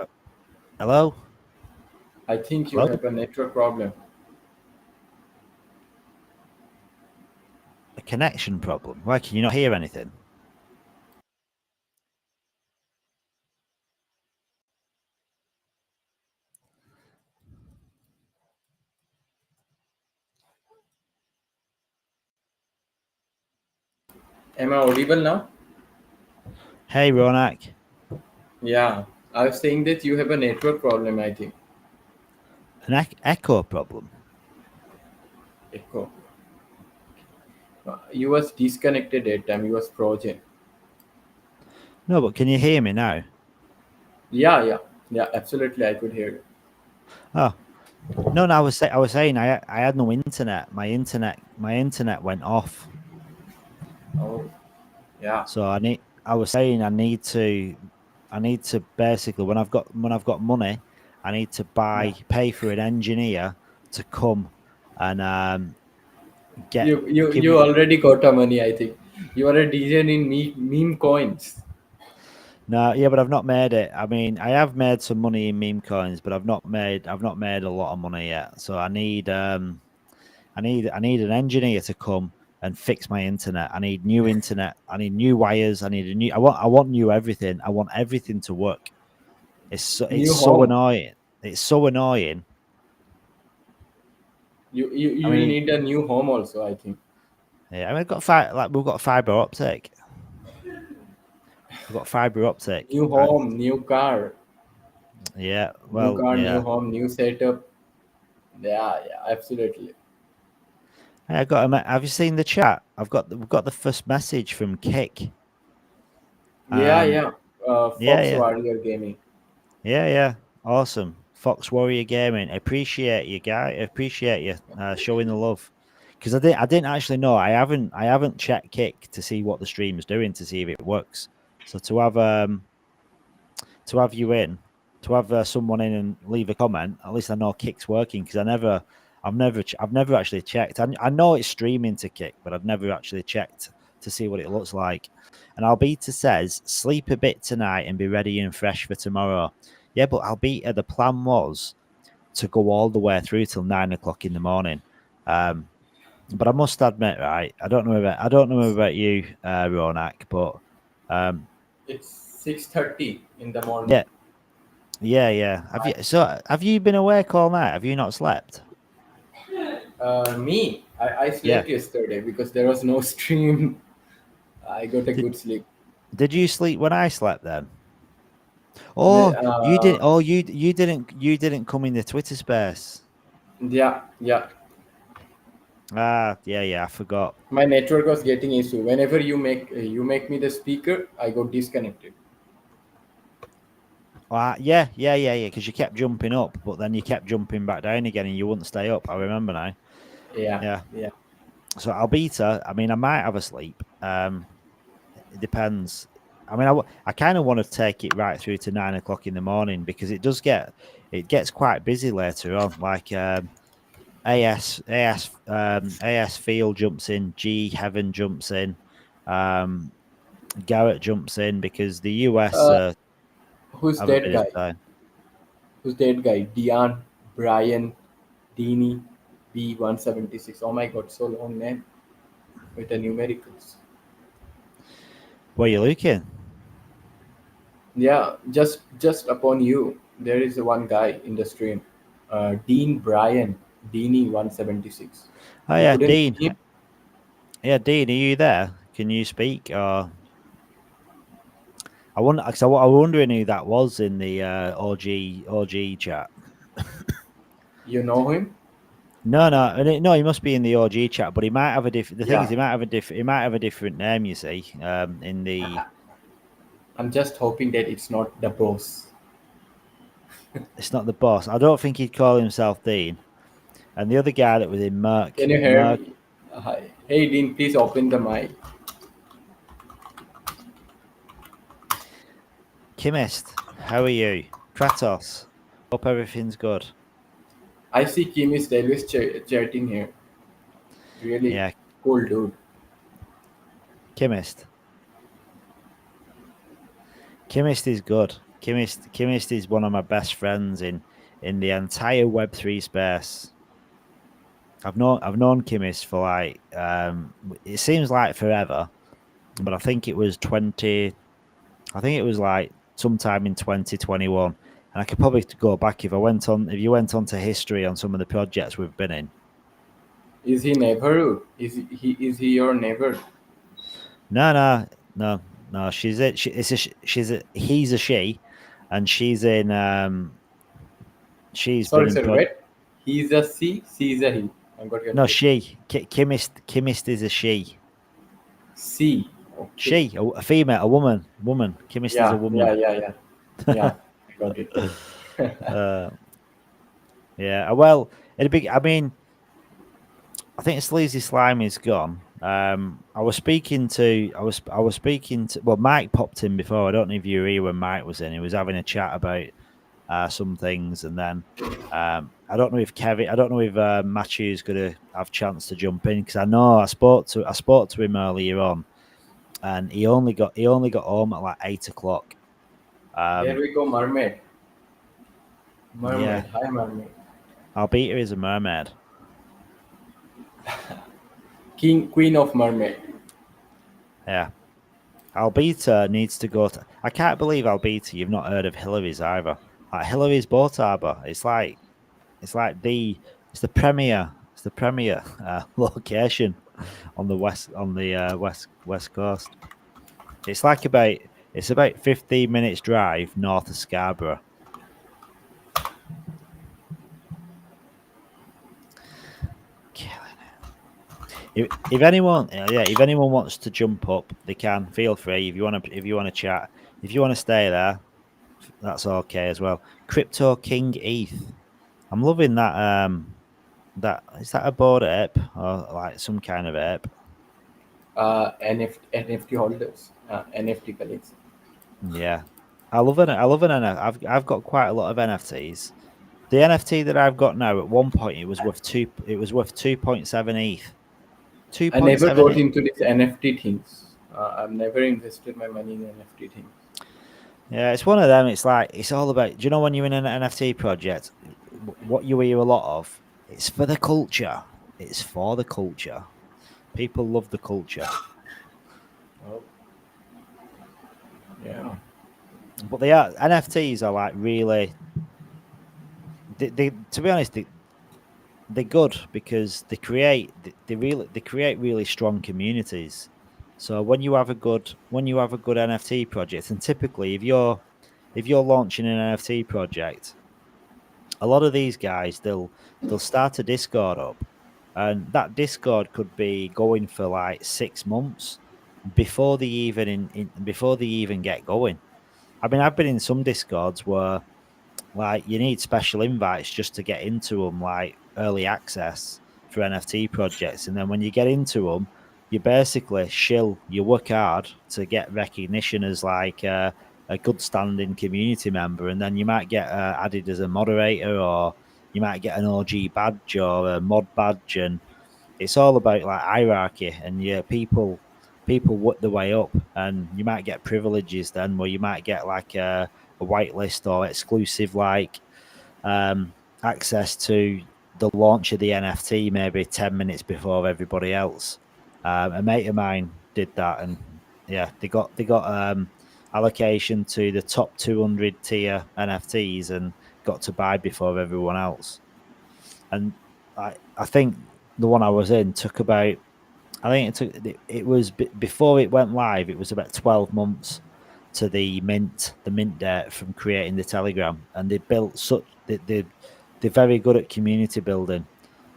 hello. I think you Hello? have a network problem. A connection problem. Why can you not hear anything? Am I audible now? Hey, Ronak. Yeah, I was saying that you have a network problem, I think. An echo problem? Echo. You was disconnected that time. You was frozen. No, but can you hear me now? Yeah, absolutely. I could hear you. Oh, no, I was saying I had no internet. My internet went off. Oh, yeah. So I need to basically, when I've got money, I need to pay for an engineer to come and get. You already got the money, I think. You are a DJ in meme coins. No, yeah, but I've not made it. I mean, I have made some money in meme coins, but I've not made a lot of money yet. So I need an engineer to come and fix my internet. I need new internet. I need new wires. I want new everything. I want everything to work. It's so annoying. It's so annoying. You will need a new home also, I think. Yeah, I mean, we've got fiber optic. We've got fiber optic. New home, new car. Yeah, well, new car, yeah. new home, new setup. Yeah, absolutely. Hey, have you seen the chat? We've got the first message from Kick. Fox Warrior Gaming. Yeah. Awesome. Fox Warrior Gaming. I appreciate you, guys. I appreciate you showing the love. Because I didn't actually know. I haven't checked Kick to see what the stream is doing, to see if it works. So to have you in, to have someone in and leave a comment, at least I know Kick's working, because I've never actually checked. I know it's streaming to Kick, but I've never actually checked to see what it looks like. And Albita says, sleep a bit tonight and be ready and fresh for tomorrow. Yeah, but Albita, the plan was to go all the way through till 9 o'clock in the morning. But I must admit, right, I don't know about you, Ronak, but it's 6:30 in the morning. Yeah. Have you been awake all night? Have you not slept? Me, I slept yesterday because there was no stream. I got a good sleep. Did you sleep when I slept then? Oh, you didn't. Oh, you didn't come in the Twitter space. Yeah. Yeah. I forgot. My network was getting issue. Whenever you make me the speaker, I got disconnected. Yeah. Because you kept jumping up, but then you kept jumping back down again, and you wouldn't stay up. I remember now. Yeah. So Albita, I mean, I might have a sleep. It depends. I mean, I kind of want to take it right through to 9 o'clock in the morning, because it gets quite busy later on. Like AS Field jumps in, G Heaven jumps in, Garrett jumps in, because the US Who's have a that bit guy? of time. Who's that guy? Dion, Brian, Dini, B176. Oh my God, so long name with the numericals. Where you looking? Yeah, just upon you, there is one guy in the stream, Dean Brian, Dini 176. Oh You yeah, couldn't Dean. see him? Yeah, Dean, are you there? Can you speak? Or I wonder, because I was wondering who that was in the OG chat. You know him? No, he must be in the OG chat, but he might have a different. The thing is, Yeah. he might have a different name. You see, in the. I'm just hoping that it's not the boss. It's not the boss. I don't think he'd call himself Dean. And the other guy that was in Merc. Can you hear me? Hi. Hey, Dean, please open the mic. Chemist, how are you? Kratos, hope everything's good. I see Kim is always chatting here. Really cool dude. Chemist is good. Chemist is one of my best friends in the entire Web3 space. I've known Chemist for like it seems like forever, but I think it was like sometime in 2021, and I could probably go back if you went on to history on some of the projects we've been in. Is he neighbor? Is he your neighbor? No. He's a she, and she's in she's Sorry, been in wait. He's a she's a he. I got your no, name. she. Chemist is a she. C. Okay. She, a female, a woman. Chemist is a woman. Yeah. I got it. Yeah. Well, it'd be. I mean, I think Sleazy Slime is gone. I was speaking to. Well, Mike popped in before. I don't know if you were here when Mike was in. He was having a chat about some things, and then I don't know if Matthew's going to have chance to jump in, because I know I spoke to him earlier on, and he only got home at like 8 o'clock. There we go, mermaid. Yeah. Hi, mermaid. Albita is a mermaid. Queen of mermaid. Yeah. Albita needs to go to. I can't believe Albita. You've not heard of Hillary's either. Like Hillary's Boat Harbour. It's the premier location on the west coast. It's about 15 minutes drive north of Scarborough. If anyone wants to jump up, they can. Feel free. If you want to chat, if you want to stay there, that's okay as well. Crypto King ETH. I'm loving that. That is that a board ape or like some kind of ape? NFT holders, NFT collectors. Yeah, I love an NFT. I've got quite a lot of NFTs. The NFT that I've got now, at one point, it was worth 2.7 ETH. I never got into these NFT things. I've never invested my money in NFT things. Yeah, it's one of them. It's like, it's all about, do you know when you're in an NFT project, what you hear a lot of, it's for the culture. It's for the culture. People love the culture. Oh. Yeah. But NFTs are like really, they to be honest, they're good because they create really strong communities. So when you have a good NFT project, and typically if you're launching an NFT project, a lot of these guys they'll start a Discord up, and that Discord could be going for like 6 months before they even get going. I mean, I've been in some Discords where like you need special invites just to get into them, like early access for NFT projects, and then when you get into them, you basically shill. You work hard to get recognition as like a good standing community member, and then you might get added as a moderator, or you might get an OG badge or a mod badge, and it's all about like hierarchy, and yeah, people work the way up, and you might get privileges then where you might get like a whitelist or exclusive like access to the launch of the NFT maybe 10 minutes before everybody else. A mate of mine did that, and yeah, they got allocation to the top 200 tier NFTs and got to buy before everyone else. And I think the one I was in took about, I think it was before it went live, it was about 12 months to the mint date from creating the Telegram, and they built they're very good at community building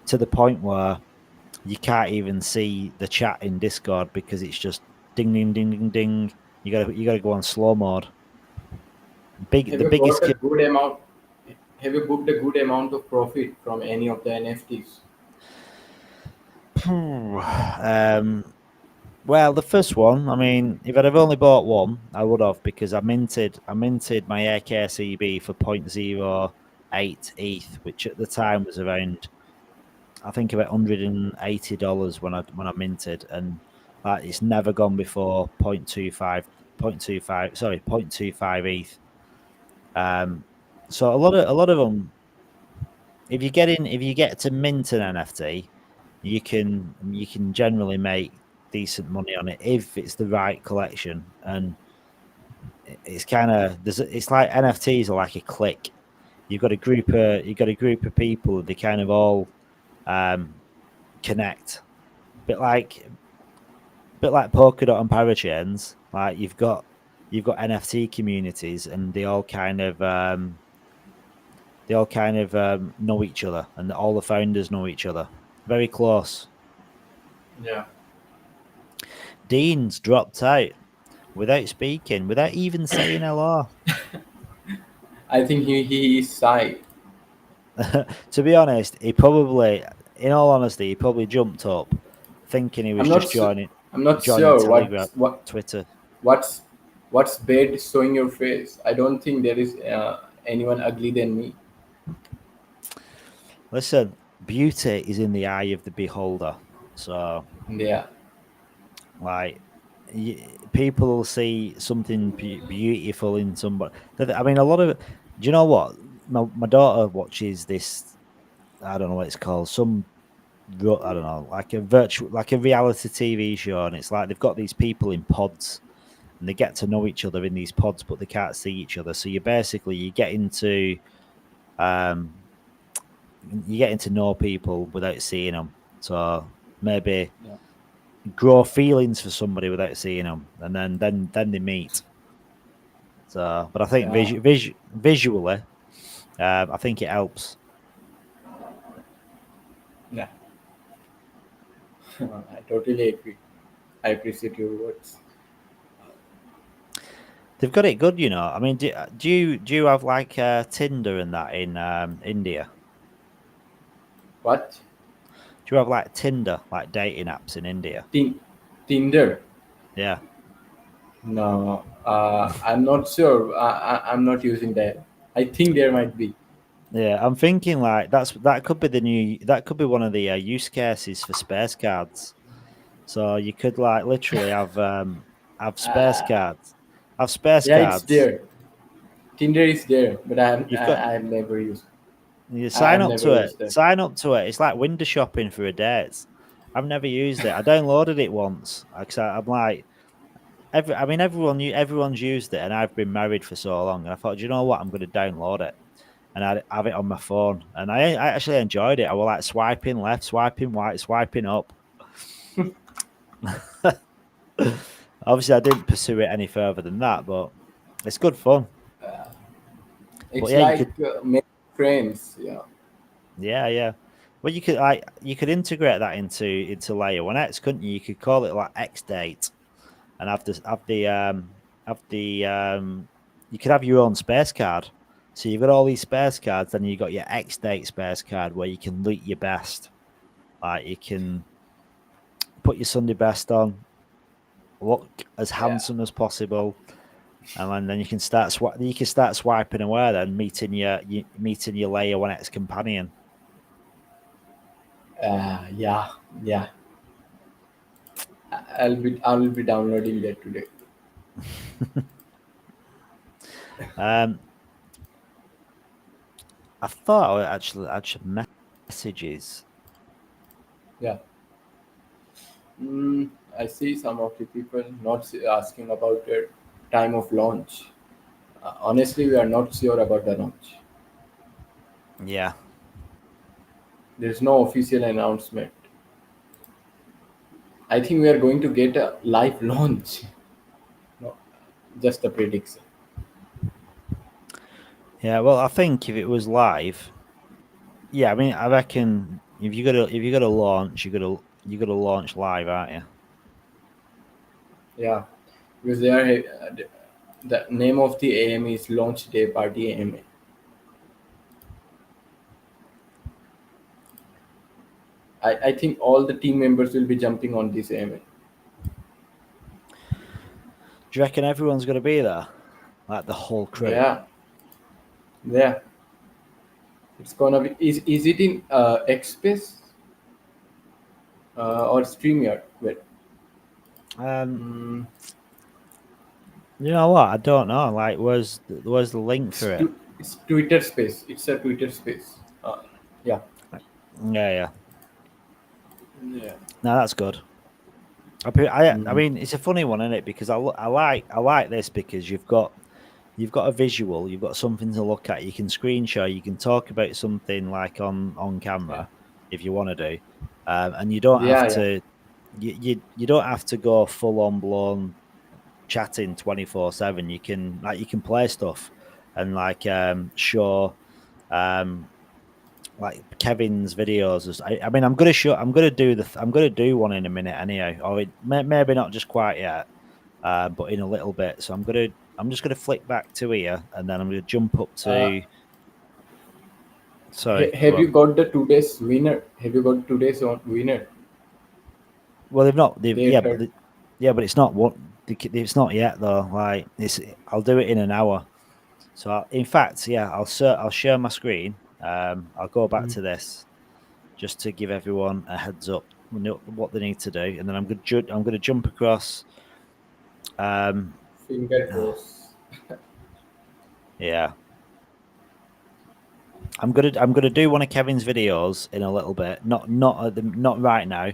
to the point where you can't even see the chat in Discord because it's just ding ding ding ding ding. You gotta go on slow mode. Have you booked a good amount of profit from any of the NFTs? Well, the first one, I mean, if I'd have only bought one, I would have, because I minted my AKCB for 0.08 ETH, which at the time was around, I think, about $180 when I minted, and it's never gone before 0.25 ETH. So a lot of them, if you get to mint an NFT, you can generally make decent money on it if it's the right collection. And it's kind of it's like NFTs are like a clique. You've got a group of people. They kind of all connect, bit like Polkadot and Parachains. Like you've got NFT communities, and they all kind of know each other, and all the founders know each other. Very close. Yeah. Dean's dropped out without speaking, without even saying hello. I think he is shy. To be honest, he probably, in all honesty, he probably jumped up thinking he was just joining. I'm not joining sure Telegram, Twitter. What's bad showing your face. I don't think there is anyone ugly than me. Listen, beauty is in the eye of the beholder. So yeah, like people will see something beautiful in somebody. I mean, a lot of. Do you know what? My daughter watches this. I don't know what it's called. I don't know, like a reality TV show, and it's like they've got these people in pods, and they get to know each other in these pods, but they can't see each other. So you get into know people without seeing them. So maybe grow feelings for somebody without seeing them, and then they meet. So, but I think visually, I think it helps. Yeah, I totally agree. I appreciate your words. They've got it good, you know. I mean, do you have like Tinder and that in India? What? Do you have like Tinder, like dating apps in India? Tinder? Yeah. No, I'm not sure. I'm not using that. I think there might be. Yeah, I'm thinking like that could be one of the use cases for space cards. So you could like literally have space cards. Have space cards. It's there. Tinder is there, but I've never used. You sign up to it. Sign up to it. It's like window shopping for a date. I've never used it. I downloaded it once. I'm like, everyone's used it, and I've been married for so long, and I thought, do you know what? I'm going to download it, and I have it on my phone, and I actually enjoyed it. I was like swiping left, swiping right, swiping up. Obviously, I didn't pursue it any further than that, but it's good fun. It's like make friends, yeah. Yeah. Well, you could integrate that into Layer 1X, couldn't you? You could call it like X date, and have the you could have your own space card. So you've got all these space cards, then you got your X date space card where you can look your best. Like you can put your Sunday best on, look as handsome as possible, and then you can start swiping away. Then meeting your layer 1X companion. Yeah. I will be downloading that today. I thought I should messages. Yeah. I see some of the people not asking about the time of launch. Honestly, we are not sure about the launch. Yeah. There's no official announcement. I think we are going to get a live launch. No, just a prediction. Yeah, well, I think if it was live, yeah, I mean, I reckon if you got to launch, you got to launch live, aren't you? Yeah, because they are the name of the AMA is Launch Day Party AMA. I think all the team members will be jumping on this AMA. Do you reckon everyone's going to be there? Like the whole crew? Yeah. It's gonna be. Is it in XSpace or StreamYard? Wait. You know what? I don't know. Like, where's the link for it? It's Twitter Space. It's a Twitter Space. Yeah. Yeah. Yeah. No, that's good. I mean, it's a funny one, isn't it? Because I like this because you've got a visual, you've got something to look at. You can screen share, you can talk about something like on camera if you want to do, and you don't have to. You don't have to go full on blown chatting 24/7. You can play stuff and show like Kevin's videos. I mean, I'm gonna do one in a minute anyhow, or maybe not just quite yet, but in a little bit. So I'm just gonna flick back to here, and then I'm gonna jump up to. Sorry. Have you got the today's winner? Have you got today's winner? Well, they've not. But it's not what. It's not yet though. Like I'll do it in an hour. So in fact, I'll share my screen. I'll go back to this just to give everyone a heads up what they need to do, and then I'm going to jump across. Finger crossed. Yeah. I'm gonna do one of Kevin's videos in a little bit. Not right now,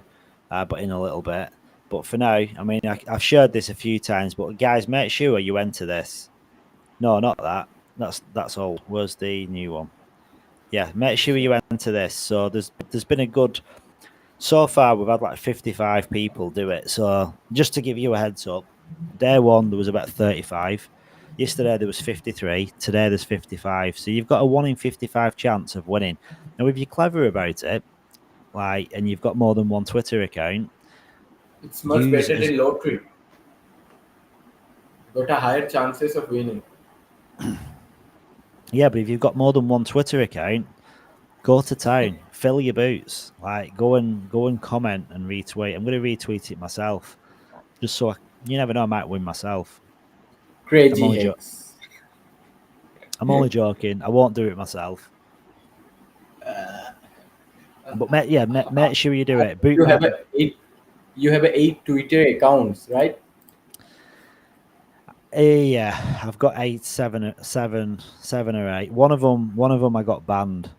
but in a little bit. But for now, I mean, I've shared this a few times. But guys, make sure you enter this. No, not that. That's old. Where's the new one? Yeah, make sure you enter this. So there's been a good. So far, we've had like 55 people do it. So just to give you a heads up, day one there was about 35. Yesterday there was 53. Today there's 55. So you've got a 1 in 55 chance of winning. Now, if you're clever about it, and you've got more than one Twitter account, it's much better than lottery. Got a higher chances of winning. Yeah, but if you've got more than one Twitter account, go to town, fill your boots. Go and comment and retweet. I'm going to retweet it myself, just so you never know, I might win myself. Crazy. I'm only joking. I won't do it myself. But make sure you do it. You have 8 Twitter accounts, right? Yeah, I've got 7 or 8. One of them I got banned.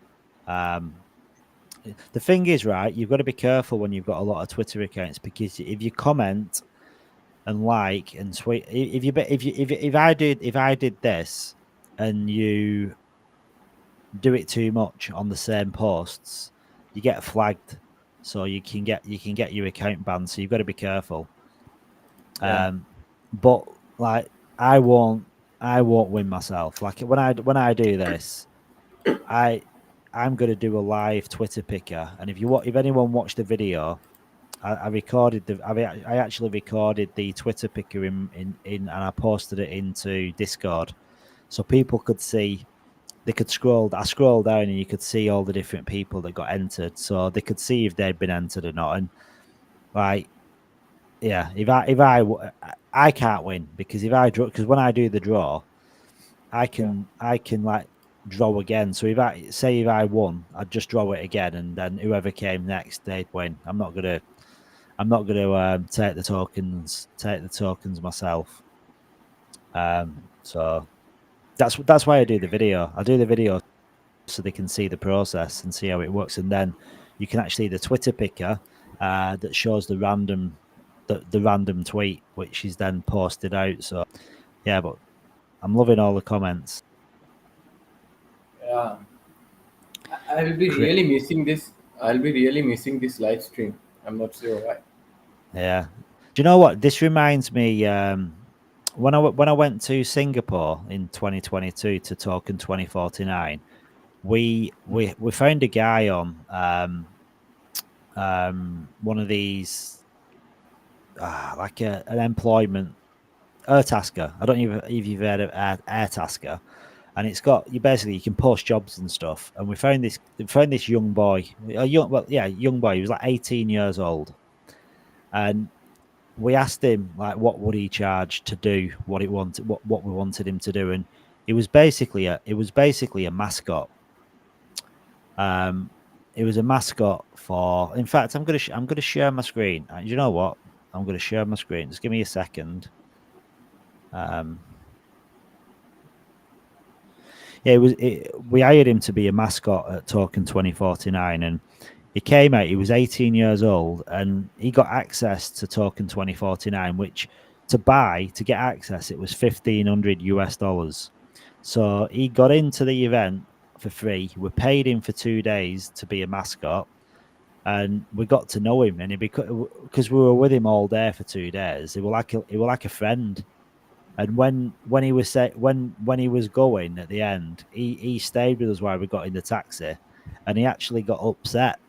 The thing is, right, you've got to be careful when you've got a lot of Twitter accounts, because if you comment and like and tweet, if I did this and you do it too much on the same posts, you get flagged, so you can get your account banned. So you've got to be careful. Yeah. But I won't win myself. Like when I do this, I'm going to do a live Twitter picker, and if anyone watched the video, I actually recorded the Twitter picker in and I posted it into Discord. so people could see. They could scroll. I scrolled down, and you could see all the different people that got entered, so they could see if they'd been entered or not. And like, yeah, I can't win because if I draw, because when I do the draw, I can like draw again. So if I won, I'd just draw it again, and then whoever came next, they'd win. I'm not gonna take the tokens myself. So that's why I do the video. I do the video so they can see the process and see how it works, and then you can actually the Twitter picker that shows the random tweet, which is then posted out. So yeah, but I'm loving all the comments. Yeah, I'll be really missing this. I'll be really missing this live stream. I'm not sure why. Yeah. Do you know what? This reminds me when I went to Singapore in 2022 to Token 2049, we found a guy on one of these like an employment Airtasker. I don't know if you've heard of Airtasker. And it's got you can post jobs and stuff. And we found this young boy, young boy. He was like 18 years old, and we asked him like what would he charge to do what we wanted him to do, and it was basically a mascot. It was a mascot for. In fact, I'm gonna share my screen. You know what? I'm gonna share my screen. Just give me a second. Yeah, we hired him to be a mascot at Token 2049, and he came out. He was 18 years old, and he got access to Token 2049, which to get access, it was $1,500 US. So he got into the event for free. We paid him for 2 days to be a mascot, and we got to know him. And because we were with him all day for 2 days, he was like a friend. And when he was when he was going at the end, he stayed with us while we got in the taxi, and he actually got upset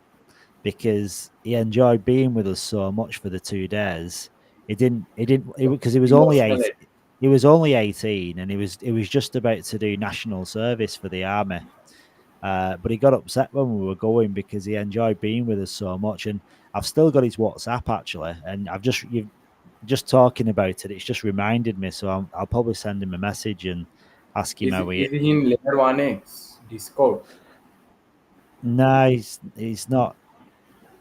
because he enjoyed being with us so much for the 2 days. He didn't because he was only 18, and he was just about to do national service for the army. But he got upset when we were going because he enjoyed being with us so much. And I've still got his WhatsApp actually, and just talking about it, it's just reminded me. So I'll probably send him a message and ask him how he is. Is he in Layer 1X Discord? No, he's not.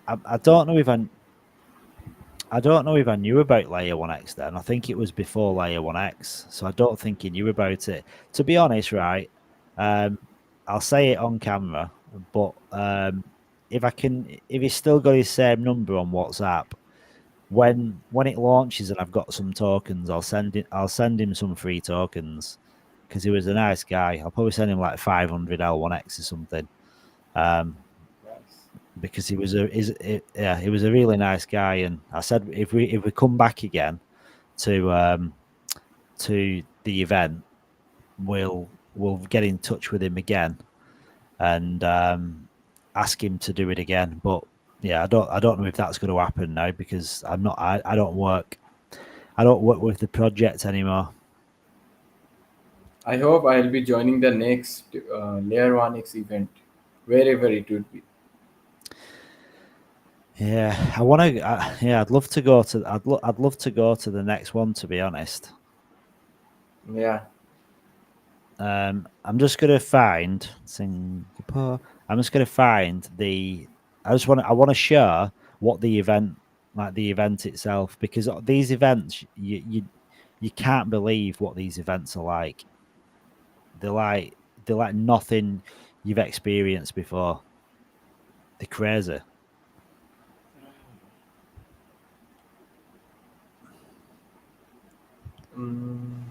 I don't know if I knew about Layer 1X then. I think it was before Layer 1X, so I don't think he knew about it. To be honest, right? I'll say it on camera, but if he's still got his same number on WhatsApp, when it launches and I've got some tokens, I'll send him some free tokens because he was a nice guy. I'll probably send him like 500 L1X or something. Because he was a really nice guy, and I said if we come back again to the event, we'll get in touch with him again and ask him to do it again. But yeah, I don't know if that's going to happen now because I don't work with the project anymore. I hope I'll be joining the next Layer 1X event, wherever it would be. Yeah, I want to. Yeah, I'd love to go to. I'd love to go to the next one. To be honest. Yeah. I'm just gonna find Singapore. I'm just gonna find the. I want to share what the event, like the event itself, because these events, you can't believe what these events are like. They're like nothing you've experienced before. They're crazy. In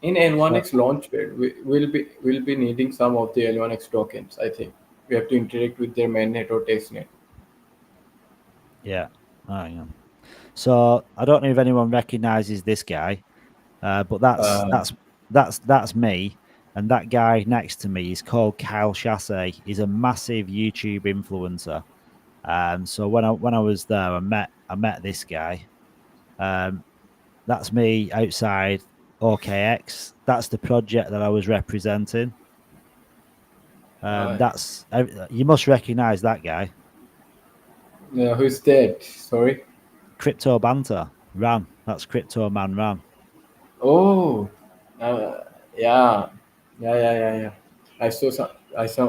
L1X launchpad, we'll be needing some of the L1X tokens. I think we have to interact with their mainnet or testnet. Yeah. Oh, yeah. So I don't know if anyone recognizes this guy, but that's me, and that guy next to me is called Kyle Chassé. He's a massive YouTube influencer. So when I was there, I met this guy. That's me outside OKX. That's the project that I was representing. That's you must recognize that guy. Yeah, who's that? Sorry. Crypto Banter Ran. That's Crypto Man Ran. Oh, yeah. I saw some.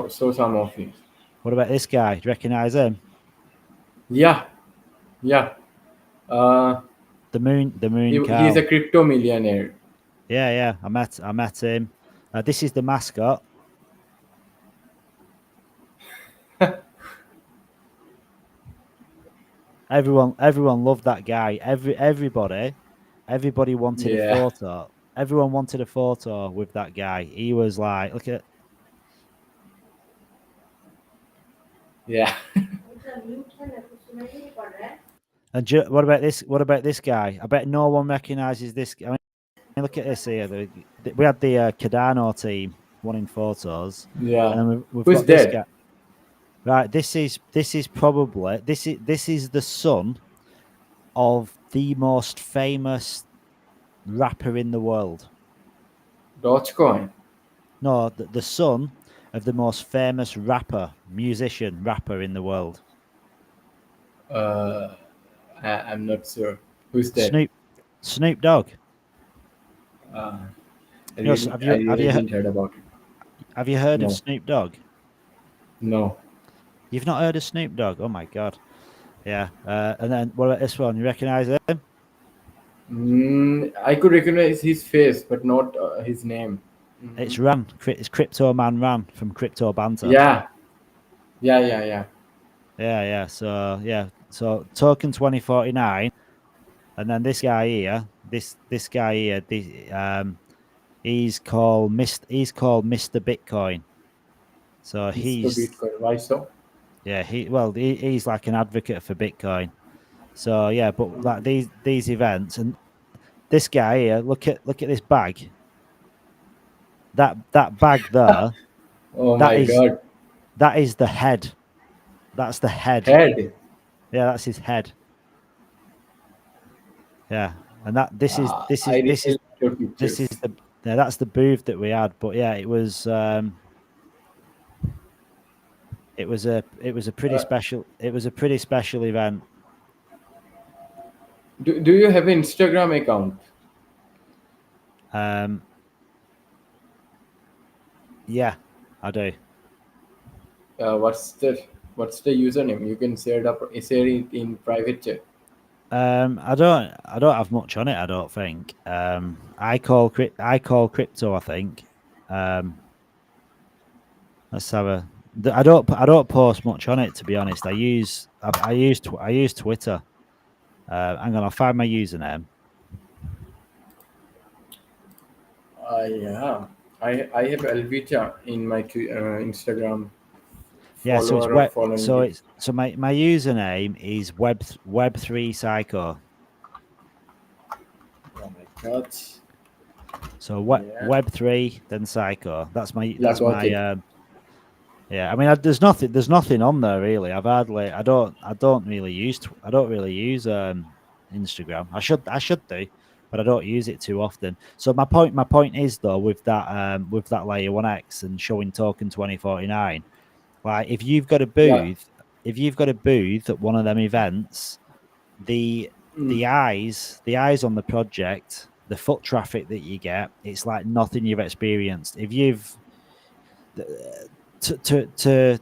Saw some of it. What about this guy? Do you recognize him? Yeah. The moon cow. He's a crypto millionaire. Yeah. I met him. This is the mascot. Everyone loved that guy. Everybody wanted a photo. Everyone wanted a photo with that guy. He was like, look at. Yeah. And what about this? What about this guy? I bet no one recognizes this. I mean, look at this here. We had the Cardano team wanting photos. Yeah. And then we've Who's got this dead? guy. Right. This is probably this is the son of the most famous rapper in the world. Dogecoin. No, the son of the most famous rapper in the world. I'm not sure. Who's that? Snoop Dogg. I Yes, really didn't heard about it. Have you heard No. of Snoop Dogg? No. You've not heard of Snoop Dogg? Oh my god. Yeah. And then what about this one? You recognize him? I could recognize his face, but not his name. It's Ran. It's Crypto Man Ran from Crypto Banter. Yeah. So Token 2049, and then this guy here. This guy here. He's called Mr. Bitcoin. So he's Bitcoin. Why so? Yeah, he's like an advocate for Bitcoin. So yeah, but like these events and this guy here, look at this bag. That bag there. Oh my god. That is the head. That's the head. Head. Yeah, that's his head. Yeah, and this is that's the booth that we had. But yeah, it was a pretty special event. Do you have an Instagram account? Yeah, I do. What's the username? You can share it in private chat. I don't have much on it. I don't think. I call crypto. I think. Let's have a. I don't post much on it, to be honest. I use Twitter. Hang on, I'll find my username. Yeah, I have Elvita in my Instagram. Yeah, so my username is web3 psycho. Oh my god. So web3 then psycho. That's my yeah. I mean, there's nothing on there really. I don't really use Instagram. I should do, but I don't use it too often. So my point is though with that layer 1x and showing token 2049. Like if you've got a booth, at one of them events, the eyes on the project, the foot traffic that you get, it's like nothing you've experienced. If you've to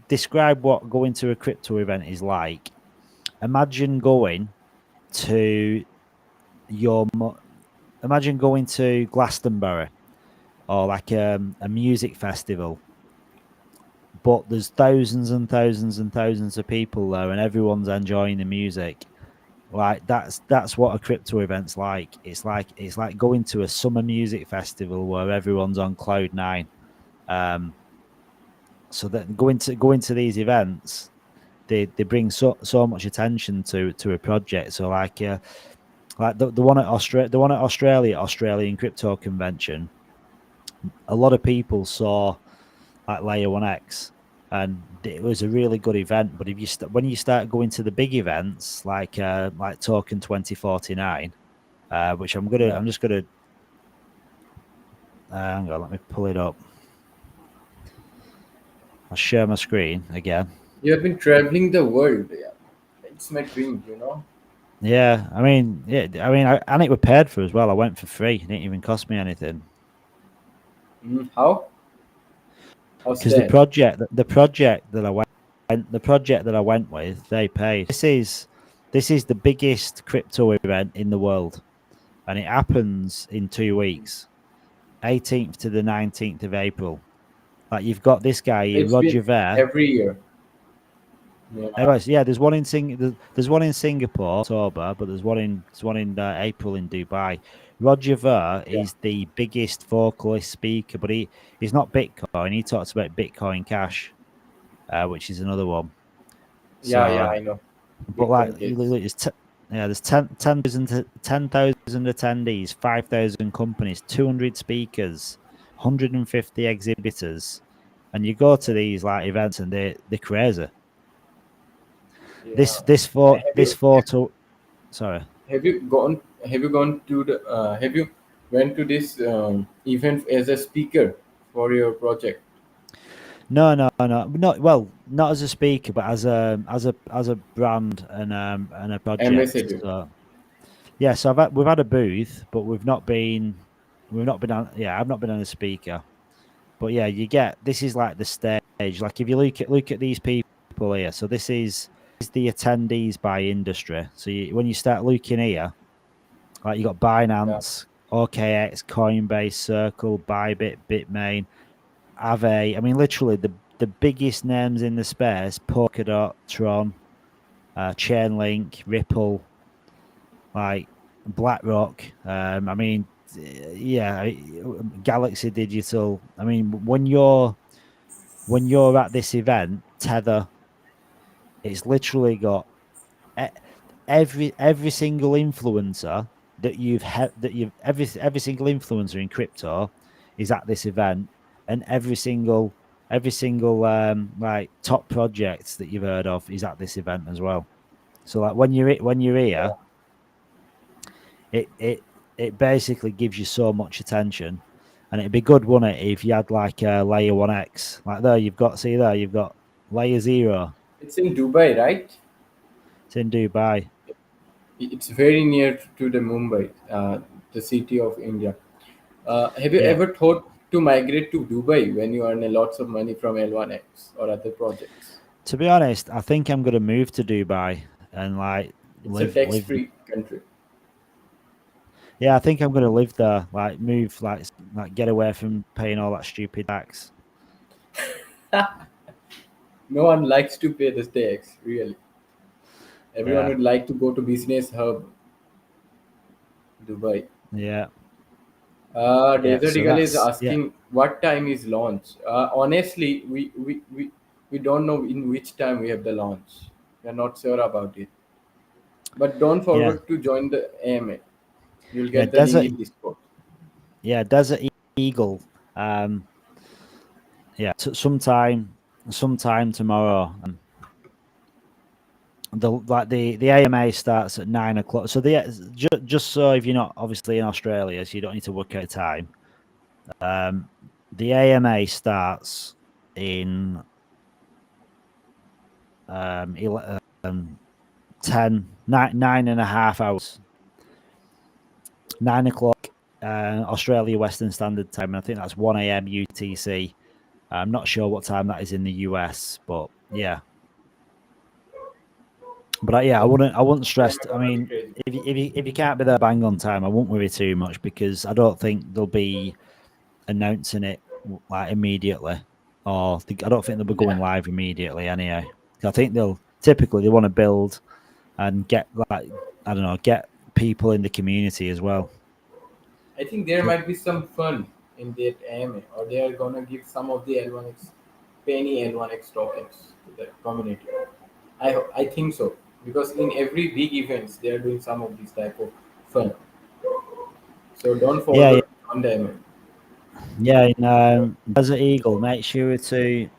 describe what going to a crypto event is like, imagine going to Glastonbury or like a music festival. But there's thousands and thousands and thousands of people there, and everyone's enjoying the music. Like that's what a crypto event's like. It's like going to a summer music festival where everyone's on cloud nine. So that going to these events, they bring so much attention to a project. So like the one at Australia, Australian Crypto Convention, a lot of people saw like Layer 1x, and it was a really good event. But when you start going to the big events like Token 2049, which I'm just gonna. Hang on, let me pull it up. I'll share my screen again. You have been traveling the world. Yeah, it's my dream. You know. Yeah, I mean, and it was paid for as well. I went for free. It didn't even cost me anything. How? How's Because that? the project that I went with, they paid. This is the biggest crypto event in the world, and it happens in 2 weeks, 18th to the 19th of April. Like you've got this guy here, It's Roger been Ver. every year. Yeah. Anyways, yeah, there's one in Singapore, October, but there's one in April in Dubai. Roger Ver is the biggest vocalist speaker, but he's not Bitcoin. He talks about Bitcoin Cash, which is another one. Yeah, So, I know. but like, Bitcoin there's 10,000 attendees, 5,000 companies, 200 speakers, 150 exhibitors, and you go to these like events and they're crazy. Yeah. This photo. Sorry. Have you gone to the? Have you went to this event as a speaker for your project? No, not as a speaker, but as a brand and a project. Ambassador. So, yeah, so we've had a booth, but we've not been on. Yeah, I've not been on a speaker, but yeah, this is like the stage. Like if you look at these people here, so this is the attendees by industry. So when you start looking here, like you got Binance, OKX, Coinbase, Circle, Bybit, Bitmain, Aave. I mean, literally the biggest names in the space: Polkadot, Tron, Chainlink, Ripple, like BlackRock. I mean, yeah, Galaxy Digital. I mean, when you're at this event, Tether, it's literally got every single influencer every single influencer in crypto is at this event, and every single like top projects that you've heard of is at this event as well. So like when you're here, it basically gives you so much attention, and it'd be good, wouldn't it, if you had like a layer 1x like there. You've got layer 0. It's in Dubai, right? It's in Dubai. It's very near to the Mumbai, the city of India. Have you ever thought to migrate to Dubai when you earn lots of money from L1X or other projects? To be honest, I think I'm going to move to Dubai and like it's a tax-free country. Yeah, I think I'm going to live there, like move, like get away from paying all that stupid tax. No one likes to pay the tax, really. Everyone would like to go to business hub, Dubai. Yeah. Desert Eagle is asking what time is launch. Honestly, we don't know in which time we have the launch. We are not sure about it. But don't forget to join the AMA. You'll get the link in Discord. Yeah, Desert Eagle. Sometime tomorrow. The AMA starts at 9 o'clock. So just so if you're not obviously in Australia, so you don't need to work out time. The AMA starts in 9.5 hours. 9 o'clock Australia Western Standard Time. I think that's 1 a.m. UTC. I'm not sure what time that is in the US, but yeah. But I wouldn't stress. I mean, if you can't be there bang on time, I won't worry too much, because I don't think they'll be announcing it like immediately, or I don't think they'll be going live immediately anyway. I think they want to build and get get people in the community as well. I think there might be some fun in that AMA, or they are gonna give some of the L1X penny L1X tokens to the community. I think so, because in every big events they are doing some of this type of fun. So don't forget on the AMA. Yeah, Desert Eagle, make sure to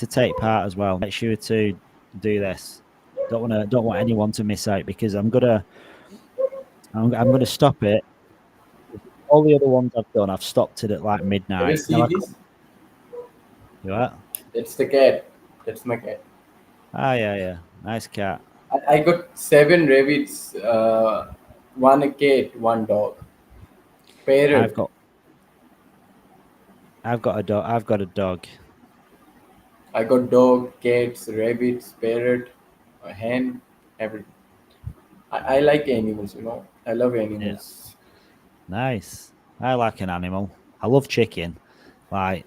take part as well. Make sure to do this. Don't want anyone to miss out, because I'm gonna I'm going to stop it. All the other ones I've done, I've stopped it at like midnight. Can you see this? You what? It's the cat. That's my cat. Ah, yeah. Nice cat. I got 7 rabbits, 1 cat, 1 dog. Parrot. I've got a dog. I've got a dog. I got dog, cats, rabbits, parrot, a hen, everything. I like animals, you know. I love animals. Nice. I like an animal. I love chicken. Like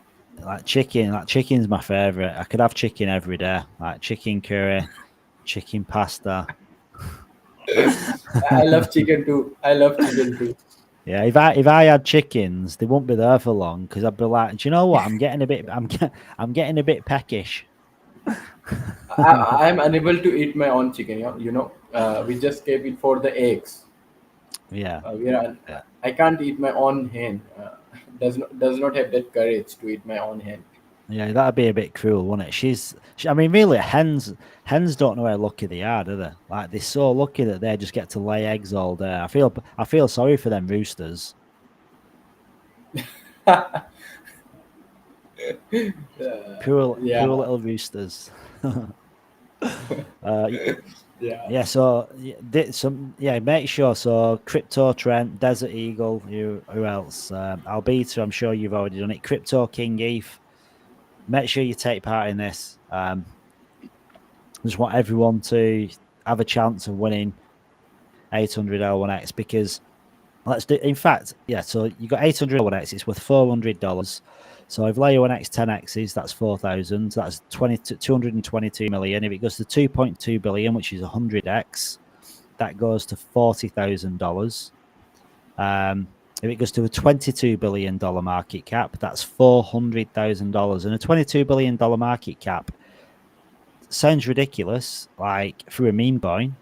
chicken. Like chicken's my favorite. I could have chicken every day. Like chicken curry, chicken pasta. I love chicken too. Yeah, if I had chickens, they won't be there for long because I'd be like, do you know what? I'm getting a bit peckish. I'm unable to eat my own chicken. You know, we just keep it for the eggs. Yeah. I can't eat my own hen. Does not have that courage to eat my own hen. Yeah, that'd be a bit cruel, wouldn't it? I mean, really, hens don't know how lucky they are, do they? Like they're so lucky that they just get to lay eggs all day. I feel sorry for them roosters. Poor little roosters. So make sure. So Crypto Trent, Desert Eagle, who else? Albita, I'm sure you've already done it. Crypto King Eve. Make sure you take part in this. Just want everyone to have a chance of winning 800 L1X because let's do. In fact, so you got 800 L1X. It's worth $400. So if layer 1X 10Xs, that's 4,000. That's 222 million. If it goes to 2.2 billion, which is 100X, that goes to $40,000. If it goes to a $22 billion market cap, that's $400,000. And a $22 billion market cap sounds ridiculous, like for a meme coin,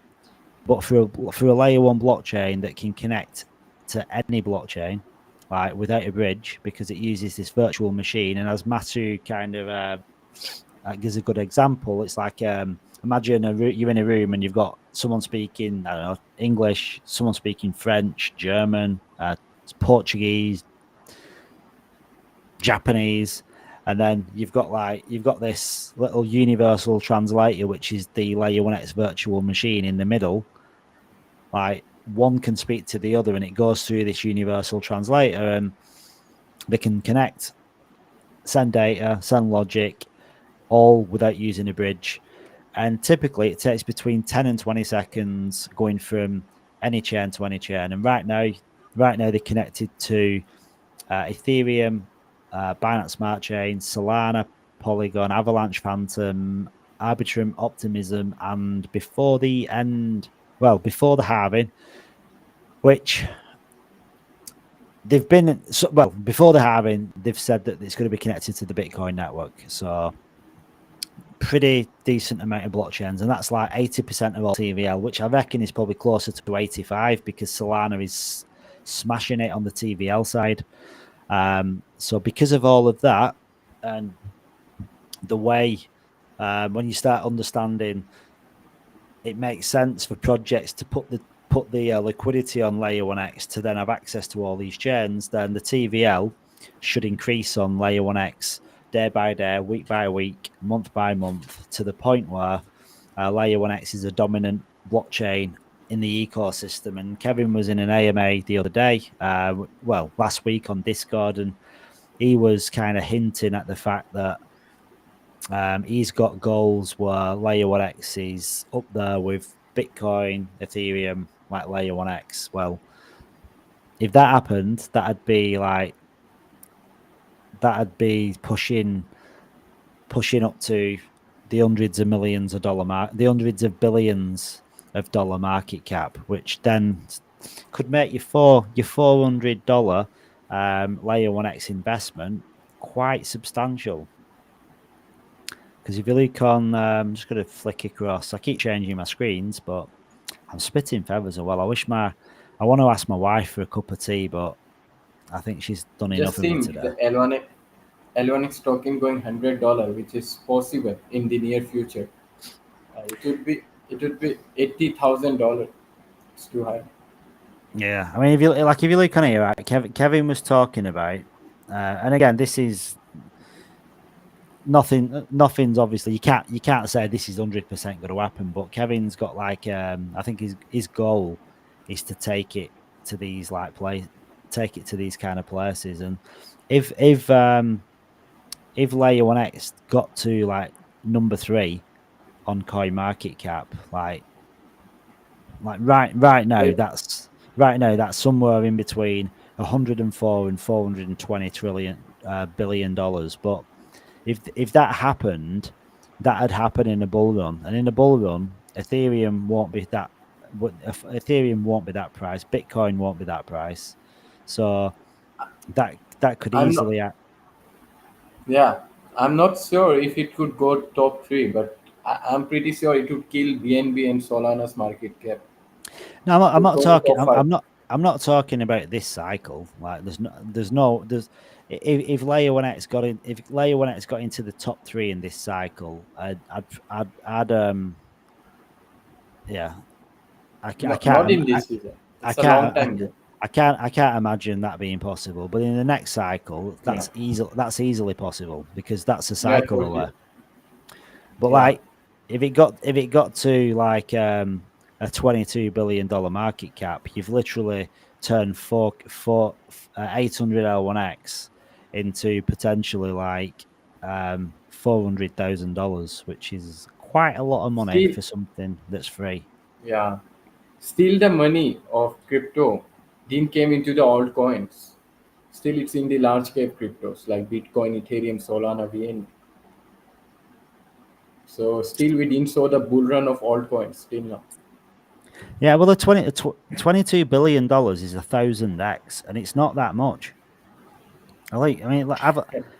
but for a layer 1 blockchain that can connect to any blockchain, like without a bridge, because it uses this virtual machine. And as Matthew kind of gives a good example, it's like imagine you're in a room and you've got someone speaking, I don't know, English, someone speaking French, German, Portuguese, Japanese, and then you've got this little universal translator, which is the layer 1X virtual machine in the middle. Like one can speak to the other, and it goes through this universal translator, and they can connect, send data, send logic, all without using a bridge. And typically, it takes between 10 and 20 seconds going from any chain to any chain. And right now they're connected to Ethereum, Binance Smart Chain, Solana, Polygon, Avalanche, Fantom, Arbitrum, Optimism, and before the halving, which before the halving, they've said that it's going to be connected to the Bitcoin network. So pretty decent amount of blockchains, and that's like 80% of all TVL, which I reckon is probably closer to 85 because Solana is smashing it on the TVL side. So because of all of that, and the way when you start understanding, it makes sense for projects to put the liquidity on layer 1X to then have access to all these chains, then the TVL should increase on layer 1X day by day, week by week, month by month, to the point where layer 1X is a dominant blockchain in the ecosystem. And Kevin was in an AMA the other day, last week on Discord, and he was kind of hinting at the fact that he's got goals where layer 1X is up there with Bitcoin, Ethereum, like layer 1X. Well, if that happened, that'd be pushing up to the hundreds of millions of the hundreds of billions of dollar market cap, which then could make your $400 layer 1X investment quite substantial. Because if you look on, I'm just going to flick across. I keep changing my screens, but I'm spitting feathers as well. I want to ask my wife for a cup of tea, but I think she's done enough of me today. The L1X token going $100, which is possible in the near future. It would be $80,000. It's too high. Yeah, I mean, if you look on here, right, Kevin was talking about, and again, this is nothing's obviously you can't say this is 100% going to happen, but Kevin's got like I think his goal is to take it to these take it to these kind of places, and if Layer 1X got to like number 3 on coin market cap, like right now that's somewhere in between 104 and 420 billion dollars. But if that happened, that'd happen in a bull run, and in a bull run, Ethereum won't be that price, Bitcoin won't be that price, so that could easily I'm not sure if it could go top 3, but I'm pretty sure it would kill BNB and Solana's market cap. No, I'm not talking. Top 5. I'm not talking about this cycle. Like, there's if Layer 1X got into the top 3 in this cycle, I can't. Not in this season. It's a long time ago. I can't imagine that being possible. But in the next cycle, that's easily possible, because that's a cycle away. But like, if it got to like a $22 billion market cap, you've literally turned 800 L1X into potentially like $400,000, which is quite a lot of money for something that's free. Yeah, still the money of crypto didn't came into the altcoins. Still, it's in the large cap cryptos like Bitcoin, Ethereum, Solana, VN. So still, we didn't saw the bull run of altcoins. Still now. Yeah, well, the $22 billion is 1,000x, and it's not that much.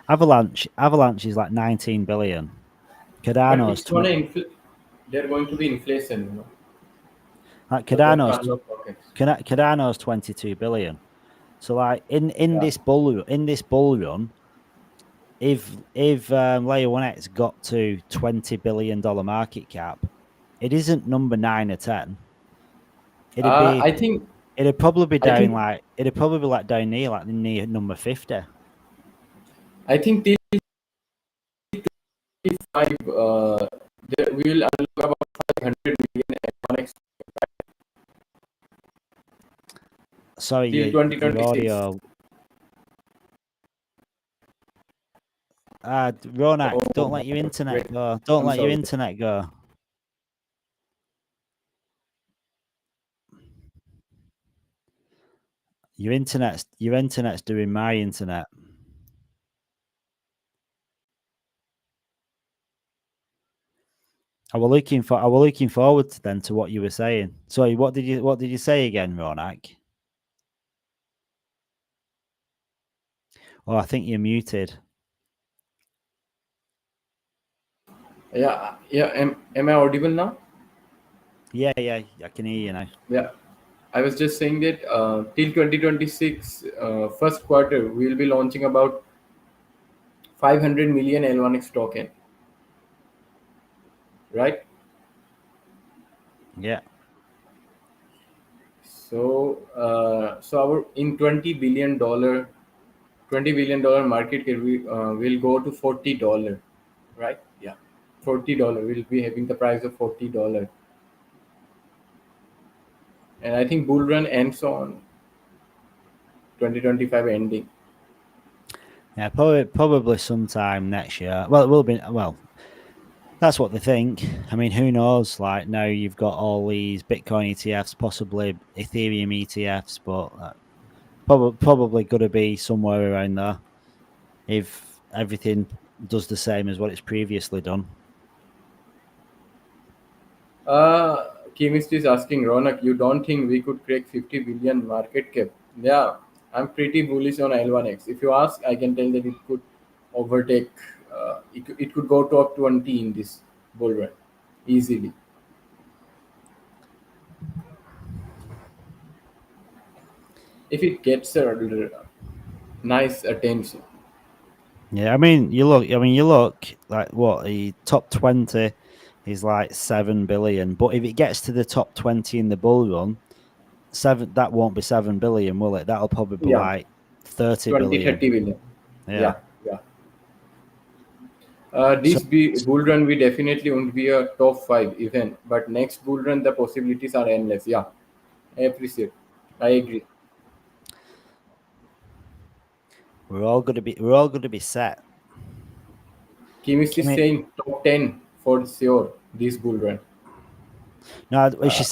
Avalanche is like 19 billion. Cardano's they're going to be inflation, you know. Like Cardano's 22 billion. So like in this bull run, if Layer 1X got to $20 billion market cap, it isn't number 9 or 10. It'd probably be down down near number 50. I think till 5 we will unlock about 500 million at 1x. Sorry, till 2026. Audio. Ronak, don't let your internet go. Don't let your internet go. Your internet's doing my internet. I was looking forward to what you were saying. Sorry, what did you say again, Ronak? Oh, I think you're muted. Yeah. Am I audible now? Yeah, I can hear you now. Yeah, I was just saying that till 2026, first quarter, we will be launching about 500 million L1X token. Right? Yeah. So our in $20 billion market cap, we will go to $40, right? Yeah, $40. We'll be having the price of $40, and I think bull run ends on 2025 ending. Yeah, probably sometime next year. Well, it will be. Well, that's what they think. I mean, who knows? Like, now you've got all these Bitcoin ETFs, possibly Ethereum ETFs, but probably going to be somewhere around there if everything does the same as what it's previously done. Chemist is asking, Ronak, you don't think we could crack 50 billion market cap? Yeah, I'm pretty bullish on L1X. If you ask, I can tell that it could overtake. It could go top 20 in this bull run easily. If it gets a nice attention. Yeah, I mean, you look like what the top 20 is like 7 billion, but if it gets to the top 20 in the bull run, that won't be 7 billion, will it? That'll probably be like 30 billion. 30 billion. Yeah. This bull run, we definitely won't be a top 5 event, but next bull run, the possibilities are endless. Yeah, I appreciate. I agree. We're all going to be set. Kimis is saying top 10 for sure this bull run. No, is she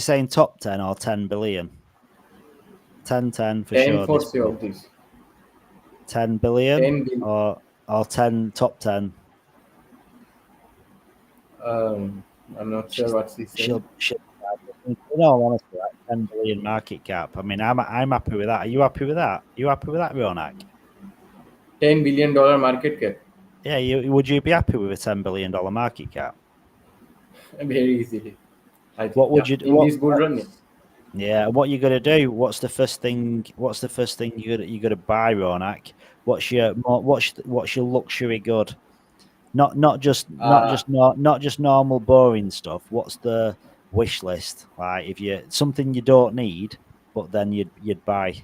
saying top 10 or 10 billion? 10 for 10 sure. for sure. This 10 billion, 10 billion. or 10 top 10. I'm not sure what she's saying. In all honesty, like 10 billion market cap. I mean, I'm happy with that. Are you happy with that? You happy with that, Ronak? $10 billion market cap. Yeah, would you be happy with a $10 billion market cap? Very easily. What would you do? In this bull run? Yeah, what you got to do? What's the first thing you got to buy, Ronak? What's your luxury good? Not just normal boring stuff. What's the wish list? Like if you something you don't need, but then you'd buy.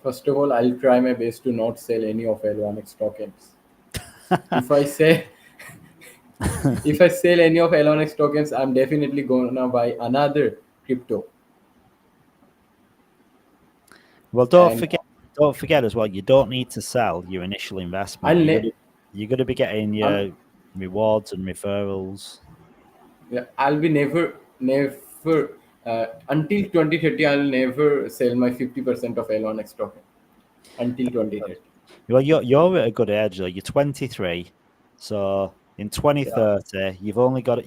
First of all, I'll try my best to not sell any of L1X tokens. If I sell any of L1X tokens, I'm definitely gonna buy another crypto. Well, don't forget as well. You don't need to sell your initial investment. You're going to be getting your rewards and referrals. Yeah, I'll be never until 2030. I'll never sell my 50% of L1X token until 2030. Well, you're at a good age though. You're 23, so in 2030, you've only got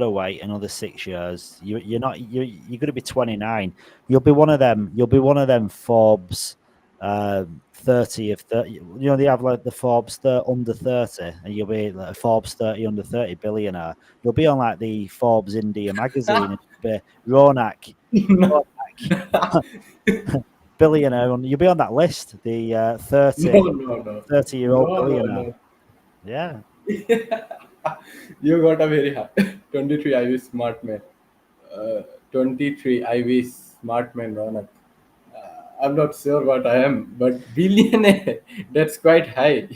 to wait another 6 years. You're going to be 29. You'll be one of them Forbes 30 of 30. You know, they have like the Forbes under 30, and you'll be like a Forbes 30 under 30 billionaire. You'll be on like the Forbes India magazine, and you'll be Ronak. Billionaire, you'll be on that list. The 30-year-old billionaire. No. Yeah. You got a very high 23. I wish smart man. 23. I wish smart man, Ronak. I'm not sure what I am, but billionaire. That's quite high.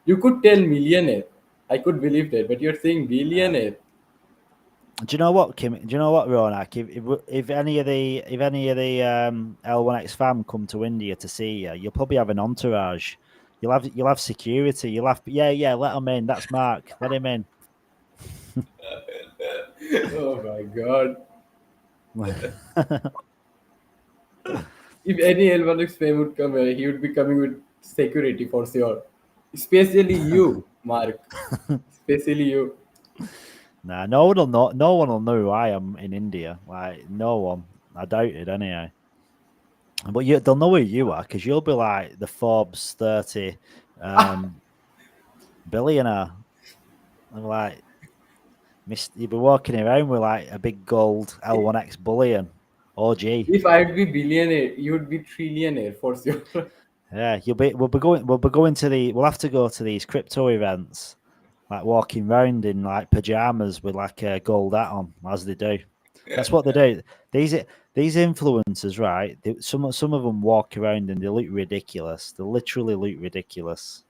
You could tell millionaire. I could believe that, but you're saying billionaire. Do you know what, Kim? Do you know what, Ronak? If any of the L1X fam come to India to see you, you'll probably have an entourage. You'll have security. Let them in. That's Mark. Let him in. Oh my god. If any L1X fam would come here, he would be coming with security for sure. Especially you, Mark. Especially you. Nah, no one will know who I am in India. Like no one. I doubt it anyhow. But they'll know who you are because you'll be like the Forbes 30 billionaire. And like, you'll be walking around with like a big gold L1X bullion. OG. If I'd be billionaire, you'd be trillionaire for sure. Yeah, we'll have to go to these crypto events, like walking around in like pajamas with like a gold hat on, as they do. That's what they do. These influencers, right? Some of them walk around and they look ridiculous. They literally look ridiculous.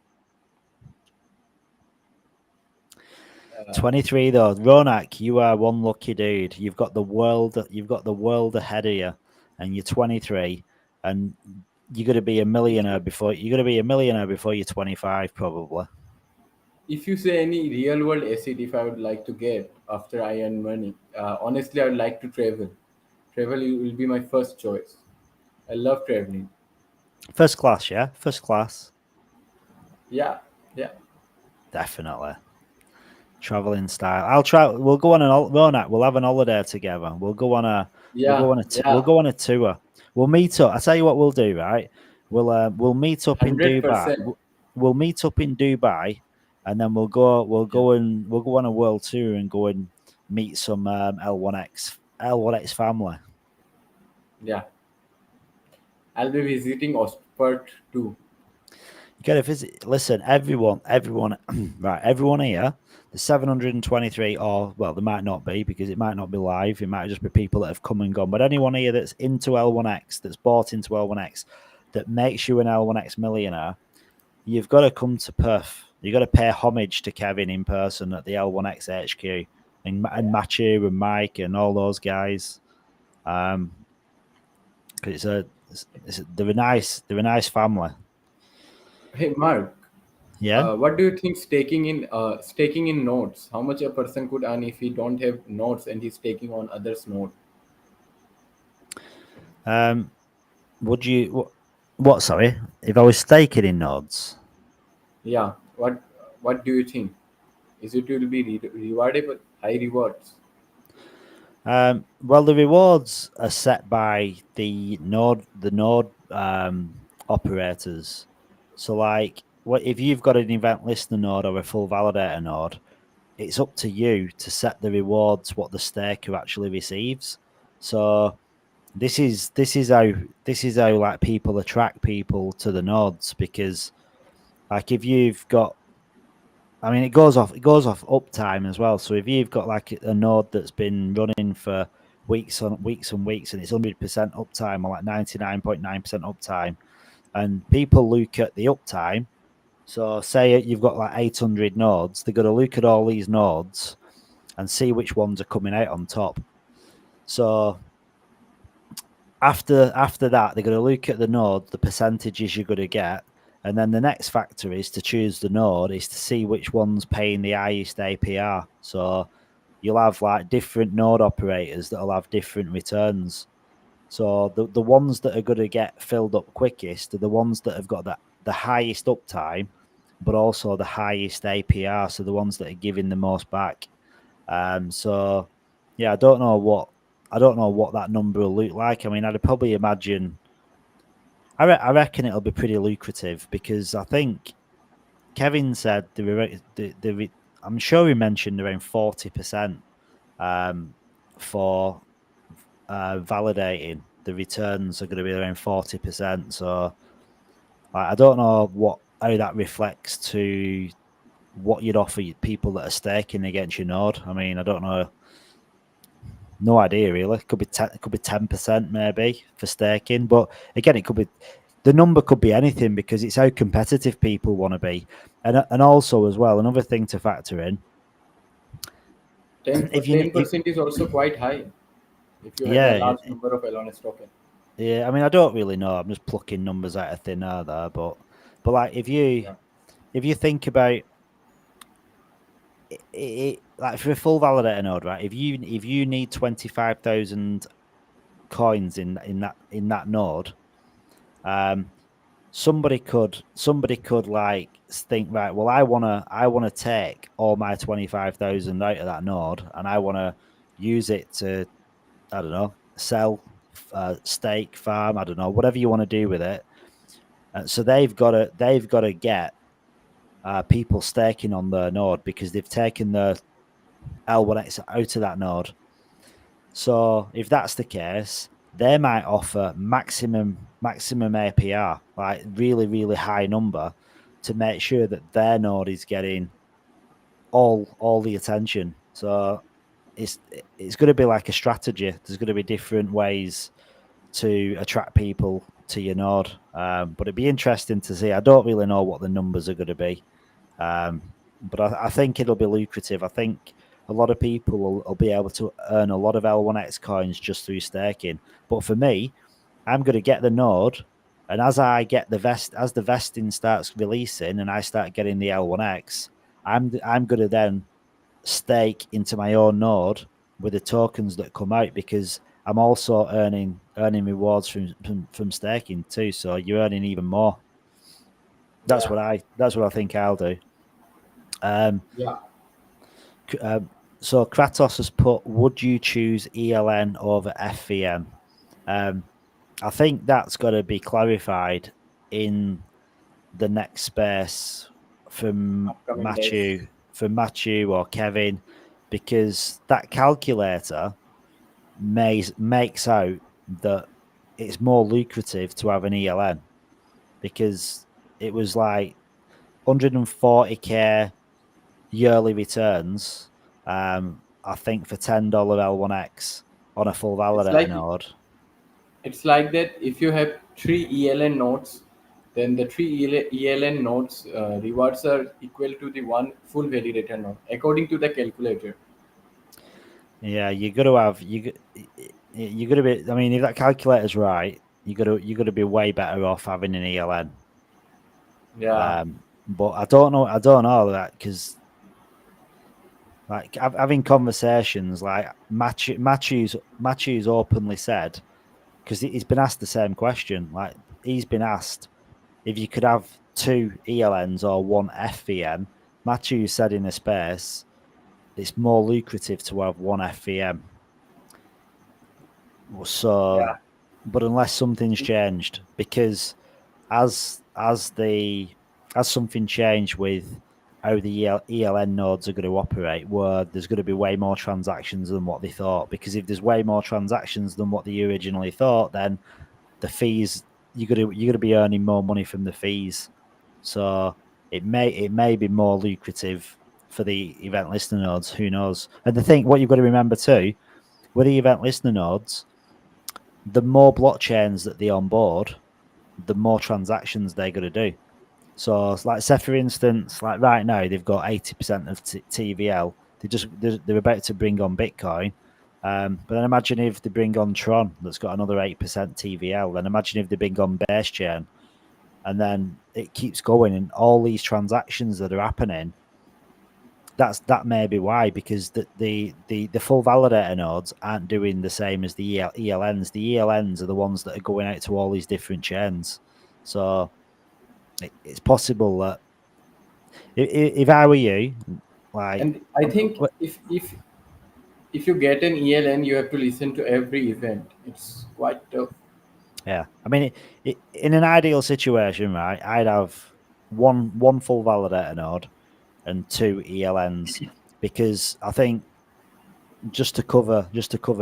23 though, Ronak, you are one lucky dude. You've got the world ahead of you, and you're 23, and you're gonna be a millionaire before you're 25, probably. If you say any real world asset, if I would like to get after I earn money, honestly, I would like to travel. Travel will be my first choice. I love traveling. First class, yeah, first class. Yeah. Definitely. Traveling style. I'll try. We'll go on Ronak. We'll have an holiday together. We'll go on a tour. We'll meet up. I tell you what we'll do. Right. We'll meet up in 100%. Dubai. We'll meet up in Dubai, and then we'll go on a world tour and go and meet some L1X family. Yeah. I'll be visiting Ospert too. Get a visit. Listen, everyone, right, everyone here, the 723, or well, there might not be because it might not be live. It might just be people that have come and gone. But anyone here that's into L1X, that's bought into L1X, that makes you an L1X millionaire, you've got to come to Perth. You've got to pay homage to Kevin in person at the L1X HQ, and Matthew and Mike and all those guys. Cause they're a nice family. Hey Mark, Yeah. what do you think staking in nodes? How much a person could earn if he don't have nodes and he's staking on others' node? Would you what? Sorry, if I was staking in nodes. Yeah. What do you think? Is it will be rewarded with high rewards? Well, the rewards are set by the node operators. So, like, what if you've got an event listener node or a full validator node? It's up to you to set the rewards what the staker actually receives. So, this is how like people attract people to the nodes, because like if you've got, I mean, it goes off uptime as well. So if you've got like a node that's been running for weeks and weeks and it's 100% uptime or like 99.9% uptime, and people look at the uptime. So say you've got like 800 nodes, they're going to look at all these nodes and see which ones are coming out on top. So after that, they're going to look at the node, the percentages you're going to get. And then the next factor is to choose the node, is to see which one's paying the highest APR. So you'll have like different node operators that'll have different returns. So the ones that are going to get filled up quickest are the ones that have got the highest uptime, but also the highest APR. So the ones that are giving the most back. So yeah, I don't know what that number will look like. I mean, I'd probably imagine. I reckon it'll be pretty lucrative, because I think Kevin said I'm sure he mentioned around 40% for validating. The returns are going to be around 40%. So I don't know how that reflects to what you'd offer people that are staking against your node. I mean, I don't know. No idea really. It could be 10% maybe for staking, but again, the number could be anything, because it's how competitive people want to be, and also as well, another thing to factor in. 10% is also quite high if you have a large number of L1S token. Yeah, I mean, I don't really know. I'm just plucking numbers out of thin air there, but like if you think about it, like for a full validator node, right? If you need 25,000 coins in that node, somebody could like think, right, well, I wanna take all my 25,000 out of that node, and I wanna use it to, I don't know, sell, stake, farm, I don't know, whatever you want to do with it. So they've got to get people staking on their node, because they've taken the L1X out of that node. So if that's the case, they might offer maximum APR, like really, really high number, to make sure that their node is getting all the attention. So it's going to be like a strategy. There's going to be different ways to attract people to your node, but it'd be interesting to see. I don't really know what the numbers are going to be, but I think it'll be lucrative. I think a lot of people will be able to earn a lot of L1X coins just through staking. But for me, I'm going to get the node, and as I get as the vesting starts releasing and I start getting the L1X, I'm going to then stake into my own node with the tokens that come out, because I'm also earning rewards from staking too. So you're earning even more. That's what I think I'll do. So Kratos has put, would you choose ELN over FVM? I think that's got to be clarified in the next space from Matthew or Kevin, because that calculator makes out that it's more lucrative to have an ELN, because it was like 140k yearly returns. I think for $10 L1X on a full validator node. It's like that. If you have 3 ELN nodes, then the 3 ELN nodes rewards are equal to the 1 full validator node, according to the calculator. Yeah, you got to have you got to be. I mean, if that calculator's right, you got to be way better off having an ELN. Yeah. But I don't know that, because like having conversations, like Matthew's openly said, because he's been asked the same question. Like, he's been asked if you could have 2 ELNs or 1 FVM. Matthew said in a space, it's more lucrative to have 1 FVM. So, Yeah. but unless something's changed, because as something changed with how the ELN nodes are going to operate, where there's going to be way more transactions than what they thought. Because if there's way more transactions than what they originally thought, then the fees, you're going to be earning more money from the fees. So it may be more lucrative for the event listener nodes. Who knows? And the thing, what you've got to remember too, with the event listener nodes, the more blockchains that they onboard, the more transactions they're going to do. So, like, say for instance, like right now they've got 80% of TVL. They're about to bring on Bitcoin, but then imagine if they bring on Tron, that's got another 8% TVL. Then imagine if they bring on Base Chain, and then it keeps going, and all these transactions that are happening. That may be why, because the full validator nodes aren't doing the same as the ELNs. The ELNs are the ones that are going out to all these different chains. So it's possible that if I were you, like, And I think if you get an ELN, you have to listen to every event. It's quite tough. yeah, I mean, in an ideal situation, right, I'd have one full validator node and 2 ELNs, because I think just to cover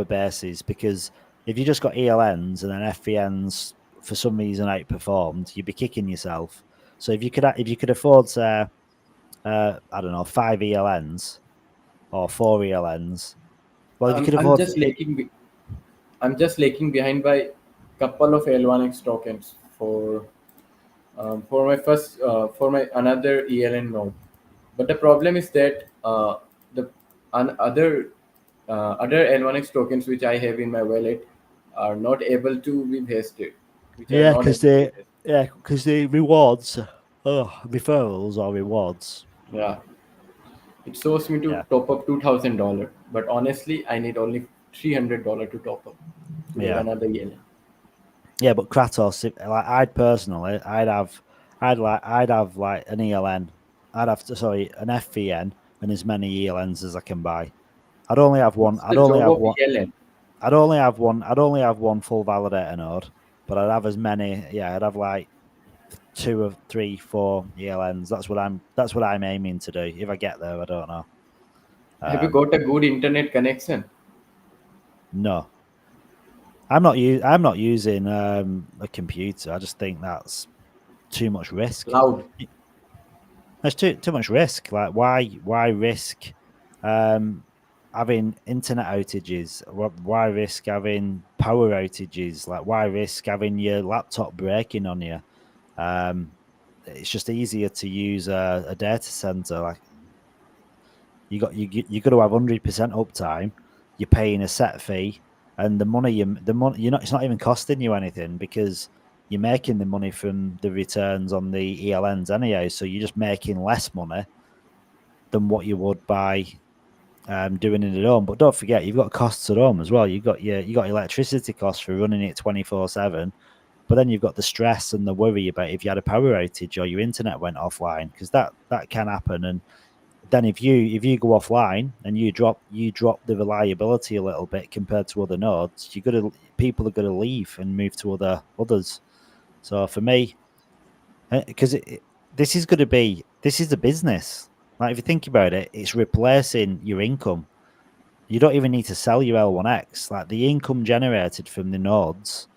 bases, because if you just got ELNs and then FVNs for some reason outperformed, you'd be kicking yourself. So if you could afford, say, I don't know, 5 ELNs or 4 ELNs, well, if you could I'm afford, just lagging behind by couple of L1X tokens for my first for my another ELN node. But the problem is that the other L1X tokens which I have in my wallet are not able to be vested. yeah, because the rewards, referrals or rewards. Yeah, it shows me to top up $2,000, but honestly, I need only $300 to top up to get another ELN. Yeah, but Kratos, like, I'd personally, I'd have like an ELN. I'd have an FVN and as many ELNs as I can buy. I'd only have one. What's the job of ELN? I'd only have one full validator node, but I'd have as many. Yeah, I'd have like 2 or 3, 4 ELNs. That's what I'm aiming to do. If I get there, I don't know. Have you got a good internet connection? No. I'm not using a computer. I just think that's too much risk. Cloud. There's too much risk. Like, why risk having internet outages? Why risk having power outages? Like, why risk having your laptop breaking on you? It's just easier to use a data center. Like, you got to have 100% uptime. You're paying a set fee. And the money it's not even costing you anything, because you're making the money from the returns on the ELNs anyhow. So you're just making less money than what you would by doing it at home. But don't forget, you've got costs at home as well. You got electricity costs for running it 24/7. But then you've got the stress and the worry about if you had a power outage or your internet went offline, because that can happen. And then if you go offline and you drop the reliability a little bit compared to other nodes, people are gonna leave and move to others. So for me, because this is the business. Like, if you think about it, it's replacing your income. You don't even need to sell your L1X. Like, the income generated from the nodes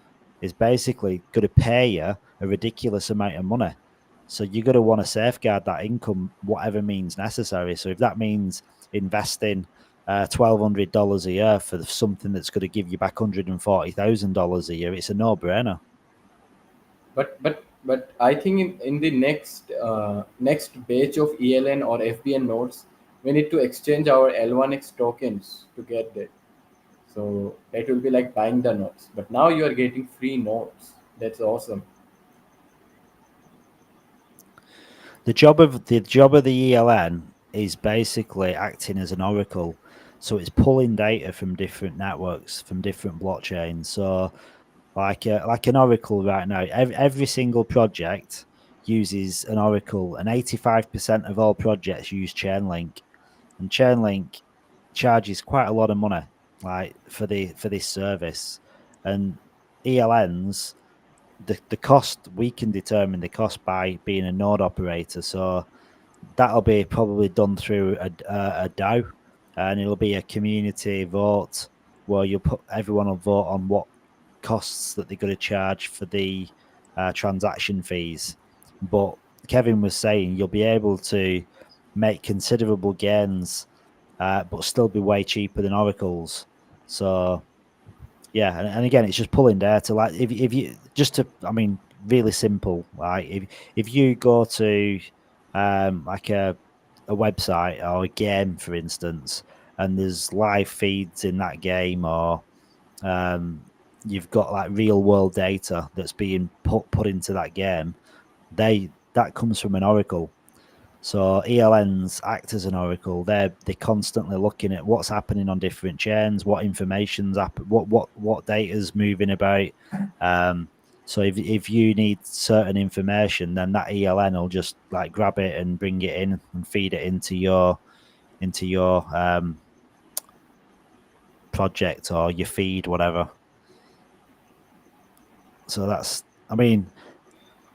is basically going to pay you a ridiculous amount of money. So you're going to want to safeguard that income, whatever means necessary. So if that means investing $1,200 a year for something that's going to give you back $140,000 a year, it's a no-brainer. But I think in the next batch of ELN or FBN nodes, we need to exchange our L1X tokens to get that. So that will be like buying the nodes. But now you are getting free nodes. That's awesome. The job of the ELN is basically acting as an oracle. So it's pulling data from different networks, from different blockchains. So like an oracle right now, every single project uses an oracle, and 85% of all projects use Chainlink, and Chainlink charges quite a lot of money like for this service. And ELNs, the cost, we can determine the cost by being a node operator. So that'll be probably done through a DAO, and it'll be a community vote where everyone will vote on what costs that they're going to charge for the transaction fees. But Kevin was saying you'll be able to make considerable gains, but still be way cheaper than oracles. So yeah, and again, it's just pulling data. Like if you just to, I mean, really simple. Like if you go to like a website or a game, for instance, and there's live feeds in that game, or you've got like real world data that's being put into that game, that comes from an oracle. So ELNs act as an oracle. They're constantly looking at what's happening on different chains, what information's up, what data's moving about. So if you need certain information, then that ELN will just like grab it and bring it in and feed it into your project or your feed, whatever. So that's, I mean,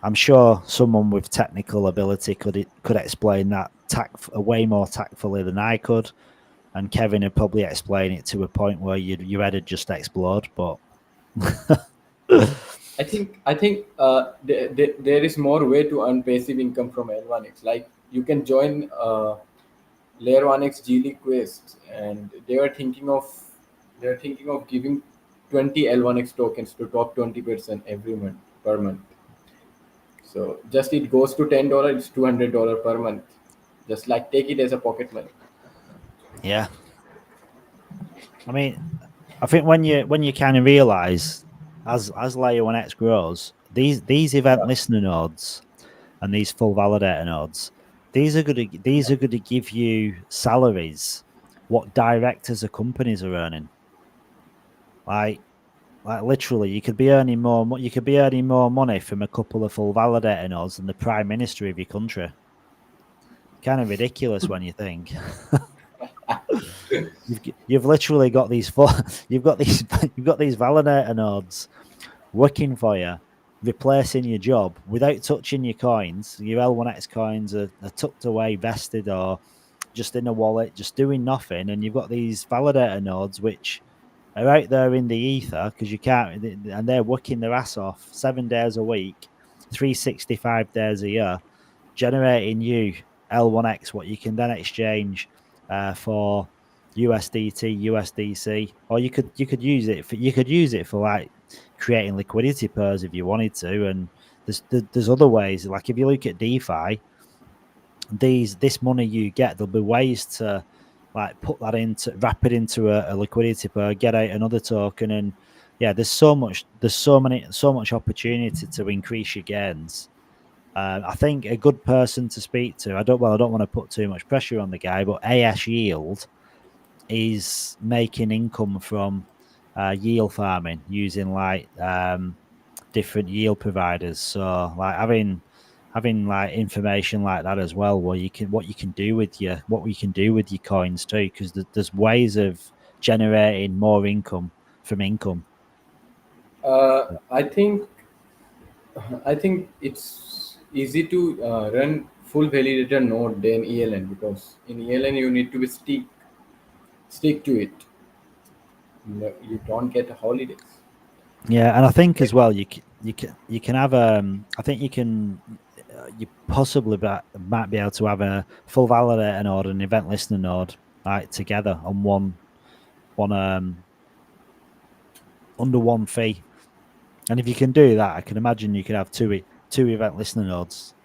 I'm sure someone with technical ability could explain that way more tactfully than I could, and Kevin would probably explain it to a point where your head would just explode. But I think there is more way to earn passive income from L1X. Like you can join Layer 1X G League quests, and they are thinking of giving 20 L1X tokens to top 20% every month per month. So just it goes to $10, it's $200 per month. Just like take it as a pocket money. Yeah. I mean, I think when you kind of realize as Layer 1X grows, these event listener nodes and these full validator nodes, these are going to give you salaries what directors of companies are earning. Like literally, you could be earning more money from a couple of full validator nodes than the prime minister of your country. Kind of ridiculous when you think. You've literally got these you've got these validator nodes working for you, replacing your job without touching your coins. Your L1X coins are tucked away, vested, or just in a wallet, just doing nothing. And you've got these validator nodes which are out there in the ether because you can't, and they're working their ass off 7 days a week, 365 days a year, generating you L1X, what you can then exchange for USDT, USDC, or you could use it for like creating liquidity pairs if you wanted to. And there's other ways. Like if you look at DeFi, this money you get, there'll be ways to like put that into, wrap it into a liquidity pair, get out another token, and yeah, there's so much opportunity to increase your gains. I think a good person to speak to, I don't want to put too much pressure on the guy, but AS Yield is making income from yield farming using like different yield providers. So like having like information like that as well, where what you can do with your coins too, because there's ways of generating more income from income. I think it's easy to run full validator node than ELN, because in ELN you need to be stick to it. You don't get holidays. Yeah, and I think as well you can have I think you can you possibly might be able to have a full validator node and an event listener node like together on one under one fee. And if you can do that, I can imagine you could have two event listener nodes.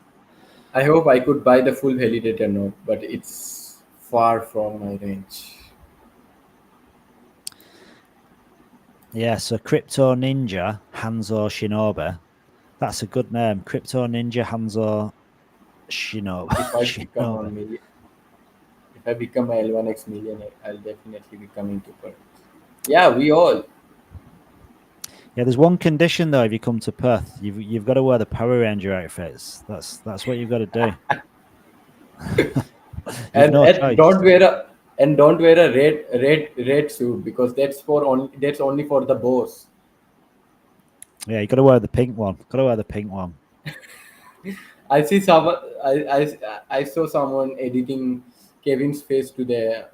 I hope I could buy the full validator node, but it's far from my range. Yeah, so Crypto Ninja Hanzo Shinobi. That's a good name. Crypto Ninja Hanzo Shinobi. If I become a L1X millionaire, I'll definitely be coming to Perth. Yeah, we all. Yeah, there's one condition though. If you come to Perth, you've got to wear the Power Ranger outfits. That's what you've got to do. and don't wear a red suit, because that's only for the boss. Yeah, you got to wear the pink one. I saw someone editing Kevin's face to the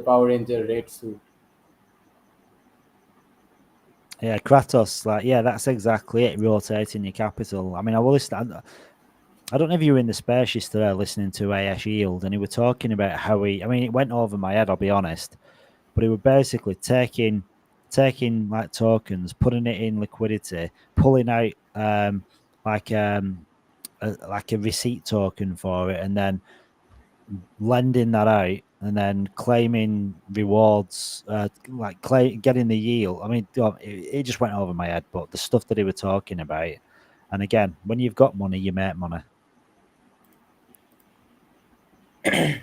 Power Ranger red suit. Yeah, Kratos, that's exactly it. Rotating your capital. I mean, I don't know if you were in the space yesterday listening to AS Yield, and he were talking about how it went over my head, I'll be honest, but he were basically taking like tokens, putting it in liquidity, pulling out like a receipt token for it, and then lending that out, and then claiming rewards, getting the yield. I mean, it just went over my head, but the stuff that he were talking about, and again, when you've got money, you make money. Yeah.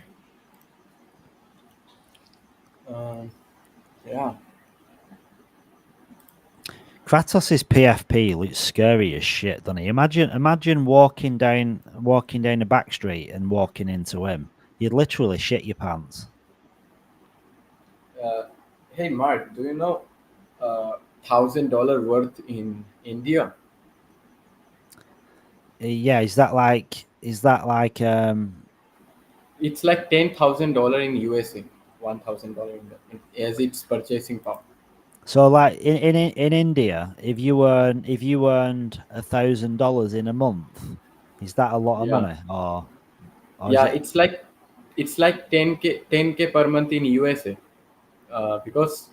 Kratos' PFP looks scary as shit, doesn't he? Imagine walking down a back street and walking into him. You'd literally shit your pants. Hey Mark, do you know $1,000 worth in India? Yeah, is that like It's like $10,000 in USA, $1,000 as its purchasing power. So like in India, if you earned $1,000 in a month, is that a lot of money? Or it's like 10K per month in USA, because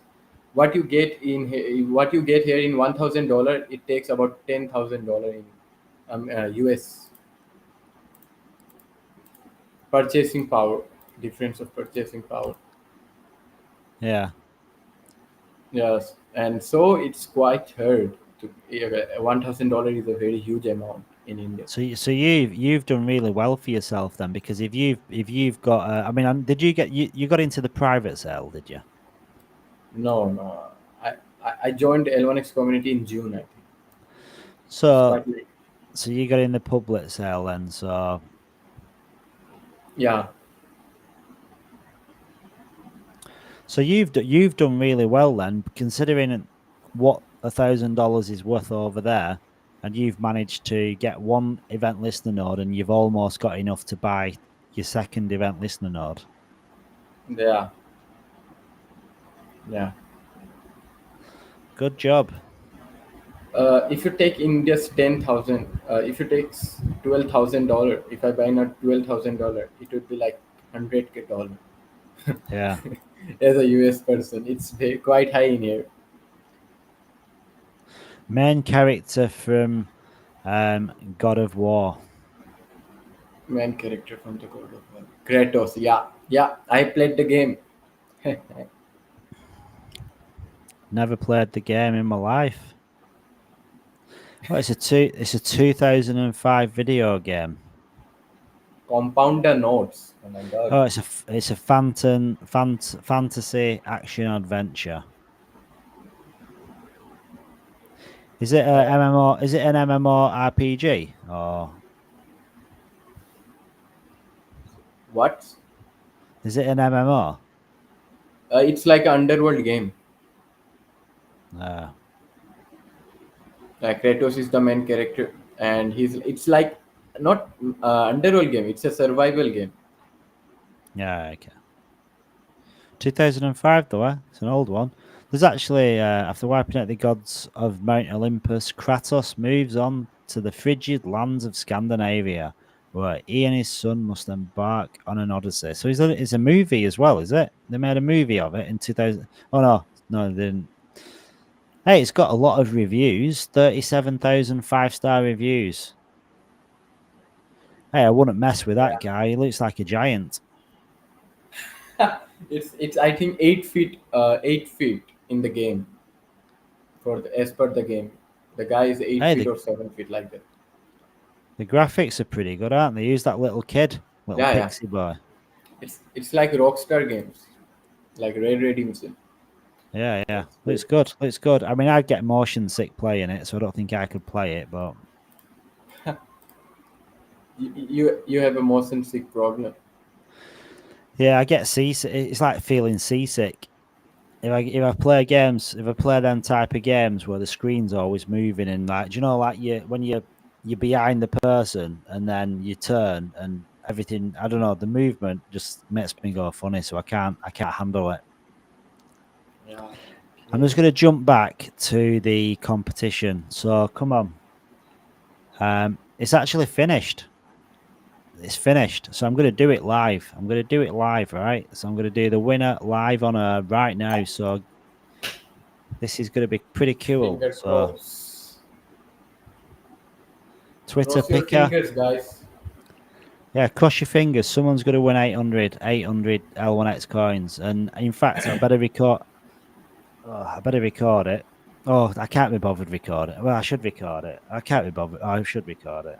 what you get here in $1,000, it takes about $10,000 in US purchasing power, difference of purchasing power. Yeah. Yes, and so it's quite hard to $1,000 is a very huge amount in India. So you've done really well for yourself then, because if you've got I mean, did you got into the private sale, did you? No, I joined the L1X community in June, I think. So you got in the public sale then, so yeah. So you've done really well then, considering what $1,000 is worth over there, and you've managed to get one event listener node, and you've almost got enough to buy your second event listener node. Yeah. Good job. If you take India's 10,000, if you take $12,000, if I buy not $12,000, it would be like $100K. Yeah. As a US person, it's quite high in here. Main character from God of War. Main character from the God of War. Kratos. Yeah. I played the game. Never played the game in my life. Oh, it's a 2005 video game. Compounder notes. Oh my god. Oh, it's a fantasy action adventure. Is it a MMO? Is it an MMORPG or what? Is it an MMO? It's like an underworld game. Kratos is the main character, and it's like not underworld game. It's a survival game. Yeah, okay. 2005 though, eh? It's an old one. There's actually, after wiping out the gods of Mount Olympus, Kratos moves on to the frigid lands of Scandinavia, Right, he and his son must embark on an odyssey. So it's a movie as well, is it? They made a movie of it in 2000. Oh no, they didn't. Hey, it's got a lot of reviews. 37,000 5-star reviews. Hey, I wouldn't mess with that guy. He looks like a giant. It's I think 8 feet 8 feet in the game. As per the game, the guy is 8 feet or 7 feet like that. The graphics are pretty good, aren't they? Use that little kid, little pixie boy. It's like Rockstar games, like Red Redemption. Yeah. Looks good. Looks good. I mean, I'd get motion sick playing it, so I don't think I could play it, but you have a motion sick problem. yeah, I get seasick. It's like feeling seasick. If I play games, if I play them type of games where the screen's always moving and like, do you know, like when you're behind the person and then you turn and everything, I don't know, the movement just makes me go funny, so I can't handle it. Yeah. I'm just going to jump back to the competition. So come on. It's actually finished. It's finished. So I'm going to do it live. Right? So I'm going to do the winner live on right now. So this is going to be pretty cool. Finger So cross. Twitter Cross your picker. fingers, guys. Yeah, cross your fingers. Someone's going to win 800 L1X coins. And in fact, I better record it. Oh, I can't be bothered record it. Well, I should record it. I can't be bothered. I should record it.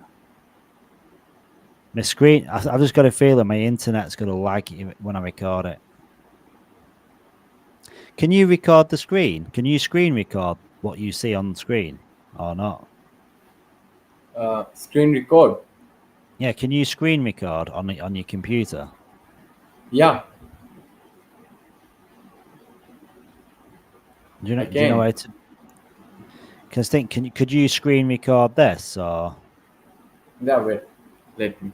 My screen, I've just got a feeling my internet's going to lag it when I record it. Can you record the screen? Can you screen record what you see on the screen or not? Screen record. Yeah, can you screen record on your computer? Yeah. Do you know how to? Because could you screen record this or? Yeah, wait. Let me.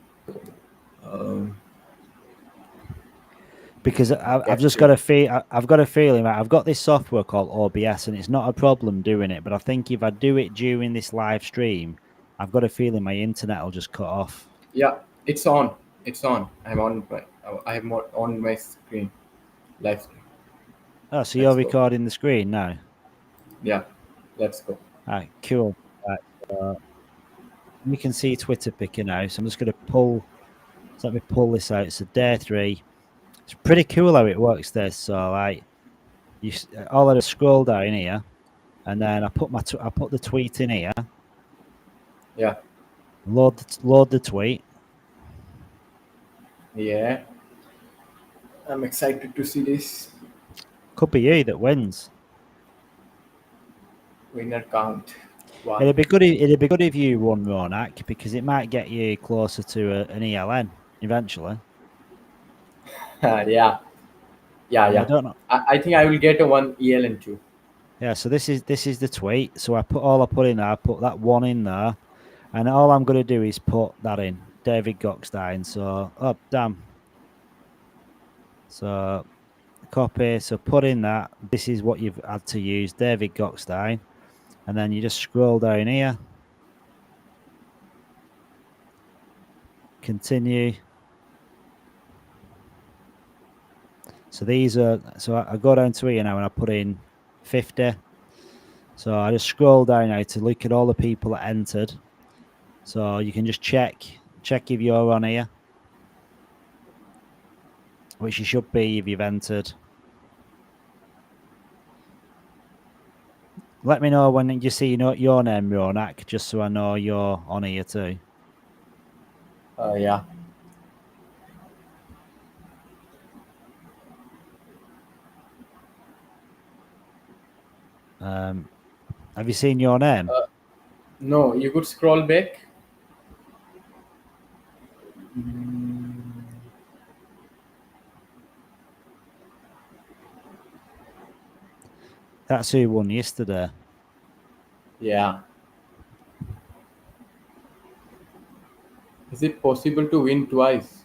Because I've just got a feel. I've got a feeling. I've got this software called OBS, and it's not a problem doing it. But I think if I do it during this live stream, I've got a feeling my internet will just cut off. Yeah, it's on. It's on. I'm on. I have more on my screen. Live stream. Oh, so you're recording the screen now? Yeah. Let's go. All right, cool. Right, you can see Twitter picker now, so I'm just going to pull. So let me pull this out. So day 3. It's pretty cool how it works. This so like all I do is scroll down here, and then I put the tweet in here. Yeah. Load the tweet. Yeah. I'm excited to see this. Could be you that wins. Winner count. Wow. It'd be good if you won, Ronak, because it might get you closer to an ELN eventually. Yeah. I don't know. I think I will get a 1 ELN too. Yeah, so this is the tweet. So I put in there. I put that 1 in there, and all I'm going to do is put that in David Gockstein. So damn. So copy. So put in that. This is what you've had to use, David Gockstein, and then you just scroll down here. Continue. So these are, so I go down to here now and I put in 50. So I just scroll down now to look at all the people that entered. So you can just check if you're on here, which you should be if you've entered. Let me know when you see your name, Ronak, just so I know you're on here too. Yeah. Have you seen your name? No, you could scroll back. That's who won yesterday. Yeah. Is it possible to win twice?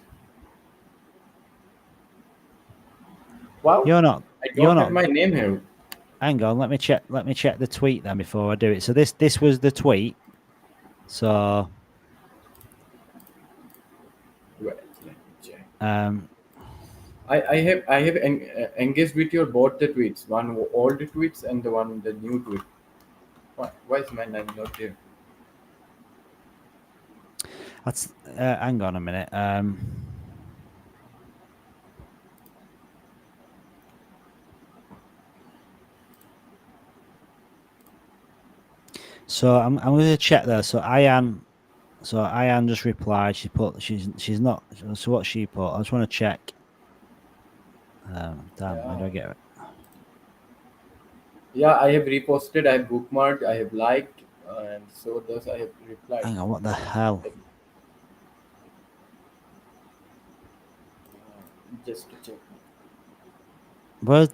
Wow. You're not. I don't have my name here. Hang on, let me check the tweet then before I do it. So this was the tweet. So I have engaged with your both the tweets, one old tweets and the new tweet. Why is my name not there? That's hang on a minute. So I'm going to check there. So Ayan just replied. She's not. So what she put? I just want to check. Damn, how do I get it? Yeah, I have reposted, I have bookmarked, I have liked, and so thus I have replied. Hang on, what the hell? Just to check. Well,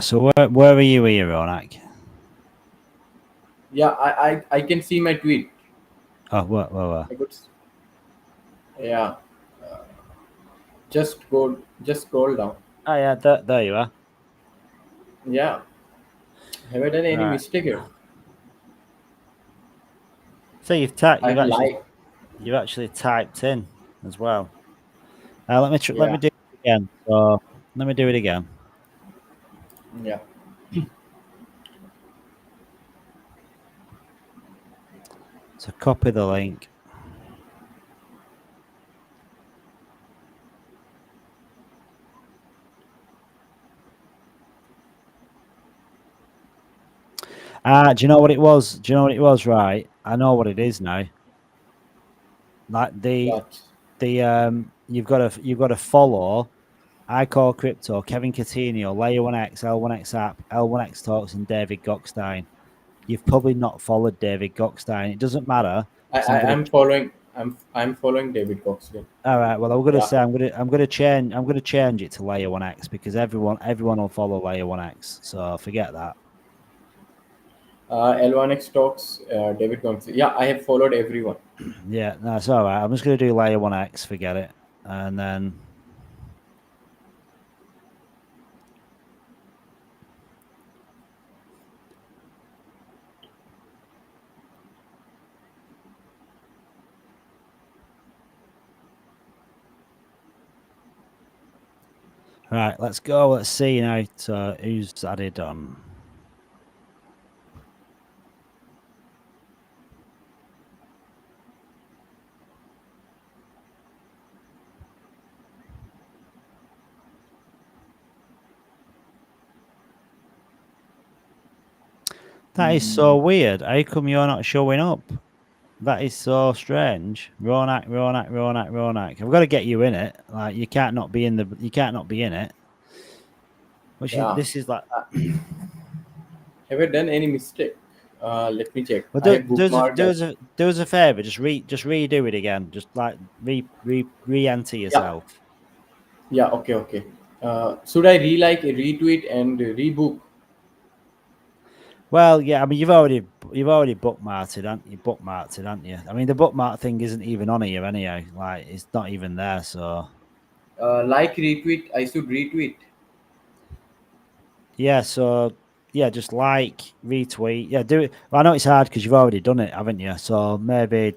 so where are you here, Ronak? Yeah, I can see my tweet. Oh, where? Yeah. Just scroll down. Oh yeah, there you are. Yeah. Have I done any mistake here? So you've actually typed in as well. Let me do it again. So let me do it again. Yeah. So copy the link. Do you know what it was? Do you know what it was? Right, I know what it is now. Like you've got to follow. I Call Crypto, Kevin Coutinho, Layer 1X, L1X App, L1X Talks, and David Gockstein. You've probably not followed David Gockstein. It doesn't matter. I'm following David Gockstein. All right. Well, I'm gonna say I'm gonna change it to Layer 1X because everyone will follow Layer 1X. So forget that. L1X Talks, David Gockstein. Yeah, I have followed everyone. Yeah, no, it's all right. I'm just gonna do Layer 1X. Forget it, and then. Right, let's go. Let's see now who's added on. That is so weird. How come you're not showing up? That is so strange. Ronak. I've got to get you in it. Like you can't not be in it. Which this is like. Have I done any mistake? Let me check. Well, I have bookmarked do us a favor. Just redo it again. Just like re-enter yourself. Yeah. Okay. Should I retweet, and rebook? Well, yeah. I mean, you've already bookmarked it, haven't you? I mean, the bookmark thing isn't even on here anyhow. Like, it's not even there. So. Retweet. I should retweet. Yeah. So. Yeah, just retweet. Yeah, do it. Well, I know it's hard because you've already done it, haven't you? So maybe.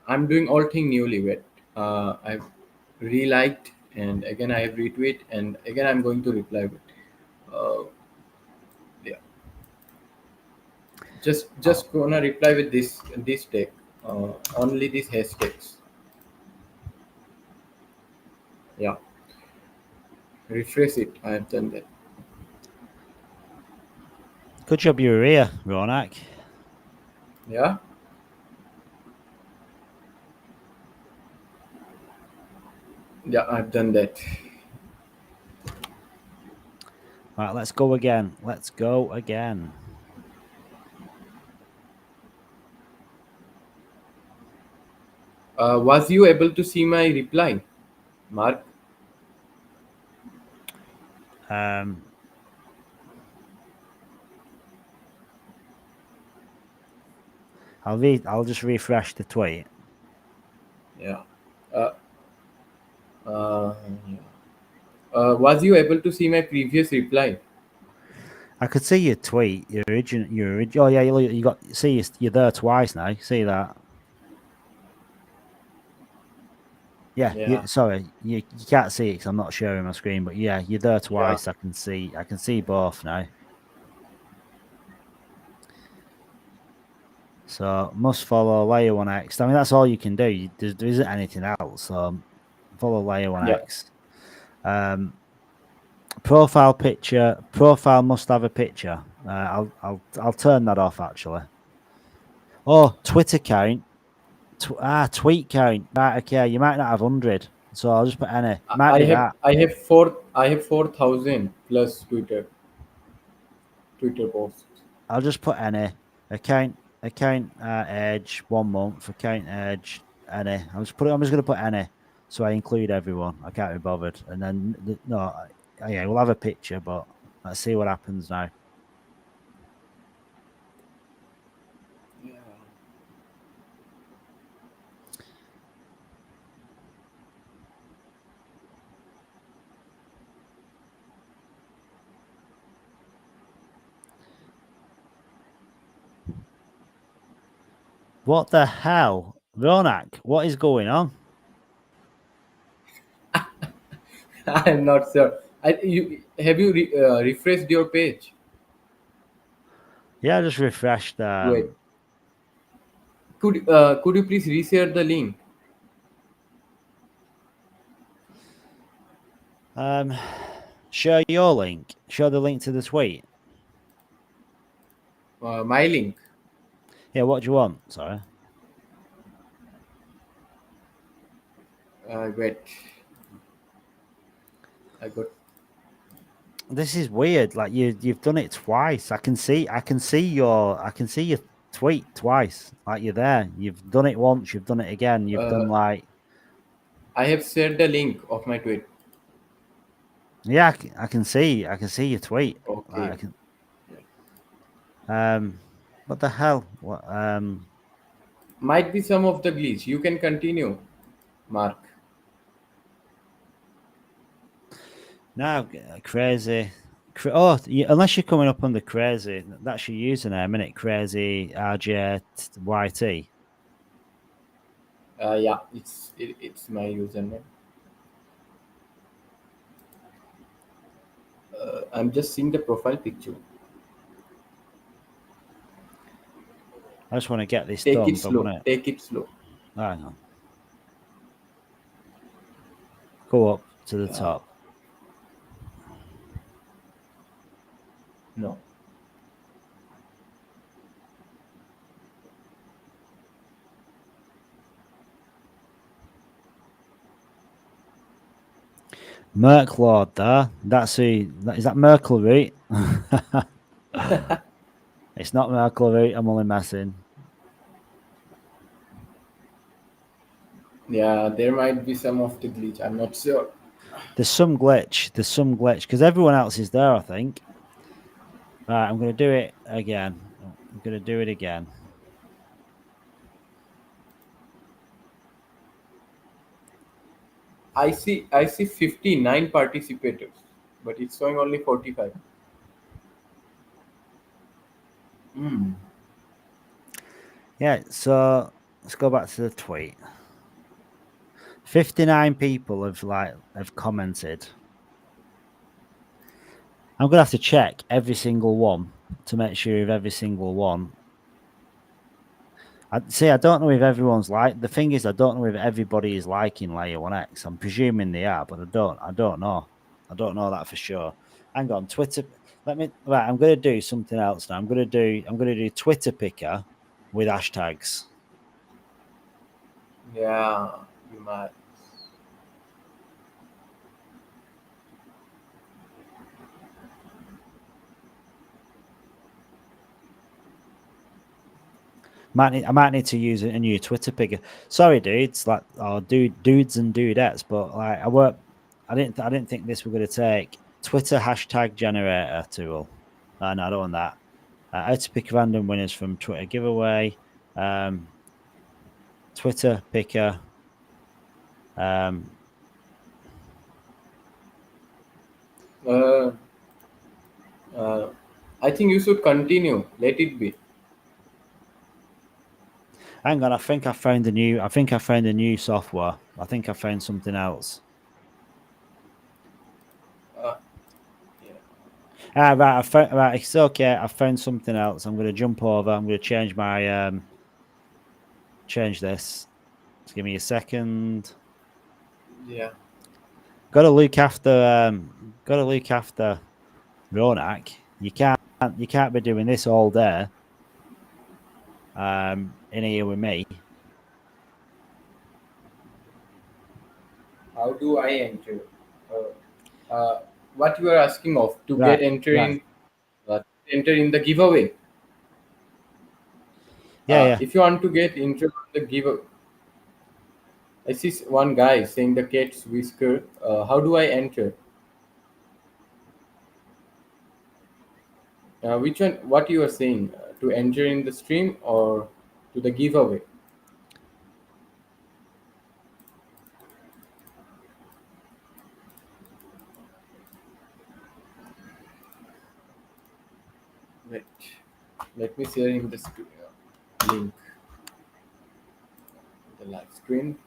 I'm doing all thing newlywed. I've reliked, and again I have retweet, and again I'm going to reply with. Yeah. Just gonna reply with this tag. Only these hashtags. Yeah. Refresh it. I have done that. Good job you were here, Ronak. Yeah. Yeah, I've done that. Right, let's go again. Was you able to see my reply, Mark? I'll just refresh the tweet. Yeah. Was you able to see my previous reply? I could see your tweet, your original. Oh yeah, you got. See, you're there twice now. See that? Yeah. Yeah. Sorry, you can't see it because I'm not sharing my screen. But yeah, you're there Yeah. twice. I can see both now. So must follow layer 1x. I mean, that's all you can do. There isn't anything else. So follow layer 1x. Profile picture. Profile must have a picture. I'll turn that off actually. Oh, Twitter count. Tweet count. Right, okay. You might not have 100, so I'll just put any. Might be that. I have 4,000 plus Twitter posts. I'll just put any. Account age 1 month. Account age any. I'm just gonna put any, so I include everyone. I can't be bothered. And then yeah, we'll have a picture, but let's see what happens now. What the hell, Ronak? What is going on? I'm not sure. Have you refreshed your page? Yeah, I just refreshed. Wait. Could you please reshare the link? Share your link. Share the link to the tweet. My link. Yeah, what do you want? Sorry. Wait. I got. This is weird. Like you've done it twice. I can see your tweet twice. Like you're there. You've done it once. You've done it again. You've done like. I have shared the link of my tweet. Yeah, I can see your tweet. Okay. What the hell? What? Might be some of the glitch. You can continue, Mark. No, crazy. Unless you're coming up under crazy, that's your username, isn't it? Crazy RJYT. Yeah, it's my username. I'm just seeing the profile picture. I just want to get this Take done. it slow. Take it slow. Hang on. Go up to the top. No. Merklord there. That's who. Is that Merkelroot? It's not Merkelroot. I'm only messing. Yeah, there might be some of the glitch. I'm not sure. There's some glitch because everyone else is there, I think. Right, I'm going to do it again. I see 59 participators, but it's showing only 45. Yeah, so let's go back to the tweet. 59 people have commented. I'm gonna have to check every single one to make sure of every single one. I don't know if everyone's the thing is, I don't know if everybody is liking layer 1x. I'm presuming they are, but I don't know. I don't know that for sure. Hang on, Twitter. I'm gonna do something else now. I'm gonna do Twitter picker with hashtags. Yeah, you might. I might need to use a new Twitter picker. Sorry, dudes, dudes and dudettes, but I didn't think this were going to take Twitter hashtag generator tool. No, I don't want that. How to pick random winners from Twitter giveaway. Twitter picker. I think you should continue. Let it be. Hang on, I think I found a new software. I think I found something else. Right, it's okay. I found something else. I'm going to jump over. I'm going to change my change this. Just give me a second. Yeah. Got to look after Ronak. You can't be doing this all day. In here with me. How do I enter? What you are asking of to get enter in the giveaway? Yeah. If you want to get into the giveaway, I see one guy saying the cat's whisker. How do I enter? Which one? What you are saying? To enter in the stream or to the giveaway? Wait, let me share in the link. The live screen.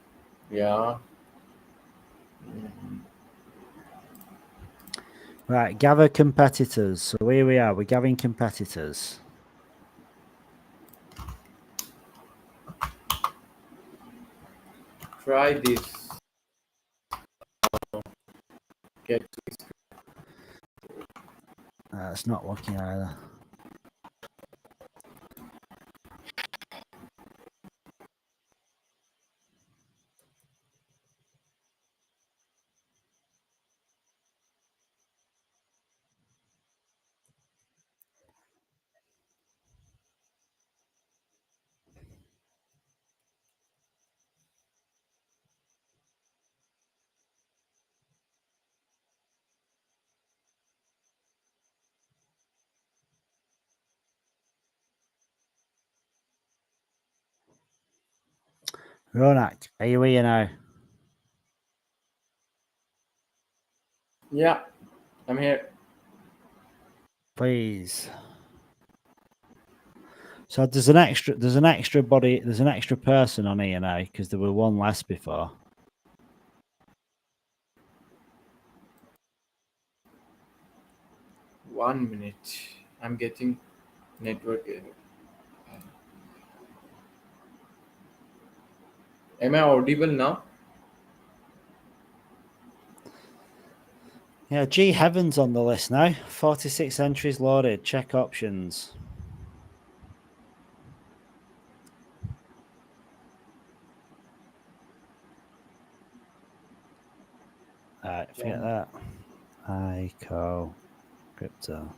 Yeah. Right, gather competitors. So here we are. We're gathering competitors. Try this. Get It's not working either. Ronak, are you here now? Yeah, I'm here. Please. So there's an extra person on here now because there were one less before. One minute. I'm getting network error. Am I audible now? Yeah, G Heaven's on the list now. 46 entries loaded. Check options. Alright, forget that. ICO crypto.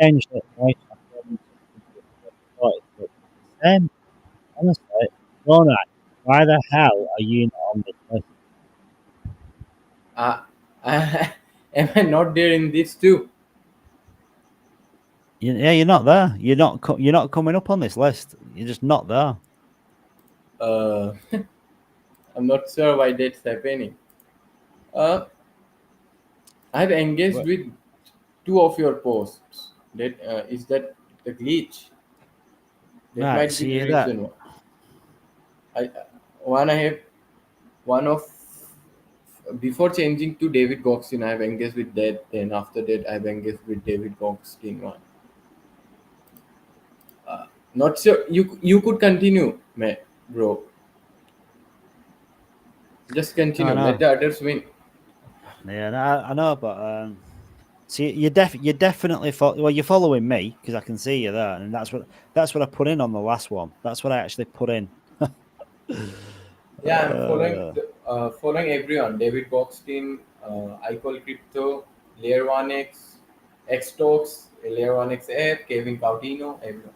Changed it, right? Honestly, Ronak, why the hell are you not on this list? Am I not there in this too? Yeah, you're not there. You're not coming up on this list. You're just not there. I'm not sure why that's happening. I've engaged with 2 of your posts. That is that the glitch? That Right, might be see the that. reason why. I have one of before changing to David Goxin, I've engaged with that. Then after that, I've engaged with David Goxin one. Not sure. You could continue, bro. Just continue. No. Let the others win. Yeah, no, I know, but see, you're definitely you're following me because I can see you there, and that's what I put in on the last one. That's what I actually put in. Yeah, I'm following everyone. David Goxin, iCall Crypto, Layer 1x, Xtalks, Layer 1x App, Kevin Caudino, everyone.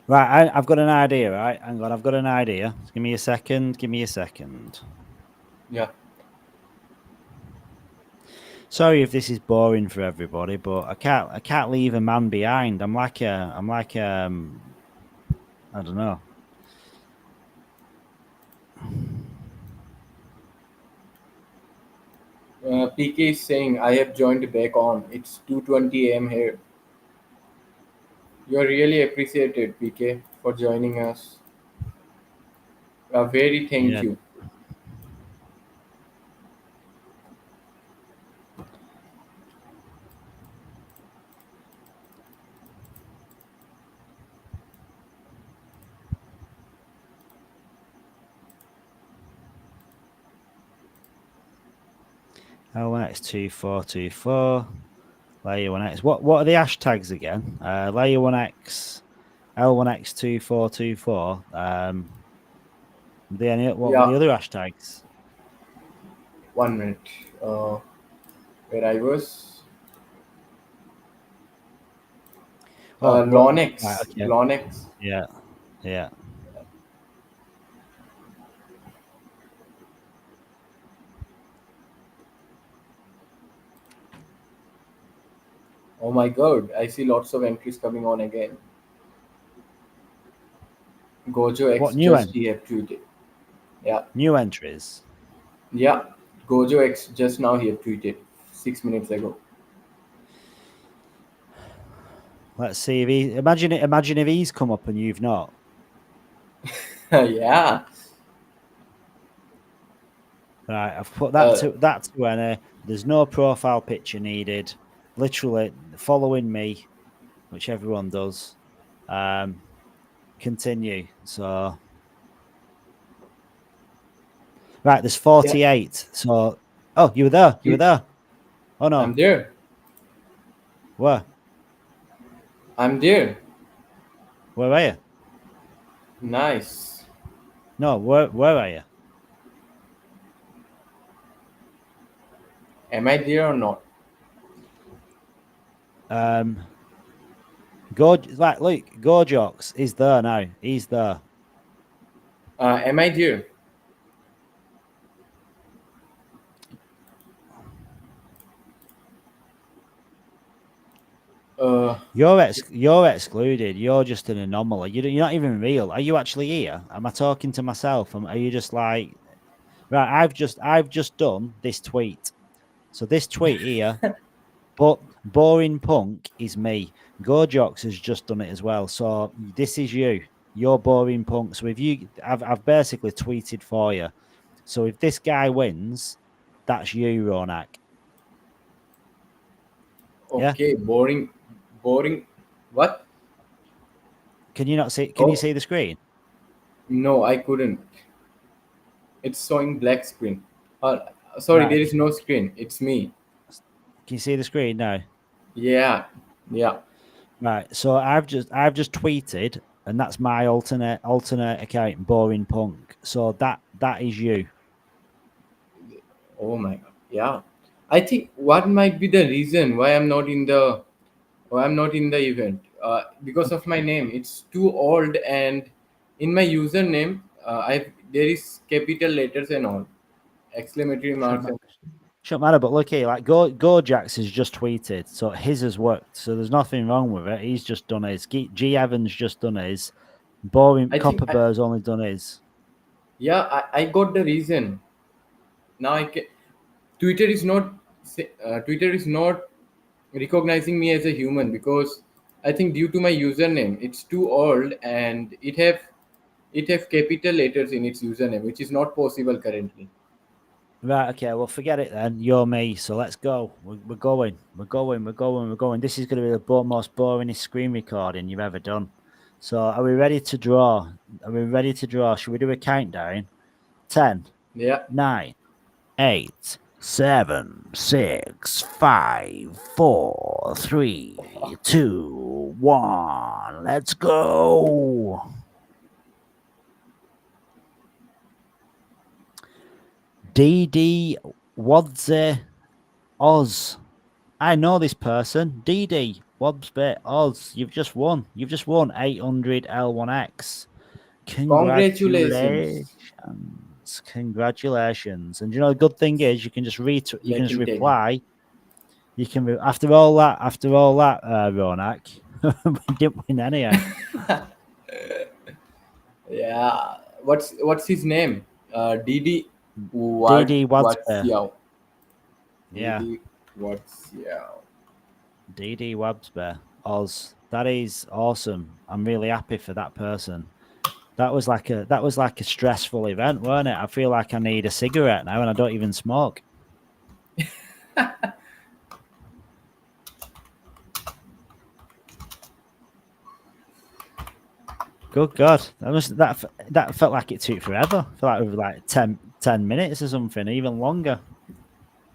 Right, I've got an idea. Right, hang on, I've got an idea. Give me a second. Yeah. Sorry if this is boring for everybody, but I can't leave a man behind. I'm like I don't know. PK is saying, I have joined back on. It's 2:20 a.m. here. You're really appreciated, PK, for joining us. Very thank you. L1X2424, layer 1X. What are the hashtags again? Layer 1X, L1X2424. What were the other hashtags? 1 minute. Where I was. Lonex. Right, okay. Lonex. Yeah. Oh my god, I see lots of entries coming on again. Gojo X just he have tweeted. Yeah. New entries. Yeah. Gojo X just now he have tweeted 6 minutes ago. Let's see if he imagine if he's come up and you've not. Yeah. Right, I've put that to Anna. There's no profile picture needed. Literally following me, which everyone does. Continue. So right, there's 48. So you were there. You were there. Oh no. I'm there. Where? I'm there. Where are you? Nice. No, where are you? Am I there or not? Gojox is there now. He's there. Am I there? You're excluded. You're just an anomaly. You're not even real. Are you actually here? Am I talking to myself? Are you just like, right? I've just done this tweet. So this tweet here, but boring punk is me. Gojox has just done it as well. So this is you. You're boring punk. So I've basically tweeted for you. So if this guy wins, that's you, Ronak. Okay, yeah? Boring. What? Can you not see? Can you see the screen? No, I couldn't. It's showing black screen. Sorry, right. There is no screen. It's me. Can you see the screen now? Yeah. Right. So I've just tweeted, and that's my alternate account, boring punk. So that is you. Oh my god. Yeah. I think what might be the reason why I'm not in the event, because of my name. It's too old, and in my username there is capital letters and all, exclamatory marks. Shouldn't matter, but look here, like Gojax has just tweeted, so his has worked, so there's nothing wrong with it. He's just done his. G Evans just done his. Boring Copper Bear's only done his. Yeah, I got the reason. Now Twitter is not recognizing me as a human, because I think due to my username, it's too old, and it have capital letters in its username, which is not possible currently. Right, okay, well, forget it then. You're me, so let's go. We're going. This is going to be the most boringest screen recording you've ever done. So are we ready to draw? Should we do a countdown? 10, 9, 8, 7, 6, 5, 4, 3, 2, 1. Let's go. DD Wadze Oz. I know this person. DD Wobsbit Oz. You've just won 800 L1X. Congratulations. And you know the good thing is you can just reply You can be after all that, Ronak, we didn't win anyhow. Yeah. What's his name? Didi DD Wadsbear. Watsiao. Yeah. Didi Watsiao. DD Wadsbear. Oz. That is awesome. I'm really happy for that person. That was like a stressful event, weren't it? I feel like I need a cigarette now, and I don't even smoke. Good God, that felt like it took forever. I felt like it was like 10 minutes or something, even longer.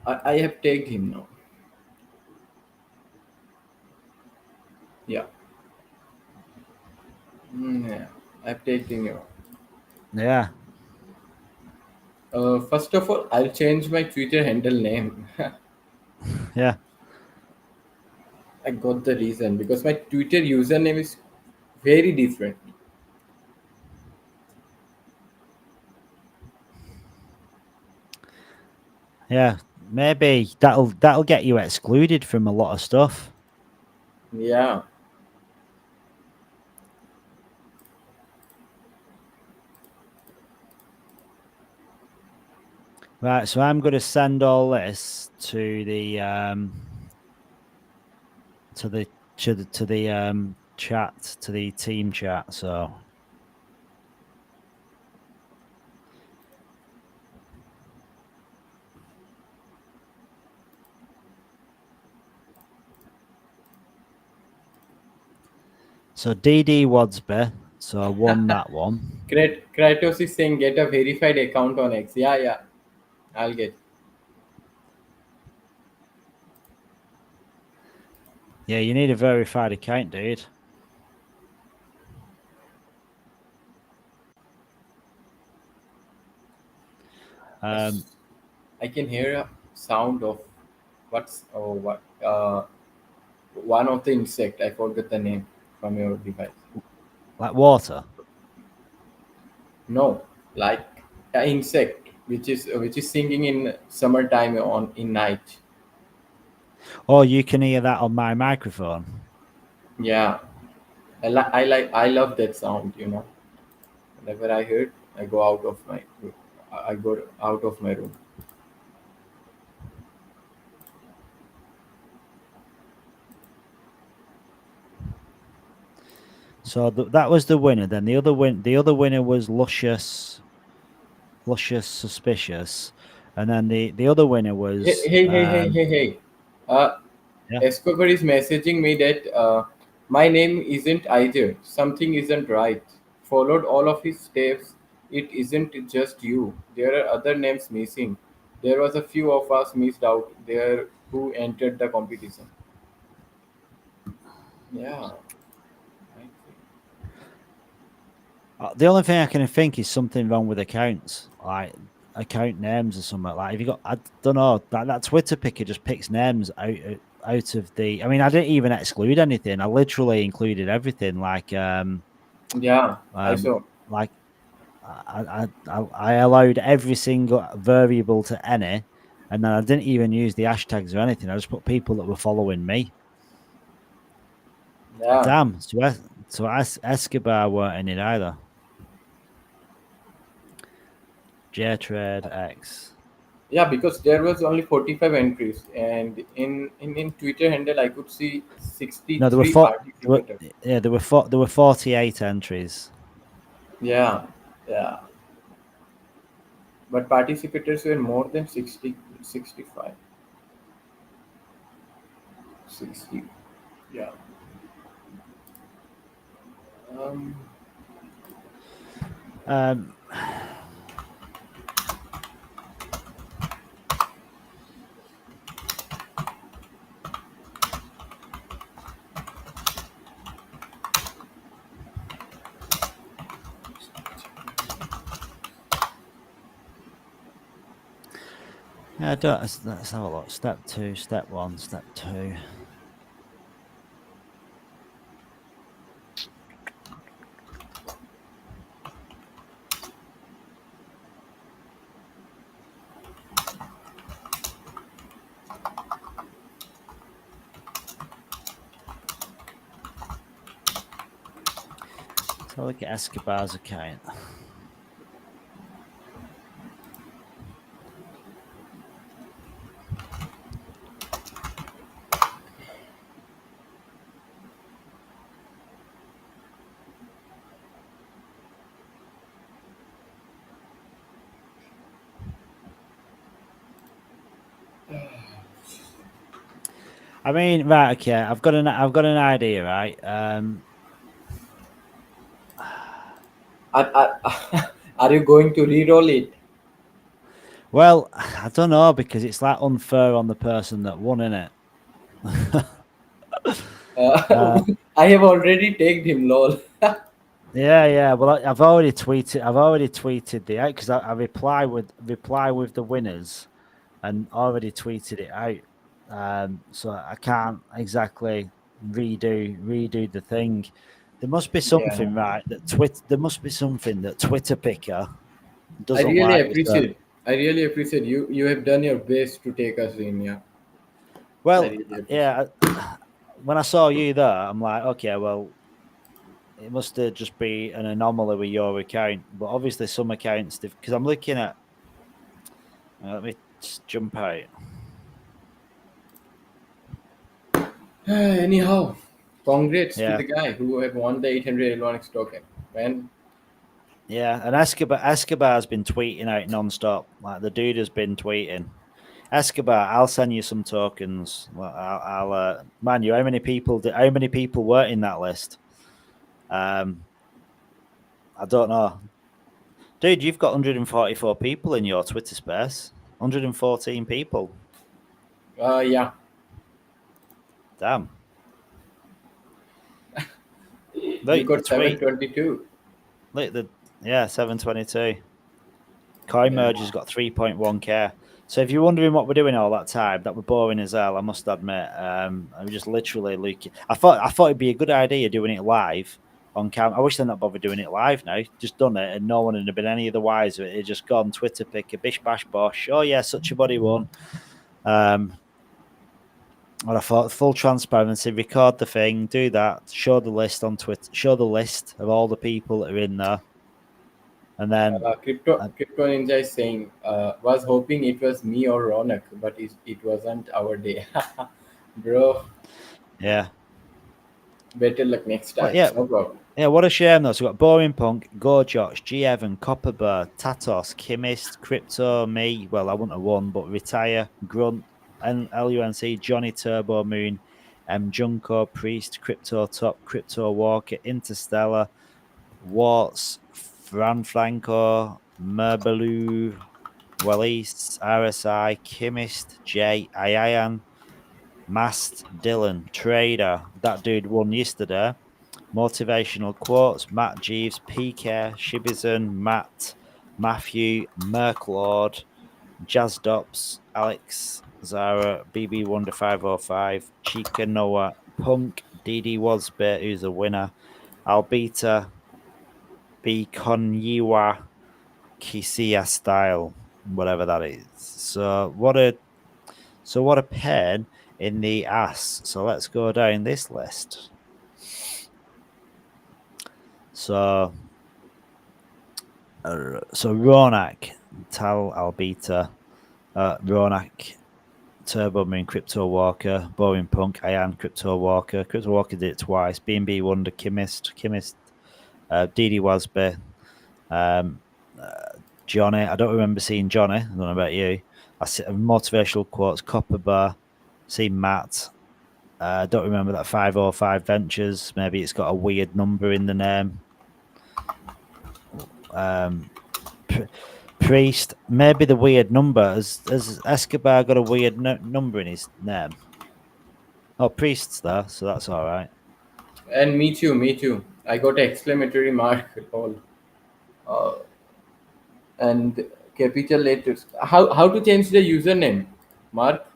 I have tagged him now. Yeah. Yeah. I've tagged him now. Yeah. First of all, I'll change my Twitter handle name. Yeah. I got the reason because my Twitter username is very different. Yeah. Maybe that'll get you excluded from a lot of stuff. Yeah. Right, so I'm going to send all this to the chat, to the team chat. So DD Wadsby, so I won that one. Kratos is saying get a verified account on X. Yeah. I'll get. Yeah, you need a verified account, dude. I can hear a sound of one of the insect. I forgot the name from your device. Like water? No, like an insect which is singing in summertime in night. Oh, you can hear that on my microphone. Yeah, I love that sound. Whenever I hear it, I go out of my room. So that was the winner. Then the other winner was Luscious Suspicious, and then the other winner was Hey. Yeah. Escobar is messaging me that my name isn't either. Something isn't right. Followed all of his steps. It isn't just you. There are other names missing. There was a few of us missed out there who entered the competition. Yeah. The only thing I can think is something wrong with accounts, like account names or something. Like if you got, I don't know, that Twitter picker just picks names out of the. I mean, I didn't even exclude anything. I literally included everything. Like Yeah, I saw. Like I allowed every single variable to any, and then I didn't even use the hashtags or anything. I just put people that were following me. Yeah. Damn. So Escobar weren't in it either. JTrade X. Yeah, because there was only 45 entries, and in Twitter handle I could see 63 No, there were participators. there were 48 entries. Yeah. But participators were more than 60, 65. 60. Yeah. Yeah, let's have a look. Step 2, step 1, step 2. So look at Escobar's account. I mean, right, okay. I've got an idea, right? Are you going to re-roll it? Well, I don't know because it's like unfair on the person that won, innit? I have already tagged him, lol. Yeah. Well, I've already tweeted the out because I reply with the winners, and already tweeted it out. So I can't exactly redo the thing. There must be something, right? There must be something that Twitter Picker doesn't like. I really appreciate you. You have done your best to take us in, yeah. Well, yeah. When I saw you there, I'm like, okay, well, it must just be an anomaly with your account. But obviously, some accounts, because I'm looking at. Let me just jump out. Anyhow, congrats to the guy who have won the 800L1X token, man. Yeah, and Escobar's been tweeting out non-stop. Like the dude has been tweeting. Escobar, I'll send you some tokens. I'll man, you how many people were in that list? I don't know. Dude, you've got 144 people in your Twitter space. 114 people. Yeah. Damn. You got 722. Look, 722. CoinMerger's got 3.1k. So if you're wondering what we're doing all that time, that we're boring as hell, I must admit. I'm just literally looking. I thought it'd be a good idea doing it live on camera. I wish they're not bothered doing it live now. Just done it, and no one would have been any of the wiser. It just gone Twitter Picker, bish bash bosh. Oh yeah, such a body won. And I thought full transparency, record the thing, do that, show the list on Twitter, show the list of all the people that are in there. And then Crypto Ninja is saying, was hoping it was me or Ronak, but it wasn't our day. Bro. Yeah. Better luck next time. Well, yeah. No problem. Yeah, what a shame though. So we've got Boring Punk, Gorjox, G Evan, Copperbear, Tatos, Chemist, Crypto, me. Well, I wouldn't have won, but Retire, Grunt, LUNC, Johnny Turbo Moon, Junko, Priest, Crypto Top, Crypto Walker, Interstellar, Warts, Fran Franco, Merbaloo, Wallace, RSI, Chemist, J, Iayan, Mast, Dylan, Trader. That dude won yesterday. Motivational quotes: Matt Jeeves, PK, Shibizon, Matt, Matthew, Merklord, Jazz Dops, Alex, Zara, BB Wonder 505, Chica Noah, Punk, DD Wasbit, who's a winner, Albita, B Konyiwa, Kisia Style, whatever that is. So what a pain in the ass. So let's go down this list. So Ronak, Tal Albita, Ronak, Turbo Moon, Crypto Walker, Boring Punk, Ian, Crypto Walker did it twice, B&B Wonder, Chemist, DD Wasby, Johnny. I don't remember seeing Johnny. I don't know about you. I see motivational quotes, Copperbear, see Matt. I don't remember that 505 Ventures. Maybe it's got a weird number in the name. Priest, maybe the weird number. Has Escobar got a weird number in his name? Oh, Priest's there, so that's all right. And me too. I got an exclamatory mark. And capital letters. How to change the username, Mark?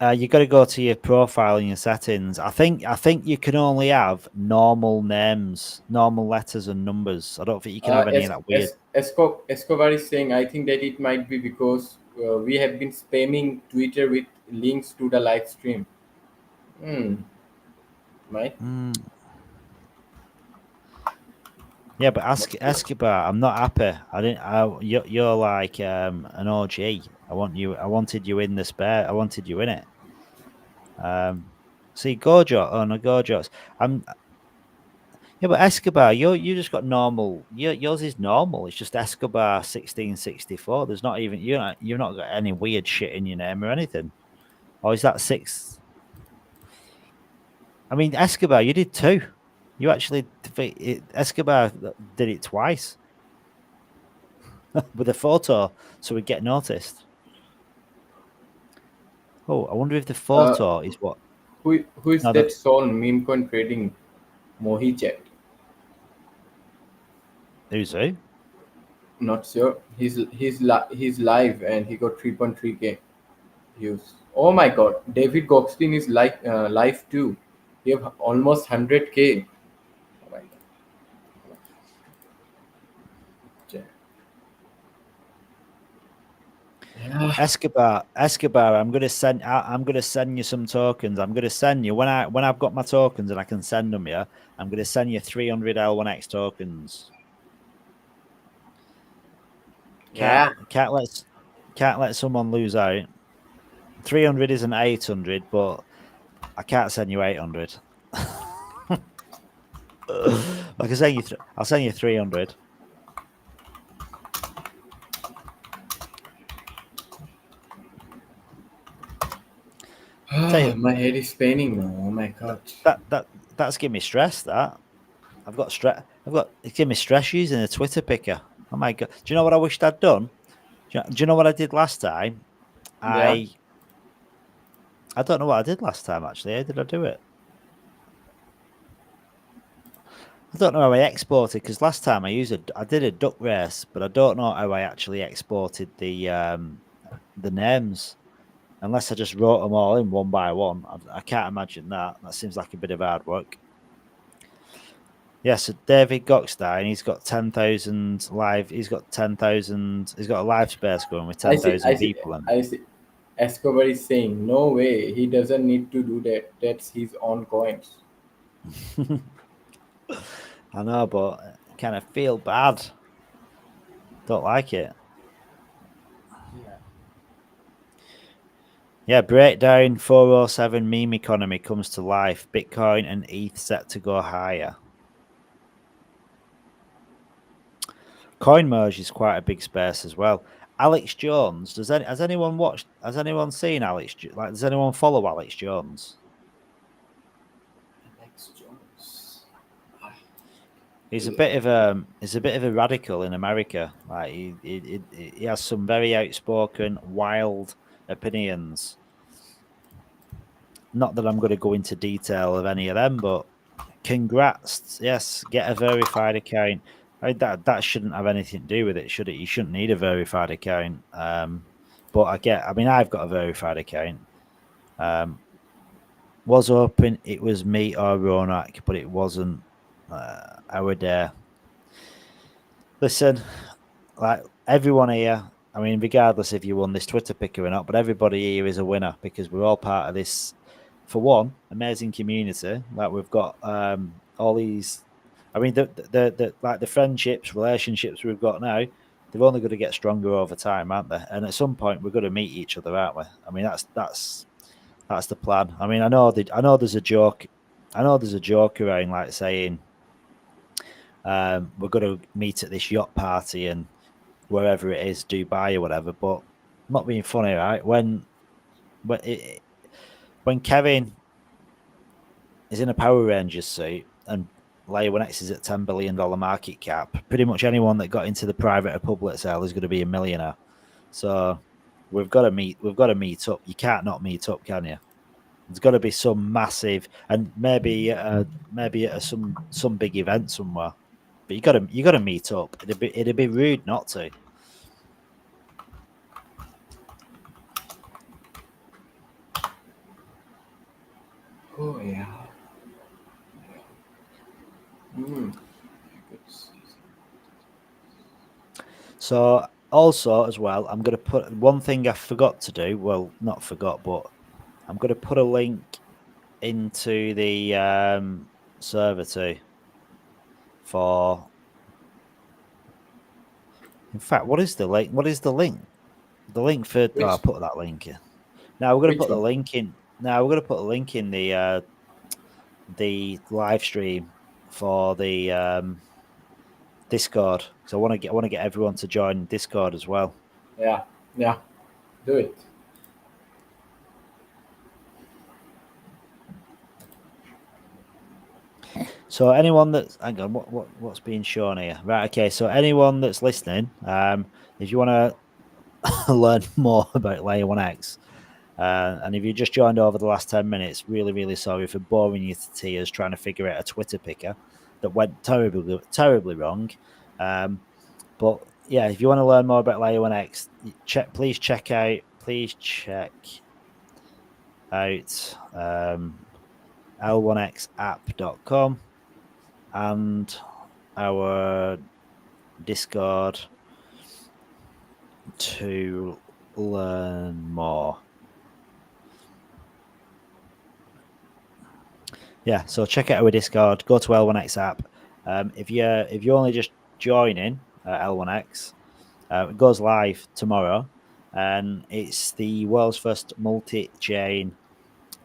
You got to go to your profile in your settings. I think you can only have normal names, normal letters and numbers. I don't think you can have any of that weird. Escobar is saying, I think that it might be because we have been spamming Twitter with links to the live stream. Might. Yeah, but Escobar, I'm not happy. You're like an OG. I wanted you in the spare. I wanted you in it. See, Gojo. Oh no, Gojo's. Yeah, but Escobar, you just got normal. Yours is normal. It's just Escobar 1664. There's not even you've not got any weird shit in your name or anything. Or is that 6? I mean, Escobar, you did 2. You actually Escobar did it twice with a photo, so we get noticed. Oh, I wonder if the photo is what. Who is No, that Son meme coin trading Mohi chat? Who's who? Not sure. He's live and he got 3.3k views. Oh my god, David Goxton is live too. He have almost 100k. Oh my god. Yeah. Escobar, I'm gonna send you some tokens. I'm gonna send you when I've got my tokens and I can send them. Yeah, I'm gonna send you 300 L1X tokens. Can't let someone lose out. 300 isn't 800, but I can't send you 800. Like I say, I'll send you 300. My head is spinning now. Oh my god. That's giving me stress. That I've got stress. It's giving me stress using a Twitter picker. Oh my god! Do you know what I wished I'd done? Do you know what I did last time? Yeah. I don't know what I did last time actually. How did I do it? I don't know how I exported because last time I did a duck race, but I don't know how I actually exported the names. Unless I just wrote them all in one by one. I can't imagine that. That seems like a bit of hard work. Yeah, so David Goxstein, he's got 10,000 live. He's got 10,000. He's got a live space going with 10,000 people. I see. Escobar is saying, no way, he doesn't need to do that. That's his own coins. I know, but I kind of feel bad. Don't like it. Yeah, breakdown 407 meme economy comes to life. Bitcoin and ETH set to go higher. Coin merge is quite a big space as well. Alex Jones, has anyone watched? Has anyone seen Alex? Like, does anyone follow Alex Jones? He's a bit of a radical in America. Like he has some very outspoken, wild opinions. Not that I'm going to go into detail of any of them, but congrats. Yes, get a verified account. That shouldn't have anything to do with it, should it? You shouldn't need a verified account. But I've got a verified account. Was open. It was me or Ronak, but it wasn't our day. Listen, like everyone here, I mean, regardless if you won this Twitter picker or not, but everybody here is a winner because we're all part of this, for one, amazing community. Like we've got all these, I mean, the friendships, relationships we've got now, they're only going to get stronger over time, aren't they? And at some point, we're going to meet each other, aren't we? I mean, that's the plan. I mean, I know there's a joke. I know there's a joke around like saying we're going to meet at this yacht party and wherever it is, Dubai or whatever. But not being funny, right? When Kevin is in a Power Rangers suit and Layer 1X is at $10 billion market cap, pretty much anyone that got into the private or public sale is going to be a millionaire. So we've got to meet up. You can't not meet up, can you? There's got to be some massive, and maybe at some big event somewhere. But you got to meet up. It'd be rude not to. Oh yeah. So also as well, I'm going to put one thing I forgot to do. Well, not forgot, but I'm going to put a link into the server too for In fact, what is the link? What is the link? The link for I'll put that link in. Now we're going to put the link in. Now we're going to put a link in the live stream for the Discord. So I want to get everyone to join Discord as well. Yeah, do it. So anyone that's hang on, what's being shown here? Right, okay. So anyone that's listening, if you want to learn more about Layer 1x, and if you just joined over the last 10 minutes, really sorry for boring you to tears trying to figure out a Twitter picker that went terribly wrong. But yeah, if you want to learn more about Layer 1x, please check out l1xapp.com and our Discord to learn more. Yeah, so check out our Discord. Go to L1X app. If you're only just joining L1X, it goes live tomorrow, and it's the world's first multi-chain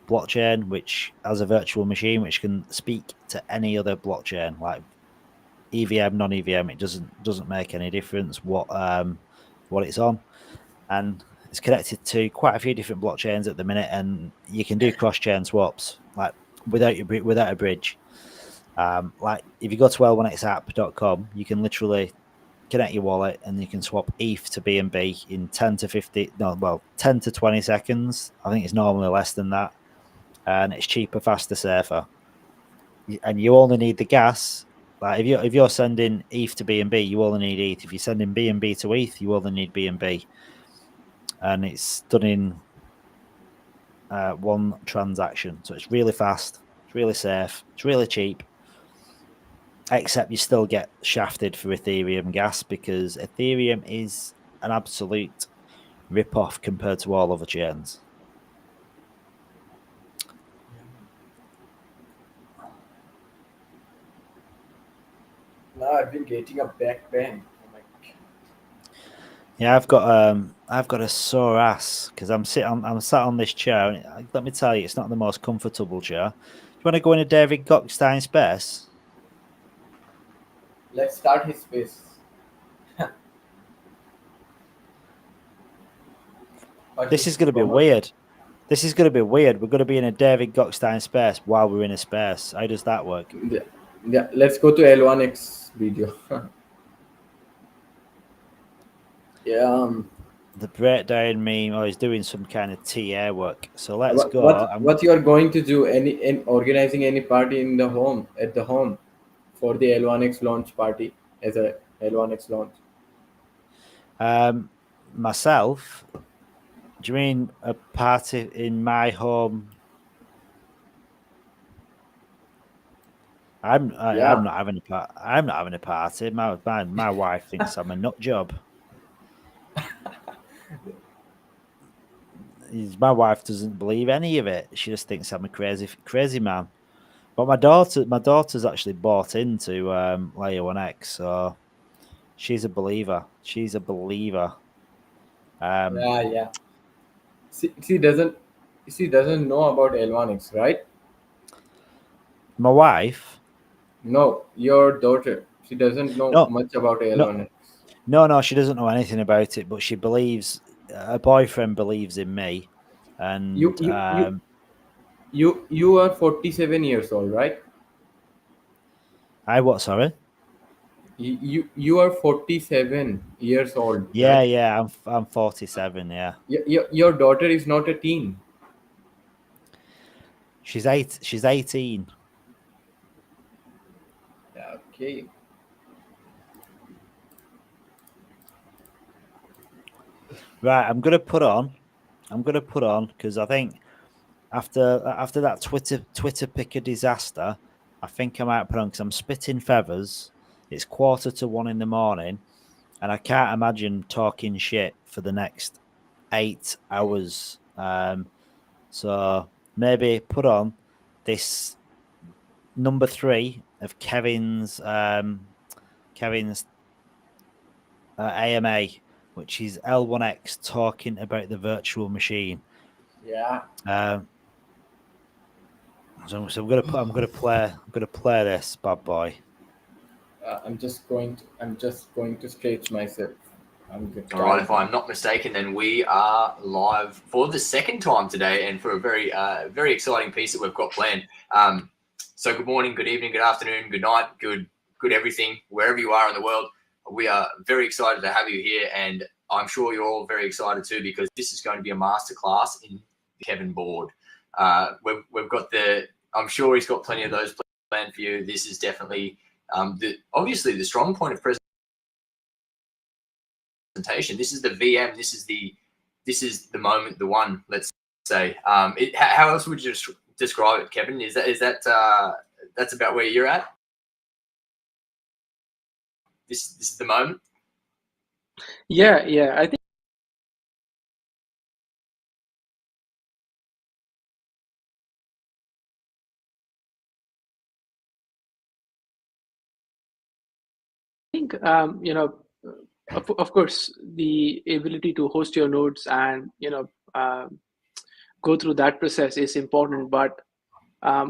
blockchain, which has a virtual machine which can speak to any other blockchain, like EVM, non-EVM. It doesn't make any difference what it's on, and it's connected to quite a few different blockchains at the minute, and you can do cross-chain swaps like without a bridge. Like if you go to l1xapp.com, you can literally connect your wallet and you can swap ETH to BNB in 10 to 20 seconds. I think it's normally less than that, and it's cheaper, faster, safer. And you only need the gas. Like if you're sending ETH to BNB, you only need ETH. If you're sending BNB to ETH, you only need BNB. And it's done in one transaction, so it's really fast, it's really safe, it's really cheap. Except you still get shafted for Ethereum gas, because Ethereum is an absolute rip-off compared to all other chains. Now I've been getting a back pain. Oh my God. Yeah, I've got a sore ass because I'm sat on this chair. And let me tell you, it's not the most comfortable chair. Do you want to go in a David Gockstein space? Let's start his space. This is going to be weird. This is going to be weird. We're going to be in a David Gockstein space while we're in a space. How does that work? Yeah. Let's go to L1X video. Yeah. The breakdown meme. Oh, he's doing some kind of TA work. So let's go. What you are going to do? Any organizing any party in the home for the L1X launch party as a L1X launch? Myself. Do you mean a party in my home? I'm not having a party. I'm not having a party. My wife thinks I'm a nut job. My wife doesn't believe any of it. She just thinks I'm a crazy man. But my daughter's actually bought into Layer 1X, so she's a believer. She's a believer. Yeah. She doesn't know about L1X, right? My wife? No, your daughter. She doesn't know much about L1X. No, she doesn't know anything about it, but she believes. Her boyfriend believes in me, and you are 47 years old, right? I what? Sorry. You are 47 years old. Yeah, right? yeah. I'm 47. Yeah. Your daughter is not a teen. She's 18. Okay. Right, I'm gonna put on because I think after that Twitter picker disaster, I think I might put on because I'm spitting feathers. It's 1:45 in the morning, and I can't imagine talking shit for the next 8 hours. So maybe put on this number 3 of Kevin's AMA, which is L1X talking about the virtual machine. Yeah. So I'm gonna play this bad boy. I'm just going to stretch myself. All right, if I'm not mistaken, then we are live for the second time today, and for a very, very exciting piece that we've got planned. So, good morning, good evening, good afternoon, good night, good everything, wherever you are in the world. We are very excited to have you here, and I'm sure you're all very excited too, because this is going to be a masterclass in Kevin board. We've got I'm sure he's got plenty of those planned for you. This is definitely obviously the strong point of presentation. This is the VM. This is the moment, the one. Let's say. How else would you describe it, Kevin? Is that that's about where you're at? This is the moment. Yeah, I think. Of course, the ability to host your nodes and go through that process is important. But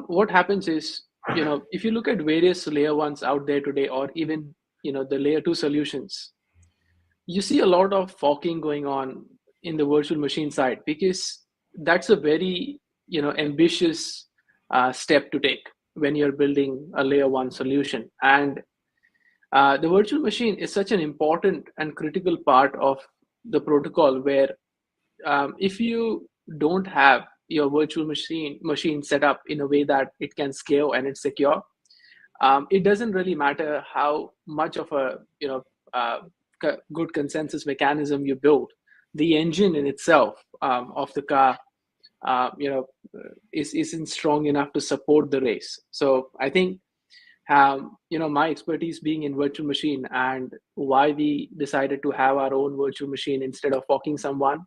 what happens is, if you look at various layer ones out there today, or even the layer 2 solutions, you see a lot of forking going on in the virtual machine side, because that's a very ambitious step to take when you're building a layer 1 solution. And the virtual machine is such an important and critical part of the protocol, where if you don't have your virtual machine set up in a way that it can scale and it's secure, it doesn't really matter how much of a good consensus mechanism you build. The engine in itself of the car isn't strong enough to support the race. So I think my expertise being in virtual machine, and why we decided to have our own virtual machine instead of forking someone,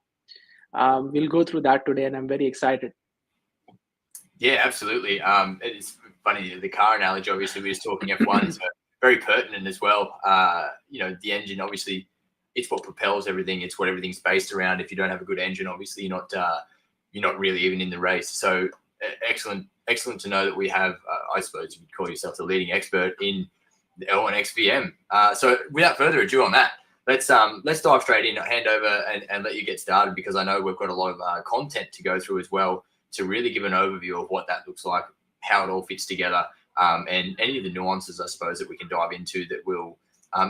we'll go through that today, and I'm very excited. Yeah, absolutely. It's funny, the car analogy, obviously, we were just talking F1, so very pertinent as well. The engine, obviously, it's what propels everything. It's what everything's based around. If you don't have a good engine, obviously, you're not really even in the race. So excellent to know that we have, I suppose you could call yourself the leading expert in the L1X VM. So without further ado on that, let's dive straight in, hand over and let you get started, because I know we've got a lot of content to go through as well, to really give an overview of what that looks like, how it all fits together, and any of the nuances, I suppose, that we can dive into that will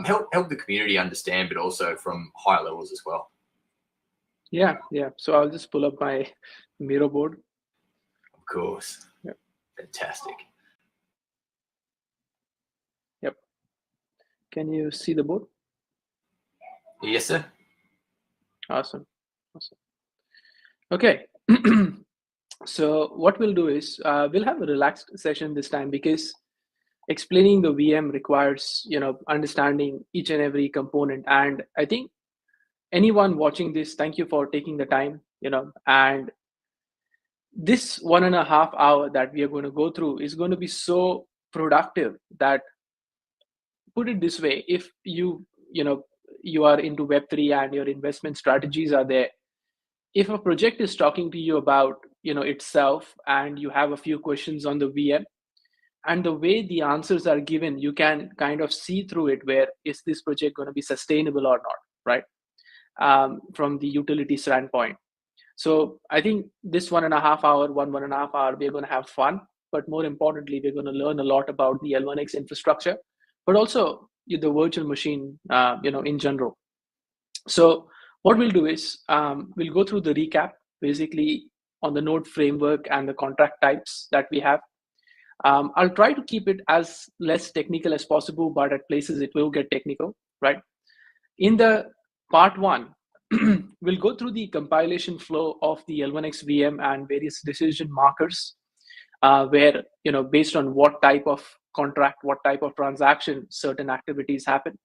help the community understand, but also from higher levels as well. Yeah. So I'll just pull up my Miro board. Of course. Yep. Fantastic. Yep. Can you see the board? Yes, sir. Awesome. Okay. So what we'll do is we'll have a relaxed session this time, because explaining the VM requires understanding each and every component. And I think anyone watching this, thank you for taking the time. And this 1.5 hour that we are going to go through is going to be so productive that, put it this way, if you are into Web3 and your investment strategies are there, if a project is talking to you about itself, and you have a few questions on the VM, and the way the answers are given, you can kind of see through it, where is this project going to be sustainable or not, right? From the utility standpoint. So I think this 1.5 hour, we're going to have fun, but more importantly, we're going to learn a lot about the L1X infrastructure, but also the virtual machine, in general. So what we'll do is we'll go through the recap, basically on the node framework and the contract types that we have. I'll try to keep it as less technical as possible, but at places it will get technical, right? In the part 1, we'll go through the compilation flow of the L1X VM and various decision markers, where, based on what type of contract, what type of transaction, certain activities happen.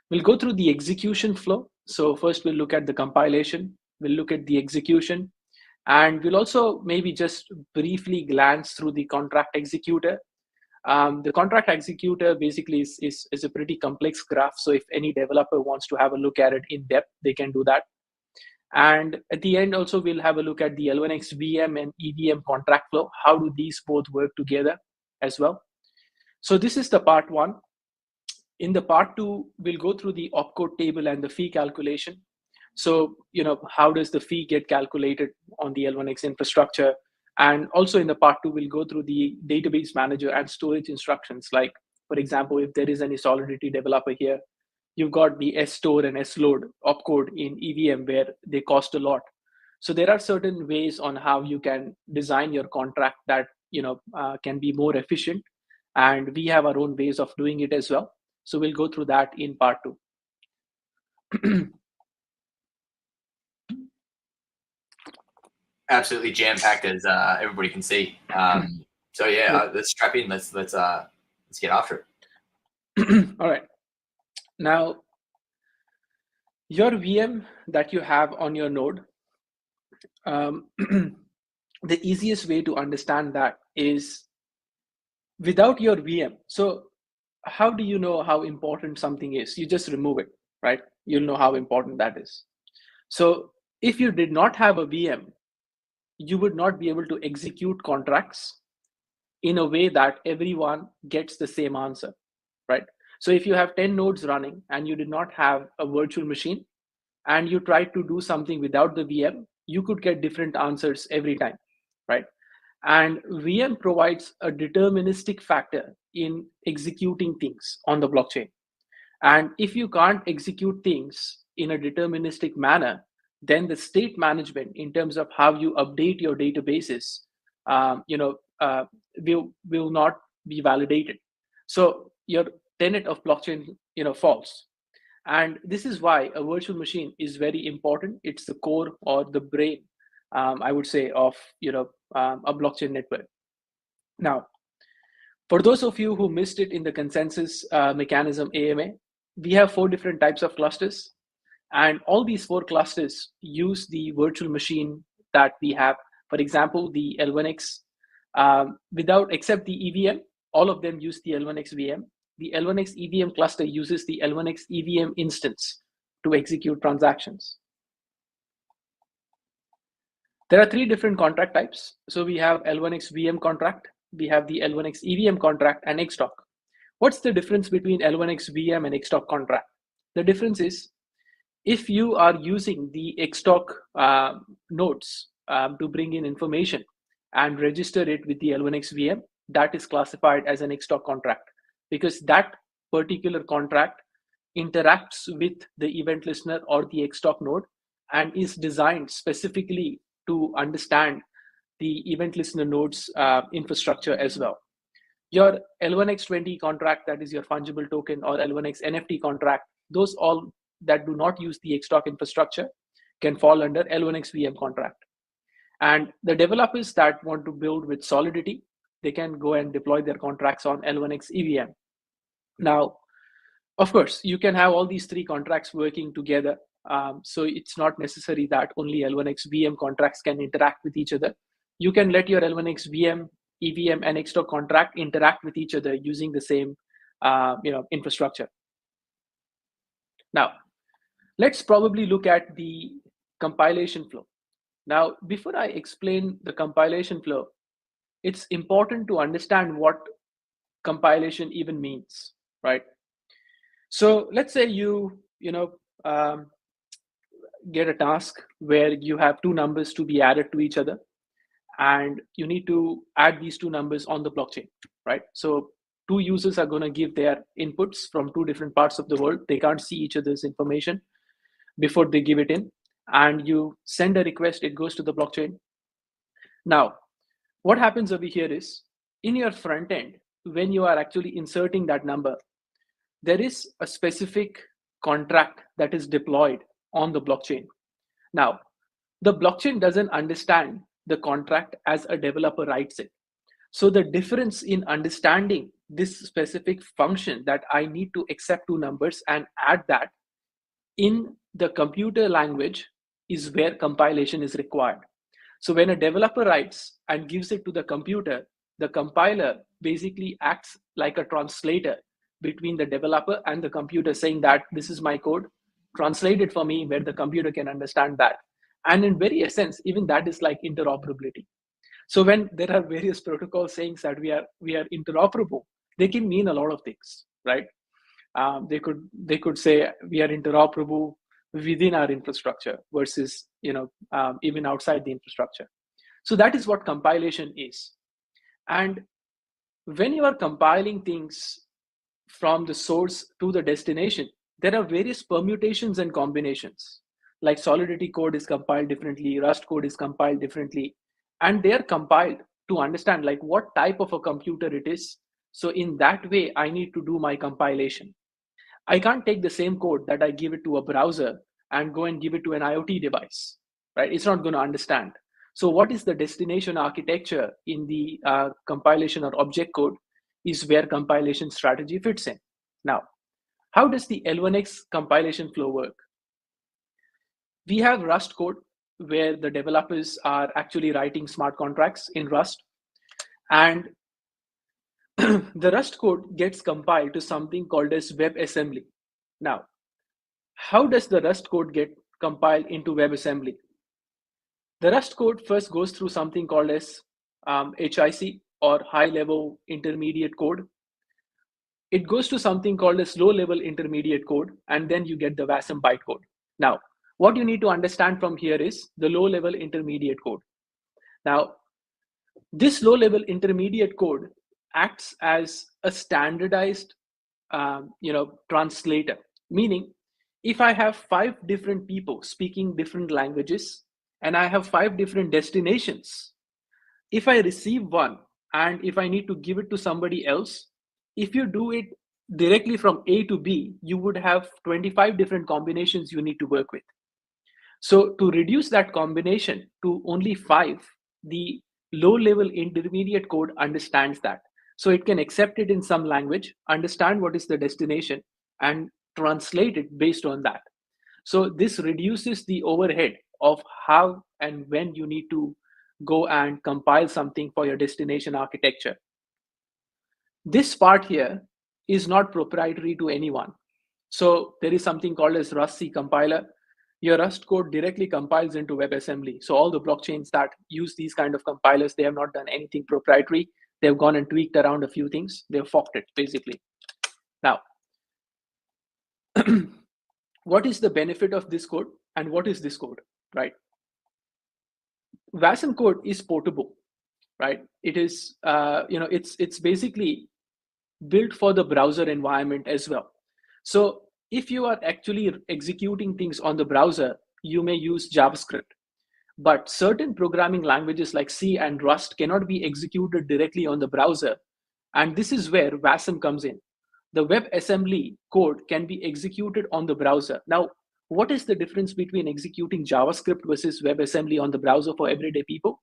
We'll go through the execution flow. So first we'll look at the compilation, we'll look at the execution, and we'll also maybe just briefly glance through the contract executor, The contract executor basically is a pretty complex graph. So if any developer wants to have a look at it in depth, they can do that. And at the end, also, we'll have a look at the L1X VM and EVM contract flow. How do these both work together as well? So this is the part one. In the part two, we'll go through the opcode table and the fee calculation. So, how does the fee get calculated on the L1X infrastructure? And also in the part two, we'll go through the database manager and storage instructions. Like, for example, if there is any Solidity developer here, you've got the store and sload opcode in EVM where they cost a lot. So there are certain ways on how you can design your contract that can be more efficient, and we have our own ways of doing it as well. So we'll go through that in part two. Absolutely jam-packed, as everybody can see. So yeah, let's strap in. Let's get after it. All right. Now, your VM that you have on your node, the easiest way to understand that is without your VM. So how do you know how important something is? You just remove it, right? You'll know how important that is. So if you did not have a VM, you would not be able to execute contracts in a way that everyone gets the same answer, right? So if you have 10 nodes running and you did not have a virtual machine and you tried to do something without the VM, you could get different answers every time, right? And VM provides a deterministic factor in executing things on the blockchain. And if you can't execute things in a deterministic manner, then the state management in terms of how you update your databases, will not be validated. So your tenet of blockchain, falls. And this is why a virtual machine is very important. It's the core or the brain, I would say, of a blockchain network. Now, for those of you who missed it in the consensus mechanism AMA, we have 4 different types of clusters. And all these 4 clusters use the virtual machine that we have. For example, the L1X, except the EVM, all of them use the L1X VM. The L1X EVM cluster uses the L1X EVM instance to execute transactions. There are 3 different contract types. So we have L1X VM contract, we have the L1X EVM contract, and XTOC. What's the difference between L1X VM and XTOC contract? The difference is, if you are using the XTOC nodes to bring in information and register it with the L1X VM, that is classified as an XTOC contract, because that particular contract interacts with the event listener or the XTOC node and is designed specifically to understand the event listener node's infrastructure as well. Your L1X20 contract, that is your fungible token, or L1X NFT contract, those all that do not use the XTOC infrastructure can fall under L1X VM contract. And the developers that want to build with Solidity, they can go and deploy their contracts on L1X EVM. Now, of course, you can have all these 3 contracts working together. So it's not necessary that only L1X VM contracts can interact with each other. You can let your L1X VM, EVM, and XTOC contract interact with each other using the same infrastructure. Now, let's probably look at the compilation flow. Now, before I explain the compilation flow, it's important to understand what compilation even means, right? So let's say you get a task where you have 2 numbers to be added to each other, and you need to add these 2 numbers on the blockchain, right? So 2 users are going to give their inputs from 2 different parts of the world. They can't see each other's information before they give it in, and you send a request, it goes to the blockchain. Now, what happens over here is, in your front end, when you are actually inserting that number, there is a specific contract that is deployed on the blockchain. Now, the blockchain doesn't understand the contract as a developer writes it. So the difference in understanding this specific function that I need to accept 2 numbers and add that in the computer language is where compilation is required. So when a developer writes and gives it to the the compiler basically acts like a translator between the developer and the computer, saying that this is my code, translate it for me where the computer can understand that. And in very essence, even that is like interoperability. So when there are various protocols saying that we are interoperable, they can mean a lot of things, right? They could say we are interoperable within our infrastructure versus even outside the infrastructure. So that is what compilation is. And when you are compiling things from the source to the destination, there are various permutations and combinations. Like Solidity code is compiled differently, Rust code is compiled differently, and they are compiled to understand like what type of a computer it is. So in that way, I need to do my compilation. I can't take the same code that I give it to a browser and go and give it to an IoT device, right? It's not going to understand. So what is the destination architecture in the compilation or object code is where compilation strategy fits in. Now, how does the L1X compilation flow work? We have Rust code where the developers are actually writing smart contracts in Rust. And the Rust code gets compiled to something called as WebAssembly. Now, how does the Rust code get compiled into WebAssembly? The Rust code first goes through something called as HIC, or high-level intermediate code. It goes to something called as low-level intermediate code, and then you get the WASM bytecode. Now, what you need to understand from here is the low-level intermediate code. Now, this low-level intermediate code acts as a standardized translator, meaning if I have 5 different people speaking different languages and I have 5 different destinations, if I receive one and if I need to give it to somebody else, if you do it directly from A to B, you would have 25 different combinations you need to work with. So to reduce that combination to only 5, the low-level intermediate code understands that. So it can accept it in some language, understand what is the destination, and translate it based on that. So this reduces the overhead of how and when you need to go and compile something for your destination architecture. This part here is not proprietary to anyone. So there is something called as Rust-C compiler. Your Rust code directly compiles into WebAssembly. So all the blockchains that use these kind of compilers, they have not done anything proprietary. They've gone and tweaked around a few things. They've forked it, basically. Now, what is the benefit of this code and what is this code, right? WASM code is portable, right? It is, it's basically built for the browser environment as well. So if you are actually executing things on the browser, you may use JavaScript. But certain programming languages like C and Rust cannot be executed directly on the browser. And this is where WASM comes in. The WebAssembly code can be executed on the browser. Now, what is the difference between executing JavaScript versus WebAssembly on the browser for everyday people?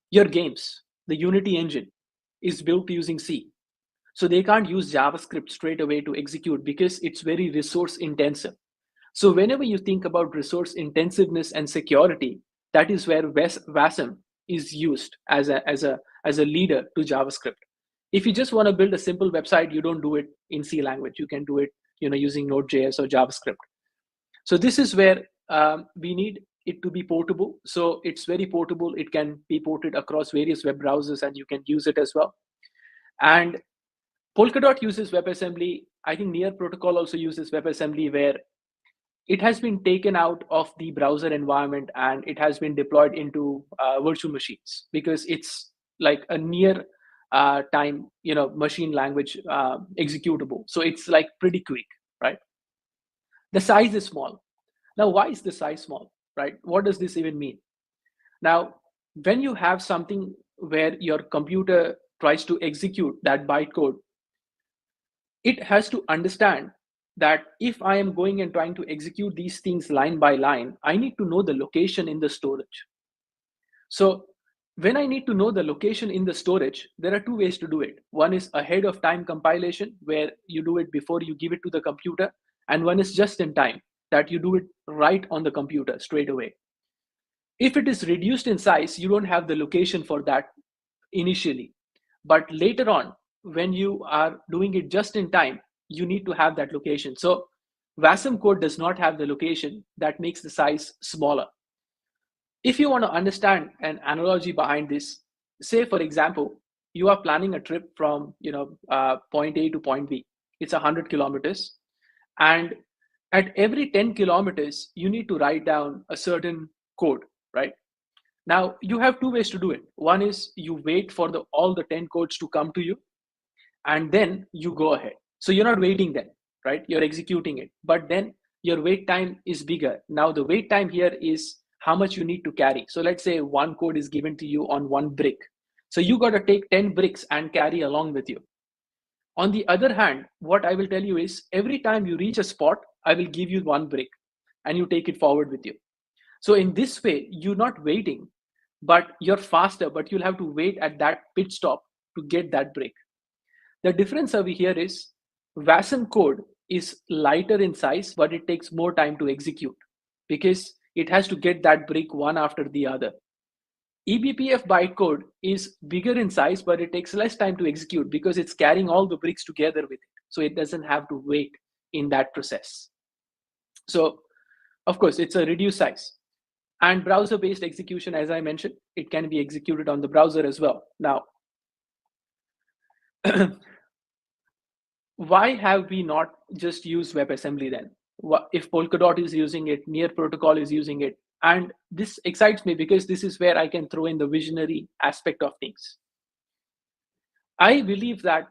Your games, the Unity engine, is built using C. So they can't use JavaScript straight away to execute because it's very resource intensive. So whenever you think about resource intensiveness and security, that is where WASM is used as a leader to JavaScript. If you just want to build a simple website, you don't do it in C language. You can do it, using Node.js or JavaScript. So this is where we need it to be portable. So it's very portable. It can be ported across various web browsers, and you can use it as well. And Polkadot uses WebAssembly. I think Near Protocol also uses WebAssembly, where it has been taken out of the browser environment and it has been deployed into virtual machines because it's like a near time, machine language executable. So it's like pretty quick, right? The size is small. Now, why is the size small, right? What does this even mean? Now, when you have something where your computer tries to execute that bytecode, it has to understand that if I am going and trying to execute these things line by line, I need to know the location in the storage. So when I need to know the location in the storage, there are 2 ways to do it. One is ahead of time compilation, where you do it before you give it to the computer. And one is just in time, that you do it right on the computer straight away. If it is reduced in size, you don't have the location for that initially. But later on, when you are doing it just in time, you need to have that location. So WASM code does not have the location. That makes the size smaller. If you want to understand an analogy behind this, say for example, you are planning a trip from point A to point B. It's 100 kilometers, and at every 10 kilometers, you need to write down a certain code, right? Now you have two ways to do it. One is you wait for all the 10 codes to come to you, and then you go ahead. So you're not waiting then, right? You're executing it, but then your wait time is bigger. Now the wait time here is how much you need to carry. So let's say one code is given to you on one brick. So you got to take 10 bricks and carry along with you. On the other hand, what I will tell you is every time you reach a spot, I will give you one brick and you take it forward with you. So in this way, you're not waiting, but you're faster, but you'll have to wait at that pit stop to get that brick. The difference over here is WASM code is lighter in size, but it takes more time to execute because it has to get that brick one after the other. eBPF bytecode is bigger in size, but it takes less time to execute because it's carrying all the bricks together with it. So it doesn't have to wait in that process. So of course, it's a reduced size. And browser-based execution, as I mentioned, it can be executed on the browser as well. Now, why have we not just used WebAssembly then? If Polkadot is using it, Near Protocol is using it, and this excites me because this is where I can throw in the visionary aspect of things. I believe that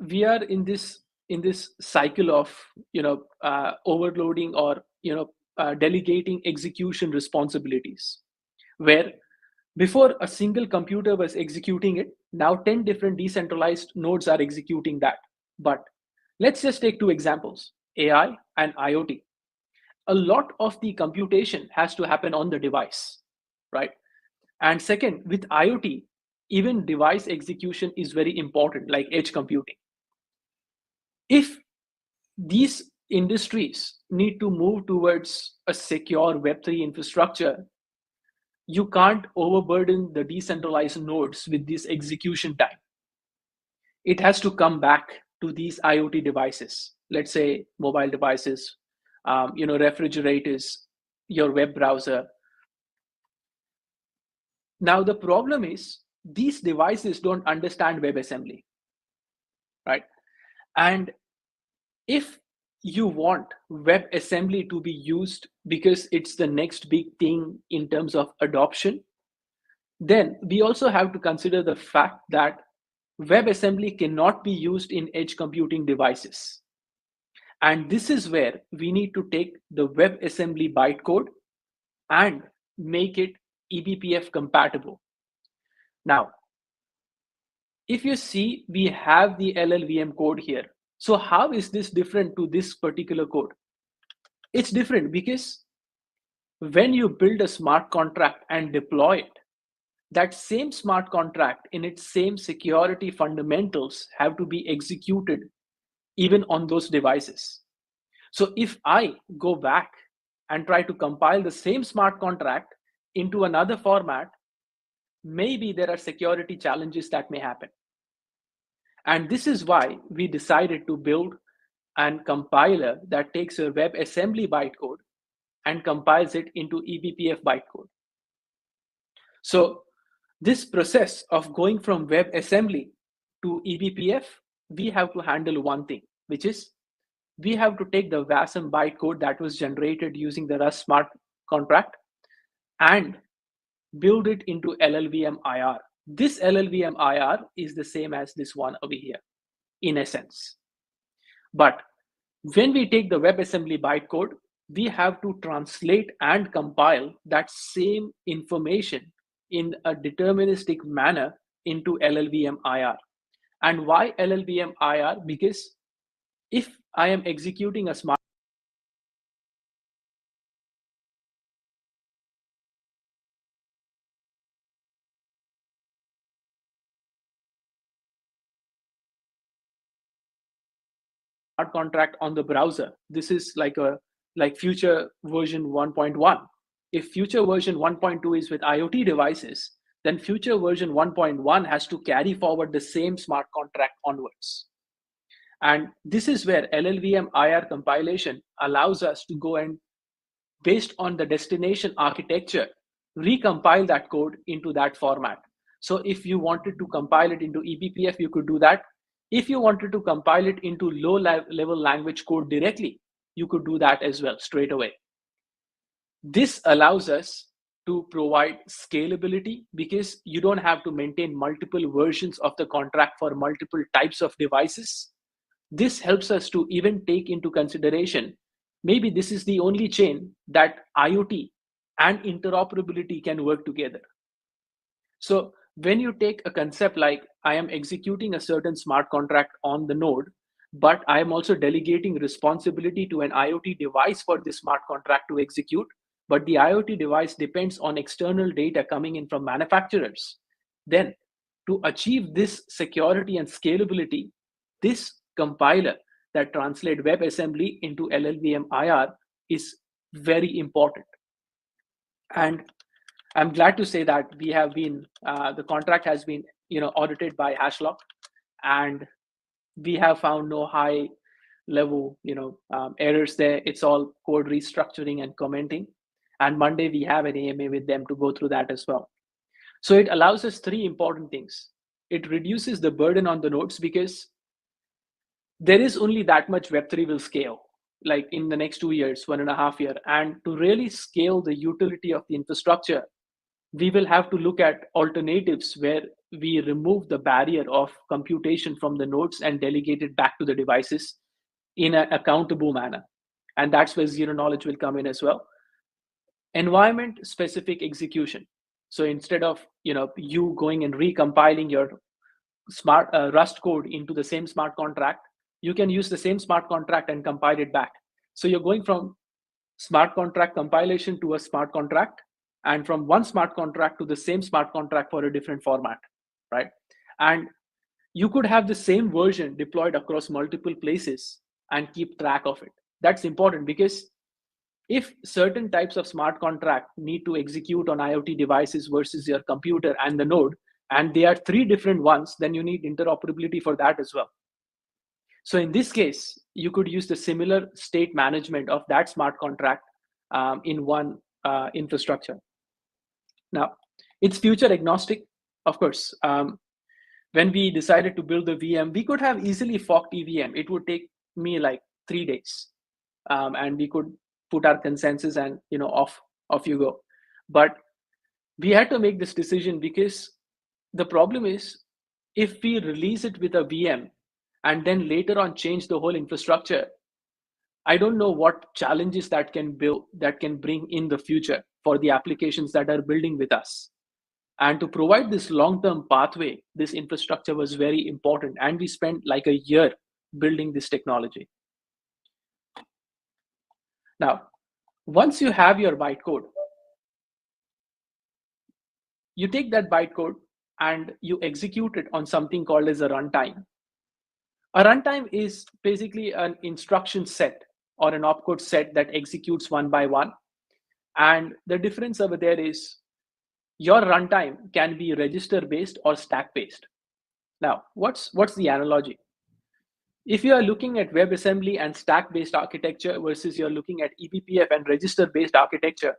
we are in this cycle of overloading or delegating execution responsibilities, where before a single computer was executing it, now 10 different decentralized nodes are executing that. But let's just take two examples, AI and IoT. A lot of the computation has to happen on the device, right? And second, with IoT, even device execution is very important, like edge computing. If these industries need to move towards a secure Web3 infrastructure, you can't overburden the decentralized nodes with this execution time. It has to come back to these IoT devices, let's say mobile devices, refrigerators, your web browser. Now the problem is these devices don't understand WebAssembly, right? And if you want WebAssembly to be used because it's the next big thing in terms of adoption, then we also have to consider the fact that WebAssembly cannot be used in edge computing devices. And this is where we need to take the WebAssembly bytecode and make it eBPF compatible. Now, if you see, we have the LLVM code here. So how is this different to this particular code? It's different because when you build a smart contract and deploy it, that same smart contract in its same security fundamentals have to be executed even on those devices. So if I go back and try to compile the same smart contract into another format, maybe there are security challenges that may happen. And this is why we decided to build a compiler that takes a WebAssembly bytecode and compiles it into eBPF bytecode. So this process of going from WebAssembly to eBPF, we have to handle one thing, which is we have to take the WASM bytecode that was generated using the Rust smart contract and build it into LLVM IR. This LLVM IR is the same as this one over here, in essence. But when we take the WebAssembly bytecode, we have to translate and compile that same information in a deterministic manner into LLVM IR. And why LLVM IR? Because if I am executing a smart contract on the browser, this is like future version 1.1. If future version 1.2 is with IoT devices, then future version 1.1 has to carry forward the same smart contract onwards. And this is where LLVM IR compilation allows us to go and, based on the destination architecture, recompile that code into that format. So if you wanted to compile it into eBPF, you could do that. If you wanted to compile it into low-level language code directly, you could do that as well straight away. This allows us to provide scalability because you don't have to maintain multiple versions of the contract for multiple types of devices. This helps us to even take into consideration, maybe this is the only chain that IoT and interoperability can work together. So when you take a concept like I am executing a certain smart contract on the node, but I am also delegating responsibility to an IoT device for this smart contract to execute, but the IoT device depends on external data coming in from manufacturers, then to achieve this security and scalability, this compiler that translates WebAssembly into LLVM IR is very important. And I'm glad to say that we have been, the contract has been, audited by Hashlock, and we have found no high level, errors there. It's all code restructuring and commenting. And Monday we have an AMA with them to go through that as well. So it allows us three important things. It reduces the burden on the nodes because there is only that much Web3 will scale, like in the next 2 years, 1.5 years. And to really scale the utility of the infrastructure, we will have to look at alternatives where we remove the barrier of computation from the nodes and delegate it back to the devices in an accountable manner. And that's where zero knowledge will come in as well. Environment specific execution. So instead of you going and recompiling your smart Rust code into the same smart contract, you can use the same smart contract and compile it back. So you're going from smart contract compilation to a smart contract, and from one smart contract to the same smart contract for a different format, right? And you could have the same version deployed across multiple places and keep track of it. That's important because if certain types of smart contract need to execute on IoT devices versus your computer and the node, and they are three different ones, then you need interoperability for that as well. So in this case, you could use the similar state management of that smart contract in one infrastructure. Now, it's future agnostic, of course. When we decided to build the VM, we could have easily forked EVM. It would take me like 3 days, and we could put our consensus and off you go. But we had to make this decision because the problem is if we release it with a VM and then later on change the whole infrastructure, I don't know what challenges that can bring in the future for the applications that are building with us. And to provide this long-term pathway, this infrastructure was very important. And we spent like a year building this technology. Now, once you have your bytecode, you take that bytecode and you execute it on something called as a runtime. A runtime is basically an instruction set or an opcode set that executes one by one. And the difference over there is your runtime can be register-based or stack-based. Now, what's the analogy? If you are looking at WebAssembly and stack-based architecture versus you're looking at eBPF and register-based architecture,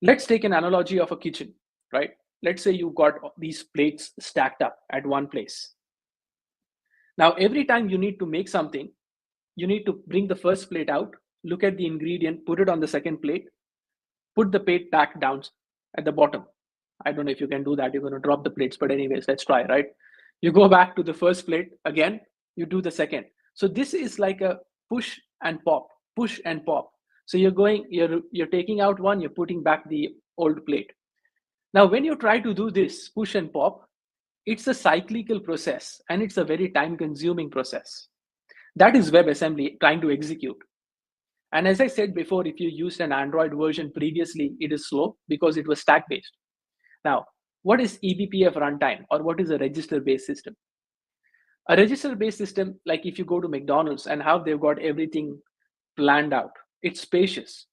let's take an analogy of a kitchen, right? Let's say you've got these plates stacked up at one place. Now, every time you need to make something, you need to bring the first plate out, look at the ingredient, put it on the second plate, put the plate back down at the bottom. I don't know if you can do that. You're going to drop the plates, but anyways, let's try, right? You go back to the first plate again, you do the second. So this is like a push and pop, push and pop. So you're taking out one, you're putting back the old plate. Now, when you try to do this push and pop, it's a cyclical process and it's a very time-consuming process. That is WebAssembly trying to execute. And as I said before, if you used an Android version previously, it is slow because it was stack-based. Now, what is eBPF runtime, or what is a register-based system? A register-based system, like if you go to McDonald's and how they've got everything planned out, it's spacious,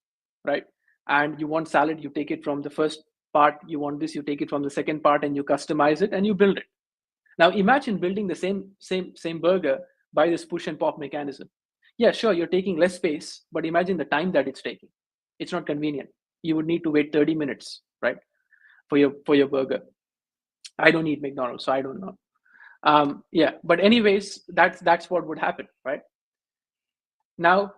right? And you want salad, you take it from the first part, you want this, you take it from the second part and you customize it and you build it. Now imagine building the same burger by this push and pop mechanism. Yeah, sure, you're taking less space, but imagine the time that it's taking. It's not convenient. You would need to wait 30 minutes, right, for your burger. I don't eat McDonald's, so I don't know. Yeah, but anyways, that's what would happen, right? Now,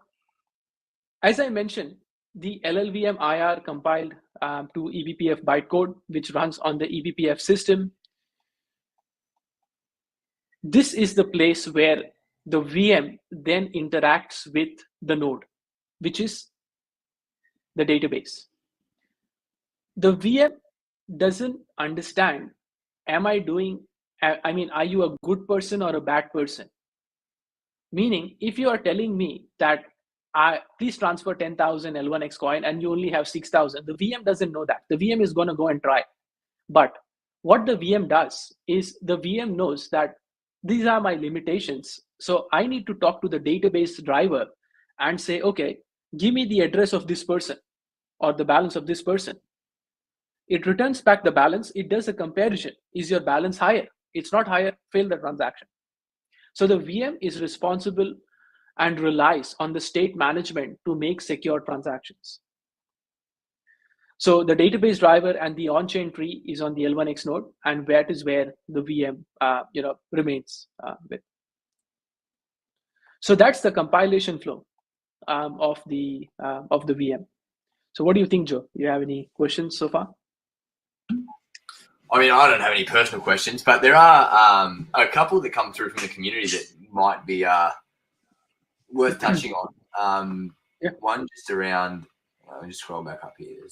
as I mentioned, the LLVM IR compiled to eBPF bytecode, which runs on the eBPF system. This is the place where the VM then interacts with the node, which is the database. The VM doesn't understand, are you a good person or a bad person? Meaning, if you are telling me that please transfer 10,000 L1X coin and you only have 6,000, the VM doesn't know that. The VM is going to go and try. But what the VM does is the VM knows that these are my limitations. So I need to talk to the database driver and say, okay, give me the address of this person or the balance of this person. It returns back the balance. It does a comparison. Is your balance higher? It's not higher, fail the transaction. So the VM is responsible and relies on the state management to make secure transactions. So the database driver and the on-chain tree is on the L1X node, and that is where the VM remains with. So that's the compilation flow of the VM. So what do you think, Joe? Do you have any questions so far? I mean, I don't have any personal questions, but there are a couple that come through from the community that might be worth touching on. One just around, I'll just scroll back up here.